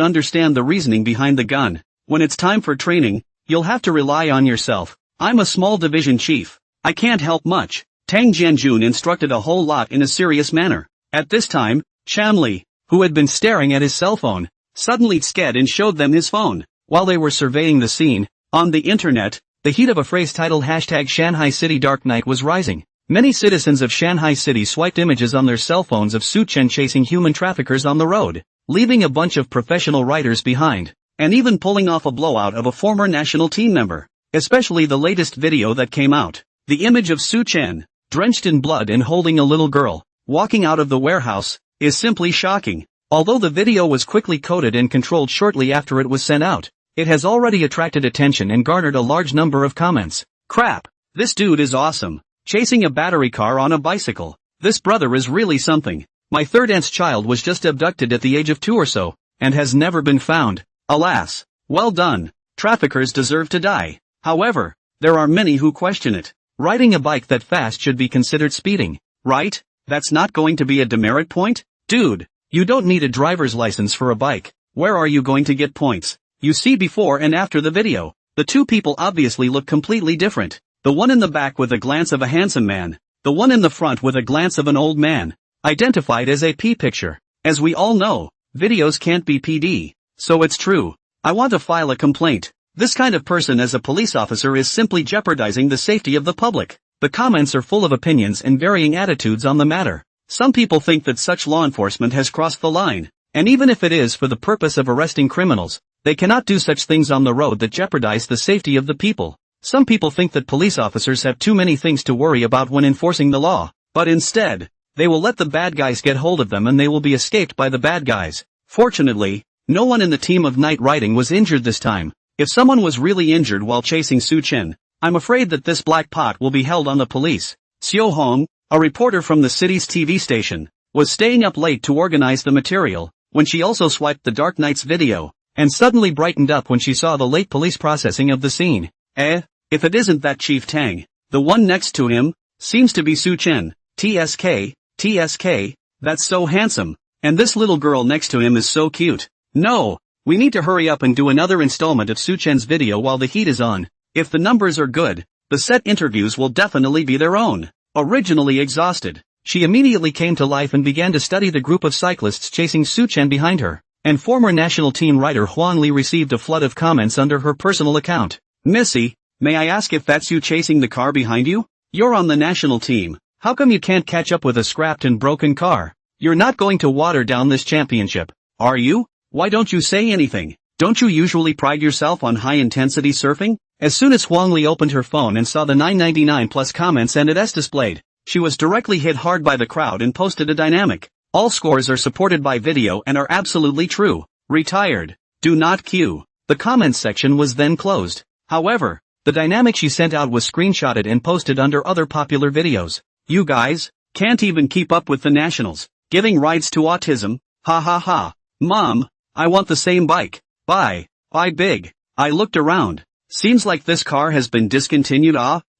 understand the reasoning behind the gun. When it's time for training, you'll have to rely on yourself. I'm a small division chief. I can't help much. Tang Jianjun instructed a whole lot in a serious manner. At this time, Chen Li, who had been staring at his cell phone, suddenly sked and showed them his phone. While they were surveying the scene, on the internet, the heat of a phrase titled #Shanghai City Dark Night was rising. Many citizens of Shanghai City swiped images on their cell phones of Su Chen chasing human traffickers on the road, leaving a bunch of professional writers behind, and even pulling off a blowout of a former national team member. Especially the latest video that came out. The image of Su Chen, drenched in blood and holding a little girl, walking out of the warehouse, is simply shocking. Although the video was quickly coded and controlled shortly after it was sent out, it has already attracted attention and garnered a large number of comments. Crap, this dude is awesome. Chasing a battery car on a bicycle. This brother is really something. My third aunt's child was just abducted at the age of 2 or so, and has never been found. Alas. Well done. Traffickers deserve to die. However, there are many who question it. Riding a bike that fast should be considered speeding, right? That's not going to be a demerit point? Dude, you don't need a driver's license for a bike. Where are you going to get points? You see before and after the video. The two people obviously look completely different. The one in the back with a glance of a handsome man. The one in the front with a glance of an old man. Identified as a P picture. As we all know, videos can't be PD. So it's true. I want to file a complaint. This kind of person as a police officer is simply jeopardizing the safety of the public. The comments are full of opinions and varying attitudes on the matter. Some people think that such law enforcement has crossed the line. And even if it is for the purpose of arresting criminals, they cannot do such things on the road that jeopardize the safety of the people. Some people think that police officers have too many things to worry about when enforcing the law, but instead, they will let the bad guys get hold of them and they will be escaped by the bad guys. Fortunately, no one in the team of night riding was injured this time. If someone was really injured while chasing Su Chen, I'm afraid that this black pot will be held on the police. Xiao Hong, a reporter from the city's TV station, was staying up late to organize the material, when she also swiped the Dark Knight's video, and suddenly brightened up when she saw the late police processing of the scene. If it isn't that Chief Tang, the one next to him, seems to be Su Chen. TSK, that's so handsome, and this little girl next to him is so cute. No, we need to hurry up and do another installment of Su Chen's video while the heat is on. If the numbers are good, the set interviews will definitely be their own. Originally exhausted, she immediately came to life and began to study the group of cyclists chasing Su Chen behind her, and former national team rider Huang Li received a flood of comments under her personal account. Missy, may I ask if that's you chasing the car behind you? You're on the national team. How come you can't catch up with a scrapped and broken car? You're not going to water down this championship, are you? Why don't you say anything? Don't you usually pride yourself on high-intensity surfing? As soon as Huang Li opened her phone and saw the 999 plus comments and it displayed, she was directly hit hard by the crowd and posted a dynamic. All scores are supported by video and are absolutely true. Retired. Do not queue. The comments section was then closed. However, the dynamic she sent out was screenshotted and posted under other popular videos. You guys can't even keep up with the nationals. Giving rides to autism. Ha ha ha. Mom, I want the same bike. Buy big. I looked around. Seems like this car has been discontinued.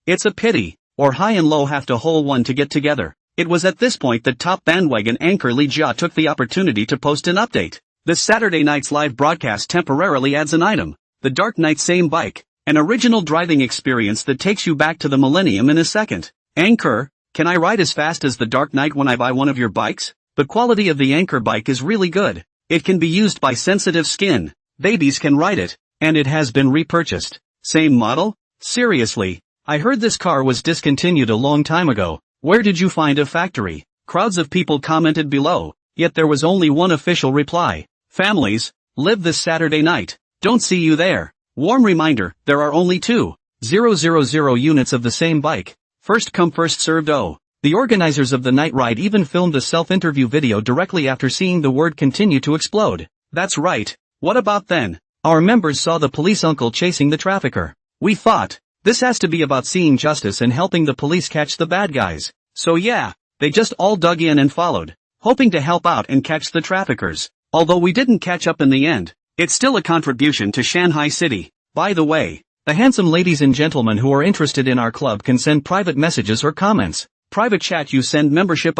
It's a pity. Or high and low have to whole one to get together. It was at this point that top bandwagon anchor Li Jia took the opportunity to post an update. This Saturday night's live broadcast temporarily adds an item. The Dark Knight same bike. An original driving experience that takes you back to the millennium in a second. Anchor, can I ride as fast as the Dark Knight when I buy one of your bikes? The quality of the Anchor bike is really good. It can be used by sensitive skin. Babies can ride it. And it has been repurchased. Same model? Seriously? I heard this car was discontinued a long time ago. Where did you find a factory? Crowds of people commented below, yet there was only one official reply. Families, live this Saturday night. Don't see you there. Warm reminder, there are only 2,000 units of the same bike. First come first served. The organizers of the night ride even filmed a self-interview video directly after seeing the word continue to explode. That's right. What about then? Our members saw the police uncle chasing the trafficker. We thought, this has to be about seeing justice and helping the police catch the bad guys. So yeah, they just all dug in and followed, hoping to help out and catch the traffickers. Although we didn't catch up in the end, it's still a contribution to Shanghai City. By the way, the handsome ladies and gentlemen who are interested in our club can send private messages or comments. Private chat you send membership.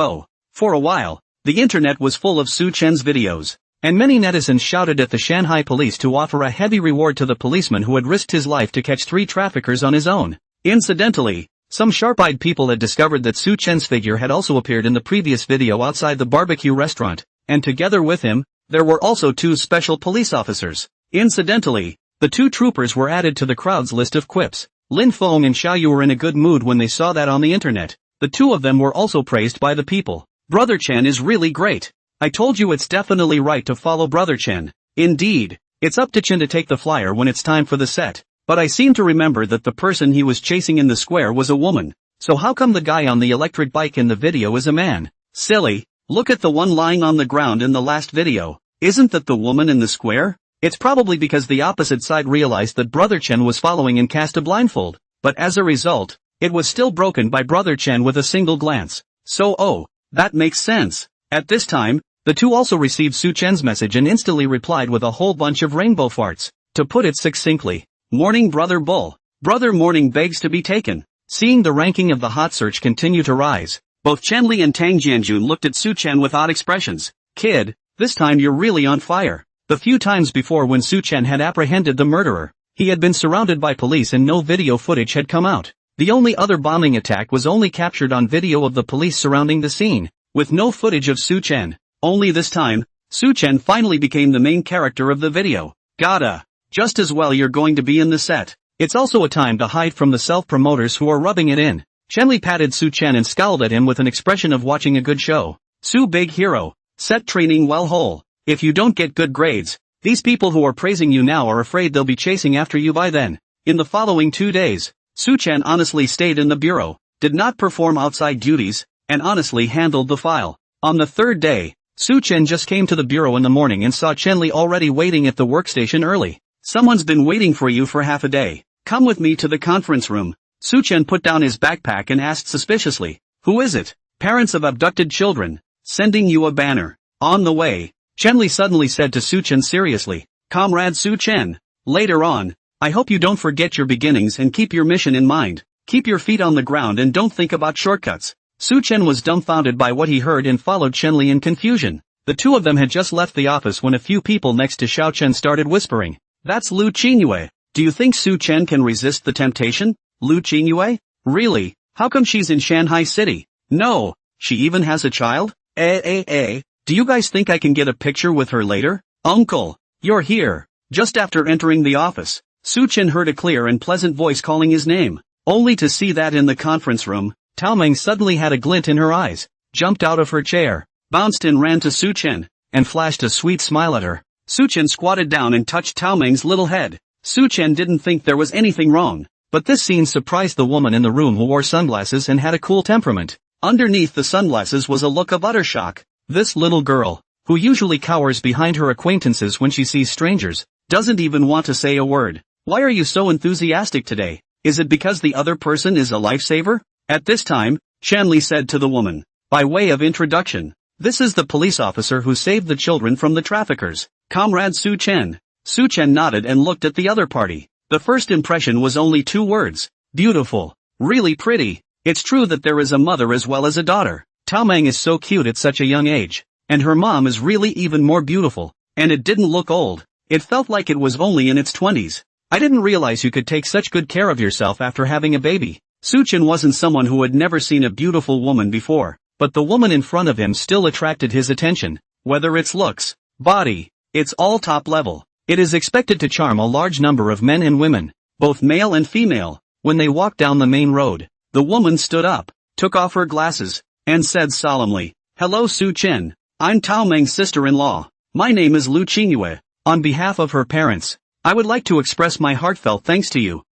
For a while, the internet was full of Su Chen's videos, and many netizens shouted at the Shanghai police to offer a heavy reward to the policeman who had risked his life to catch 3 traffickers on his own. Incidentally, some sharp-eyed people had discovered that Su Chen's figure had also appeared in the previous video outside the barbecue restaurant, and together with him, there were also 2 special police officers. Incidentally, the 2 troopers were added to the crowd's list of quips. Lin Feng and Xiao Yu were in a good mood when they saw that on the internet. The 2 of them were also praised by the people. Brother Chen is really great. I told you it's definitely right to follow Brother Chen. Indeed, it's up to Chen to take the flyer when it's time for the set. But I seem to remember that the person he was chasing in the square was a woman. So how come the guy on the electric bike in the video is a man? Silly. Look at the one lying on the ground in the last video. Isn't that the woman in the square? It's probably because the opposite side realized that Brother Chen was following and cast a blindfold. But as a result, it was still broken by Brother Chen with a single glance. That makes sense. At this time, the two also received Su Chen's message and instantly replied with a whole bunch of rainbow farts. To put it succinctly, morning brother bull. Brother morning begs to be taken. Seeing the ranking of the hot search continue to rise, both Chenli and Tang Jianjun looked at Su Chen with odd expressions. Kid, this time you're really on fire. The few times before when Su Chen had apprehended the murderer, he had been surrounded by police and no video footage had come out. The only other bombing attack was only captured on video of the police surrounding the scene, with no footage of Su Chen. Only this time, Su Chen finally became the main character of the video. Gotta. Just as well you're going to be in the set. It's also a time to hide from the self-promoters who are rubbing it in. Chenli patted Su Chen and scowled at him with an expression of watching a good show. Su big hero. Set training well whole. If you don't get good grades, these people who are praising you now are afraid they'll be chasing after you by then. In the following 2 days, Su Chen honestly stayed in the bureau, did not perform outside duties, and honestly handled the file. On the third day, Su Chen just came to the bureau in the morning and saw Chenli already waiting at the workstation early. Someone's been waiting for you for half a day. Come with me to the conference room. Su Chen put down his backpack and asked suspiciously, who is it? Parents of abducted children. Sending you a banner. On the way. Chenli suddenly said to Su Chen seriously, Comrade Su Chen. Later on, I hope you don't forget your beginnings and keep your mission in mind. Keep your feet on the ground and don't think about shortcuts. Su Chen was dumbfounded by what he heard and followed Chenli in confusion. The two of them had just left the office when a few people next to Xiao Chen started whispering. That's Lu Qingyue. Do you think Su Chen can resist the temptation? Lu Qingyue? Really? How come she's in Shanghai City? No. She even has a child? Do you guys think I can get a picture with her later? Uncle, you're here. Just after entering the office, Su Chen heard a clear and pleasant voice calling his name. Only to see that in the conference room, Tao Meng suddenly had a glint in her eyes, jumped out of her chair, bounced and ran to Su Chen, and flashed a sweet smile at her. Su Chen squatted down and touched Tao Meng's little head. Su Chen didn't think there was anything wrong, but this scene surprised the woman in the room who wore sunglasses and had a cool temperament. Underneath the sunglasses was a look of utter shock. This little girl, who usually cowers behind her acquaintances when she sees strangers, doesn't even want to say a word. Why are you so enthusiastic today? Is it because the other person is a lifesaver? At this time, Chenli said to the woman, by way of introduction, this is the police officer who saved the children from the traffickers, Comrade Su Chen. Su Chen nodded and looked at the other party. The first impression was only 2 words. Beautiful. Really pretty. It's true that there is a mother as well as a daughter. Tao Meng is so cute at such a young age. And her mom is really even more beautiful. And it didn't look old. It felt like it was only in its 20s. I didn't realize you could take such good care of yourself after having a baby. Su Chen wasn't someone who had never seen a beautiful woman before. But the woman in front of him still attracted his attention. Whether it's looks, body, it's all top level. It is expected to charm a large number of men and women, both male and female. When they walked down the main road, the woman stood up, took off her glasses, and said solemnly, Hello Su Chen, I'm Tao Meng's sister-in-law. My name is Lu Qingyue. On behalf of her parents, I would like to express my heartfelt thanks to you.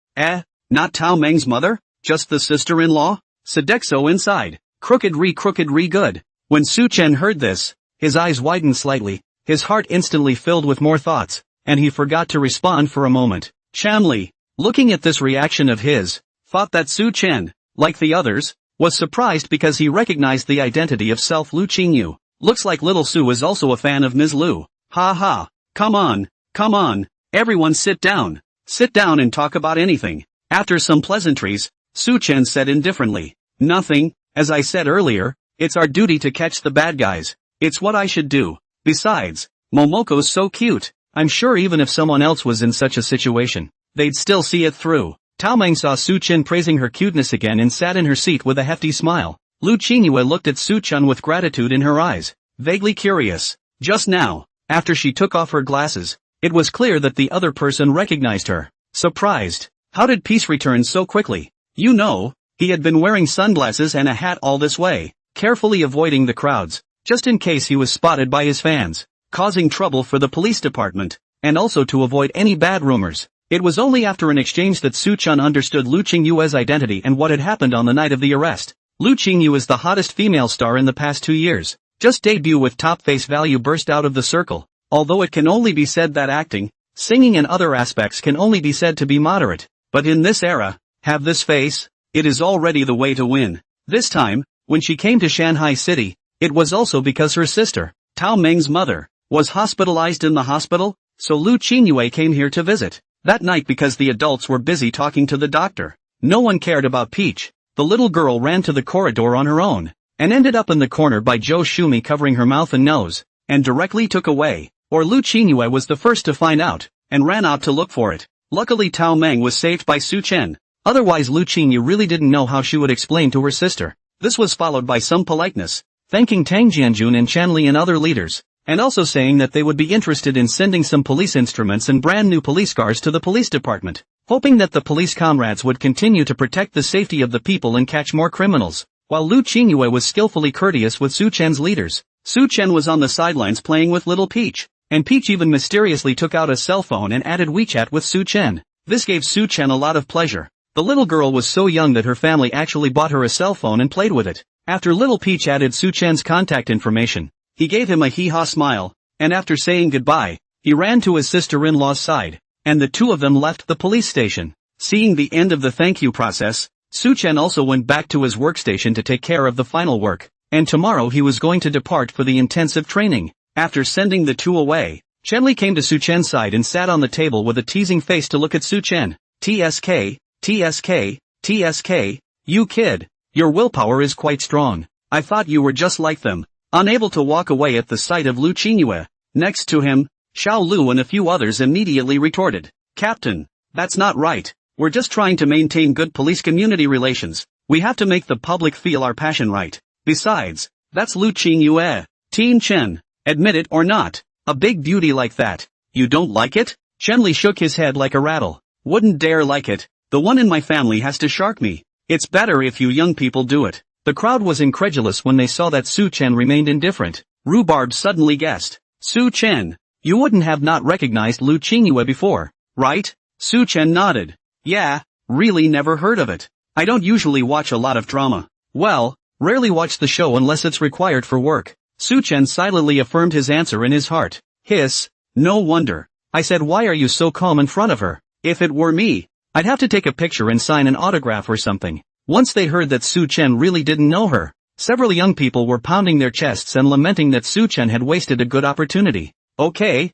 Not Tao Meng's mother? Just the sister-in-law? Sodexo inside. Crooked re good. When Su Chen heard this, his eyes widened slightly, his heart instantly filled with more thoughts, and he forgot to respond for a moment. Chenli, looking at this reaction of his, thought that Su Chen, like the others, was surprised because he recognized the identity of self Lu Qingyu. Looks like little Su is also a fan of Ms. Lu. Ha ha. Come on, everyone sit down. Sit down and talk about anything. After some pleasantries, Su Chen said indifferently, Nothing, as I said earlier, it's our duty to catch the bad guys. It's what I should do. Besides, Momoko's so cute. I'm sure even if someone else was in such a situation, they'd still see it through. Tao Meng saw Su Chen praising her cuteness again and sat in her seat with a hefty smile. Lu Qingyue looked at Su Chen with gratitude in her eyes, vaguely curious. Just now, after she took off her glasses, it was clear that the other person recognized her. Surprised. How did peace return so quickly? You know, he had been wearing sunglasses and a hat all this way, carefully avoiding the crowds, just in case he was spotted by his fans, causing trouble for the police department, and also to avoid any bad rumors. It was only after an exchange that Su Chen understood Lu Qingyue's identity and what had happened on the night of the arrest. Lu Qingyu is the hottest female star in the past 2 years. Just debut with top face value burst out of the circle. Although it can only be said that acting, singing and other aspects can only be said to be moderate. But in this era, have this face, it is already the way to win. This time, When she came to Shanghai City, it was also because her sister, Tao Meng's mother, was hospitalized in the hospital, so Lu Qingyue came here to visit. That night, because the adults were busy talking to the doctor, no one cared about Peach. The little girl ran to the corridor on her own, and ended up in the corner by Zhou Shumi covering her mouth and nose, and directly took away, or Lu Qingyue was the first to find out, and ran out to look for it. Luckily Tao Meng was saved by Su Chen. Otherwise Lu Qingyue really didn't know how she would explain to her sister. This was followed by some politeness, thanking Tang Jianjun and Chanli and other leaders, and also saying that they would be interested in sending some police instruments and brand new police cars to the police department, hoping that the police comrades would continue to protect the safety of the people and catch more criminals. While Lu Qingyue was skillfully courteous with Su Chen's leaders, Su Chen was on the sidelines playing with little Peach, and Peach even mysteriously took out a cell phone and added WeChat with Su Chen. This gave Su Chen a lot of pleasure. The little girl was so young that her family actually bought her a cell phone and played with it. After little Peach added Su Chen's contact information, he gave him a hee-haw smile, and after saying goodbye, he ran to his sister-in-law's side, and the two of them left the police station. Seeing the end of the thank you process, Su Chen also went back to his workstation to take care of the final work, and tomorrow he was going to depart for the intensive training. After sending the two away, Chenli came to Su Chen's side and sat on the table with a teasing face to look at Su Chen. TSK, TSK, TSK, you kid, your willpower is quite strong. I thought you were just like them. Unable to walk away at the sight of Lu Qingyue. Next to him, Xiao Lu and a few others immediately retorted. Captain, that's not right. We're just trying to maintain good police-community relations. We have to make the public feel our passion right. Besides, that's Lu Qingyue. Team Chen, admit it or not, a big beauty like that. You don't like it? Chenli shook his head like a rattle. Wouldn't dare like it. The one in my family has to shark me. It's better if you young people do it. The crowd was incredulous when they saw that Su Chen remained indifferent. Rhubarb suddenly guessed. Su Chen, you wouldn't have not recognized Lu Qingyue before, right? Su Chen nodded. Yeah, really never heard of it. I don't usually watch a lot of drama. Well, rarely watch the show unless it's required for work. Su Chen silently affirmed his answer in his heart. Hiss, no wonder. I said, why are you so calm in front of her? If it were me, I'd have to take a picture and sign an autograph or something. Once they heard that Su Chen really didn't know her, several young people were pounding their chests and lamenting that Su Chen had wasted a good opportunity. Okay,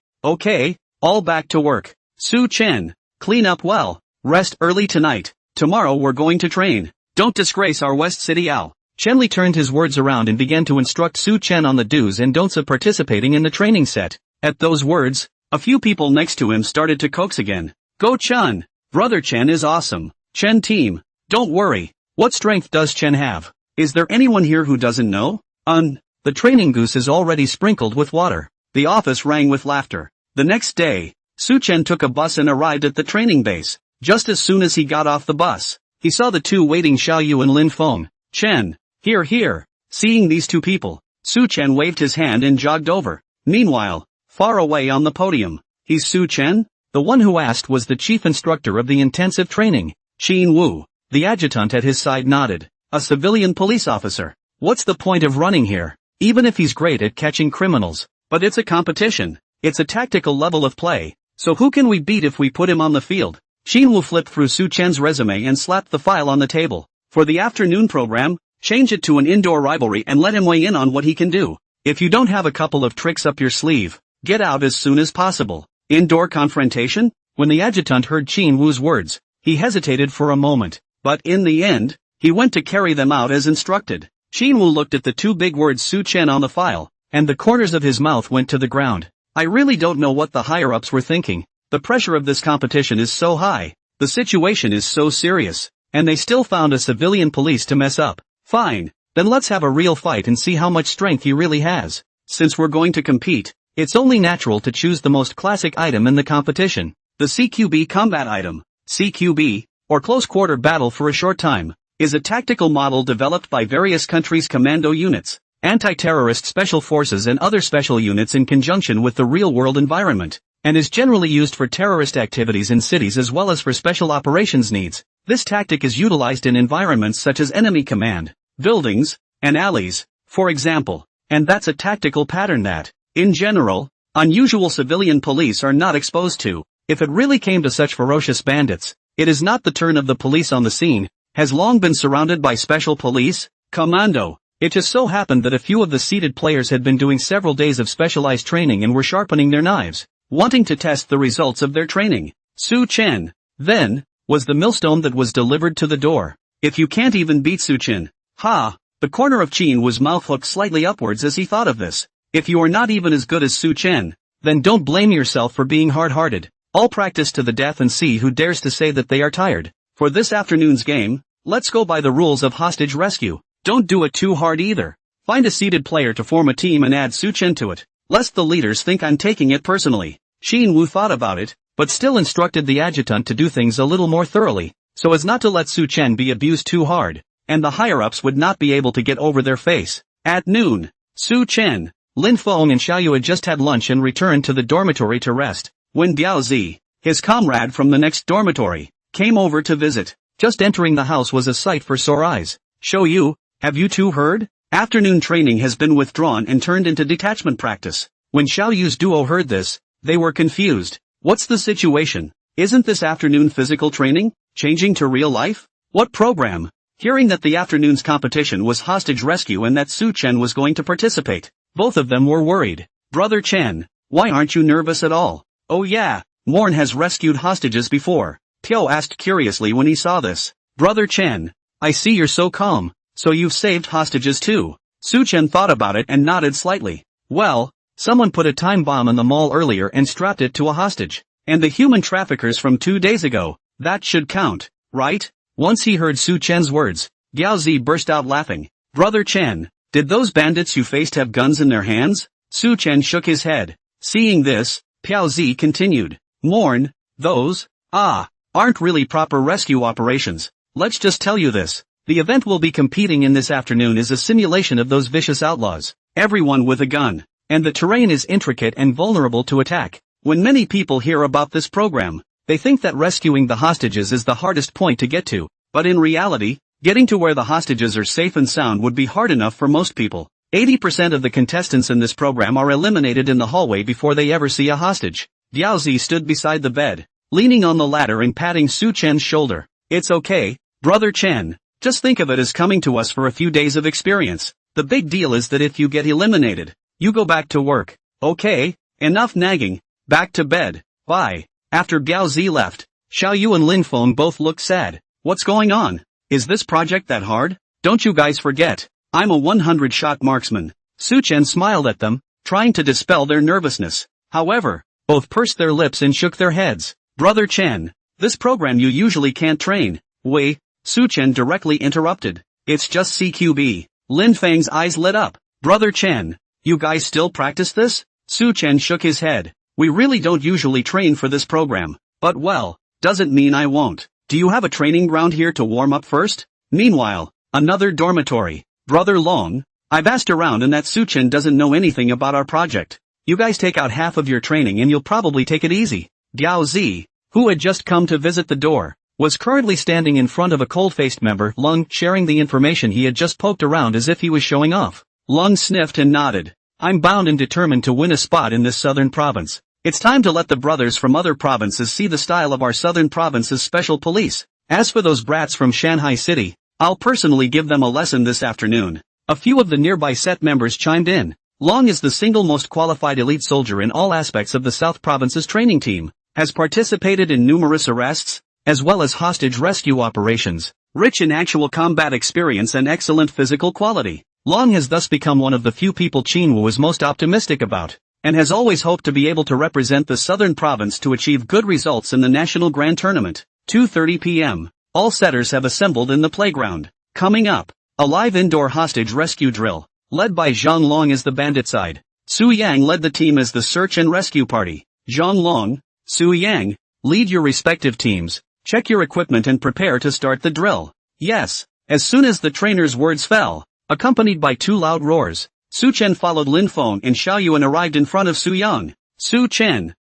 all back to work. Su Chen, clean up well, rest early tonight. Tomorrow we're going to train. Don't disgrace our West City owl. Chenli turned his words around and began to instruct Su Chen on the do's and don'ts of participating in the training set. At those words, a few people next to him started to coax again. Go Chen! Brother Chen is awesome. Chen team, don't worry. What strength does Chen have? Is there anyone here who doesn't know? The training goose is already sprinkled with water. The office rang with laughter. The next day, Su Chen took a bus and arrived at the training base. Just as soon as he got off the bus, he saw the two waiting Xiao Yu and Lin Feng. Chen, here. Seeing these two people, Su Chen waved his hand and jogged over. Meanwhile, far away on the podium, he's Su Chen? The one who asked was the chief instructor of the intensive training, Qin Wu. The adjutant at his side nodded. A civilian police officer. What's the point of running here? Even if he's great at catching criminals. But it's a competition. It's a tactical level of play. So who can we beat if we put him on the field? Qin Wu flipped through Su Chen's resume and slapped the file on the table. For the afternoon program, change it to an indoor rivalry and let him weigh in on what he can do. If you don't have a couple of tricks up your sleeve, get out as soon as possible. Indoor confrontation? When the adjutant heard Qin Wu's words, he hesitated for a moment. But in the end, he went to carry them out as instructed. Qin Wu looked at the two big words Su Chen on the file, and the corners of his mouth went to the ground. I really don't know what the higher-ups were thinking. The pressure of this competition is so high, the situation is so serious, and they still found a civilian police to mess up. Fine, then let's have a real fight and see how much strength he really has. Since we're going to compete, it's only natural to choose the most classic item in the competition, the CQB combat item. CQB, or Close Quarter Battle for a Short Time, is a tactical model developed by various countries' commando units, anti-terrorist special forces and other special units in conjunction with the real-world environment, and is generally used for terrorist activities in cities as well as for special operations needs. This tactic is utilized in environments such as enemy command, buildings, and alleys, for example, and that's a tactical pattern that, in general, unusual civilian police are not exposed to. If it really came to such ferocious bandits, it is not the turn of the police on the scene, has long been surrounded by special police. Commando. It just so happened that a few of the seated players had been doing several days of specialized training and were sharpening their knives, wanting to test the results of their training. Su Chen, then, was the millstone that was delivered to the door. If you can't even beat Su Chen. Ha! The corner of Chin Wu's mouth hooked slightly upwards as he thought of this. If you are not even as good as Su Chen, then don't blame yourself for being hard-hearted. All practice to the death and see who dares to say that they are tired. For this afternoon's game, let's go by the rules of hostage rescue. Don't do it too hard either. Find a seated player to form a team and add Su Chen to it, lest the leaders think I'm taking it personally. Chin Wu thought about it, but still instructed the adjutant to do things a little more thoroughly, so as not to let Su Chen be abused too hard, and the higher-ups would not be able to get over their face. At noon, Su Chen, Lin Feng and Xiaoyu had just had lunch and returned to the dormitory to rest, when Biao Zi, his comrade from the next dormitory, came over to visit. Just entering the house was a sight for sore eyes. Xiaoyu, have you two heard? Afternoon training has been withdrawn and turned into detachment practice. When Xiaoyu's duo heard this, they were confused. What's the situation? Isn't this afternoon physical training changing to real life? What program? Hearing that the afternoon's competition was hostage rescue and that Su Chen was going to participate, both of them were worried. Brother Chen, why aren't you nervous at all? Oh yeah, Morn has rescued hostages before, Piao asked curiously when he saw this. Brother Chen, I see you're so calm, so you've saved hostages too. Su Chen thought about it and nodded slightly. Well, someone put a time bomb in the mall earlier and strapped it to a hostage. And the human traffickers from 2 days ago, that should count, right? Once he heard Su Chen's words, Biao Zi burst out laughing. Brother Chen, did those bandits you faced have guns in their hands? Su Chen shook his head. Seeing this, Piao Zi continued. Morn, those, aren't really proper rescue operations. Let's just tell you this. The event we'll be competing in this afternoon is a simulation of those vicious outlaws, everyone with a gun, and the terrain is intricate and vulnerable to attack. When many people hear about this program, they think that rescuing the hostages is the hardest point to get to, but in reality, getting to where the hostages are safe and sound would be hard enough for most people. 80% of the contestants in this program are eliminated in the hallway before they ever see a hostage. Biao Zi stood beside the bed, leaning on the ladder and patting Su Chen's shoulder. It's okay, Brother Chen. Just think of it as coming to us for a few days of experience. The big deal is that if you get eliminated, you go back to work. Okay, enough nagging. Back to bed. Bye. After Biao Zi left, Xiaoyu and Lin Feng both looked sad. What's going on? Is this project that hard? Don't you guys forget, I'm a 100-shot marksman. Su Chen smiled at them, trying to dispel their nervousness. However, both pursed their lips and shook their heads. Brother Chen, this program you usually can't train. Wei, Su Chen directly interrupted. It's just CQB. Lin Feng's eyes lit up. Brother Chen, you guys still practice this? Su Chen shook his head. We really don't usually train for this program. But well, doesn't mean I won't. Do you have a training ground here to warm up first? Meanwhile, another dormitory. Brother Long, I've asked around and that Su Chen doesn't know anything about our project. You guys take out half of your training and you'll probably take it easy. Biao Zi, who had just come to visit the door, was currently standing in front of a cold-faced member, Lung, sharing the information he had just poked around as if he was showing off. Lung sniffed and nodded. I'm bound and determined to win a spot in this southern province. It's time to let the brothers from other provinces see the style of our southern province's special police. As for those brats from Shanghai City, I'll personally give them a lesson this afternoon. A few of the nearby set members chimed in. Long is the single most qualified elite soldier in all aspects of the South Province's training team, has participated in numerous arrests, as well as hostage rescue operations, rich in actual combat experience and excellent physical quality. Long has thus become one of the few people Chin Wu is most optimistic about, and has always hoped to be able to represent the southern province to achieve good results in the national grand tournament. 2:30 p.m. All setters have assembled in the playground. Coming up, a live indoor hostage rescue drill, led by Zhang Long as the bandit side. Su Yang led the team as the search and rescue party. Zhang Long, Su Yang, lead your respective teams, check your equipment and prepare to start the drill. Yes, as soon as the trainer's words fell, accompanied by two loud roars, Su Chen followed Lin Feng and Xiaoyu and arrived in front of Su Yang. Su Chen,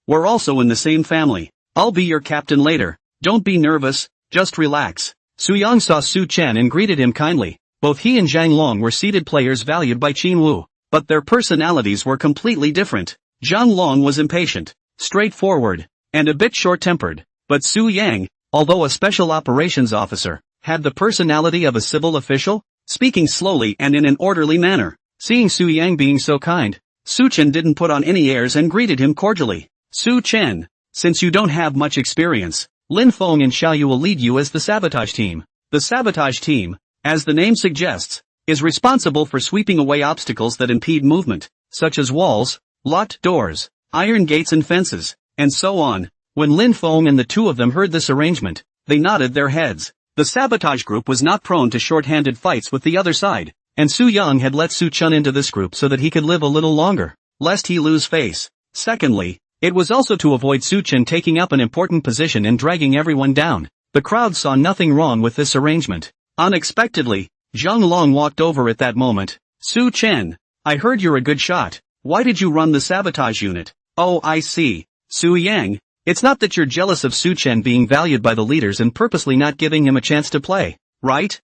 we're also in the same family. I'll be your captain later. Don't be nervous, just relax. Su Yang saw Su Chen and greeted him kindly. Both he and Zhang Long were seated players valued by Chin Wu, but their personalities were completely different. Zhang Long was impatient, straightforward, and a bit short-tempered, but Su Yang, although a special operations officer, had the personality of a civil official. speaking slowly and in an orderly manner. Seeing Su Yang being so kind, Su Chen didn't put on any airs and greeted him cordially. Su Chen, since you don't have much experience, Lin Feng and Xiao Yu will lead you as the sabotage team. The sabotage team, as the name suggests, is responsible for sweeping away obstacles that impede movement, such as walls, locked doors, iron gates and fences, and so on. When Lin Feng and the two of them heard this arrangement, they nodded their heads. The sabotage group was not prone to short-handed fights with the other side, and Su Yang had let Su Chun into this group so that he could live a little longer, lest he lose face. Secondly, it was also to avoid Su Chen taking up an important position and dragging everyone down. The crowd saw nothing wrong with this arrangement. Unexpectedly, Zhang Long walked over at that moment. Su Chen, I heard you're a good shot. Why did you run the sabotage unit? Oh, I see. Su Yang, it's not that you're jealous of Su Chen being valued by the leaders and purposely not giving him a chance to play, right?